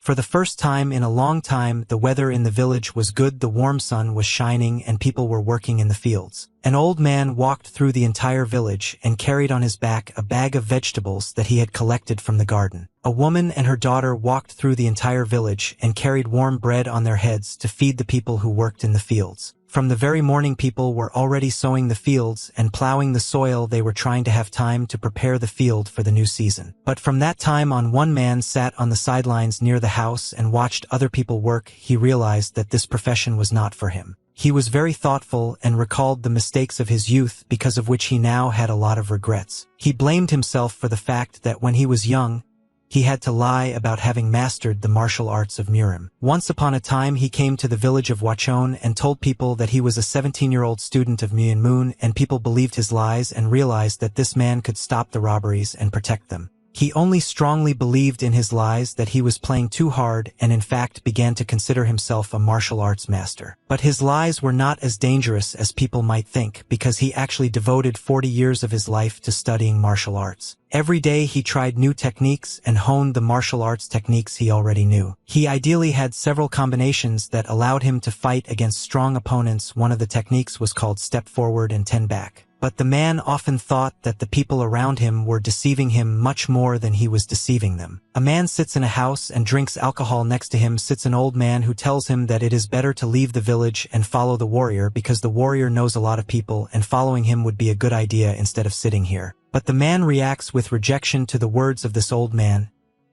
For the first time in a long time, the weather in the village was good, the warm sun was shining, and people were working in the fields. An old man walked through the entire village and carried on his back a bag of vegetables that he had collected from the garden. A woman and her daughter walked through the entire village and carried warm bread on their heads to feed the people who worked in the fields. From the very morning, people were already sowing the fields and plowing the soil. They were trying to have time to prepare the field for the new season. But from that time on, one man sat on the sidelines near the house and watched other people work. He realized that this profession was not for him. He was very thoughtful and recalled the mistakes of his youth, because of which he now had a lot of regrets. He blamed himself for the fact that when he was young, he had to lie about having mastered the martial arts of Murim. Once upon a time, he came to the village of Wachon and told people that he was a 17-year-old student of Moon, and people believed his lies and realized that this man could stop the robberies and protect them. He only strongly believed in his lies that he was playing too hard and in fact began to consider himself a martial arts master. But his lies were not as dangerous as people might think, because he actually devoted 40 years of his life to studying martial arts. Every day he tried new techniques and honed the martial arts techniques he already knew. He ideally had several combinations that allowed him to fight against strong opponents. One of the techniques was called step forward and 10 back. But the man often thought that the people around him were deceiving him much more than he was deceiving them. A man sits in a house and drinks alcohol. Next to him sits an old man who tells him that it is better to leave the village and follow the warrior, because the warrior knows a lot of people and following him would be a good idea instead of sitting here. But the man reacts with rejection to the words of this old man.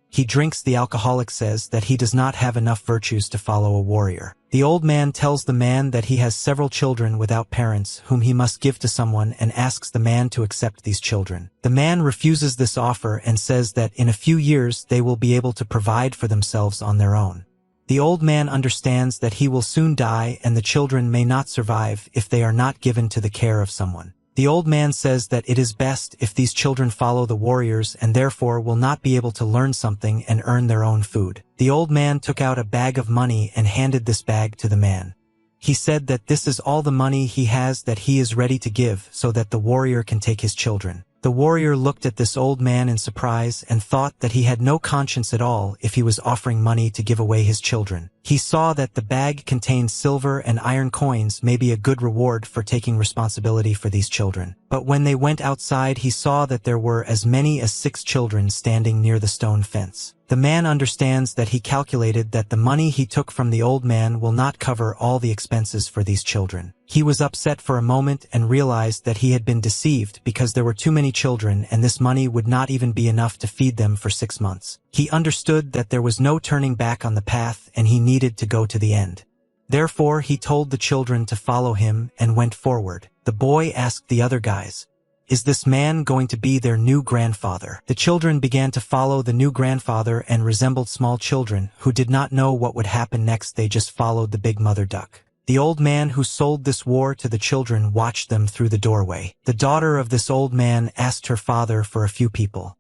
He drinks. The alcoholic says that he does not have enough virtues to follow a warrior. The old man tells the man that he has several children without parents whom he must give to someone, and asks the man to accept these children. The man refuses this offer and says that in a few years they will be able to provide for themselves on their own. The old man understands that he will soon die and the children may not survive if they are not given to the care of someone. The old man says that it is best if these children follow the warriors and therefore will not be able to learn something and earn their own food. The old man took out a bag of money and handed this bag to the man. He said that this is all the money he has that he is ready to give so that the warrior can take his children. The warrior looked at this old man in surprise and thought that he had no conscience at all if he was offering money to give away his children. He saw that the bag contained silver and iron coins, maybe a good reward for taking responsibility for these children. But when they went outside, he saw that there were as many as 6 children standing near the stone fence. The man understands that he calculated that the money he took from the old man will not cover all the expenses for these children. He was upset for a moment and realized that he had been deceived, because there were too many children and this money would not even be enough to feed them for 6 months. He understood that there was no turning back on the path and he needed to go to the end. Therefore, he told the children to follow him and went forward. The boy asked the other guys, "Is this man going to be their new grandfather?" The children began to follow the new grandfather and resembled small children who did not know what would happen next. They just followed the big mother duck. The old man who sold this war to the children watched them through the doorway. The daughter of this old man asked her father for a few people.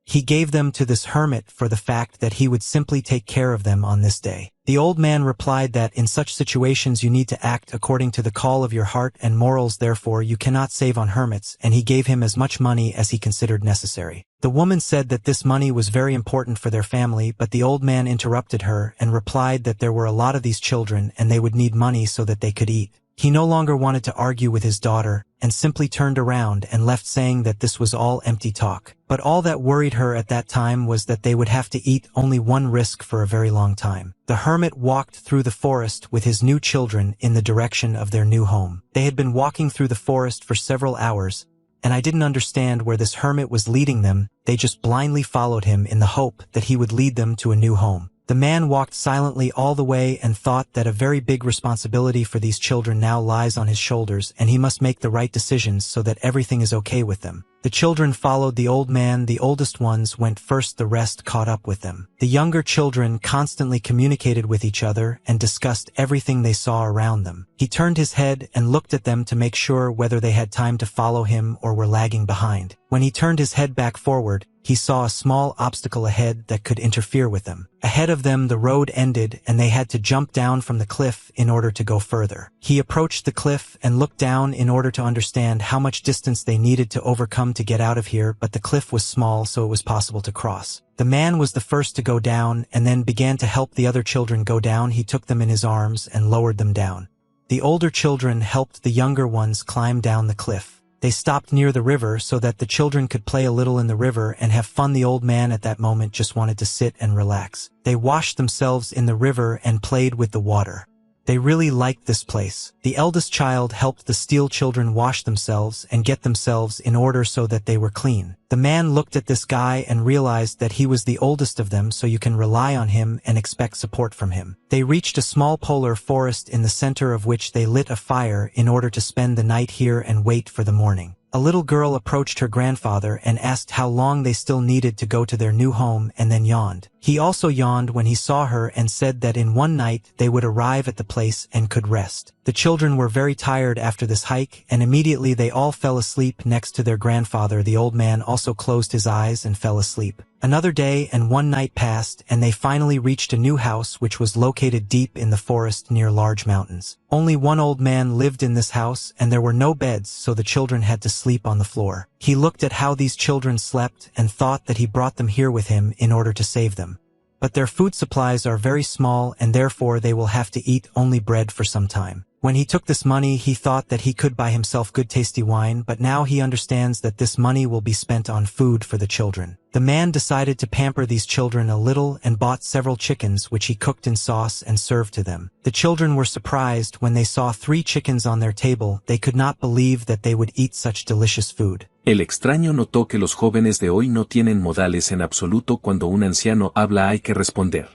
He gave them to this hermit for the fact that he would simply take care of them on this day. The old man replied that in such situations you need to act according to the call of your heart and morals, therefore you cannot save on hermits, and he gave him as much money as he considered necessary. The woman said that this money was very important for their family, but the old man interrupted her and replied that there were a lot of these children and they would need money so that they could eat. He no longer wanted to argue with his daughter and simply turned around and left, saying that this was all empty talk. But all that worried her at that time was that they would have to eat only one risk for a very long time. The hermit walked through the forest with his new children in the direction of their new home. They had been walking through the forest for several hours, and I didn't understand where this hermit was leading them. They just blindly followed him in the hope that he would lead them to a new home. The man walked silently all the way and thought that a very big responsibility for these children now lies on his shoulders, and he must make the right decisions so that everything is okay with them. The children followed the old man. The oldest ones went first, the rest caught up with them. The younger children constantly communicated with each other and discussed everything they saw around them. He turned his head and looked at them to make sure whether they had time to follow him or were lagging behind. When he turned his head back forward, he saw a small obstacle ahead that could interfere with them. Ahead of them, the road ended and they had to jump down from the cliff in order to go further. He approached the cliff and looked down in order to understand how much distance they needed to overcome them to get out of here, but the cliff was small so it was possible to cross. The man was the first to go down and then began to help the other children go down. He took them in his arms and lowered them down. The older children helped the younger ones climb down the cliff. They stopped near the river so that the children could play a little in the river and have fun. The old man at that moment just wanted to sit and relax. They washed themselves in the river and played with the water. They really liked this place. The eldest child helped the steel children wash themselves and get themselves in order so that they were clean. The man looked at this guy and realized that he was the oldest of them, so you can rely on him and expect support from him. They reached a small polar forest in the center of which they lit a fire in order to spend the night here and wait for the morning. A little girl approached her grandfather and asked how long they still needed to go to their new home and then yawned. He also yawned when he saw her and said that in one night they would arrive at the place and could rest. The children were very tired after this hike and immediately they all fell asleep next to their grandfather. The old man also closed his eyes and fell asleep. Another day and one night passed and they finally reached a new house which was located deep in the forest near large mountains. Only one old man lived in this house and there were no beds, so the children had to sleep on the floor. He looked at how these children slept and thought that he brought them here with him in order to save them. But their food supplies are very small and therefore they will have to eat only bread for some time. When he took this money, he thought that he could buy himself good tasty wine, but now he understands that this money will be spent on food for the children. The man decided to pamper these children a little and bought several chickens which he cooked in sauce and served to them. The children were surprised when they saw 3 chickens on their table. They could not believe that they would eat such delicious food. El extraño notó que los jóvenes de hoy no tienen modales en absoluto. Cuando un anciano habla hay que responder.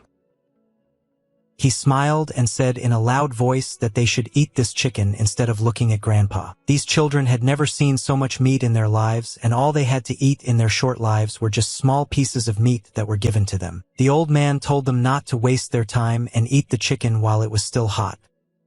He smiled and said in a loud voice that they should eat this chicken instead of looking at Grandpa. These children had never seen so much meat in their lives, and all they had to eat in their short lives were just small pieces of meat that were given to them. The old man told them not to waste their time and eat the chicken while it was still hot.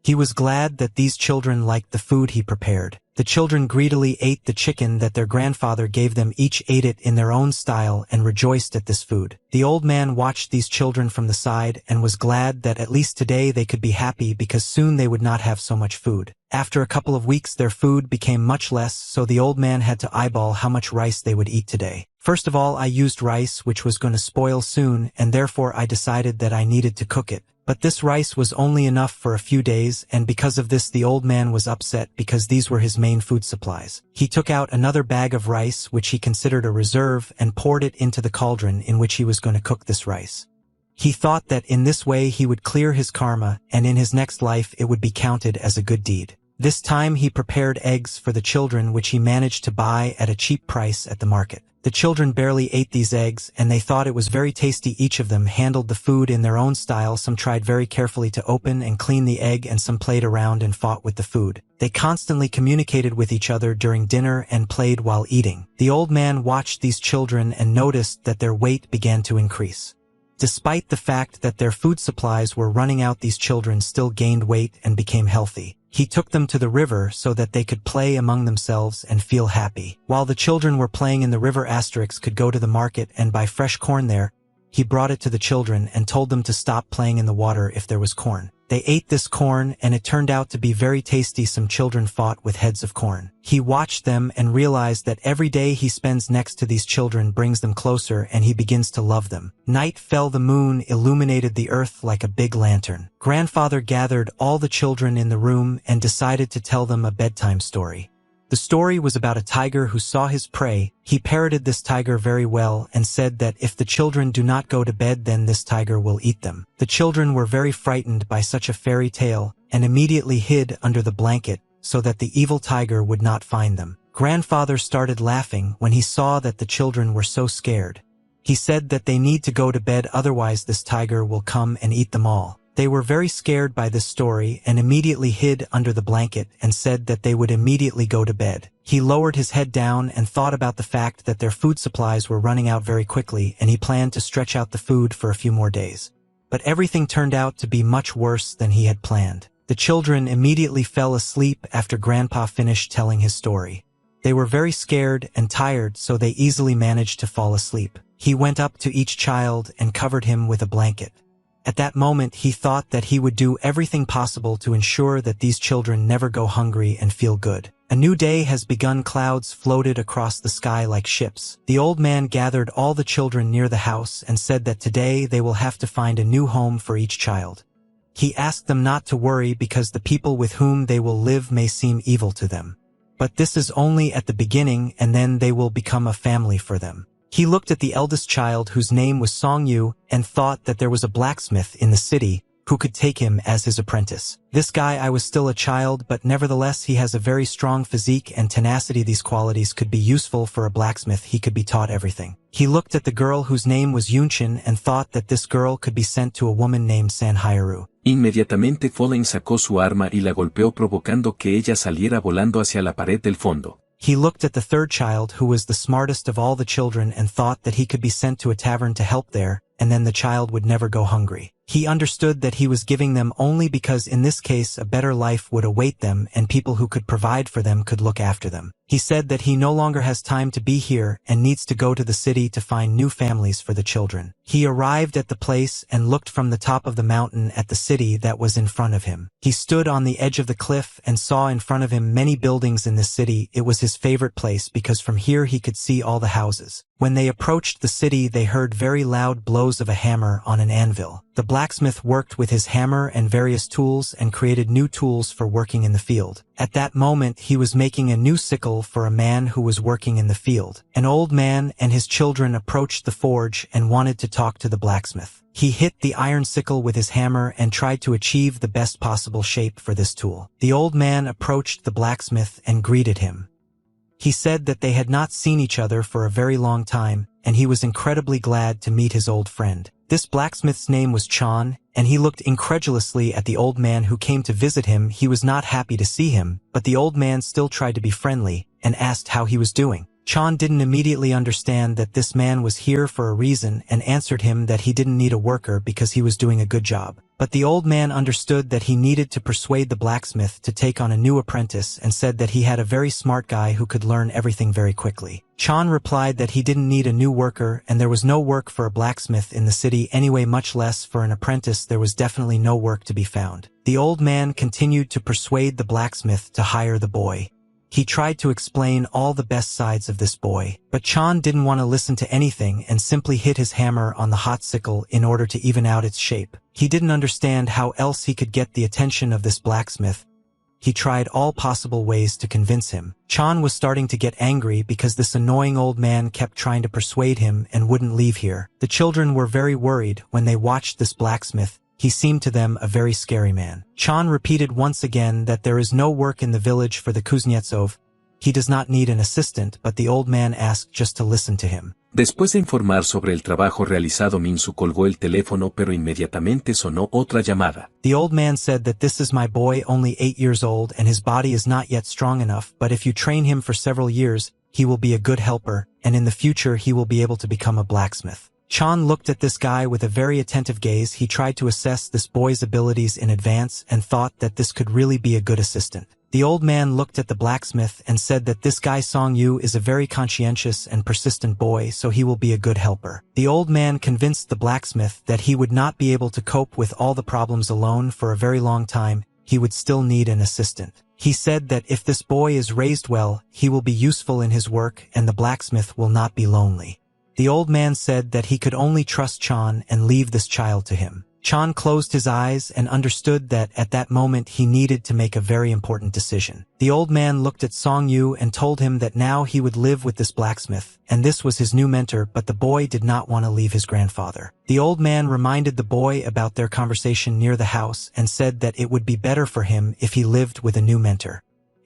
He was glad that these children liked the food he prepared. The children greedily ate the chicken that their grandfather gave them. Each ate it in their own style and rejoiced at this food. The old man watched these children from the side and was glad that at least today they could be happy because soon they would not have so much food. After a couple of weeks their food became much less, so the old man had to eyeball how much rice they would eat today. First of all, I used rice which was going to spoil soon, and therefore I decided that I needed to cook it. But this rice was only enough for a few days, and because of this the old man was upset because these were his main food supplies. He took out another bag of rice which he considered a reserve and poured it into the cauldron in which he was going to cook this rice. He thought that in this way he would clear his karma, and in his next life it would be counted as a good deed. This time he prepared eggs for the children which he managed to buy at a cheap price at the market. The children barely ate these eggs and they thought it was very tasty. Each of them handled the food in their own style. Some tried very carefully to open and clean the egg and some played around and fought with the food. They constantly communicated with each other during dinner and played while eating. The old man watched these children and noticed that their weight began to increase. Despite the fact that their food supplies were running out, these children still gained weight and became healthy. He took them to the river so that they could play among themselves and feel happy. While the children were playing in the river, Asterix could go to the market and buy fresh corn there. He brought it to the children and told them to stop playing in the water if there was corn. They ate this corn and it turned out to be very tasty. Some children fought with heads of corn. He watched them and realized that every day he spends next to these children brings them closer and he begins to love them. Night fell. The moon illuminated the earth like a big lantern. Grandfather gathered all the children in the room and decided to tell them a bedtime story. The story was about a tiger who saw his prey. He parroted this tiger very well and said that if the children do not go to bed, then this tiger will eat them. The children were very frightened by such a fairy tale and immediately hid under the blanket so that the evil tiger would not find them. Grandfather started laughing when he saw that the children were so scared. He said that they need to go to bed, otherwise this tiger will come and eat them all. They were very scared by this story and immediately hid under the blanket and said that they would immediately go to bed. He lowered his head down and thought about the fact that their food supplies were running out very quickly, and he planned to stretch out the food for a few more days. But everything turned out to be much worse than he had planned. The children immediately fell asleep after Grandpa finished telling his story. They were very scared and tired, so they easily managed to fall asleep. He went up to each child and covered him with a blanket. At that moment, he thought that he would do everything possible to ensure that these children never go hungry and feel good. A new day has begun. Clouds floated across the sky like ships. The old man gathered all the children near the house and said that today they will have to find a new home for each child. He asked them not to worry because the people with whom they will live may seem evil to them. But this is only at the beginning, and then they will become a family for them. He looked at the eldest child, whose name was Song-yu, and thought that there was a blacksmith in the city who could take him as his apprentice. This guy, I was still a child, but nevertheless he has a very strong physique and tenacity. These qualities could be useful for a blacksmith. He could be taught everything. He looked at the girl whose name was Yunchin and thought that this girl could be sent to a woman named Sanhyaru. Inmediatamente Fallen sacó su arma y la golpeó provocando que ella saliera volando hacia la pared del fondo. He looked at the third child, who was the smartest of all the children, and thought that he could be sent to a tavern to help there, and then the child would never go hungry. He understood that he was giving them only because in this case a better life would await them and people who could provide for them could look after them. He said that he no longer has time to be here and needs to go to the city to find new families for the children. He arrived at the place and looked from the top of the mountain at the city that was in front of him. He stood on the edge of the cliff and saw in front of him many buildings in the city. It was his favorite place because from here he could see all the houses. When they approached the city, they heard very loud blows of a hammer on an anvil. The blacksmith worked with his hammer and various tools and created new tools for working in the field. At that moment he was making a new sickle for a man who was working in the field. An old man and his children approached the forge and wanted to talk to the blacksmith. He hit the iron sickle with his hammer and tried to achieve the best possible shape for this tool. The old man approached the blacksmith and greeted him. He said that they had not seen each other for a very long time, and he was incredibly glad to meet his old friend. This blacksmith's name was Chan, and he looked incredulously at the old man who came to visit him. He was not happy to see him, but the old man still tried to be friendly, and asked how he was doing. Chan didn't immediately understand that this man was here for a reason and answered him that he didn't need a worker because he was doing a good job. But the old man understood that he needed to persuade the blacksmith to take on a new apprentice and said that he had a very smart guy who could learn everything very quickly. Chan replied that he didn't need a new worker and there was no work for a blacksmith in the city anyway, much less for an apprentice. There was definitely no work to be found. The old man continued to persuade the blacksmith to hire the boy. He tried to explain all the best sides of this boy, but Chan didn't want to listen to anything and simply hit his hammer on the hot sickle in order to even out its shape. He didn't understand how else he could get the attention of this blacksmith. He tried all possible ways to convince him. Chan was starting to get angry because this annoying old man kept trying to persuade him and wouldn't leave here. The children were very worried when they watched this blacksmith. He seemed to them a very scary man. Chan repeated once again that there is no work in the village for the Kuznetsov. He does not need an assistant, but the old man asked just to listen to him. Después de informar sobre el trabajo realizado, Minsu colgó el teléfono, pero inmediatamente sonó otra llamada. The old man said that this is my boy, only 8 years old, and his body is not yet strong enough, but if you train him for several years, he will be a good helper, and in the future he will be able to become a blacksmith. Chan looked at this guy with a very attentive gaze. He tried to assess this boy's abilities in advance and thought that this could really be a good assistant. The old man looked at the blacksmith and said that this guy Song-yu is a very conscientious and persistent boy, so he will be a good helper. The old man convinced the blacksmith that he would not be able to cope with all the problems alone for a very long time. He would still need an assistant. He said that if this boy is raised well, he will be useful in his work and the blacksmith will not be lonely. The old man said that he could only trust Chan and leave this child to him. Chan closed his eyes and understood that at that moment he needed to make a very important decision. The old man looked at Song-yu and told him that now he would live with this blacksmith, and this was his new mentor, but the boy did not want to leave his grandfather. The old man reminded the boy about their conversation near the house and said that it would be better for him if he lived with a new mentor.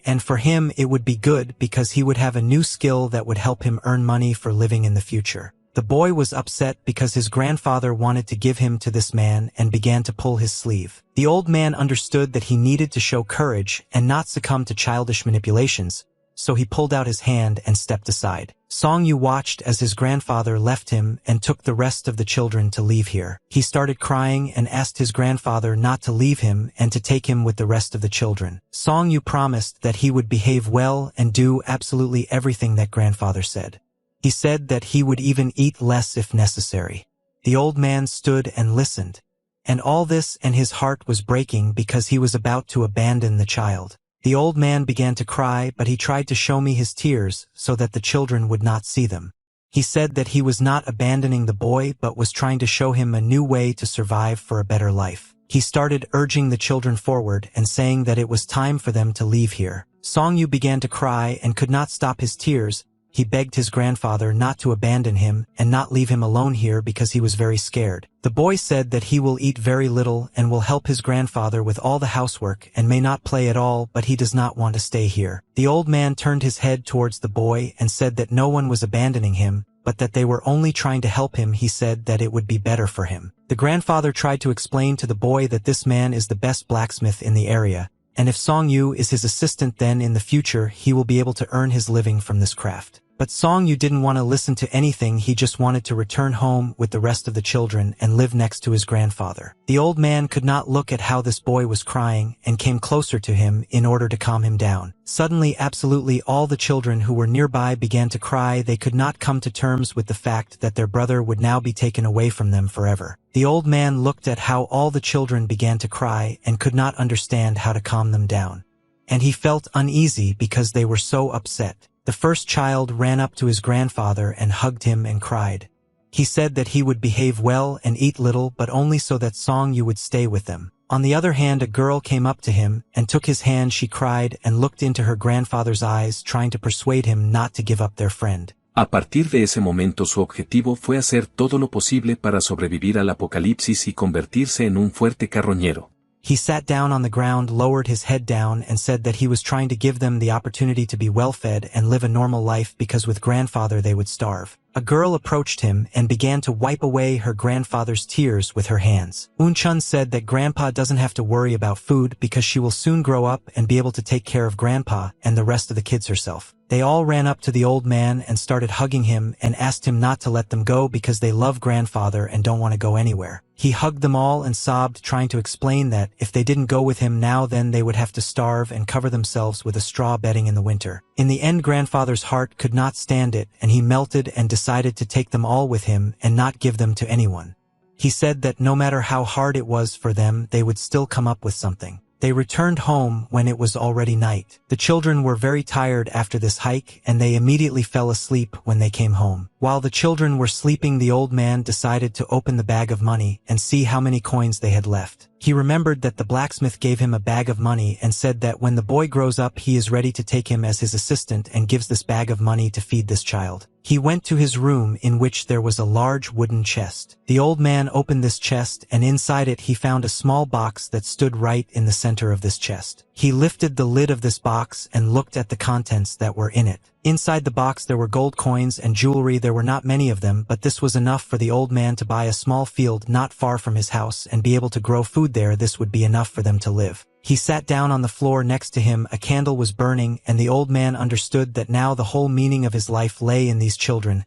And for him it would be good because he would have a new skill that would help him earn money for living in the future. The boy was upset because his grandfather wanted to give him to this man and began to pull his sleeve. The old man understood that he needed to show courage and not succumb to childish manipulations, so he pulled out his hand and stepped aside. Song-yu watched as his grandfather left him and took the rest of the children to leave here. He started crying and asked his grandfather not to leave him and to take him with the rest of the children. Song-yu promised that he would behave well and do absolutely everything that grandfather said. He said that he would even eat less if necessary. The old man stood and listened, and all this and his heart was breaking because he was about to abandon the child. The old man began to cry, but he tried to show me his tears so that the children would not see them. He said that he was not abandoning the boy but was trying to show him a new way to survive for a better life. He started urging the children forward and saying that it was time for them to leave here. Song-yu began to cry and could not stop his tears. He begged his grandfather not to abandon him and not leave him alone here because he was very scared. The boy said that he will eat very little and will help his grandfather with all the housework and may not play at all, but he does not want to stay here. The old man turned his head towards the boy and said that no one was abandoning him, but that they were only trying to help him. He said that it would be better for him. The grandfather tried to explain to the boy that this man is the best blacksmith in the area, and if Song-yu is his assistant, then in the future he will be able to earn his living from this craft. But Song-yu didn't want to listen to anything. He just wanted to return home with the rest of the children and live next to his grandfather. The old man could not look at how this boy was crying and came closer to him in order to calm him down. Suddenly, absolutely all the children who were nearby began to cry. They could not come to terms with the fact that their brother would now be taken away from them forever. The old man looked at how all the children began to cry and could not understand how to calm them down. And he felt uneasy because they were so upset. The first child ran up to his grandfather and hugged him and cried. He said that he would behave well and eat little, but only so that Song-yu would stay with them. On the other hand, a girl came up to him and took his hand. She cried and looked into her grandfather's eyes, trying to persuade him not to give up their friend. A partir de ese momento su objetivo fue hacer todo lo posible para sobrevivir al apocalipsis y convertirse en un fuerte carroñero. He sat down on the ground, lowered his head down, and said that he was trying to give them the opportunity to be well-fed and live a normal life because with grandfather they would starve. A girl approached him and began to wipe away her grandfather's tears with her hands. Un-chun said that grandpa doesn't have to worry about food because she will soon grow up and be able to take care of grandpa and the rest of the kids herself. They all ran up to the old man and started hugging him and asked him not to let them go because they love grandfather and don't want to go anywhere. He hugged them all and sobbed, trying to explain that if they didn't go with him now, then they would have to starve and cover themselves with a straw bedding in the winter. In the end, grandfather's heart could not stand it, and he melted and decided to take them all with him and not give them to anyone. He said that no matter how hard it was for them, they would still come up with something. They returned home when it was already night. The children were very tired after this hike, and they immediately fell asleep when they came home. While the children were sleeping, the old man decided to open the bag of money and see how many coins they had left. He remembered that the blacksmith gave him a bag of money and said that when the boy grows up, he is ready to take him as his assistant and gives this bag of money to feed this child. He went to his room, in which there was a large wooden chest. The old man opened this chest, and inside it he found a small box that stood right in the center of this chest. He lifted the lid of this box and looked at the contents that were in it. Inside the box there were gold coins and jewelry. There were not many of them, but this was enough for the old man to buy a small field not far from his house and be able to grow food there. This would be enough for them to live. He sat down on the floor next to him. A candle was burning, and the old man understood that now the whole meaning of his life lay in these children.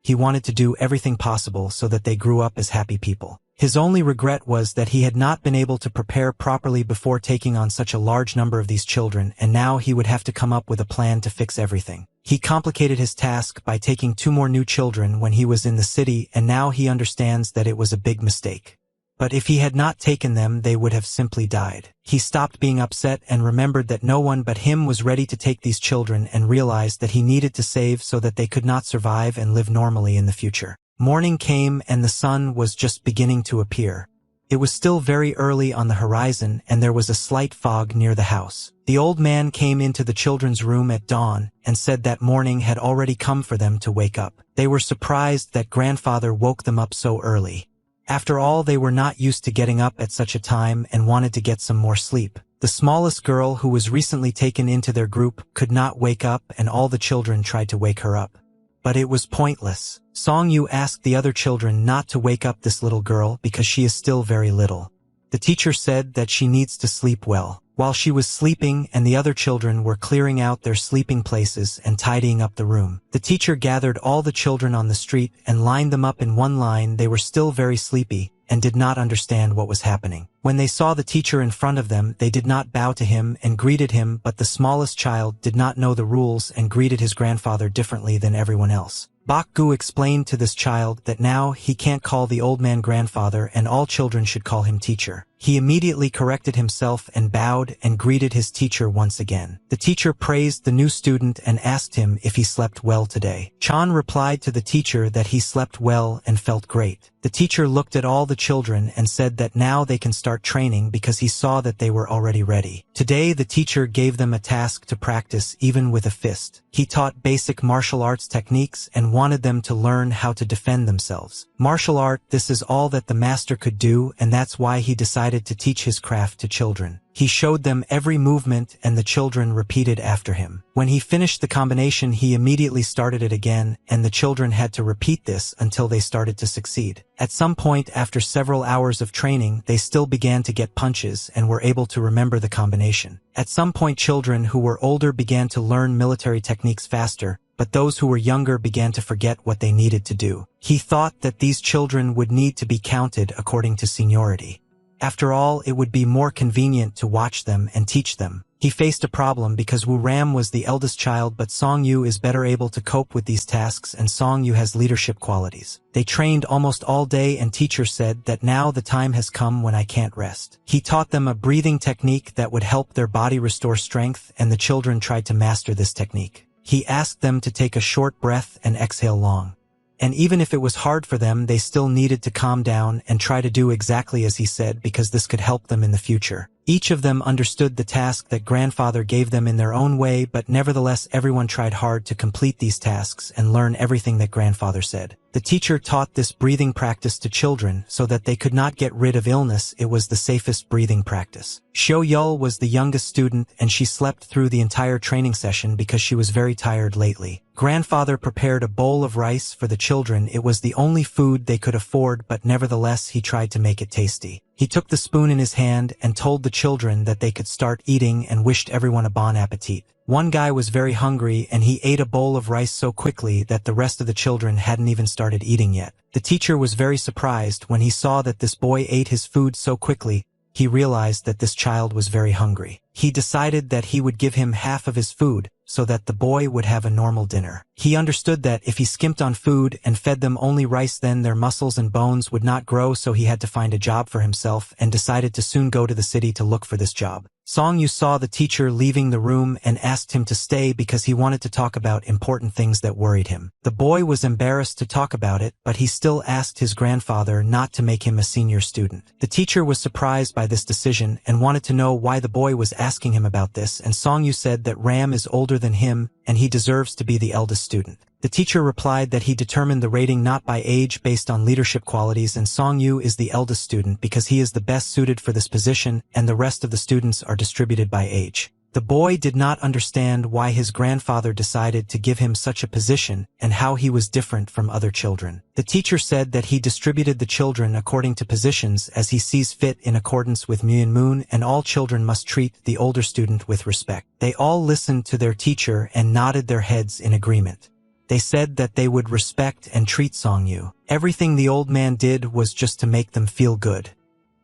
He wanted to do everything possible so that they grew up as happy people. His only regret was that he had not been able to prepare properly before taking on such a large number of these children, and now he would have to come up with a plan to fix everything. He complicated his task by taking 2 more new children when he was in the city, and now he understands that it was a big mistake. But if he had not taken them, they would have simply died. He stopped being upset and remembered that no one but him was ready to take these children, and realized that he needed to save so that they could not survive and live normally in the future. Morning came and the sun was just beginning to appear. It was still very early on the horizon, and there was a slight fog near the house. The old man came into the children's room at dawn and said that morning had already come for them to wake up. They were surprised that grandfather woke them up so early. After all, they were not used to getting up at such a time and wanted to get some more sleep. The smallest girl, who was recently taken into their group, could not wake up, and all the children tried to wake her up. But it was pointless. Song-yu asked the other children not to wake up this little girl because she is still very little. The teacher said that she needs to sleep well. While she was sleeping and the other children were clearing out their sleeping places and tidying up the room, the teacher gathered all the children on the street and lined them up in one line. They were still very sleepy and did not understand what was happening. When they saw the teacher in front of them, they did not bow to him and greeted him, but the smallest child did not know the rules and greeted his grandfather differently than everyone else. Bak-gu explained to this child that now he can't call the old man grandfather and all children should call him teacher. He immediately corrected himself and bowed and greeted his teacher once again. The teacher praised the new student and asked him if he slept well today. Chan replied to the teacher that he slept well and felt great. The teacher looked at all the children and said that now they can start training because he saw that they were already ready. Today the teacher gave them a task to practice even with a fist. He taught basic martial arts techniques and wanted them to learn how to defend themselves. Martial art, this is all that the master could do, and that's why he decided to teach his craft to children. He showed them every movement and the children repeated after him. When he finished the combination, he immediately started it again, and the children had to repeat this until they started to succeed. At some point after several hours of training, they still began to get punches and were able to remember the combination. At some point, children who were older began to learn military techniques faster, but those who were younger began to forget what they needed to do. He thought that these children would need to be counted according to seniority. After all, it would be more convenient to watch them and teach them. He faced a problem because Wu Ram was the eldest child, but Song Yu is better able to cope with these tasks, and Song Yu has leadership qualities. They trained almost all day, and teacher said that now the time has come when I can't rest. He taught them a breathing technique that would help their body restore strength, and the children tried to master this technique. He asked them to take a short breath and exhale long. And even if it was hard for them, they still needed to calm down and try to do exactly as he said, because this could help them in the future. Each of them understood the task that grandfather gave them in their own way, but nevertheless everyone tried hard to complete these tasks and learn everything that grandfather said. The teacher taught this breathing practice to children so that they could not get rid of illness. It was the safest breathing practice. Xiao Yul was the youngest student, and she slept through the entire training session because she was very tired lately. Grandfather prepared a bowl of rice for the children. It was the only food they could afford, but nevertheless he tried to make it tasty. He took the spoon in his hand and told the children that they could start eating and wished everyone a bon appetit. One guy was very hungry and he ate a bowl of rice so quickly that the rest of the children hadn't even started eating yet. The teacher was very surprised when he saw that this boy ate his food so quickly. He realized that this child was very hungry. He decided that he would give him half of his food so that the boy would have a normal dinner. He understood that if he skimped on food and fed them only rice, then their muscles and bones would not grow, so he had to find a job for himself and decided to soon go to the city to look for this job. Song Yu saw the teacher leaving the room and asked him to stay because he wanted to talk about important things that worried him. The boy was embarrassed to talk about it, but he still asked his grandfather not to make him a senior student. The teacher was surprised by this decision and wanted to know why the boy was asking him about this, and Song Yu said that Ram is older than him and he deserves to be the eldest student. The teacher replied that he determined the rating not by age based on leadership qualities, and Song Yu is the eldest student because he is the best suited for this position, and the rest of the students are distributed by age. The boy did not understand why his grandfather decided to give him such a position and how he was different from other children. The teacher said that he distributed the children according to positions as he sees fit in accordance with Myun Moon, and all children must treat the older student with respect. They all listened to their teacher and nodded their heads in agreement. They said that they would respect and treat Song Yu. Everything the old man did was just to make them feel good.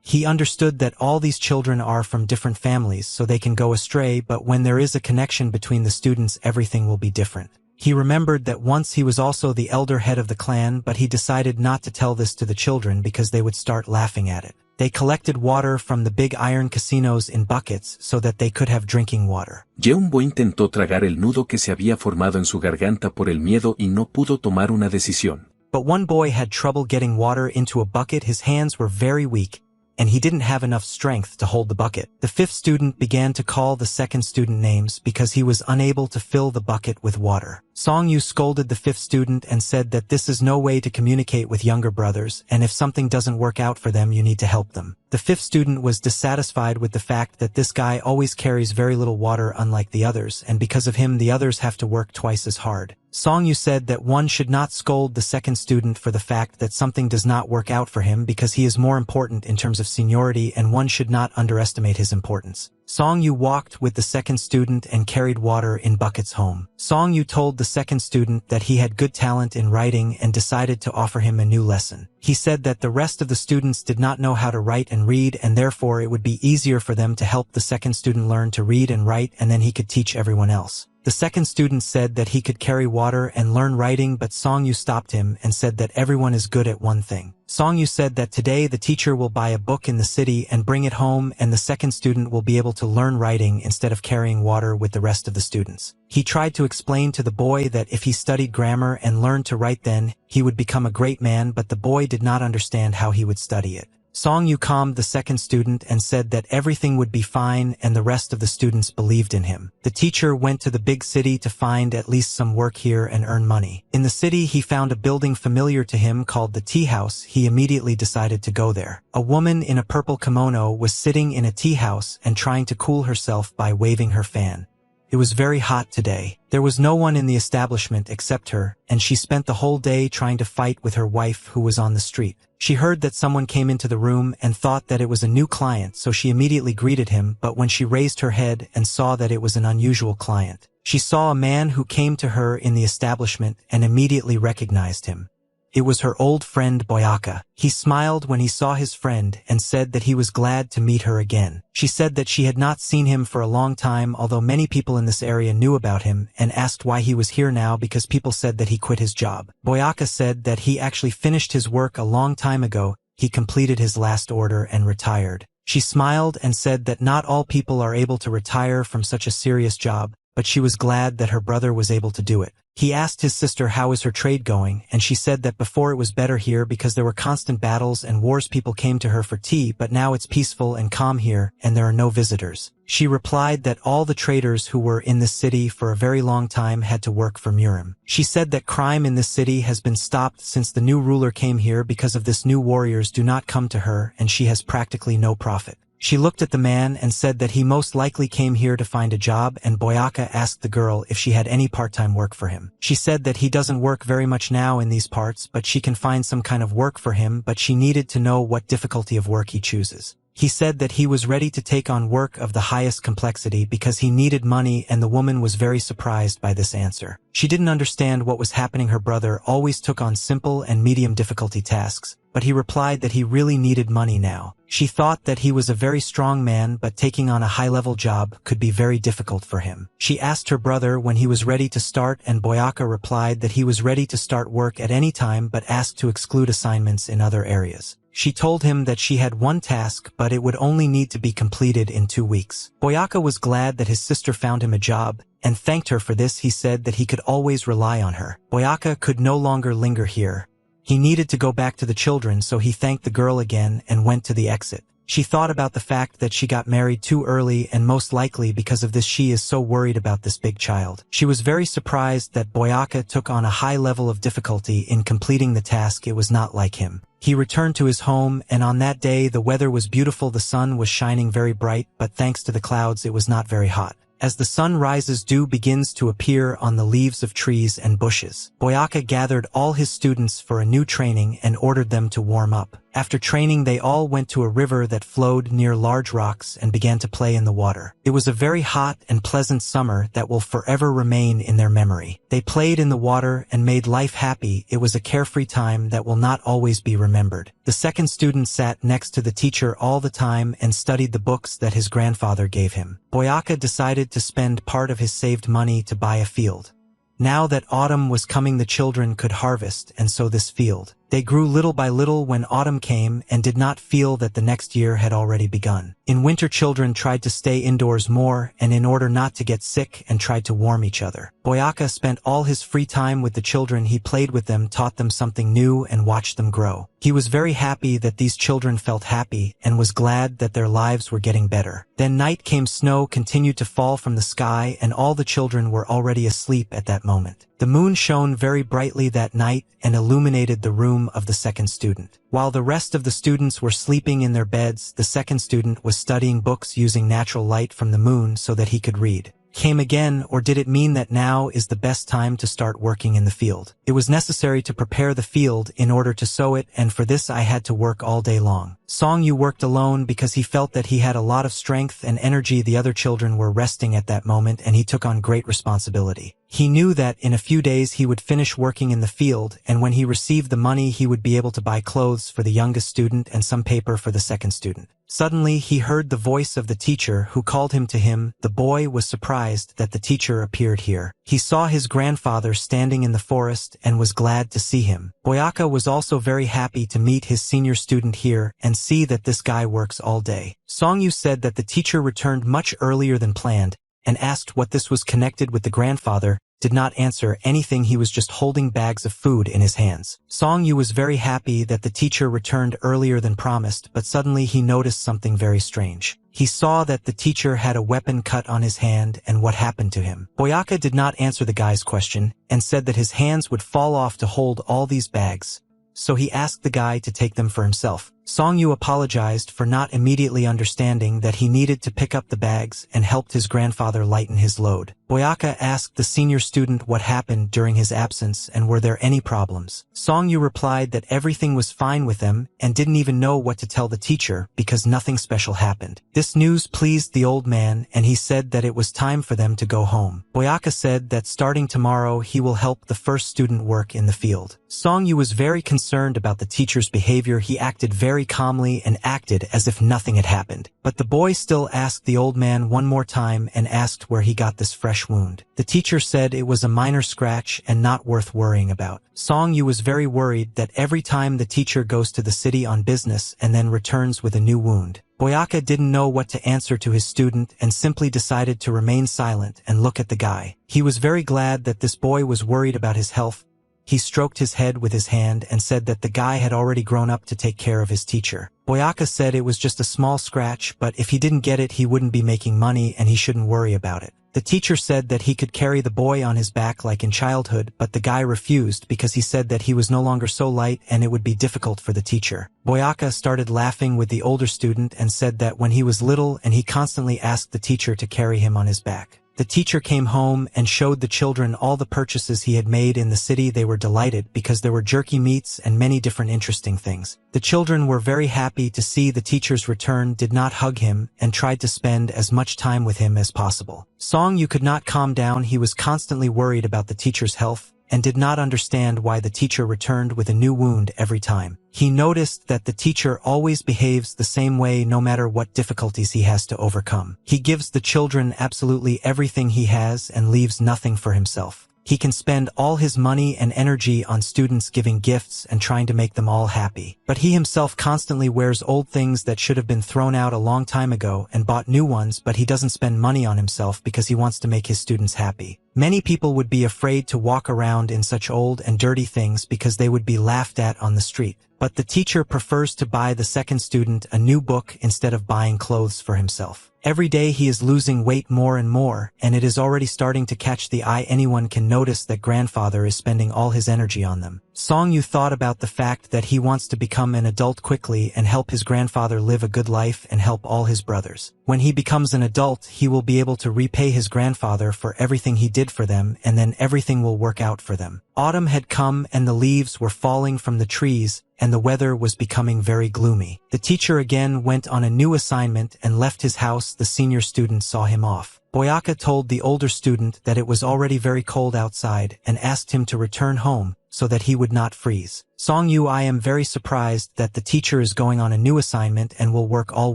He understood that all these children are from different families, so they can go astray, but when there is a connection between the students, everything will be different. He remembered that once he was also the elder head of the clan, but he decided not to tell this to the children because they would start laughing at it. They collected water from the big iron casinos in buckets so that they could have drinking water. Yeunbo intentó tragar el nudo que se había formado en su garganta por el miedo y no pudo tomar una decisión. But one boy had trouble getting water into a bucket. His hands were very weak, and he didn't have enough strength to hold the bucket. The fifth student began to call the second student names because he was unable to fill the bucket with water. Song Yu scolded the fifth student and said that this is no way to communicate with younger brothers, and if something doesn't work out for them, you need to help them. The fifth student was dissatisfied with the fact that this guy always carries very little water unlike the others, and because of him the others have to work twice as hard. Song Yu said that one should not scold the second student for the fact that something does not work out for him because he is more important in terms of seniority, and one should not underestimate his importance. Song Yu walked with the second student and carried water in buckets home. Song Yu told the second student that he had good talent in writing and decided to offer him a new lesson. He said that the rest of the students did not know how to write and read, and therefore it would be easier for them to help the second student learn to read and write, and then he could teach everyone else. The second student said that he could carry water and learn writing, but Song Yu stopped him and said that everyone is good at one thing. Song Yu said that today the teacher will buy a book in the city and bring it home, and the second student will be able to learn writing instead of carrying water with the rest of the students. He tried to explain to the boy that if he studied grammar and learned to write, then he would become a great man, but the boy did not understand how he would study it. Song Yu calmed the second student and said that everything would be fine, and the rest of the students believed in him. The teacher went to the big city to find at least some work here and earn money. In the city, he found a building familiar to him called the tea house. He immediately decided to go there. A woman in a purple kimono was sitting in a tea house and trying to cool herself by waving her fan. It was very hot today. There was no one in the establishment except her, and she spent the whole day trying to fight with her wife who was on the street. She heard that someone came into the room and thought that it was a new client, so she immediately greeted him, but when she raised her head and saw that it was an unusual client, she saw a man who came to her in the establishment and immediately recognized him. It was her old friend Boyaka. He smiled when he saw his friend and said that he was glad to meet her again. She said that she had not seen him for a long time, although many people in this area knew about him, and asked why he was here now because people said that he quit his job. Boyaka said that he actually finished his work a long time ago. He completed his last order and retired. She smiled and said that not all people are able to retire from such a serious job, but she was glad that her brother was able to do it. He asked his sister how is her trade going, and she said that before it was better here because there were constant battles and wars. People came to her for tea, but now it's peaceful and calm here, and there are no visitors. She replied that all the traders who were in this city for a very long time had to work for Murim. She said that crime in this city has been stopped since the new ruler came here. Because of this, new warriors do not come to her, and she has practically no profit. She looked at the man and said that he most likely came here to find a job, and Boyaka asked the girl if she had any part-time work for him. She said that he doesn't work very much now in these parts, but she can find some kind of work for him, but she needed to know what difficulty of work he chooses. He said that he was ready to take on work of the highest complexity because he needed money, and the woman was very surprised by this answer. She didn't understand what was happening. Her brother always took on simple and medium difficulty tasks, but he replied that he really needed money now. She thought that he was a very strong man, but taking on a high-level job could be very difficult for him. She asked her brother when he was ready to start, and Boyaka replied that he was ready to start work at any time, but asked to exclude assignments in other areas. She told him that she had one task, but it would only need to be completed in 2 weeks. Boyaka was glad that his sister found him a job, and thanked her for this. He said that he could always rely on her. Boyaka could no longer linger here. He needed to go back to the children, so he thanked the girl again and went to the exit. She thought about the fact that she got married too early, and most likely because of this she is so worried about this big child. She was very surprised that Boyaka took on a high level of difficulty in completing the task. It was not like him. He returned to his home, and on that day the weather was beautiful. The sun was shining very bright, but thanks to the clouds it was not very hot. As the sun rises, dew begins to appear on the leaves of trees and bushes. Boyaka gathered all his students for a new training and ordered them to warm up. After training, they all went to a river that flowed near large rocks and began to play in the water. It was a very hot and pleasant summer that will forever remain in their memory. They played in the water and made life happy. It was a carefree time that will not always be remembered. The second student sat next to the teacher all the time and studied the books that his grandfather gave him. Boyaka decided to spend part of his saved money to buy a field. Now that autumn was coming, the children could harvest and sow this field. They grew little by little when autumn came and did not feel that the next year had already begun. In winter, children tried to stay indoors more, and in order not to get sick, and tried to warm each other. Boyaka spent all his free time with the children. He played with them, taught them something new, and watched them grow. He was very happy that these children felt happy and was glad that their lives were getting better. Then night came. Snow continued to fall from the sky, and all the children were already asleep at that moment. The moon shone very brightly that night and illuminated the room of the second student. While the rest of the students were sleeping in their beds, the second student was studying books using natural light from the moon so that he could read. Came again, or did it mean that now is the best time to start working in the field? It was necessary to prepare the field in order to sow it, and for this I had to work all day long. Song Yu worked alone because he felt that he had a lot of strength and energy. The other children were resting at that moment, and he took on great responsibility. He knew that in a few days he would finish working in the field, and when he received the money he would be able to buy clothes for the youngest student and some paper for the second student. Suddenly he heard the voice of the teacher who called him to him. The boy was surprised that the teacher appeared here. He saw his grandfather standing in the forest and was glad to see him. Boyaka was also very happy to meet his senior student here and see that this guy works all day. Song Yu said that the teacher returned much earlier than planned and asked what this was connected with. The grandfather did not answer anything. He was just holding bags of food in his hands. Song Yu was very happy that the teacher returned earlier than promised, but suddenly he noticed something very strange. He saw that the teacher had a weapon cut on his hand, and what happened to him. Boyaka did not answer the guy's question and said that his hands would fall off to hold all these bags, so he asked the guy to take them for himself. Song Yu apologized for not immediately understanding that he needed to pick up the bags and helped his grandfather lighten his load. Boyaka asked the senior student what happened during his absence and were there any problems. Song Yu replied that everything was fine with them and didn't even know what to tell the teacher because nothing special happened. This news pleased the old man, and he said that it was time for them to go home. Boyaka said that starting tomorrow he will help the first student work in the field. Song Yu was very concerned about the teacher's behavior. He acted very calmly and acted as if nothing had happened. But the boy still asked the old man one more time and asked where he got this fresh wound. The teacher said it was a minor scratch and not worth worrying about. Song Yu was very worried that every time the teacher goes to the city on business and then returns with a new wound. Boyaka didn't know what to answer to his student and simply decided to remain silent and look at the guy. He was very glad that this boy was worried about his health. He stroked his head with his hand and said that the guy had already grown up to take care of his teacher. Boyaka said it was just a small scratch, but if he didn't get it he wouldn't be making money and he shouldn't worry about it. The teacher said that he could carry the boy on his back like in childhood, but the guy refused because he said that he was no longer so light and it would be difficult for the teacher. Boyaka started laughing with the older student and said that when he was little and he constantly asked the teacher to carry him on his back. The teacher came home and showed the children all the purchases he had made in the city. They were delighted because there were jerky meats and many different interesting things. The children were very happy to see the teacher's return, did not hug him, and tried to spend as much time with him as possible. Song Yu could not calm down. He was constantly worried about the teacher's health and did not understand why the teacher returned with a new wound every time. He noticed that the teacher always behaves the same way no matter what difficulties he has to overcome. He gives the children absolutely everything he has and leaves nothing for himself. He can spend all his money and energy on students, giving gifts and trying to make them all happy. But he himself constantly wears old things that should have been thrown out a long time ago and bought new ones, but he doesn't spend money on himself because he wants to make his students happy. Many people would be afraid to walk around in such old and dirty things because they would be laughed at on the street. But the teacher prefers to buy the second student a new book instead of buying clothes for himself. Every day he is losing weight more and more, and it is already starting to catch the eye. Anyone can notice that grandfather is spending all his energy on them. Song Yu thought about the fact that he wants to become an adult quickly and help his grandfather live a good life and help all his brothers. When he becomes an adult, he will be able to repay his grandfather for everything he did for them, and then everything will work out for them. Autumn had come and the leaves were falling from the trees, and the weather was becoming very gloomy. The teacher again went on a new assignment and left his house. The senior student saw him off. Boyaka told the older student that it was already very cold outside and asked him to return home so that he would not freeze. Song Yu, I am very surprised that the teacher is going on a new assignment and will work all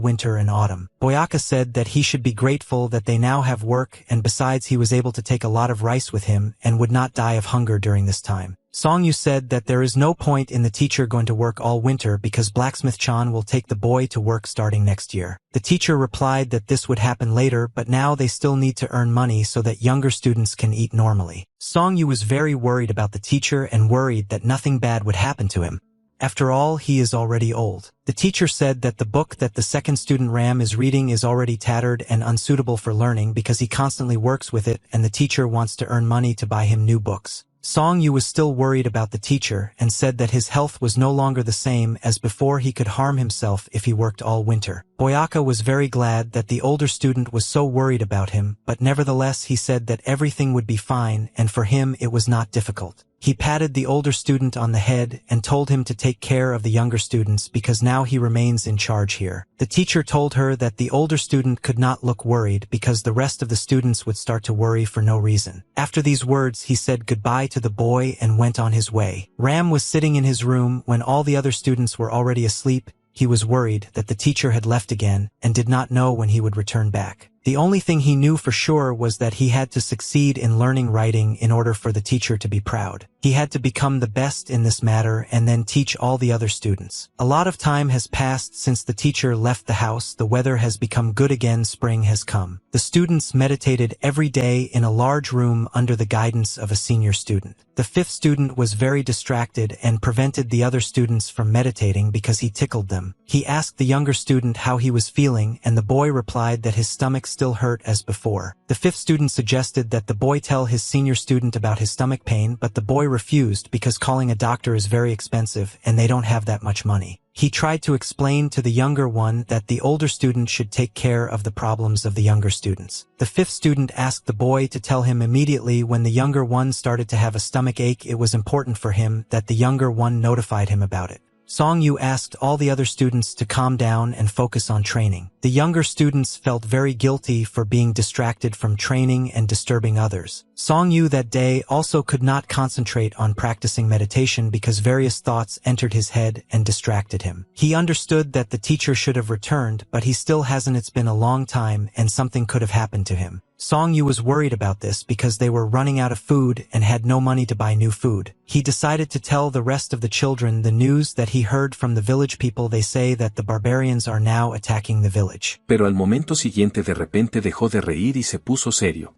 winter and autumn. Boyaka said that he should be grateful that they now have work, and besides he was able to take a lot of rice with him and would not die of hunger during this time. Song Yu said that there is no point in the teacher going to work all winter because Blacksmith Chan will take the boy to work starting next year. The teacher replied that this would happen later, but now they still need to earn money so that younger students can eat normally. Song Yu was very worried about the teacher and worried that nothing bad would happen to him. After all, he is already old. The teacher said that the book that the second student Ram is reading is already tattered and unsuitable for learning because he constantly works with it, and the teacher wants to earn money to buy him new books. Song Yu was still worried about the teacher and said that his health was no longer the same as before. He could harm himself if he worked all winter. Boyaka was very glad that the older student was so worried about him, but nevertheless he said that everything would be fine, and for him it was not difficult. He patted the older student on the head and told him to take care of the younger students because now he remains in charge here. The teacher told her that the older student could not look worried because the rest of the students would start to worry for no reason. After these words, he said goodbye to the boy and went on his way. Ram was sitting in his room when all the other students were already asleep. He was worried that the teacher had left again and did not know when he would return back. The only thing he knew for sure was that he had to succeed in learning writing in order for the teacher to be proud. He had to become the best in this matter and then teach all the other students. A lot of time has passed since the teacher left the house. The weather has become good again. Spring has come. The students meditated every day in a large room under the guidance of a senior student. The fifth student was very distracted and prevented the other students from meditating because he tickled them. He asked the younger student how he was feeling, and the boy replied that his stomach still hurt as before. The fifth student suggested that the boy tell his senior student about his stomach pain, but the boy refused because calling a doctor is very expensive and they don't have that much money. He tried to explain to the younger one that the older student should take care of the problems of the younger students. The fifth student asked the boy to tell him immediately when the younger one started to have a stomach ache. It was important for him that the younger one notified him about it. Song Yu asked all the other students to calm down and focus on training. The younger students felt very guilty for being distracted from training and disturbing others. Song Yu that day also could not concentrate on practicing meditation because various thoughts entered his head and distracted him. He understood that the teacher should have returned, but he still hasn't. It's been a long time and something could have happened to him. Song Yu was worried about this because they were running out of food and had no money to buy new food. He decided to tell the rest of the children the news that he heard from the village people. They say that the barbarians are now attacking the village. Pero al momento siguiente de repente dejó de reír y se puso serio.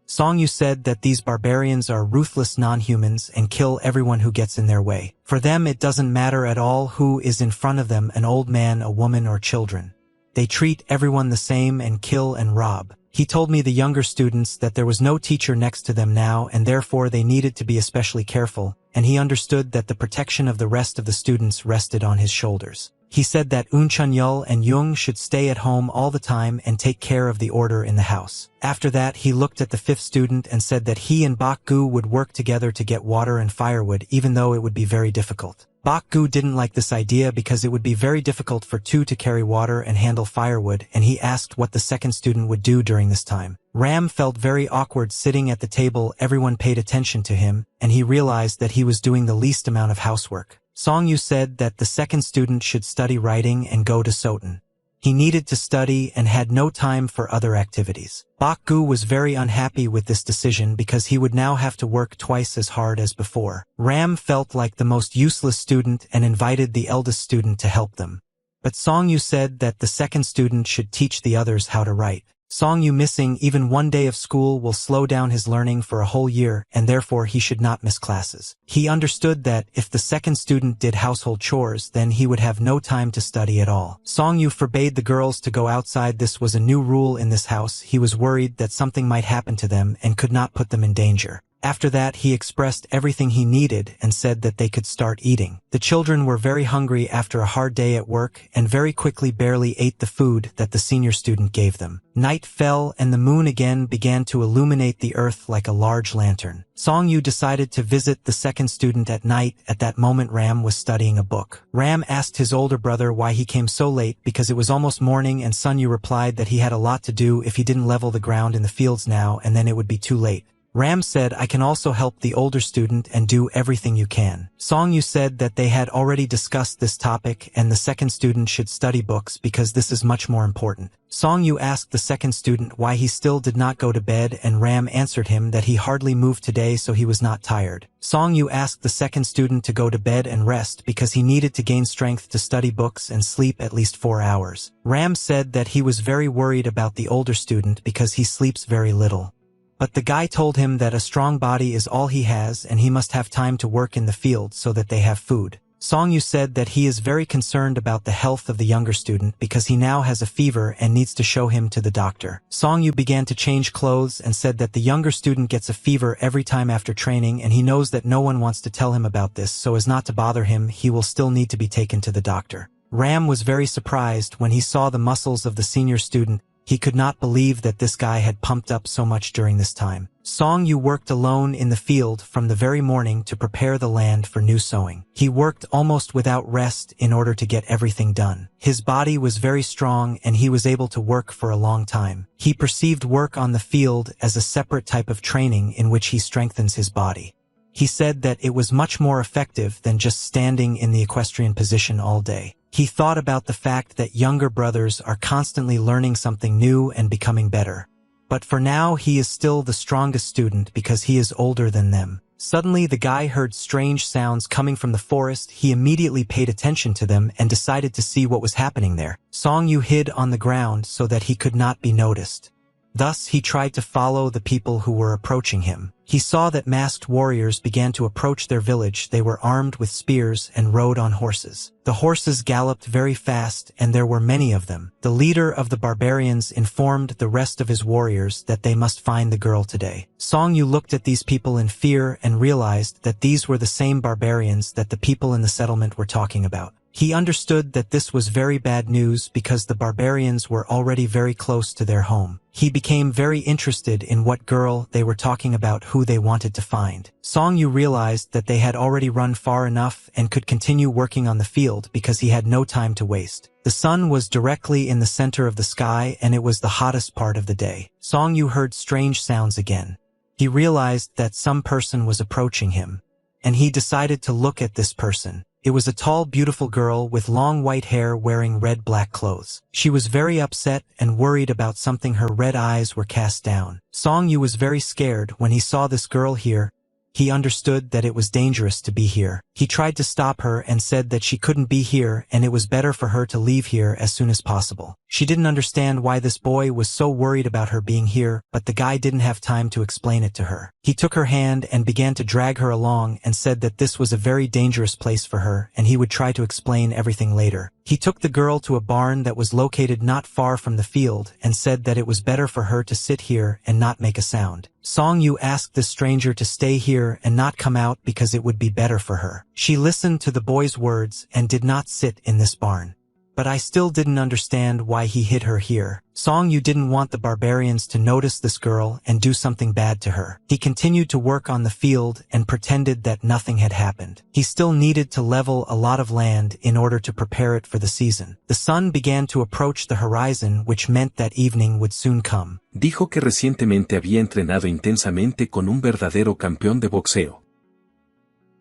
Song Yu said that these barbarians are ruthless non-humans and kill everyone who gets in their way. For them it doesn't matter at all who is in front of them, an old man, a woman, or children. They treat everyone the same and kill and rob. He told me, the younger students, that there was no teacher next to them now and therefore they needed to be especially careful, and he understood that the protection of the rest of the students rested on his shoulders. He said that Chun-yul and Jung should stay at home all the time and take care of the order in the house. After that, he looked at the fifth student and said that he and Bak-gu would work together to get water and firewood, even though it would be very difficult. Bak-gu didn't like this idea because it would be very difficult for two to carry water and handle firewood, and he asked what the second student would do during this time. Ram felt very awkward sitting at the table. Everyone paid attention to him, and he realized that he was doing the least amount of housework. Song Yu said that the second student should study writing and go to Soton. He needed to study and had no time for other activities. Bak-gu was very unhappy with this decision because he would now have to work twice as hard as before. Ram felt like the most useless student and invited the eldest student to help them. But Song Yu said that the second student should teach the others how to write. Song Yu missing even one day of school will slow down his learning for a whole year, and therefore he should not miss classes. He understood that if the second student did household chores, then he would have no time to study at all. Song Yu forbade the girls to go outside. This was a new rule in this house. He was worried that something might happen to them and could not put them in danger. After that, he expressed everything he needed and said that they could start eating. The children were very hungry after a hard day at work and very quickly barely ate the food that the senior student gave them. Night fell and the moon again began to illuminate the earth like a large lantern. Song Yu decided to visit the second student at night. At that moment, Ram was studying a book. Ram asked his older brother why he came so late because it was almost morning, and Sun Yu replied that he had a lot to do if he didn't level the ground in the fields now, and then it would be too late. Ram said, I can also help the older student and do everything you can. Song Yu said that they had already discussed this topic and the second student should study books because this is much more important. Song Yu asked the second student why he still did not go to bed, and Ram answered him that he hardly moved today so he was not tired. Song Yu asked the second student to go to bed and rest because he needed to gain strength to study books and sleep at least 4 hours. Ram said that he was very worried about the older student because he sleeps very little. But the guy told him that a strong body is all he has and he must have time to work in the field so that they have food. Song Yu said that he is very concerned about the health of the younger student because he now has a fever and needs to show him to the doctor. Song Yu began to change clothes and said that the younger student gets a fever every time after training, and he knows that no one wants to tell him about this, so as not to bother him, he will still need to be taken to the doctor. Ram was very surprised when he saw the muscles of the senior student. He could not believe that this guy had pumped up so much during this time. Song Yu worked alone in the field from the very morning to prepare the land for new sowing. He worked almost without rest in order to get everything done. His body was very strong and he was able to work for a long time. He perceived work on the field as a separate type of training in which he strengthens his body. He said that it was much more effective than just standing in the equestrian position all day. He thought about the fact that younger brothers are constantly learning something new and becoming better. But for now he is still the strongest student because he is older than them. Suddenly the guy heard strange sounds coming from the forest. He immediately paid attention to them and decided to see what was happening there. Song Yu hid on the ground so that he could not be noticed. Thus he tried to follow the people who were approaching him. He saw that masked warriors began to approach their village. They were armed with spears and rode on horses. The horses galloped very fast and there were many of them. The leader of the barbarians informed the rest of his warriors that they must find the girl today. Song Yu looked at these people in fear and realized that these were the same barbarians that the people in the settlement were talking about. He understood that this was very bad news because the barbarians were already very close to their home. He became very interested in what girl they were talking about, who they wanted to find. Song Yu realized that they had already run far enough and could continue working on the field because he had no time to waste. The sun was directly in the center of the sky and it was the hottest part of the day. Song Yu heard strange sounds again. He realized that some person was approaching him, and he decided to look at this person. It was a tall, beautiful girl with long white hair wearing red-black clothes. She was very upset and worried about something. Her red eyes were cast down. Song Yu was very scared when he saw this girl here. He understood that it was dangerous to be here. He tried to stop her and said that she couldn't be here and it was better for her to leave here as soon as possible. She didn't understand why this boy was so worried about her being here, but the guy didn't have time to explain it to her. He took her hand and began to drag her along and said that this was a very dangerous place for her and he would try to explain everything later. He took the girl to a barn that was located not far from the field and said that it was better for her to sit here and not make a sound. Song Yu asked the stranger to stay here and not come out because it would be better for her. She listened to the boy's words and did not sit in this barn. But I still didn't understand why he hid her here. Song Yu didn't want the barbarians to notice this girl and do something bad to her. He continued to work on the field and pretended that nothing had happened. He still needed to level a lot of land in order to prepare it for the season. The sun began to approach the horizon, which meant that evening would soon come. Dijo que recientemente había entrenado intensamente con un verdadero campeón de boxeo.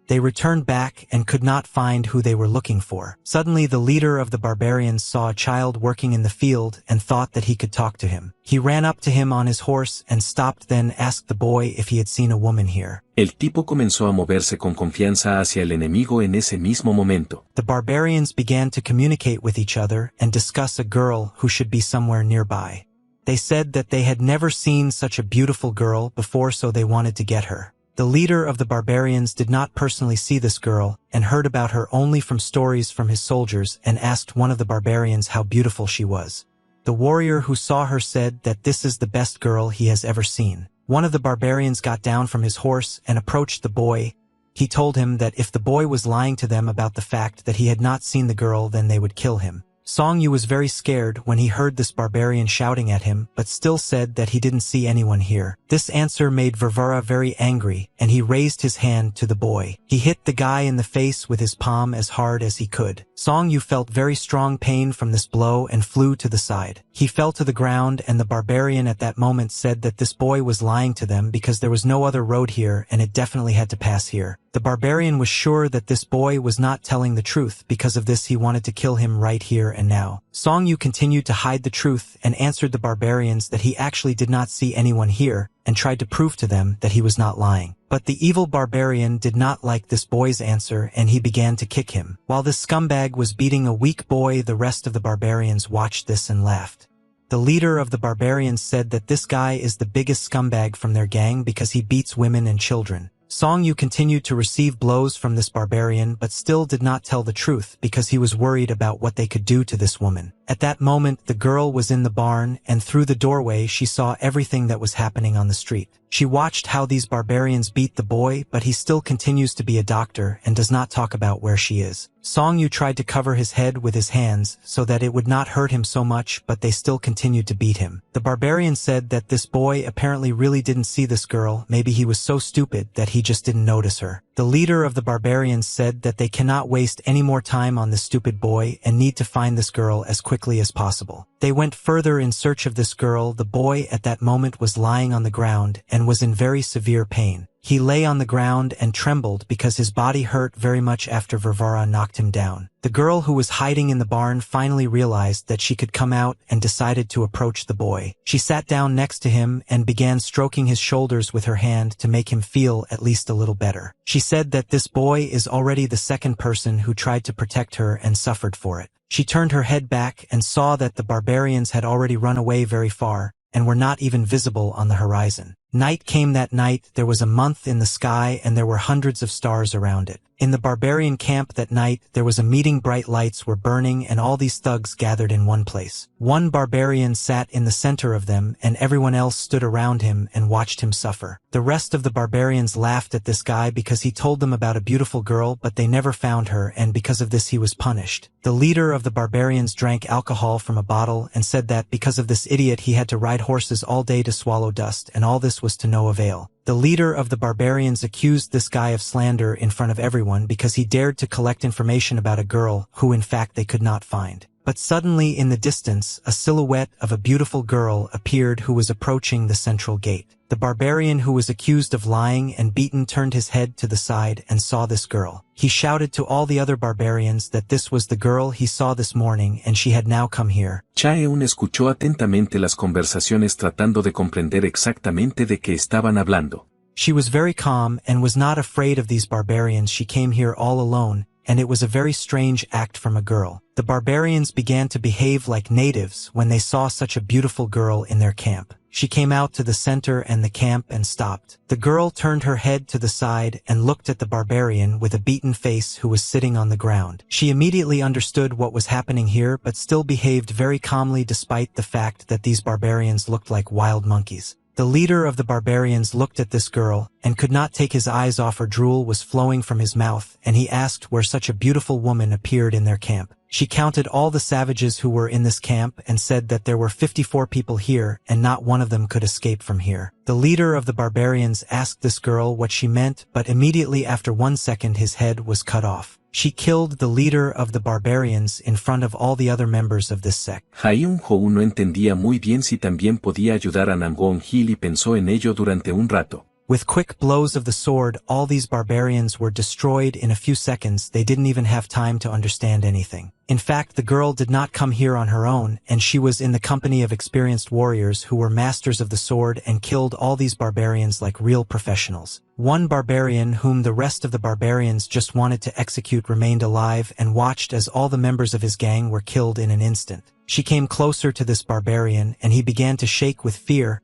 They returned back and could not find who they were looking for. Suddenly the leader of the barbarians saw a child working in the field and thought that he could talk to him. He ran up to him on his horse and stopped, then asked the boy if he had seen a woman here. El tipo comenzó a moverse con confianza hacia el enemigo en ese mismo momento. The barbarians began to communicate with each other and discuss a girl who should be somewhere nearby. They said that they had never seen such a beautiful girl before, so they wanted to get her. The leader of the barbarians did not personally see this girl and heard about her only from stories from his soldiers and asked one of the barbarians how beautiful she was. The warrior who saw her said that this is the best girl he has ever seen. One of the barbarians got down from his horse and approached the boy. He told him that if the boy was lying to them about the fact that he had not seen the girl, then they would kill him. Song Yu was very scared when he heard this barbarian shouting at him, but still said that he didn't see anyone here. This answer made Varvara very angry, and he raised his hand to the boy. He hit the guy in the face with his palm as hard as he could. Song Yu felt very strong pain from this blow and flew to the side. He fell to the ground, and the barbarian at that moment said that this boy was lying to them because there was no other road here and it definitely had to pass here. The barbarian was sure that this boy was not telling the truth. Because of this, he wanted to kill him right here and now. Song Yu continued to hide the truth and answered the barbarians that he actually did not see anyone here and tried to prove to them that he was not lying. But the evil barbarian did not like this boy's answer and he began to kick him. While this scumbag was beating a weak boy, the rest of the barbarians watched this and laughed. The leader of the barbarians said that this guy is the biggest scumbag from their gang because he beats women and children. Song Yu continued to receive blows from this barbarian but still did not tell the truth because he was worried about what they could do to this woman. At that moment, the girl was in the barn and through the doorway she saw everything that was happening on the street. She watched how these barbarians beat the boy, but he still continues to be a doctor and does not talk about where she is. Song-yu tried to cover his head with his hands so that it would not hurt him so much, but they still continued to beat him. The barbarian said that this boy apparently really didn't see this girl, maybe he was so stupid that he just didn't notice her. The leader of the barbarians said that they cannot waste any more time on this stupid boy and need to find this girl as quickly as possible. They went further in search of this girl. The boy at that moment was lying on the ground and was in very severe pain. He lay on the ground and trembled because his body hurt very much after Varvara knocked him down. The girl who was hiding in the barn finally realized that she could come out and decided to approach the boy. She sat down next to him and began stroking his shoulders with her hand to make him feel at least a little better. She said that this boy is already the second person who tried to protect her and suffered for it. She turned her head back and saw that the barbarians had already run away very far and were not even visible on the horizon. Night came that night. There was a month in the sky and there were hundreds of stars around it. In the barbarian camp that night, there was a meeting. Bright lights were burning and all these thugs gathered in one place. One barbarian sat in the center of them and everyone else stood around him and watched him suffer. The rest of the barbarians laughed at this guy because he told them about a beautiful girl, but they never found her, and because of this he was punished. The leader of the barbarians drank alcohol from a bottle and said that because of this idiot he had to ride horses all day to swallow dust, and all this was to no avail. The leader of the barbarians accused this guy of slander in front of everyone because he dared to collect information about a girl who in fact they could not find. But suddenly in the distance, a silhouette of a beautiful girl appeared who was approaching the central gate. The barbarian who was accused of lying and beaten turned his head to the side and saw this girl. He shouted to all the other barbarians that this was the girl he saw this morning and she had now come here. Chaeun escuchó atentamente las conversaciones tratando de comprender exactamente de qué estaban hablando. She was very calm and was not afraid of these barbarians. She came here all alone, and it was a very strange act from a girl. The barbarians began to behave like natives when they saw such a beautiful girl in their camp. She came out to the center and the camp and stopped. The girl turned her head to the side and looked at the barbarian with a beaten face who was sitting on the ground. She immediately understood what was happening here, but still behaved very calmly despite the fact that these barbarians looked like wild monkeys. The leader of the barbarians looked at this girl and could not take his eyes off her. Drool was flowing from his mouth, and he asked where such a beautiful woman appeared in their camp. She counted all the savages who were in this camp and said that there were 54 people here and not one of them could escape from here. The leader of the barbarians asked this girl what she meant, but immediately after 1 second his head was cut off. She killed the leader of the barbarians in front of all the other members of this sect. Hyun-Ho no entendía muy bien si también podía ayudar a Namgon-Hil y pensó en ello durante un rato. With quick blows of the sword, all these barbarians were destroyed in a few seconds. They didn't even have time to understand anything. In fact, the girl did not come here on her own, and she was in the company of experienced warriors who were masters of the sword and killed all these barbarians like real professionals. One barbarian whom the rest of the barbarians just wanted to execute remained alive and watched as all the members of his gang were killed in an instant. She came closer to this barbarian and he began to shake with fear.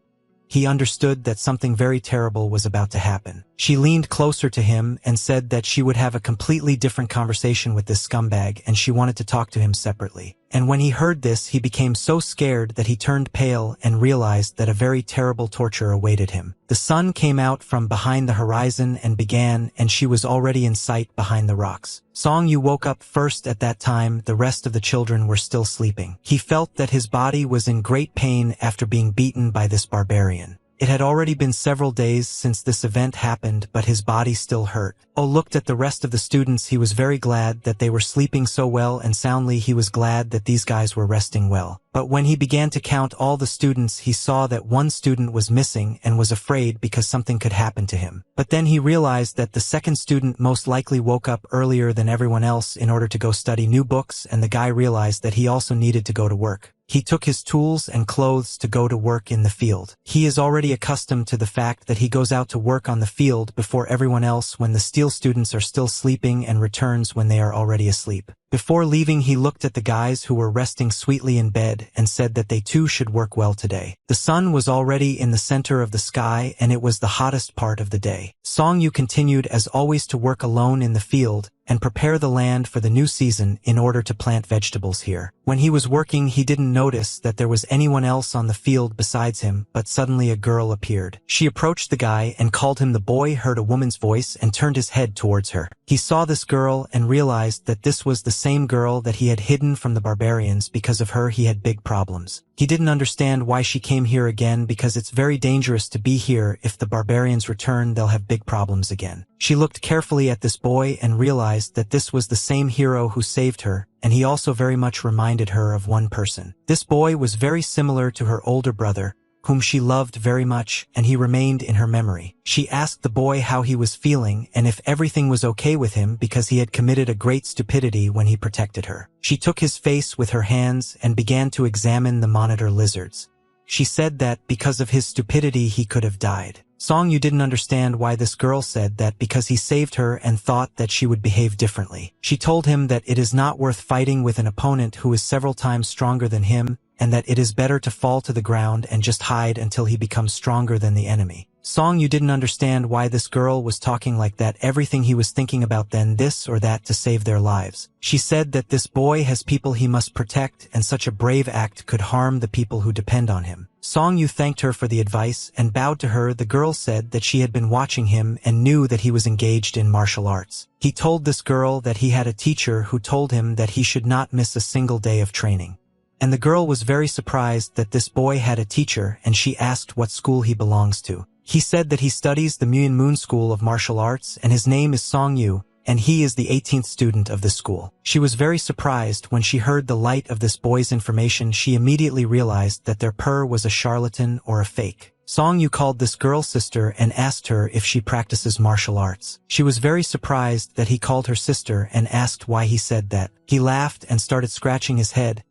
He understood that something very terrible was about to happen. She leaned closer to him and said that she would have a completely different conversation with this scumbag and she wanted to talk to him separately. And when he heard this, he became so scared that he turned pale and realized that a very terrible torture awaited him. The sun came out from behind the horizon and began, and she was already in sight behind the rocks. Song-Yu woke up first at that time. The rest of the children were still sleeping. He felt that his body was in great pain after being beaten by this barbarian. It had already been several days since this event happened, but his body still hurt. Oh looked at the rest of the students. He was very glad that they were sleeping so well and soundly. He was glad that these guys were resting well. But when he began to count all the students, he saw that one student was missing and was afraid because something could happen to him. But then he realized that the second student most likely woke up earlier than everyone else in order to go study new books, and the guy realized that he also needed to go to work. He took his tools and clothes to go to work in the field. He is already accustomed to the fact that he goes out to work on the field before everyone else when the steel students are still sleeping and returns when they are already asleep. Before leaving, he looked at the guys who were resting sweetly in bed and said that they too should work well today. The sun was already in the center of the sky and it was the hottest part of the day. Song-Yu continued as always to work alone in the field, and prepare the land for the new season in order to plant vegetables here. When he was working, he didn't notice that there was anyone else on the field besides him, but suddenly a girl appeared. She approached the guy and called him. The boy heard a woman's voice and turned his head towards her. He saw this girl and realized that this was the same girl that he had hidden from the barbarians. Because of her, he had big problems. He didn't understand why she came here again, because it's very dangerous to be here. If the barbarians return, they'll have big problems again. She looked carefully at this boy and realized that this was the same hero who saved her, and he also very much reminded her of one person. This boy was very similar to her older brother, whom she loved very much, and he remained in her memory. She asked the boy how he was feeling and if everything was okay with him, because he had committed a great stupidity when he protected her. She took his face with her hands and began to examine the monitor lizards. She said that because of his stupidity he could have died. Song Yu didn't understand why this girl said that, because he saved her and thought that she would behave differently. She told him that it is not worth fighting with an opponent who is several times stronger than him, and that it is better to fall to the ground and just hide until he becomes stronger than the enemy. Song Yu didn't understand why this girl was talking like that. Everything he was thinking about then, this or that to save their lives. She said that this boy has people he must protect, and such a brave act could harm the people who depend on him. Song Yu thanked her for the advice and bowed to her. The girl said that she had been watching him and knew that he was engaged in martial arts. He told this girl that he had a teacher who told him that he should not miss a single day of training. And the girl was very surprised that this boy had a teacher, and she asked what school he belongs to. He said that he studies the Muin Moon School of Martial Arts, and his name is Song Yu, and he is the 18th student of this school. She was very surprised when she heard the light of this boy's information. She immediately realized that their purr was a charlatan or a fake. Song Yu called this girl's sister and asked her if she practices martial arts. She was very surprised that he called her sister and asked why he said that. He laughed and started scratching his head.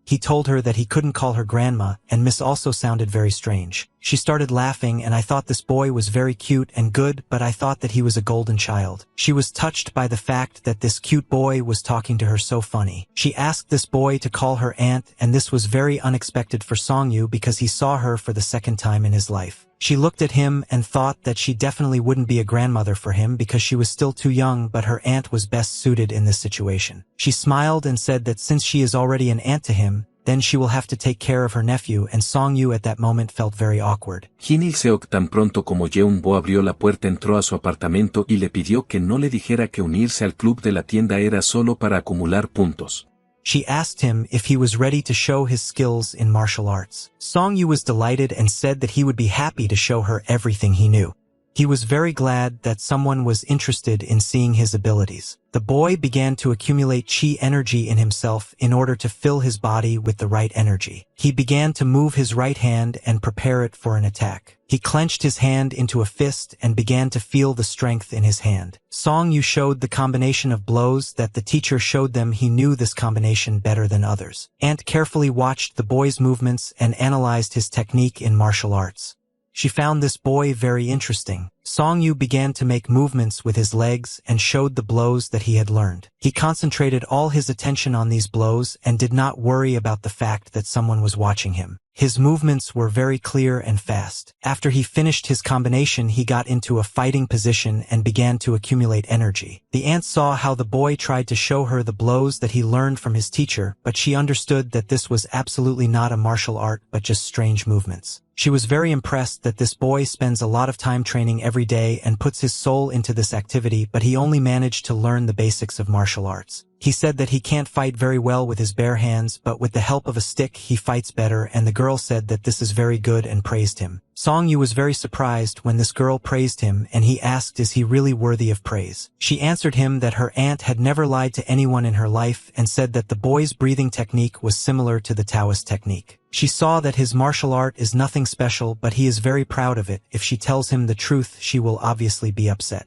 He told her that he couldn't call her grandma, and Miss also sounded very strange. She started laughing, and I thought this boy was very cute and good, but I thought that he was a golden child. She was touched by the fact that this cute boy was talking to her so funny. She asked this boy to call her aunt, and this was very unexpected for Song Yu because he saw her for the second time in his life. She looked at him and thought that she definitely wouldn't be a grandmother for him because she was still too young, but her aunt was best suited in this situation. She smiled and said that since she is already an aunt to him, then she will have to take care of her nephew, and Song Yu at that moment felt very awkward. Jin Il-seok tan pronto como Yeon-bo abrió la puerta entró a su apartamento y le pidió que no le dijera que unirse al club de la tienda era solo para acumular puntos. She asked him if he was ready to show his skills in martial arts. Song Yu was delighted and said that he would be happy to show her everything he knew. He was very glad that someone was interested in seeing his abilities. The boy began to accumulate chi energy in himself in order to fill his body with the right energy. He began to move his right hand and prepare it for an attack. He clenched his hand into a fist and began to feel the strength in his hand. Song Yu showed the combination of blows that the teacher showed them. He knew this combination better than others. Ant carefully watched the boy's movements and analyzed his technique in martial arts. She found this boy very interesting. Song Yu began to make movements with his legs and showed the blows that he had learned. He concentrated all his attention on these blows and did not worry about the fact that someone was watching him. His movements were very clear and fast. After he finished his combination, he got into a fighting position and began to accumulate energy. The aunt saw how the boy tried to show her the blows that he learned from his teacher, but she understood that this was absolutely not a martial art but just strange movements. She was very impressed that this boy spends a lot of time training every day and puts his soul into this activity, but he only managed to learn the basics of martial arts. He said that he can't fight very well with his bare hands, but with the help of a stick he fights better, and the girl said that this is very good and praised him. Song Yu was very surprised when this girl praised him, and he asked is he really worthy of praise. She answered him that her aunt had never lied to anyone in her life and said that the boy's breathing technique was similar to the Taoist technique. She saw that his martial art is nothing special, but he is very proud of it. If she tells him the truth, she will obviously be upset.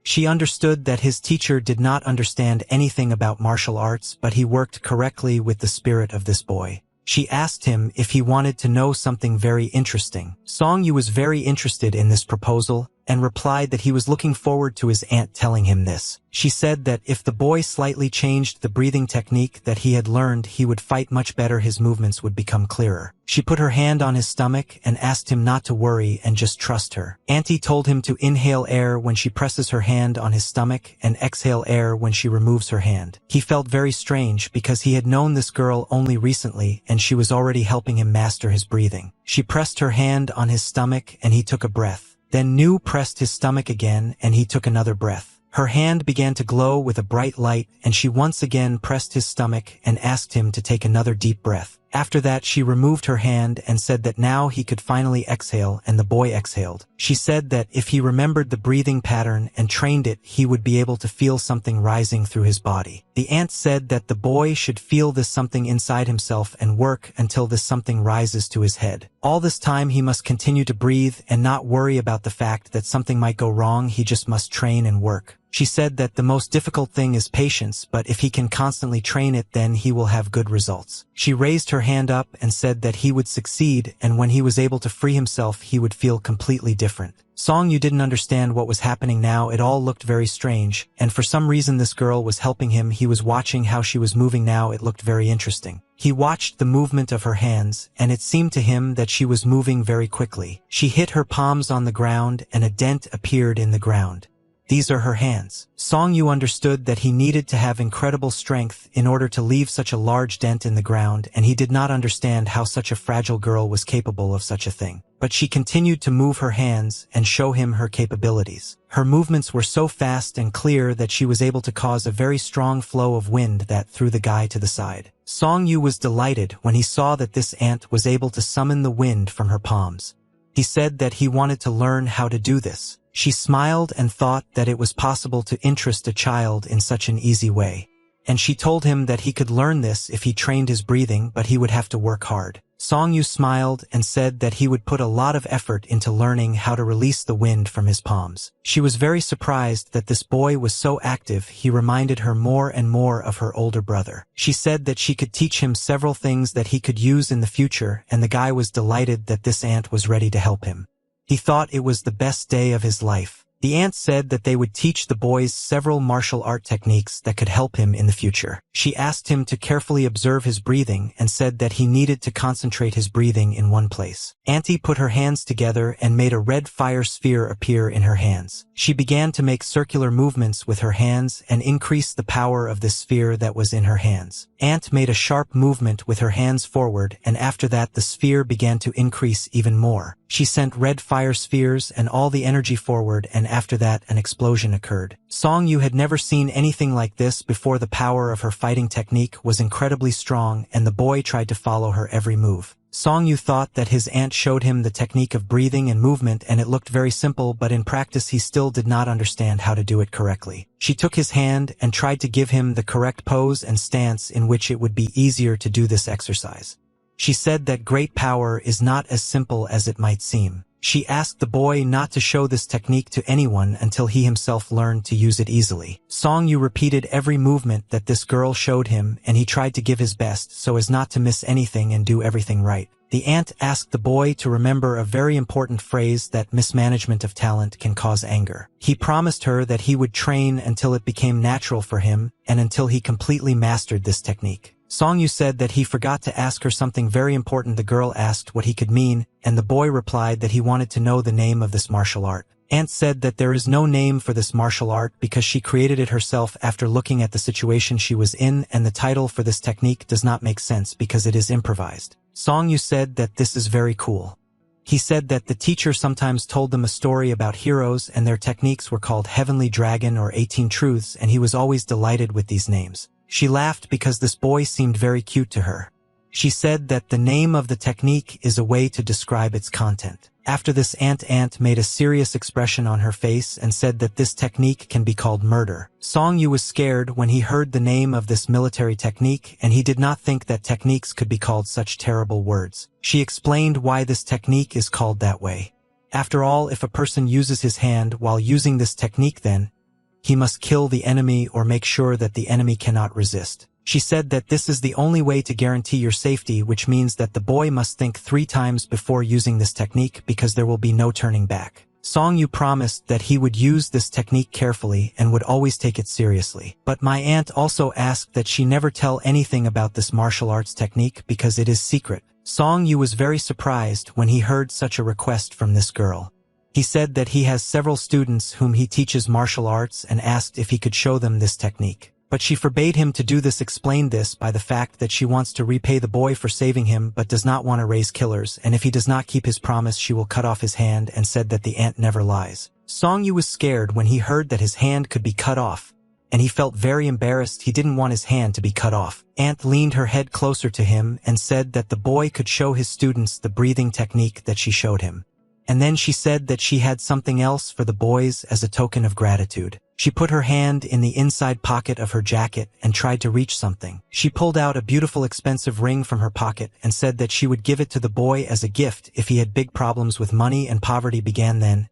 She understood that his teacher did not understand anything about martial arts, but he worked correctly with the spirit of this boy. She asked him if he wanted to know something very interesting. Song Yu was very interested in this proposal, and replied that he was looking forward to his aunt telling him this. She said that if the boy slightly changed the breathing technique that he had learned, he would fight much better, his movements would become clearer. She put her hand on his stomach and asked him not to worry and just trust her. Auntie told him to inhale air when she presses her hand on his stomach and exhale air when she removes her hand. He felt very strange because he had known this girl only recently and she was already helping him master his breathing. She pressed her hand on his stomach and he took a breath. Then Nu pressed his stomach again and he took another breath. Her hand began to glow with a bright light and she once again pressed his stomach and asked him to take another deep breath. After that, she removed her hand and said that now he could finally exhale, and the boy exhaled. She said that if he remembered the breathing pattern and trained it, he would be able to feel something rising through his body. The aunt said that the boy should feel this something inside himself and work until this something rises to his head. All this time he must continue to breathe and not worry about the fact that something might go wrong. He just must train and work. She said that the most difficult thing is patience, but if he can constantly train it, then he will have good results. She raised her hand up and said that he would succeed, and when he was able to free himself, he would feel completely different. Song-yu didn't understand what was happening now. It all looked very strange, and for some reason this girl was helping him. He was watching how she was moving now. It looked very interesting. He watched the movement of her hands, and it seemed to him that she was moving very quickly. She hit her palms on the ground, and a dent appeared in the ground. These are her hands. Song-yu understood that he needed to have incredible strength in order to leave such a large dent in the ground, and he did not understand how such a fragile girl was capable of such a thing. But she continued to move her hands and show him her capabilities. Her movements were so fast and clear that she was able to cause a very strong flow of wind that threw the guy to the side. Song-yu was delighted when he saw that this ant was able to summon the wind from her palms. He said that he wanted to learn how to do this. She smiled and thought that it was possible to interest a child in such an easy way. And she told him that he could learn this if he trained his breathing, but he would have to work hard. Song-yu smiled and said that he would put a lot of effort into learning how to release the wind from his palms. She was very surprised that this boy was so active. He reminded her more and more of her older brother. She said that she could teach him several things that he could use in the future, and the guy was delighted that this aunt was ready to help him. He thought it was the best day of his life. The aunt said that they would teach the boys several martial art techniques that could help him in the future. She asked him to carefully observe his breathing and said that he needed to concentrate his breathing in one place. Auntie put her hands together and made a red fire sphere appear in her hands. She began to make circular movements with her hands and increase the power of this sphere that was in her hands. Aunt made a sharp movement with her hands forward, and after that the sphere began to increase even more. She sent red fire spheres and all the energy forward, and after that an explosion occurred. Song-yu had never seen anything like this before. The power of her fighting technique was incredibly strong, and the boy tried to follow her every move. Song-yu thought that his aunt showed him the technique of breathing and movement, and it looked very simple, but in practice he still did not understand how to do it correctly. She took his hand and tried to give him the correct pose and stance in which it would be easier to do this exercise. She said that great power is not as simple as it might seem. She asked the boy not to show this technique to anyone until he himself learned to use it easily. Song-yu repeated every movement that this girl showed him, and he tried to give his best so as not to miss anything and do everything right. The aunt asked the boy to remember a very important phrase, that mismanagement of talent can cause anger. He promised her that he would train until it became natural for him and until he completely mastered this technique. Song-yu said that he forgot to ask her something very important. The girl asked what he could mean, and the boy replied that he wanted to know the name of this martial art. Aunt said that there is no name for this martial art because she created it herself after looking at the situation she was in, and the title for this technique does not make sense because it is improvised. Song-yu said that this is very cool. He said that the teacher sometimes told them a story about heroes, and their techniques were called Heavenly Dragon or 18 Truths, and he was always delighted with these names. She laughed because this boy seemed very cute to her. She said that the name of the technique is a way to describe its content. After this, Aunt made a serious expression on her face and said that this technique can be called murder. Song-yu was scared when he heard the name of this military technique, and he did not think that techniques could be called such terrible words. She explained why this technique is called that way. After all, if a person uses his hand while using this technique, then he must kill the enemy or make sure that the enemy cannot resist. She said that this is the only way to guarantee your safety, which means that the boy must think 3 times before using this technique because there will be no turning back. Song Yu promised that he would use this technique carefully and would always take it seriously. But my aunt also asked that she never tell anything about this martial arts technique because it is secret. Song Yu was very surprised when he heard such a request from this girl. He said that he has several students whom he teaches martial arts and asked if he could show them this technique. But she forbade him to do this, explained this by the fact that she wants to repay the boy for saving him but does not want to raise killers, and if he does not keep his promise she will cut off his hand, and said that the aunt never lies. Song Yu was scared when he heard that his hand could be cut off, and he felt very embarrassed. He didn't want his hand to be cut off. Aunt leaned her head closer to him and said that the boy could show his students the breathing technique that she showed him. And then she said that she had something else for the boys as a token of gratitude. She put her hand in the inside pocket of her jacket and tried to reach something. She pulled out a beautiful expensive ring from her pocket and said that she would give it to the boy as a gift if he had big problems with money and poverty began. Then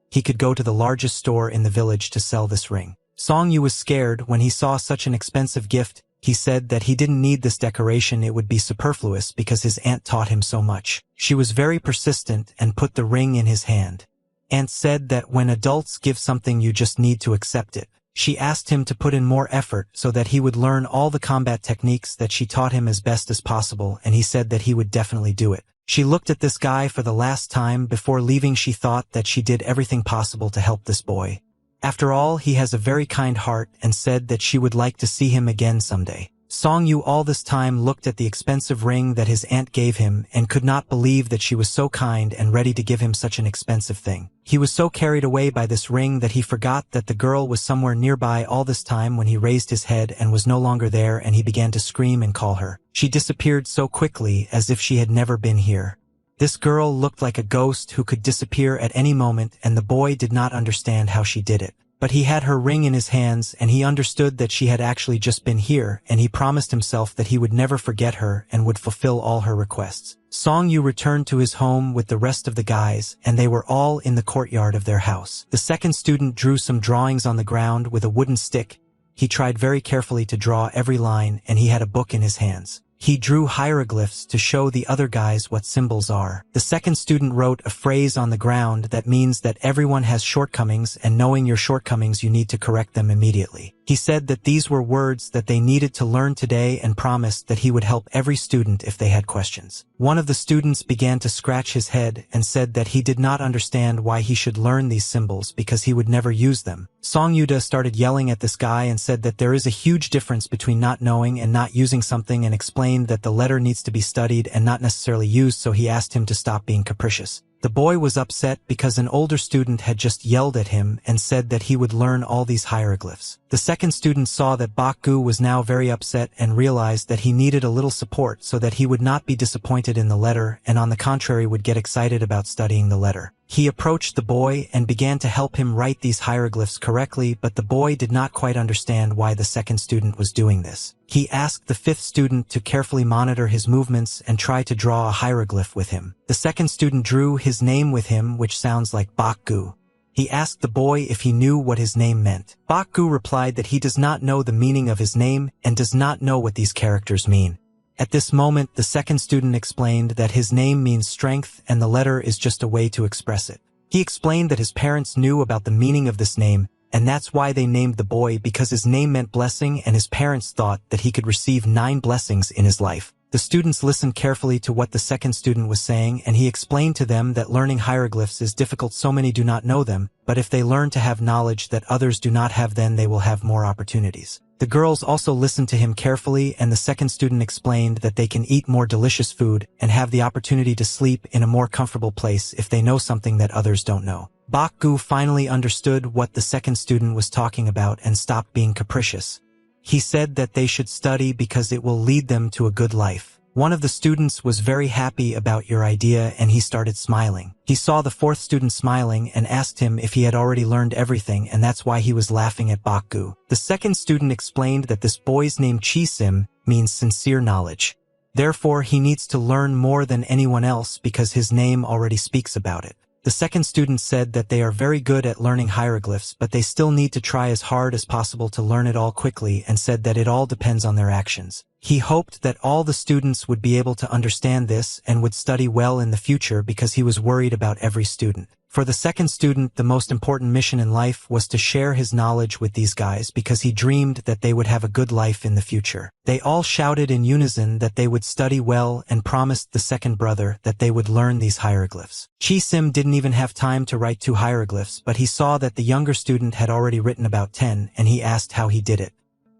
he could go to the largest store in the village to sell this ring. Song Yu was scared when he saw such an expensive gift. He said that he didn't need this decoration, it would be superfluous because his aunt taught him so much. She was very persistent and put the ring in his hand. Aunt said that when adults give something you just need to accept it. She asked him to put in more effort so that he would learn all the combat techniques that she taught him as best as possible, and he said that he would definitely do it. She looked at this guy for the last time before leaving. She thought that she did everything possible to help this boy. After all, he has a very kind heart, and said that she would like to see him again someday. Song Yu all this time looked at the expensive ring that his aunt gave him and could not believe that she was so kind and ready to give him such an expensive thing. He was so carried away by this ring that he forgot that the girl was somewhere nearby all this time when he raised his head and was no longer there, and he began to scream and call her. She disappeared so quickly as if she had never been here. This girl looked like a ghost who could disappear at any moment, and the boy did not understand how she did it. But he had her ring in his hands and he understood that she had actually just been here, and he promised himself that he would never forget her and would fulfill all her requests. Song Yu returned to his home with the rest of the guys, and they were all in the courtyard of their house. The second student drew some drawings on the ground with a wooden stick. He tried very carefully to draw every line, and he had a book in his hands. He drew hieroglyphs to show the other guys what symbols are. The second student wrote a phrase on the ground that means that everyone has shortcomings, and knowing your shortcomings you need to correct them immediately. He said that these were words that they needed to learn today and promised that he would help every student if they had questions. One of the students began to scratch his head and said that he did not understand why he should learn these symbols because he would never use them. Song Yuda started yelling at this guy and said that there is a huge difference between not knowing and not using something, and explained that the letter needs to be studied and not necessarily used, so he asked him to stop being capricious. The boy was upset because an older student had just yelled at him and said that he would learn all these hieroglyphs. The second student saw that Bakgu was now very upset and realized that he needed a little support so that he would not be disappointed in the letter and on the contrary would get excited about studying the letter. He approached the boy and began to help him write these hieroglyphs correctly, but the boy did not quite understand why the second student was doing this. He asked the fifth student to carefully monitor his movements and try to draw a hieroglyph with him. The second student drew his name with him, which sounds like Bakgu. He asked the boy if he knew what his name meant. Bakgu replied that he does not know the meaning of his name and does not know what these characters mean. At this moment, the second student explained that his name means strength and the letter is just a way to express it. He explained that his parents knew about the meaning of this name, and that's why they named the boy, because his name meant blessing and his parents thought that he could receive 9 blessings in his life. The students listened carefully to what the second student was saying, and he explained to them that learning hieroglyphs is difficult, so many do not know them, but if they learn to have knowledge that others do not have, then they will have more opportunities. The girls also listened to him carefully, and the second student explained that they can eat more delicious food and have the opportunity to sleep in a more comfortable place if they know something that others don't know. Bakgu finally understood what the second student was talking about and stopped being capricious. He said that they should study because it will lead them to a good life. One of the students was very happy about your idea and he started smiling. He saw the fourth student smiling and asked him if he had already learned everything, and that's why he was laughing at Bakgu. The second student explained that this boy's name Chisim means sincere knowledge. Therefore, he needs to learn more than anyone else because his name already speaks about it. The second student said that they are very good at learning hieroglyphs, but they still need to try as hard as possible to learn it all quickly, and said that it all depends on their actions. He hoped that all the students would be able to understand this and would study well in the future because he was worried about every student. For the second student, the most important mission in life was to share his knowledge with these guys because he dreamed that they would have a good life in the future. They all shouted in unison that they would study well and promised the second brother that they would learn these hieroglyphs. Chi-Sim didn't even have time to write 2 hieroglyphs, but he saw that the younger student had already written about 10, and he asked how he did it.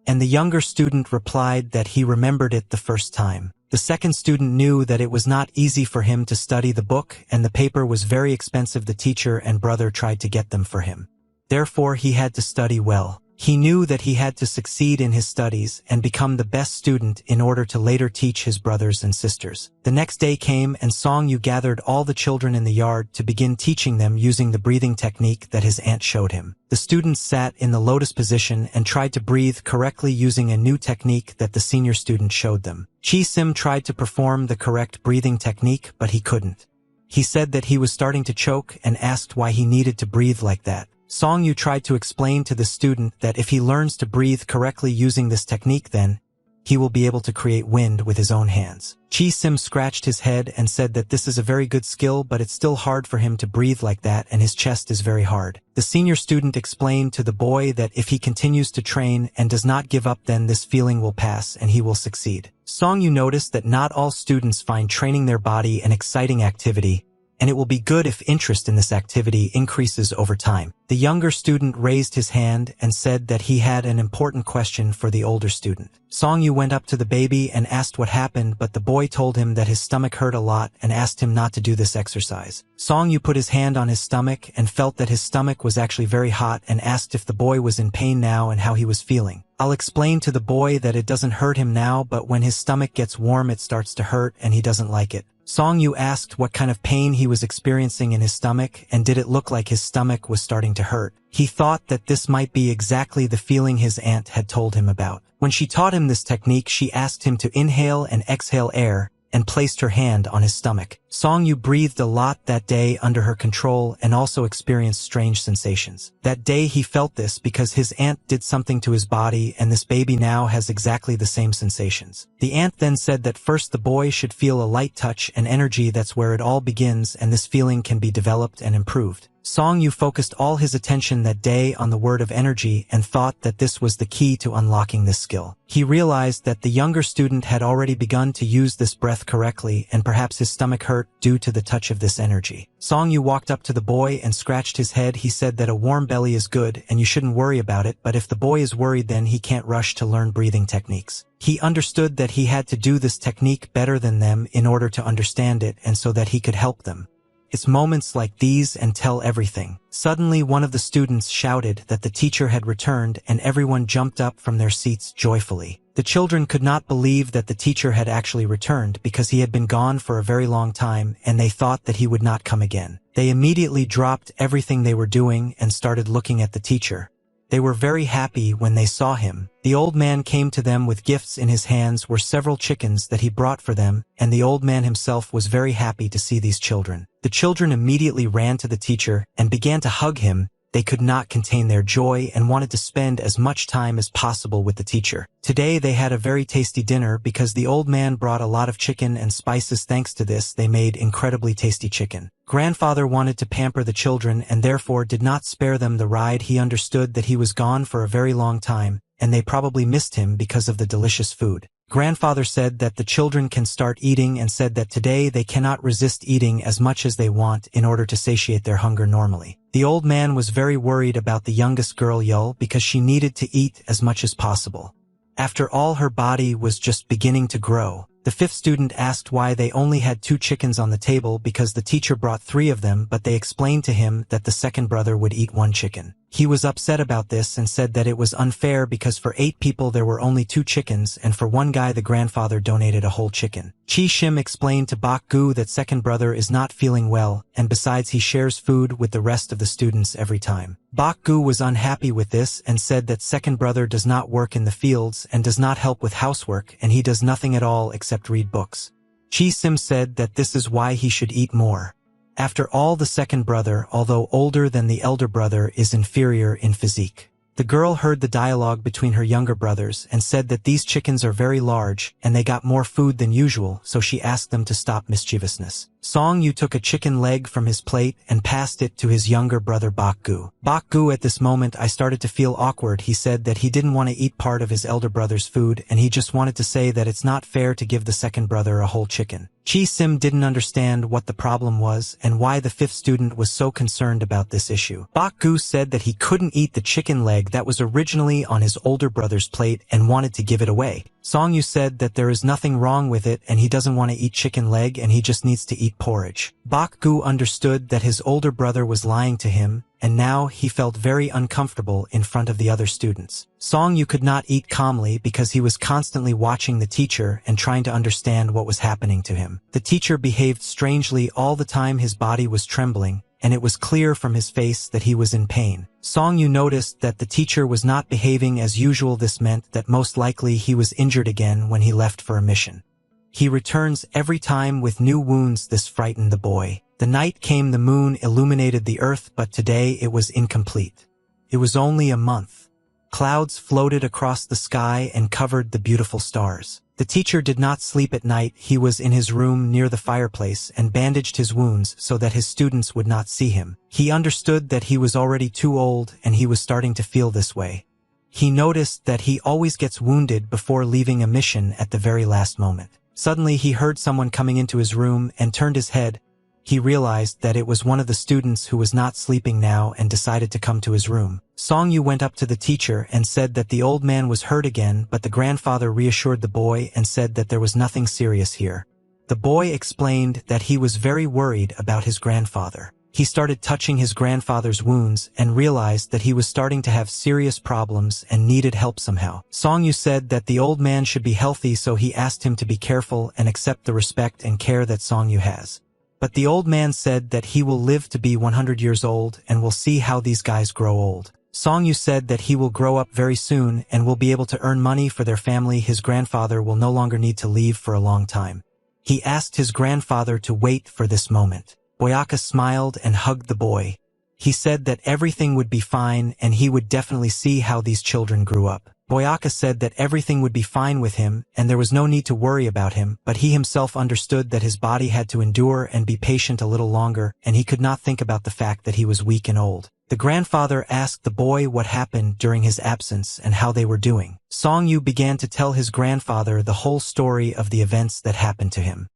And the younger student replied that he remembered it the first time. The second student knew that it was not easy for him to study the book, and the paper was very expensive. The teacher and brother tried to get them for him. Therefore, he had to study well. He knew that he had to succeed in his studies and become the best student in order to later teach his brothers and sisters. The next day came, and Song Yu gathered all the children in the yard to begin teaching them using the breathing technique that his aunt showed him. The students sat in the lotus position and tried to breathe correctly using a new technique that the senior student showed them. Chi-Sim tried to perform the correct breathing technique, but he couldn't. He said that he was starting to choke and asked why he needed to breathe like that. Song Yu tried to explain to the student that if he learns to breathe correctly using this technique, then he will be able to create wind with his own hands. Chi-Sim scratched his head and said that this is a very good skill, but it's still hard for him to breathe like that, and his chest is very hard. The senior student explained to the boy that if he continues to train and does not give up, then this feeling will pass and he will succeed. Song Yu noticed that not all students find training their body an exciting activity, and it will be good if interest in this activity increases over time. The younger student raised his hand and said that he had an important question for the older student. Song Yu went up to the baby and asked what happened, but the boy told him that his stomach hurt a lot and asked him not to do this exercise. Song Yu put his hand on his stomach and felt that his stomach was actually very hot and asked if the boy was in pain now and how he was feeling. I'll explain to the boy that it doesn't hurt him now, but when his stomach gets warm it starts to hurt and he doesn't like it. Song Yu asked what kind of pain he was experiencing in his stomach and did it look like his stomach was starting to hurt. He thought that this might be exactly the feeling his aunt had told him about. When she taught him this technique, she asked him to inhale and exhale air and placed her hand on his stomach. Song Yu breathed a lot that day under her control and also experienced strange sensations. That day he felt this because his aunt did something to his body, and this baby now has exactly the same sensations. The aunt then said that first the boy should feel a light touch and energy. That's where it all begins, and this feeling can be developed and improved. Song Yu focused all his attention that day on the word of energy and thought that this was the key to unlocking this skill. He realized that the younger student had already begun to use this breath correctly, and perhaps his stomach hurt due to the touch of this energy. Song Yu walked up to the boy and scratched his head. He said that a warm belly is good and you shouldn't worry about it, but if the boy is worried, then he can't rush to learn breathing techniques. He understood that he had to do this technique better than them in order to understand it and so that he could help them. It's moments like these and tell everything. Suddenly one of the students shouted that the teacher had returned, and everyone jumped up from their seats joyfully. The children could not believe that the teacher had actually returned because he had been gone for a very long time, and they thought that he would not come again. They immediately dropped everything they were doing and started looking at the teacher. They were very happy when they saw him. The old man came to them with gifts. In his hands were several chickens that he brought for them, and the old man himself was very happy to see these children. The children immediately ran to the teacher and began to hug him. They could not contain their joy and wanted to spend as much time as possible with the teacher. Today they had a very tasty dinner because the old man brought a lot of chicken and spices. Thanks to this, they made incredibly tasty chicken. Grandfather wanted to pamper the children and therefore did not spare them the ride. He understood that he was gone for a very long time, and they probably missed him because of the delicious food. Grandfather said that the children can start eating and said that today they cannot resist eating as much as they want in order to satiate their hunger normally. The old man was very worried about the youngest girl Yul because she needed to eat as much as possible. After all, her body was just beginning to grow. The fifth student asked why they only had 2 chickens on the table because the teacher brought 3 of them, but they explained to him that the second brother would eat 1 chicken. He was upset about this and said that it was unfair because for 8 people there were only 2 chickens, and for 1 guy the grandfather donated a whole chicken. Chi-Shim explained to Bak Gu that second brother is not feeling well, and besides he shares food with the rest of the students every time. Bak Gu was unhappy with this and said that second brother does not work in the fields and does not help with housework, and he does nothing at all except read books. Chi-Sim said that this is why he should eat more. After all, the second brother, although older than the elder brother, is inferior in physique. The girl heard the dialogue between her younger brothers and said that these chickens are very large and they got more food than usual, so she asked them to stop mischievousness. Song Yu took a chicken leg from his plate and passed it to his younger brother Bakgu. Bakgu, at this moment I started to feel awkward. He said that he didn't want to eat part of his elder brother's food and he just wanted to say that it's not fair to give the second brother a whole chicken. Chi Sim didn't understand what the problem was and why the fifth student was so concerned about this issue. Bakgu said that he couldn't eat the chicken leg that was originally on his older brother's plate and wanted to give it away. Song Yu said that there is nothing wrong with it and he doesn't want to eat chicken leg and he just needs to eat porridge. Bakgu understood that his older brother was lying to him, and now he felt very uncomfortable in front of the other students. Song Yu could not eat calmly because he was constantly watching the teacher and trying to understand what was happening to him. The teacher behaved strangely all the time. His body was trembling, and it was clear from his face that he was in pain. Song Yu noticed that the teacher was not behaving as usual. This meant that most likely he was injured again when he left for a mission. He returns every time with new wounds. This frightened the boy. The night came, the moon illuminated the earth, but today it was incomplete. It was only a month. Clouds floated across the sky and covered the beautiful stars. The teacher did not sleep at night. He was in his room near the fireplace and bandaged his wounds so that his students would not see him. He understood that he was already too old and he was starting to feel this way. He noticed that he always gets wounded before leaving a mission at the very last moment. Suddenly he heard someone coming into his room and turned his head. He realized that it was one of the students who was not sleeping now and decided to come to his room. Song Yu went up to the teacher and said that the old man was hurt again, but the grandfather reassured the boy and said that there was nothing serious here. The boy explained that he was very worried about his grandfather. He started touching his grandfather's wounds and realized that he was starting to have serious problems and needed help somehow. Song Yu said that the old man should be healthy, so he asked him to be careful and accept the respect and care that Song Yu has. But the old man said that he will live to be 100 years old and will see how these guys grow old. Song Yu said that he will grow up very soon and will be able to earn money for their family. His grandfather will no longer need to leave for a long time. He asked his grandfather to wait for this moment. Boyaka smiled and hugged the boy. He said that everything would be fine and he would definitely see how these children grew up. Boyaka said that everything would be fine with him and there was no need to worry about him, but he himself understood that his body had to endure and be patient a little longer, and he could not think about the fact that he was weak and old. The grandfather asked the boy what happened during his absence and how they were doing. Song Yu began to tell his grandfather the whole story of the events that happened to him.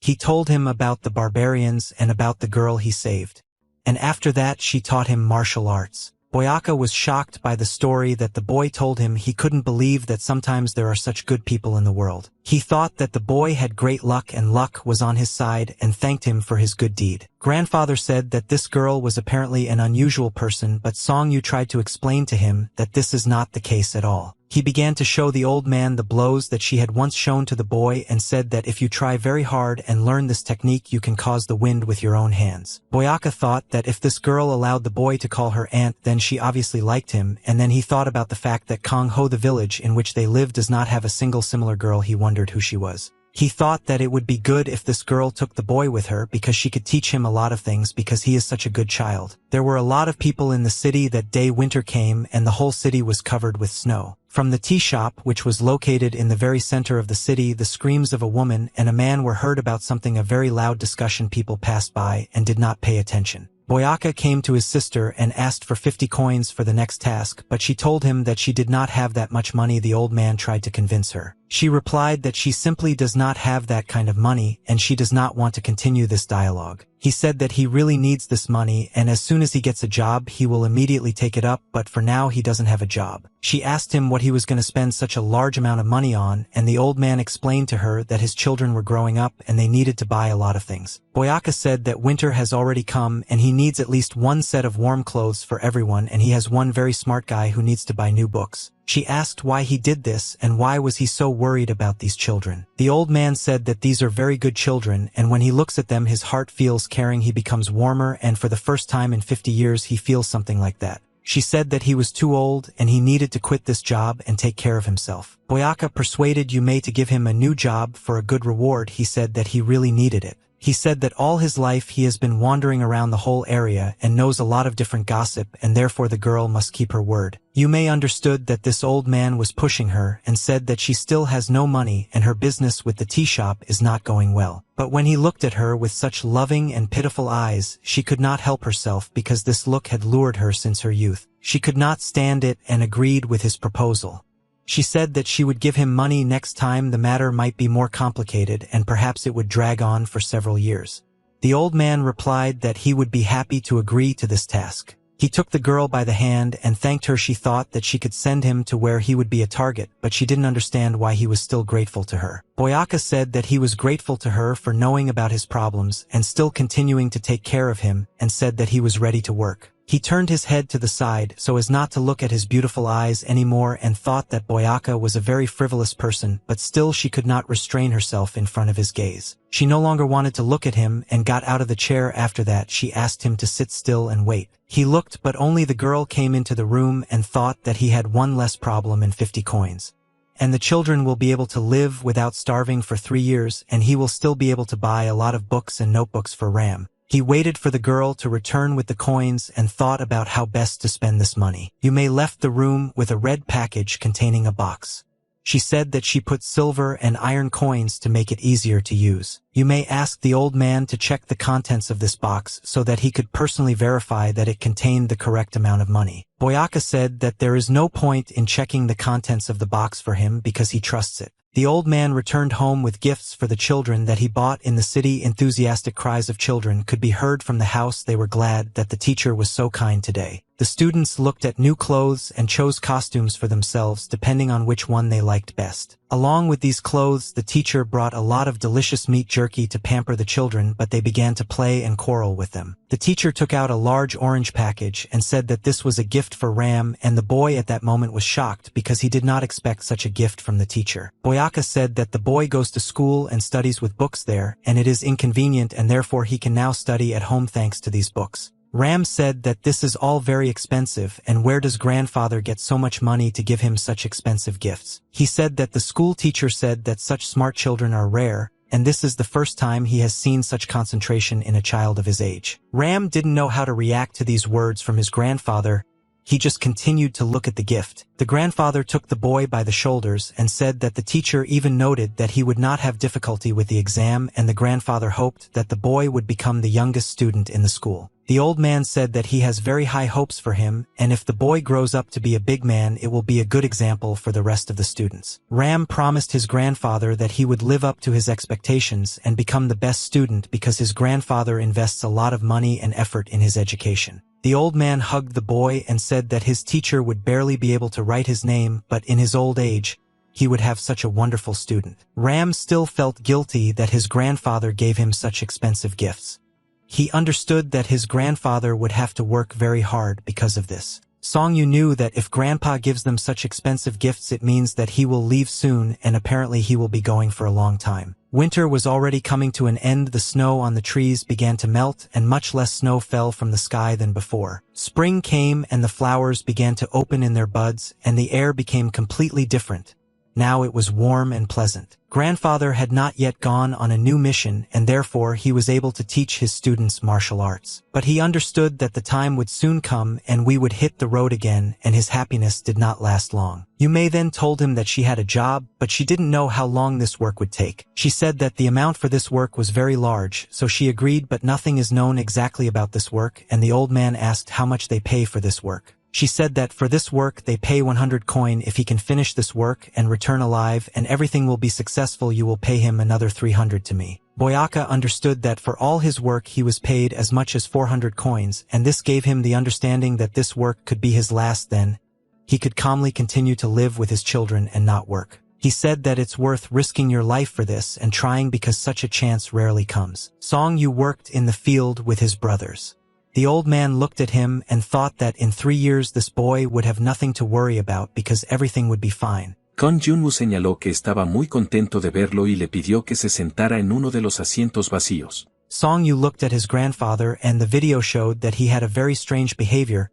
He told him about the barbarians and about the girl he saved. And after that she taught him martial arts. Boyaka was shocked by the story that the boy told him. He couldn't believe that sometimes there are such good people in the world. He thought that the boy had great luck and luck was on his side and thanked him for his good deed. Grandfather said that this girl was apparently an unusual person, but Song Yu tried to explain to him that this is not the case at all. He began to show the old man the blows that she had once shown to the boy and said that if you try very hard and learn this technique, you can cause the wind with your own hands. Boyaka thought that if this girl allowed the boy to call her aunt, then she obviously liked him, and then he thought about the fact that Kong Ho, the village in which they live, does not have a single similar girl. He wondered who she was. He thought that it would be good if this girl took the boy with her because she could teach him a lot of things because he is such a good child. There were a lot of people in the city that day. Winter came and the whole city was covered with snow. From the tea shop, which was located in the very center of the city, the screams of a woman and a man were heard about something, a very loud discussion. People passed by and did not pay attention. Boyaka came to his sister and asked for 50 coins for the next task, but she told him that she did not have that much money. The old man tried to convince her. She replied that she simply does not have that kind of money and she does not want to continue this dialogue. He said that he really needs this money and as soon as he gets a job he will immediately take it up, but for now he doesn't have a job. She asked him what he was going to spend such a large amount of money on, and the old man explained to her that his children were growing up and they needed to buy a lot of things. Boyaka said that winter has already come and he needs at least one set of warm clothes for everyone, and he has one very smart guy who needs to buy new books. She asked why he did this and why was he so worried about these children. The old man said that these are very good children and when he looks at them his heart feels caring. He becomes warmer and for the first time in 50 years he feels something like that. She said that he was too old and he needed to quit this job and take care of himself. Boyaka persuaded Yume to give him a new job for a good reward. He said that he really needed it. He said that all his life he has been wandering around the whole area and knows a lot of different gossip, and therefore the girl must keep her word. Yume understood that this old man was pushing her and said that she still has no money and her business with the tea shop is not going well. But when he looked at her with such loving and pitiful eyes, she could not help herself because this look had lured her since her youth. She could not stand it and agreed with his proposal. She said that she would give him money next time the matter might be more complicated and perhaps it would drag on for several years. The old man replied that he would be happy to agree to this task. He took the girl by the hand and thanked her. She thought that she could send him to where he would be a target, but she didn't understand why he was still grateful to her. Boyaka said that he was grateful to her for knowing about his problems and still continuing to take care of him, and said that he was ready to work. He turned his head to the side so as not to look at his beautiful eyes anymore and thought that Boyaka was a very frivolous person, but still she could not restrain herself in front of his gaze. She no longer wanted to look at him and got out of the chair. After that she asked him to sit still and wait. He looked, but only the girl came into the room and thought that he had one less problem and 50 coins. And the children will be able to live without starving for 3 years, and he will still be able to buy a lot of books and notebooks for Ram. He waited for the girl to return with the coins and thought about how best to spend this money. Yume left the room with a red package containing a box. She said that she put silver and iron coins to make it easier to use. Yume asked the old man to check the contents of this box so that he could personally verify that it contained the correct amount of money. Boyaka said that there is no point in checking the contents of the box for him because he trusts it. The old man returned home with gifts for the children that he bought in the city. Enthusiastic cries of children could be heard from the house. They were glad that the teacher was so kind today. The students looked at new clothes and chose costumes for themselves depending on which one they liked best. Along with these clothes, the teacher brought a lot of delicious meat jerky to pamper the children, but they began to play and quarrel with them. The teacher took out a large orange package and said that this was a gift for Ram, and the boy at that moment was shocked because he did not expect such a gift from the teacher. Boyaka said that the boy goes to school and studies with books there, and it is inconvenient and therefore he can now study at home thanks to these books. Ram said that this is all very expensive, and where does grandfather get so much money to give him such expensive gifts? He said that the school teacher said that such smart children are rare, and this is the first time he has seen such concentration in a child of his age. Ram didn't know how to react to these words from his grandfather. He just continued to look at the gift. The grandfather took the boy by the shoulders and said that the teacher even noted that he would not have difficulty with the exam, and the grandfather hoped that the boy would become the youngest student in the school. The old man said that he has very high hopes for him, and if the boy grows up to be a big man, it will be a good example for the rest of the students. Ram promised his grandfather that he would live up to his expectations and become the best student because his grandfather invests a lot of money and effort in his education. The old man hugged the boy and said that his teacher would barely be able to write his name, but in his old age, he would have such a wonderful student. Ram still felt guilty that his grandfather gave him such expensive gifts. He understood that his grandfather would have to work very hard because of this. Songyu knew that if grandpa gives them such expensive gifts, it means that he will leave soon, and apparently he will be going for a long time. Winter was already coming to an end. The snow on the trees began to melt, and much less snow fell from the sky than before. Spring came, and the flowers began to open in their buds, and the air became completely different. Now it was warm and pleasant. Grandfather had not yet gone on a new mission, and therefore he was able to teach his students martial arts. But he understood that the time would soon come and we would hit the road again, and his happiness did not last long. Yume then told him that she had a job, but she didn't know how long this work would take. She said that the amount for this work was very large, so she agreed, but nothing is known exactly about this work, and the old man asked how much they pay for this work. She said that for this work they pay 100 coin if he can finish this work and return alive, and everything will be successful. You will pay him another 300 to me. Boyaka understood that for all his work he was paid as much as 400 coins, and this gave him the understanding that this work could be his last. Then he could calmly continue to live with his children and not work. He said that it's worth risking your life for this and trying because such a chance rarely comes. Songyu worked in the field with his brothers. The old man looked at him and thought that in 3 years this boy would have nothing to worry about because everything would be fine. Kon Junwoo señaló que estaba muy contento de verlo y le pidió que se sentara en uno de los asientos vacíos. Songyu looked at his grandfather, and the video showed that he had a very strange behavior.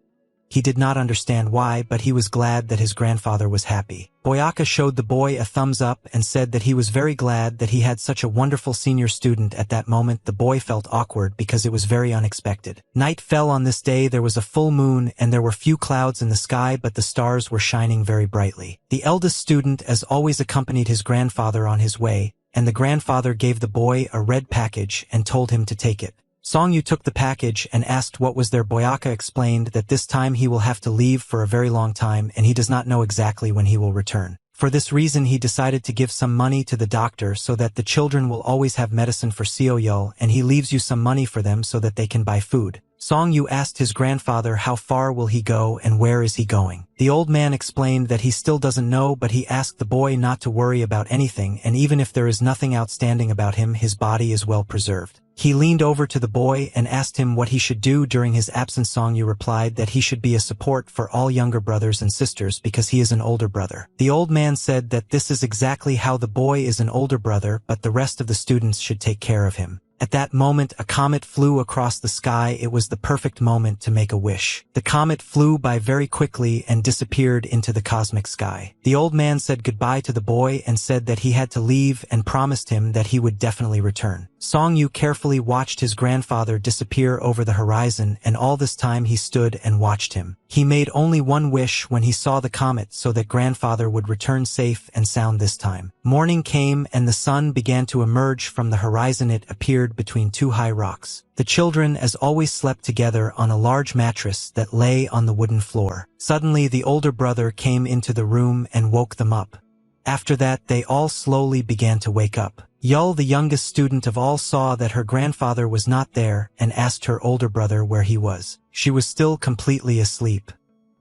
He did not understand why, but he was glad that his grandfather was happy. Boyaka showed the boy a thumbs up and said that he was very glad that he had such a wonderful senior student. At that moment the boy felt awkward because it was very unexpected. Night fell on this day, there was a full moon and there were few clouds in the sky, but the stars were shining very brightly. The eldest student as always accompanied his grandfather on his way, and the grandfather gave the boy a red package and told him to take it. Songyu took the package and asked what was there. Boyaka explained that this time he will have to leave for a very long time and he does not know exactly when he will return. For this reason he decided to give some money to the doctor so that the children will always have medicine for Seoyul, and he leaves you some money for them so that they can buy food. Songyu asked his grandfather how far will he go and where is he going. The old man explained that he still doesn't know, but he asked the boy not to worry about anything, and even if there is nothing outstanding about him, his body is well preserved. He leaned over to the boy and asked him what he should do during his absence. Songyu replied that he should be a support for all younger brothers and sisters because he is an older brother. The old man said that this is exactly how the boy is an older brother, but the rest of the students should take care of him. At that moment a comet flew across the sky. It was the perfect moment to make a wish. The comet flew by very quickly and disappeared into the cosmic sky. The old man said goodbye to the boy and said that he had to leave and promised him that he would definitely return. Songyu carefully watched his grandfather disappear over the horizon, and all this time he stood and watched him. He made only one wish when he saw the comet so that grandfather would return safe and sound this time. Morning came and the sun began to emerge from the horizon. It appeared between two high rocks. The children as always slept together on a large mattress that lay on the wooden floor. Suddenly the older brother came into the room and woke them up. After that they all slowly began to wake up. Yul, the youngest student of all, saw that her grandfather was not there and asked her older brother where he was. She was still completely asleep.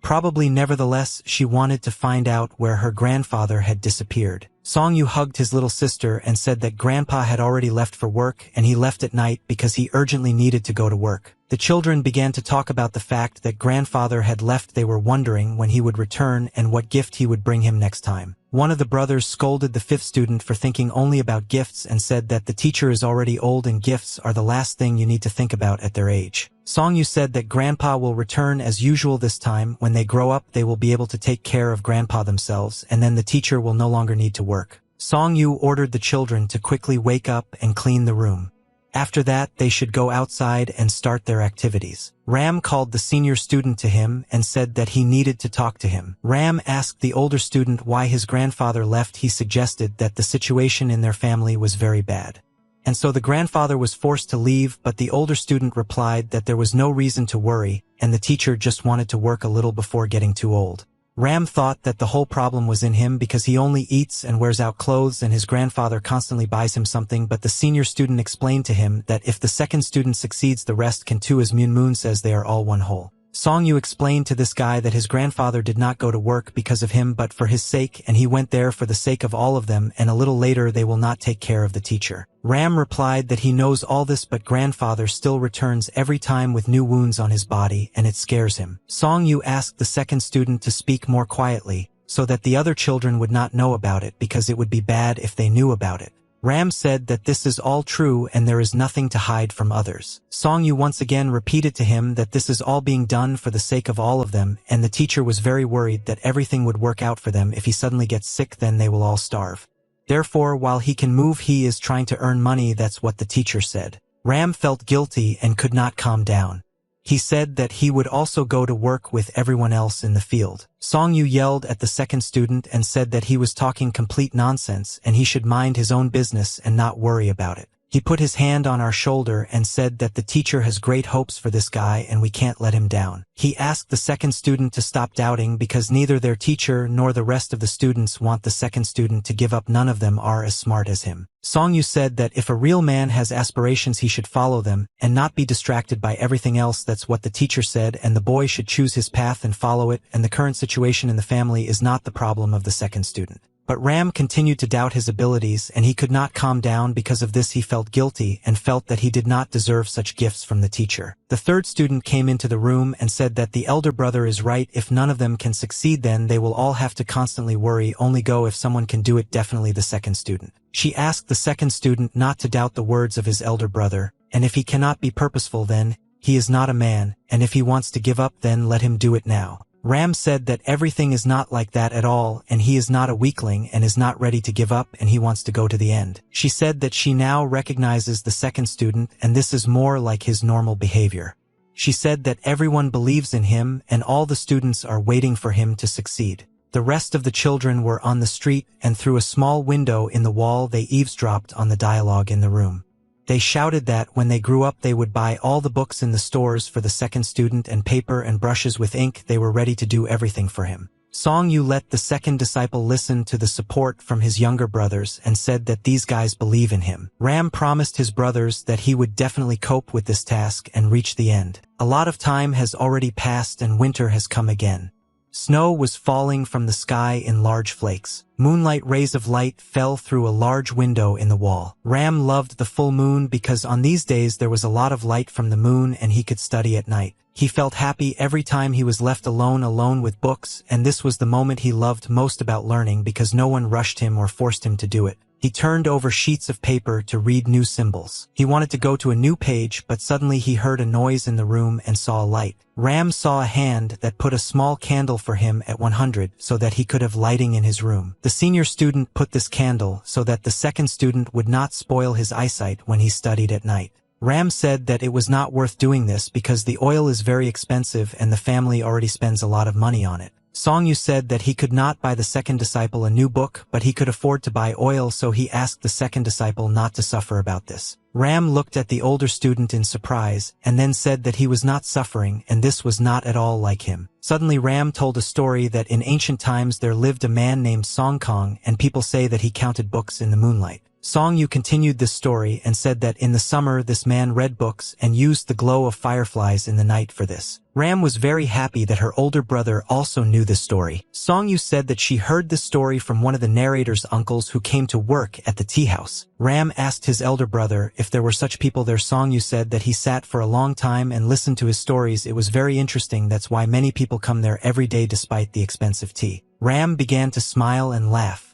Probably nevertheless she wanted to find out where her grandfather had disappeared. Songyu hugged his little sister and said that grandpa had already left for work and he left at night because he urgently needed to go to work. The children began to talk about the fact that grandfather had left. They were wondering when he would return and what gift he would bring him next time. One of the brothers scolded the fifth student for thinking only about gifts and said that the teacher is already old and gifts are the last thing you need to think about at their age. Songyu said that grandpa will return as usual this time. When they grow up they will be able to take care of grandpa themselves, and then the teacher will no longer need to work. Songyu ordered the children to quickly wake up and clean the room. After that, they should go outside and start their activities. Ram called the senior student to him and said that he needed to talk to him. Ram asked the older student why his grandfather left. He suggested that the situation in their family was very bad, and so the grandfather was forced to leave, but the older student replied that there was no reason to worry, and the teacher just wanted to work a little before getting too old. Ram thought that the whole problem was in him because he only eats and wears out clothes and his grandfather constantly buys him something, but the senior student explained to him that if the second student succeeds the rest can too, as Moon says they are all one whole. Songyu explained to this guy that his grandfather did not go to work because of him but for his sake, and he went there for the sake of all of them, and a little later they will not take care of the teacher. Ram replied that he knows all this, but grandfather still returns every time with new wounds on his body and it scares him. Songyu asked the second student to speak more quietly so that the other children would not know about it because it would be bad if they knew about it. Ram said that this is all true and there is nothing to hide from others. Songyu once again repeated to him that this is all being done for the sake of all of them, and the teacher was very worried that everything would work out for them. If he suddenly gets sick then they will all starve. Therefore, while he can move he is trying to earn money. That's what the teacher said. Ram felt guilty and could not calm down. He said that he would also go to work with everyone else in the field. Songyu yelled at the second student and said that he was talking complete nonsense and he should mind his own business and not worry about it. He put his hand on our shoulder and said that the teacher has great hopes for this guy and we can't let him down. He asked the second student to stop doubting because neither their teacher nor the rest of the students want the second student to give up. None of them are as smart as him. Songyu said that if a real man has aspirations he should follow them and not be distracted by everything else. That's what the teacher said, and the boy should choose his path and follow it, and the current situation in the family is not the problem of the second student. But Ram continued to doubt his abilities and he could not calm down. Because of this he felt guilty and felt that he did not deserve such gifts from the teacher. The third student came into the room and said that the elder brother is right. If none of them can succeed then they will all have to constantly worry. Only go if someone can do it. Definitely the second student. She asked the second student not to doubt the words of his elder brother, and if he cannot be purposeful then He is not a man, and if he wants to give up then let him do it now. Ram said that everything is not like that at all, and he is not a weakling and is not ready to give up, and he wants to go to the end. She said that she now recognizes the second student, and this is more like his normal behavior. She said that everyone believes in him and all the students are waiting for him to succeed. The rest of the children were on the street, and through a small window in the wall they eavesdropped on the dialogue in the room. They shouted that when they grew up they would buy all the books in the stores for the second student and paper and brushes with ink. They were ready to do everything for him. Song Yu let the second disciple listen to the support from his younger brothers and said that these guys believe in him. Ram promised his brothers that he would definitely cope with this task and reach the end. A lot of time has already passed and winter has come again. Snow was falling from the sky in large flakes. Moonlight rays of light fell through a large window in the wall. Ram loved the full moon because on these days there was a lot of light from the moon and he could study at night. He felt happy every time he was left alone with books, and this was the moment he loved most about learning because no one rushed him or forced him to do it. He turned over sheets of paper to read new symbols. He wanted to go to a new page, but suddenly he heard a noise in the room and saw a light. Ram saw a hand that put a small candle for him at 100 so that he could have lighting in his room. The senior student put this candle so that the second student would not spoil his eyesight when he studied at night. Ram said that it was not worth doing this because the oil is very expensive and the family already spends a lot of money on it. Song Yu said that he could not buy the second disciple a new book, but he could afford to buy oil, so he asked the second disciple not to suffer about this. Ram looked at the older student in surprise, and then said that he was not suffering, and this was not at all like him. Suddenly Ram told a story that in ancient times there lived a man named Song Kong, and people say that he counted books in the moonlight. Song Yu continued this story and said that in the summer this man read books and used the glow of fireflies in the night for this. Ram was very happy that her older brother also knew this story. Song Yu said that she heard this story from one of the narrator's uncles who came to work at the tea house. Ram asked his elder brother if there were such people there. Song Yu said that he sat for a long time and listened to his stories. It was very interesting. That's why many people come there every day despite the expensive tea. Ram began to smile and laugh.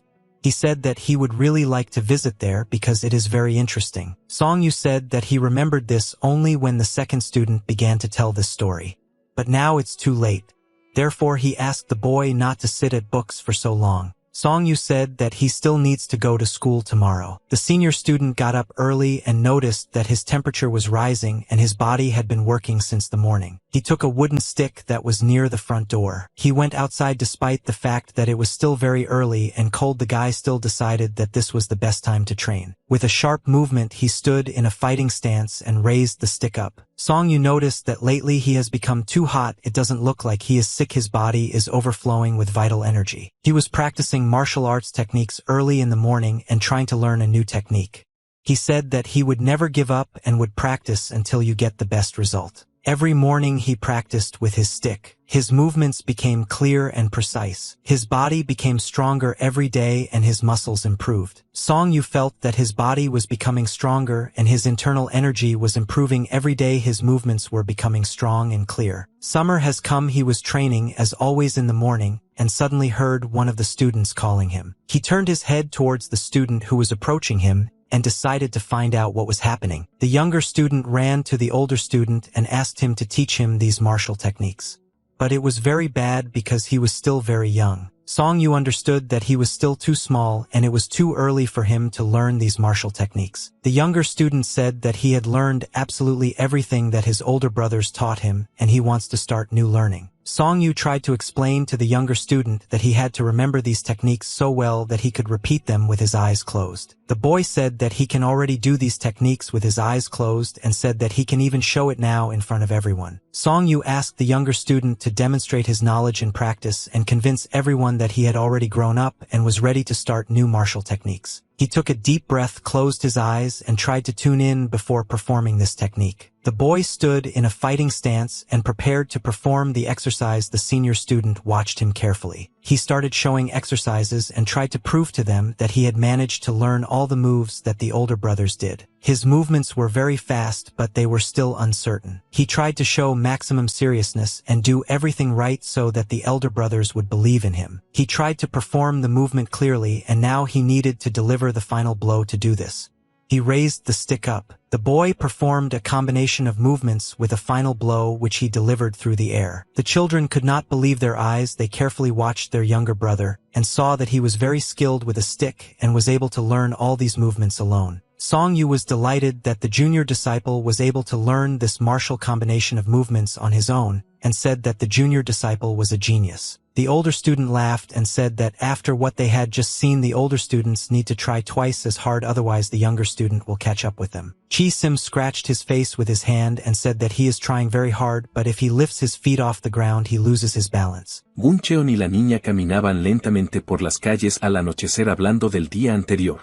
He said that he would really like to visit there because it is very interesting. Song Yu said that he remembered this only when the second student began to tell this story. But now it's too late. Therefore he asked the boy not to sit at books for so long. Song Yu said that he still needs to go to school tomorrow. The senior student got up early and noticed that his temperature was rising and his body had been working since the morning. He took a wooden stick that was near the front door. He went outside despite the fact that it was still very early and cold. The guy still decided that this was the best time to train. With a sharp movement, he stood in a fighting stance and raised the stick up. Song Yu noticed that lately he has become too hot. It doesn't look like he is sick. His body is overflowing with vital energy. He was practicing martial arts techniques early in the morning and trying to learn a new technique. He said that he would never give up and would practice until you get the best result. Every morning he practiced with his stick. His movements became clear and precise. His body became stronger every day and his muscles improved. Song Yu felt that his body was becoming stronger and his internal energy was improving every day. His movements were becoming strong and clear. Summer has come. He was training as always in the morning and suddenly heard one of the students calling him. He turned his head towards the student who was approaching him and decided to find out what was happening. The younger student ran to the older student and asked him to teach him these martial techniques. But it was very bad because he was still very young. Song Yu understood that he was still too small and it was too early for him to learn these martial techniques. The younger student said that he had learned absolutely everything that his older brothers taught him and he wants to start new learning. Song Yu tried to explain to the younger student that he had to remember these techniques so well that he could repeat them with his eyes closed. The boy said that he can already do these techniques with his eyes closed and said that he can even show it now in front of everyone. Song Yu asked the younger student to demonstrate his knowledge in practice and convince everyone that he had already grown up and was ready to start new martial techniques. He took a deep breath, closed his eyes, and tried to tune in before performing this technique. The boy stood in a fighting stance and prepared to perform the exercise. The senior student watched him carefully. He started showing exercises and tried to prove to them that he had managed to learn all the moves that the older brothers did. His movements were very fast, but they were still uncertain. He tried to show maximum seriousness and do everything right so that the elder brothers would believe in him. He tried to perform the movement clearly, and now he needed to deliver the final blow to do this. He raised the stick up. The boy performed a combination of movements with a final blow which he delivered through the air. The children could not believe their eyes. They carefully watched their younger brother and saw that he was very skilled with a stick and was able to learn all these movements alone. Song Yu was delighted that the junior disciple was able to learn this martial combination of movements on his own and said that the junior disciple was a genius. The older student laughed and said that after what they had just seen, the older students need to try twice as hard, otherwise the younger student will catch up with them. Chi Sim scratched his face with his hand and said that he is trying very hard, but if he lifts his feet off the ground he loses his balance. Guncheon y la niña caminaban lentamente por las calles al anochecer hablando del día anterior.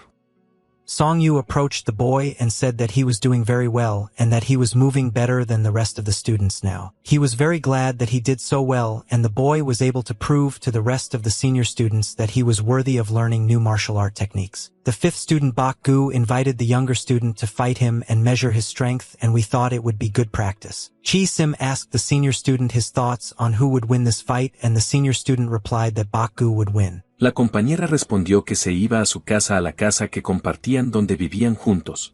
Song Yu approached the boy and said that he was doing very well and that he was moving better than the rest of the students now. He was very glad that he did so well, and the boy was able to prove to the rest of the senior students that he was worthy of learning new martial art techniques. The fifth student Bak Gu invited the younger student to fight him and measure his strength, and we thought it would be good practice. Chi Sim asked the senior student his thoughts on who would win this fight, and the senior student replied that Bak Gu would win. La compañera respondió que se iba a su casa, a la casa que compartían donde vivían juntos.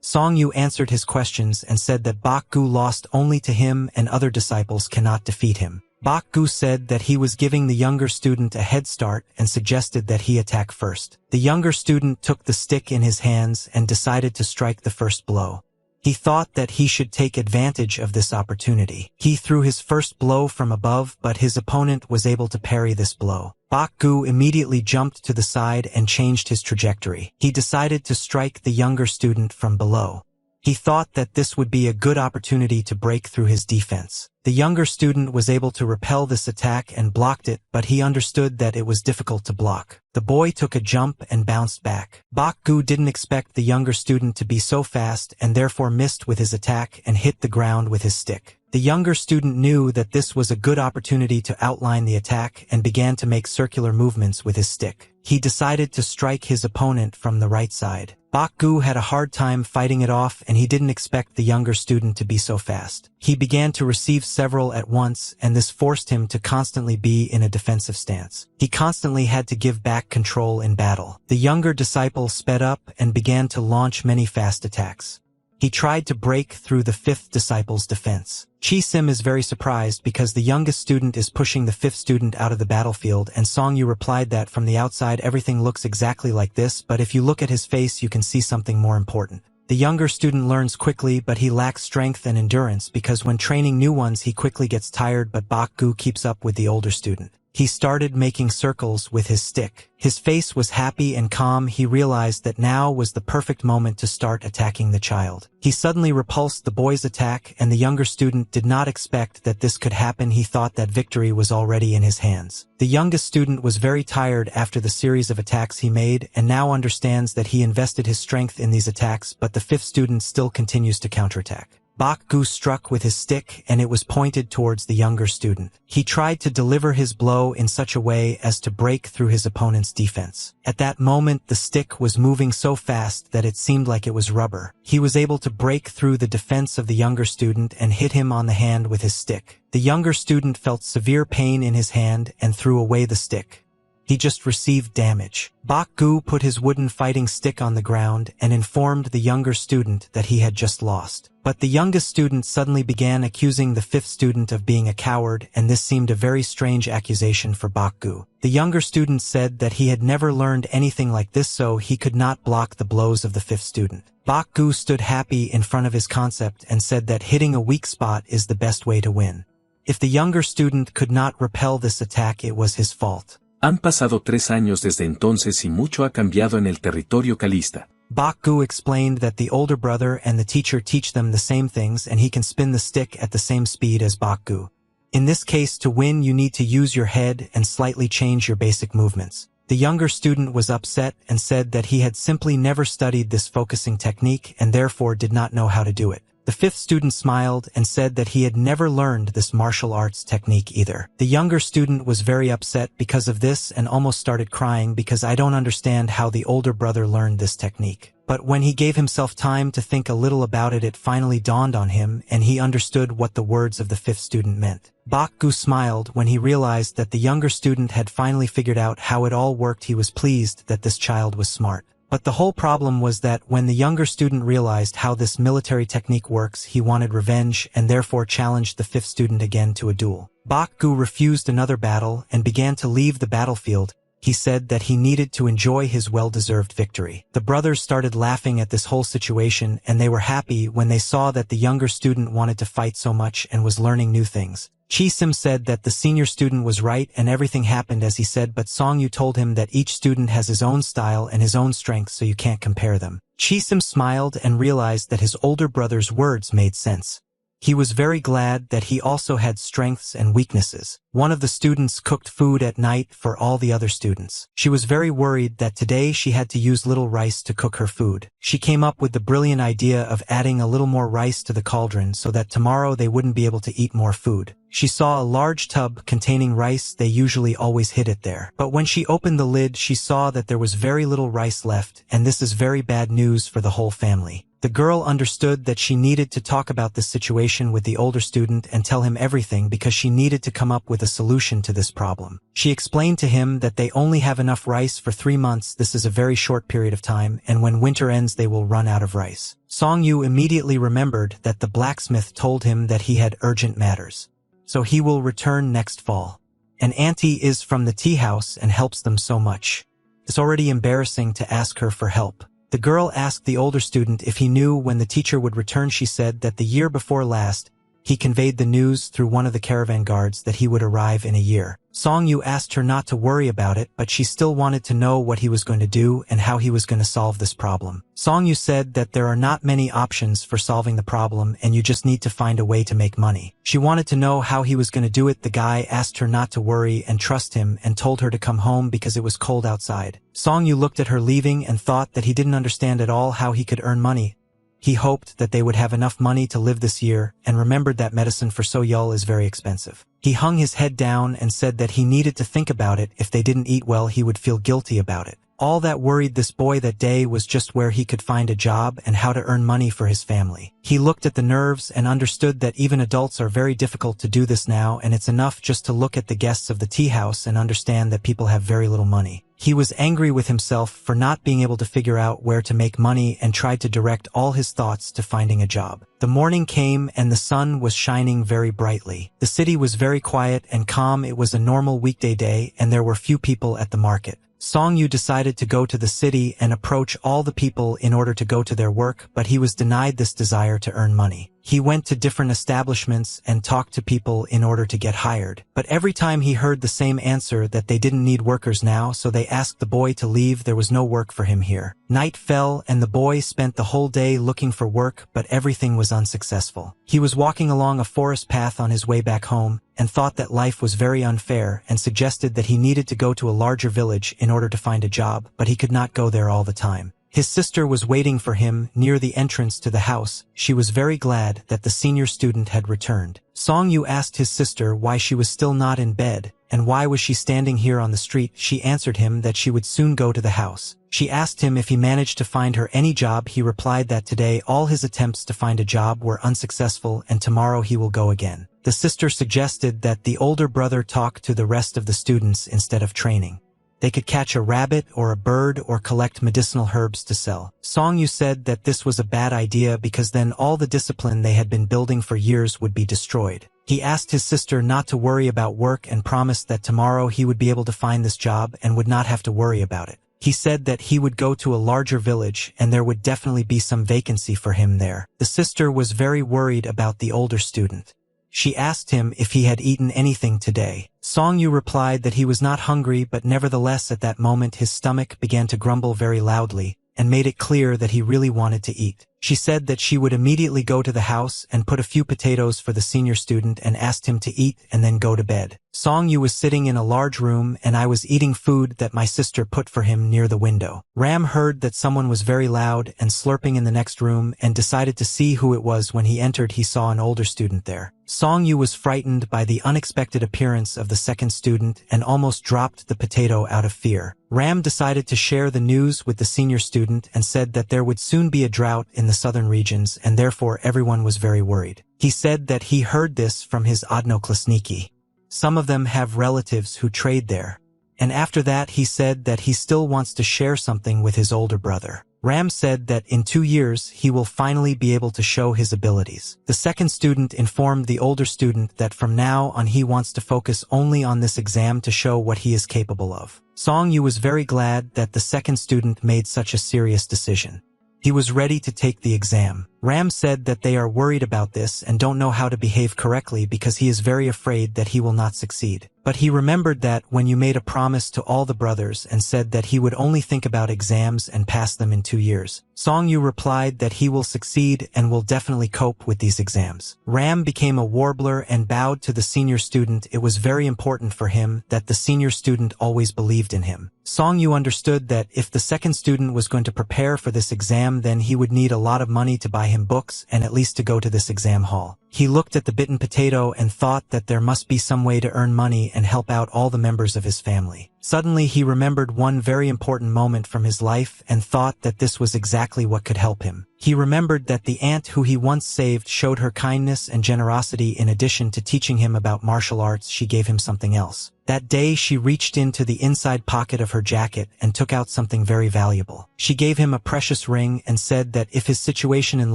Song Yu answered his questions and said that Bak Gu lost only to him and other disciples cannot defeat him. Bak Gu said that he was giving the younger student a head start and suggested that he attack first. The younger student took the stick in his hands and decided to strike the first blow. He thought that he should take advantage of this opportunity. He threw his first blow from above, but his opponent was able to parry this blow. Bak Gu immediately jumped to the side and changed his trajectory. He decided to strike the younger student from below. He thought that this would be a good opportunity to break through his defense. The younger student was able to repel this attack and blocked it, but he understood that it was difficult to block. The boy took a jump and bounced back. Bak Gu didn't expect the younger student to be so fast and therefore missed with his attack and hit the ground with his stick. The younger student knew that this was a good opportunity to outline the attack and began to make circular movements with his stick. He decided to strike his opponent from the right side. Bak Gu had a hard time fighting it off, and he didn't expect the younger student to be so fast. He began to receive several at once, and this forced him to constantly be in a defensive stance. He constantly had to give back control in battle. The younger disciple sped up and began to launch many fast attacks. He tried to break through the fifth disciple's defense. Chi Sim is very surprised because the youngest student is pushing the fifth student out of the battlefield, and Song Yu replied that from the outside everything looks exactly like this, but if you look at his face you can see something more important. The younger student learns quickly, but he lacks strength and endurance because when training new ones he quickly gets tired, but Bak Gu keeps up with the older student. He started making circles with his stick. His face was happy and calm. He realized that now was the perfect moment to start attacking the child. He suddenly repulsed the boy's attack, and the younger student did not expect that this could happen. He thought that victory was already in his hands. The youngest student was very tired after the series of attacks he made and now understands that he invested his strength in these attacks, but the fifth student still continues to counterattack. Bak Gu struck with his stick and it was pointed towards the younger student. He tried to deliver his blow in such a way as to break through his opponent's defense. At that moment the stick was moving so fast that it seemed like it was rubber. He was able to break through the defense of the younger student and hit him on the hand with his stick. The younger student felt severe pain in his hand and threw away the stick. He just received damage. Bak Gu put his wooden fighting stick on the ground and informed the younger student that he had just lost. But the youngest student suddenly began accusing the fifth student of being a coward, and this seemed a very strange accusation for Bak Gu. The younger student said that he had never learned anything like this, so he could not block the blows of the fifth student. Bak Gu stood happy in front of his concept and said that hitting a weak spot is the best way to win. If the younger student could not repel this attack, it was his fault. Han pasado 3 años desde entonces y mucho ha cambiado en el territorio calista. Bak Gu explained that the older brother and the teacher teach them the same things and he can spin the stick at the same speed as Bak Gu. In this case, to win you need to use your head and slightly change your basic movements. The younger student was upset and said that he had simply never studied this focusing technique and therefore did not know how to do it. The fifth student smiled and said that he had never learned this martial arts technique either. The younger student was very upset because of this and almost started crying because I don't understand how the older brother learned this technique. But when he gave himself time to think a little about it, it finally dawned on him and he understood what the words of the fifth student meant. Bak Gu smiled when he realized that the younger student had finally figured out how it all worked. He was pleased that this child was smart. But the whole problem was that when the younger student realized how this military technique works, he wanted revenge and therefore challenged the fifth student again to a duel. Bak-gu refused another battle and began to leave the battlefield. He said that he needed to enjoy his well-deserved victory. The brothers started laughing at this whole situation, and they were happy when they saw that the younger student wanted to fight so much and was learning new things. Chi-sim said that the senior student was right and everything happened as he said, but Song-yu told him that each student has his own style and his own strengths, so you can't compare them. Chi-sim smiled and realized that his older brother's words made sense. He was very glad that he also had strengths and weaknesses. One of the students cooked food at night for all the other students. She was very worried that today she had to use little rice to cook her food. She came up with the brilliant idea of adding a little more rice to the cauldron so that tomorrow they wouldn't be able to eat more food. She saw a large tub containing rice. They usually always hid it there. But when she opened the lid, she saw that there was very little rice left, and this is very bad news for the whole family. The girl understood that she needed to talk about this situation with the older student and tell him everything because she needed to come up with a solution to this problem. She explained to him that they only have enough rice for 3 months. This is a very short period of time, and when winter ends they will run out of rice. Song-yu immediately remembered that the blacksmith told him that he had urgent matters. So he will return next fall. An auntie is from the tea house and helps them so much. It's already embarrassing to ask her for help. The girl asked the older student if he knew when the teacher would return. She said that the year before last, he conveyed the news through one of the caravan guards that he would arrive in a year. Song-yu asked her not to worry about it, but she still wanted to know what he was going to do and how he was going to solve this problem. Song-yu said that there are not many options for solving the problem and you just need to find a way to make money. She wanted to know how he was going to do it. The guy asked her not to worry and trust him and told her to come home because it was cold outside. Song-yu looked at her leaving and thought that he didn't understand at all how he could earn money. He hoped that they would have enough money to live this year and remembered that medicine for So-yul is very expensive. He hung his head down and said that he needed to think about it. If they didn't eat well, he would feel guilty about it. All that worried this boy that day was just where he could find a job and how to earn money for his family. He looked at the nerves and understood that even adults are very difficult to do this now, and it's enough just to look at the guests of the tea house and understand that people have very little money. He was angry with himself for not being able to figure out where to make money and tried to direct all his thoughts to finding a job. The morning came and the sun was shining very brightly. The city was very quiet and calm. It was a normal weekday day and there were few people at the market. Song-yu decided to go to the city and approach all the people in order to go to their work, but he was denied this desire to earn money. He went to different establishments and talked to people in order to get hired. But every time he heard the same answer that they didn't need workers now, so they asked the boy to leave. There was no work for him here. Night fell and the boy spent the whole day looking for work, but everything was unsuccessful. He was walking along a forest path on his way back home and thought that life was very unfair and suggested that he needed to go to a larger village in order to find a job, but he could not go there all the time. His sister was waiting for him near the entrance to the house. She was very glad that the senior student had returned. Song-yu asked his sister why she was still not in bed, and why was she standing here on the street. She answered him that she would soon go to the house. She asked him if he managed to find her any job. He replied that today all his attempts to find a job were unsuccessful and tomorrow he will go again. The sister suggested that the older brother talk to the rest of the students instead of training. They could catch a rabbit or a bird or collect medicinal herbs to sell. Song-yu said that this was a bad idea because then all the discipline they had been building for years would be destroyed. He asked his sister not to worry about work and promised that tomorrow he would be able to find this job and would not have to worry about it. He said that he would go to a larger village and there would definitely be some vacancy for him there. The sister was very worried about the older student. She asked him if he had eaten anything today. Song-yu replied that he was not hungry, but nevertheless at that moment his stomach began to grumble very loudly and made it clear that he really wanted to eat. She said that she would immediately go to the house and put a few potatoes for the senior student and asked him to eat and then go to bed. Song-yu was sitting in a large room and I was eating food that my sister put for him near the window. Ram heard that someone was very loud and slurping in the next room and decided to see who it was. When he entered, he saw an older student there. Song-yu was frightened by the unexpected appearance of the second student and almost dropped the potato out of fear. Ram decided to share the news with the senior student and said that there would soon be a drought in the southern regions and therefore everyone was very worried. He said that he heard this from his odnoklassniki. Some of them have relatives who trade there, and after that he said that he still wants to share something with his older brother. Ram said that in 2 years he will finally be able to show his abilities. The second student informed the older student that from now on he wants to focus only on this exam to show what he is capable of. Song Yu was very glad that the second student made such a serious decision. He was ready to take the exam. Ram said that they are worried about this and don't know how to behave correctly because he is very afraid that he will not succeed. But he remembered that when you made a promise to all the brothers and said that he would only think about exams and pass them in 2 years. Song Yu replied that he will succeed and will definitely cope with these exams. Ram became a warbler and bowed to the senior student. It was very important for him that the senior student always believed in him. Song Yu understood that if the second student was going to prepare for this exam, then he would need a lot of money to buy him books and at least to go to this exam hall. He looked at the bitten potato and thought that there must be some way to earn money and help out all the members of his family. Suddenly he remembered one very important moment from his life and thought that this was exactly what could help him. He remembered that the aunt who he once saved showed her kindness and generosity. In addition to teaching him about martial arts, she gave him something else. That day she reached into the inside pocket of her jacket and took out something very valuable. She gave him a precious ring and said that if his situation in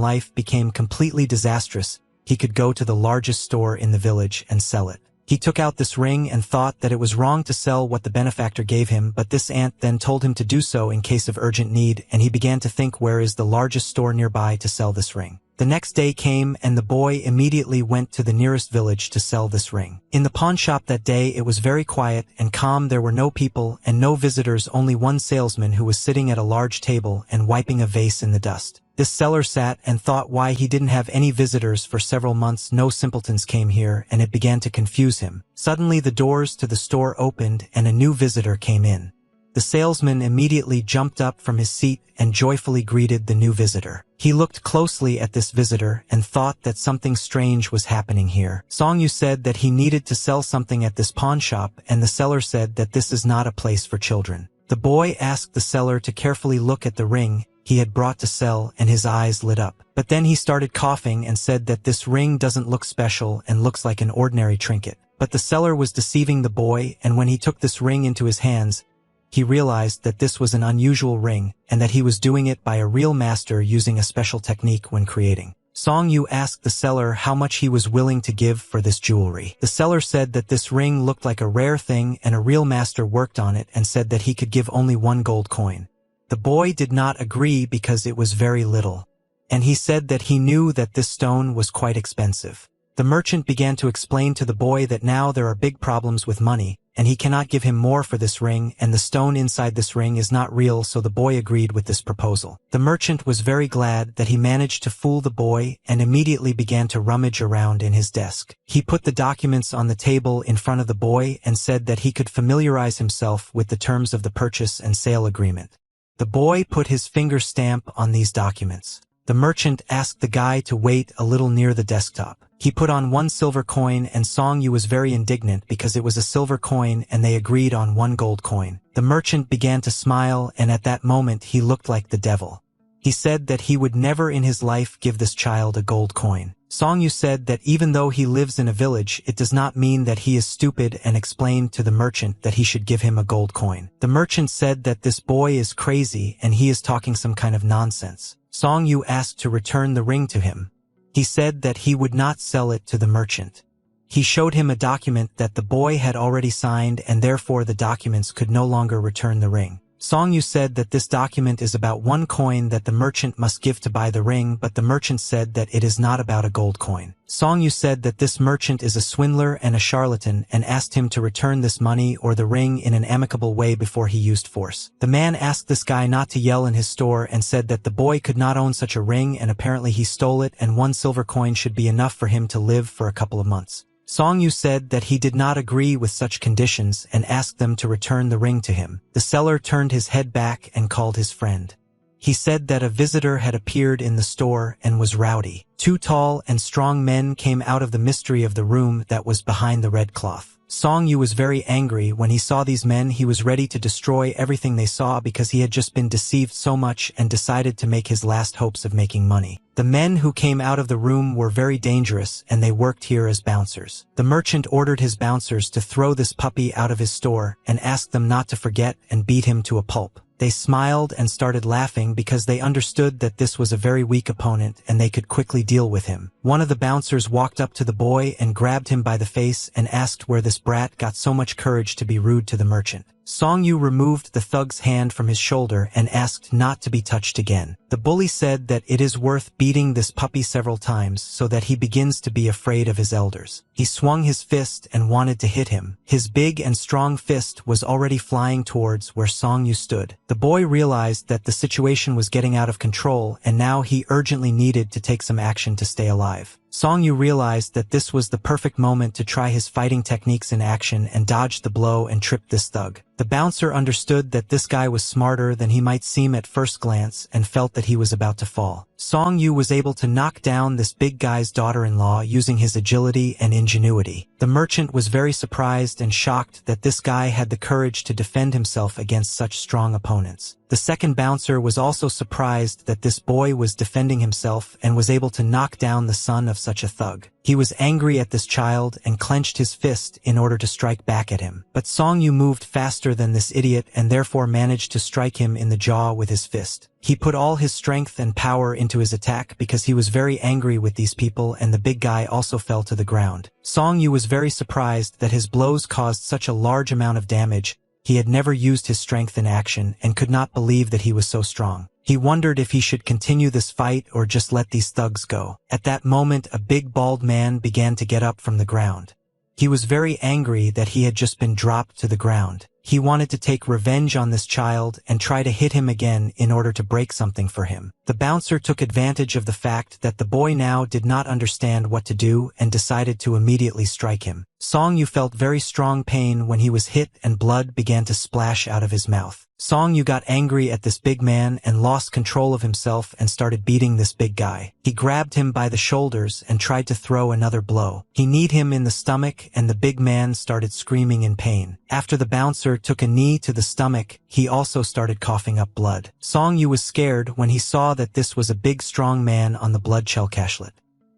life became completely disastrous, he could go to the largest store in the village and sell it. He took out this ring and thought that it was wrong to sell what the benefactor gave him, but this aunt then told him to do so in case of urgent need, and he began to think where is the largest store nearby to sell this ring. The next day came and the boy immediately went to the nearest village to sell this ring. In the pawn shop that day it was very quiet and calm. There were no people and no visitors, only one salesman who was sitting at a large table and wiping a vase in the dust. This seller sat and thought why he didn't have any visitors for several months. No simpletons came here, and it began to confuse him. Suddenly the doors to the store opened and a new visitor came in. The salesman immediately jumped up from his seat and joyfully greeted the new visitor. He looked closely at this visitor and thought that something strange was happening here. Song Yu said that he needed to sell something at this pawn shop, and the seller said that this is not a place for children. The boy asked the seller to carefully look at the ring he had brought to sell, and his eyes lit up. But then he started coughing and said that this ring doesn't look special and looks like an ordinary trinket. But the seller was deceiving the boy, and when he took this ring into his hands, he realized that this was an unusual ring and that he was doing it by a real master using a special technique when creating. Song Yu asked the seller how much he was willing to give for this jewelry. The seller said that this ring looked like a rare thing and a real master worked on it, and said that he could give only 1 gold coin. The boy did not agree because it was very little, and he said that he knew that this stone was quite expensive. The merchant began to explain to the boy that now there are big problems with money, and he cannot give him more for this ring, and the stone inside this ring is not real, so the boy agreed with this proposal. The merchant was very glad that he managed to fool the boy and immediately began to rummage around in his desk. He put the documents on the table in front of the boy and said that he could familiarize himself with the terms of the purchase and sale agreement. The boy put his finger stamp on these documents. The merchant asked the guy to wait a little near the desktop. He put on 1 silver coin, and Song Yu was very indignant because it was a silver coin and they agreed on 1 gold coin. The merchant began to smile, and at that moment he looked like the devil. He said that he would never in his life give this child a gold coin. Song Yu said that even though he lives in a village, it does not mean that he is stupid, and explained to the merchant that he should give him a gold coin. The merchant said that this boy is crazy and he is talking some kind of nonsense. Song Yu asked to return the ring to him. He said that he would not sell it to the merchant. He showed him a document that the boy had already signed, and therefore the documents could no longer return the ring. Song Yu said that this document is about 1 coin that the merchant must give to buy the ring, but the merchant said that it is not about a gold coin. Song Yu said that this merchant is a swindler and a charlatan, and asked him to return this money or the ring in an amicable way before he used force. The man asked this guy not to yell in his store and said that the boy could not own such a ring, and apparently he stole it, and 1 silver coin should be enough for him to live for a couple of months. Song Yu said that he did not agree with such conditions and asked them to return the ring to him. The seller turned his head back and called his friend. He said that a visitor had appeared in the store and was rowdy. Two tall and strong men came out of the mystery of the room that was behind the red cloth. Song Yu was very angry when he saw these men. He was ready to destroy everything they saw because he had just been deceived so much and decided to make his last hopes of making money. The men who came out of the room were very dangerous and they worked here as bouncers. The merchant ordered his bouncers to throw this puppy out of his store and asked them not to forget and beat him to a pulp. They smiled and started laughing because they understood that this was a very weak opponent and they could quickly deal with him. One of the bouncers walked up to the boy and grabbed him by the face and asked where this brat got so much courage to be rude to the merchant. Song Yu removed the thug's hand from his shoulder and asked not to be touched again. The bully said that it is worth beating this puppy several times so that he begins to be afraid of his elders. He swung his fist and wanted to hit him. His big and strong fist was already flying towards where Song Yu stood. The boy realized that the situation was getting out of control and now he urgently needed to take some action to stay alive. Song Yu realized that this was the perfect moment to try his fighting techniques in action and dodged the blow and tripped this thug. The bouncer understood that this guy was smarter than he might seem at first glance and felt that he was about to fall. Song Yu was able to knock down this big guy's daughter-in-law using his agility and ingenuity. The merchant was very surprised and shocked that this guy had the courage to defend himself against such strong opponents. The second bouncer was also surprised that this boy was defending himself and was able to knock down the son of such a thug. He was angry at this child and clenched his fist in order to strike back at him. But Song Yu moved faster than this idiot and therefore managed to strike him in the jaw with his fist. He put all his strength and power into his attack because he was very angry with these people, and the big guy also fell to the ground. Song Yu was very surprised that his blows caused such a large amount of damage. He had never used his strength in action and could not believe that he was so strong. He wondered if he should continue this fight or just let these thugs go. At that moment, a big bald man began to get up from the ground. He was very angry that he had just been dropped to the ground. He wanted to take revenge on this child and try to hit him again in order to break something for him. The bouncer took advantage of the fact that the boy now did not understand what to do and decided to immediately strike him. Song Yu felt very strong pain when he was hit and blood began to splash out of his mouth. Song Yu got angry at this big man and lost control of himself and started beating this big guy. He grabbed him by the shoulders and tried to throw another blow. He kneed him in the stomach and the big man started screaming in pain. After the bouncer took a knee to the stomach, he also started coughing up blood. Song Yu was scared when he saw that this was a big strong man on the blood shell cashlet.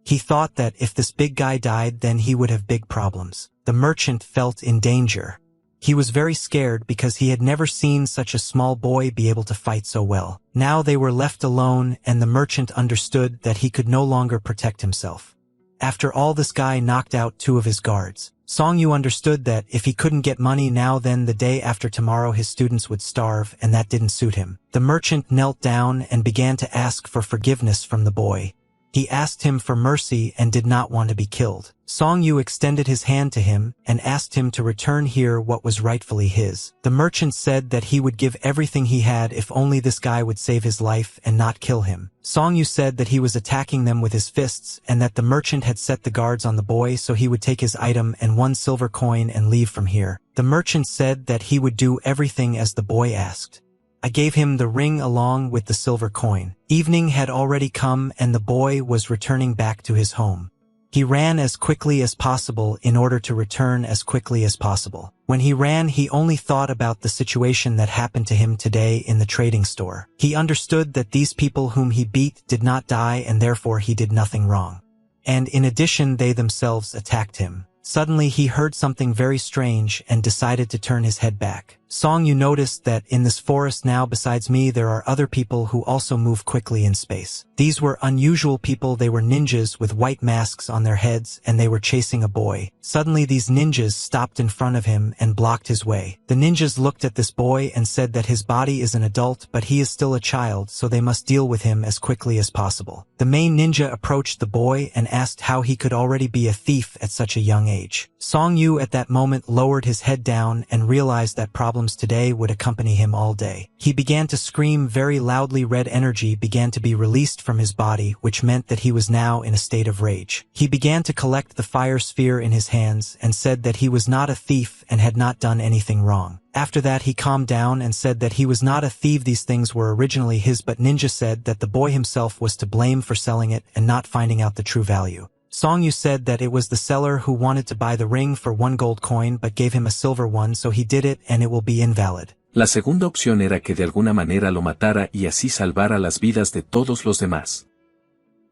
He thought that if this big guy died, then he would have big problems. The merchant felt in danger. He was very scared because he had never seen such a small boy be able to fight so well. Now they were left alone and the merchant understood that he could no longer protect himself. After all, this guy knocked out 2 of his guards. Song Yu understood that if he couldn't get money now, then the day after tomorrow his students would starve, and that didn't suit him. The merchant knelt down and began to ask for forgiveness from the boy. He asked him for mercy and did not want to be killed. Song Yu extended his hand to him and asked him to return here what was rightfully his. The merchant said that he would give everything he had if only this guy would save his life and not kill him. Song Yu said that he was attacking them with his fists and that the merchant had set the guards on the boy so he would take his item and 1 silver coin and leave from here. The merchant said that he would do everything as the boy asked. I gave him the ring along with the silver coin. Evening had already come and the boy was returning back to his home. He ran as quickly as possible in order to return as quickly as possible. When he ran, he only thought about the situation that happened to him today in the trading store. He understood that these people whom he beat did not die and therefore he did nothing wrong. And in addition, they themselves attacked him. Suddenly he heard something very strange and decided to turn his head back. Song Yu noticed that in this forest now besides me there are other people who also move quickly in space. These were unusual people. They were ninjas with white masks on their heads and they were chasing a boy. Suddenly these ninjas stopped in front of him and blocked his way. The ninjas looked at this boy and said that his body is an adult but he is still a child, so they must deal with him as quickly as possible. The main ninja approached the boy and asked how he could already be a thief at such a young age. age. Song Yu at that moment lowered his head down and realized that problems today would accompany him all day. He began to scream very loudly. Red energy began to be released from his body, which meant that he was now in a state of rage. He began to collect the fire sphere in his hands and said that he was not a thief and had not done anything wrong. After that he calmed down and said that he was not a thief. These things were originally his, but Ninja said that the boy himself was to blame for selling it and not finding out the true value. Song Yu said that it was the seller who wanted to buy the ring for 1 gold coin but gave him a silver one, so he did it and it will be invalid. La segunda opción era que de alguna manera lo matara y así salvara las vidas de todos los demás.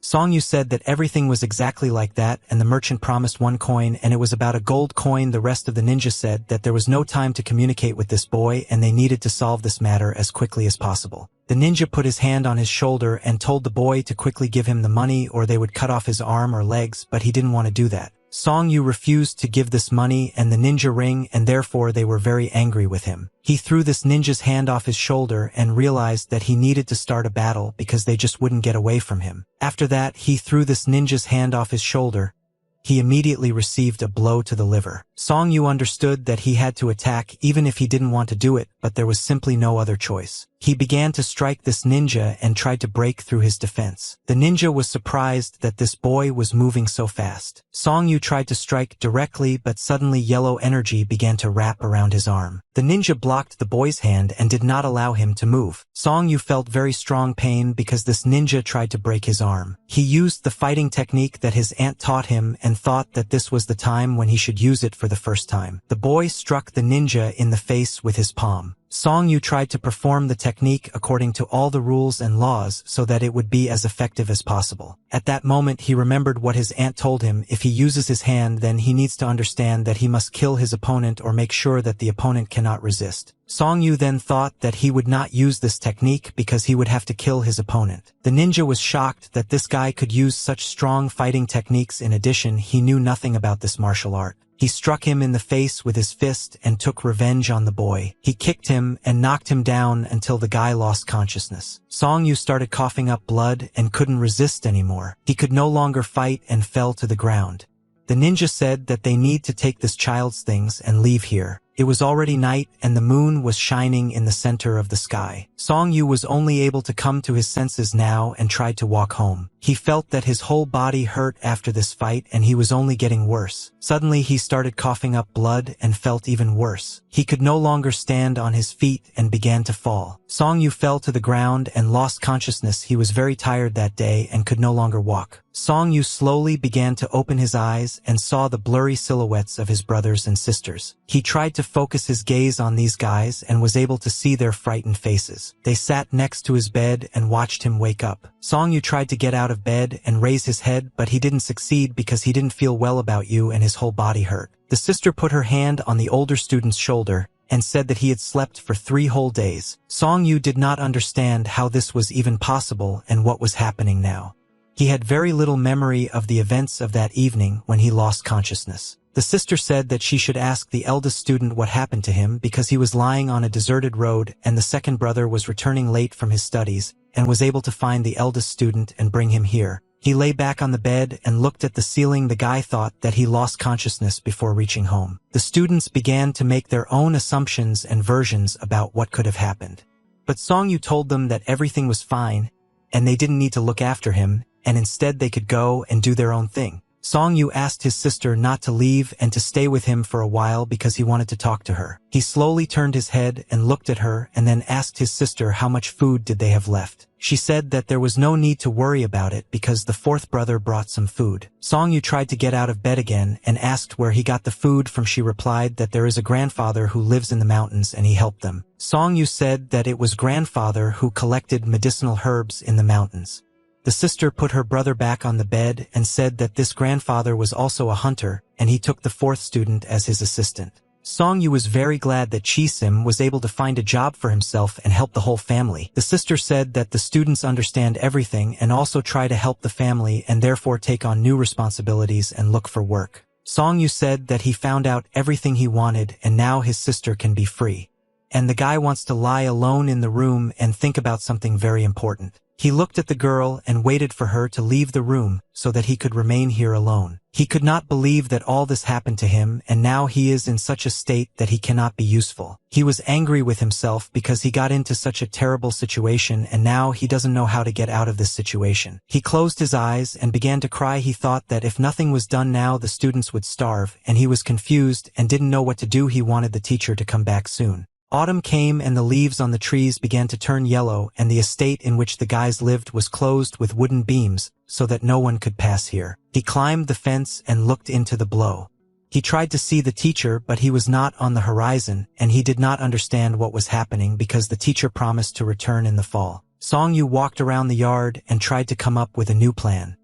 Song Yu said that everything was exactly like that, and the merchant promised 1 coin and it was about a gold coin. The rest of the ninja said that there was no time to communicate with this boy and they needed to solve this matter as quickly as possible. The ninja put his hand on his shoulder and told the boy to quickly give him the money or they would cut off his arm or legs, but he didn't want to do that. Song Yu refused to give this money and the ninja ring, and therefore they were very angry with him. He threw this ninja's hand off his shoulder and realized that he needed to start a battle because they just wouldn't get away from him. After that, he threw this ninja's hand off his shoulder. He immediately received a blow to the liver. Song Yu understood that he had to attack even if he didn't want to do it, but there was simply no other choice. He began to strike this ninja and tried to break through his defense. The ninja was surprised that this boy was moving so fast. Song Yu tried to strike directly, but suddenly yellow energy began to wrap around his arm. The ninja blocked the boy's hand and did not allow him to move. Song Yu felt very strong pain because this ninja tried to break his arm. He used the fighting technique that his aunt taught him and thought that this was the time when he should use it for the first time. The boy struck the ninja in the face with his palm. Song Yu tried to perform the technique according to all the rules and laws so that it would be as effective as possible. At that moment he remembered what his aunt told him: if he uses his hand, then he needs to understand that he must kill his opponent or make sure that the opponent cannot resist. Song Yu then thought that he would not use this technique because he would have to kill his opponent. The ninja was shocked that this guy could use such strong fighting techniques. In addition, he knew nothing about this martial art. He struck him in the face with his fist and took revenge on the boy. He kicked him and knocked him down until the guy lost consciousness. Song Yu started coughing up blood and couldn't resist anymore. He could no longer fight and fell to the ground. The ninja said that they need to take this child's things and leave here. It was already night and the moon was shining in the center of the sky. Song Yu was only able to come to his senses now and tried to walk home. He felt that his whole body hurt after this fight and he was only getting worse. Suddenly he started coughing up blood and felt even worse. He could no longer stand on his feet and began to fall. Song Yu fell to the ground and lost consciousness. He was very tired that day and could no longer walk. Song Yu slowly began to open his eyes and saw the blurry silhouettes of his brothers and sisters. He tried to focus his gaze on these guys and was able to see their frightened faces. They sat next to his bed and watched him wake up. Song Yu tried to get out of bed and raise his head, but he didn't succeed because he didn't feel well about you and his whole body hurt. The sister put her hand on the older student's shoulder and said that he had slept for 3 whole days. Song Yu did not understand how this was even possible and what was happening now. He had very little memory of the events of that evening when he lost consciousness. The sister said that she should ask the eldest student what happened to him because he was lying on a deserted road and the second brother was returning late from his studies and was able to find the eldest student and bring him here. He lay back on the bed and looked at the ceiling. The guy thought that he lost consciousness before reaching home. The students began to make their own assumptions and versions about what could have happened. But Song Yu told them that everything was fine and they didn't need to look after him, and instead they could go and do their own thing. Song Yu asked his sister not to leave and to stay with him for a while because he wanted to talk to her. He slowly turned his head and looked at her and then asked his sister how much food did they have left. She said that there was no need to worry about it because the fourth brother brought some food. Song Yu tried to get out of bed again and asked where he got the food from. She replied that there is a grandfather who lives in the mountains and he helped them. Song Yu said that it was grandfather who collected medicinal herbs in the mountains. The sister put her brother back on the bed and said that this grandfather was also a hunter and he took the fourth student as his assistant. Song Yu was very glad that Chi-sim was able to find a job for himself and help the whole family. The sister said that the students understand everything and also try to help the family and therefore take on new responsibilities and look for work. Song Yu said that he found out everything he wanted and now his sister can be free. and the guy wants to lie alone in the room and think about something very important. He looked at the girl and waited for her to leave the room so that he could remain here alone. He could not believe that all this happened to him, and now he is in such a state that he cannot be useful. He was angry with himself because he got into such a terrible situation and now he doesn't know how to get out of this situation. He closed his eyes and began to cry. He thought that if nothing was done now, the students would starve, and he was confused and didn't know what to do. He wanted the teacher to come back soon. Autumn came and the leaves on the trees began to turn yellow, and the estate in which the guys lived was closed with wooden beams so that no one could pass here. He climbed the fence and looked into the below. He tried to see the teacher, but he was not on the horizon, and he did not understand what was happening because the teacher promised to return in the fall. Song-yu walked around the yard and tried to come up with a new plan.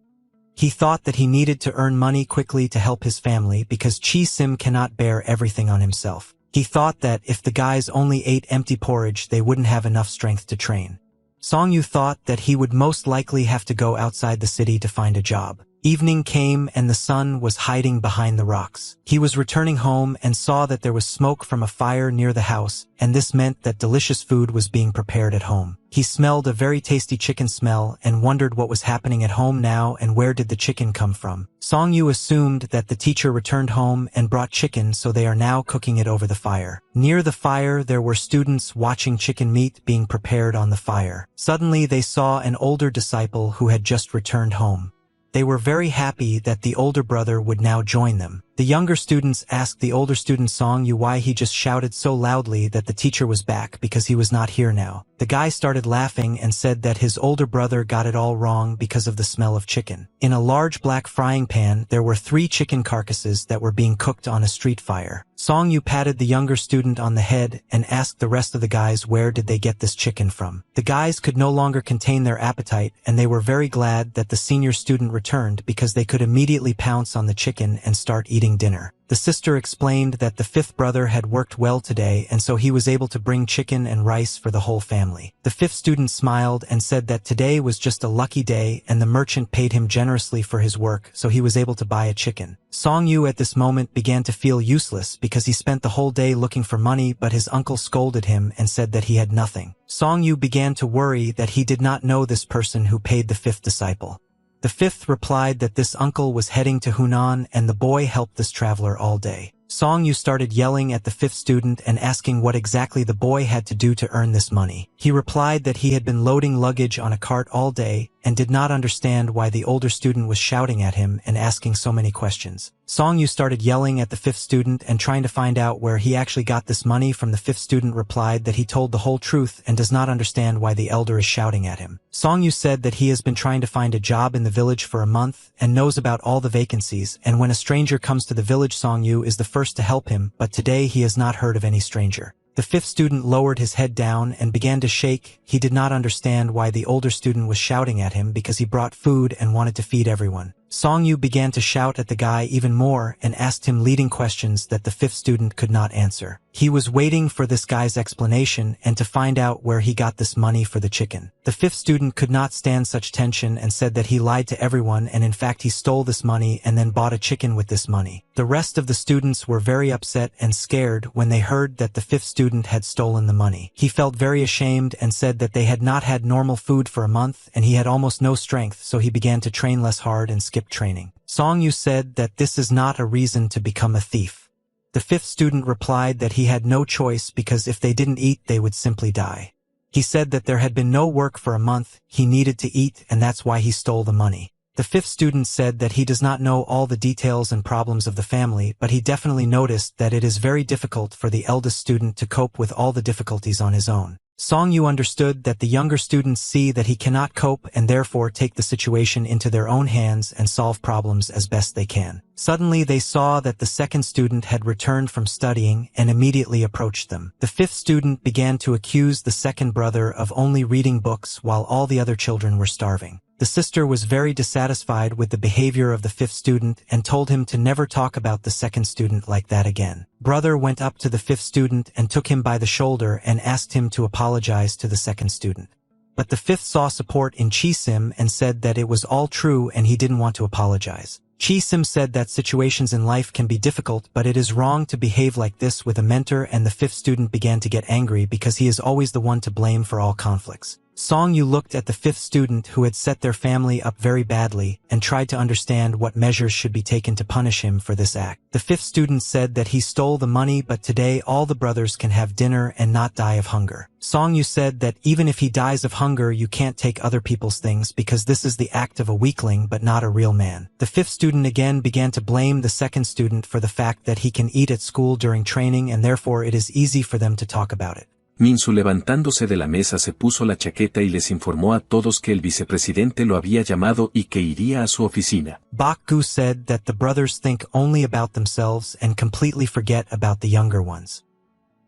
He thought that he needed to earn money quickly to help his family because Chi-sim cannot bear everything on himself. He thought that if the guys only ate empty porridge, they wouldn't have enough strength to train. Song-yu thought that he would most likely have to go outside the city to find a job. Evening came and the sun was hiding behind the rocks. He was returning home and saw that there was smoke from a fire near the house, and this meant that delicious food was being prepared at home. He smelled a very tasty chicken smell and wondered what was happening at home now and where did the chicken come from. Song-yu assumed that the teacher returned home and brought chicken, so they are now cooking it over the fire. Near the fire there were students watching chicken meat being prepared on the fire. Suddenly they saw an older disciple who had just returned home. They were very happy that the older brother would now join them. The younger students asked the older student Song-yu why he just shouted so loudly that the teacher was back because he was not here now. The guy started laughing and said that his older brother got it all wrong because of the smell of chicken. In a large black frying pan, there were 3 chicken carcasses that were being cooked on a street fire. Song-yu patted the younger student on the head and asked the rest of the guys where did they get this chicken from. The guys could no longer contain their appetite, and they were very glad that the senior student returned because they could immediately pounce on the chicken and start eating dinner. The sister explained that the 5th brother had worked well today, and so he was able to bring chicken and rice for the whole family. The 5th student smiled and said that today was just a lucky day and the merchant paid him generously for his work, so he was able to buy a chicken. Song-yu at this moment began to feel useless because he spent the whole day looking for money, but his uncle scolded him and said that he had nothing. Song-yu began to worry that he did not know this person who paid the 5th disciple. The 5th replied that this uncle was heading to Hunan and the boy helped this traveler all day. Song-yu started yelling at the 5th student and asking what exactly the boy had to do to earn this money. He replied that he had been loading luggage on a cart all day and did not understand why the older student was shouting at him and asking so many questions. Song-yu started yelling at the 5th student and trying to find out where he actually got this money from. The 5th student replied that he told the whole truth and does not understand why the elder is shouting at him. Song-yu said that he has been trying to find a job in the village for a month and knows about all the vacancies, and when a stranger comes to the village, Song-yu is the first to help him, but today he has not heard of any stranger. The 5th student lowered his head down and began to shake. He did not understand why the older student was shouting at him because he brought food and wanted to feed everyone. Song-yu began to shout at the guy even more and asked him leading questions that the 5th student could not answer. He was waiting for this guy's explanation and to find out where he got this money for the chicken. The 5th student could not stand such tension and said that he lied to everyone and in fact he stole this money and then bought a chicken with this money. The rest of the students were very upset and scared when they heard that the 5th student had stolen the money. He felt very ashamed and said that they had not had normal food for a month and he had almost no strength, so he began to train less hard and skip training. Song-yu said that this is not a reason to become a thief. The 5th student replied that he had no choice because if they didn't eat they would simply die. He said that there had been no work for a month, he needed to eat, and that's why he stole the money. The 5th student said that he does not know all the details and problems of the family, but he definitely noticed that it is very difficult for the eldest student to cope with all the difficulties on his own. Song-yu understood that the younger students see that he cannot cope and therefore take the situation into their own hands and solve problems as best they can. Suddenly they saw that the 2nd student had returned from studying and immediately approached them. The 5th student began to accuse the 2nd brother of only reading books while all the other children were starving. The sister was very dissatisfied with the behavior of the 5th student and told him to never talk about the 2nd student like that again. Brother went up to the 5th student and took him by the shoulder and asked him to apologize to the 2nd student. But the 5th saw support in Chi-sim and said that it was all true and he didn't want to apologize. Chi-sim said that situations in life can be difficult, but it is wrong to behave like this with a mentor, and the fifth student began to get angry because he is always the one to blame for all conflicts. Song-yu looked at the fifth student who had set their family up very badly and tried to understand what measures should be taken to punish him for this act. The fifth student said that he stole the money, but today all the brothers can have dinner and not die of hunger. Song-yu said that even if he dies of hunger, you can't take other people's things because this is the act of a weakling but not a real man. The fifth student again began to blame the second student for the fact that he can eat at school during training and therefore it is easy for them to talk about it. Minsu levantándose de la mesa se puso la chaqueta y les informó a todos que el vicepresidente lo había llamado y que iría a su oficina. Bak-gu said that the brothers think only about themselves and completely forget about the younger ones.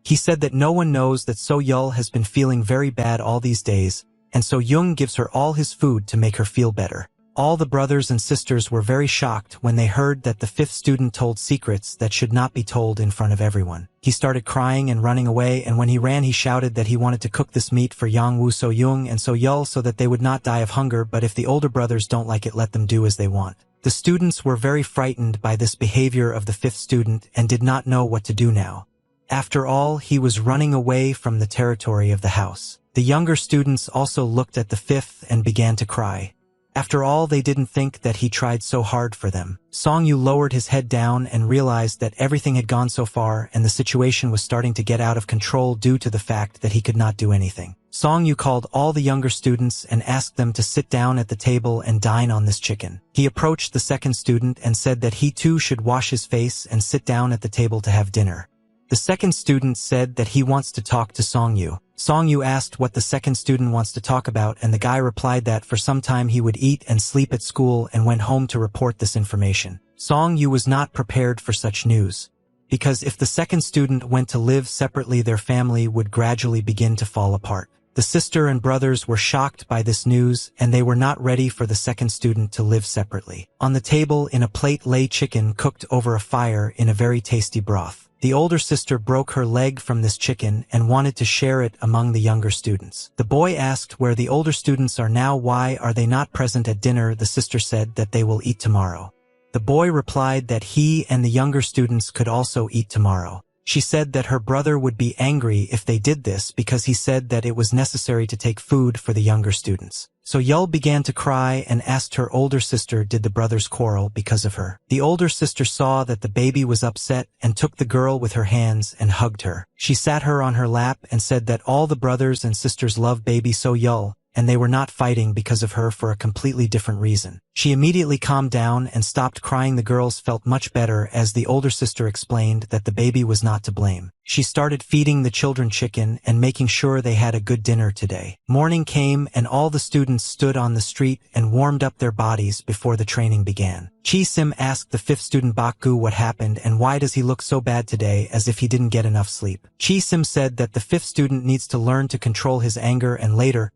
He said that no one knows that So-yul has been feeling very bad all these days, and So-young gives her all his food to make her feel better. All the brothers and sisters were very shocked when they heard that the fifth student told secrets that should not be told in front of everyone. He started crying and running away, and when he ran he shouted that he wanted to cook this meat for Yang-woo, So-young, and So-yul so that they would not die of hunger, but if the older brothers don't like it, let them do as they want. The students were very frightened by this behavior of the fifth student and did not know what to do now. After all, he was running away from the territory of the house. The younger students also looked at the fifth and began to cry. After all, they didn't think that he tried so hard for them. Song-yu lowered his head down and realized that everything had gone so far and the situation was starting to get out of control due to the fact that he could not do anything. Song-yu called all the younger students and asked them to sit down at the table and dine on this chicken. He approached the second student and said that he too should wash his face and sit down at the table to have dinner. The second student said that he wants to talk to Song-yu. Song-yu asked what the second student wants to talk about, and the guy replied that for some time he would eat and sleep at school and went home to report this information. Song-yu was not prepared for such news, because if the second student went to live separately, their family would gradually begin to fall apart. The sister and brothers were shocked by this news, and they were not ready for the second student to live separately. On the table in a plate lay chicken cooked over a fire in a very tasty broth. The older sister broke her leg from this chicken and wanted to share it among the younger students. The boy asked where the older students are now. Why are they not present at dinner? The sister said that they will eat tomorrow. The boy replied that he and the younger students could also eat tomorrow. She said that her brother would be angry if they did this because he said that it was necessary to take food for the younger students. So Yul began to cry and asked her older sister did the brothers quarrel because of her. The older sister saw that the baby was upset and took the girl with her hands and hugged her. She sat her on her lap and said that all the brothers and sisters love baby So Yul, and they were not fighting because of her for a completely different reason. She immediately calmed down and stopped crying. The girls felt much better as the older sister explained that the baby was not to blame. She started feeding the children chicken and making sure they had a good dinner today. Morning came and all the students stood on the street and warmed up their bodies before the training began. Chi-sim asked the fifth student Bak-gu what happened and why does he look so bad today, as if he didn't get enough sleep. Chi-sim said that the fifth student needs to learn to control his anger and later,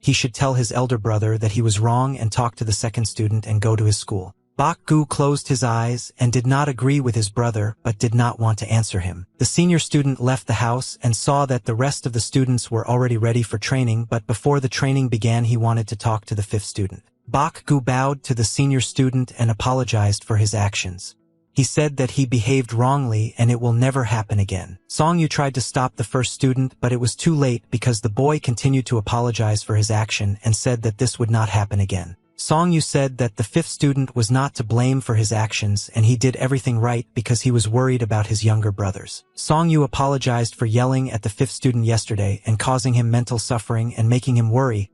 he should tell his elder brother that he was wrong and talk to the second student and go to his school. Bak-gu closed his eyes and did not agree with his brother but did not want to answer him. The senior student left the house and saw that the rest of the students were already ready for training, but before the training began he wanted to talk to the fifth student. Bak-gu bowed to the senior student and apologized for his actions. He said that he behaved wrongly and it will never happen again. Song-yu tried to stop the first student, but it was too late because the boy continued to apologize for his action and said that this would not happen again. Song-yu said that the fifth student was not to blame for his actions and he did everything right because he was worried about his younger brothers. Song-yu apologized for yelling at the fifth student yesterday and causing him mental suffering and making him worry.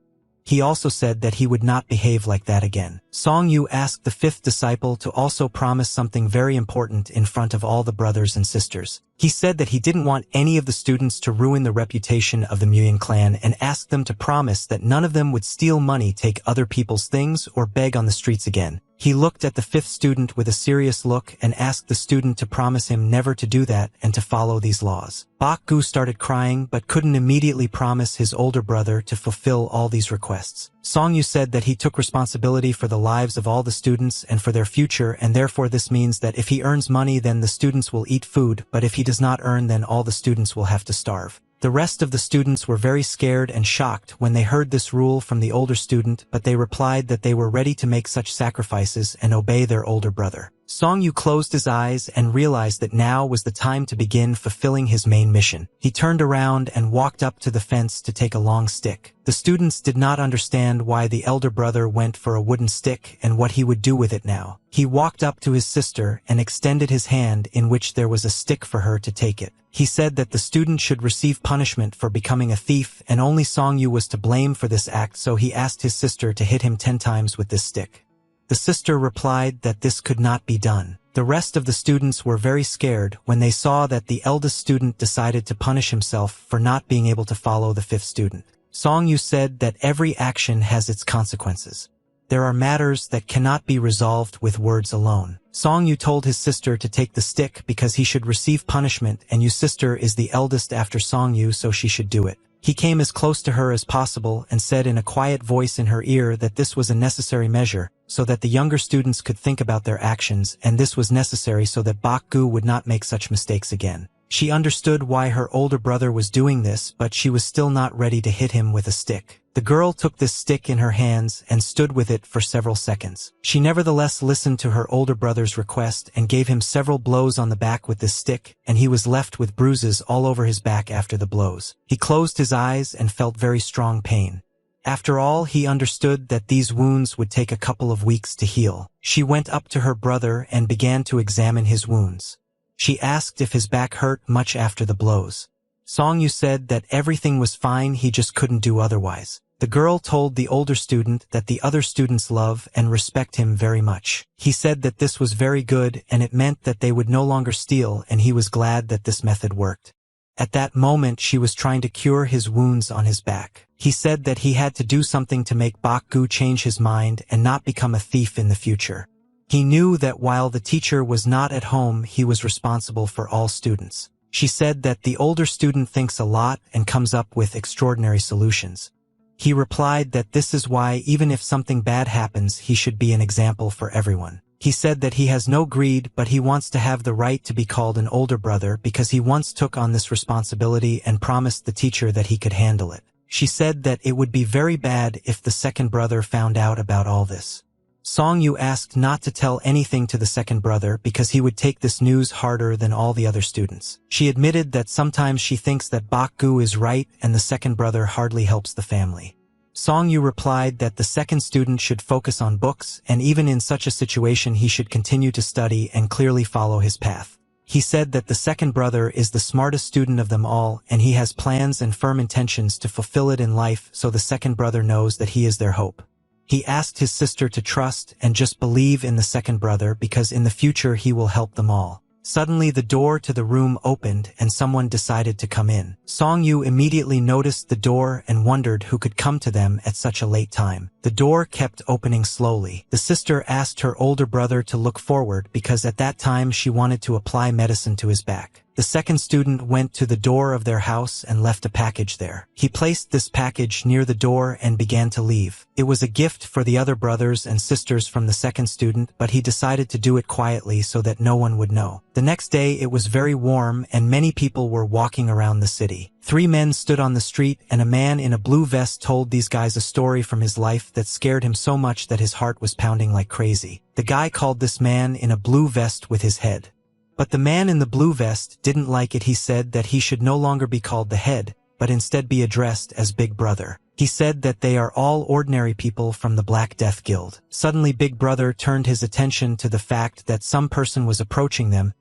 He also said that he would not behave like that again. Song-yu asked the fifth disciple to also promise something very important in front of all the brothers and sisters. He said that he didn't want any of the students to ruin the reputation of the Muyan clan and asked them to promise that none of them would steal money, take other people's things, or beg on the streets again. He looked at the fifth student with a serious look and asked the student to promise him never to do that and to follow these laws. Bak-gu started crying but couldn't immediately promise his older brother to fulfill all these requests. Song-yu said that he took responsibility for the lives of all the students and for their future, and therefore this means that if he earns money then the students will eat food, but if he does not earn then all the students will have to starve. The rest of the students were very scared and shocked when they heard this rule from the older student, but they replied that they were ready to make such sacrifices and obey their older brother. Song-yu closed his eyes and realized that now was the time to begin fulfilling his main mission. He turned around and walked up to the fence to take a long stick. The students did not understand why the elder brother went for a wooden stick and what he would do with it now. He walked up to his sister and extended his hand in which there was a stick for her to take it. He said that the student should receive punishment for becoming a thief, and only Song-yu was to blame for this act, so he asked his sister to hit him 10 times with this stick. The sister replied that this could not be done. The rest of the students were very scared when they saw that the eldest student decided to punish himself for not being able to follow the fifth student. Song-yu said that every action has its consequences. There are matters that cannot be resolved with words alone. Song-yu told his sister to take the stick because he should receive punishment, and Yu's sister is the eldest after Song-yu, so she should do it. He came as close to her as possible and said in a quiet voice in her ear that this was a necessary measure, so that the younger students could think about their actions, and this was necessary so that Bak-gu would not make such mistakes again. She understood why her older brother was doing this, but she was still not ready to hit him with a stick. The girl took this stick in her hands and stood with it for several seconds. She nevertheless listened to her older brother's request and gave him several blows on the back with this stick, and he was left with bruises all over his back after the blows. He closed his eyes and felt very strong pain. After all, he understood that these wounds would take a couple of weeks to heal. She went up to her brother and began to examine his wounds. She asked if his back hurt much after the blows. Song-yu said that everything was fine, he just couldn't do otherwise. The girl told the older student that the other students love and respect him very much. He said that this was very good and it meant that they would no longer steal, and he was glad that this method worked. At that moment she was trying to cure his wounds on his back. He said that he had to do something to make Bak-gu change his mind and not become a thief in the future. He knew that while the teacher was not at home, he was responsible for all students. She said that the older student thinks a lot and comes up with extraordinary solutions. He replied that this is why even if something bad happens, he should be an example for everyone. He said that he has no greed, but he wants to have the right to be called an older brother because he once took on this responsibility and promised the teacher that he could handle it. She said that it would be very bad if the second brother found out about all this. Song-yu asked not to tell anything to the second brother because he would take this news harder than all the other students. She admitted that sometimes she thinks that Bak-gu is right and the second brother hardly helps the family. Song-yu replied that the second student should focus on books, and even in such a situation he should continue to study and clearly follow his path. He said that the second brother is the smartest student of them all, and he has plans and firm intentions to fulfill it in life, so the second brother knows that he is their hope. He asked his sister to trust and just believe in the second brother because in the future he will help them all. Suddenly the door to the room opened and someone decided to come in. Song-yu immediately noticed the door and wondered who could come to them at such a late time. The door kept opening slowly. The sister asked her older brother to look forward because at that time she wanted to apply medicine to his back. The second student went to the door of their house and left a package there. He placed this package near the door and began to leave. It was a gift for the other brothers and sisters from the second student, but he decided to do it quietly so that no one would know. The next day it was very warm and many people were walking around the city. 3 men stood on the street and a man in a blue vest told these guys a story from his life that scared him so much that his heart was pounding like crazy. The guy called this man in a blue vest with his head. But the man in the blue vest didn't like it. He said that he should no longer be called the head, but instead be addressed as Big Brother. He said that they are all ordinary people from the Black Death Guild. Suddenly Big Brother turned his attention to the fact that some person was approaching them.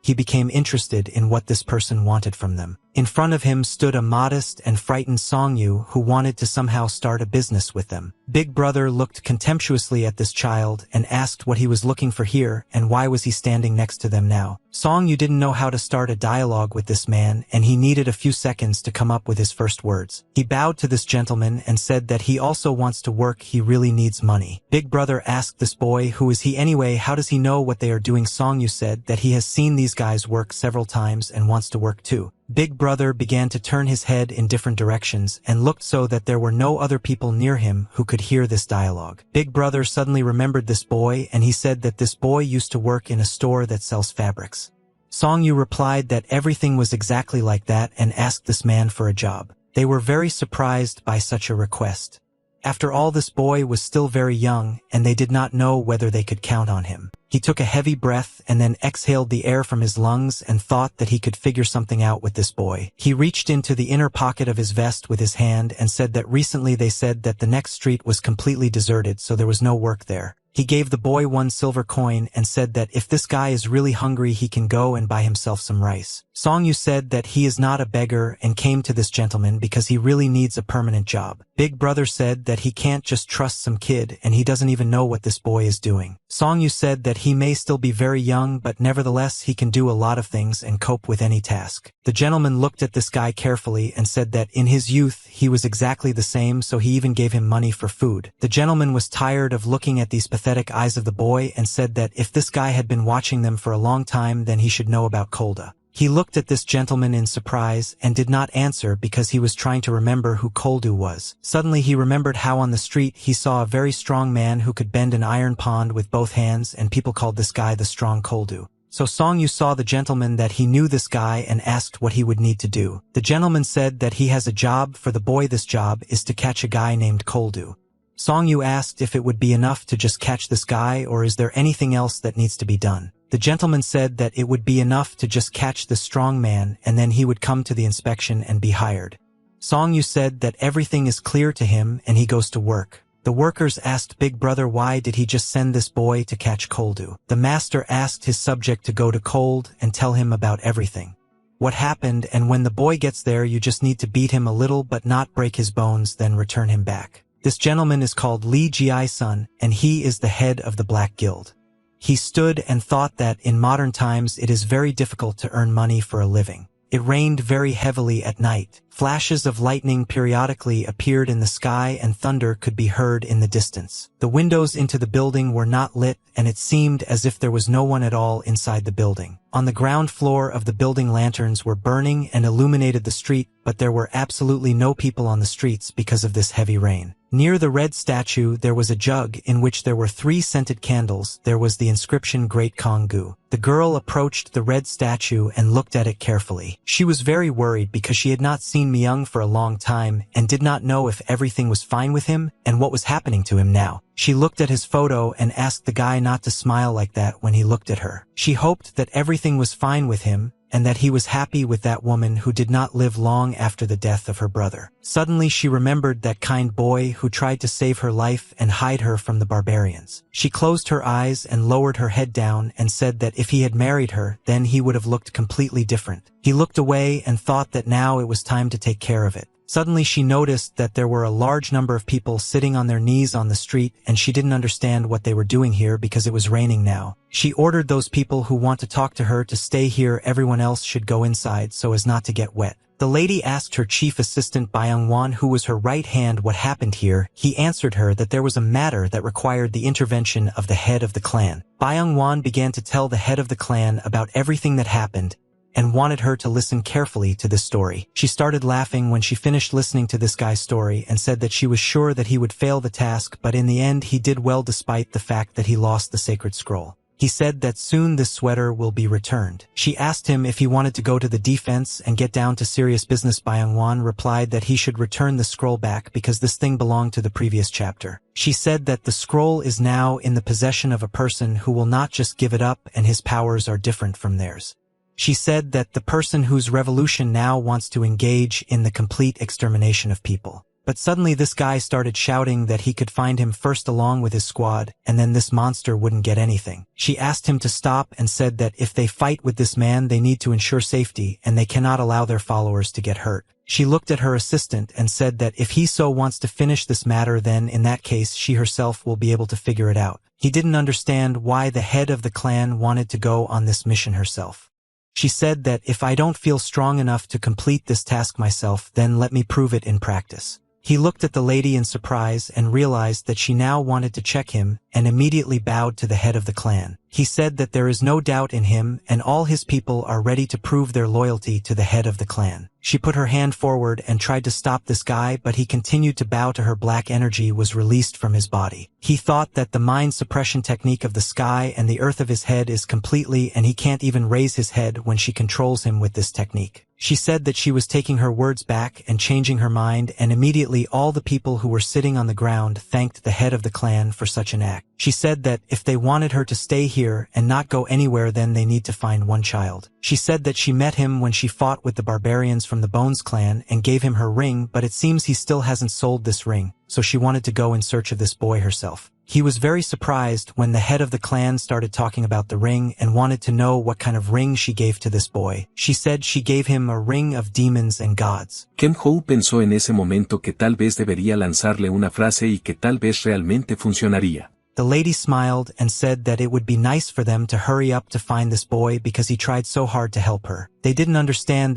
He became interested in what this person wanted from them. In front of him stood a modest and frightened Song-yu who wanted to somehow start a business with them. Big Brother looked contemptuously at this child and asked what he was looking for here and why was he standing next to them now. Song-yu didn't know how to start a dialogue with this man and he needed a few seconds to come up with his first words. He bowed to this gentleman and said that he also wants to work, he really needs money. Big Brother asked this boy, who is he anyway, how does he know what they are doing? Song-yu said that he has seen these guys work several times and wants to work too. Big Brother began to turn his head in different directions and looked so that there were no other people near him who could hear this dialogue. Big Brother suddenly remembered this boy and he said that this boy used to work in a store that sells fabrics. Song-yu replied that everything was exactly like that and asked this man for a job. They were very surprised by such a request. After all, this boy was still very young, and they did not know whether they could count on him. He took a heavy breath and then exhaled the air from his lungs and thought that he could figure something out with this boy. He reached into the inner pocket of his vest with his hand and said that recently they said that the next street was completely deserted, so there was no work there. He gave the boy 1 silver coin and said that if this guy is really hungry, he can go and buy himself some rice. Song-yu said that he is not a beggar and came to this gentleman because he really needs a permanent job. Big brother said that he can't just trust some kid and he doesn't even know what this boy is doing. Song-yu said that he may still be very young, but nevertheless he can do a lot of things and cope with any task. The gentleman looked at this guy carefully and said that in his youth he was exactly the same, so he even gave him money for food. The gentleman was tired of looking at these pathetic eyes of the boy and said that if this guy had been watching them for a long time, then he should know about Kolda. He looked at this gentleman in surprise and did not answer because he was trying to remember who Koldu was. Suddenly he remembered how on the street he saw a very strong man who could bend an iron pond with both hands, and people called this guy the strong Koldu. So Song-yu saw the gentleman that he knew this guy and asked what he would need to do. The gentleman said that he has a job for the boy. This job is to catch a guy named Koldu. Song-yu asked if it would be enough to just catch this guy, or is there anything else that needs to be done. The gentleman said that it would be enough to just catch the strong man and then he would come to the inspection and be hired. Song-yu said that everything is clear to him and he goes to work. The workers asked Big Brother why did he just send this boy to catch Koldu. The master asked his subject to go to Cold and tell him about everything. What happened, and when the boy gets there you just need to beat him a little but not break his bones, then return him back. This gentleman is called Lee Ji-sun and he is the head of the Black Guild. He stood and thought that in modern times it is very difficult to earn money for a living. It rained very heavily at night. Flashes of lightning periodically appeared in the sky and thunder could be heard in the distance. The windows into the building were not lit and it seemed as if there was no one at all inside the building. On the ground floor of the building, lanterns were burning and illuminated the street, but there were absolutely no people on the streets because of this heavy rain. Near the red statue there was a jug in which there were 3 scented candles. There was the inscription Great Kong-gu. The girl approached the red statue and looked at it carefully. She was very worried because she had not seen Myung for a long time and did not know if everything was fine with him and what was happening to him now. She looked at his photo and asked the guy not to smile like that when he looked at her. She hoped that everything was fine with him and that he was happy with that woman who did not live long after the death of her brother. Suddenly she remembered that kind boy who tried to save her life and hide her from the barbarians. She closed her eyes and lowered her head down and said that if he had married her, then he would have looked completely different. He looked away and thought that now it was time to take care of it. Suddenly she noticed that there were a large number of people sitting on their knees on the street, and she didn't understand what they were doing here because it was raining now. She ordered those people who want to talk to her to stay here. Everyone else should go inside so as not to get wet. The lady asked her chief assistant Byung-won, who was her right hand, what happened here. He answered her that there was a matter that required the intervention of the head of the clan. Byung-won began to tell the head of the clan about everything that happened and wanted her to listen carefully to this story. She started laughing when she finished listening to this guy's story and said that she was sure that he would fail the task, but in the end he did well despite the fact that he lost the sacred scroll. He said that soon this sweater will be returned. She asked him if he wanted to go to the defense and get down to serious business. Byung-won replied that he should return the scroll back because this thing belonged to the previous chapter. She said that the scroll is now in the possession of a person who will not just give it up, and his powers are different from theirs. She said that the person whose revolution now wants to engage in the complete extermination of people. But suddenly this guy started shouting that he could find him first along with his squad, and then this monster wouldn't get anything. She asked him to stop and said that if they fight with this man they need to ensure safety and they cannot allow their followers to get hurt. She looked at her assistant and said that if he so wants to finish this matter, then in that case she herself will be able to figure it out. He didn't understand why the head of the clan wanted to go on this mission herself. She said that if I don't feel strong enough to complete this task myself, then let me prove it in practice. He looked at the lady in surprise and realized that she now wanted to check him, and immediately bowed to the head of the clan. He said that there is no doubt in him and all his people are ready to prove their loyalty to the head of the clan. She put her hand forward and tried to stop this guy, but he continued to bow to her. Black energy was released from his body. He thought that the mind suppression technique of the sky and the earth of his head is completely, and he can't even raise his head when she controls him with this technique. She said that she was taking her words back and changing her mind, and immediately all the people who were sitting on the ground thanked the head of the clan for such an act. She said that if they wanted her to stay here and not go anywhere, then they need to find one child. She said that she met him when she fought with the barbarians from the Bones clan and gave him her ring, but it seems he still hasn't sold this ring, so she wanted to go in search of this boy herself. He was very surprised when the head of the clan started talking about the ring and wanted to know what kind of ring she gave to this boy. She said she gave him a ring of demons and gods. Kem-Ho pensó en ese momento que tal vez debería lanzarle una frase y que tal vez realmente funcionaría. The lady smiled and said that it would be nice for them to hurry up to find this boy because he tried so hard to help her. They didn't understand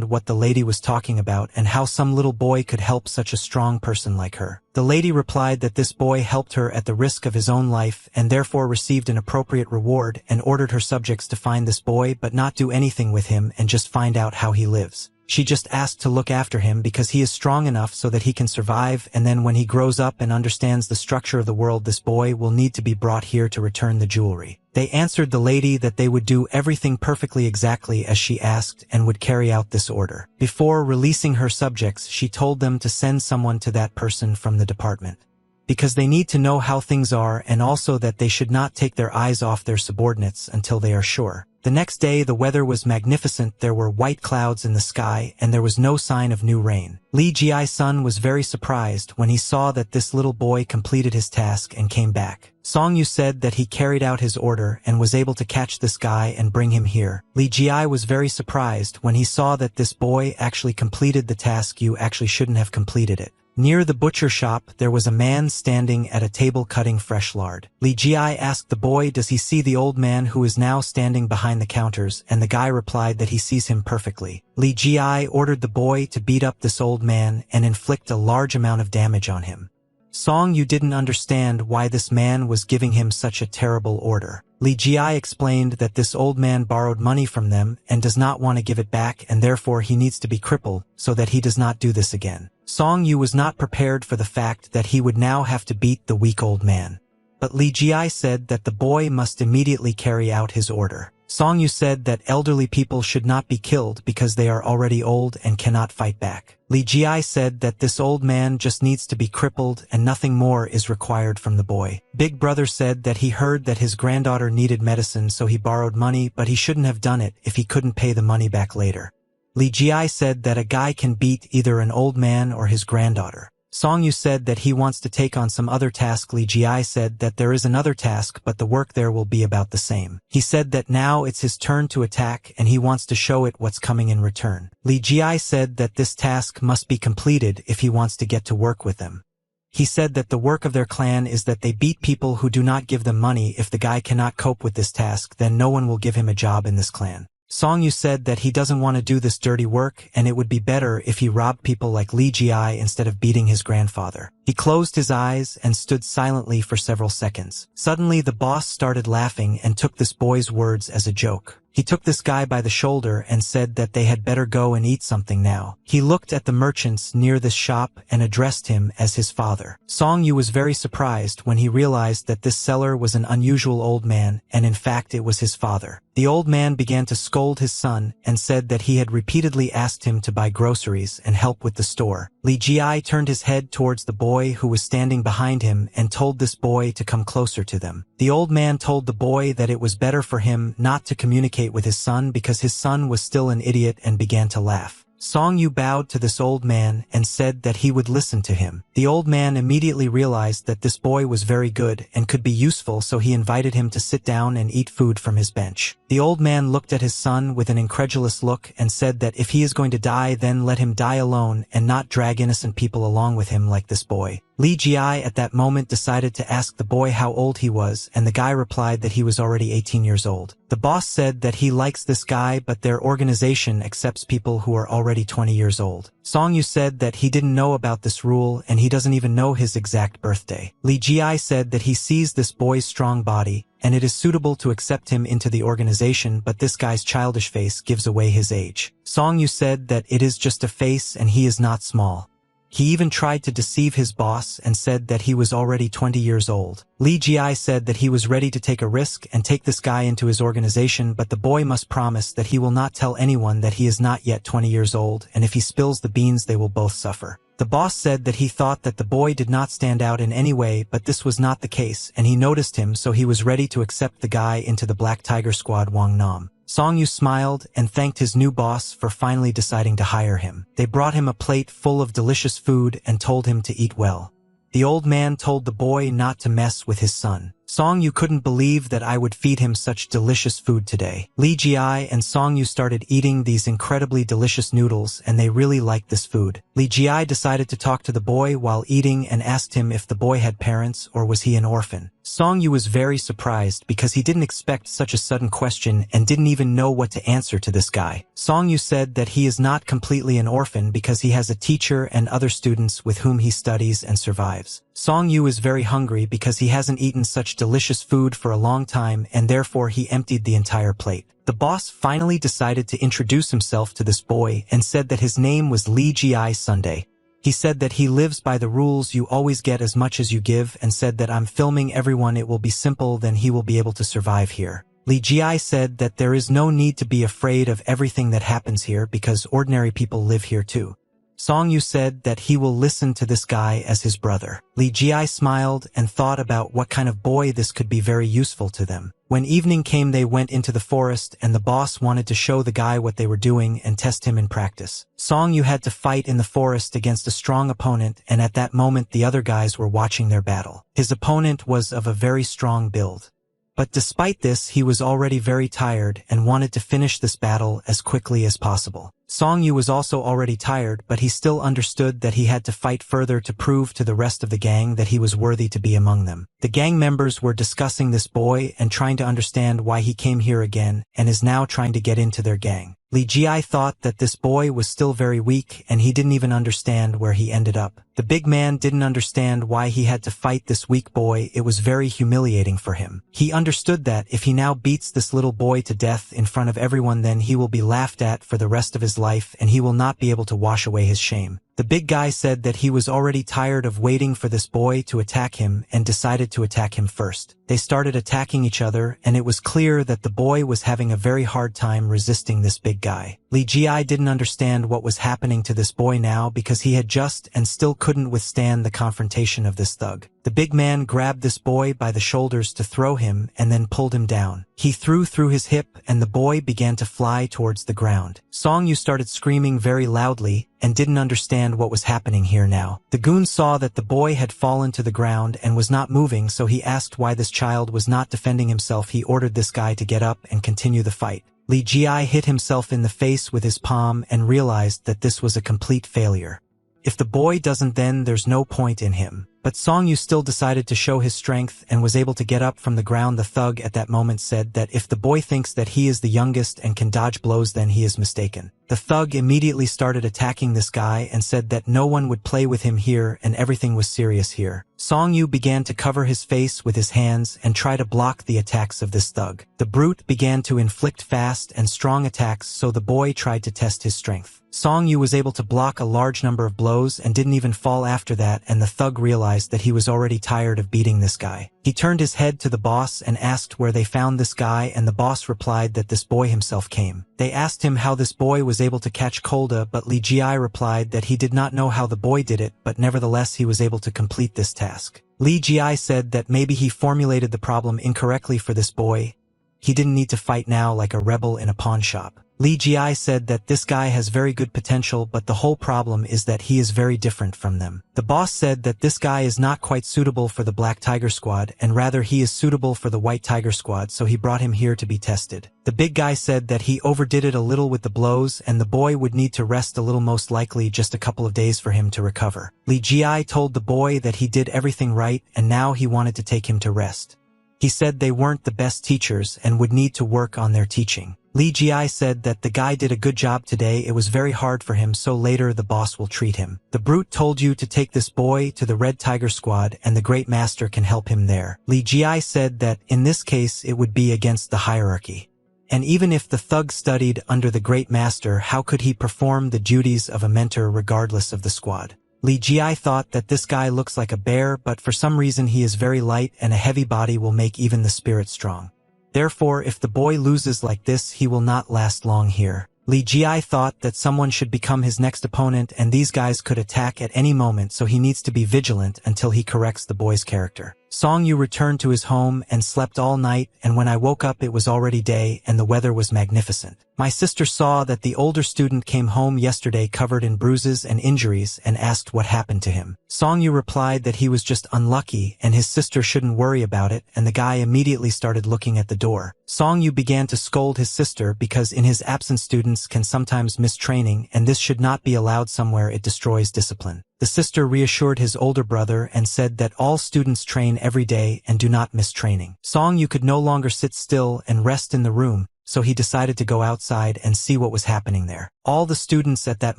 what the lady was talking about and how some little boy could help such a strong person like her. The lady replied that this boy helped her at the risk of his own life and therefore received an appropriate reward, and ordered her subjects to find this boy but not do anything with him and just find out how he lives. She just asked to look after him because he is strong enough so that he can survive, and then when he grows up and understands the structure of the world, this boy will need to be brought here to return the jewelry. They answered the lady that they would do everything perfectly exactly as she asked and would carry out this order. Before releasing her subjects, she told them to send someone to that person from the department, because they need to know how things are, and also that they should not take their eyes off their subordinates until they are sure. The next day the weather was magnificent. There were white clouds in the sky and there was no sign of new rain. Li Jiai's son was very surprised when he saw that this little boy completed his task and came back. Song Yu said that he carried out his order and was able to catch this guy and bring him here. Li Jiai was very surprised when he saw that this boy actually completed the task. You actually shouldn't have completed it. Near the butcher shop, there was a man standing at a table cutting fresh lard. Li Jiai asked the boy, does he see the old man who is now standing behind the counters, and the guy replied that he sees him perfectly. Li Jiai ordered the boy to beat up this old man and inflict a large amount of damage on him. Song Yu didn't understand why this man was giving him such a terrible order. Li Jiai explained that this old man borrowed money from them and does not want to give it back, and therefore he needs to be crippled so that he does not do this again. Song Yu was not prepared for the fact that he would now have to beat the weak old man. But Li Jiai said that the boy must immediately carry out his order. Song Yu said that elderly people should not be killed because they are already old and cannot fight back. Li Jiai said that this old man just needs to be crippled and nothing more is required from the boy. Big Brother said that he heard that his granddaughter needed medicine, so he borrowed money, but he shouldn't have done it if he couldn't pay the money back later. Li Jiai said that a guy can beat either an old man or his granddaughter. Song Yu said that he wants to take on some other task. Li Jiai said that there is another task, but the work there will be about the same. He said that now it's his turn to attack and he wants to show it what's coming in return. Li Jiai said that this task must be completed if he wants to get to work with them. He said that the work of their clan is that they beat people who do not give them money. If the guy cannot cope with this task, then no one will give him a job in this clan. Song Yu said that he doesn't want to do this dirty work and it would be better if he robbed people like Li Jiai instead of beating his grandfather. He closed his eyes and stood silently for several seconds. Suddenly the boss started laughing and took this boy's words as a joke. He took this guy by the shoulder and said that they had better go and eat something now. He looked at the merchants near this shop and addressed him as his father. Song Yu was very surprised when he realized that this seller was an unusual old man, and in fact it was his father. The old man began to scold his son and said that he had repeatedly asked him to buy groceries and help with the store. Li Jiai turned his head towards the boy who was standing behind him and told this boy to come closer to them. The old man told the boy that it was better for him not to communicate with his son because his son was still an idiot, and began to laugh. Song Yu bowed to this old man and said that he would listen to him. The old man immediately realized that this boy was very good and could be useful, so he invited him to sit down and eat food from his bench. The old man looked at his son with an incredulous look and said that if he is going to die, then let him die alone and not drag innocent people along with him like this boy. Li Ji at that moment decided to ask the boy how old he was, and the guy replied that he was already 18 years old. The boss said that he likes this guy, but their organization accepts people who are already 20 years old. Song Yu said that he didn't know about this rule and he doesn't even know his exact birthday. Li Ji said that he sees this boy's strong body, and it is suitable to accept him into the organization, but this guy's childish face gives away his age. Song Yu said that it is just a face and he is not small. He even tried to deceive his boss and said that he was already 20 years old. Li Ji said that he was ready to take a risk and take this guy into his organization, but the boy must promise that he will not tell anyone that he is not yet 20 years old, and if he spills the beans they will both suffer. The boss said that he thought that the boy did not stand out in any way, but this was not the case, and he noticed him, so he was ready to accept the guy into the Black Tiger Squad Wang Nam. Song Yu smiled and thanked his new boss for finally deciding to hire him. They brought him a plate full of delicious food and told him to eat well. The old man told the boy not to mess with his son. Song Yu couldn't believe that I would feed him such delicious food today. Li Ji and Song Yu started eating these incredibly delicious noodles, and they really liked this food. Li Ji decided to talk to the boy while eating and asked him if the boy had parents or was he an orphan. Song Yu was very surprised because he didn't expect such a sudden question and didn't even know what to answer to this guy. Song Yu said that he is not completely an orphan because he has a teacher and other students with whom he studies and survives. Song Yu is very hungry because he hasn't eaten such delicious food for a long time, and therefore he emptied the entire plate. The boss finally decided to introduce himself to this boy and said that his name was Li Ji Sunday. He said that he lives by the rules you always get as much as you give, and said that I'm filming everyone, it will be simple, then he will be able to survive here. Li Ji said that there is no need to be afraid of everything that happens here because ordinary people live here too. Song Yu said that he will listen to this guy as his brother. Li Ji smiled and thought about what kind of boy this could be very useful to them. When evening came, they went into the forest and the boss wanted to show the guy what they were doing and test him in practice. Song Yu had to fight in the forest against a strong opponent, and at that moment the other guys were watching their battle. His opponent was of a very strong build. But despite this, he was already very tired and wanted to finish this battle as quickly as possible. Song Yu was also already tired, but he still understood that he had to fight further to prove to the rest of the gang that he was worthy to be among them. The gang members were discussing this boy and trying to understand why he came here again and is now trying to get into their gang. Li Ji thought that this boy was still very weak and he didn't even understand where he ended up. The big man didn't understand why he had to fight this weak boy. It was very humiliating for him. He understood that if he now beats this little boy to death in front of everyone, then he will be laughed at for the rest of his life and he will not be able to wash away his shame. The big guy said that he was already tired of waiting for this boy to attack him and decided to attack him first. They started attacking each other, and it was clear that the boy was having a very hard time resisting this big guy. Li Ji didn't understand what was happening to this boy now because he had just and still couldn't withstand the confrontation of this thug. The big man grabbed this boy by the shoulders to throw him and then pulled him down. He threw through his hip and the boy began to fly towards the ground. Song Yu started screaming very loudly and didn't understand what was happening here now. The goon saw that the boy had fallen to the ground and was not moving, so he asked why this child was not defending himself. He ordered this guy to get up and continue the fight. Li Ji hit himself in the face with his palm and realized that this was a complete failure. If the boy doesn't, then there's no point in him. But Song Yu still decided to show his strength and was able to get up from the ground. The thug at that moment said that if the boy thinks that he is the youngest and can dodge blows, then he is mistaken. The thug immediately started attacking this guy and said that no one would play with him here and everything was serious here. Song Yu began to cover his face with his hands and try to block the attacks of this thug. The brute began to inflict fast and strong attacks, so the boy tried to test his strength. Song Yu was able to block a large number of blows and didn't even fall after that, and the thug realized that he was already tired of beating this guy. He turned his head to the boss and asked where they found this guy, and the boss replied that this boy himself came. They asked him how this boy was able to catch Kolda, but Li Ji replied that he did not know how the boy did it, but nevertheless he was able to complete this task. Li Ji said that maybe he formulated the problem incorrectly for this boy. He didn't need to fight now like a rebel in a pawn shop. Li Ji said that this guy has very good potential, but the whole problem is that he is very different from them. The boss said that this guy is not quite suitable for the Black Tiger Squad, and rather he is suitable for the White Tiger Squad, so he brought him here to be tested. The big guy said that he overdid it a little with the blows, and the boy would need to rest a little, most likely just a couple of days for him to recover. Li Ji told the boy that he did everything right, and now he wanted to take him to rest. He said they weren't the best teachers and would need to work on their teaching. Li Ji said that the guy did a good job today, it was very hard for him, so later the boss will treat him. The brute told you to take this boy to the Red Tiger Squad and the Great Master can help him there. Li Ji said that in this case it would be against the hierarchy. And even if the thug studied under the Great Master, how could he perform the duties of a mentor regardless of the squad? Li Ji thought that this guy looks like a bear, but for some reason he is very light and a heavy body will make even the spirit strong. Therefore, if the boy loses like this, he will not last long here. Li Ji thought that someone should become his next opponent and these guys could attack at any moment, so he needs to be vigilant until he corrects the boy's character. Song Yu returned to his home and slept all night, and when I woke up it was already day and the weather was magnificent. My sister saw that the older student came home yesterday covered in bruises and injuries and asked what happened to him. Song Yu replied that he was just unlucky and his sister shouldn't worry about it, and the guy immediately started looking at the door. Song Yu began to scold his sister because in his absence students can sometimes miss training and this should not be allowed somewhere, it destroys discipline. The sister reassured his older brother and said that all students train every day and do not miss training. Song Yu could no longer sit still and rest in the room, so he decided to go outside and see what was happening there. All the students at that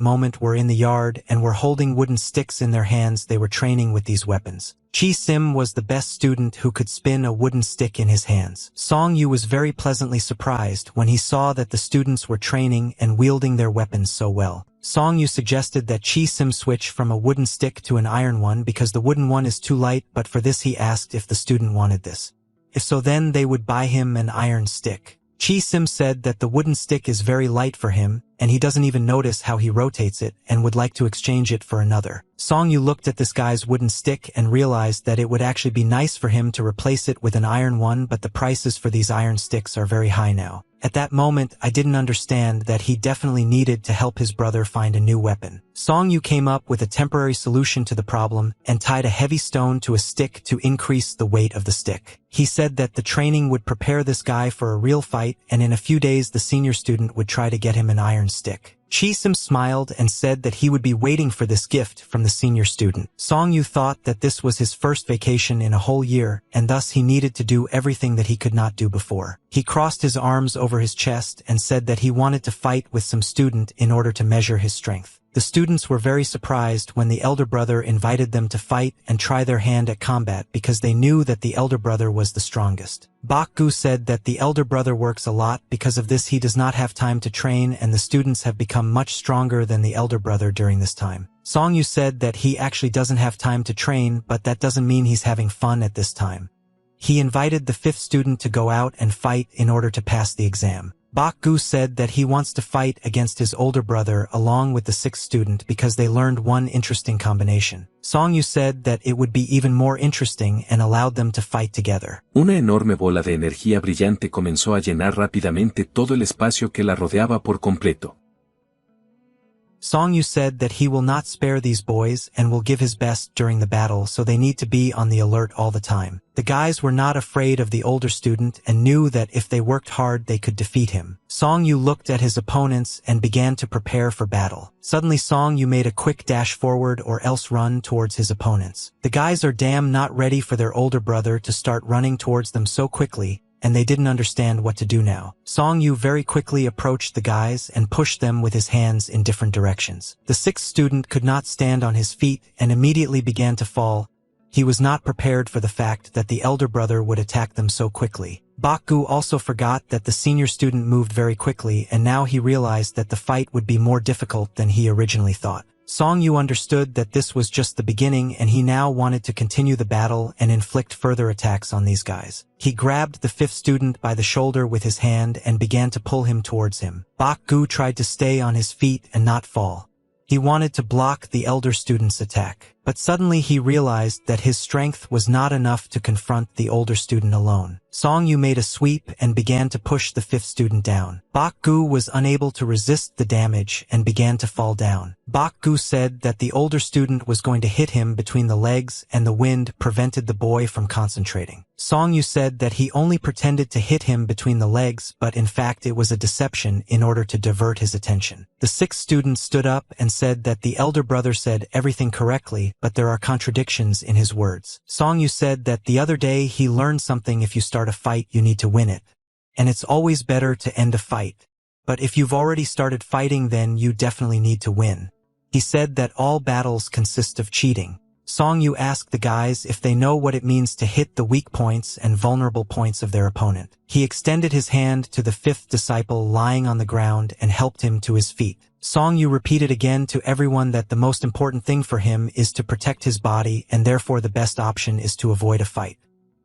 moment were in the yard and were holding wooden sticks in their hands. They were training with these weapons. Chi Sim was the best student who could spin a wooden stick in his hands. Song Yu was very pleasantly surprised when he saw that the students were training and wielding their weapons so well. Song Yu suggested that Chi Sim switch from a wooden stick to an iron one because the wooden one is too light, but for this he asked if the student wanted this. If so, then they would buy him an iron stick. Chi Sim said that the wooden stick is very light for him, and he doesn't even notice how he rotates it and would like to exchange it for another. Song Yu looked at this guy's wooden stick and realized that it would actually be nice for him to replace it with an iron one, but the prices for these iron sticks are very high now. At that moment, I didn't understand that he definitely needed to help his brother find a new weapon. Song Yu came up with a temporary solution to the problem and tied a heavy stone to a stick to increase the weight of the stick. He said that the training would prepare this guy for a real fight, and in a few days the senior student would try to get him an iron stick. Chi Sim smiled and said that he would be waiting for this gift from the senior student. Song Yu thought that this was his first vacation in a whole year, and thus he needed to do everything that he could not do before. He crossed his arms over his chest and said that he wanted to fight with some student in order to measure his strength. The students were very surprised when the elder brother invited them to fight and try their hand at combat because they knew that the elder brother was the strongest. Bakgu said that the elder brother works a lot, because of this he does not have time to train, and the students have become much stronger than the elder brother during this time. Song Yu said that he actually doesn't have time to train, but that doesn't mean he's having fun at this time. He invited the 5th student to go out and fight in order to pass the exam. Bakgu said that he wants to fight against his older brother along with the 6th student because they learned one interesting combination. Song Yu said that it would be even more interesting and allowed them to fight together. Una enorme bola de energía brillante comenzó a llenar rápidamente todo el espacio que la rodeaba por completo. Song Yu said that he will not spare these boys and will give his best during the battle, so they need to be on the alert all the time. The guys were not afraid of the older student and knew that if they worked hard they could defeat him. Song Yu looked at his opponents and began to prepare for battle. Suddenly Song Yu made a quick dash forward or else run towards his opponents. The guys are damn not ready for their older brother to start running towards them so quickly, and they didn't understand what to do now. Song Yu very quickly approached the guys and pushed them with his hands in different directions. The 6th student could not stand on his feet and immediately began to fall. He was not prepared for the fact that the elder brother would attack them so quickly. Bakgu also forgot that the senior student moved very quickly, and now he realized that the fight would be more difficult than he originally thought. Song Yu understood that this was just the beginning, and he now wanted to continue the battle and inflict further attacks on these guys. He grabbed the 5th student by the shoulder with his hand and began to pull him towards him. Bakgu tried to stay on his feet and not fall. He wanted to block the elder student's attack. But suddenly he realized that his strength was not enough to confront the older student alone. Song Yu made a sweep and began to push the fifth student down. Bak Gu was unable to resist the damage and began to fall down. Bak Gu said that the older student was going to hit him between the legs and the wind prevented the boy from concentrating. Song Yu said that he only pretended to hit him between the legs, but in fact it was a deception in order to divert his attention. The sixth student stood up and said that the elder brother said everything correctly, but there are contradictions in his words. Song Yu said that the other day he learned something: if you start a fight, you need to win it. And it's always better to end a fight. But if you've already started fighting, then you definitely need to win. He said that all battles consist of cheating. Song Yu asked the guys if they know what it means to hit the weak points and vulnerable points of their opponent. He extended his hand to the fifth disciple lying on the ground and helped him to his feet. Song Yu repeated again to everyone that the most important thing for him is to protect his body, and therefore the best option is to avoid a fight.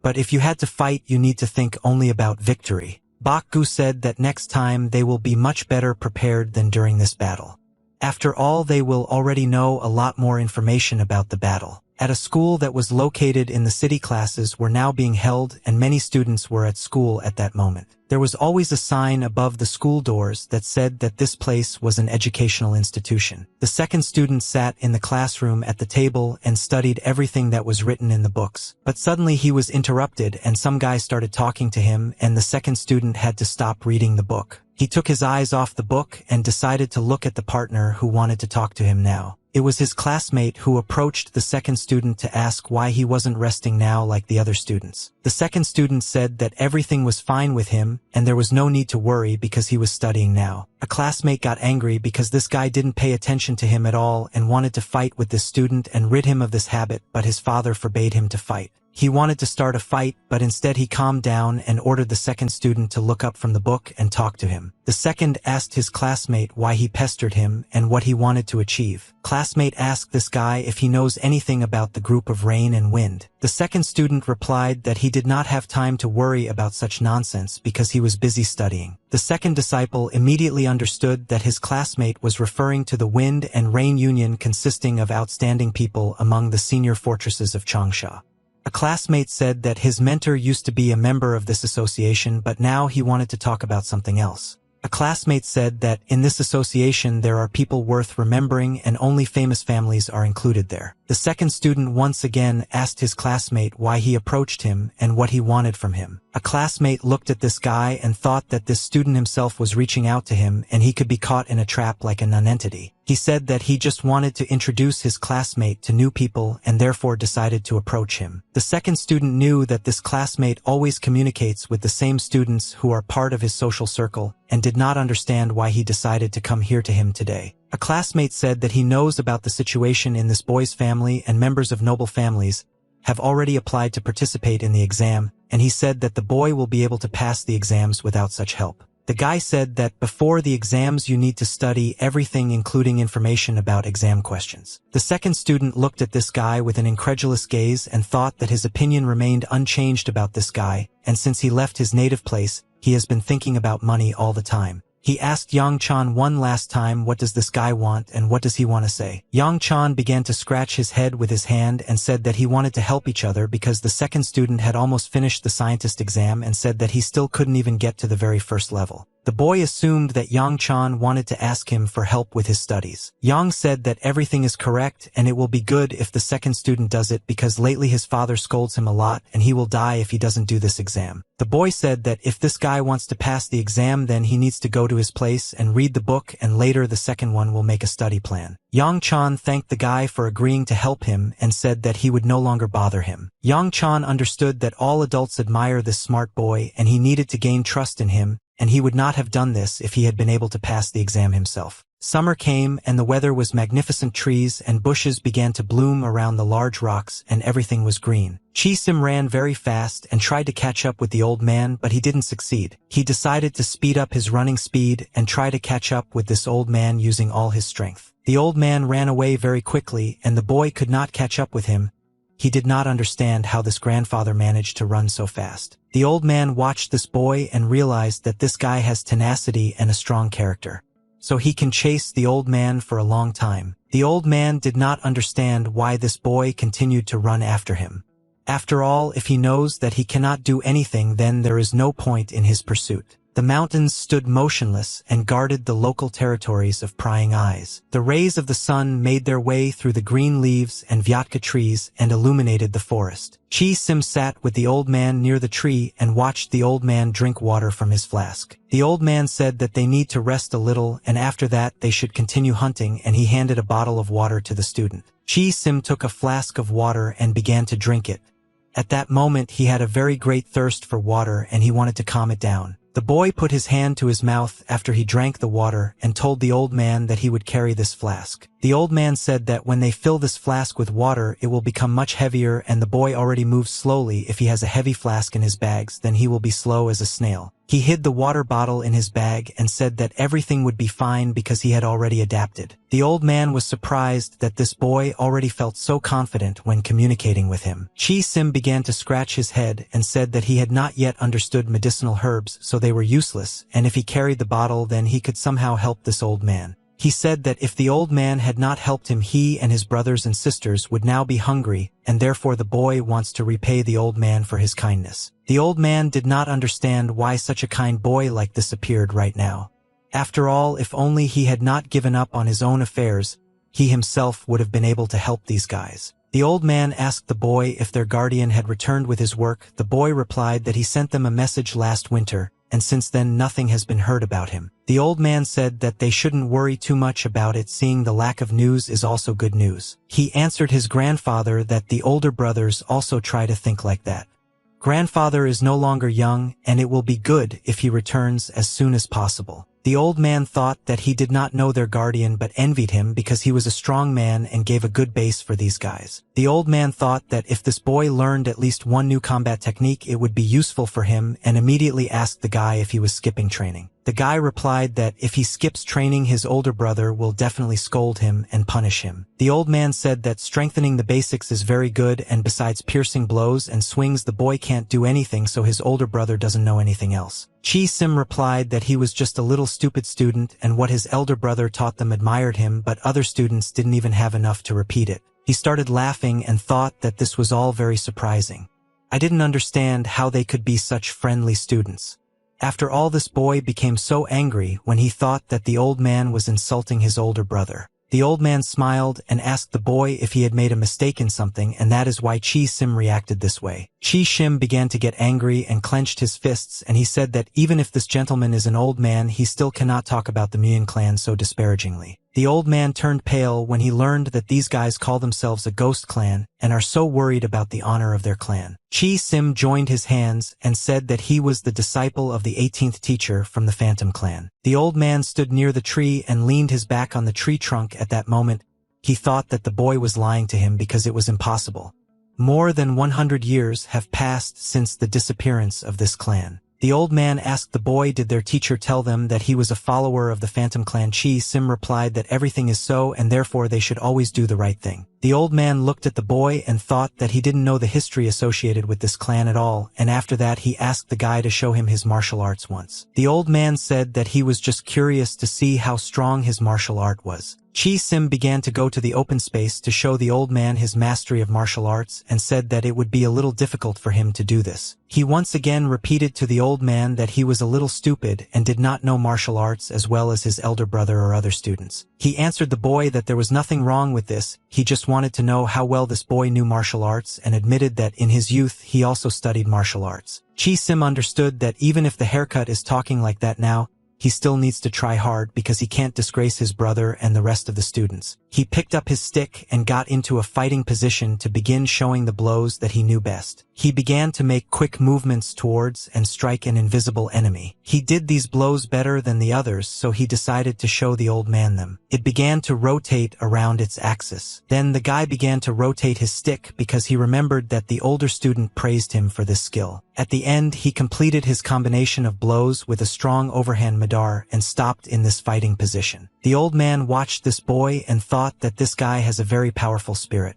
But if you had to fight, you need to think only about victory. Bak Gu said that next time they will be much better prepared than during this battle. After all, they will already know a lot more information about the battle. At a school that was located in the city, classes were now being held and many students were at school at that moment. There was always a sign above the school doors that said that this place was an educational institution. The second student sat in the classroom at the table and studied everything that was written in the books. But suddenly he was interrupted and some guy started talking to him, and the second student had to stop reading the book. He took his eyes off the book and decided to look at the partner who wanted to talk to him now. It was his classmate who approached the second student to ask why he wasn't resting now like the other students. The second student said that everything was fine with him and there was no need to worry because he was studying now. A classmate got angry because this guy didn't pay attention to him at all and wanted to fight with this student and rid him of this habit, but his father forbade him to fight. He wanted to start a fight, but instead he calmed down and ordered the second student to look up from the book and talk to him. The second asked his classmate why he pestered him and what he wanted to achieve. Classmate asked this guy if he knows anything about the group of rain and wind. The second student replied that he did not have time to worry about such nonsense because he was busy studying. The second disciple immediately understood that his classmate was referring to the Wind and Rain Union, consisting of outstanding people among the senior fortresses of Changsha. A classmate said that his mentor used to be a member of this association, but now he wanted to talk about something else. A classmate said that in this association there are people worth remembering and only famous families are included there. The second student once again asked his classmate why he approached him and what he wanted from him. A classmate looked at this guy and thought that this student himself was reaching out to him and he could be caught in a trap like a nonentity. He said that he just wanted to introduce his classmate to new people and therefore decided to approach him. The second student knew that this classmate always communicates with the same students who are part of his social circle and did not understand why he decided to come here to him today. A classmate said that he knows about the situation in this boy's family and members of noble families have already applied to participate in the exam, and he said that the boy will be able to pass the exams without such help. The guy said that before the exams you need to study everything, including information about exam questions. The second student looked at this guy with an incredulous gaze and thought that his opinion remained unchanged about this guy, and since he left his native place, he has been thinking about money all the time. He asked Yang Chan one last time, what does this guy want and what does he want to say? Yang Chan began to scratch his head with his hand and said that he wanted to help each other because the second student had almost finished the scientist exam and said that he still couldn't even get to the very first level. The boy assumed that Yang Chan wanted to ask him for help with his studies. Yang said that everything is correct and it will be good if the second student does it because lately his father scolds him a lot and he will die if he doesn't do this exam. The boy said that if this guy wants to pass the exam, then he needs to go to his place and read the book, and later the second one will make a study plan. Yang Chan thanked the guy for agreeing to help him and said that he would no longer bother him. Yang Chan understood that all adults admire this smart boy and he needed to gain trust in him, and he would not have done this if he had been able to pass the exam himself. Summer came and the weather was magnificent. Trees and bushes began to bloom around the large rocks and everything was green. Chi-Sim ran very fast and tried to catch up with the old man, but he didn't succeed. He decided to speed up his running speed and try to catch up with this old man using all his strength. The old man ran away very quickly and the boy could not catch up with him. He did not understand how this grandfather managed to run so fast. The old man watched this boy and realized that this guy has tenacity and a strong character. so he can chase the old man for a long time. The old man did not understand why this boy continued to run after him. After all, if he knows that he cannot do anything, then there is no point in his pursuit. The mountains stood motionless and guarded the local territories of prying eyes. The rays of the sun made their way through the green leaves and vyatka trees and illuminated the forest. Chi Sim sat with the old man near the tree and watched the old man drink water from his flask. The old man said that they need to rest a little and after that they should continue hunting, and he handed a bottle of water to the student. Chi Sim took a flask of water and began to drink it. At that moment he had a very great thirst for water and he wanted to calm it down. The boy put his hand to his mouth after he drank the water and told the old man that he would carry this flask. The old man said that when they fill this flask with water, it will become much heavier, and the boy already moves slowly. If he has a heavy flask in his bags, then he will be slow as a snail. He hid the water bottle in his bag and said that everything would be fine because he had already adapted. The old man was surprised that this boy already felt so confident when communicating with him. Chi Sim began to scratch his head and said that he had not yet understood medicinal herbs, so they were useless, and if he carried the bottle then he could somehow help this old man. He said that if the old man had not helped him, he and his brothers and sisters would now be hungry, and therefore the boy wants to repay the old man for his kindness. The old man did not understand why such a kind boy like this appeared right now. After all, if only he had not given up on his own affairs, he himself would have been able to help these guys. The old man asked the boy if their guardian had returned with his work. The boy replied that he sent them a message last winter, and since then nothing has been heard about him. The old man said that they shouldn't worry too much about it, seeing the lack of news is also good news. He answered his grandfather that the older brothers also try to think like that. Grandfather is no longer young, and it will be good if he returns as soon as possible. The old man thought that he did not know their guardian but envied him because he was a strong man and gave a good base for these guys. The old man thought that if this boy learned at least one new combat technique it would be useful for him, and immediately asked the guy if he was skipping training. The guy replied that if he skips training his older brother will definitely scold him and punish him. The old man said that strengthening the basics is very good, and besides piercing blows and swings the boy can't do anything, so his older brother doesn't know anything else. Chi Sim replied that he was just a little stupid student and what his elder brother taught them admired him, but other students didn't even have enough to repeat it. He started laughing and thought that this was all very surprising. I didn't understand how they could be such friendly students. After all, this boy became so angry when he thought that the old man was insulting his older brother. The old man smiled and asked the boy if he had made a mistake in something, and that is why Chi Sim reacted this way. Chi Sim began to get angry and clenched his fists, and he said that even if this gentleman is an old man, he still cannot talk about the Muyan clan so disparagingly. The old man turned pale when he learned that these guys call themselves a ghost clan and are so worried about the honor of their clan. Chi Sim joined his hands and said that he was the disciple of the 18th teacher from the Phantom clan. The old man stood near the tree and leaned his back on the tree trunk. At that moment, he thought that the boy was lying to him because it was impossible. More than 100 years have passed since the disappearance of this clan. The old man asked the boy, did their teacher tell them that he was a follower of the Phantom clan? Chi Sim replied that everything is so and therefore they should always do the right thing. The old man looked at the boy and thought that he didn't know the history associated with this clan at all, and after that he asked the guy to show him his martial arts once. The old man said that he was just curious to see how strong his martial art was. Chi Sim began to go to the open space to show the old man his mastery of martial arts and said that it would be a little difficult for him to do this. He once again repeated to the old man that he was a little stupid and did not know martial arts as well as his elder brother or other students. He answered the boy that there was nothing wrong with this, he just wanted to know how well this boy knew martial arts, and admitted that in his youth he also studied martial arts. Chi Sim understood that even if the haircut is talking like that now, he still needs to try hard because he can't disgrace his brother and the rest of the students. He picked up his stick and got into a fighting position to begin showing the blows that he knew best. He began to make quick movements towards and strike an invisible enemy. He did these blows better than the others, so he decided to show the old man them. It began to rotate around its axis. Then the guy began to rotate his stick because he remembered that the older student praised him for this skill. At the end, he completed his combination of blows with a strong overhand madar and stopped in this fighting position. The old man watched this boy and thought that this guy has a very powerful spirit.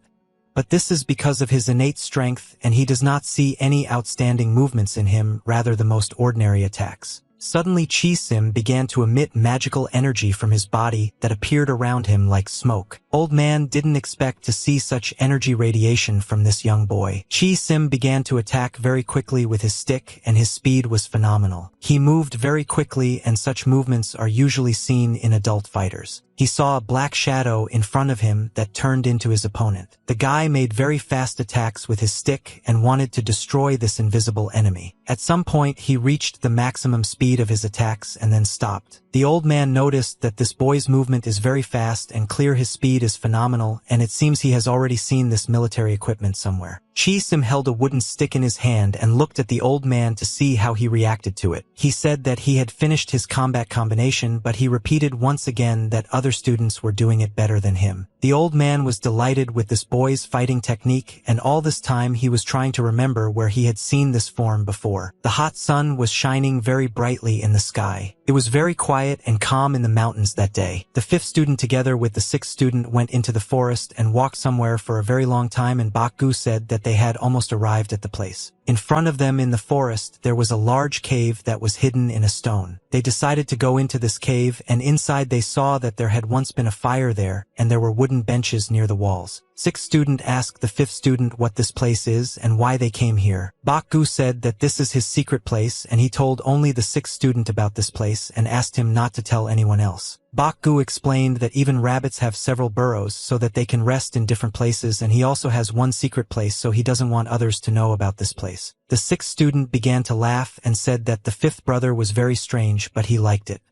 But this is because of his innate strength, and he does not see any outstanding movements in him, rather the most ordinary attacks. Suddenly Chi Sim began to emit magical energy from his body that appeared around him like smoke. Old Man didn't expect to see such energy radiation from this young boy. Chi Sim began to attack very quickly with his stick, and his speed was phenomenal. He moved very quickly, and such movements are usually seen in adult fighters. He saw a black shadow in front of him that turned into his opponent. The guy made very fast attacks with his stick and wanted to destroy this invisible enemy. At some point, he reached the maximum speed of his attacks and then stopped. The old man noticed that this boy's movement is very fast and clear. His speed is phenomenal, and it seems he has already seen this military equipment somewhere. Chi Sim held a wooden stick in his hand and looked at the old man to see how he reacted to it. He said that he had finished his combat combination, but he repeated once again that other students were doing it better than him. The old man was delighted with this boy's fighting technique, and all this time he was trying to remember where he had seen this form before. The hot sun was shining very brightly in the sky. It was very quiet and calm in the mountains that day. The fifth student together with the sixth student went into the forest and walked somewhere for a very long time, and Bakgu said that they had almost arrived at the place. In front of them in the forest, there was a large cave that was hidden in a stone. They decided to go into this cave, and inside they saw that there had once been a fire there, and there were wooden benches near the walls. Sixth student asked the fifth student what this place is and why they came here. Bakgu said that this is his secret place, and he told only the sixth student about this place and asked him not to tell anyone else. Bakgu explained that even rabbits have several burrows so that they can rest in different places, and he also has one secret place, so he doesn't want others to know about this place. The sixth student began to laugh and said that the fifth brother was very strange, but he liked it.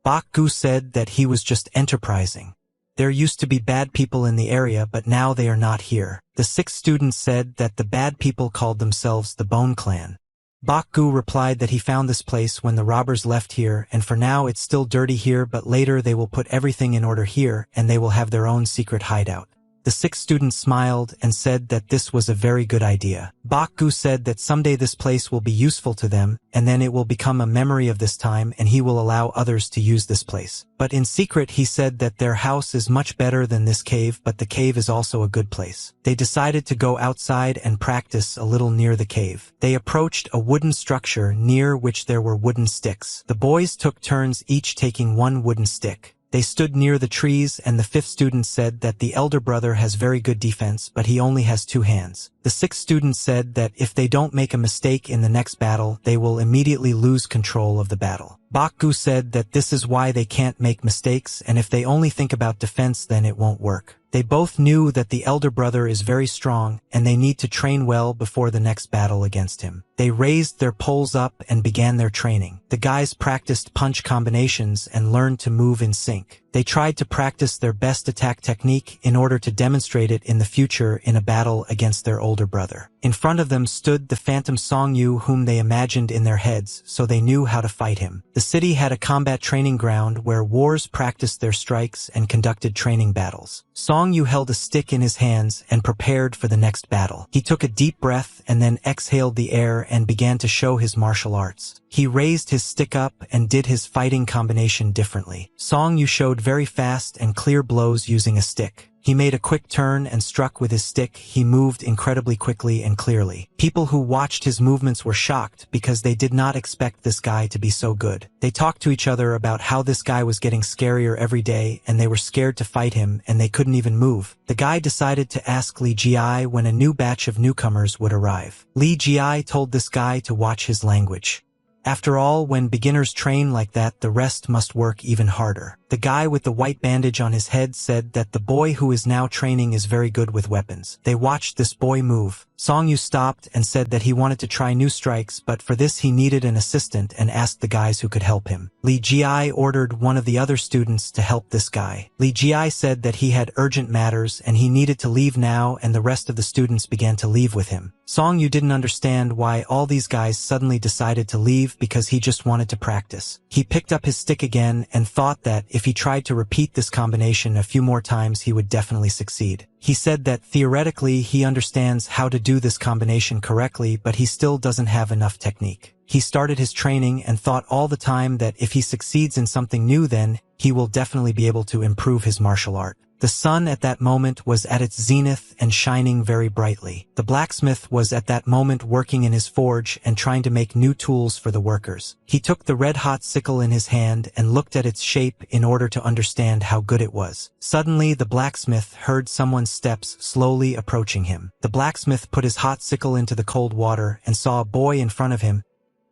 Bakgu said that he was just enterprising. There used to be bad people in the area, but now they are not here. The sixth student said that the bad people called themselves the Bone Clan. Bakgu replied that he found this place when the robbers left here, and for now it's still dirty here, but later they will put everything in order here, and they will have their own secret hideout. The sixth student smiled and said that this was a very good idea. Bakgu said that someday this place will be useful to them, and then it will become a memory of this time, and he will allow others to use this place. But in secret he said that their house is much better than this cave, but the cave is also a good place. They decided to go outside and practice a little near the cave. They approached a wooden structure near which there were wooden sticks. The boys took turns each taking one wooden stick. They stood near the trees, and the fifth student said that the elder brother has very good defense, but he only has 2 hands. The sixth student said that if they don't make a mistake in the next battle, they will immediately lose control of the battle. Bakgu said that this is why they can't make mistakes, and if they only think about defense, then it won't work. They both knew that the elder brother is very strong, and they need to train well before the next battle against him. They raised their poles up and began their training. The guys practiced punch combinations and learned to move in sync. They tried to practice their best attack technique in order to demonstrate it in the future in a battle against their older brother. In front of them stood the phantom Songyu, whom they imagined in their heads, so they knew how to fight him. The city had a combat training ground where warriors practiced their strikes and conducted training battles. Songyu held a stick in his hands and prepared for the next battle. He took a deep breath and then exhaled the air and began to show his martial arts. He raised his stick up and did his fighting combination differently. Songyu showed very fast and clear blows using a stick. He made a quick turn and struck with his stick. He moved incredibly quickly and clearly. People who watched his movements were shocked because they did not expect this guy to be so good. They talked to each other about how this guy was getting scarier every day, and they were scared to fight him, and they couldn't even move. The guy decided to ask Li Ji when a new batch of newcomers would arrive. Li Ji told this guy to watch his language. After all, when beginners train like that, the rest must work even harder. The guy with the white bandage on his head said that the boy who is now training is very good with weapons. They watched this boy move. Songyu stopped and said that he wanted to try new strikes, but for this he needed an assistant and asked the guys who could help him. Li Ji ordered one of the other students to help this guy. Li Ji said that he had urgent matters and he needed to leave now, and the rest of the students began to leave with him. Songyu didn't understand why all these guys suddenly decided to leave, because he just wanted to practice. He picked up his stick again and thought that if he tried to repeat this combination a few more times, he would definitely succeed. He said that theoretically he understands how to do this combination correctly, but he still doesn't have enough technique. He started his training and thought all the time that if he succeeds in something new, then he will definitely be able to improve his martial art. The sun at that moment was at its zenith and shining very brightly. The blacksmith was at that moment working in his forge and trying to make new tools for the workers. He took the red-hot sickle in his hand and looked at its shape in order to understand how good it was. Suddenly, the blacksmith heard someone's steps slowly approaching him. The blacksmith put his hot sickle into the cold water and saw a boy in front of him.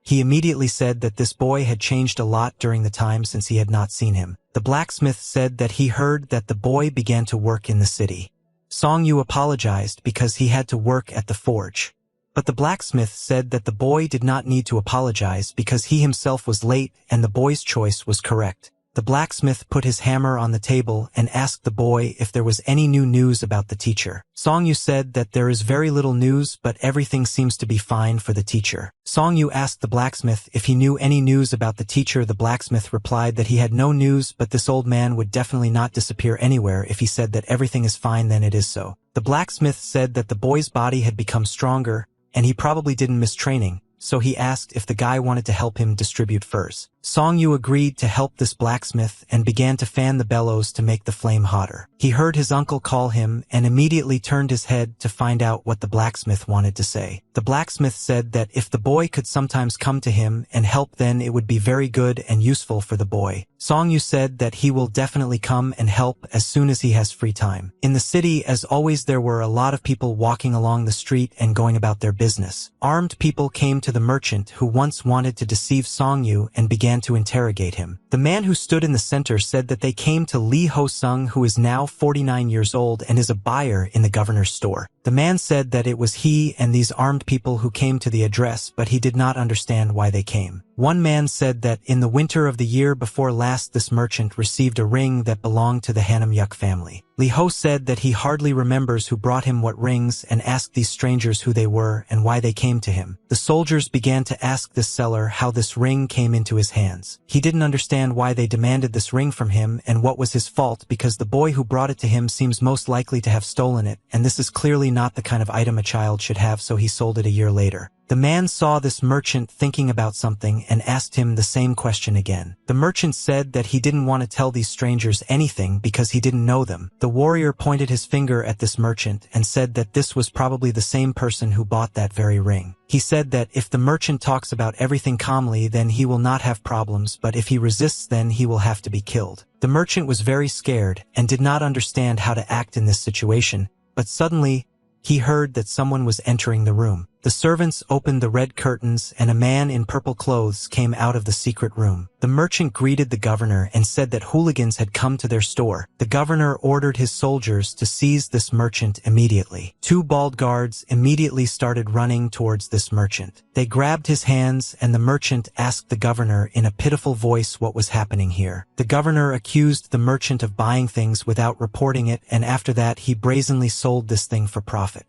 He immediately said that this boy had changed a lot during the time since he had not seen him. The blacksmith said that he heard that the boy began to work in the city. Song Yu apologized because he had to work at the forge. But the blacksmith said that the boy did not need to apologize because he himself was late and the boy's choice was correct. The blacksmith put his hammer on the table and asked the boy if there was any new news about the teacher. Song Yu said that there is very little news, but everything seems to be fine for the teacher. Song Yu asked the blacksmith if he knew any news about the teacher. The blacksmith replied that he had no news, but this old man would definitely not disappear anywhere if he said that everything is fine, then it is so. The blacksmith said that the boy's body had become stronger, and he probably didn't miss training, so he asked if the guy wanted to help him distribute furs. Song Yu agreed to help this blacksmith and began to fan the bellows to make the flame hotter. He heard his uncle call him and immediately turned his head to find out what the blacksmith wanted to say. The blacksmith said that if the boy could sometimes come to him and help, then it would be very good and useful for the boy. Song Yu said that he will definitely come and help as soon as he has free time. In the city, as always, there were a lot of people walking along the street and going about their business. Armed people came to the merchant who once wanted to deceive Song Yu and began to interrogate him. The man who stood in the center said that they came to Li Ho-sung, who is now 49 years old and is a buyer in the governor's store. The man said that it was he and these armed people who came to the address, but he did not understand why they came. One man said that in the winter of the year before last, this merchant received a ring that belonged to the Hanam-yuk family. Li Ho said that he hardly remembers who brought him what rings and asked these strangers who they were and why they came to him. The soldiers began to ask this seller how this ring came into his hands. He didn't understand why they demanded this ring from him and what was his fault, because the boy who brought it to him seems most likely to have stolen it, and this is clearly not the kind of item a child should have, so he sold it a year later. The man saw this merchant thinking about something and asked him the same question again. The merchant said that he didn't want to tell these strangers anything because he didn't know them. The warrior pointed his finger at this merchant and said that this was probably the same person who bought that very ring. He said that if the merchant talks about everything calmly, then he will not have problems, but if he resists, then he will have to be killed. The merchant was very scared and did not understand how to act in this situation, but suddenly he heard that someone was entering the room. The servants opened the red curtains and a man in purple clothes came out of the secret room. The merchant greeted the governor and said that hooligans had come to their store. The governor ordered his soldiers to seize this merchant immediately. Two bald guards immediately started running towards this merchant. They grabbed his hands and the merchant asked the governor in a pitiful voice what was happening here. The governor accused the merchant of buying things without reporting it, and after that he brazenly sold this thing for profit.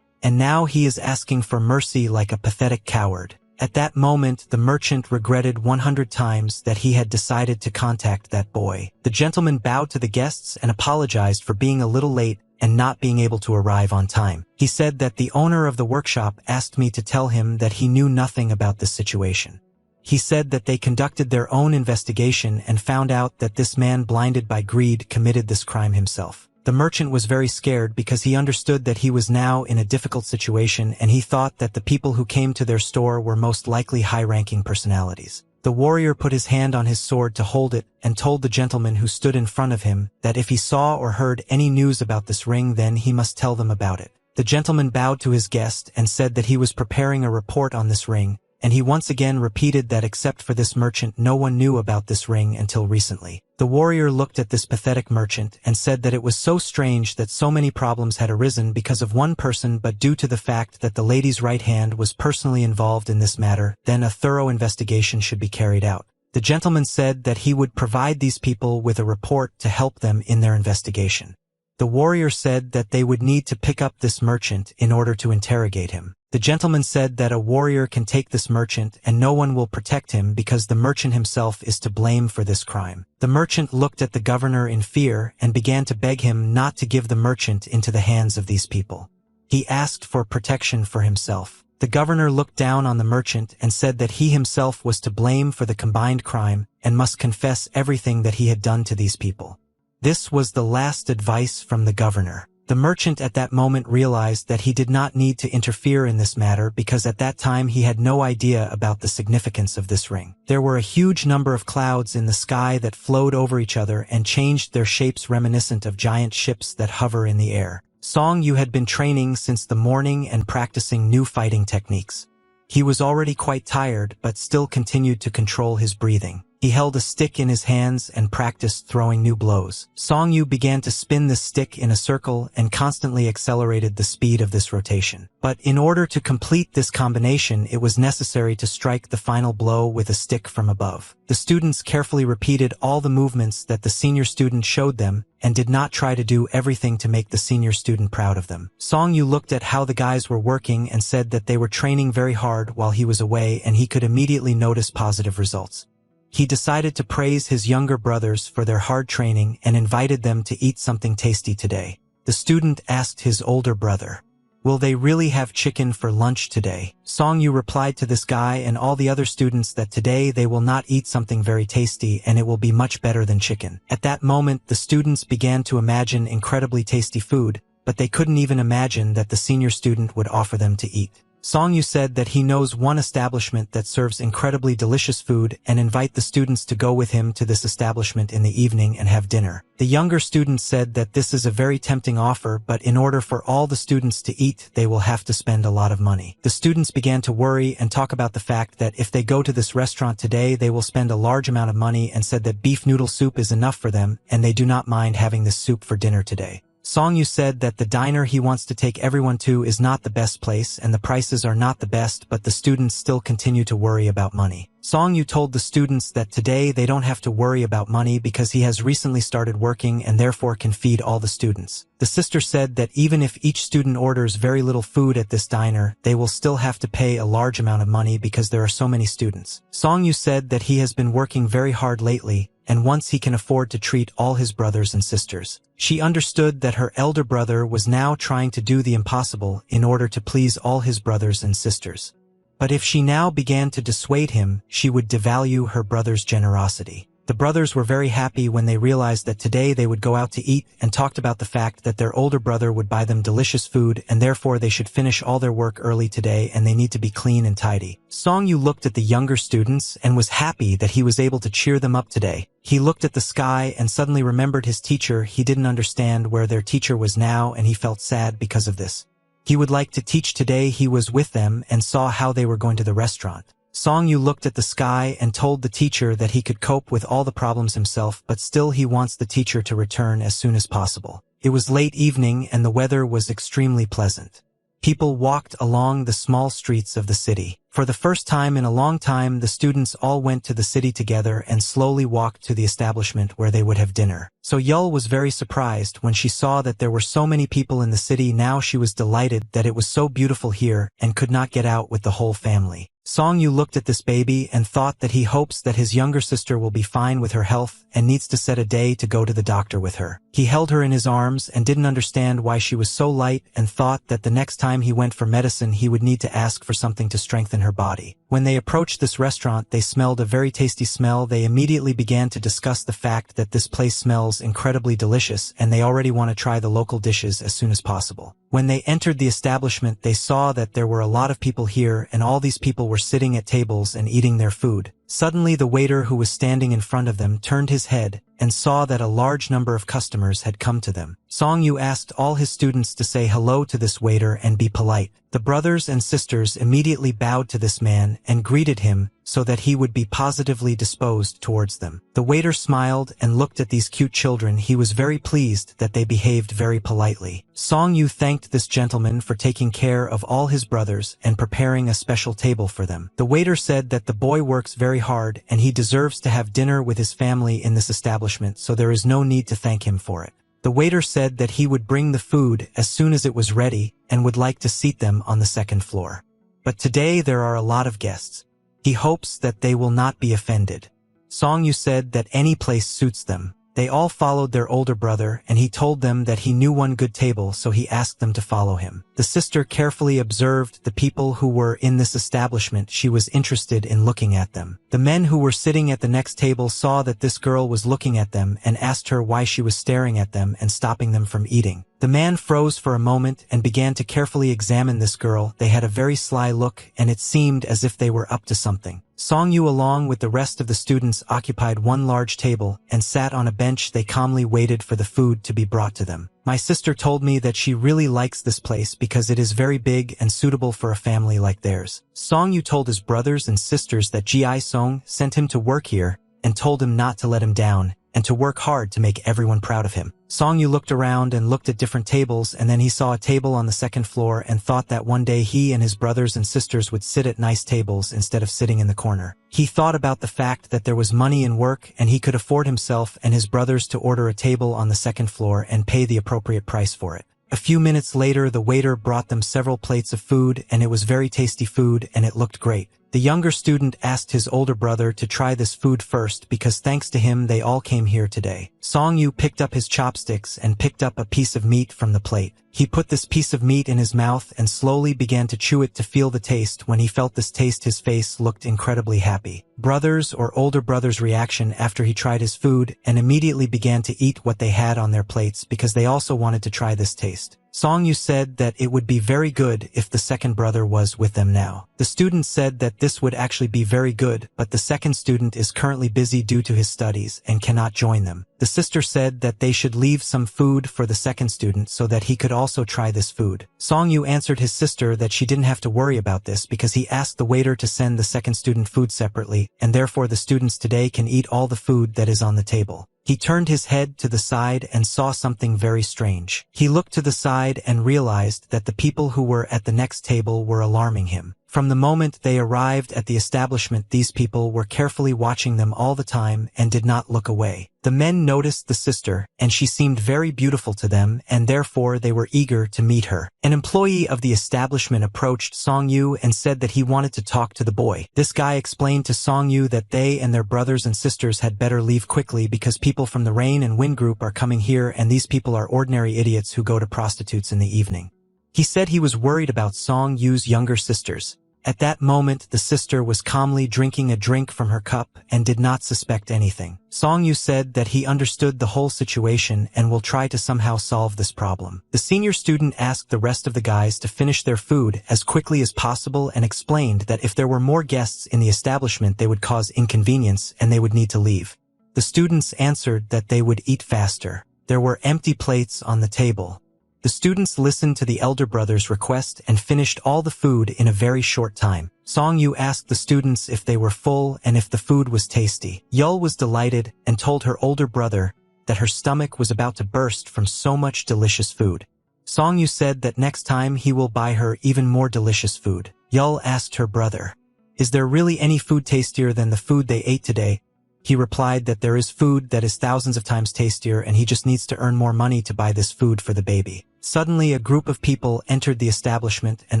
And now he is asking for mercy like a pathetic coward. At that moment, the merchant regretted 100 times that he had decided to contact that boy. The gentleman bowed to the guests and apologized for being a little late and not being able to arrive on time. He said that the owner of the workshop asked me to tell him that he knew nothing about this situation. He said that they conducted their own investigation and found out that this man, blinded by greed, committed this crime himself. The merchant was very scared because he understood that he was now in a difficult situation, and he thought that the people who came to their store were most likely high-ranking personalities. The warrior put his hand on his sword to hold it and told the gentleman who stood in front of him that if he saw or heard any news about this ring, then he must tell them about it. The gentleman bowed to his guest and said that he was preparing a report on this ring, and he once again repeated that except for this merchant, no one knew about this ring until recently. The warrior looked at this pathetic merchant and said that it was so strange that so many problems had arisen because of one person, but due to the fact that the lady's right hand was personally involved in this matter, then a thorough investigation should be carried out. The gentleman said that he would provide these people with a report to help them in their investigation. The warrior said that they would need to pick up this merchant in order to interrogate him. The gentleman said that a warrior can take this merchant and no one will protect him because the merchant himself is to blame for this crime. The merchant looked at the governor in fear and began to beg him not to give the merchant into the hands of these people. He asked for protection for himself. The governor looked down on the merchant and said that he himself was to blame for the combined crime and must confess everything that he had done to these people. This was the last advice from the governor. The merchant at that moment realized that he did not need to interfere in this matter because at that time he had no idea about the significance of this ring. There were a huge number of clouds in the sky that flowed over each other and changed their shapes reminiscent of giant ships that hover in the air. Song Yu had been training since the morning and practicing new fighting techniques. He was already quite tired but still continued to control his breathing. He held a stick in his hands and practiced throwing new blows. Song Yu began to spin the stick in a circle and constantly accelerated the speed of this rotation. But in order to complete this combination, it was necessary to strike the final blow with a stick from above. The students carefully repeated all the movements that the senior student showed them and did not try to do everything to make the senior student proud of them. Song Yu looked at how the guys were working and said that they were training very hard while he was away, and he could immediately notice positive results. He decided to praise his younger brothers for their hard training and invited them to eat something tasty today. The student asked his older brother, "Will they really have chicken for lunch today?" Song Yu replied to this guy and all the other students that today they will not eat something very tasty and it will be much better than chicken. At that moment, the students began to imagine incredibly tasty food, but they couldn't even imagine that the senior student would offer them to eat. Song Yu said that he knows one establishment that serves incredibly delicious food and invite the students to go with him to this establishment in the evening and have dinner. The younger student said that this is a very tempting offer, but in order for all the students to eat, they will have to spend a lot of money. The students began to worry and talk about the fact that if they go to this restaurant today, they will spend a large amount of money, and said that beef noodle soup is enough for them and they do not mind having this soup for dinner today. Song Yu said that the diner he wants to take everyone to is not the best place and the prices are not the best, but the students still continue to worry about money. Song Yu told the students that today they don't have to worry about money because he has recently started working and therefore can feed all the students. The sister said that even if each student orders very little food at this diner, they will still have to pay a large amount of money because there are so many students. Song Yu said that he has been working very hard lately, and once he can afford to treat all his brothers and sisters. She understood that her elder brother was now trying to do the impossible in order to please all his brothers and sisters. But if she now began to dissuade him, she would devalue her brother's generosity. The brothers were very happy when they realized that today they would go out to eat and talked about the fact that their older brother would buy them delicious food and therefore they should finish all their work early today and they need to be clean and tidy. Song Yu looked at the younger students and was happy that he was able to cheer them up today. He looked at the sky and suddenly remembered his teacher. He didn't understand where their teacher was now and he felt sad because of this. He would like to teach today. He was with them and saw how they were going to the restaurant. Song Yu looked at the sky and told the teacher that he could cope with all the problems himself, but still he wants the teacher to return as soon as possible. It was late evening and the weather was extremely pleasant. People walked along the small streets of the city. For the first time in a long time, the students all went to the city together and slowly walked to the establishment where they would have dinner. So Yul was very surprised when she saw that there were so many people in the city. Now she was delighted that it was so beautiful here and could not get out with the whole family. Song Yu looked at this baby and thought that he hopes that his younger sister will be fine with her health and needs to set a day to go to the doctor with her. He held her in his arms and didn't understand why she was so light and thought that the next time he went for medicine he would need to ask for something to strengthen her body. When they approached this restaurant, they smelled a very tasty smell. They immediately began to discuss the fact that this place smells incredibly delicious and they already want to try the local dishes as soon as possible. When they entered the establishment, they saw that there were a lot of people here and all these people were sitting at tables and eating their food. Suddenly the waiter who was standing in front of them turned his head and saw that a large number of customers had come to them. Song Yu asked all his students to say hello to this waiter and be polite. The brothers and sisters immediately bowed to this man and greeted him so that he would be positively disposed towards them. The waiter smiled and looked at these cute children. He was very pleased that they behaved very politely. Song Yu thanked this gentleman for taking care of all his brothers and preparing a special table for them. The waiter said that the boy works very hard and he deserves to have dinner with his family in this establishment, so there is no need to thank him for it. The waiter said that he would bring the food as soon as it was ready and would like to seat them on the second floor. But today there are a lot of guests. He hopes that they will not be offended. Song Yu said that any place suits them. They all followed their older brother, and he told them that he knew one good table, so he asked them to follow him. The sister carefully observed the people who were in this establishment. She was interested in looking at them. The men who were sitting at the next table saw that this girl was looking at them and asked her why she was staring at them and stopping them from eating. The man froze for a moment and began to carefully examine this girl. They had a very sly look, and it seemed as if they were up to something. Song-yu along with the rest of the students occupied one large table and sat on a bench. They calmly waited for the food to be brought to them. My sister told me that she really likes this place because it is very big and suitable for a family like theirs. Song-yu told his brothers and sisters that Ji Song sent him to work here and told him not to let him down and to work hard to make everyone proud of him. Song-yu looked around and looked at different tables, and then he saw a table on the second floor and thought that one day he and his brothers and sisters would sit at nice tables instead of sitting in the corner. He thought about the fact that there was money in work and he could afford himself and his brothers to order a table on the second floor and pay the appropriate price for it. A few minutes later, the waiter brought them several plates of food, and it was very tasty food and it looked great. The younger student asked his older brother to try this food first because thanks to him they all came here today. Song-yu picked up his chopsticks and picked up a piece of meat from the plate. He put this piece of meat in his mouth and slowly began to chew it to feel the taste. When he felt this taste, his face looked incredibly happy. Brothers or older brother's reaction after he tried his food and immediately began to eat what they had on their plates because they also wanted to try this taste. Song-yu said that it would be very good if the second brother was with them now. The student said that this would actually be very good, but the second student is currently busy due to his studies and cannot join them. The sister said that they should leave some food for the second student so that he could also try this food. Song-yu answered his sister that she didn't have to worry about this because he asked the waiter to send the second student food separately, and therefore the students today can eat all the food that is on the table. He turned his head to the side and saw something very strange. He looked to the side and realized that the people who were at the next table were alarming him. From the moment they arrived at the establishment, these people were carefully watching them all the time and did not look away. The men noticed the sister, and she seemed very beautiful to them, and therefore they were eager to meet her. An employee of the establishment approached Song-yu and said that he wanted to talk to the boy. This guy explained to Song-yu that they and their brothers and sisters had better leave quickly because people from the Rain and Wind group are coming here, and these people are ordinary idiots who go to prostitutes in the evening. He said he was worried about Song-yu's younger sisters. At that moment, the sister was calmly drinking a drink from her cup and did not suspect anything. Song-yu said that he understood the whole situation and will try to somehow solve this problem. The senior student asked the rest of the guys to finish their food as quickly as possible and explained that if there were more guests in the establishment, they would cause inconvenience and they would need to leave. The students answered that they would eat faster. There were empty plates on the table. The students listened to the elder brother's request and finished all the food in a very short time. Song-yu asked the students if they were full and if the food was tasty. Yul was delighted and told her older brother that her stomach was about to burst from so much delicious food. Song-yu said that next time he will buy her even more delicious food. Yul asked her brother, "Is there really any food tastier than the food they ate today?" He replied that there is food that is thousands of times tastier and he just needs to earn more money to buy this food for the baby. Suddenly, a group of people entered the establishment and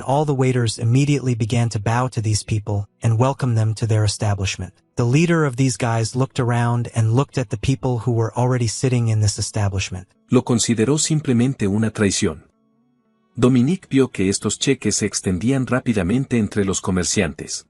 all the waiters immediately began to bow to these people and welcome them to their establishment. The leader of these guys looked around and looked at the people who were already sitting in this establishment. Lo consideró simplemente una traición. Dominique vio que estos cheques se extendían rápidamente entre los comerciantes.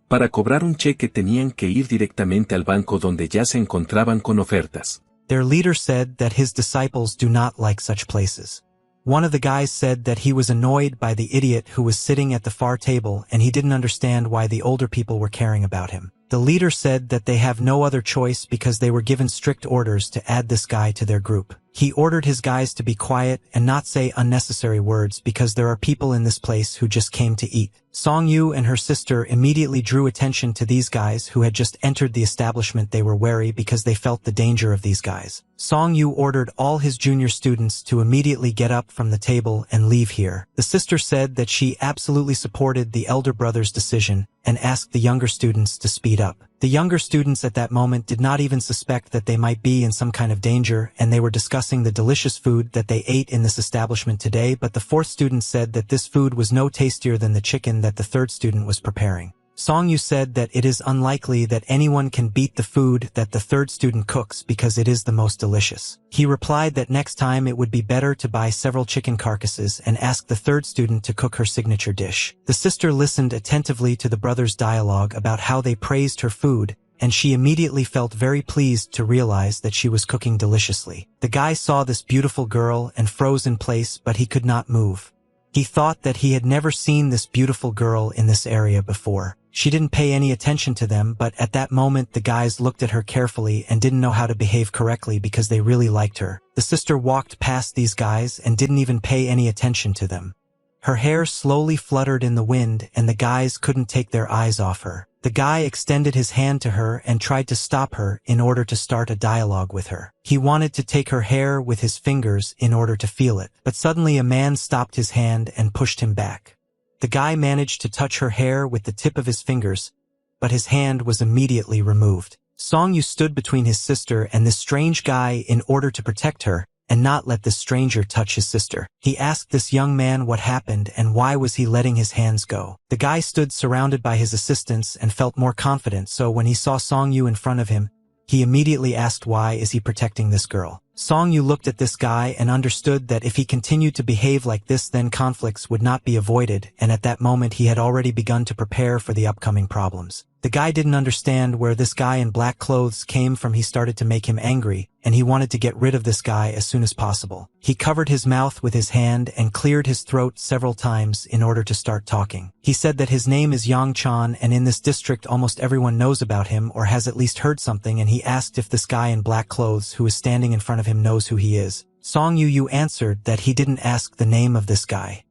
Para cobrar un cheque tenían que ir directamente al banco donde ya se encontraban con ofertas. Their leader said that his disciples do not like such places. One of the guys said that he was annoyed by the idiot who was sitting at the far table and he didn't understand why the older people were caring about him. The leader said that they have no other choice because they were given strict orders to add this guy to their group. He ordered his guys to be quiet and not say unnecessary words because there are people in this place who just came to eat. Song-yu and her sister immediately drew attention to these guys who had just entered the establishment. They were wary because they felt the danger of these guys. Song-yu ordered all his junior students to immediately get up from the table and leave here. The sister said that she absolutely supported the elder brother's decision and asked the younger students to speed up. The younger students at that moment did not even suspect that they might be in some kind of danger, and they were discussing the delicious food that they ate in this establishment today, but the fourth student said that this food was no tastier than the chicken that the third student was preparing. Song Yu said that it is unlikely that anyone can beat the food that the third student cooks because it is the most delicious. He replied that next time it would be better to buy several chicken carcasses and ask the third student to cook her signature dish. The sister listened attentively to the brothers' dialogue about how they praised her food, and she immediately felt very pleased to realize that she was cooking deliciously. The guy saw this beautiful girl and froze in place, but he could not move. He thought that he had never seen this beautiful girl in this area before. She didn't pay any attention to them, but at that moment the guys looked at her carefully and didn't know how to behave correctly because they really liked her. The sister walked past these guys and didn't even pay any attention to them. Her hair slowly fluttered in the wind and the guys couldn't take their eyes off her. The guy extended his hand to her and tried to stop her in order to start a dialogue with her. He wanted to take her hair with his fingers in order to feel it, but suddenly a man stopped his hand and pushed him back. The guy managed to touch her hair with the tip of his fingers, but his hand was immediately removed. Song Yu stood between his sister and this strange guy in order to protect her and not let this stranger touch his sister. He asked this young man what happened and why was he letting his hands go. The guy stood surrounded by his assistants and felt more confident, so when he saw Song Yu in front of him, he immediately asked why is he protecting this girl. Song Yu looked at this guy and understood that if he continued to behave like this then conflicts would not be avoided, and at that moment he had already begun to prepare for the upcoming problems. The guy didn't understand where this guy in black clothes came from. He started to make him angry, and he wanted to get rid of this guy as soon as possible. He covered his mouth with his hand and cleared his throat several times in order to start talking. He said that his name is Yang Chan and in this district almost everyone knows about him or has at least heard something, and he asked if this guy in black clothes who is standing in front of him knows who he is. Song Yu answered that he didn't ask the name of this guy.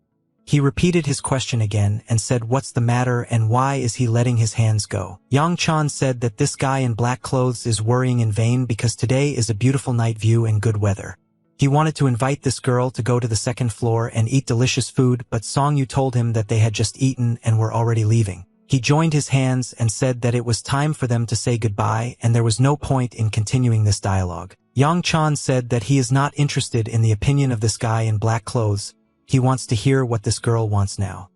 He repeated his question again and said what's the matter and why is he letting his hands go. Yang Chan said that this guy in black clothes is worrying in vain because today is a beautiful night view and good weather. He wanted to invite this girl to go to the second floor and eat delicious food, but Song Yu told him that they had just eaten and were already leaving. He joined his hands and said that it was time for them to say goodbye and there was no point in continuing this dialogue. Yang Chan said that he is not interested in the opinion of this guy in black clothes. He wants to hear what this girl wants now.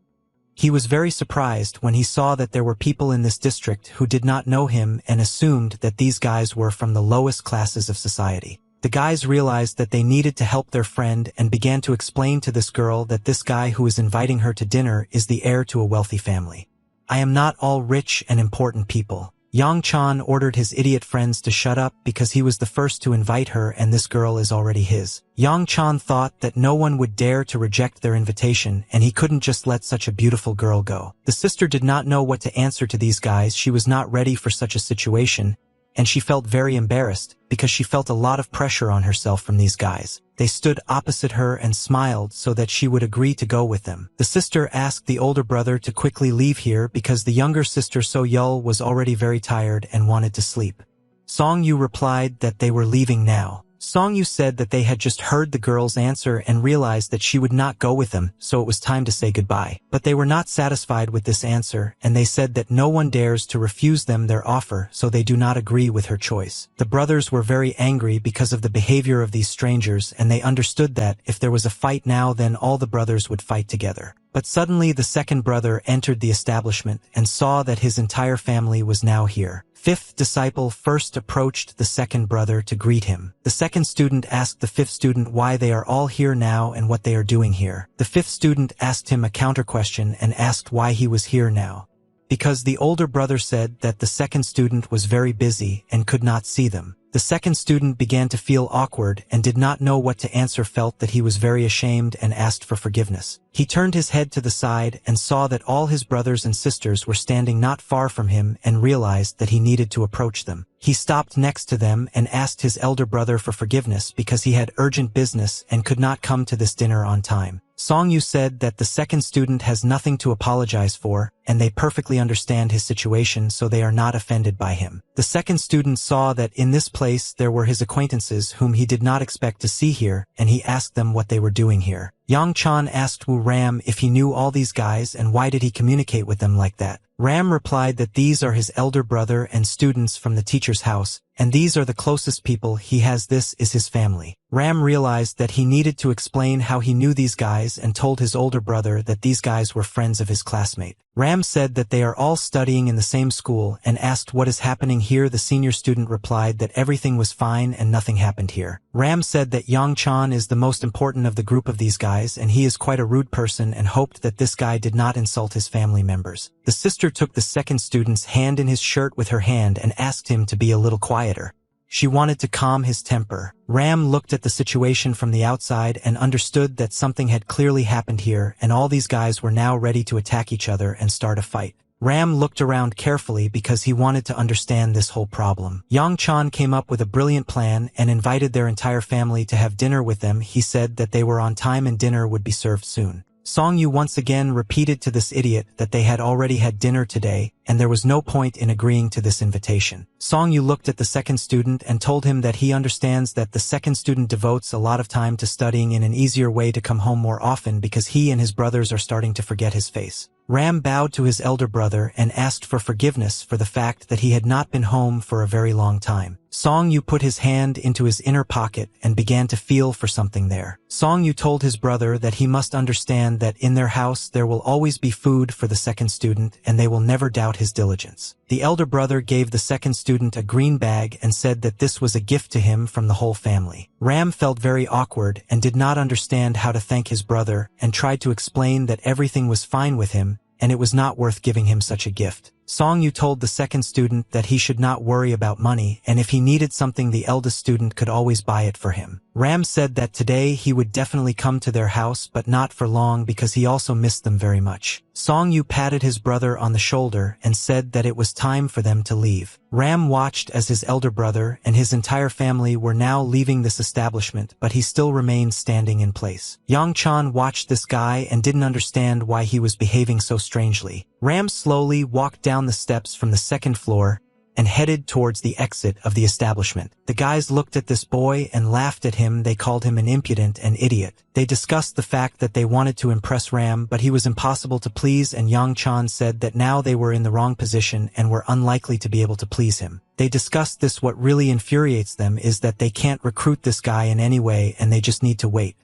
He was very surprised when he saw that there were people in this district who did not know him and assumed that these guys were from the lowest classes of society. The guys realized that they needed to help their friend and began to explain to this girl that this guy who is inviting her to dinner is the heir to a wealthy family. I am not all rich and important people. Yang Chan ordered his idiot friends to shut up because he was the first to invite her and this girl is already his. Yang Chan thought that no one would dare to reject their invitation and he couldn't just let such a beautiful girl go. The sister did not know what to answer to these guys. She was not ready for such a situation and she felt very embarrassed because she felt a lot of pressure on herself from these guys. They stood opposite her and smiled so that she would agree to go with them. The sister asked the older brother to quickly leave here because the younger sister So Yul was already very tired and wanted to sleep. Song Yu replied that they were leaving now. Song Yu said that they had just heard the girl's answer and realized that she would not go with them, so it was time to say goodbye. But they were not satisfied with this answer, and they said that no one dares to refuse them their offer, so they do not agree with her choice. The brothers were very angry because of the behavior of these strangers, and they understood that if there was a fight now, then all the brothers would fight together. But suddenly the second brother entered the establishment and saw that his entire family was now here. Fifth disciple first approached the second brother to greet him. The second student asked the fifth student why they are all here now and what they are doing here. The fifth student asked him a counter question and asked why he was here now. Because the older brother said that the second student was very busy and could not see them. The second student began to feel awkward and did not know what to answer, felt that he was very ashamed and asked for forgiveness. He turned his head to the side and saw that all his brothers and sisters were standing not far from him and realized that he needed to approach them. He stopped next to them and asked his elder brother for forgiveness because he had urgent business and could not come to this dinner on time. Song Yu said that the second student has nothing to apologize for, and they perfectly understand his situation, so they are not offended by him. The second student saw that in this place there were his acquaintances whom he did not expect to see here, and he asked them what they were doing here. Yang Chan asked Wu Ram if he knew all these guys and why did he communicate with them like that. Ram replied that these are his elder brother and students from the teacher's house, and these are the closest people he has. This is his family. Ram realized that he needed to explain how he knew these guys and told his older brother that these guys were friends of his classmate. Ram said that they are all studying in the same school and asked what is happening here. The senior student replied that everything was fine and nothing happened here. Ram said that Yang Chan is the most important of the group of these guys and he is quite a rude person and hoped that this guy did not insult his family members. The sister took the second student's hand in his shirt with her hand and asked him to be a little quieter. She wanted to calm his temper. Ram looked at the situation from the outside and understood that something had clearly happened here and all these guys were now ready to attack each other and start a fight. Ram looked around carefully because he wanted to understand this whole problem. Yang Chan came up with a brilliant plan and invited their entire family to have dinner with them. He said that they were on time and dinner would be served soon. Song Yu once again repeated to this idiot that they had already had dinner today, and there was no point in agreeing to this invitation. Song Yu looked at the second student and told him that he understands that the second student devotes a lot of time to studying in an easier way to come home more often because he and his brothers are starting to forget his face. Ram bowed to his elder brother and asked for forgiveness for the fact that he had not been home for a very long time. Song Yu put his hand into his inner pocket and began to feel for something there. Song Yu told his brother that he must understand that in their house there will always be food for the second student and they will never doubt his diligence. The elder brother gave the second student a green bag and said that this was a gift to him from the whole family. Ram felt very awkward and did not understand how to thank his brother and tried to explain that everything was fine with him and it was not worth giving him such a gift. Song Yu told the second student that he should not worry about money and if he needed something the eldest student could always buy it for him. Ram said that today he would definitely come to their house but not for long because he also missed them very much. Song Yu patted his brother on the shoulder and said that it was time for them to leave. Ram watched as his elder brother and his entire family were now leaving this establishment but he still remained standing in place. Yang Chan watched this guy and didn't understand why he was behaving so strangely. Ram slowly walked down the steps from the second floor and headed towards the exit of the establishment. The guys looked at this boy and laughed at him. They called him an impudent and idiot. They discussed the fact that they wanted to impress Ram, but he was impossible to please, and Yang Chan said that now they were in the wrong position and were unlikely to be able to please him. They discussed this. What really infuriates them is that they can't recruit this guy in any way and they just need to wait.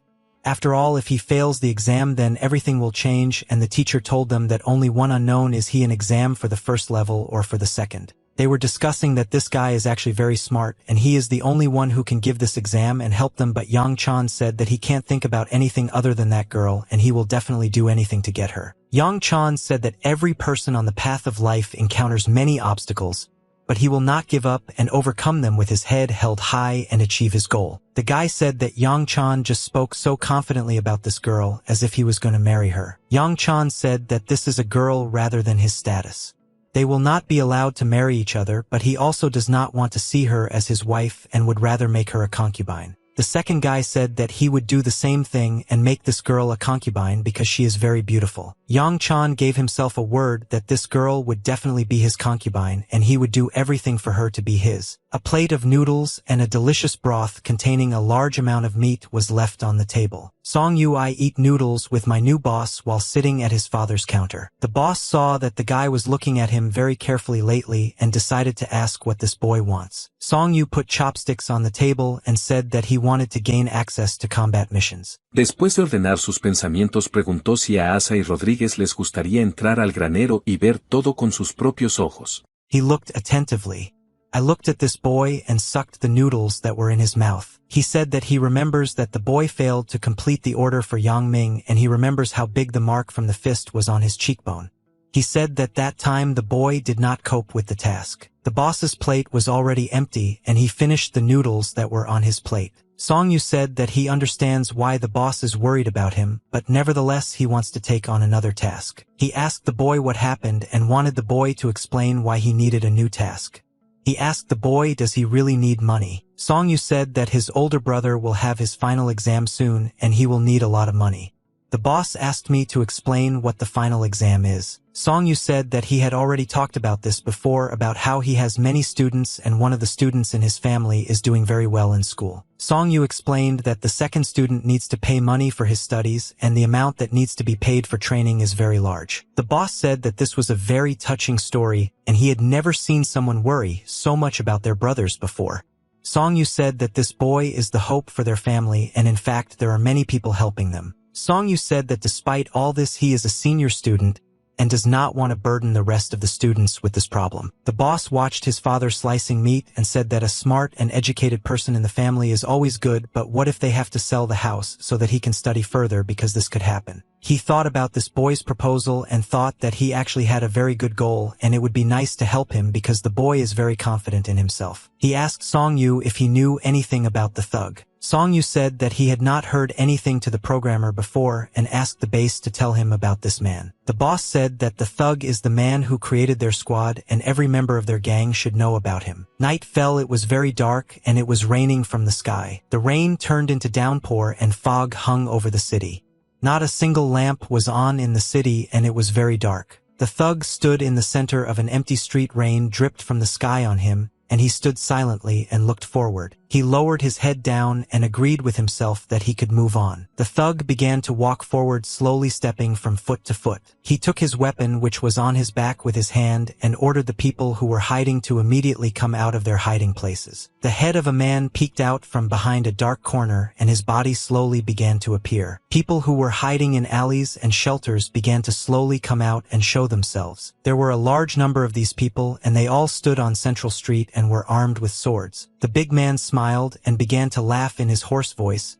After all, if he fails the exam then everything will change, and the teacher told them that only one unknown is he an exam for the first level or for the second. They were discussing that this guy is actually very smart and he is the only one who can give this exam and help them, but Yang Chan said that he can't think about anything other than that girl and he will definitely do anything to get her. Yang Chan said that every person on the path of life encounters many obstacles, but he will not give up and overcome them with his head held high and achieve his goal. The guy said that Yang Chan just spoke so confidently about this girl as if he was going to marry her. Yang Chan said that this is a girl rather than his status. They will not be allowed to marry each other, but he also does not want to see her as his wife and would rather make her a concubine. The second guy said that he would do the same thing and make this girl a concubine because she is very beautiful. Yang Chan gave himself a word that this girl would definitely be his concubine and he would do everything for her to be his. A plate of noodles and a delicious broth containing a large amount of meat was left on the table. Song Yu, I eat noodles with my new boss while sitting at his father's counter. The boss saw that the guy was looking at him very carefully lately and decided to ask what this boy wants. Song Yu put chopsticks on the table and said that he wanted to gain access to combat missions. Después de ordenar sus pensamientos preguntó si a Asa y Rodríguez les gustaría entrar al granero y ver todo con sus propios ojos. He looked attentively. I looked at this boy and sucked the noodles that were in his mouth. He said that he remembers that the boy failed to complete the order for Yang Ming and he remembers how big the mark from the fist was on his cheekbone. He said that that time the boy did not cope with the task. The boss's plate was already empty and he finished the noodles that were on his plate. Song Yu said that he understands why the boss is worried about him, but nevertheless he wants to take on another task. He asked the boy what happened and wanted the boy to explain why he needed a new task. He asked the boy, does he really need money? Song Yu said that his older brother will have his final exam soon and he will need a lot of money. The boss asked me to explain what the final exam is. Song Yu said that he had already talked about this before, about how he has many students and one of the students in his family is doing very well in school. Song Yu explained that the second student needs to pay money for his studies and the amount that needs to be paid for training is very large. The boss said that this was a very touching story and he had never seen someone worry so much about their brothers before. Song Yu said that this boy is the hope for their family and in fact there are many people helping them. Song Yu said that despite all this he is a senior student and does not want to burden the rest of the students with this problem. The boss watched his father slicing meat and said that a smart and educated person in the family is always good, but what if they have to sell the house so that he can study further, because this could happen. He thought about this boy's proposal and thought that he actually had a very good goal, and it would be nice to help him because the boy is very confident in himself. He asked Song-yu if he knew anything about the thug. Song-yu said that he had not heard anything to the programmer before and asked the base to tell him about this man. The boss said that the thug is the man who created their squad and every member of their gang should know about him. Night fell, it was very dark, and it was raining from the sky. The rain turned into downpour and fog hung over the city. Not a single lamp was on in the city and it was very dark. The thug stood in the center of an empty street. Rain dripped from the sky on him, and he stood silently and looked forward. He lowered his head down and agreed with himself that he could move on. The thug began to walk forward, slowly stepping from foot to foot. He took his weapon, which was on his back, with his hand and ordered the people who were hiding to immediately come out of their hiding places. The head of a man peeked out from behind a dark corner and his body slowly began to appear. People who were hiding in alleys and shelters began to slowly come out and show themselves. There were a large number of these people, and they all stood on Central Street and were armed with swords. The big man smiled and began to laugh in his hoarse voice.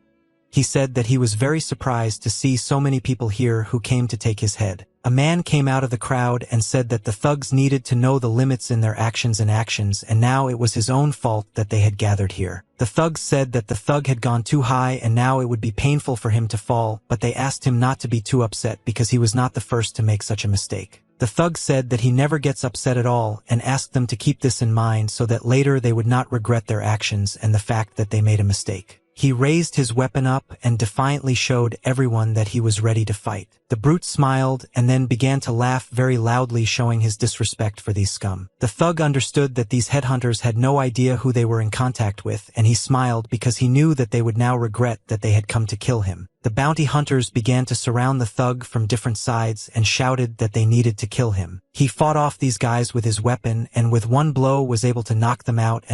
He said that he was very surprised to see so many people here who came to take his head. A man came out of the crowd and said that the thugs needed to know the limits in their actions and now it was his own fault that they had gathered here. The thugs said that the thug had gone too high and now it would be painful for him to fall, but they asked him not to be too upset because he was not the first to make such a mistake. The thug said that he never gets upset at all and asked them to keep this in mind so that later they would not regret their actions and the fact that they made a mistake. He raised his weapon up and defiantly showed everyone that he was ready to fight. The brute smiled and then began to laugh very loudly, showing his disrespect for these scum. The thug understood that these headhunters had no idea who they were in contact with, and he smiled because he knew that they would now regret that they had come to kill him. The bounty hunters began to surround the thug from different sides and shouted that they needed to kill him. He fought off these guys with his weapon and with one blow was able to knock them out.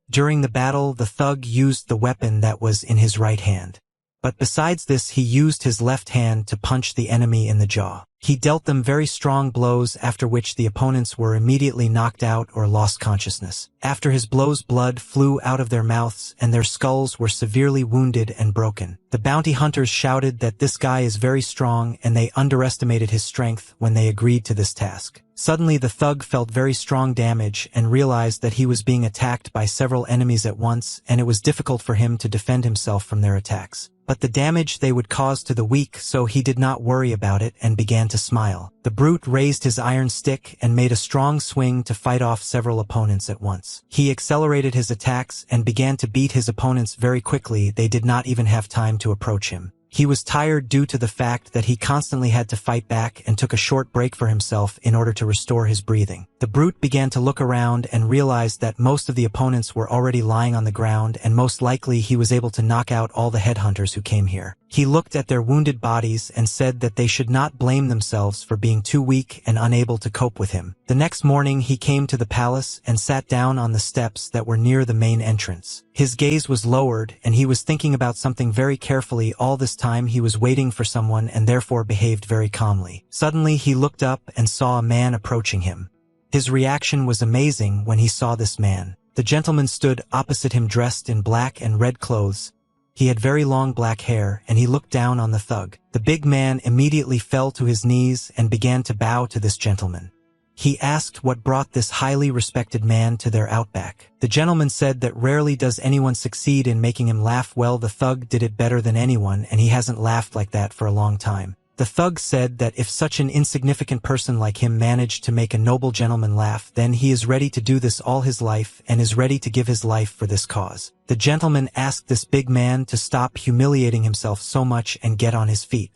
During the battle, the thug used the weapon that was in his right hand. But besides this, he used his left hand to punch the enemy in the jaw. He dealt them very strong blows, after which the opponents were immediately knocked out or lost consciousness. After his blows, blood flew out of their mouths and their skulls were severely wounded and broken. The bounty hunters shouted that this guy is very strong and they underestimated his strength when they agreed to this task. Suddenly the thug felt very strong damage and realized that he was being attacked by several enemies at once and it was difficult for him to defend himself from their attacks. But the damage they would cause to the weak, so he did not worry about it and began to smile. The brute raised his iron stick and made a strong swing to fight off several opponents at once. He accelerated his attacks and began to beat his opponents very quickly. They did not even have time to approach him. He was tired due to the fact that he constantly had to fight back and took a short break for himself in order to restore his breathing. The brute began to look around and realized that most of the opponents were already lying on the ground and most likely he was able to knock out all the headhunters who came here. He looked at their wounded bodies and said that they should not blame themselves for being too weak and unable to cope with him. The next morning he came to the palace and sat down on the steps that were near the main entrance. His gaze was lowered and he was thinking about something very carefully. All this time he was waiting for someone and therefore behaved very calmly. Suddenly he looked up and saw a man approaching him. His reaction was amazing when he saw this man. The gentleman stood opposite him dressed in black and red clothes. He had very long black hair and he looked down on the thug. The big man immediately fell to his knees and began to bow to this gentleman. He asked what brought this highly respected man to their outback. The gentleman said that rarely does anyone succeed in making him laugh. Well, the thug did it better than anyone and he hasn't laughed like that for a long time. The thug said that if such an insignificant person like him managed to make a noble gentleman laugh, then he is ready to do this all his life and is ready to give his life for this cause. The gentleman asked this big man to stop humiliating himself so much and get on his feet.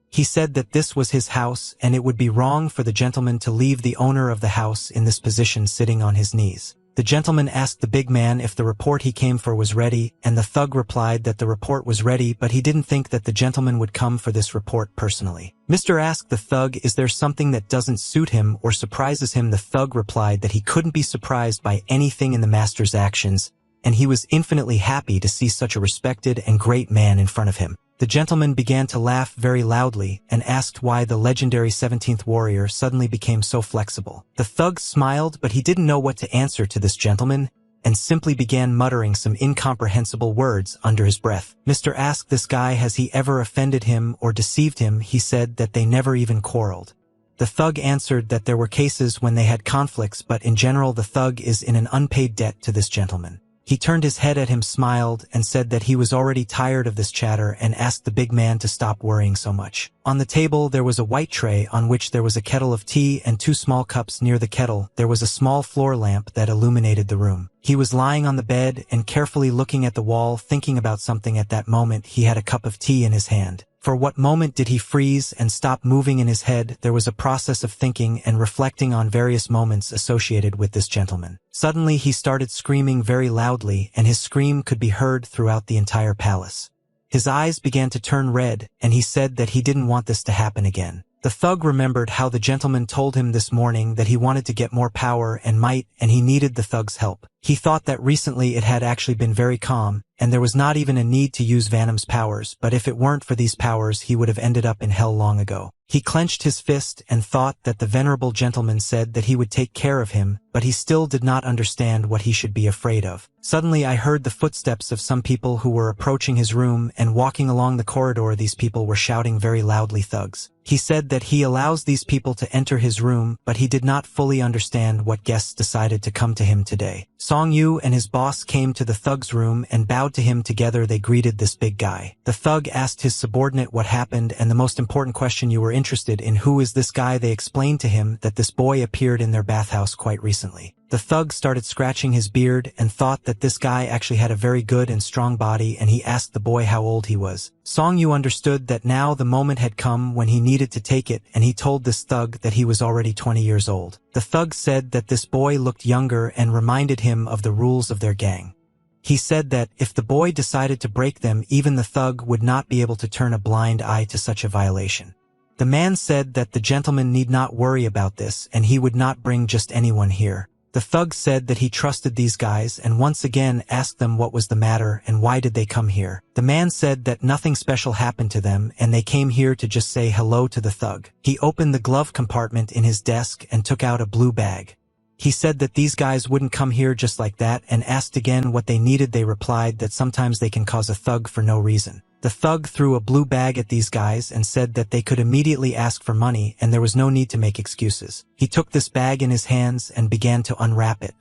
He said that this was his house and it would be wrong for the gentleman to leave the owner of the house in this position sitting on his knees. The gentleman asked the big man if the report he came for was ready, and the thug replied that the report was ready, but he didn't think that the gentleman would come for this report personally. Mr. asked the thug, is there something that doesn't suit him or surprises him? The thug replied that he couldn't be surprised by anything in the master's actions, and he was infinitely happy to see such a respected and great man in front of him. The gentleman began to laugh very loudly and asked why the legendary 17th warrior suddenly became so flexible. The thug smiled, but he didn't know what to answer to this gentleman, and simply began muttering some incomprehensible words under his breath. Mr. asked this guy has he ever offended him or deceived him. He said that they never even quarreled. The thug answered that there were cases when they had conflicts, but in general the thug is in an unpaid debt to this gentleman. He turned his head at him, smiled, and said that he was already tired of this chatter and asked the big man to stop worrying so much. On the table there was a white tray on which there was a kettle of tea and 2 small cups. Near the kettle there was a small floor lamp that illuminated the room. He was lying on the bed and carefully looking at the wall, thinking about something. At that moment he had a cup of tea in his hand. For what moment did he freeze and stop moving in his head? There was a process of thinking and reflecting on various moments associated with this gentleman. Suddenly he started screaming very loudly, and his scream could be heard throughout the entire palace. His eyes began to turn red, and he said that he didn't want this to happen again. The thug remembered how the gentleman told him this morning that he wanted to get more power and might, and he needed the thug's help. He thought that recently it had actually been very calm, and there was not even a need to use Venom's powers, but if it weren't for these powers he would have ended up in hell long ago. He clenched his fist and thought that the venerable gentleman said that he would take care of him, but he still did not understand what he should be afraid of. Suddenly I heard the footsteps of some people who were approaching his room and walking along the corridor. These people were shouting very loudly, "Thugs." He said that he allows these people to enter his room, but he did not fully understand what guests decided to come to him today. Song Yu and his boss came to the thug's room and bowed to him. Together they greeted this big guy. The thug asked his subordinate what happened, and the most important question, you were interested in who is this guy. They explained to him that this boy appeared in their bathhouse quite recently. The thug started scratching his beard and thought that this guy actually had a very good and strong body, and he asked the boy how old he was. Song Yu understood that now the moment had come when he needed to take it, and he told this thug that he was already 20 years old. The thug said that this boy looked younger and reminded him of the rules of their gang. He said that if the boy decided to break them, even the thug would not be able to turn a blind eye to such a violation. The man said that the gentleman need not worry about this, and he would not bring just anyone here. The thug said that he trusted these guys and once again asked them what was the matter and why did they come here. The man said that nothing special happened to them and they came here to just say hello to the thug. He opened the glove compartment in his desk and took out a blue bag. He said that these guys wouldn't come here just like that and asked again what they needed. They replied that sometimes they can cause a thug for no reason. The thug threw a blue bag at these guys and said that they could immediately ask for money and there was no need to make excuses. He took this bag in his hands and began to unwrap it.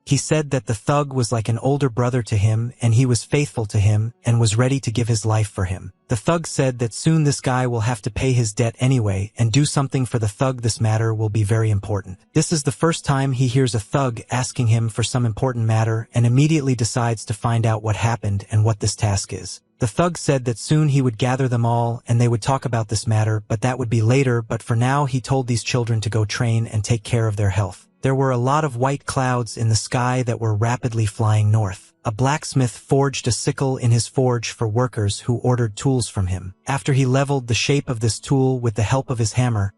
He said that the thug was like an older brother to him and he was faithful to him and was ready to give his life for him. The thug said that soon this guy will have to pay his debt anyway and do something for the thug. This matter will be very important. This is the first time he hears a thug asking him for some important matter and immediately decides to find out what happened and what this task is. The thug said that soon he would gather them all and they would talk about this matter, but that would be later. But for now he told these children to go train and take care of their health. There were a lot of white clouds in the sky that were rapidly flying north. A blacksmith forged a sickle in his forge for workers who ordered tools from him. After he leveled the shape of this tool with the help of his hammer,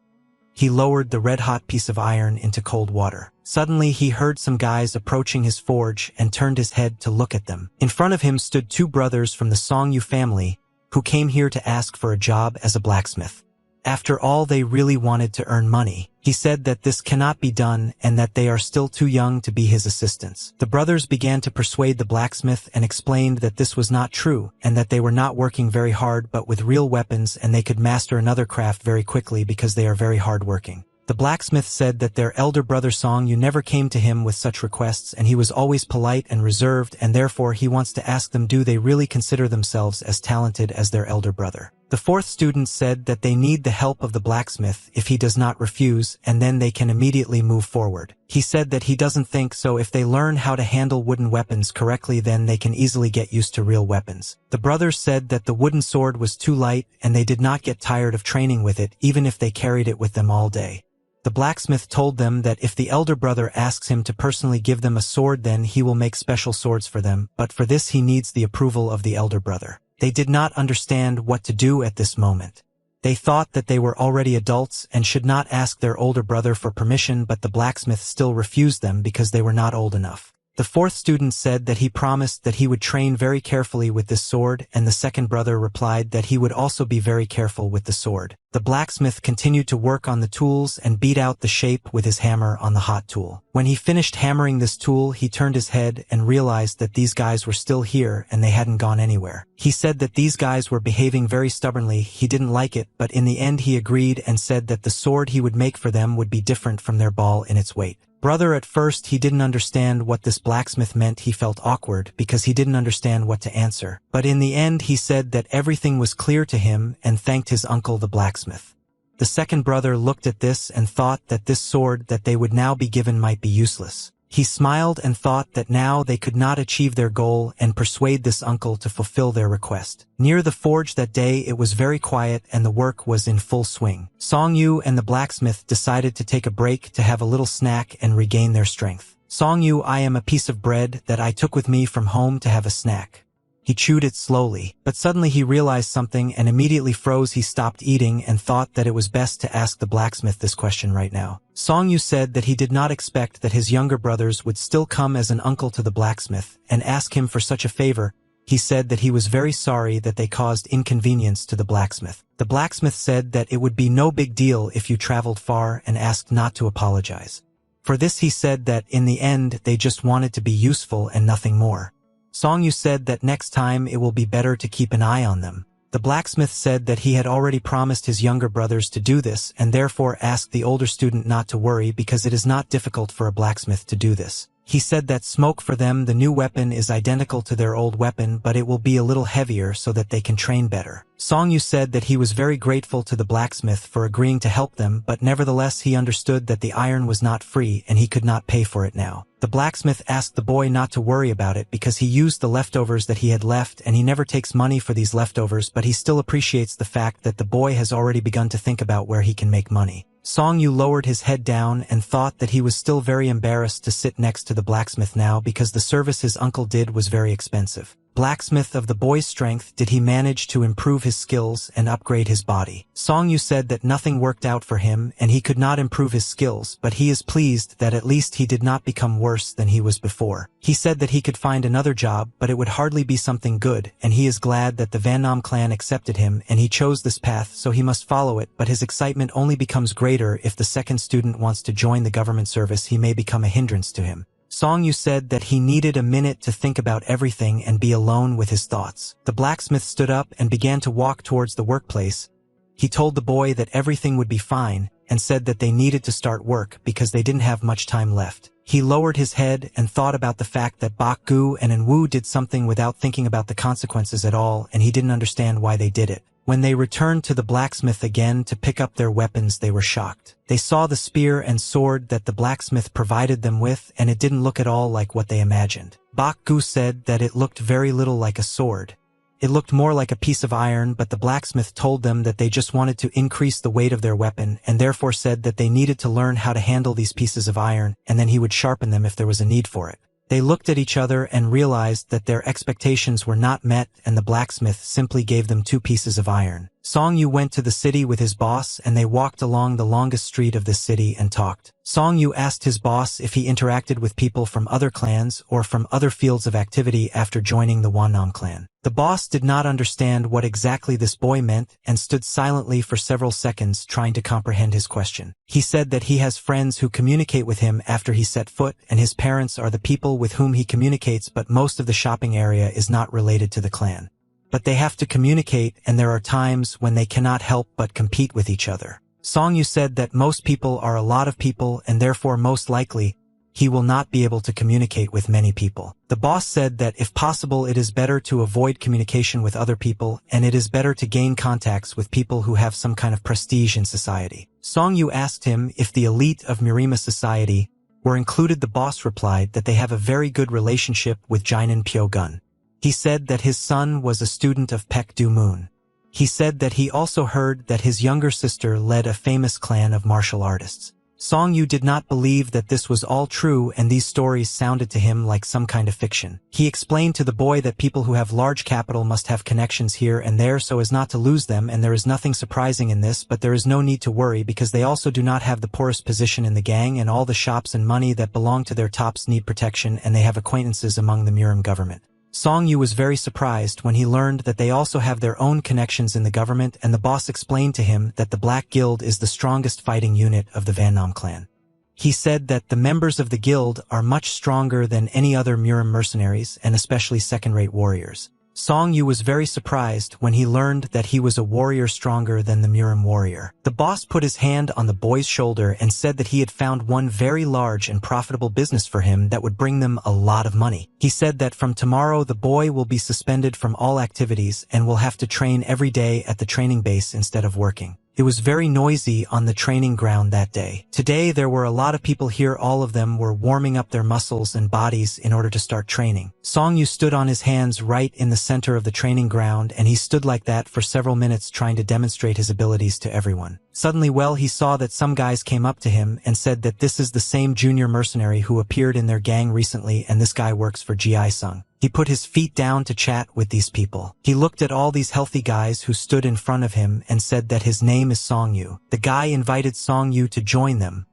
he lowered the red-hot piece of iron into cold water. Suddenly he heard some guys approaching his forge and turned his head to look at them. In front of him stood 2 brothers from the Song Yu family who came here to ask for a job as a blacksmith. After all, they really wanted to earn money. He said that this cannot be done and that they are still too young to be his assistants. The brothers began to persuade the blacksmith and explained that this was not true and that they were not working very hard but with real weapons and they could master another craft very quickly because they are very hardworking. The blacksmith said that their elder brother Song Yu never came to him with such requests and he was always polite and reserved, and therefore he wants to ask them, do they really consider themselves as talented as their elder brother? The 4th student said that they need the help of the blacksmith if he does not refuse, and then they can immediately move forward. He said that he doesn't think so. If they learn how to handle wooden weapons correctly, then they can easily get used to real weapons. The brothers said that the wooden sword was too light and they did not get tired of training with it even if they carried it with them all day. The blacksmith told them that if the elder brother asks him to personally give them a sword, then he will make special swords for them, but for this he needs the approval of the elder brother. They did not understand what to do at this moment. They thought that they were already adults and should not ask their older brother for permission, but the blacksmith still refused them because they were not old enough. The fourth student said that he promised that he would train very carefully with this sword, and the second brother replied that he would also be very careful with the sword. The blacksmith continued to work on the tools and beat out the shape with his hammer on the hot tool. When he finished hammering this tool, he turned his head and realized that these guys were still here and they hadn't gone anywhere. He said that these guys were behaving very stubbornly. He didn't like it, but in the end he agreed and said that the sword he would make for them would be different from their ball in its weight. Brother, at first he didn't understand what this blacksmith meant. He felt awkward because he didn't understand what to answer. But in the end he said that everything was clear to him and thanked his uncle the blacksmith. The second brother looked at this and thought that this sword that they would now be given might be useless. He smiled and thought that now they could not achieve their goal and persuade this uncle to fulfill their request. Near the forge that day it was very quiet and the work was in full swing. Song Yu and the blacksmith decided to take a break to have a little snack and regain their strength. Song Yu, I am a piece of bread that I took with me from home to have a snack. He chewed it slowly, but suddenly he realized something and immediately froze. He stopped eating and thought that it was best to ask the blacksmith this question right now. Song Yu said that he did not expect that his younger brothers would still come as an uncle to the blacksmith and ask him for such a favor. He said that he was very sorry that they caused inconvenience to the blacksmith. The blacksmith said that it would be no big deal if you traveled far and asked not to apologize. For this he said that in the end they just wanted to be useful and nothing more. Song Yu said that next time it will be better to keep an eye on them. The blacksmith said that he had already promised his younger brothers to do this and therefore asked the older student not to worry because it is not difficult for a blacksmith to do this. He said that smoke for them, the new weapon, is identical to their old weapon, but it will be a little heavier so that they can train better. Song Yu said that he was very grateful to the blacksmith for agreeing to help them, but nevertheless he understood that the iron was not free and he could not pay for it now. The blacksmith asked the boy not to worry about it because he used the leftovers that he had left and he never takes money for these leftovers, but he still appreciates the fact that the boy has already begun to think about where he can make money. Song Yu lowered his head down and thought that he was still very embarrassed to sit next to the blacksmith now because the service his uncle did was very expensive. Blacksmith of the boy's strength, did he manage to improve his skills and upgrade his body? Song Yu said that nothing worked out for him and he could not improve his skills, but he is pleased that at least he did not become worse than he was before. He said that he could find another job, but it would hardly be something good, and he is glad that the Van Nam clan accepted him and he chose this path, so he must follow it, but his excitement only becomes greater if the second student wants to join the government service. He may become a hindrance to him. Song Yu said that he needed a minute to think about everything and be alone with his thoughts. The blacksmith stood up and began to walk towards the workplace. He told the boy that everything would be fine and said that they needed to start work because they didn't have much time left. He lowered his head and thought about the fact that Bak Gu and Enwu did something without thinking about the consequences at all, and he didn't understand why they did it. When they returned to the blacksmith again to pick up their weapons, they were shocked. They saw the spear and sword that the blacksmith provided them with, and it didn't look at all like what they imagined. Bak Gu said that it looked very little like a sword. It looked more like a piece of iron, but the blacksmith told them that they just wanted to increase the weight of their weapon, and therefore said that they needed to learn how to handle these pieces of iron, and then he would sharpen them if there was a need for it. They looked at each other and realized that their expectations were not met, and the blacksmith simply gave them 2 pieces of iron. Song Yu went to the city with his boss and they walked along the longest street of the city and talked. Song Yu asked his boss if he interacted with people from other clans or from other fields of activity after joining the Wannam clan. The boss did not understand what exactly this boy meant and stood silently for several seconds trying to comprehend his question. He said that he has friends who communicate with him after he set foot, and his parents are the people with whom he communicates, but most of the shopping area is not related to the clan. But they have to communicate, and there are times when they cannot help but compete with each other. Song Yu said that most people are a lot of people, and therefore most likely he will not be able to communicate with many people. The boss said that if possible it is better to avoid communication with other people, and it is better to gain contacts with people who have some kind of prestige in society. Song Yu asked him if the elite of Mirima society were included. The boss replied that they have a very good relationship with Jinan Pyogun. He said that his son was a student of Pek Du Moon. He said that he also heard that his younger sister led a famous clan of martial artists. Song Yu did not believe that this was all true, and these stories sounded to him like some kind of fiction. He explained to the boy that people who have large capital must have connections here and there so as not to lose them, and there is nothing surprising in this, but there is no need to worry because they also do not have the poorest position in the gang, and all the shops and money that belong to their tops need protection, and they have acquaintances among the Murim government. Song Yu was very surprised when he learned that they also have their own connections in the government, and the boss explained to him that the Black Guild is the strongest fighting unit of the Van Nam clan. He said that the members of the guild are much stronger than any other Murim mercenaries, and especially second-rate warriors. Song Yu was very surprised when he learned that he was a warrior stronger than the Murim warrior. The boss put his hand on the boy's shoulder and said that he had found one very large and profitable business for him that would bring them a lot of money. He said that from tomorrow the boy will be suspended from all activities and will have to train every day at the training base instead of working. It was very noisy on the training ground that day. Today there were a lot of people here. All of them were warming up their muscles and bodies in order to start training. Song Yu stood on his hands right in the center of the training ground, and he stood like that for several minutes trying to demonstrate his abilities to everyone. Suddenly, he saw that some guys came up to him and said that this is the same junior mercenary who appeared in their gang recently, and this guy works for Ji Sung. He put his feet down to chat with these people. He looked at all these healthy guys who stood in front of him and said that his name is Song Yu. The guy invited Song Yu to join them.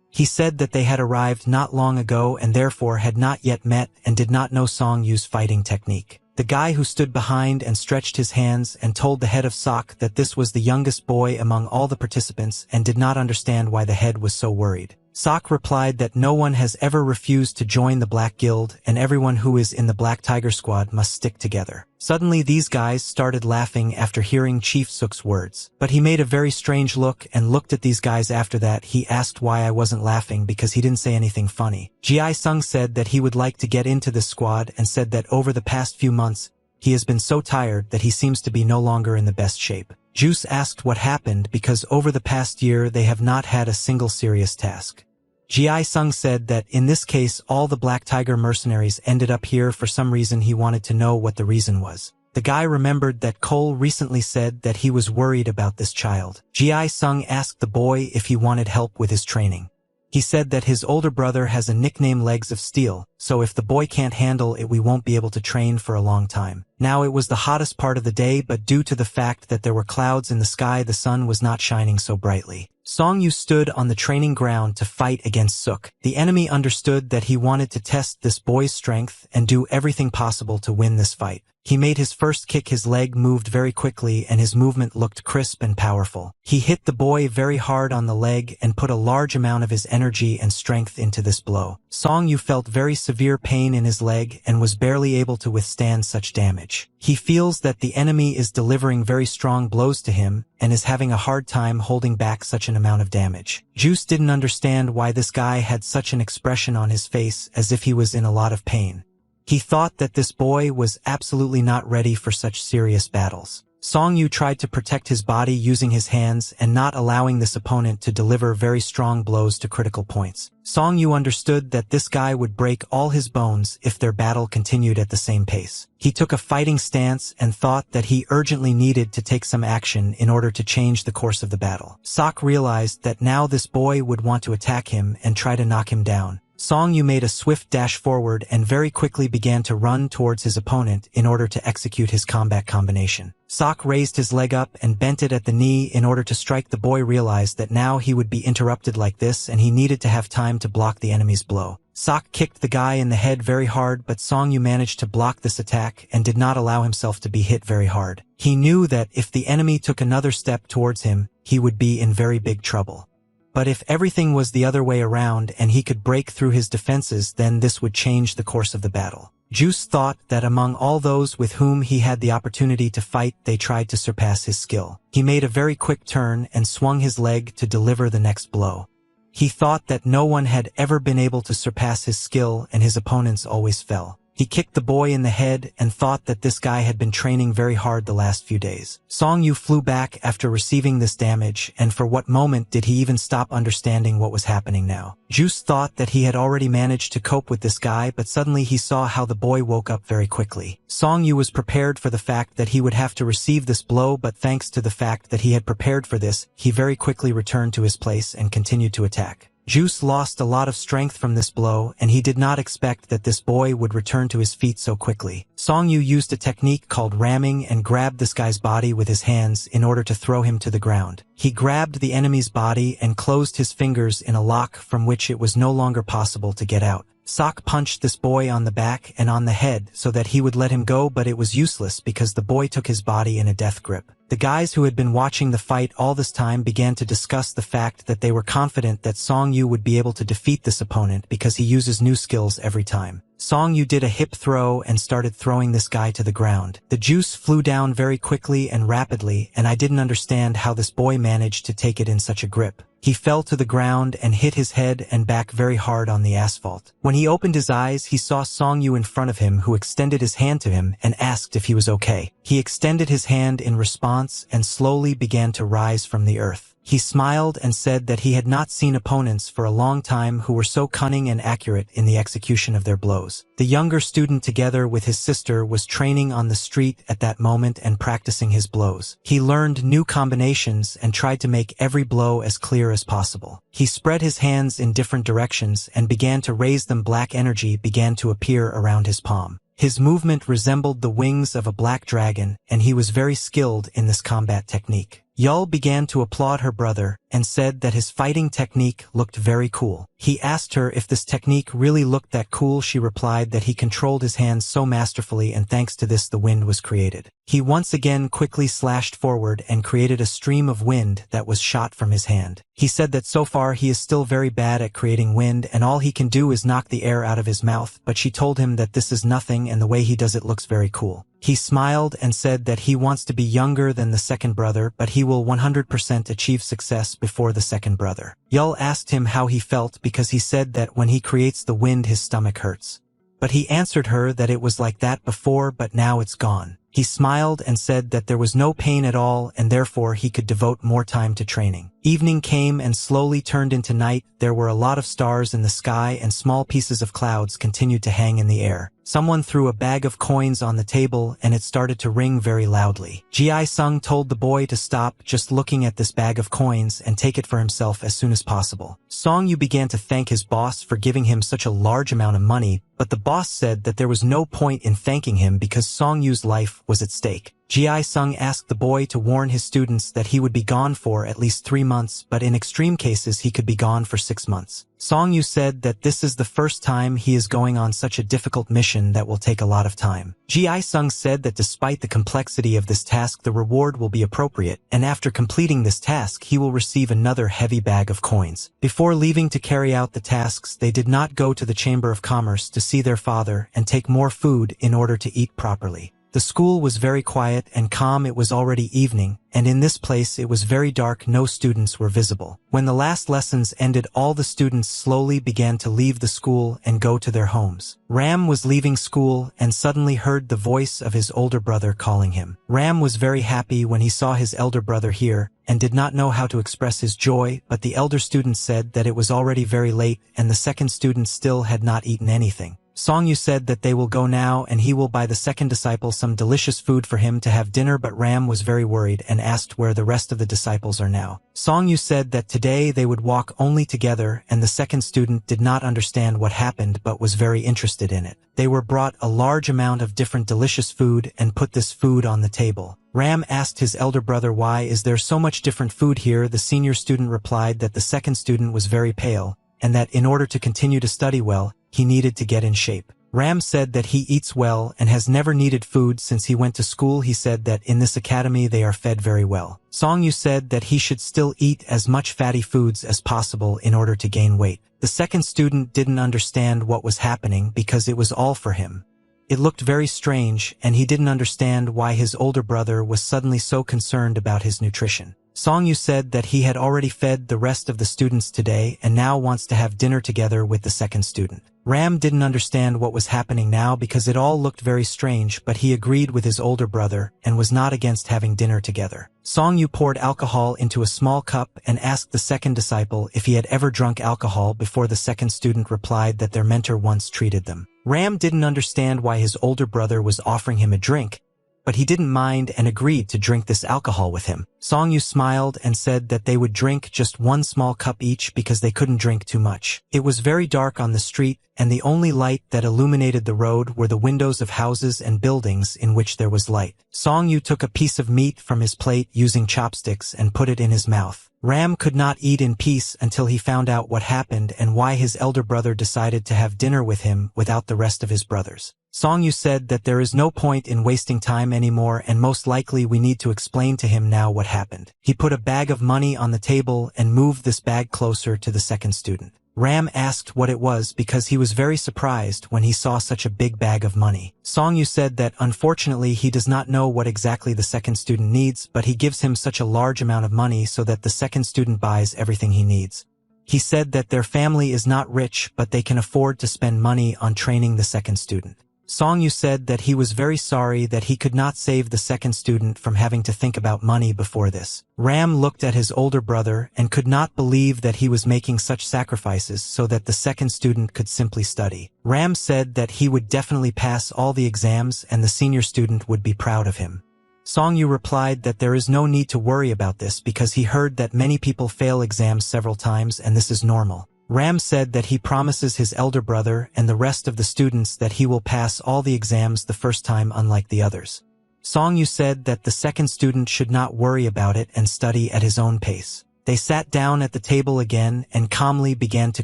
He said that they had arrived not long ago and therefore had not yet met and did not know Song Yu's fighting technique. The guy who stood behind and stretched his hands and told the head of SOC that this was the youngest boy among all the participants and did not understand why the head was so worried. SOC replied that no one has ever refused to join the Black Guild, and everyone who is in the Black Tiger Squad must stick together. Suddenly these guys started laughing after hearing Chief Suk's words. But he made a very strange look and looked at these guys. After that he asked why I wasn't laughing because he didn't say anything funny. Ji Sung said that he would like to get into this squad and said that over the past few months he has been so tired that he seems to be no longer in the best shape. Juice asked what happened because over the past year they have not had a single serious task. Ji Sung said that in this case all the Black Tiger mercenaries ended up here for some reason. He wanted to know what the reason was. The guy remembered that Cole recently said that he was worried about this child. Ji Sung asked the boy if he wanted help with his training. He said that his older brother has a nickname Legs of Steel, so if the boy can't handle it we won't be able to train for a long time. Now it was the hottest part of the day, but due to the fact that there were clouds in the sky the sun was not shining so brightly. Song Yu stood on the training ground to fight against Suk. The enemy understood that he wanted to test this boy's strength and do everything possible to win this fight. He made his first kick. His leg moved very quickly and his movement looked crisp and powerful. He hit the boy very hard on the leg and put a large amount of his energy and strength into this blow. Song Yu felt very severe pain in his leg and was barely able to withstand such damage. He feels that the enemy is delivering very strong blows to him and is having a hard time holding back such an amount of damage. Juice didn't understand why this guy had such an expression on his face as if he was in a lot of pain. He thought that this boy was absolutely not ready for such serious battles. Song Yu tried to protect his body using his hands and not allowing this opponent to deliver very strong blows to critical points. Song Yu understood that this guy would break all his bones if their battle continued at the same pace. He took a fighting stance and thought that he urgently needed to take some action in order to change the course of the battle. Sok realized that now this boy would want to attack him and try to knock him down. Song Yu made a swift dash forward and very quickly began to run towards his opponent in order to execute his combat combination. Sok raised his leg up and bent it at the knee in order to strike. The boy realized that now he would be interrupted like this and he needed to have time to block the enemy's blow. Sok kicked the guy in the head very hard, but Song Yu managed to block this attack and did not allow himself to be hit very hard. He knew that if the enemy took another step towards him, he would be in very big trouble. But if everything was the other way around and he could break through his defenses, then this would change the course of the battle. Juice thought that among all those with whom he had the opportunity to fight, they tried to surpass his skill. He made a very quick turn and swung his leg to deliver the next blow. He thought that no one had ever been able to surpass his skill and his opponents always fell. He kicked the boy in the head and thought that this guy had been training very hard the last few days. Song Yu flew back after receiving this damage, and for what moment did he even stop understanding what was happening now? Juice thought that he had already managed to cope with this guy, but suddenly he saw how the boy woke up very quickly. Song Yu was prepared for the fact that he would have to receive this blow, but thanks to the fact that he had prepared for this, he very quickly returned to his place and continued to attack. Juice lost a lot of strength from this blow, and he did not expect that this boy would return to his feet so quickly. Song Yu used a technique called ramming and grabbed this guy's body with his hands in order to throw him to the ground. He grabbed the enemy's body and closed his fingers in a lock from which it was no longer possible to get out. Sok punched this boy on the back and on the head so that he would let him go, but it was useless because the boy took his body in a death grip. The guys who had been watching the fight all this time began to discuss the fact that they were confident that Song Yu would be able to defeat this opponent because he uses new skills every time. Song Yu did a hip throw and started throwing this guy to the ground. The juice flew down very quickly and rapidly, and I didn't understand how this boy managed to take it in such a grip. He fell to the ground and hit his head and back very hard on the asphalt. When he opened his eyes, he saw Song Yu in front of him, who extended his hand to him and asked if he was okay. He extended his hand in response and slowly began to rise from the earth. He smiled and said that he had not seen opponents for a long time who were so cunning and accurate in the execution of their blows. The younger student, together with his sister, was training on the street at that moment and practicing his blows. He learned new combinations and tried to make every blow as clear as possible. He spread his hands in different directions and began to raise them. Black energy began to appear around his palm. His movement resembled the wings of a black dragon, and he was very skilled in this combat technique. Yul began to applaud her brother and said that his fighting technique looked very cool. He asked her if this technique really looked that cool. She replied that he controlled his hands so masterfully, and thanks to this the wind was created. He once again quickly slashed forward and created a stream of wind that was shot from his hand. He said that so far he is still very bad at creating wind and all he can do is knock the air out of his mouth, but she told him that this is nothing and the way he does it looks very cool. He smiled and said that he wants to be younger than the second brother, but he will 100% achieve success before the second brother. Yul asked him how he felt because he said that when he creates the wind his stomach hurts. But he answered her that it was like that before, but now it's gone. He smiled and said that there was no pain at all and therefore he could devote more time to training. Evening came and slowly turned into night. There were a lot of stars in the sky and small pieces of clouds continued to hang in the air. Someone threw a bag of coins on the table and it started to ring very loudly. Ji Sung told the boy to stop just looking at this bag of coins and take it for himself as soon as possible. Song Yu began to thank his boss for giving him such a large amount of money, but the boss said that there was no point in thanking him because Song Yu's life was at stake. Ji Sung asked the boy to warn his students that he would be gone for at least 3 months, but in extreme cases he could be gone for 6 months. Song Yu said that this is the first time he is going on such a difficult mission that will take a lot of time. Ji Sung said that despite the complexity of this task the reward will be appropriate, and after completing this task he will receive another heavy bag of coins. Before leaving to carry out the tasks they did not go to the Chamber of Commerce to see their father and take more food in order to eat properly. The school was very quiet and calm. It was already evening, and in this place it was very dark. No students were visible. When the last lessons ended, all the students slowly began to leave the school and go to their homes. Ram was leaving school and suddenly heard the voice of his older brother calling him. Ram was very happy when he saw his elder brother here and did not know how to express his joy, but the elder student said that it was already very late and the second student still had not eaten anything. Song Yu said that they will go now and he will buy the second disciple some delicious food for him to have dinner, but Ram was very worried and asked where the rest of the disciples are now. Song Yu said that today they would walk only together, and the second student did not understand what happened but was very interested in it. They were brought a large amount of different delicious food and put this food on the table. Ram asked his elder brother, why is there so much different food here? The senior student replied that the second student was very pale and that in order to continue to study well, he needed to get in shape. Ram said that he eats well and has never needed food since he went to school. He said that in this academy they are fed very well. Song Yu said that he should still eat as much fatty foods as possible in order to gain weight. The second student didn't understand what was happening because it was all for him. It looked very strange and he didn't understand why his older brother was suddenly so concerned about his nutrition. Song-yu said that he had already fed the rest of the students today and now wants to have dinner together with the second student. Ram didn't understand what was happening now because it all looked very strange, but he agreed with his older brother and was not against having dinner together. Song-yu poured alcohol into a small cup and asked the second disciple if he had ever drunk alcohol before. The second student replied that their mentor once treated them. Ram didn't understand why his older brother was offering him a drink, but he didn't mind and agreed to drink this alcohol with him. Song-yu smiled and said that they would drink just one small cup each because they couldn't drink too much. It was very dark on the street, and the only light that illuminated the road were the windows of houses and buildings in which there was light. Song-yu took a piece of meat from his plate using chopsticks and put it in his mouth. Ram could not eat in peace until he found out what happened and why his elder brother decided to have dinner with him without the rest of his brothers. Song-yu said that there is no point in wasting time anymore and most likely we need to explain to him now what happened. He put a bag of money on the table and moved this bag closer to the second student. Ram asked what it was because he was very surprised when he saw such a big bag of money. Song-yu said that unfortunately he does not know what exactly the second student needs, but he gives him such a large amount of money so that the second student buys everything he needs. He said that their family is not rich, but they can afford to spend money on training the second student. Song-yu said that he was very sorry that he could not save the second student from having to think about money before this. Ram looked at his older brother and could not believe that he was making such sacrifices so that the second student could simply study. Ram said that he would definitely pass all the exams and the senior student would be proud of him. Song-yu replied that there is no need to worry about this because he heard that many people fail exams several times and this is normal. Ram said that he promises his elder brother and the rest of the students that he will pass all the exams the first time unlike the others. Song-yu said that the second student should not worry about it and study at his own pace. They sat down at the table again and calmly began to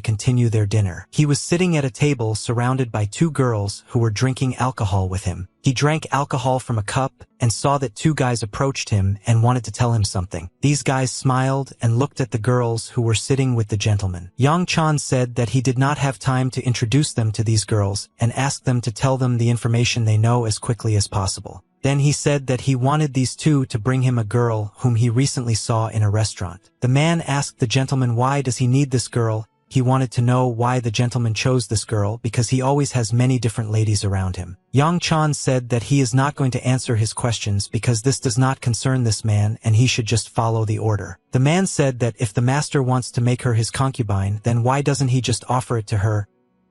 continue their dinner. He was sitting at a table surrounded by two girls who were drinking alcohol with him. He drank alcohol from a cup and saw that two guys approached him and wanted to tell him something. These guys smiled and looked at the girls who were sitting with the gentleman. Yang Chan said that he did not have time to introduce them to these girls and asked them to tell them the information they know as quickly as possible. Then he said that he wanted these two to bring him a girl whom he recently saw in a restaurant. The man asked the gentleman why does he need this girl. He wanted to know why the gentleman chose this girl because he always has many different ladies around him. Yang Chan said that he is not going to answer his questions because this does not concern this man and he should just follow the order. The man said that if the master wants to make her his concubine, then why doesn't he just offer it to her?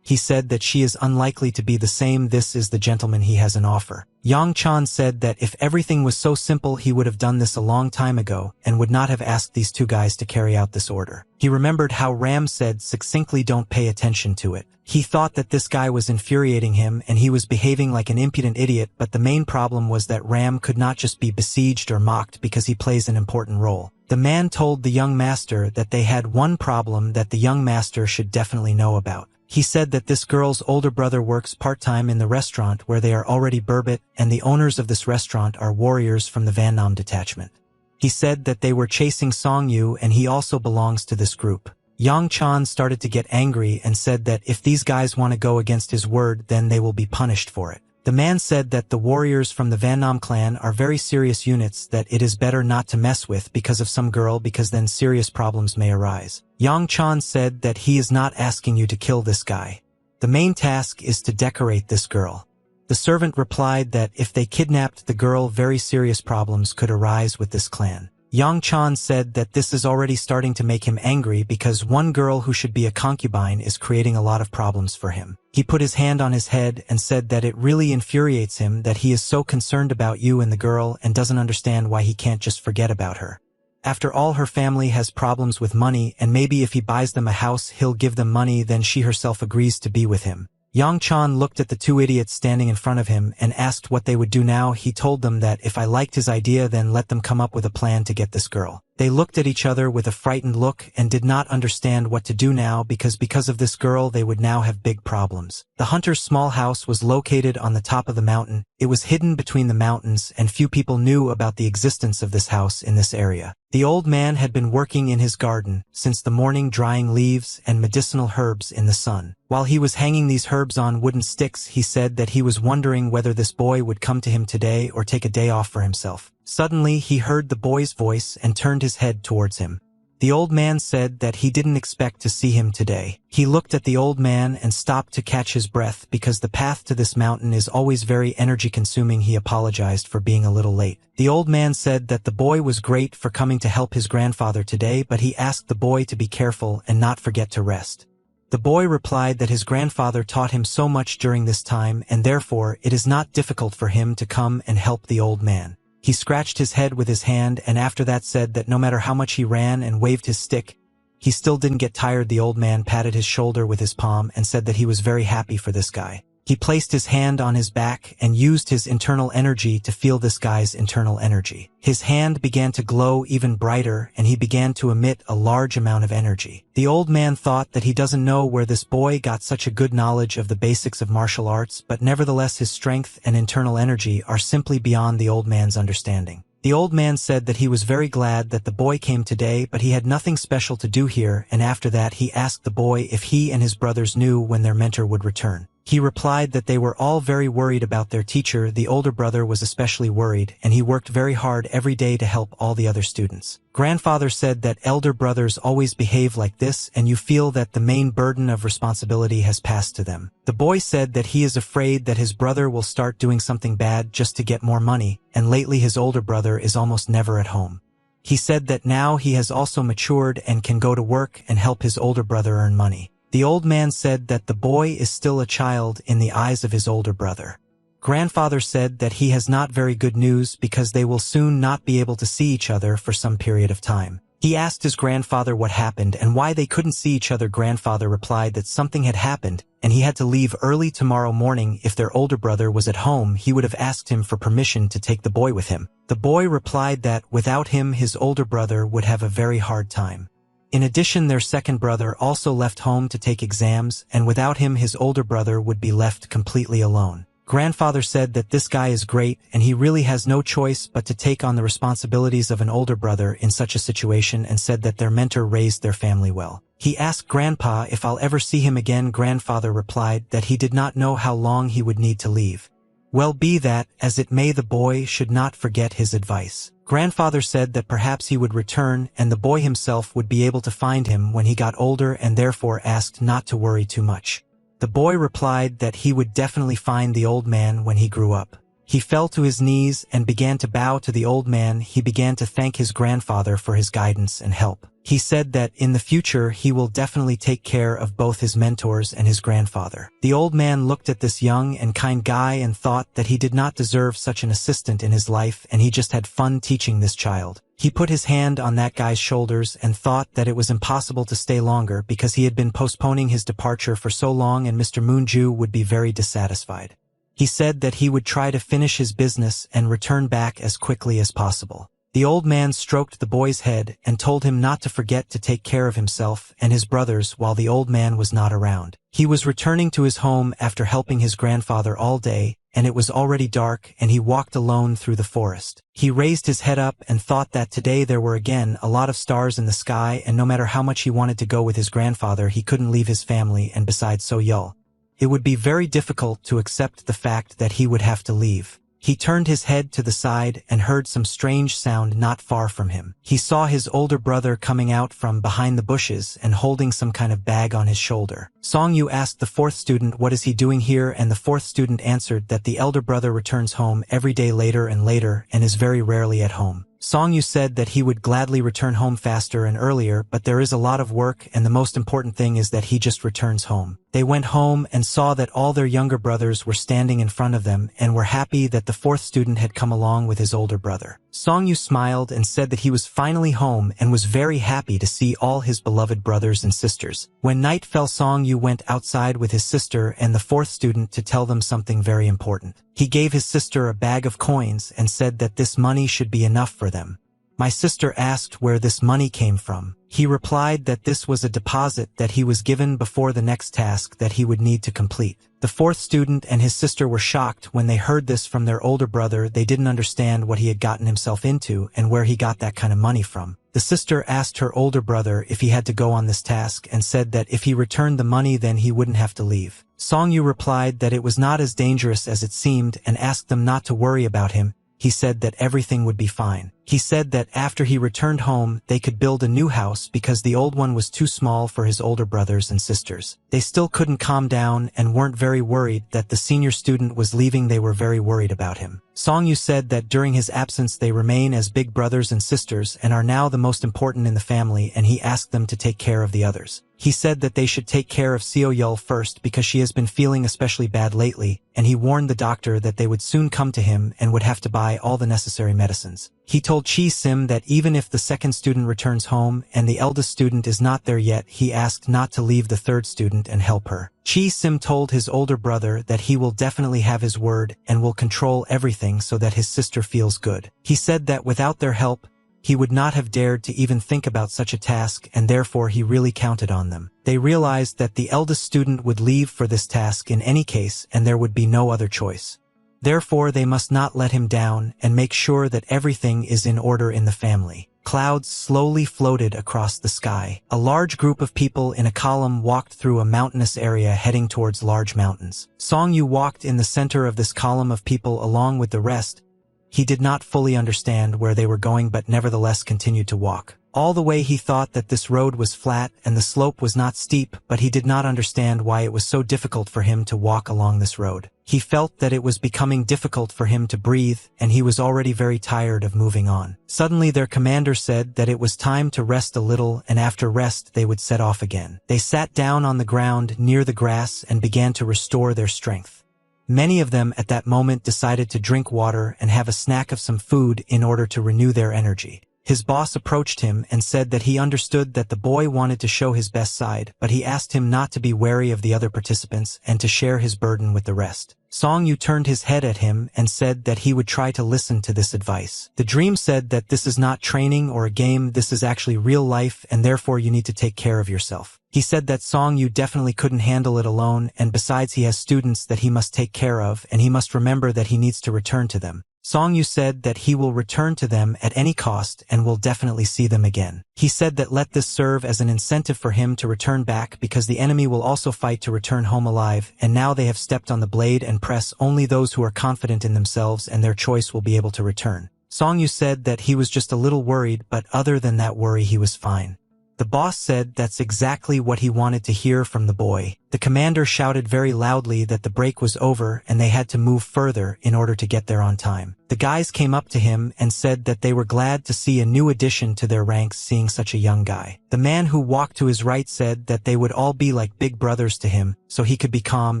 He said that she is unlikely to be the same. This is the gentleman he has an offer. Yang Chan said that if everything was so simple he would have done this a long time ago and would not have asked these two guys to carry out this order. He remembered how Ram said succinctly don't pay attention to it. He thought that this guy was infuriating him and he was behaving like an impudent idiot, but the main problem was that Ram could not just be besieged or mocked because he plays an important role. The man told the young master that they had one problem that the young master should definitely know about. He said that this girl's older brother works part-time in the restaurant where they are already burbot, and the owners of this restaurant are warriors from the Van Nam detachment. He said that they were chasing Song-yu and he also belongs to this group. Yang Chan started to get angry and said that if these guys want to go against his word then they will be punished for it. The man said that the warriors from the Van Nam clan are very serious units that it is better not to mess with because of some girl because then serious problems may arise. Yang Chan said that he is not asking you to kill this guy. The main task is to decorate this girl. The servant replied that if they kidnapped the girl very serious problems could arise with this clan. Yang Chan said that this is already starting to make him angry because one girl who should be a concubine is creating a lot of problems for him. He put his hand on his head and said that it really infuriates him that he is so concerned about you and the girl and doesn't understand why he can't just forget about her. After all, her family has problems with money and maybe if he buys them a house he'll give them money, then she herself agrees to be with him. Yang Chan looked at the two idiots standing in front of him and asked what they would do now. He told them that if I liked his idea then let them come up with a plan to get this girl. They looked at each other with a frightened look and did not understand what to do now because of this girl they would now have big problems. The hunter's small house was located on the top of the mountain. It was hidden between the mountains and few people knew about the existence of this house in this area. The old man had been working in his garden since the morning, drying leaves and medicinal herbs in the sun. While he was hanging these herbs on wooden sticks, he said that he was wondering whether this boy would come to him today or take a day off for himself. Suddenly, he heard the boy's voice and turned his head towards him. The old man said that he didn't expect to see him today. He looked at the old man and stopped to catch his breath because the path to this mountain is always very energy-consuming. He apologized for being a little late. The old man said that the boy was great for coming to help his grandfather today, but he asked the boy to be careful and not forget to rest. The boy replied that his grandfather taught him so much during this time, and therefore it is not difficult for him to come and help the old man. He scratched his head with his hand and after that said that no matter how much he ran and waved his stick, he still didn't get tired. The old man patted his shoulder with his palm and said that he was very happy for this guy. He placed his hand on his back and used his internal energy to feel this guy's internal energy. His hand began to glow even brighter and he began to emit a large amount of energy. The old man thought that he doesn't know where this boy got such a good knowledge of the basics of martial arts, but nevertheless his strength and internal energy are simply beyond the old man's understanding. The old man said that he was very glad that the boy came today, but he had nothing special to do here, and after that he asked the boy if he and his brothers knew when their mentor would return. He replied that they were all very worried about their teacher. The older brother was especially worried, and he worked very hard every day to help all the other students. Grandfather said that elder brothers always behave like this, and you feel that the main burden of responsibility has passed to them. The boy said that he is afraid that his brother will start doing something bad just to get more money, and lately his older brother is almost never at home. He said that now he has also matured and can go to work and help his older brother earn money. The old man said that the boy is still a child in the eyes of his older brother. Grandfather said that he has not very good news because they will soon not be able to see each other for some period of time. He asked his grandfather what happened and why they couldn't see each other. Grandfather replied that something had happened and he had to leave early tomorrow morning. If their older brother was at home, he would have asked him for permission to take the boy with him. The boy replied that without him, his older brother would have a very hard time. In addition, their second brother also left home to take exams, and without him his older brother would be left completely alone. Grandfather said that this guy is great and he really has no choice but to take on the responsibilities of an older brother in such a situation, and said that their mentor raised their family well. He asked Grandpa if I'll ever see him again. Grandfather replied that he did not know how long he would need to leave. Well, be that as it may, the boy should not forget his advice. Grandfather said that perhaps he would return and the boy himself would be able to find him when he got older, and therefore asked not to worry too much. The boy replied that he would definitely find the old man when he grew up. He fell to his knees and began to bow to the old man. He began to thank his grandfather for his guidance and help. He said that in the future he will definitely take care of both his mentors and his grandfather. The old man looked at this young and kind guy and thought that he did not deserve such an assistant in his life, and he just had fun teaching this child. He put his hand on that guy's shoulders and thought that it was impossible to stay longer because he had been postponing his departure for so long, and Mr. Moonju would be very dissatisfied. He said that he would try to finish his business and return back as quickly as possible. The old man stroked the boy's head and told him not to forget to take care of himself and his brothers while the old man was not around. He was returning to his home after helping his grandfather all day, and it was already dark, and he walked alone through the forest. He raised his head up and thought that today there were again a lot of stars in the sky, and no matter how much he wanted to go with his grandfather, he couldn't leave his family, and besides Soyul, it would be very difficult to accept the fact that he would have to leave. He turned his head to the side and heard some strange sound not far from him. He saw his older brother coming out from behind the bushes and holding some kind of bag on his shoulder. Song Yu asked the fourth student what is he doing here, and the fourth student answered that the elder brother returns home every day later and later and is very rarely at home. Song Yu said that he would gladly return home faster and earlier, but there is a lot of work, and the most important thing is that he just returns home. They went home and saw that all their younger brothers were standing in front of them and were happy that the fourth student had come along with his older brother. Song Yu smiled and said that he was finally home and was very happy to see all his beloved brothers and sisters. When night fell, Song Yu went outside with his sister and the fourth student to tell them something very important. He gave his sister a bag of coins and said that this money should be enough for them. My sister asked where this money came from. He replied that this was a deposit that he was given before the next task that he would need to complete. The fourth student and his sister were shocked when they heard this from their older brother. They didn't understand what he had gotten himself into and where he got that kind of money from. The sister asked her older brother if he had to go on this task and said that if he returned the money then he wouldn't have to leave. Song-yu replied that it was not as dangerous as it seemed and asked them not to worry about him. He said that everything would be fine. He said that after he returned home, they could build a new house because the old one was too small for his older brothers and sisters. They still couldn't calm down and weren't very worried that the senior student was leaving. They were very worried about him. Song-yu said that during his absence they remain as big brothers and sisters and are now the most important in the family, and he asked them to take care of the others. He said that they should take care of Seo-yul first because she has been feeling especially bad lately, and he warned the doctor that they would soon come to him and would have to buy all the necessary medicines. He told Chi-sim that even if the second student returns home and the eldest student is not there yet, he asked not to leave the third student and help her. Chi-sim told his older brother that he will definitely have his word and will control everything so that his sister feels good. He said that without their help, he would not have dared to even think about such a task, and therefore he really counted on them. They realized that the eldest student would leave for this task in any case and there would be no other choice. Therefore they must not let him down and make sure that everything is in order in the family. Clouds slowly floated across the sky. A large group of people in a column walked through a mountainous area heading towards large mountains. Song-yu walked in the center of this column of people along with the rest. He did not fully understand where they were going but nevertheless continued to walk. All the way he thought that this road was flat and the slope was not steep, but he did not understand why it was so difficult for him to walk along this road. He felt that it was becoming difficult for him to breathe, and he was already very tired of moving on. Suddenly their commander said that it was time to rest a little, and after rest they would set off again. They sat down on the ground near the grass and began to restore their strength. Many of them at that moment decided to drink water and have a snack of some food in order to renew their energy. His boss approached him and said that he understood that the boy wanted to show his best side, but he asked him not to be wary of the other participants and to share his burden with the rest. Song-yu turned his head at him and said that he would try to listen to this advice. The dream said that this is not training or a game, this is actually real life, and therefore you need to take care of yourself. He said that Song-yu definitely couldn't handle it alone, and besides he has students that he must take care of, and he must remember that he needs to return to them. Song-yu said that he will return to them at any cost and will definitely see them again. He said that let this serve as an incentive for him to return back because the enemy will also fight to return home alive, and now they have stepped on the blade and press only those who are confident in themselves and their choice will be able to return. Song-yu said that he was just a little worried, but other than that worry he was fine. The boss said that's exactly what he wanted to hear from the boy. The commander shouted very loudly that the break was over and they had to move further in order to get there on time. The guys came up to him and said that they were glad to see a new addition to their ranks seeing such a young guy. The man who walked to his right said that they would all be like big brothers to him, so he could be calm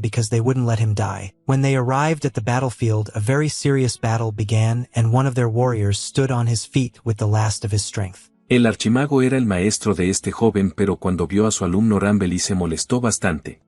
because they wouldn't let him die. When they arrived at the battlefield, a very serious battle began and one of their warriors stood on his feet with the last of his strength. El archimago era el maestro de este joven, pero cuando vio a su alumno Rumble se molestó bastante.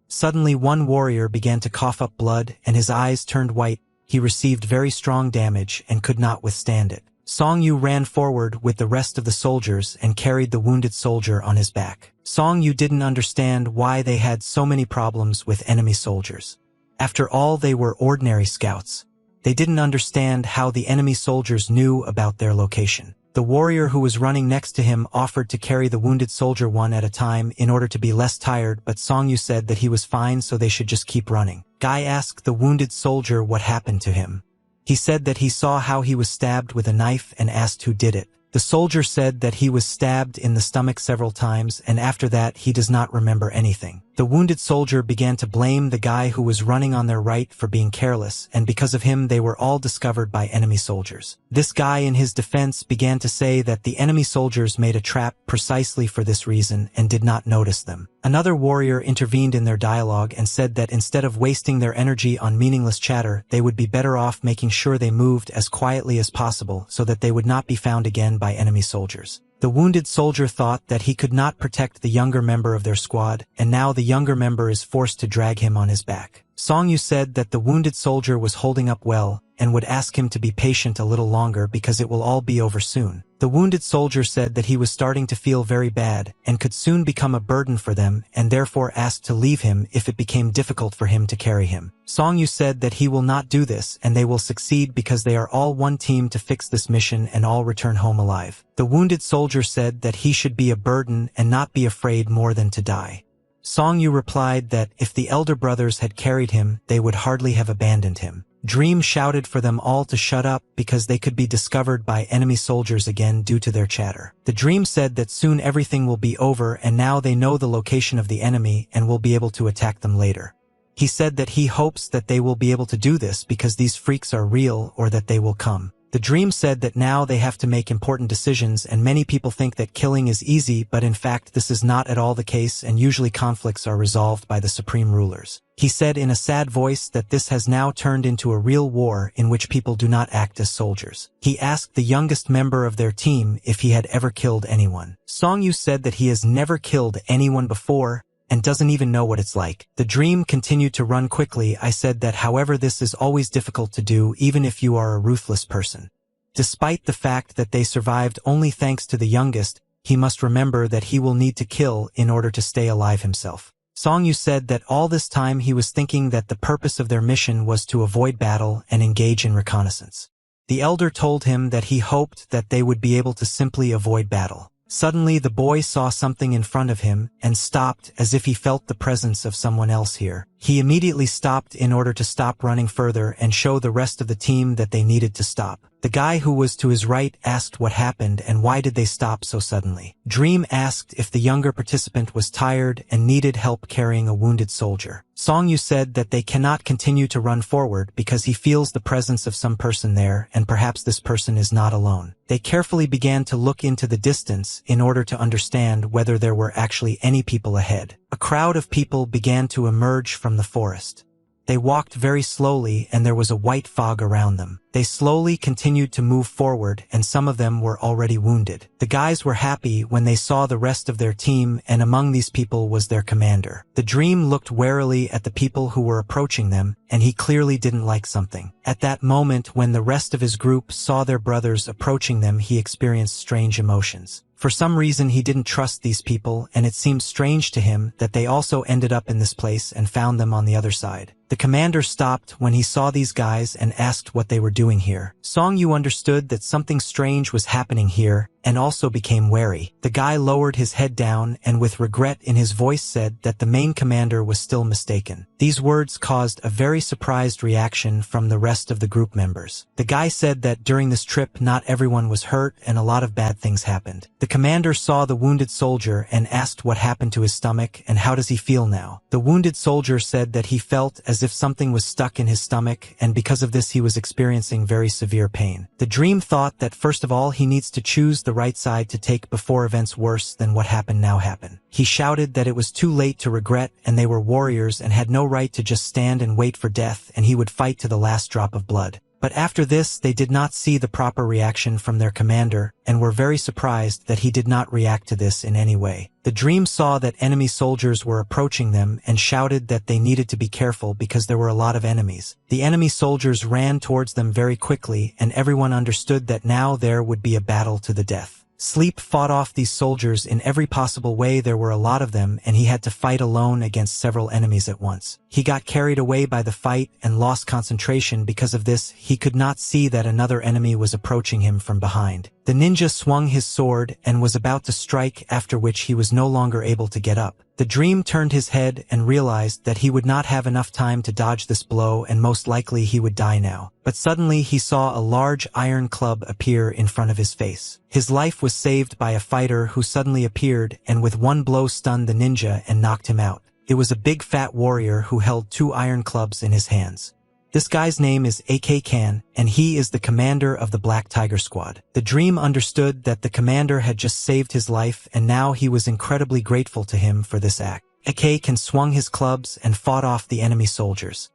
Suddenly one warrior began to cough up blood and his eyes turned white. He received very strong damage and could not withstand it. Song-yu ran forward with the rest of the soldiers and carried the wounded soldier on his back. Song-yu didn't understand why they had so many problems with enemy soldiers. After all, they were ordinary scouts. They didn't understand how the enemy soldiers knew about their location. The warrior who was running next to him offered to carry the wounded soldier one at a time in order to be less tired, but Song-yu said that he was fine so they should just keep running. Guy asked the wounded soldier what happened to him. He said that he saw how he was stabbed with a knife and asked who did it. The soldier said that he was stabbed in the stomach several times and after that he does not remember anything. The wounded soldier began to blame the guy who was running on their right for being careless, and because of him they were all discovered by enemy soldiers. This guy in his defense began to say that the enemy soldiers made a trap precisely for this reason and did not notice them. Another warrior intervened in their dialogue and said that instead of wasting their energy on meaningless chatter, they would be better off making sure they moved as quietly as possible so that they would not be found again by enemy soldiers. The wounded soldier thought that he could not protect the younger member of their squad, and now the younger member is forced to drag him on his back. Song-yu said that the wounded soldier was holding up well, and would ask him to be patient a little longer because it will all be over soon. The wounded soldier said that he was starting to feel very bad and could soon become a burden for them and therefore asked to leave him if it became difficult for him to carry him. Song Yu said that he will not do this and they will succeed because they are all one team to fix this mission and all return home alive. The wounded soldier said that he should be a burden and not be afraid more than to die. Song Yu replied that if the elder brothers had carried him, they would hardly have abandoned him. Dream shouted for them all to shut up because they could be discovered by enemy soldiers again due to their chatter. The Dream said that soon everything will be over and now they know the location of the enemy and will be able to attack them later. He said that he hopes that they will be able to do this because these freaks are real or that they will come. The Dream said that now they have to make important decisions and many people think that killing is easy, but in fact this is not at all the case and usually conflicts are resolved by the supreme rulers. He said in a sad voice that this has now turned into a real war in which people do not act as soldiers. He asked the youngest member of their team if he had ever killed anyone. Song Yu said that he has never killed anyone before and doesn't even know what it's like. The Dream continued to run quickly. I said that however this is always difficult to do even if you are a ruthless person. Despite the fact that they survived only thanks to the youngest, he must remember that he will need to kill in order to stay alive himself. Song Yu said that all this time he was thinking that the purpose of their mission was to avoid battle and engage in reconnaissance. The elder told him that he hoped that they would be able to simply avoid battle. Suddenly the boy saw something in front of him and stopped as if he felt the presence of someone else here. He immediately stopped in order to stop running further and show the rest of the team that they needed to stop. The guy who was to his right asked what happened and why did they stop so suddenly. Dream asked if the younger participant was tired and needed help carrying a wounded soldier. Song Yu said that they cannot continue to run forward because he feels the presence of some person there and perhaps this person is not alone. They carefully began to look into the distance in order to understand whether there were actually any people ahead. A crowd of people began to emerge from the forest. They walked very slowly and there was a white fog around them. They slowly continued to move forward and some of them were already wounded. The guys were happy when they saw the rest of their team and among these people was their commander. The Dream looked warily at the people who were approaching them and he clearly didn't like something. At that moment when the rest of his group saw their brothers approaching them, he experienced strange emotions. For some reason he didn't trust these people and it seemed strange to him that they also ended up in this place and found them on the other side. The commander stopped when he saw these guys and asked what they were doing here. Song Yu understood that something strange was happening here and also became wary. The guy lowered his head down and with regret in his voice said that the main commander was still mistaken. These words caused a very surprised reaction from the rest of the group members. The guy said that during this trip not everyone was hurt and a lot of bad things happened. The commander saw the wounded soldier and asked what happened to his stomach and how does he feel now. The wounded soldier said that he felt as if something was stuck in his stomach and because of this he was experiencing very severe pain. The Dream thought that first of all he needs to choose the right side to take before events worse than what happened now happen. He shouted that it was too late to regret and they were warriors and had no right to just stand and wait for death and he would fight to the last drop of blood. But after this they did not see the proper reaction from their commander and were very surprised that he did not react to this in any way. The Dream saw that enemy soldiers were approaching them and shouted that they needed to be careful because there were a lot of enemies. The enemy soldiers ran towards them very quickly and everyone understood that now there would be a battle to the death. Sleep fought off these soldiers in every possible way. There were a lot of them and he had to fight alone against several enemies at once. He got carried away by the fight and lost concentration. Because of this, he could not see that another enemy was approaching him from behind. The ninja swung his sword and was about to strike, after which he was no longer able to get up. The Dream turned his head and realized that he would not have enough time to dodge this blow and most likely he would die now. But suddenly he saw a large iron club appear in front of his face. His life was saved by a fighter who suddenly appeared and with one blow stunned the ninja and knocked him out. It was a big fat warrior who held 2 iron clubs in his hands. This guy's name is AK Khan, and he is the commander of the Black Tiger Squad. The Dream understood that the commander had just saved his life and now he was incredibly grateful to him for this act. AK Khan swung his clubs and fought off the enemy soldiers.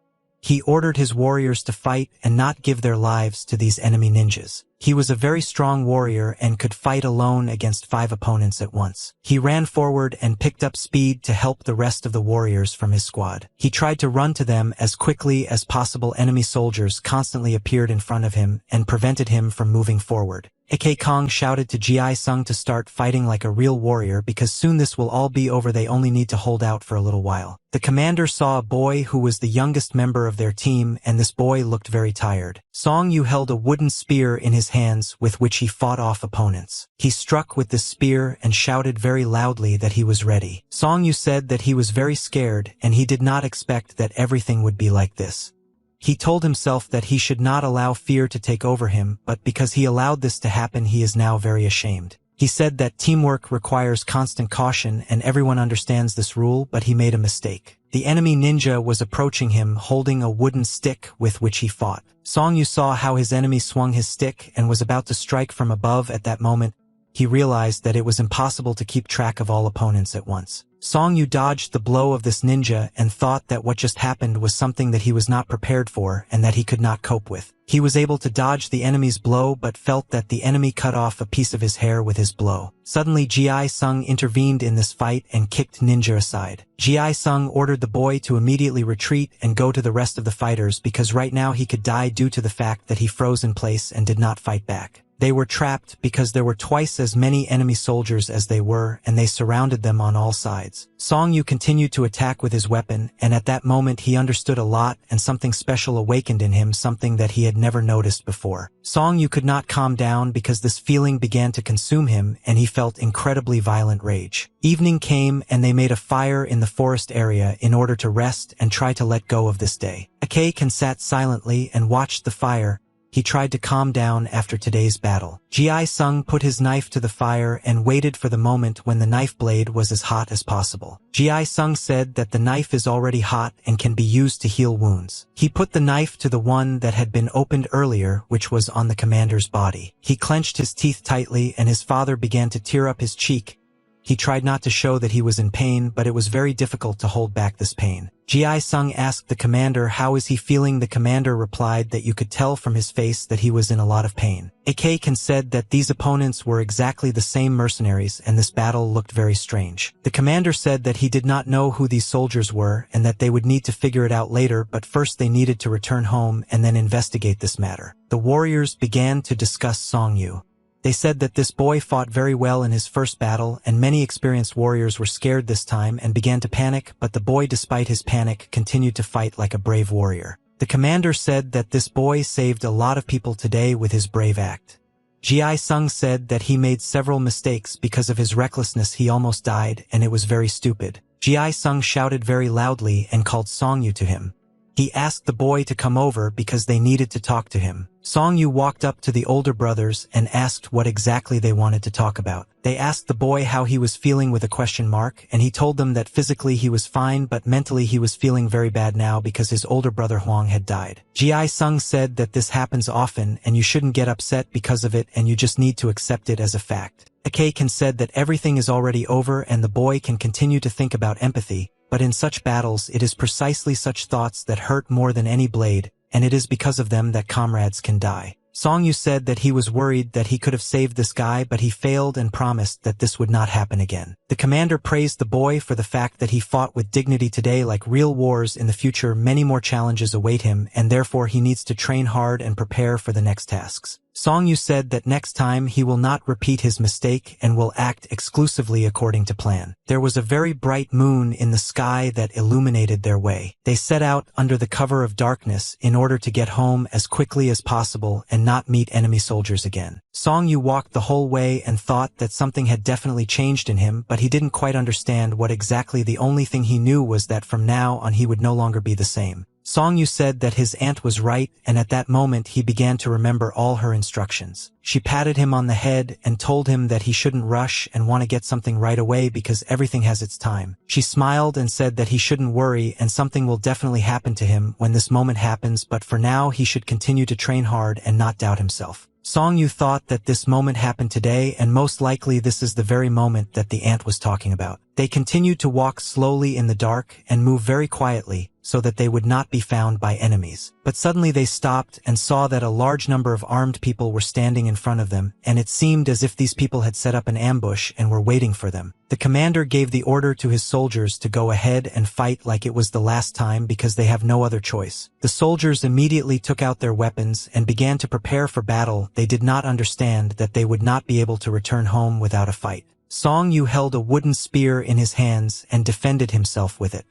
He ordered his warriors to fight and not give their lives to these enemy ninjas. He was a very strong warrior and could fight alone against 5 opponents at once. He ran forward and picked up speed to help the rest of the warriors from his squad. He tried to run to them as quickly as possible. Enemy soldiers constantly appeared in front of him and prevented him from moving forward. AK Kong shouted to Ji Sung to start fighting like a real warrior because soon this will all be over. They only need to hold out for a little while. The commander saw a boy who was the youngest member of their team, and this boy looked very tired. Song Yu held a wooden spear in his hands with which he fought off opponents. He struck with the spear and shouted very loudly that he was ready. Song Yu said that he was very scared and he did not expect that everything would be like this. He told himself that he should not allow fear to take over him, but because he allowed this to happen, he is now very ashamed. He said that teamwork requires constant caution and everyone understands this rule, but he made a mistake. The enemy ninja was approaching him holding a wooden stick with which he fought. Song Yu saw how his enemy swung his stick and was about to strike from above. At that moment, he realized that it was impossible to keep track of all opponents at once. Song Yu dodged the blow of this ninja and thought that what just happened was something that he was not prepared for and that he could not cope with. He was able to dodge the enemy's blow but felt that the enemy cut off a piece of his hair with his blow. Suddenly Ji Sung intervened in this fight and kicked ninja aside. Ji Sung ordered the boy to immediately retreat and go to the rest of the fighters because right now he could die due to the fact that he froze in place and did not fight back. They were trapped because there were twice as many enemy soldiers as they were, and they surrounded them on all sides. Song Yu continued to attack with his weapon, and at that moment he understood a lot and something special awakened in him, something that he had never noticed before. Song Yu could not calm down because this feeling began to consume him, and he felt incredibly violent rage. Evening came and they made a fire in the forest area in order to rest and try to let go of this day. Akaken sat silently and watched the fire. He tried to calm down after today's battle. Ji Sung put his knife to the fire and waited for the moment when the knife blade was as hot as possible. Ji Sung said that the knife is already hot and can be used to heal wounds. He put the knife to the one that had been opened earlier, which was on the commander's body. He clenched his teeth tightly and his father began to tear up his cheek. He tried not to show that he was in pain, but it was very difficult to hold back this pain. Ji Sung asked the commander how is he feeling. The commander replied that you could tell from his face that he was in a lot of pain. Akaken said that these opponents were exactly the same mercenaries and this battle looked very strange. The commander said that he did not know who these soldiers were and that they would need to figure it out later, but first they needed to return home and then investigate this matter. The warriors began to discuss Song Yu. They said that this boy fought very well in his first battle, and many experienced warriors were scared this time and began to panic, but the boy, despite his panic, continued to fight like a brave warrior. The commander said that this boy saved a lot of people today with his brave act. Ji Sung said that he made several mistakes because of his recklessness. He almost died, and it was very stupid. Ji Sung shouted very loudly and called Song Yu to him. He asked the boy to come over because they needed to talk to him. Song Yu walked up to the older brothers and asked what exactly they wanted to talk about. They asked the boy how he was feeling with a question mark, and he told them that physically he was fine, but mentally he was feeling very bad now because his older brother Huang had died. Ji Sung said that this happens often and you shouldn't get upset because of it and you just need to accept it as a fact. Akaken said that everything is already over and the boy can continue to think about empathy, but in such battles it is precisely such thoughts that hurt more than any blade, and it is because of them that comrades can die. Song Yu said that he was worried that he could have saved this guy, but he failed and promised that this would not happen again. The commander praised the boy for the fact that he fought with dignity today. Like real wars in the future, many more challenges await him, and therefore he needs to train hard and prepare for the next tasks. Song Yu said that next time he will not repeat his mistake and will act exclusively according to plan. There was a very bright moon in the sky that illuminated their way. They set out under the cover of darkness in order to get home as quickly as possible and not meet enemy soldiers again. Song Yu walked the whole way and thought that something had definitely changed in him, but he didn't quite understand what exactly. The only thing he knew was that from now on he would no longer be the same. Song Yu said that his aunt was right, and at that moment he began to remember all her instructions. She patted him on the head and told him that he shouldn't rush and want to get something right away because everything has its time. She smiled and said that he shouldn't worry and something will definitely happen to him when this moment happens, but for now he should continue to train hard and not doubt himself. Song Yu thought that this moment happened today, and most likely this is the very moment that the ant was talking about. They continued to walk slowly in the dark and move very quietly, so that they would not be found by enemies. But suddenly they stopped and saw that a large number of armed people were standing in front of them, and it seemed as if these people had set up an ambush and were waiting for them. The commander gave the order to his soldiers to go ahead and fight like it was the last time because they have no other choice. The soldiers immediately took out their weapons and began to prepare for battle. They did not understand that they would not be able to return home without a fight. Song Yu held a wooden spear in his hands and defended himself with it.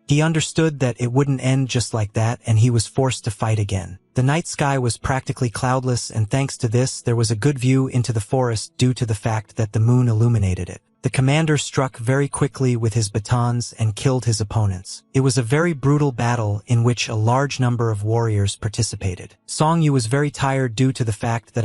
He understood that it wouldn't end just like that, and he was forced to fight again. The night sky was practically cloudless, and thanks to this, there was a good view into the forest due to the fact that the moon illuminated it. The commander struck very quickly with his batons and killed his opponents. It was a very brutal battle in which a large number of warriors participated. Song Yu was very tired due to the fact that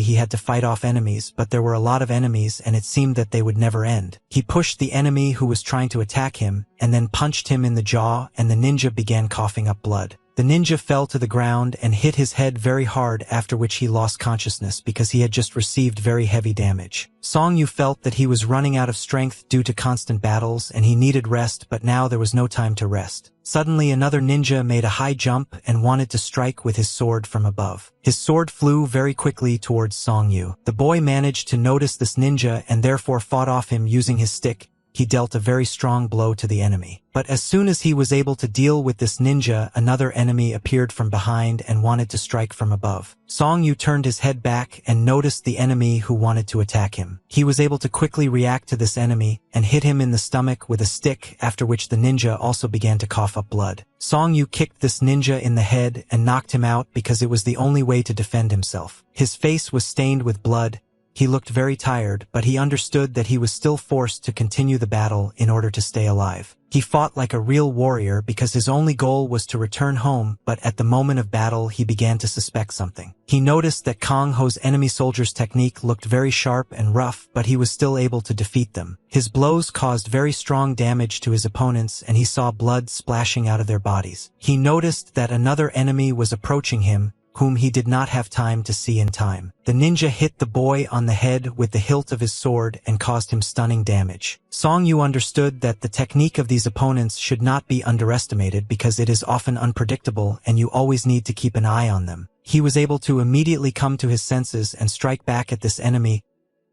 he had to fight off enemies, but there were a lot of enemies and it seemed that they would never end. He pushed the enemy who was trying to attack him and then punched him in the jaw, and the ninja began coughing up blood. The ninja fell to the ground and hit his head very hard, after which he lost consciousness because he had just received very heavy damage. Song Yu felt that he was running out of strength due to constant battles and he needed rest, but now there was no time to rest. Suddenly another ninja made a high jump and wanted to strike with his sword from above. His sword flew very quickly towards Song Yu. The boy managed to notice this ninja and therefore fought off him using his stick. He dealt a very strong blow to the enemy. But as soon as he was able to deal with this ninja, another enemy appeared from behind and wanted to strike from above. Song Yu turned his head back and noticed the enemy who wanted to attack him. He was able to quickly react to this enemy and hit him in the stomach with a stick, after which the ninja also began to cough up blood. Song Yu kicked this ninja in the head and knocked him out because it was the only way to defend himself. His face was stained with blood. He looked very tired, but he understood that he was still forced to continue the battle in order to stay alive. He fought like a real warrior because his only goal was to return home, but at the moment of battle he began to suspect something. He noticed that Kang Ho's enemy soldiers' technique looked very sharp and rough, but he was still able to defeat them. His blows caused very strong damage to his opponents and he saw blood splashing out of their bodies. He noticed that another enemy was approaching him, whom he did not have time to see in time. The ninja hit the boy on the head with the hilt of his sword and caused him stunning damage. Song Yu understood that the technique of these opponents should not be underestimated because it is often unpredictable and you always need to keep an eye on them. He was able to immediately come to his senses and strike back at this enemy.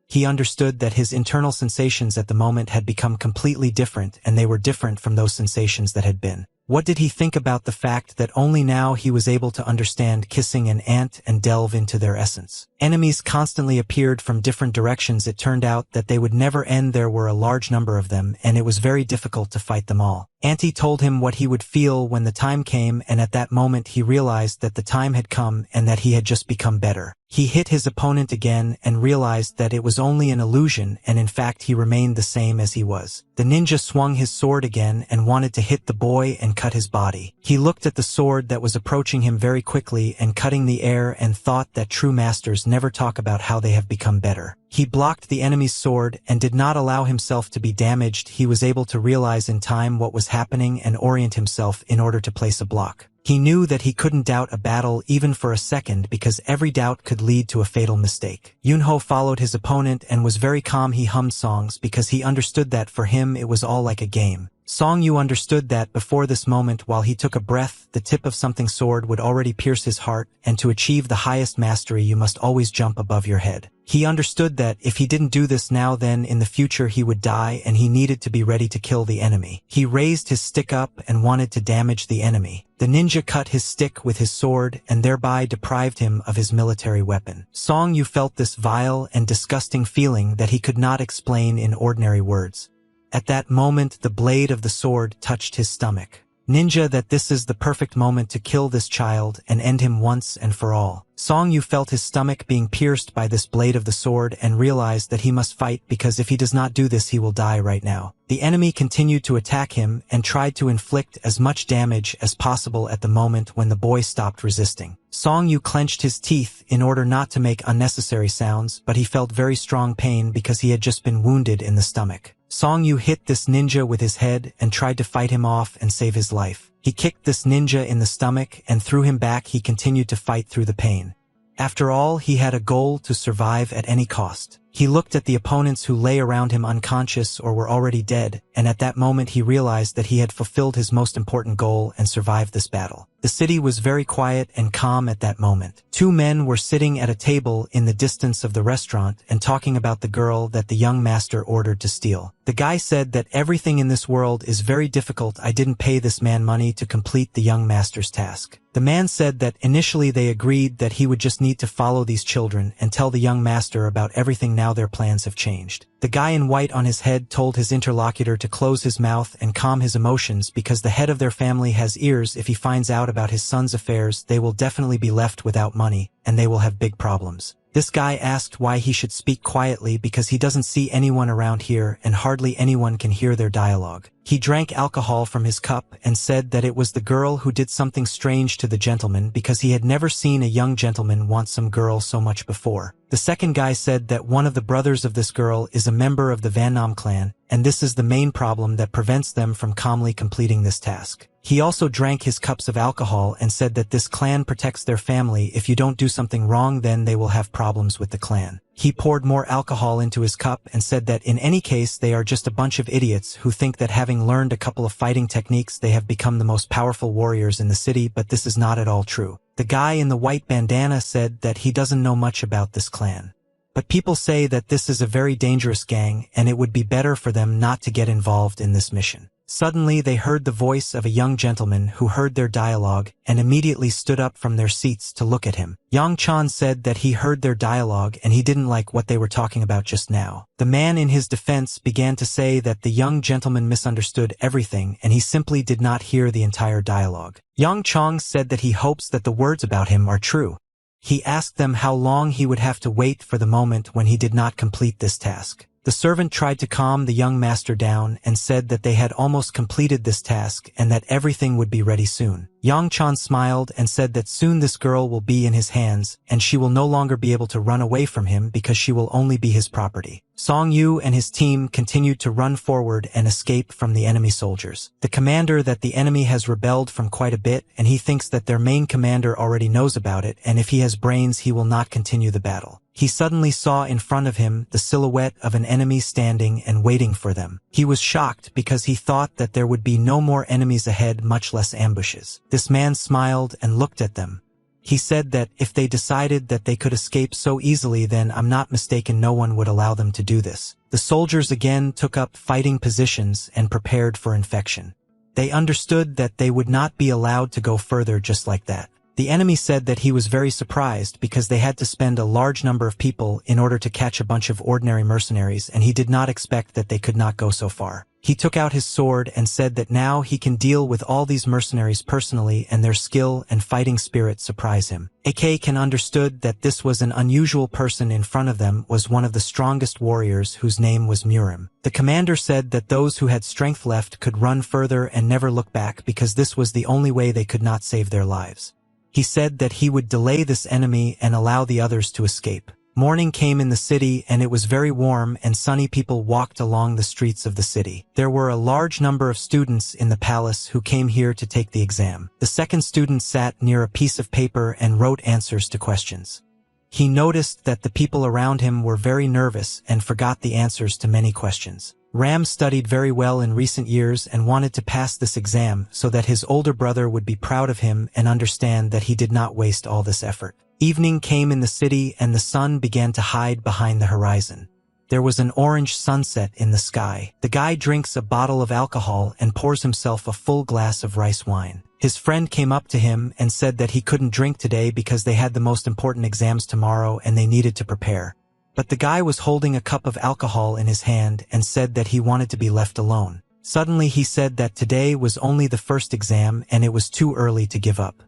He understood that his internal sensations at the moment had become completely different, and they were different from those sensations that had been. What did he think about the fact that only now he was able to understand kissing an ant and delve into their essence? Enemies constantly appeared from different directions. It turned out that they would never end. There were a large number of them, and it was very difficult to fight them all. Auntie told him what he would feel when the time came, and at that moment he realized that the time had come and that he had just become better. He hit his opponent again and realized that it was only an illusion, and in fact he remained the same as he was. The ninja swung his sword again and wanted to hit the boy and cut his body. He looked at the sword that was approaching him very quickly and cutting the air and thought that true masters never talk about how they have become better. He blocked the enemy's sword and did not allow himself to be damaged. He was able to realize in time what was happening and orient himself in order to place a block. He knew that he couldn't doubt a battle even for a second because every doubt could lead to a fatal mistake. Yunho followed his opponent and was very calm. He hummed songs because he understood that for him it was all like a game. Song Yu understood that before this moment, while he took a breath, the tip of something sword would already pierce his heart, and to achieve the highest mastery you must always jump above your head. He understood that if he didn't do this now, then in the future he would die, and he needed to be ready to kill the enemy. He raised his stick up and wanted to damage the enemy. The ninja cut his stick with his sword and thereby deprived him of his military weapon. Song Yu felt this vile and disgusting feeling that he could not explain in ordinary words. At that moment, the blade of the sword touched his stomach. Ninja, that this is the perfect moment to kill this child and end him once and for all. Song Yu felt his stomach being pierced by this blade of the sword and realized that he must fight because if he does not do this he will die right now. The enemy continued to attack him and tried to inflict as much damage as possible at the moment when the boy stopped resisting. Song Yu clenched his teeth in order not to make unnecessary sounds, but he felt very strong pain because he had just been wounded in the stomach. Song Yu hit this ninja with his head and tried to fight him off and save his life. He kicked this ninja in the stomach and threw him back. He continued to fight through the pain. After all, he had a goal to survive at any cost. He looked at the opponents who lay around him unconscious or were already dead, and at that moment he realized that he had fulfilled his most important goal and survived this battle. The city was very quiet and calm at that moment. Two men were sitting at a table in the distance of the restaurant and talking about the girl that the young master ordered to steal. The guy said that everything in this world is very difficult. I didn't pay this man money to complete the young master's task. The man said that initially they agreed that he would just need to follow these children and tell the young master about everything. Now their plans have changed. The guy in white on his head told his interlocutor to close his mouth and calm his emotions because the head of their family has ears. If he finds out about his son's affairs, they will definitely be left without money, and they will have big problems. This guy asked why he should speak quietly because he doesn't see anyone around here and hardly anyone can hear their dialogue. He drank alcohol from his cup and said that it was the girl who did something strange to the gentleman because he had never seen a young gentleman want some girl so much before. The second guy said that one of the brothers of this girl is a member of the Van Nam clan, and this is the main problem that prevents them from calmly completing this task. He also drank his cups of alcohol and said that this clan protects their family. If you don't do something wrong, then they will have problems with the clan. He poured more alcohol into his cup and said that in any case they are just a bunch of idiots who think that having learned a couple of fighting techniques they have become the most powerful warriors in the city, but this is not at all true. The guy in the white bandana said that he doesn't know much about this clan. But people say that this is a very dangerous gang and it would be better for them not to get involved in this mission. Suddenly they heard the voice of a young gentleman who heard their dialogue and immediately stood up from their seats to look at him. Yang Chan said that he heard their dialogue and he didn't like what they were talking about just now. The man in his defense began to say that the young gentleman misunderstood everything and he simply did not hear the entire dialogue. Yang Chong said that he hopes that the words about him are true. He asked them how long he would have to wait for the moment when he did not complete this task. The servant tried to calm the young master down and said that they had almost completed this task and that everything would be ready soon. Yang Chan smiled and said that soon this girl will be in his hands and she will no longer be able to run away from him because she will only be his property. Song Yu and his team continued to run forward and escape from the enemy soldiers. The commander that the enemy has rebelled from quite a bit and he thinks that their main commander already knows about it, and if he has brains he will not continue the battle. He suddenly saw in front of him the silhouette of an enemy standing and waiting for them. He was shocked because he thought that there would be no more enemies ahead, much less ambushes. This man smiled and looked at them. He said that if they decided that they could escape so easily, then I'm not mistaken, no one would allow them to do this. The soldiers again took up fighting positions and prepared for infection. They understood that they would not be allowed to go further just like that. The enemy said that he was very surprised because they had to spend a large number of people in order to catch a bunch of ordinary mercenaries, and he did not expect that they could not go so far. He took out his sword and said that now he can deal with all these mercenaries personally, and their skill and fighting spirit surprise him. AK can understood that this was an unusual person in front of them, was one of the strongest warriors whose name was Murim. The commander said that those who had strength left could run further and never look back because this was the only way they could not save their lives. He said that he would delay this enemy and allow the others to escape. Morning came in the city and it was very warm and sunny. People walked along the streets of the city. There were a large number of students in the palace who came here to take the exam. The second student sat near a piece of paper and wrote answers to questions. He noticed that the people around him were very nervous and forgot the answers to many questions. Ram studied very well in recent years and wanted to pass this exam so that his older brother would be proud of him and understand that he did not waste all this effort. Evening came in the city and the sun began to hide behind the horizon. There was an orange sunset in the sky. The guy drinks a bottle of alcohol and pours himself a full glass of rice wine. His friend came up to him and said that he couldn't drink today because they had the most important exams tomorrow and they needed to prepare. But the guy was holding a cup of alcohol in his hand and said that he wanted to be left alone. Suddenly he said that today was only the first exam and it was too early to give up.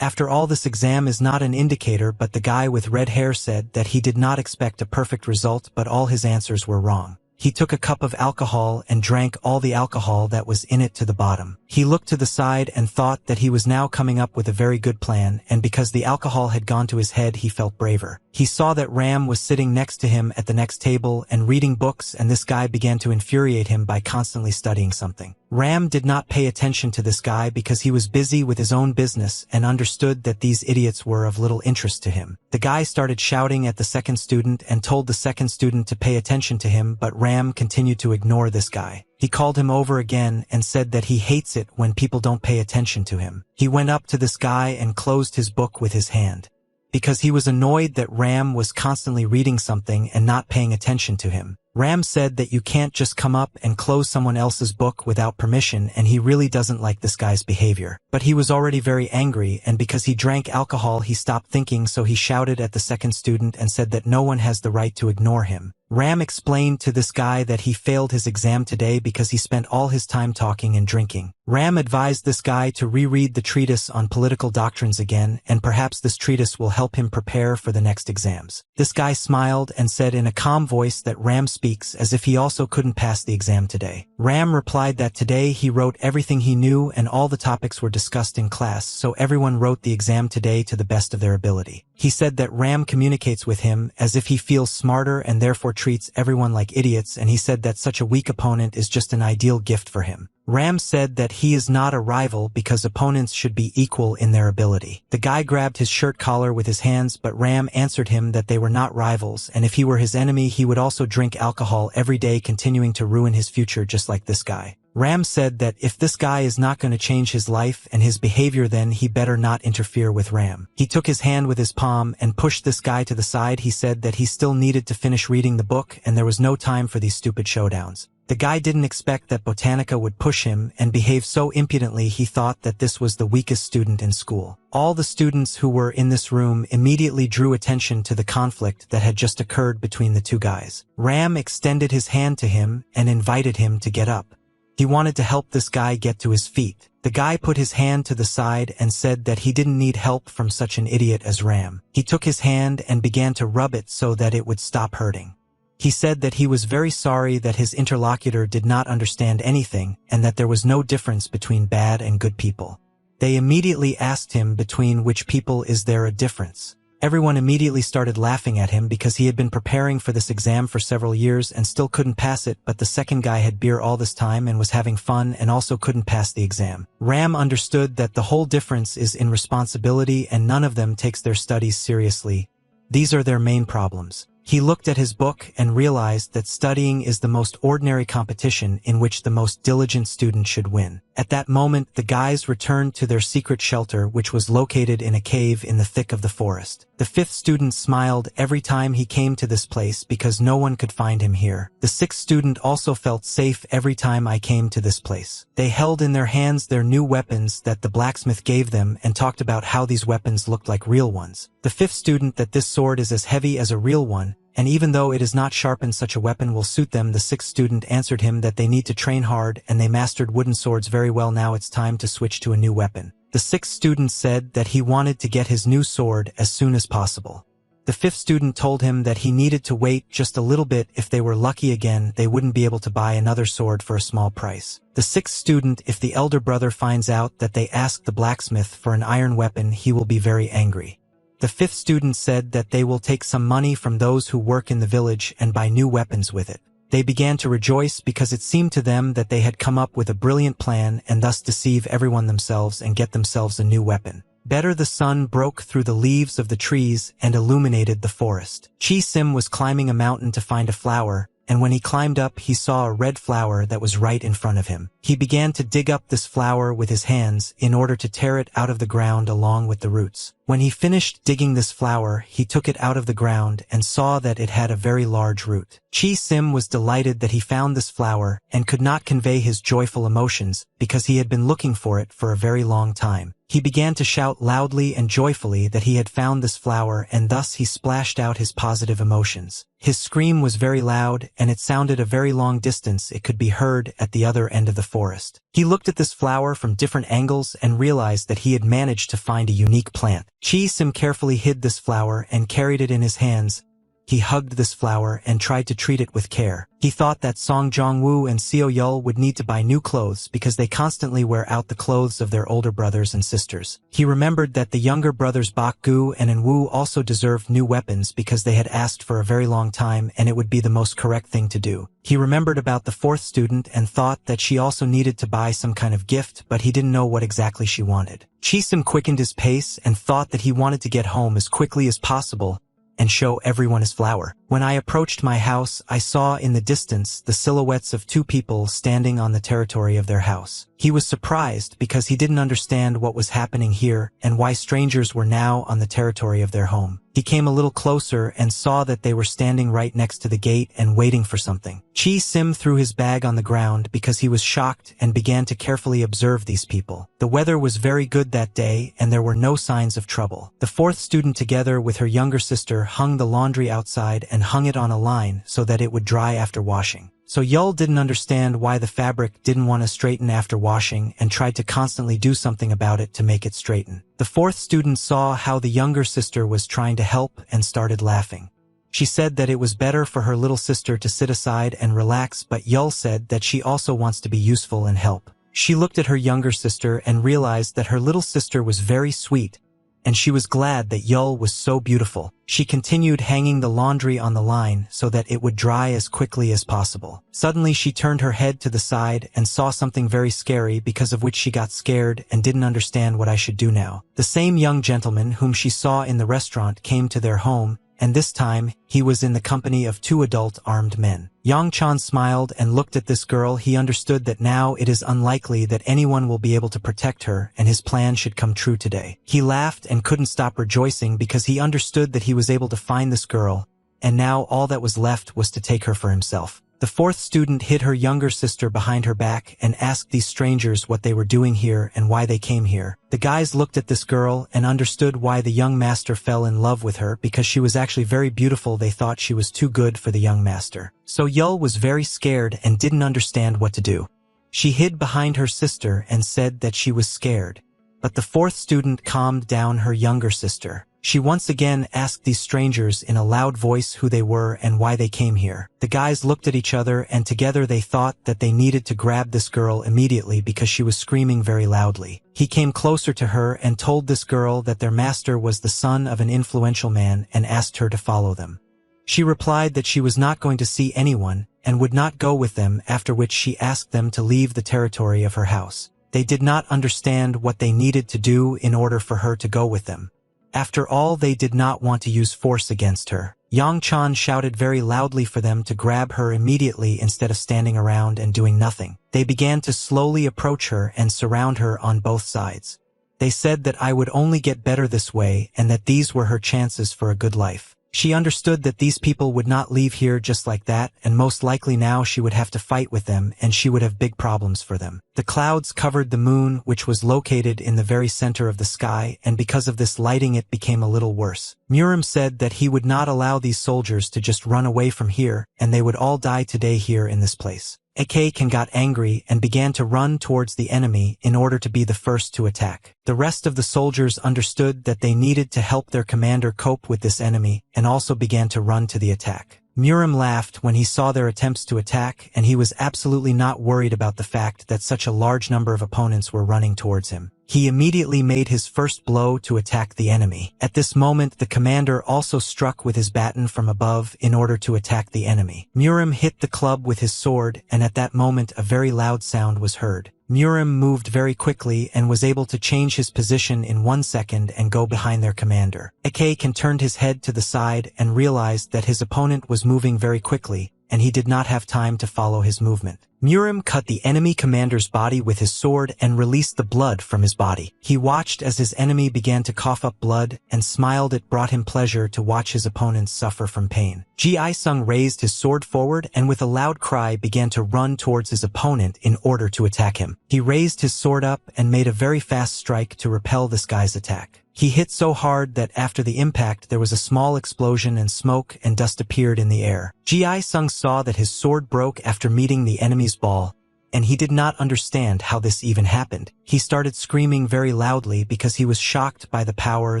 After all, this exam is not an indicator, but the guy with red hair said that he did not expect a perfect result, but all his answers were wrong. he took a cup of alcohol and drank all the alcohol that was in it to the bottom. He looked to the side and thought that he was now coming up with a very good plan, and because the alcohol had gone to his head, he felt braver. He saw that Ram was sitting next to him at the next table and reading books, and this guy began to infuriate him by constantly studying something. Ram did not pay attention to this guy because he was busy with his own business and understood that these idiots were of little interest to him. The guy started shouting at the second student and told the second student to pay attention to him, but Ram continued to ignore this guy. He called him over again and said that he hates it when people don't pay attention to him. He went up to this guy and closed his book with his hand, because he was annoyed that Ram was constantly reading something and not paying attention to him. Ram said that you can't just come up and close someone else's book without permission, and he really doesn't like this guy's behavior. But he was already very angry, and because he drank alcohol he stopped thinking, so he shouted at the second student and said that no one has the right to ignore him. Ram explained to this guy that he failed his exam today because he spent all his time talking and drinking. Ram advised this guy to reread the treatise on political doctrines again, and perhaps this treatise will help him prepare for the next exams. This guy smiled and said in a calm voice that Ram speaks as if he also couldn't pass the exam today. Ram replied that today he wrote everything he knew and all the topics were discussed in class, so everyone wrote the exam today to the best of their ability. He said that Ram communicates with him as if he feels smarter and therefore treats everyone like idiots, and he said that such a weak opponent is just an ideal gift for him. Ram said that he is not a rival because opponents should be equal in their ability. The guy grabbed his shirt collar with his hands, but Ram answered him that they were not rivals, and if he were his enemy he would also drink alcohol every day, continuing to ruin his future just like this guy. Ram said that if this guy is not going to change his life and his behavior, then he better not interfere with Ram. He took his hand with his palm and pushed this guy to the side. He said that he still needed to finish reading the book and there was no time for these stupid showdowns. The guy didn't expect that Botanica would push him and behave so impudently. He thought that this was the weakest student in school. All the students who were in this room immediately drew attention to the conflict that had just occurred between the two guys. Ram extended his hand to him and invited him to get up. He wanted to help this guy get to his feet. The guy put his hand to the side and said that he didn't need help from such an idiot as Ram. He took his hand and began to rub it so that it would stop hurting. He said that he was very sorry that his interlocutor did not understand anything and that there was no difference between bad and good people. They immediately asked him between which people is there a difference. Everyone immediately started laughing at him because he had been preparing for this exam for several years and still couldn't pass it, but the second guy had beer all this time and was having fun and also couldn't pass the exam. Ram understood that the whole difference is in responsibility and none of them takes their studies seriously. These are their main problems. He looked at his book and realized that studying is the most ordinary competition in which the most diligent student should win. At that moment, the guys returned to their secret shelter, which was located in a cave in the thick of the forest. The fifth student smiled every time he came to this place because no one could find him here. The sixth student also felt safe every time I came to this place. They held in their hands their new weapons that the blacksmith gave them and talked about how these weapons looked like real ones. The fifth student that this sword is as heavy as a real one, and even though it is not sharpened, such a weapon will suit them. The sixth student answered him that they need to train hard and they mastered wooden swords very well. Now it's time to switch to a new weapon. The sixth student said that he wanted to get his new sword as soon as possible. The fifth student told him that he needed to wait just a little bit. If they were lucky again, they wouldn't be able to buy another sword for a small price. The sixth student, if the elder brother finds out that they asked the blacksmith for an iron weapon, he will be very angry. The fifth student said that they will take some money from those who work in the village and buy new weapons with it. They began to rejoice because it seemed to them that they had come up with a brilliant plan and thus deceive everyone themselves and get themselves a new weapon. Better, the sun broke through the leaves of the trees and illuminated the forest. Chi Sim was climbing a mountain to find a flower, and when he climbed up he saw a red flower that was right in front of him. He began to dig up this flower with his hands in order to tear it out of the ground along with the roots. When he finished digging this flower, he took it out of the ground and saw that it had a very large root. Chi Sim was delighted that he found this flower and could not convey his joyful emotions because he had been looking for it for a very long time. He began to shout loudly and joyfully that he had found this flower, and thus he splashed out his positive emotions. His scream was very loud and it sounded a very long distance. It could be heard at the other end of the forest. He looked at this flower from different angles and realized that he had managed to find a unique plant. Chi Sim carefully hid this flower and carried it in his hands. he hugged this flower and tried to treat it with care. He thought that Song Jong-woo and Seo Yul would need to buy new clothes because they constantly wear out the clothes of their older brothers and sisters. He remembered that the younger brothers Bak-gu and In-woo also deserved new weapons because they had asked for a very long time and it would be the most correct thing to do. He remembered about the fourth student and thought that she also needed to buy some kind of gift, but he didn't know what exactly she wanted. Chi-sim quickened his pace and thought that he wanted to get home as quickly as possible and show everyone his flower. When I approached my house, I saw in the distance the silhouettes of two people standing on the territory of their house. He was surprised because he didn't understand what was happening here and why strangers were now on the territory of their home. He came a little closer and saw that they were standing right next to the gate and waiting for something. Chi-sim threw his bag on the ground because he was shocked and began to carefully observe these people. The weather was very good that day and there were no signs of trouble. The fourth student together with her younger sister hung the laundry outside and hung it on a line so that it would dry after washing. So Yul didn't understand why the fabric didn't want to straighten after washing and tried to constantly do something about it to make it straighten. The fourth student saw how the younger sister was trying to help and started laughing. She said that it was better for her little sister to sit aside and relax, but Yul said that she also wants to be useful and help. She looked at her younger sister and realized that her little sister was very sweet, and she was glad that Yul was so beautiful. She continued hanging the laundry on the line so that it would dry as quickly as possible. Suddenly she turned her head to the side and saw something very scary, because of which she got scared and didn't understand what I should do now. The same young gentleman whom she saw in the restaurant came to their home, and this time he was in the company of two adult armed men. Yang Chan smiled and looked at this girl. He understood that now it is unlikely that anyone will be able to protect her and his plan should come true today. He laughed and couldn't stop rejoicing because he understood that he was able to find this girl, and now all that was left was to take her for himself. The fourth student hid her younger sister behind her back and asked these strangers what they were doing here and why they came here. The guys looked at this girl and understood why the young master fell in love with her, because she was actually very beautiful. They thought she was too good for the young master. So Yul was very scared and didn't understand what to do. She hid behind her sister and said that she was scared. But the fourth student calmed down her younger sister. She once again asked these strangers in a loud voice who they were and why they came here. The guys looked at each other and together they thought that they needed to grab this girl immediately because she was screaming very loudly. He came closer to her and told this girl that their master was the son of an influential man and asked her to follow them. She replied that she was not going to see anyone and would not go with them, after which she asked them to leave the territory of her house. They did not understand what they needed to do in order for her to go with them. After all, they did not want to use force against her. Yang Chan shouted very loudly for them to grab her immediately instead of standing around and doing nothing. They began to slowly approach her and surround her on both sides. They said that I would only get better this way and that these were her chances for a good life. She understood that these people would not leave here just like that, and most likely now she would have to fight with them and she would have big problems for them. The clouds covered the moon, which was located in the very center of the sky, and because of this lighting it became a little worse. Murim said that he would not allow these soldiers to just run away from here, and they would all die today here in this place. Akaken got angry and began to run towards the enemy in order to be the first to attack. The rest of the soldiers understood that they needed to help their commander cope with this enemy and also began to run to the attack. Murim laughed when he saw their attempts to attack, and he was absolutely not worried about the fact that such a large number of opponents were running towards him. He immediately made his first blow to attack the enemy. At this moment, the commander also struck with his baton from above in order to attack the enemy. Murim hit the club with his sword, and at that moment a very loud sound was heard. Murim moved very quickly and was able to change his position in 1 second and go behind their commander. Akaken turned his head to the side and realized that his opponent was moving very quickly, and he did not have time to follow his movement. Murim cut the enemy commander's body with his sword and released the blood from his body. He watched as his enemy began to cough up blood and smiled. It brought him pleasure to watch his opponents suffer from pain. Ji Isung raised his sword forward and with a loud cry began to run towards his opponent in order to attack him. He raised his sword up and made a very fast strike to repel this guy's attack. He hit so hard that after the impact there was a small explosion and smoke and dust appeared in the air. Ji Isung saw that his sword broke after meeting the enemy's ball, and he did not understand how this even happened. He started screaming very loudly because he was shocked by the power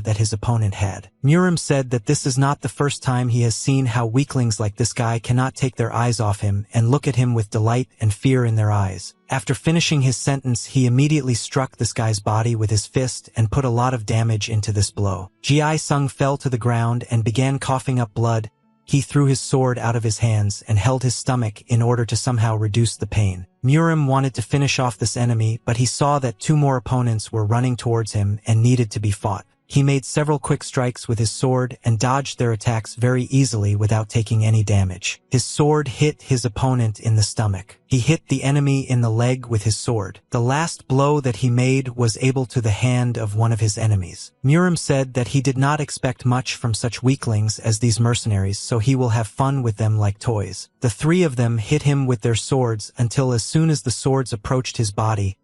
that his opponent had. Murim said that this is not the first time he has seen how weaklings like this guy cannot take their eyes off him and look at him with delight and fear in their eyes. After finishing his sentence, he immediately struck this guy's body with his fist and put a lot of damage into this blow. Ji Sung fell to the ground and began coughing up blood. He threw his sword out of his hands and held his stomach in order to somehow reduce the pain. Murim wanted to finish off this enemy, but he saw that 2 more opponents were running towards him and needed to be fought. He made several quick strikes with his sword and dodged their attacks very easily without taking any damage. His sword hit his opponent in the stomach. He hit the enemy in the leg with his sword. The last blow that he made was able to the hand of one of his enemies. Murim said that he did not expect much from such weaklings as these mercenaries, so he will have fun with them like toys. The 3 of them hit him with their swords until as soon as the swords approached his body,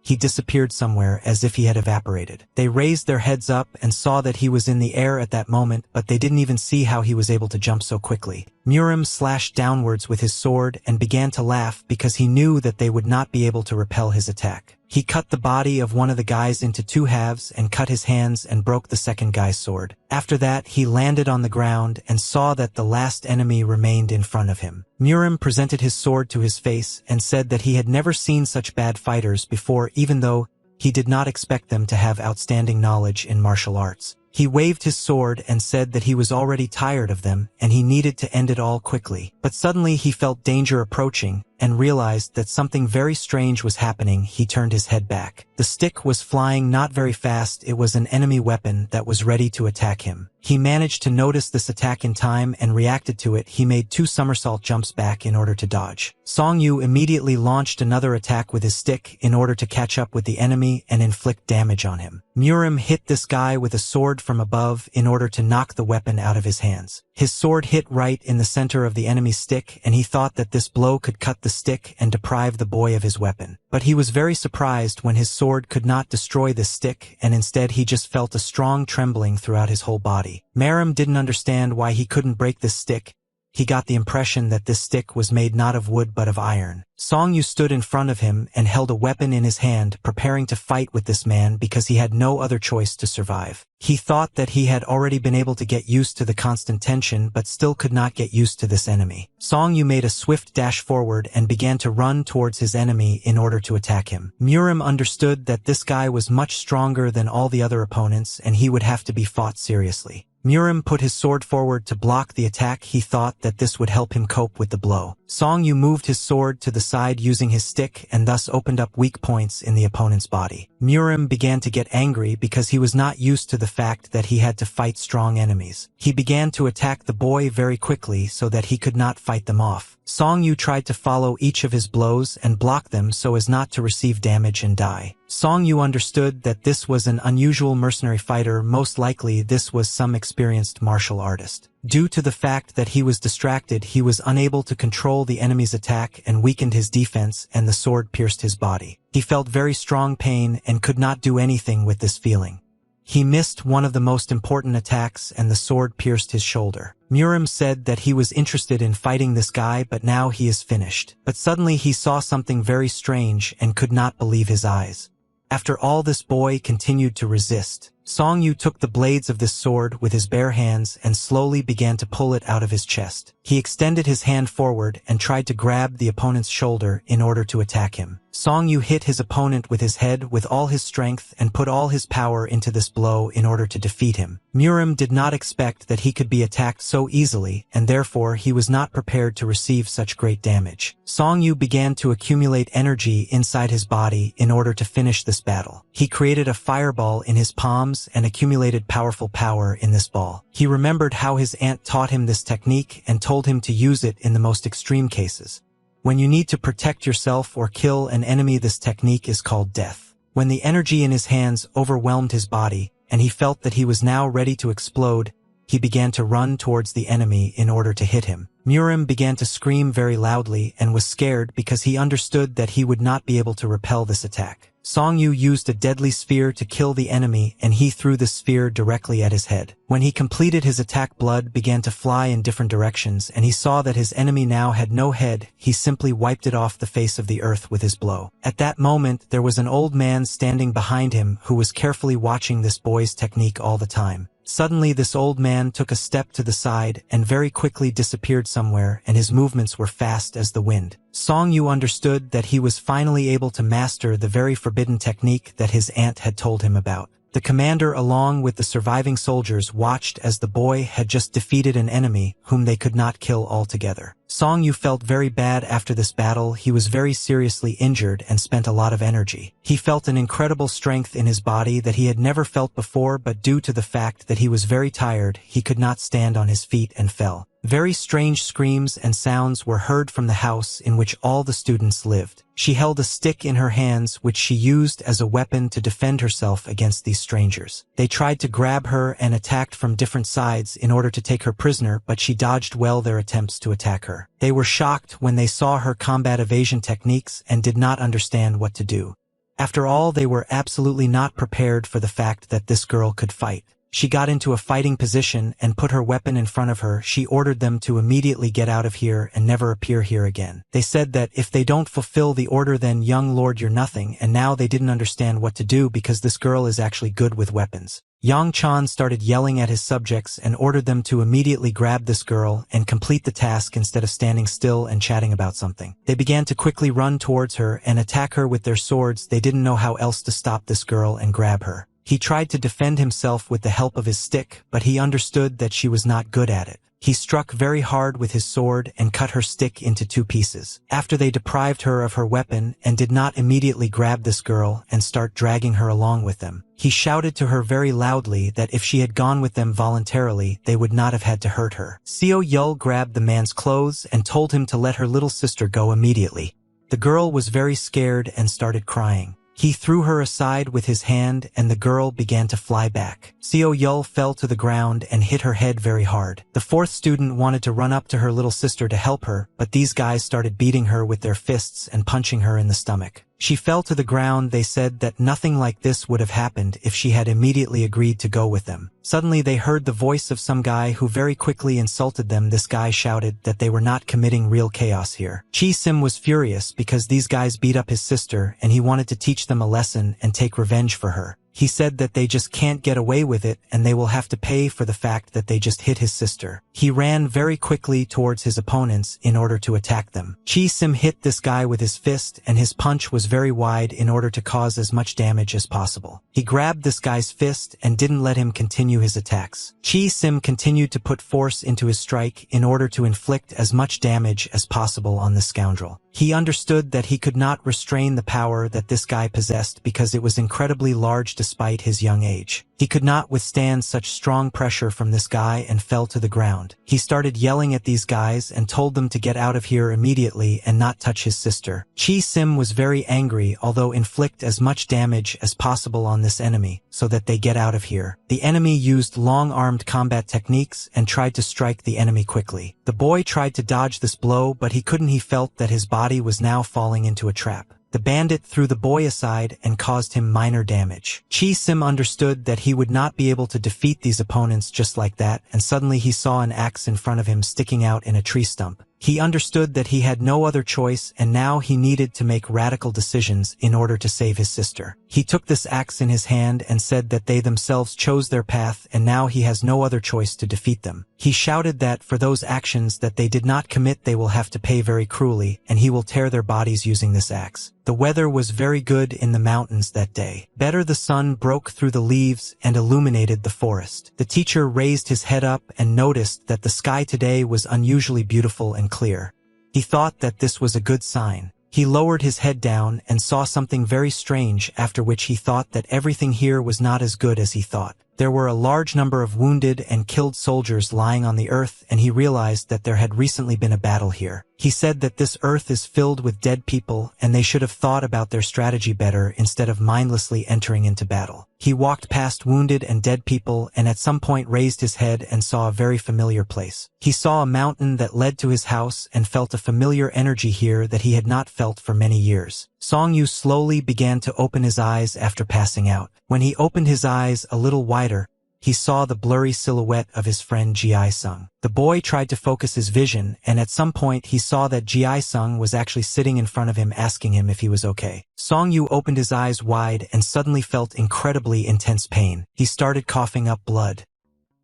he disappeared somewhere as if he had evaporated. They raised their heads up and saw that he was in the air at that moment, but they didn't even see how he was able to jump so quickly. Murim slashed downwards with his sword and began to laugh because he knew that they would not be able to repel his attack. He cut the body of one of the guys into 2 halves and cut his hands and broke the second guy's sword. After that, he landed on the ground and saw that the last enemy remained in front of him. Murim presented his sword to his face and said that he had never seen such bad fighters before, even though he did not expect them to have outstanding knowledge in martial arts. He waved his sword and said that he was already tired of them and he needed to end it all quickly. But suddenly he felt danger approaching and realized that something very strange was happening. He turned his head back. The stick was flying not very fast. It was an enemy weapon that was ready to attack him. He managed to notice this attack in time and reacted to it. He made 2 somersault jumps back in order to dodge. Song Yu immediately launched another attack with his stick in order to catch up with the enemy and inflict damage on him. Murim hit this guy with a sword from above in order to knock the weapon out of his hands. His sword hit right in the center of the enemy's stick, and he thought that this blow could cut the stick and deprive the boy of his weapon. But he was very surprised when his sword could not destroy this stick, and instead he just felt a strong trembling throughout his whole body. Murim didn't understand why he couldn't break this stick. He got the impression that this stick was made not of wood but of iron. Song Yu stood in front of him and held a weapon in his hand, preparing to fight with this man because he had no other choice to survive. He thought that he had already been able to get used to the constant tension but still could not get used to this enemy. Song Yu made a swift dash forward and began to run towards his enemy in order to attack him. Murim understood that this guy was much stronger than all the other opponents and he would have to be fought seriously. Murim put his sword forward to block the attack. He thought that this would help him cope with the blow. Song Yu moved his sword to the side using his stick and thus opened up weak points in the opponent's body. Murim began to get angry because he was not used to the fact that he had to fight strong enemies. He began to attack the boy very quickly so that he could not fight them off. Song Yu tried to follow each of his blows and block them so as not to receive damage and die. Song Yu understood that this was an unusual mercenary fighter. Most likely this was some experienced martial artist. Due to the fact that he was distracted, he was unable to control the enemy's attack and weakened his defense, and the sword pierced his body. He felt very strong pain and could not do anything with this feeling. He missed one of the most important attacks and the sword pierced his shoulder. Murim said that he was interested in fighting this guy, but now he is finished. But suddenly he saw something very strange and could not believe his eyes. After all, this boy continued to resist. Song Yu took the blades of this sword with his bare hands and slowly began to pull it out of his chest. He extended his hand forward and tried to grab the opponent's shoulder in order to attack him. Song Yu hit his opponent with his head with all his strength and put all his power into this blow in order to defeat him. Murim did not expect that he could be attacked so easily, and therefore he was not prepared to receive such great damage. Song Yu began to accumulate energy inside his body in order to finish this battle. He created a fireball in his palms and accumulated powerful power in this ball. He remembered how his aunt taught him this technique and told him to use it in the most extreme cases. When you need to protect yourself or kill an enemy, this technique is called death. When the energy in his hands overwhelmed his body, and he felt that he was now ready to explode, he began to run towards the enemy in order to hit him. Murim began to scream very loudly and was scared because he understood that he would not be able to repel this attack. Song Yu used a deadly sphere to kill the enemy and he threw the sphere directly at his head. When he completed his attack, blood began to fly in different directions and he saw that his enemy now had no head. He simply wiped it off the face of the earth with his blow. At that moment, there was an old man standing behind him who was carefully watching this boy's technique all the time. Suddenly this old man took a step to the side and very quickly disappeared somewhere, and his movements were fast as the wind. Song Yu understood that he was finally able to master the very forbidden technique that his aunt had told him about. The commander along with the surviving soldiers watched as the boy had just defeated an enemy whom they could not kill altogether. Song Yu felt very bad after this battle. He was very seriously injured and spent a lot of energy. He felt an incredible strength in his body that he had never felt before, but due to the fact that he was very tired, he could not stand on his feet and fell. Very strange screams and sounds were heard from the house in which all the students lived. She held a stick in her hands which she used as a weapon to defend herself against these strangers. They tried to grab her and attacked from different sides in order to take her prisoner, but she dodged well their attempts to attack her. They were shocked when they saw her combat evasion techniques and did not understand what to do. After all, they were absolutely not prepared for the fact that this girl could fight. She got into a fighting position and put her weapon in front of her. She ordered them to immediately get out of here and never appear here again. They said that if they don't fulfill the order, then young lord, you're nothing, and now they didn't understand what to do because this girl is actually good with weapons. Yang Chan started yelling at his subjects and ordered them to immediately grab this girl and complete the task instead of standing still and chatting about something. They began to quickly run towards her and attack her with their swords. They didn't know how else to stop this girl and grab her. He tried to defend himself with the help of his stick, but he understood that she was not good at it. He struck very hard with his sword and cut her stick into 2 pieces. After they deprived her of her weapon and did not immediately grab this girl and start dragging her along with them, he shouted to her very loudly that if she had gone with them voluntarily, they would not have had to hurt her. Seo Yul grabbed the man's clothes and told him to let her little sister go immediately. The girl was very scared and started crying. He threw her aside with his hand and the girl began to fly back. Seo Yul fell to the ground and hit her head very hard. The 4th student wanted to run up to her little sister to help her, but these guys started beating her with their fists and punching her in the stomach. She fell to the ground. They said that nothing like this would have happened if she had immediately agreed to go with them. Suddenly they heard the voice of some guy who very quickly insulted them. This guy shouted that they were not committing real chaos here. Chi Sim was furious because these guys beat up his sister and he wanted to teach them a lesson and take revenge for her. He said that they just can't get away with it and they will have to pay for the fact that they just hit his sister. He ran very quickly towards his opponents in order to attack them. Chi Sim hit this guy with his fist and his punch was very wide in order to cause as much damage as possible. He grabbed this guy's fist and didn't let him continue his attacks. Chi Sim continued to put force into his strike in order to inflict as much damage as possible on this scoundrel. He understood that he could not restrain the power that this guy possessed because it was incredibly large despite his young age. He could not withstand such strong pressure from this guy and fell to the ground. He started yelling at these guys and told them to get out of here immediately and not touch his sister. Chi Sim was very angry, although inflict as much damage as possible on this enemy so that they get out of here. The enemy used long-armed combat techniques and tried to strike the enemy quickly. The boy tried to dodge this blow, but he couldn't. He felt that his body was now falling into a trap. The bandit threw the boy aside and caused him minor damage. Chi Sim understood that he would not be able to defeat these opponents just like that, and suddenly he saw an axe in front of him sticking out in a tree stump. He understood that he had no other choice and now he needed to make radical decisions in order to save his sister. He took this axe in his hand and said that they themselves chose their path and now he has no other choice to defeat them. He shouted that for those actions that they did not commit they will have to pay very cruelly and he will tear their bodies using this axe. The weather was very good in the mountains that day. Better the sun broke through the leaves and illuminated the forest. The teacher raised his head up and noticed that the sky today was unusually beautiful and clear. He thought that this was a good sign. He lowered his head down and saw something very strange, after which he thought that everything here was not as good as he thought. There were a large number of wounded and killed soldiers lying on the earth and he realized that there had recently been a battle here. He said that this earth is filled with dead people and they should have thought about their strategy better instead of mindlessly entering into battle. He walked past wounded and dead people and at some point raised his head and saw a very familiar place. He saw a mountain that led to his house and felt a familiar energy here that he had not felt for many years. Song Yu slowly began to open his eyes after passing out. When he opened his eyes a little wider, he saw the blurry silhouette of his friend Ji-sung. The boy tried to focus his vision, and at some point he saw that Ji-sung was actually sitting in front of him asking him if he was okay. Song Yu opened his eyes wide and suddenly felt incredibly intense pain. He started coughing up blood.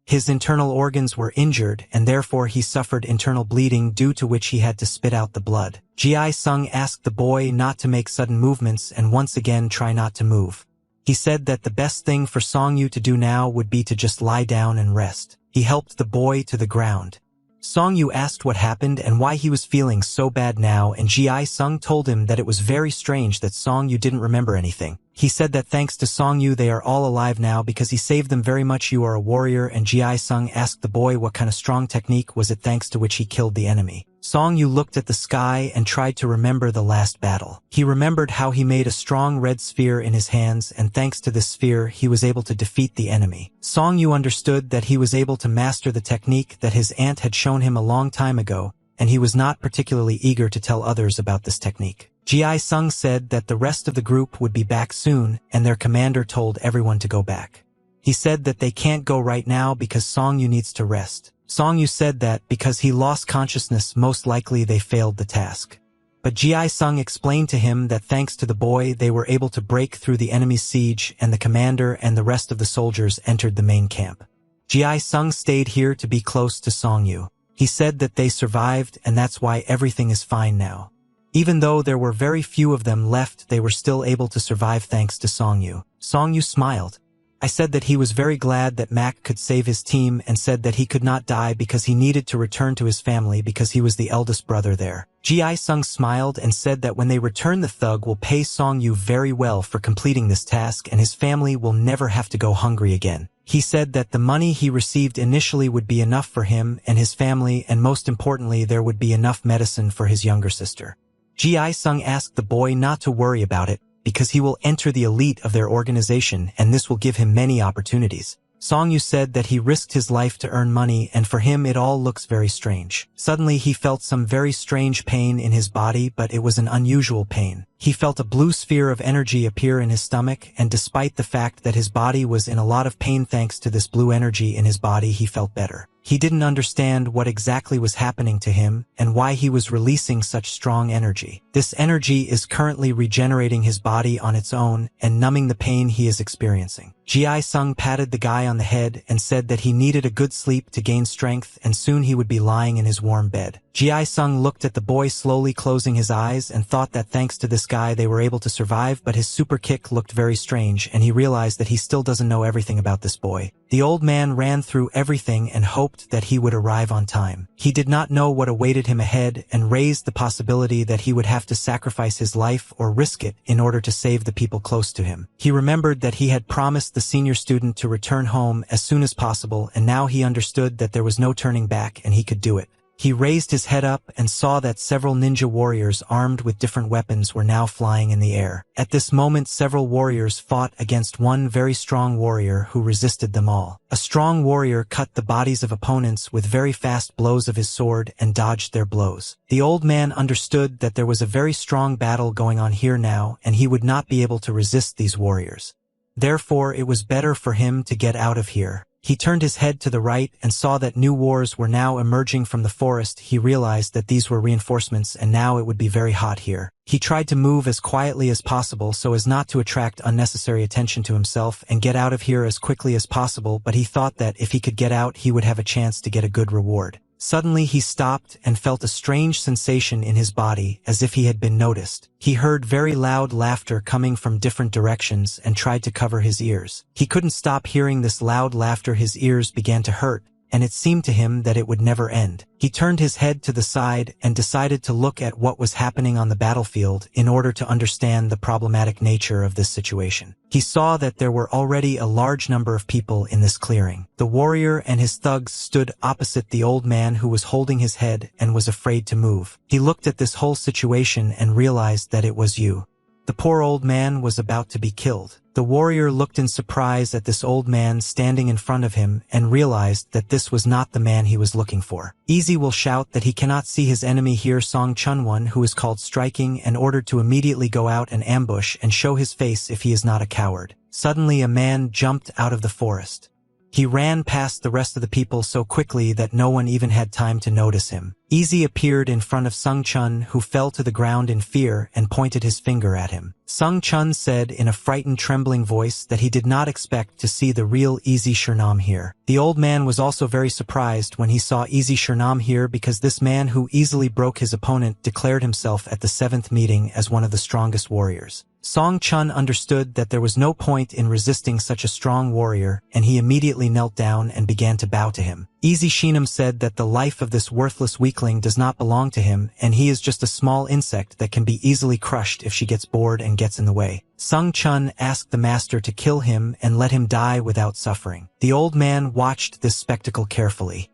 His internal organs were injured, and therefore he suffered internal bleeding, due to which he had to spit out the blood. Ji-sung asked the boy not to make sudden movements and once again try not to move. He said that the best thing for Song Yu to do now would be to just lie down and rest. He helped the boy to the ground. Song Yu asked what happened and why he was feeling so bad now, and Ji-sung told him that it was very strange that Song Yu didn't remember anything. He said that thanks to Song Yu they are all alive now because he saved them very much. You are a warrior, and Ji-sung asked the boy what kind of strong technique was it thanks to which he killed the enemy. Song Yu looked at the sky and tried to remember the last battle. He remembered how he made a strong red sphere in his hands, and thanks to this sphere he was able to defeat the enemy. Song Yu understood that he was able to master the technique that his aunt had shown him a long time ago, and he was not particularly eager to tell others about this technique. Ji-sung said that the rest of the group would be back soon, and their commander told everyone to go back. He said that they can't go right now because Song Yu needs to rest. Song Yu said that because he lost consciousness, most likely they failed the task. But Ji-sung explained to him that thanks to the boy they were able to break through the enemy's siege, and the commander and the rest of the soldiers entered the main camp. Ji-sung stayed here to be close to Song Yu. He said that they survived, and that's why everything is fine now. Even though there were very few of them left, they were still able to survive thanks to Song Yu. Song Yu smiled. I said that he was very glad that Mac could save his team, and said that he could not die because he needed to return to his family because he was the eldest brother there. Ji-sung smiled and said that when they return, the thug will pay Song Yu very well for completing this task, and his family will never have to go hungry again. He said that the money he received initially would be enough for him and his family, and most importantly there would be enough medicine for his younger sister. Ji-sung asked the boy not to worry about it, because he will enter the elite of their organization, and this will give him many opportunities. Song Yu said that he risked his life to earn money, and for him it all looks very strange. Suddenly he felt some very strange pain in his body, but it was an unusual pain. He felt a blue sphere of energy appear in his stomach, and despite the fact that his body was in a lot of pain, thanks to this blue energy in his body he felt better. He didn't understand what exactly was happening to him, and why he was releasing such strong energy. This energy is currently regenerating his body on its own, and numbing the pain he is experiencing. Ji-sung patted the guy on the head and said that he needed a good sleep to gain strength, and soon he would be lying in his warm bed. Ji-sung looked at the boy slowly closing his eyes and thought that thanks to this guy they were able to survive, but his super kick looked very strange, and he realized that he still doesn't know everything about this boy. The old man ran through everything and hoped that he would arrive on time. He did not know what awaited him ahead, and raised the possibility that he would have to sacrifice his life or risk it in order to save the people close to him. He remembered that he had promised the senior student to return home as soon as possible, and now he understood that there was no turning back and he could do it. He raised his head up and saw that several ninja warriors armed with different weapons were now flying in the air. At this moment several warriors fought against one very strong warrior who resisted them all. A strong warrior cut the bodies of opponents with very fast blows of his sword and dodged their blows. The old man understood that there was a very strong battle going on here now, and he would not be able to resist these warriors. Therefore it was better for him to get out of here. He turned his head to the right and saw that new wars were now emerging from the forest. He realized that these were reinforcements, and now it would be very hot here. He tried to move as quietly as possible so as not to attract unnecessary attention to himself and get out of here as quickly as possible, but he thought that if he could get out he would have a chance to get a good reward. Suddenly he stopped and felt a strange sensation in his body, as if he had been noticed. He heard very loud laughter coming from different directions and tried to cover his ears. He couldn't stop hearing this loud laughter. His ears began to hurt, and it seemed to him that it would never end. He turned his head to the side and decided to look at what was happening on the battlefield in order to understand the problematic nature of this situation. He saw that there were already a large number of people in this clearing. The warrior and his thugs stood opposite the old man, who was holding his head and was afraid to move. He looked at this whole situation and realized that it was you. The poor old man was about to be killed. The warrior looked in surprise at this old man standing in front of him and realized that this was not the man he was looking for. Easy will shout that he cannot see his enemy here Song Chunwon, who is called striking, and ordered to immediately go out and ambush and show his face if he is not a coward. Suddenly a man jumped out of the forest. He ran past the rest of the people so quickly that no one even had time to notice him. Easy appeared in front of Sung Chun, who fell to the ground in fear and pointed his finger at him. Sung Chun said in a frightened, trembling voice that he did not expect to see the real Easy Shernam here. The old man was also very surprised when he saw Easy Shernam here, because this man who easily broke his opponent declared himself at the 7th meeting as one of the strongest warriors. Song Chun understood that there was no point in resisting such a strong warrior, and he immediately knelt down and began to bow to him. Easy Sheenam said that the life of this worthless weakling does not belong to him, and he is just a small insect that can be easily crushed if she gets bored and gets in the way. Sung Chun asked the master to kill him and let him die without suffering. The old man watched this spectacle carefully.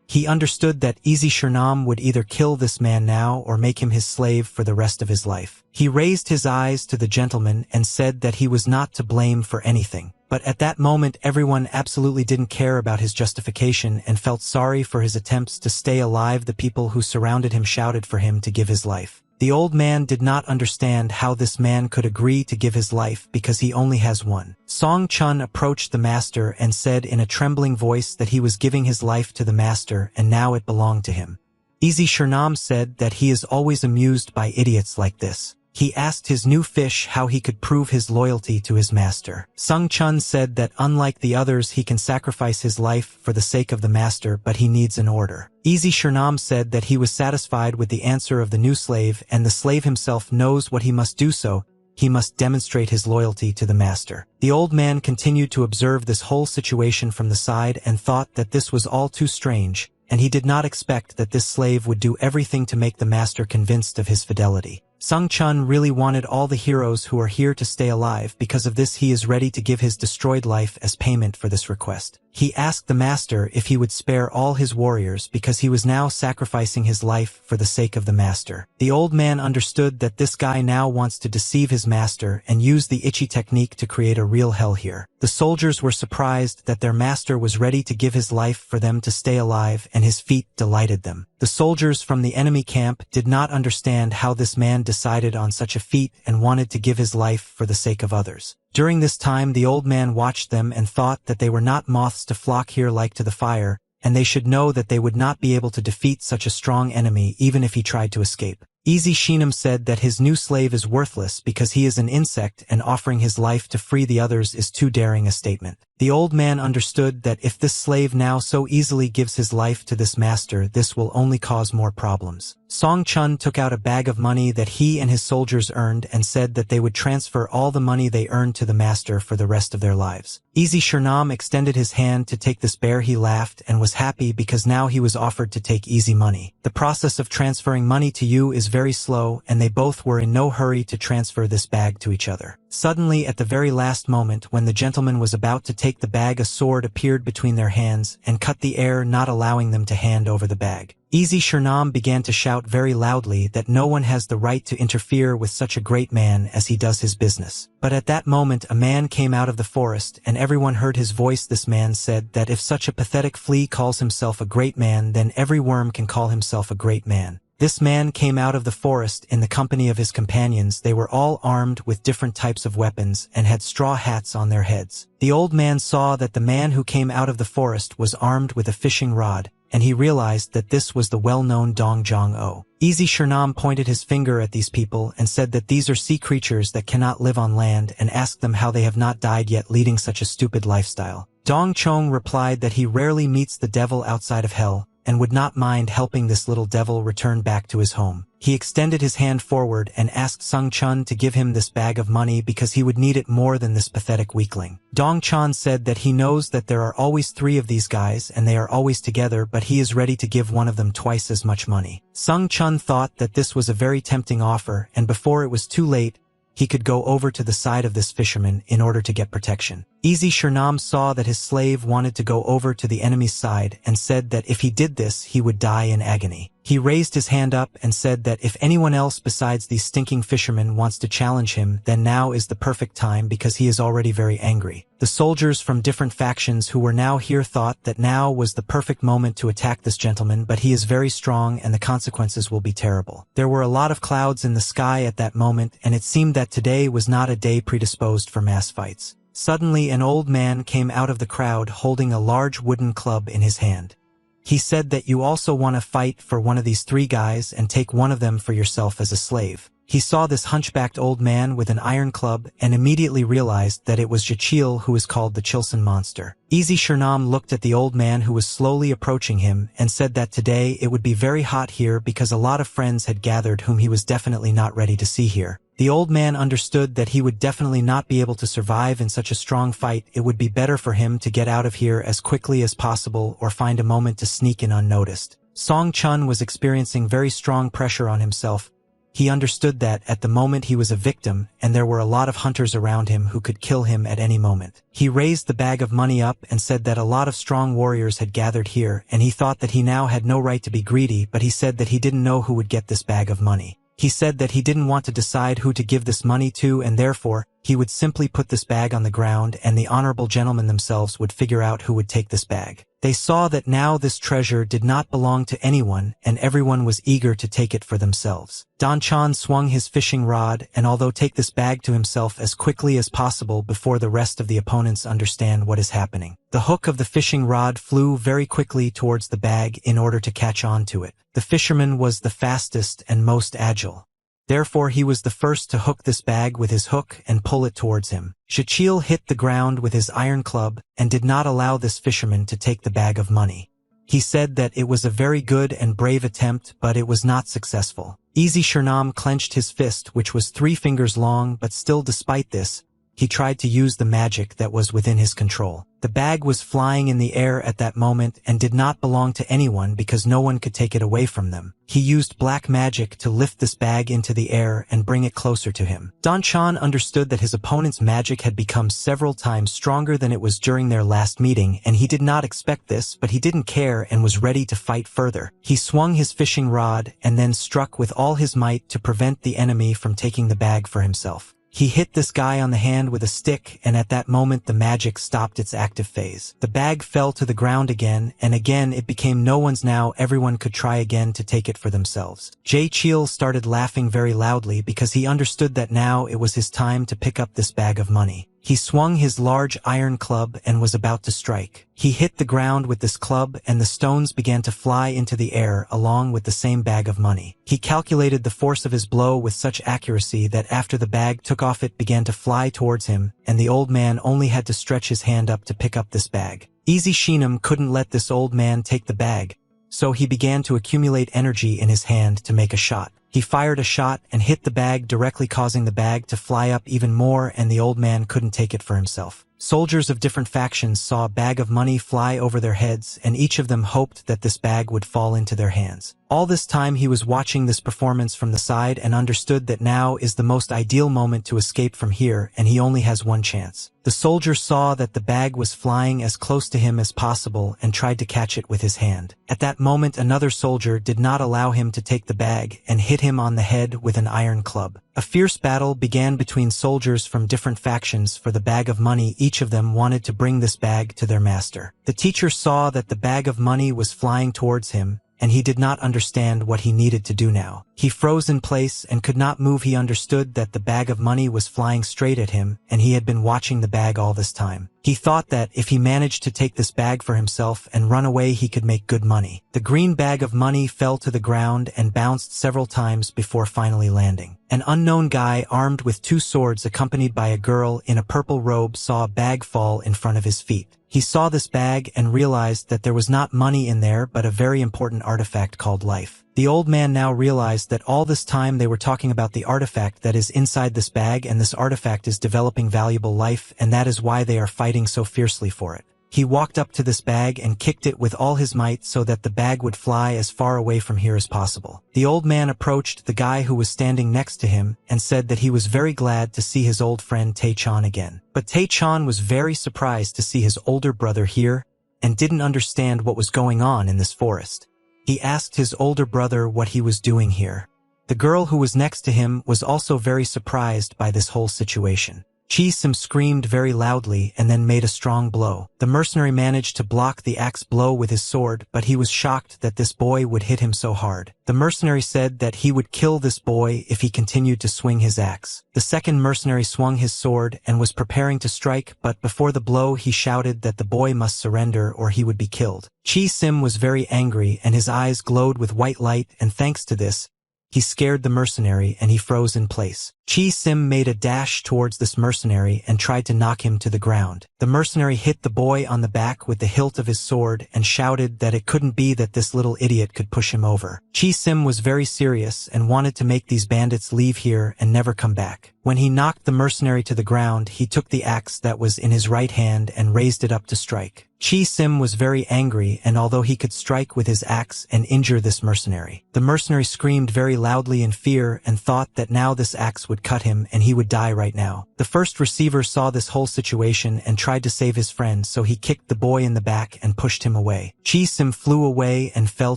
He understood that Easy Shernam would either kill this man now or make him his slave for the rest of his life. He raised his eyes to the gentleman and said that he was not to blame for anything. But at that moment everyone absolutely didn't care about his justification and felt sorry for his attempts to stay alive. The people who surrounded him shouted for him to give his life. The old man did not understand how this man could agree to give his life because he only has one. Song Chun approached the master and said in a trembling voice that he was giving his life to the master and now it belonged to him. Easy Shernam said that he is always amused by idiots like this. He asked his new fish how he could prove his loyalty to his master. Sung Chun said that unlike the others he can sacrifice his life for the sake of the master, but he needs an order. Easy Shernam said that he was satisfied with the answer of the new slave, and the slave himself knows what he must do, so he must demonstrate his loyalty to the master. The old man continued to observe this whole situation from the side and thought that this was all too strange, and he did not expect that this slave would do everything to make the master convinced of his fidelity. Sung Chun really wanted all the heroes who are here to stay alive. Because of this he is ready to give his destroyed life as payment for this request. He asked the master if he would spare all his warriors because he was now sacrificing his life for the sake of the master. The old man understood that this guy now wants to deceive his master and use the Ichi technique to create a real hell here. The soldiers were surprised that their master was ready to give his life for them to stay alive, and his feat delighted them. The soldiers from the enemy camp did not understand how this man decided on such a feat and wanted to give his life for the sake of others. During this time the old man watched them and thought that they were not moths to flock here like to the fire, and they should know that they would not be able to defeat such a strong enemy even if he tried to escape. Easy Sheenam said that his new slave is worthless because he is an insect, and offering his life to free the others is too daring a statement. The old man understood that if this slave now so easily gives his life to this master, this will only cause more problems. Song Chun took out a bag of money that he and his soldiers earned and said that they would transfer all the money they earned to the master for the rest of their lives. Easy Shernam extended his hand to take this bear. He laughed and was happy because now he was offered to take easy money. The process of transferring money to you is very slow, and they both were in no hurry to transfer this bag to each other. Suddenly, at the very last moment when the gentleman was about to take the bag, a sword appeared between their hands and cut the air, not allowing them to hand over the bag. Easy Shernam began to shout very loudly that no one has the right to interfere with such a great man as he does his business. But at that moment a man came out of the forest and everyone heard his voice. This man said that if such a pathetic flea calls himself a great man, then every worm can call himself a great man. This man came out of the forest in the company of his companions. They were all armed with different types of weapons and had straw hats on their heads. The old man saw that the man who came out of the forest was armed with a fishing rod, and he realized that this was the well-known Dong Jong-o. Easy Shernam pointed his finger at these people and said that these are sea creatures that cannot live on land, and asked them how they have not died yet leading such a stupid lifestyle. Dong Chong replied that he rarely meets the devil outside of hell, and would not mind helping this little devil return back to his home. He extended his hand forward and asked Sung Chun to give him this bag of money because he would need it more than this pathetic weakling. Dong Chon said that he knows that there are always 3 of these guys and they are always together, but he is ready to give one of them twice as much money. Sung Chun thought that this was a very tempting offer, and before it was too late, he could go over to the side of this fisherman in order to get protection. Easy Shernam saw that his slave wanted to go over to the enemy's side and said that if he did this he would die in agony. He raised his hand up and said that if anyone else besides these stinking fishermen wants to challenge him, then now is the perfect time because he is already very angry. The soldiers from different factions who were now here thought that now was the perfect moment to attack this gentleman, but he is very strong and the consequences will be terrible. There were a lot of clouds in the sky at that moment, and it seemed that today was not a day predisposed for mass fights. Suddenly an old man came out of the crowd holding a large wooden club in his hand. He said that you also want to fight for one of these three guys and take one of them for yourself as a slave. He saw this hunchbacked old man with an iron club and immediately realized that it was Jachil, who is called the Chilson Monster. Easy Shernam looked at the old man who was slowly approaching him and said that today it would be very hot here because a lot of friends had gathered whom he was definitely not ready to see here. The old man understood that he would definitely not be able to survive in such a strong fight. It would be better for him to get out of here as quickly as possible or find a moment to sneak in unnoticed. Song Chun was experiencing very strong pressure on himself. He understood that at the moment he was a victim and there were a lot of hunters around him who could kill him at any moment. He raised the bag of money up and said that a lot of strong warriors had gathered here, and he thought that he now had no right to be greedy, but he said that he didn't know who would get this bag of money. He said that he didn't want to decide who to give this money to, and therefore, he would simply put this bag on the ground and the honorable gentlemen themselves would figure out who would take this bag. They saw that now this treasure did not belong to anyone and everyone was eager to take it for themselves. Don Chan swung his fishing rod and although take this bag to himself as quickly as possible before the rest of the opponents understand what is happening. The hook of the fishing rod flew very quickly towards the bag in order to catch on to it. The fisherman was the fastest and most agile. Therefore he was the first to hook this bag with his hook and pull it towards him. Shachil hit the ground with his iron club and did not allow this fisherman to take the bag of money. He said that it was a very good and brave attempt, but it was not successful. Easy Shernam clenched his fist, which was 3 fingers long, but still despite this, he tried to use the magic that was within his control. The bag was flying in the air at that moment and did not belong to anyone because no one could take it away from them. He used black magic to lift this bag into the air and bring it closer to him. Don Chan understood that his opponent's magic had become several times stronger than it was during their last meeting, and he did not expect this, but he didn't care and was ready to fight further. He swung his fishing rod and then struck with all his might to prevent the enemy from taking the bag for himself. He hit this guy on the hand with a stick, and at that moment the magic stopped its active phase. The bag fell to the ground again, and again it became no one's. Now everyone could try again to take it for themselves. Jay Cheel started laughing very loudly because he understood that now it was his time to pick up this bag of money. He swung his large iron club and was about to strike. He hit the ground with this club and the stones began to fly into the air along with the same bag of money. He calculated the force of his blow with such accuracy that after the bag took off it began to fly towards him, and the old man only had to stretch his hand up to pick up this bag. Easy Sheenam couldn't let this old man take the bag, so he began to accumulate energy in his hand to make a shot. He fired a shot and hit the bag directly, causing the bag to fly up even more, and the old man couldn't take it for himself. Soldiers of different factions saw a bag of money fly over their heads, and each of them hoped that this bag would fall into their hands. All this time he was watching this performance from the side and understood that now is the most ideal moment to escape from here, and he only has one chance. The soldier saw that the bag was flying as close to him as possible and tried to catch it with his hand. At that moment another soldier did not allow him to take the bag and hit him on the head with an iron club. A fierce battle began between soldiers from different factions for the bag of money. Each of them wanted to bring this bag to their master. The teacher saw that the bag of money was flying towards him, and he did not understand what he needed to do now. He froze in place and could not move. He understood that the bag of money was flying straight at him, and he had been watching the bag all this time. He thought that if he managed to take this bag for himself and run away he could make good money. The green bag of money fell to the ground and bounced several times before finally landing. An unknown guy armed with 2 swords accompanied by a girl in a purple robe saw a bag fall in front of his feet. He saw this bag and realized that there was not money in there but a very important artifact called life. The old man now realized that all this time they were talking about the artifact that is inside this bag, and this artifact is developing valuable life, and that is why they are fighting so fiercely for it. He walked up to this bag and kicked it with all his might so that the bag would fly as far away from here as possible. The old man approached the guy who was standing next to him and said that he was very glad to see his old friend Tae-chan again. But Tae-chan was very surprised to see his older brother here and didn't understand what was going on in this forest. He asked his older brother what he was doing here. The girl who was next to him was also very surprised by this whole situation. Chi-sim screamed very loudly and then made a strong blow. The mercenary managed to block the axe blow with his sword, but he was shocked that this boy would hit him so hard. The mercenary said that he would kill this boy if he continued to swing his axe. The second mercenary swung his sword and was preparing to strike, but before the blow he shouted that the boy must surrender or he would be killed. Chi-sim was very angry and his eyes glowed with white light, and thanks to this, he scared the mercenary and he froze in place. Chi-sim made a dash towards this mercenary and tried to knock him to the ground. The mercenary hit the boy on the back with the hilt of his sword and shouted that it couldn't be that this little idiot could push him over. Chi-sim was very serious and wanted to make these bandits leave here and never come back. When he knocked the mercenary to the ground, he took the axe that was in his right hand and raised it up to strike. Chi-sim was very angry, and although he could strike with his axe and injure this mercenary, the mercenary screamed very loudly in fear and thought that now this axe would cut him and he would die right now. The first receiver saw this whole situation and tried to save his friend, so he kicked the boy in the back and pushed him away. Chi-sim flew away and fell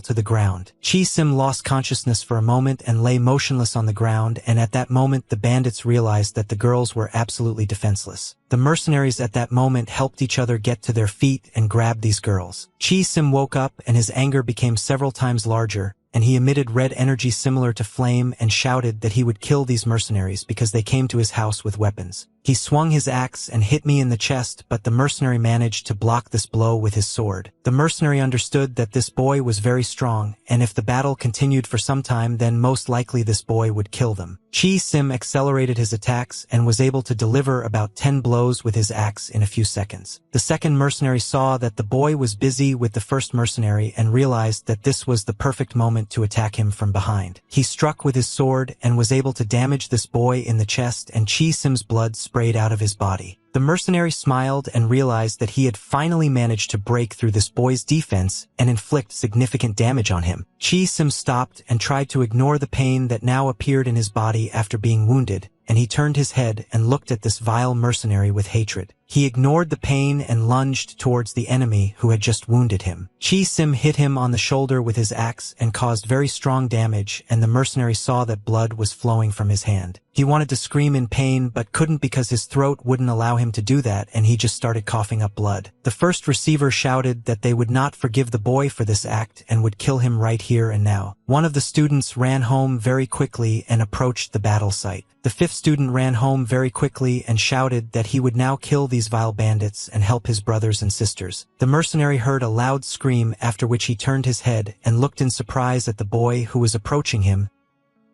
to the ground. Chi-sim lost consciousness for a moment and lay motionless on the ground, and at that moment the bandits realized that the girls were absolutely defenseless. The mercenaries at that moment helped each other get to their feet and grabbed these girls. Chi-sim woke up and his anger became several times larger, and he emitted red energy similar to flame and shouted that he would kill these mercenaries because they came to his house with weapons. He swung his axe and hit me in the chest, but the mercenary managed to block this blow with his sword. The mercenary understood that this boy was very strong, and if the battle continued for some time, then most likely this boy would kill them. Chi-sim accelerated his attacks and was able to deliver about 10 blows with his axe in a few seconds. The second mercenary saw that the boy was busy with the first mercenary and realized that this was the perfect moment to attack him from behind. He struck with his sword and was able to damage this boy in the chest, and Chi-sim's blood sprayed out of his body. The mercenary smiled and realized that he had finally managed to break through this boy's defense and inflict significant damage on him. Chi-sim stopped and tried to ignore the pain that now appeared in his body after being wounded, and he turned his head and looked at this vile mercenary with hatred. He ignored the pain and lunged towards the enemy who had just wounded him. Chi-sim hit him on the shoulder with his axe and caused very strong damage, and the mercenary saw that blood was flowing from his hand. He wanted to scream in pain but couldn't because his throat wouldn't allow him to do that, and he just started coughing up blood. The first receiver shouted that they would not forgive the boy for this act and would kill him right here and now. One of the students ran home very quickly and approached the battle site. The fifth student ran home very quickly and shouted that he would now kill these vile bandits and help his brothers and sisters. The mercenary heard a loud scream, after which he turned his head and looked in surprise at the boy who was approaching him.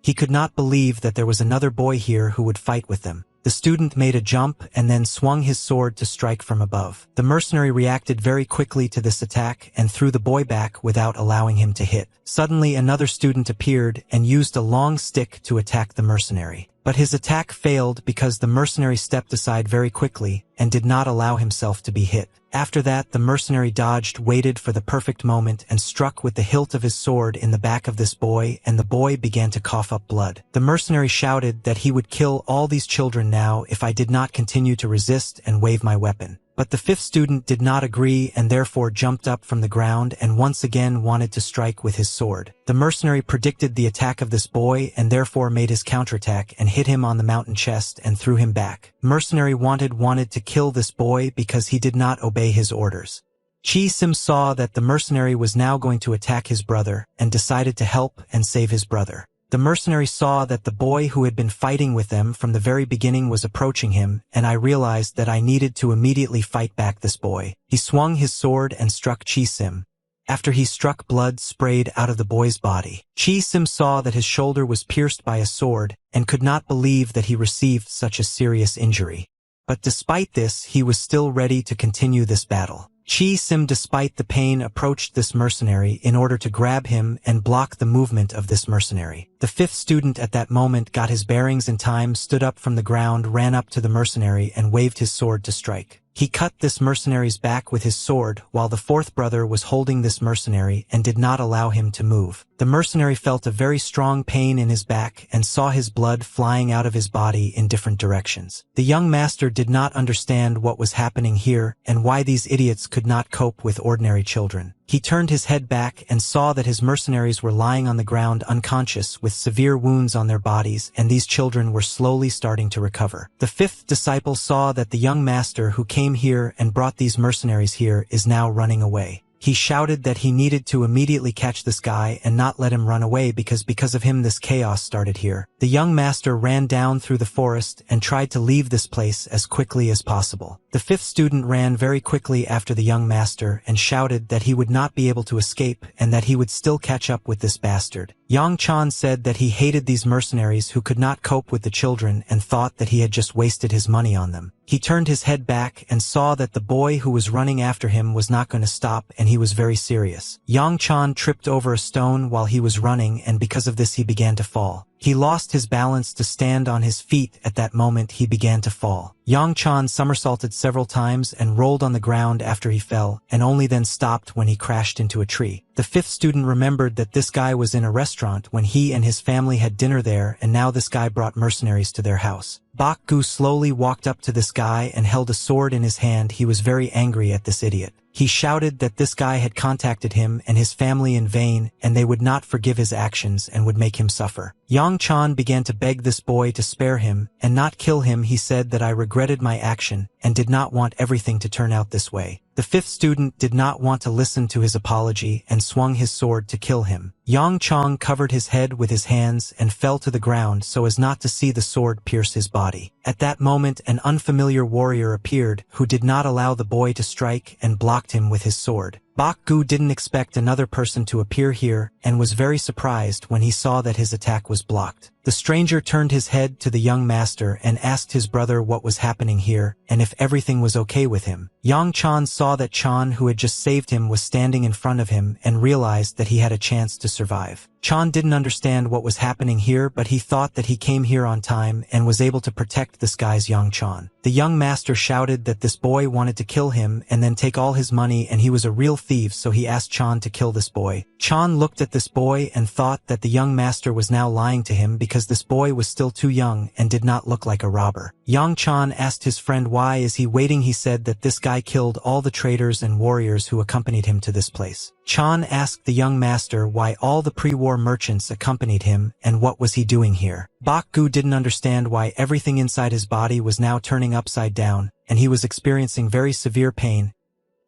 He could not believe that there was another boy here who would fight with them. The student made a jump and then swung his sword to strike from above. The mercenary reacted very quickly to this attack and threw the boy back without allowing him to hit. Suddenly another student appeared and used a long stick to attack the mercenary. But his attack failed because the mercenary stepped aside very quickly and did not allow himself to be hit. After that, the mercenary dodged, waited for the perfect moment, and struck with the hilt of his sword in the back of this boy, and the boy began to cough up blood. The mercenary shouted that he would kill all these children now if I did not continue to resist and wave my weapon. But the fifth student did not agree and therefore jumped up from the ground and once again wanted to strike with his sword. The mercenary predicted the attack of this boy and therefore made his counterattack and hit him on the mountain chest and threw him back. Mercenary wanted to kill this boy because he did not obey his orders. Chi-sim saw that the mercenary was now going to attack his brother and decided to help and save his brother. The mercenary saw that the boy who had been fighting with them from the very beginning was approaching him, and I realized that I needed to immediately fight back this boy. He swung his sword and struck Chi-sim. After he struck, blood sprayed out of the boy's body. Chi-sim saw that his shoulder was pierced by a sword and could not believe that he received such a serious injury. But despite this, he was still ready to continue this battle. Chi-sim, despite the pain, approached this mercenary in order to grab him and block the movement of this mercenary. The fifth student at that moment got his bearings in time, stood up from the ground, ran up to the mercenary and waved his sword to strike. He cut this mercenary's back with his sword while the fourth brother was holding this mercenary and did not allow him to move. The mercenary felt a very strong pain in his back and saw his blood flying out of his body in different directions. The young master did not understand what was happening here and why these idiots could not cope with ordinary children. He turned his head back and saw that his mercenaries were lying on the ground unconscious with severe wounds on their bodies, and these children were slowly starting to recover. The fifth disciple saw that the young master who came here and brought these mercenaries here is now running away. He shouted that he needed to immediately catch this guy and not let him run away because of him this chaos started here. The young master ran down through the forest and tried to leave this place as quickly as possible. The fifth student ran very quickly after the young master and shouted that he would not be able to escape and that he would still catch up with this bastard. Yang Chan said that he hated these mercenaries who could not cope with the children and thought that he had just wasted his money on them. He turned his head back and saw that the boy who was running after him was not going to stop, and he was very serious. Yang Chan tripped over a stone while he was running, and because of this he began to fall. He lost his balance to stand on his feet. At that moment he began to fall. Yang Chan somersaulted several times and rolled on the ground after he fell, and only then stopped when he crashed into a tree. The fifth student remembered that this guy was in a restaurant when he and his family had dinner there, and now this guy brought mercenaries to their house. Bak Gu slowly walked up to this guy and held a sword in his hand. He was very angry at this idiot. He shouted that this guy had contacted him and his family in vain, and they would not forgive his actions and would make him suffer. Yang Chan began to beg this boy to spare him and not kill him. He said that I regretted my action and did not want everything to turn out this way. The fifth student did not want to listen to his apology and swung his sword to kill him. Yang Chong covered his head with his hands and fell to the ground so as not to see the sword pierce his body. At that moment an unfamiliar warrior appeared who did not allow the boy to strike and blocked him with his sword. Bak Gu didn't expect another person to appear here and was very surprised when he saw that his attack was blocked. The stranger turned his head to the young master and asked his brother what was happening here and if everything was okay with him. Yang Chan saw that Chan, who had just saved him, was standing in front of him and realized that he had a chance to survive. Chan didn't understand what was happening here, but he thought that he came here on time and was able to protect this guy's Yang Chan. The young master shouted that this boy wanted to kill him and then take all his money, and he was a real thief, so he asked Chan to kill this boy. Chan looked at this boy and thought that the young master was now lying to him because this boy was still too young and did not look like a robber. Yang Chan asked his friend why is he waiting. He said that this guy killed all the traders and warriors who accompanied him to this place. Chan asked the young master why all the pre-war merchants accompanied him and what was he doing here. Bak Gu didn't understand why everything inside his body was now turning upside down, and he was experiencing very severe pain.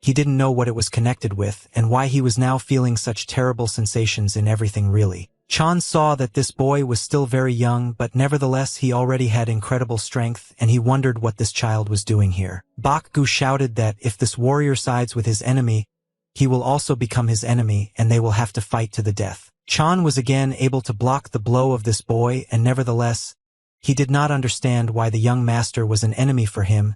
He didn't know what it was connected with and why he was now feeling such terrible sensations in everything really. Chan saw that this boy was still very young, but nevertheless he already had incredible strength, and he wondered what this child was doing here. Bak Gu shouted that if this warrior sides with his enemy, he will also become his enemy and they will have to fight to the death. Chan was again able to block the blow of this boy, and nevertheless, he did not understand why the young master was an enemy for him.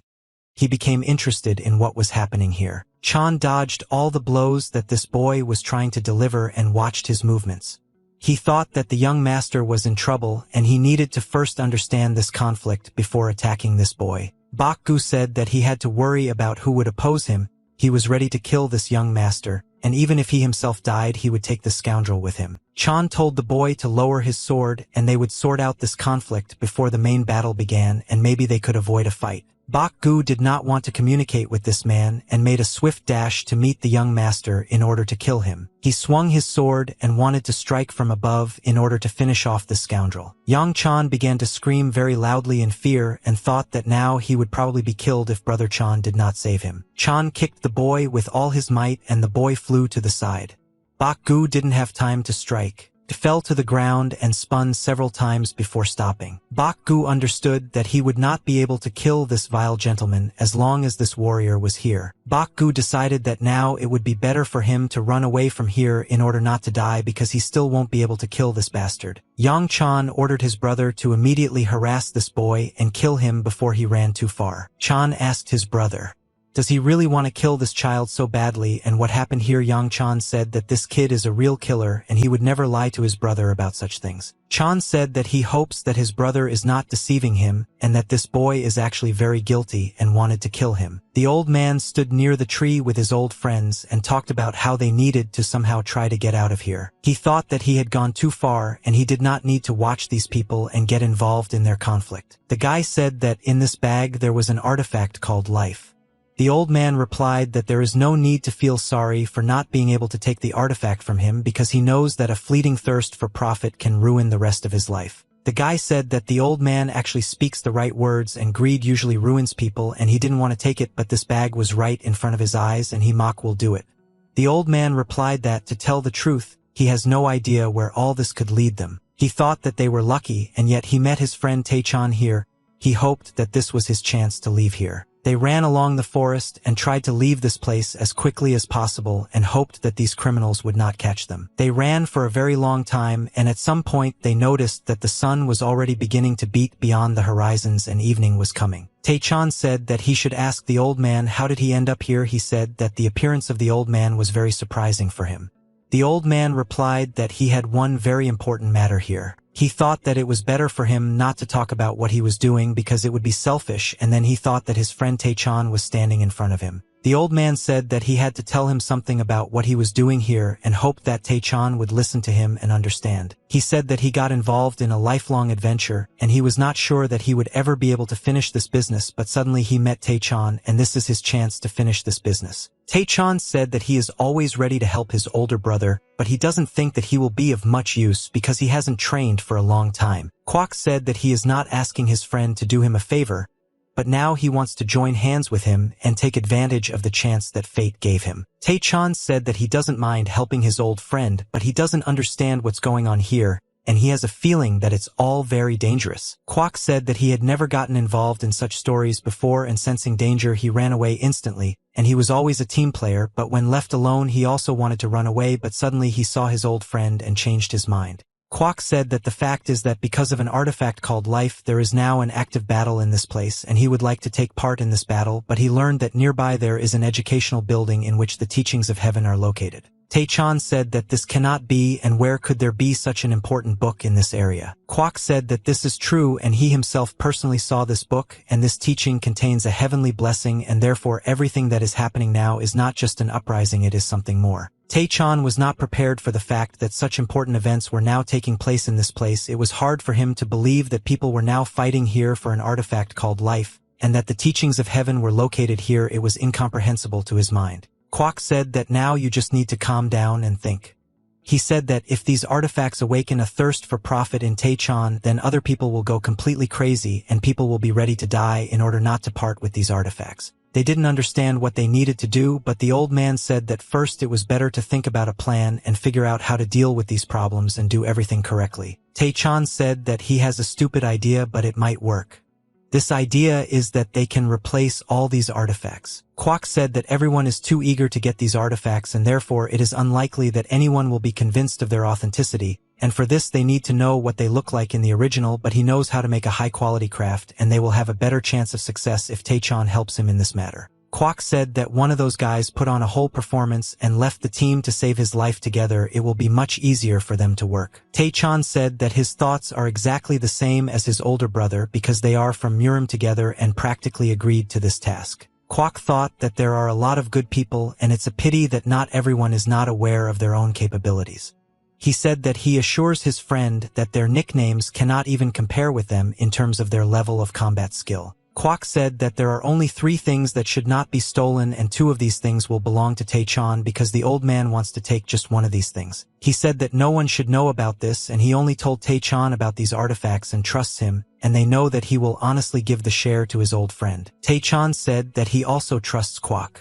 He became interested in what was happening here. Chan dodged all the blows that this boy was trying to deliver and watched his movements. He thought that the young master was in trouble and he needed to first understand this conflict before attacking this boy. Bak Gu said that he had to worry about who would oppose him. He was ready to kill this young master, and even if he himself died, he would take the scoundrel with him. Chan told the boy to lower his sword and they would sort out this conflict before the main battle began, and maybe they could avoid a fight. Bak Gu did not want to communicate with this man and made a swift dash to meet the young master in order to kill him. He swung his sword and wanted to strike from above in order to finish off the scoundrel. Yang Chan began to scream very loudly in fear and thought that now he would probably be killed if Brother Chan did not save him. Chan kicked the boy with all his might and the boy flew to the side. Bak Gu didn't have time to strike. It fell to the ground and spun several times before stopping. Bak Gu understood that he would not be able to kill this vile gentleman as long as this warrior was here. Bak Gu decided that now it would be better for him to run away from here in order not to die, because he still won't be able to kill this bastard. Yang Chan ordered his brother to immediately harass this boy and kill him before he ran too far. Chan asked his brother Does he really want to kill this child so badly? And what happened here? Yang Chan said that this kid is a real killer and he would never lie to his brother about such things. Chan said that he hopes that his brother is not deceiving him and that this boy is actually very guilty and wanted to kill him. The old man stood near the tree with his old friends and talked about how they needed to somehow try to get out of here. He thought that he had gone too far and he did not need to watch these people and get involved in their conflict. The guy said that in this bag there was an artifact called life. The old man replied that there is no need to feel sorry for not being able to take the artifact from him because he knows that a fleeting thirst for profit can ruin the rest of his life. The guy said that the old man actually speaks the right words and greed usually ruins people and he didn't want to take it, but this bag was right in front of his eyes and he will do it. The old man replied that, to tell the truth, he has no idea where all this could lead them. He thought that they were lucky and yet he met his friend Tae-chan here. He hoped that this was his chance to leave here. They ran along the forest and tried to leave this place as quickly as possible and hoped that these criminals would not catch them. They ran for a very long time and at some point they noticed that the sun was already beginning to beat beyond the horizons and evening was coming. Tae-chan said that he should ask the old man how did he end up here. He said that the appearance of the old man was very surprising for him. The old man replied that he had one very important matter here. He thought that it was better for him not to talk about what he was doing because it would be selfish, and then he thought that his friend Tae-chan was standing in front of him. The old man said that he had to tell him something about what he was doing here and hoped that Tae-chan would listen to him and understand. He said that he got involved in a lifelong adventure and he was not sure that he would ever be able to finish this business, but suddenly he met Tae-chan and this is his chance to finish this business. Tae-chan said that he is always ready to help his older brother, but he doesn't think that he will be of much use because he hasn't trained for a long time. Kwok said that he is not asking his friend to do him a favor, but now he wants to join hands with him and take advantage of the chance that fate gave him. Tae-chan said that he doesn't mind helping his old friend, but he doesn't understand what's going on here, and he has a feeling that it's all very dangerous. Kwok said that he had never gotten involved in such stories before and sensing danger he ran away instantly, and he was always a team player, but when left alone he also wanted to run away, but suddenly he saw his old friend and changed his mind. Kwok said that the fact is that because of an artifact called life there is now an active battle in this place and he would like to take part in this battle, but he learned that nearby there is an educational building in which the teachings of heaven are located. Tae-chan said that this cannot be and where could there be such an important book in this area. Kwok said that this is true and he himself personally saw this book and this teaching contains a heavenly blessing and therefore everything that is happening now is not just an uprising, it is something more. Tae-chan was not prepared for the fact that such important events were now taking place in this place. It was hard for him to believe that people were now fighting here for an artifact called life, and that the teachings of heaven were located here. It was incomprehensible to his mind. Kwok said that now you just need to calm down and think. He said that if these artifacts awaken a thirst for profit in Tae-chan, then other people will go completely crazy and people will be ready to die in order not to part with these artifacts. They didn't understand what they needed to do, but the old man said that first it was better to think about a plan and figure out how to deal with these problems and do everything correctly. Tae-chan said that he has a stupid idea, but it might work. This idea is that they can replace all these artifacts. Kwok said that everyone is too eager to get these artifacts and therefore it is unlikely that anyone will be convinced of their authenticity, and for this they need to know what they look like in the original, but he knows how to make a high-quality craft and they will have a better chance of success if Tae-chan helps him in this matter. Kwok said that one of those guys put on a whole performance and left the team to save his life together. It will be much easier for them to work. Tae-chan said that his thoughts are exactly the same as his older brother because they are from Murim together and practically agreed to this task. Kwok thought that there are a lot of good people and it's a pity that not everyone is not aware of their own capabilities. He said that he assures his friend that their nicknames cannot even compare with them in terms of their level of combat skill. Kwok said that there are only 3 things that should not be stolen and 2 of these things will belong to Tae-chan because the old man wants to take just one of these things. He said that no one should know about this and he only told Tae-chan about these artifacts and trusts him, and they know that he will honestly give the share to his old friend. Tae-chan said that he also trusts Kwok.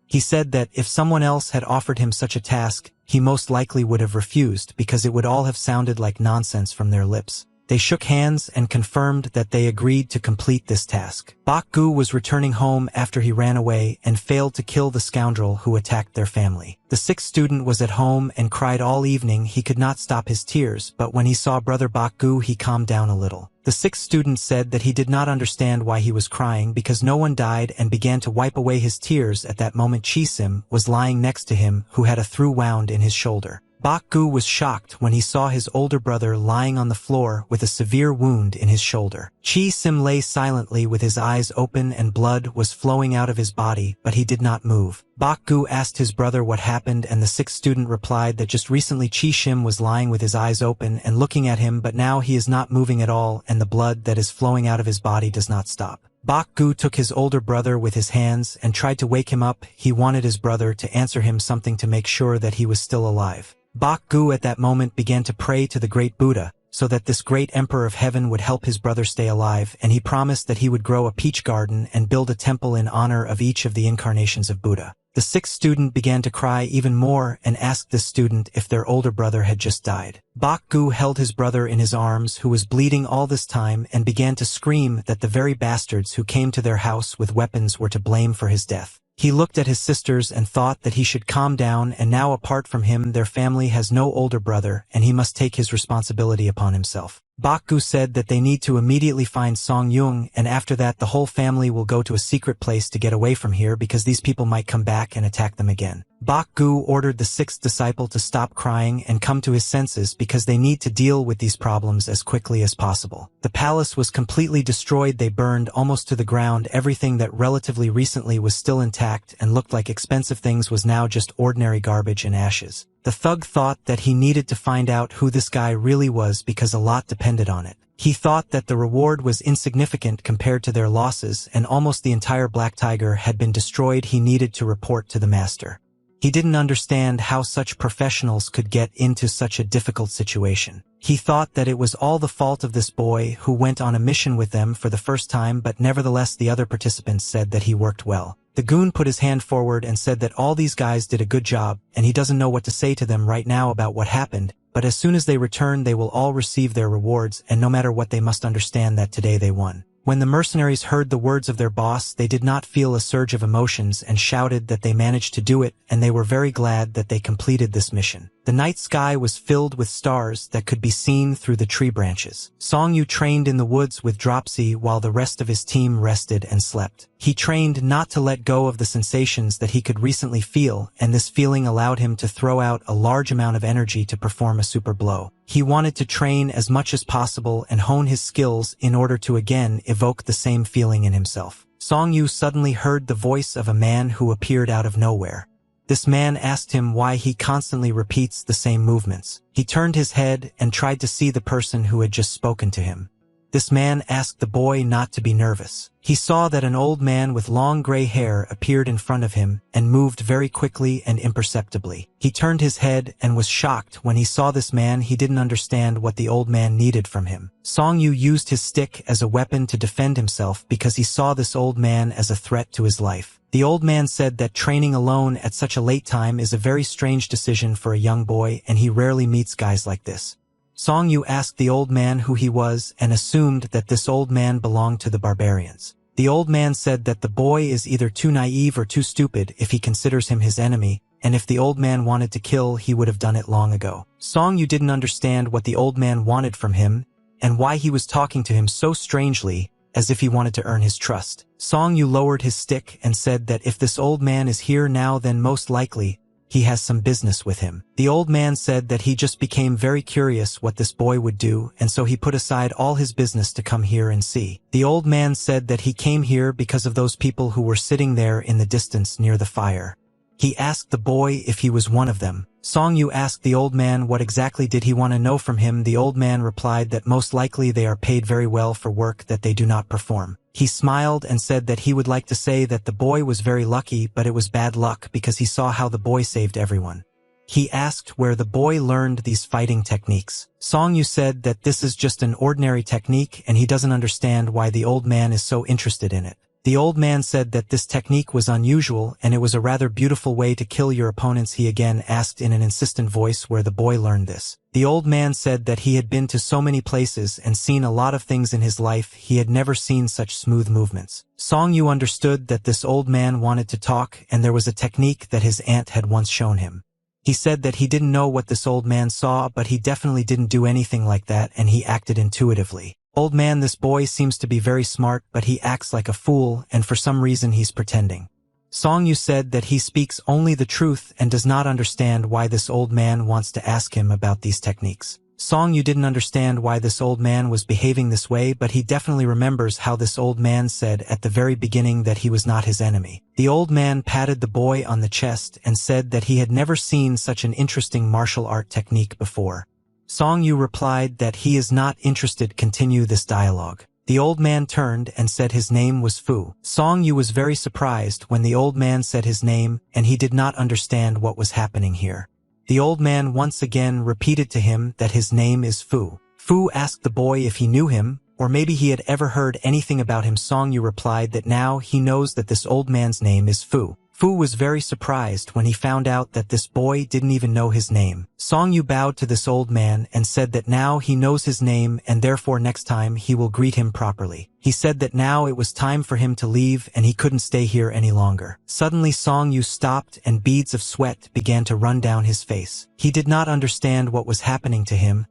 He said that if someone else had offered him such a task, he most likely would have refused because it would all have sounded like nonsense from their lips. They shook hands and confirmed that they agreed to complete this task. Bak-gu was returning home after he ran away and failed to kill the scoundrel who attacked their family. The sixth student was at home and cried all evening. He could not stop his tears, but when he saw brother Bak-gu, he calmed down a little. The sixth student said that he did not understand why he was crying because no one died and began to wipe away his tears. At that moment Chi-sim was lying next to him, who had a through wound in his shoulder. Bak-gu was shocked when he saw his older brother lying on the floor with a severe wound in his shoulder. Chi-sim lay silently with his eyes open and blood was flowing out of his body, but he did not move. Bak-gu asked his brother what happened, and the sixth student replied that just recently Chi-sim was lying with his eyes open and looking at him, but now he is not moving at all and the blood that is flowing out of his body does not stop. Bak-gu took his older brother with his hands and tried to wake him up. He wanted his brother to answer him something to make sure that he was still alive. Bak-gu at that moment began to pray to the great Buddha, so that this great emperor of heaven would help his brother stay alive, and he promised that he would grow a peach garden and build a temple in honor of each of the incarnations of Buddha. The sixth student began to cry even more and asked the student if their older brother had just died. Bak-gu held his brother in his arms, who was bleeding all this time, and began to scream that the very bastards who came to their house with weapons were to blame for his death. He looked at his sisters and thought that he should calm down, and now apart from him their family has no older brother and he must take his responsibility upon himself. Bak-gu said that they need to immediately find Song Yung, and after that the whole family will go to a secret place to get away from here because these people might come back and attack them again. Bak-gu ordered the sixth disciple to stop crying and come to his senses because they need to deal with these problems as quickly as possible. The palace was completely destroyed. They burned almost to the ground. Everything that relatively recently was still intact and looked like expensive things was now just ordinary garbage and ashes. The thug thought that he needed to find out who this guy really was because a lot depended on it. He thought that the reward was insignificant compared to their losses, and almost the entire Black Tiger had been destroyed. He needed to report to the master. He didn't understand how such professionals could get into such a difficult situation. He thought that it was all the fault of this boy who went on a mission with them for the first time, but nevertheless the other participants said that he worked well. The goon put his hand forward and said that all these guys did a good job, and he doesn't know what to say to them right now about what happened, but as soon as they return they will all receive their rewards, and no matter what they must understand that today they won. When the mercenaries heard the words of their boss, they did not feel a surge of emotions and shouted that they managed to do it, and they were very glad that they completed this mission. The night sky was filled with stars that could be seen through the tree branches. Song Yu trained in the woods with Dropsy while the rest of his team rested and slept. He trained not to let go of the sensations that he could recently feel, and this feeling allowed him to throw out a large amount of energy to perform a super blow. He wanted to train as much as possible and hone his skills in order to again evoke the same feeling in himself. Song Yu suddenly heard the voice of a man who appeared out of nowhere. This man asked him why he constantly repeats the same movements. He turned his head and tried to see the person who had just spoken to him. This man asked the boy not to be nervous. He saw that an old man with long gray hair appeared in front of him and moved very quickly and imperceptibly. He turned his head and was shocked when he saw this man. He didn't understand what the old man needed from him. Song Yu used his stick as a weapon to defend himself because he saw this old man as a threat to his life. The old man said that training alone at such a late time is a very strange decision for a young boy, and he rarely meets guys like this. Song Yu asked the old man who he was and assumed that this old man belonged to the barbarians. The old man said that the boy is either too naive or too stupid if he considers him his enemy, and if the old man wanted to kill, he would have done it long ago. Song Yu didn't understand what the old man wanted from him and why he was talking to him so strangely, as if he wanted to earn his trust. Song Yu lowered his stick and said that if this old man is here now, then most likely he has some business with him. The old man said that he just became very curious what this boy would do, and so he put aside all his business to come here and see. The old man said that he came here because of those people who were sitting there in the distance near the fire. He asked the boy if he was one of them. Song Yu asked the old man what exactly did he want to know from him. The old man replied that most likely they are paid very well for work that they do not perform. He smiled and said that he would like to say that the boy was very lucky, but it was bad luck because he saw how the boy saved everyone. He asked where the boy learned these fighting techniques. Song Yu said that this is just an ordinary technique and he doesn't understand why the old man is so interested in it. The old man said that this technique was unusual and it was a rather beautiful way to kill your opponents. He again asked in an insistent voice where the boy learned this. The old man said that he had been to so many places and seen a lot of things in his life. He had never seen such smooth movements. Song Yu understood that this old man wanted to talk, and there was a technique that his aunt had once shown him. He said that he didn't know what this old man saw, but he definitely didn't do anything like that, and he acted intuitively. Old man, this boy seems to be very smart, but he acts like a fool, and for some reason he's pretending. Song Yu said that he speaks only the truth and does not understand why this old man wants to ask him about these techniques. Song Yu didn't understand why this old man was behaving this way, but he definitely remembers how this old man said at the very beginning that he was not his enemy. The old man patted the boy on the chest and said that he had never seen such an interesting martial art technique before. Song Yu replied that he is not interested to continue this dialogue. The old man turned and said his name was Fu. Song Yu was very surprised when the old man said his name, and he did not understand what was happening here. The old man once again repeated to him that his name is Fu. Fu asked the boy if he knew him, or maybe he had ever heard anything about him. Song Yu replied that now he knows that this old man's name is Fu. Fu was very surprised when he found out that this boy didn't even know his name. Song Yu bowed to this old man and said that now he knows his name and therefore next time he will greet him properly. He said that now it was time for him to leave and he couldn't stay here any longer. Suddenly Song Yu stopped and beads of sweat began to run down his face. He did not understand what was happening to him.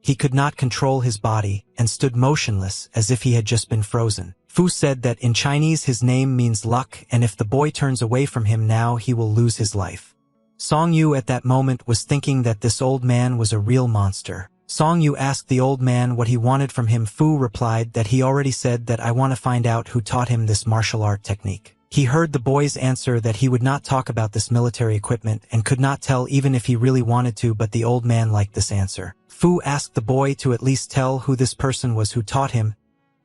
He could not control his body and stood motionless as if he had just been frozen. Fu said that in Chinese his name means luck, and if the boy turns away from him now he will lose his life. Song Yu at that moment was thinking that this old man was a real monster. Song Yu asked the old man what he wanted from him. Fu replied that he already said that I want to find out who taught him this martial art technique. He heard the boy's answer that he would not talk about this military equipment and could not tell even if he really wanted to, but the old man liked this answer. Fu asked the boy to at least tell who this person was who taught him.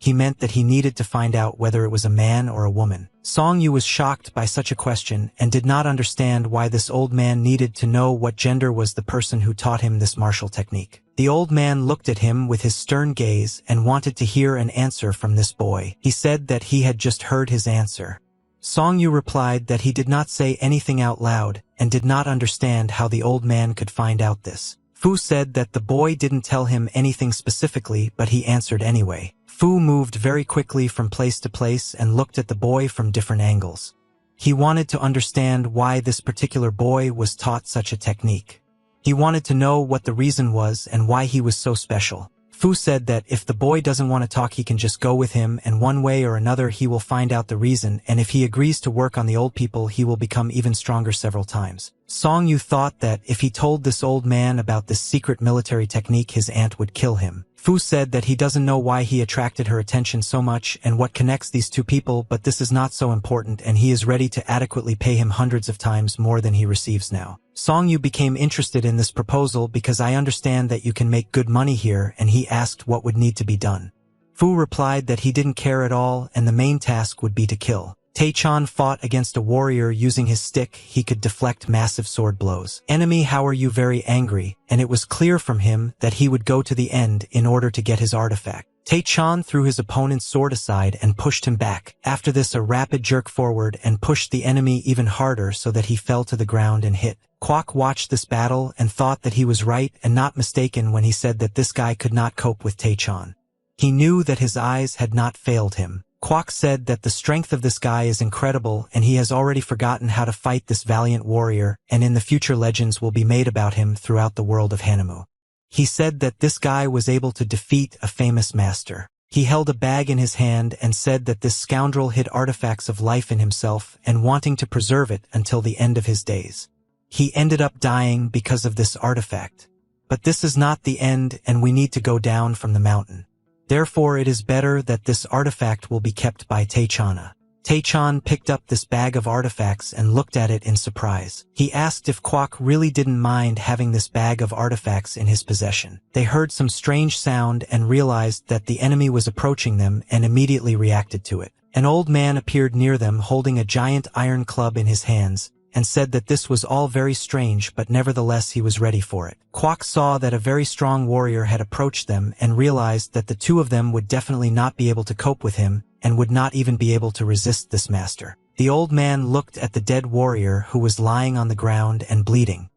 He meant that he needed to find out whether it was a man or a woman. Song Yu was shocked by such a question and did not understand why this old man needed to know what gender was the person who taught him this martial technique. The old man looked at him with his stern gaze and wanted to hear an answer from this boy. He said that he had just heard his answer. Song Yu replied that he did not say anything out loud and did not understand how the old man could find out this. Fu said that the boy didn't tell him anything specifically, but he answered anyway. Fu moved very quickly from place to place and looked at the boy from different angles. He wanted to understand why this particular boy was taught such a technique. He wanted to know what the reason was and why he was so special. Fu said that if the boy doesn't want to talk he can just go with him, and one way or another he will find out the reason, and if he agrees to work on the old people he will become even stronger several times. Song Yu thought that if he told this old man about this secret military technique his aunt would kill him. Fu said that he doesn't know why he attracted her attention so much and what connects these two people, but this is not so important and he is ready to adequately pay him hundreds of times more than he receives now. Song Yu became interested in this proposal because I understand that you can make good money here, and he asked what would need to be done. Fu replied that he didn't care at all and the main task would be to kill. Tae-chan fought against a warrior using his stick. He could deflect massive sword blows. Enemy, how are you very angry? And it was clear from him that he would go to the end in order to get his artifact. Tae-chan threw his opponent's sword aside and pushed him back. After this, a rapid jerk forward and pushed the enemy even harder so that he fell to the ground and hit. Kwok watched this battle and thought that he was right and not mistaken when he said that this guy could not cope with Tae-chan. He knew that his eyes had not failed him. Kwok said that the strength of this guy is incredible and he has already forgotten how to fight this valiant warrior, and in the future legends will be made about him throughout the world of Hanamu. He said that this guy was able to defeat a famous master. He held a bag in his hand and said that this scoundrel hid artifacts of life in himself and wanting to preserve it until the end of his days. He ended up dying because of this artifact. But this is not the end and we need to go down from the mountain. Therefore it is better that this artifact will be kept by Tae-chan. Tae-chan picked up this bag of artifacts and looked at it in surprise. He asked if Kwok really didn't mind having this bag of artifacts in his possession. They heard some strange sound and realized that the enemy was approaching them and immediately reacted to it. An old man appeared near them holding a giant iron club in his hands, and said that this was all very strange, but nevertheless he was ready for it. Kwok saw that a very strong warrior had approached them and realized that the two of them would definitely not be able to cope with him and would not even be able to resist this master. The old man looked at the dead warrior who was lying on the ground and bleeding.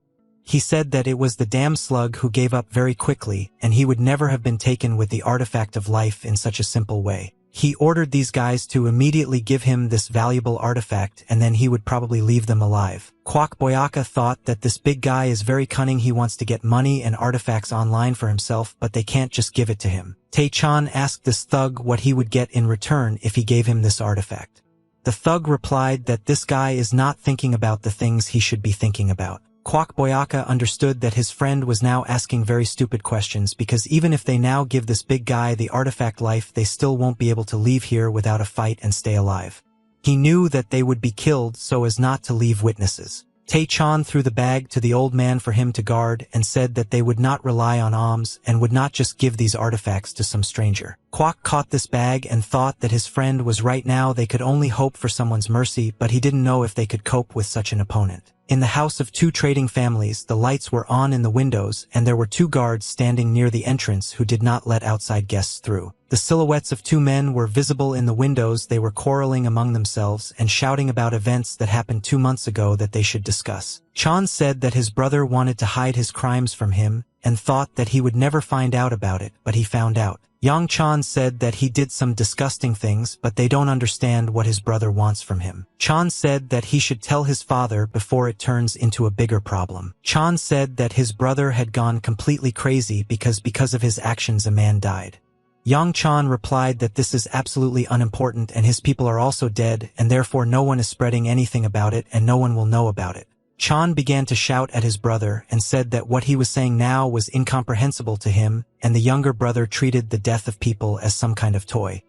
He said that it was the damn slug who gave up very quickly, and he would never have been taken with the artifact of life in such a simple way. He ordered these guys to immediately give him this valuable artifact, and then he would probably leave them alive. Kwok Boyaka thought that this big guy is very cunning. He wants to get money and artifacts online for himself, but they can't just give it to him. Tae-chan asked this thug what he would get in return if he gave him this artifact. The thug replied that this guy is not thinking about the things he should be thinking about. Kwok Boyaka understood that his friend was now asking very stupid questions, because even if they now give this big guy the artifact life, they still won't be able to leave here without a fight and stay alive. He knew that they would be killed so as not to leave witnesses. Tae-chan threw the bag to the old man for him to guard and said that they would not rely on alms and would not just give these artifacts to some stranger. Kwok caught this bag and thought that his friend was right. Now they could only hope for someone's mercy, but he didn't know if they could cope with such an opponent. In the house of two trading families, the lights were on in the windows, and there were two guards standing near the entrance who did not let outside guests through. The silhouettes of two men were visible in the windows. They were quarreling among themselves and shouting about events that happened 2 months ago that they should discuss. Chan said that his brother wanted to hide his crimes from him and thought that he would never find out about it, but he found out. Yang Chan said that he did some disgusting things, but they don't understand what his brother wants from him. Chan said that he should tell his father before it turns into a bigger problem. Chan said that his brother had gone completely crazy because of his actions a man died. Yang Chan replied that this is absolutely unimportant and his people are also dead, and therefore no one is spreading anything about it and no one will know about it. Chan began to shout at his brother and said that what he was saying now was incomprehensible to him, and the younger brother treated the death of people as some kind of toy.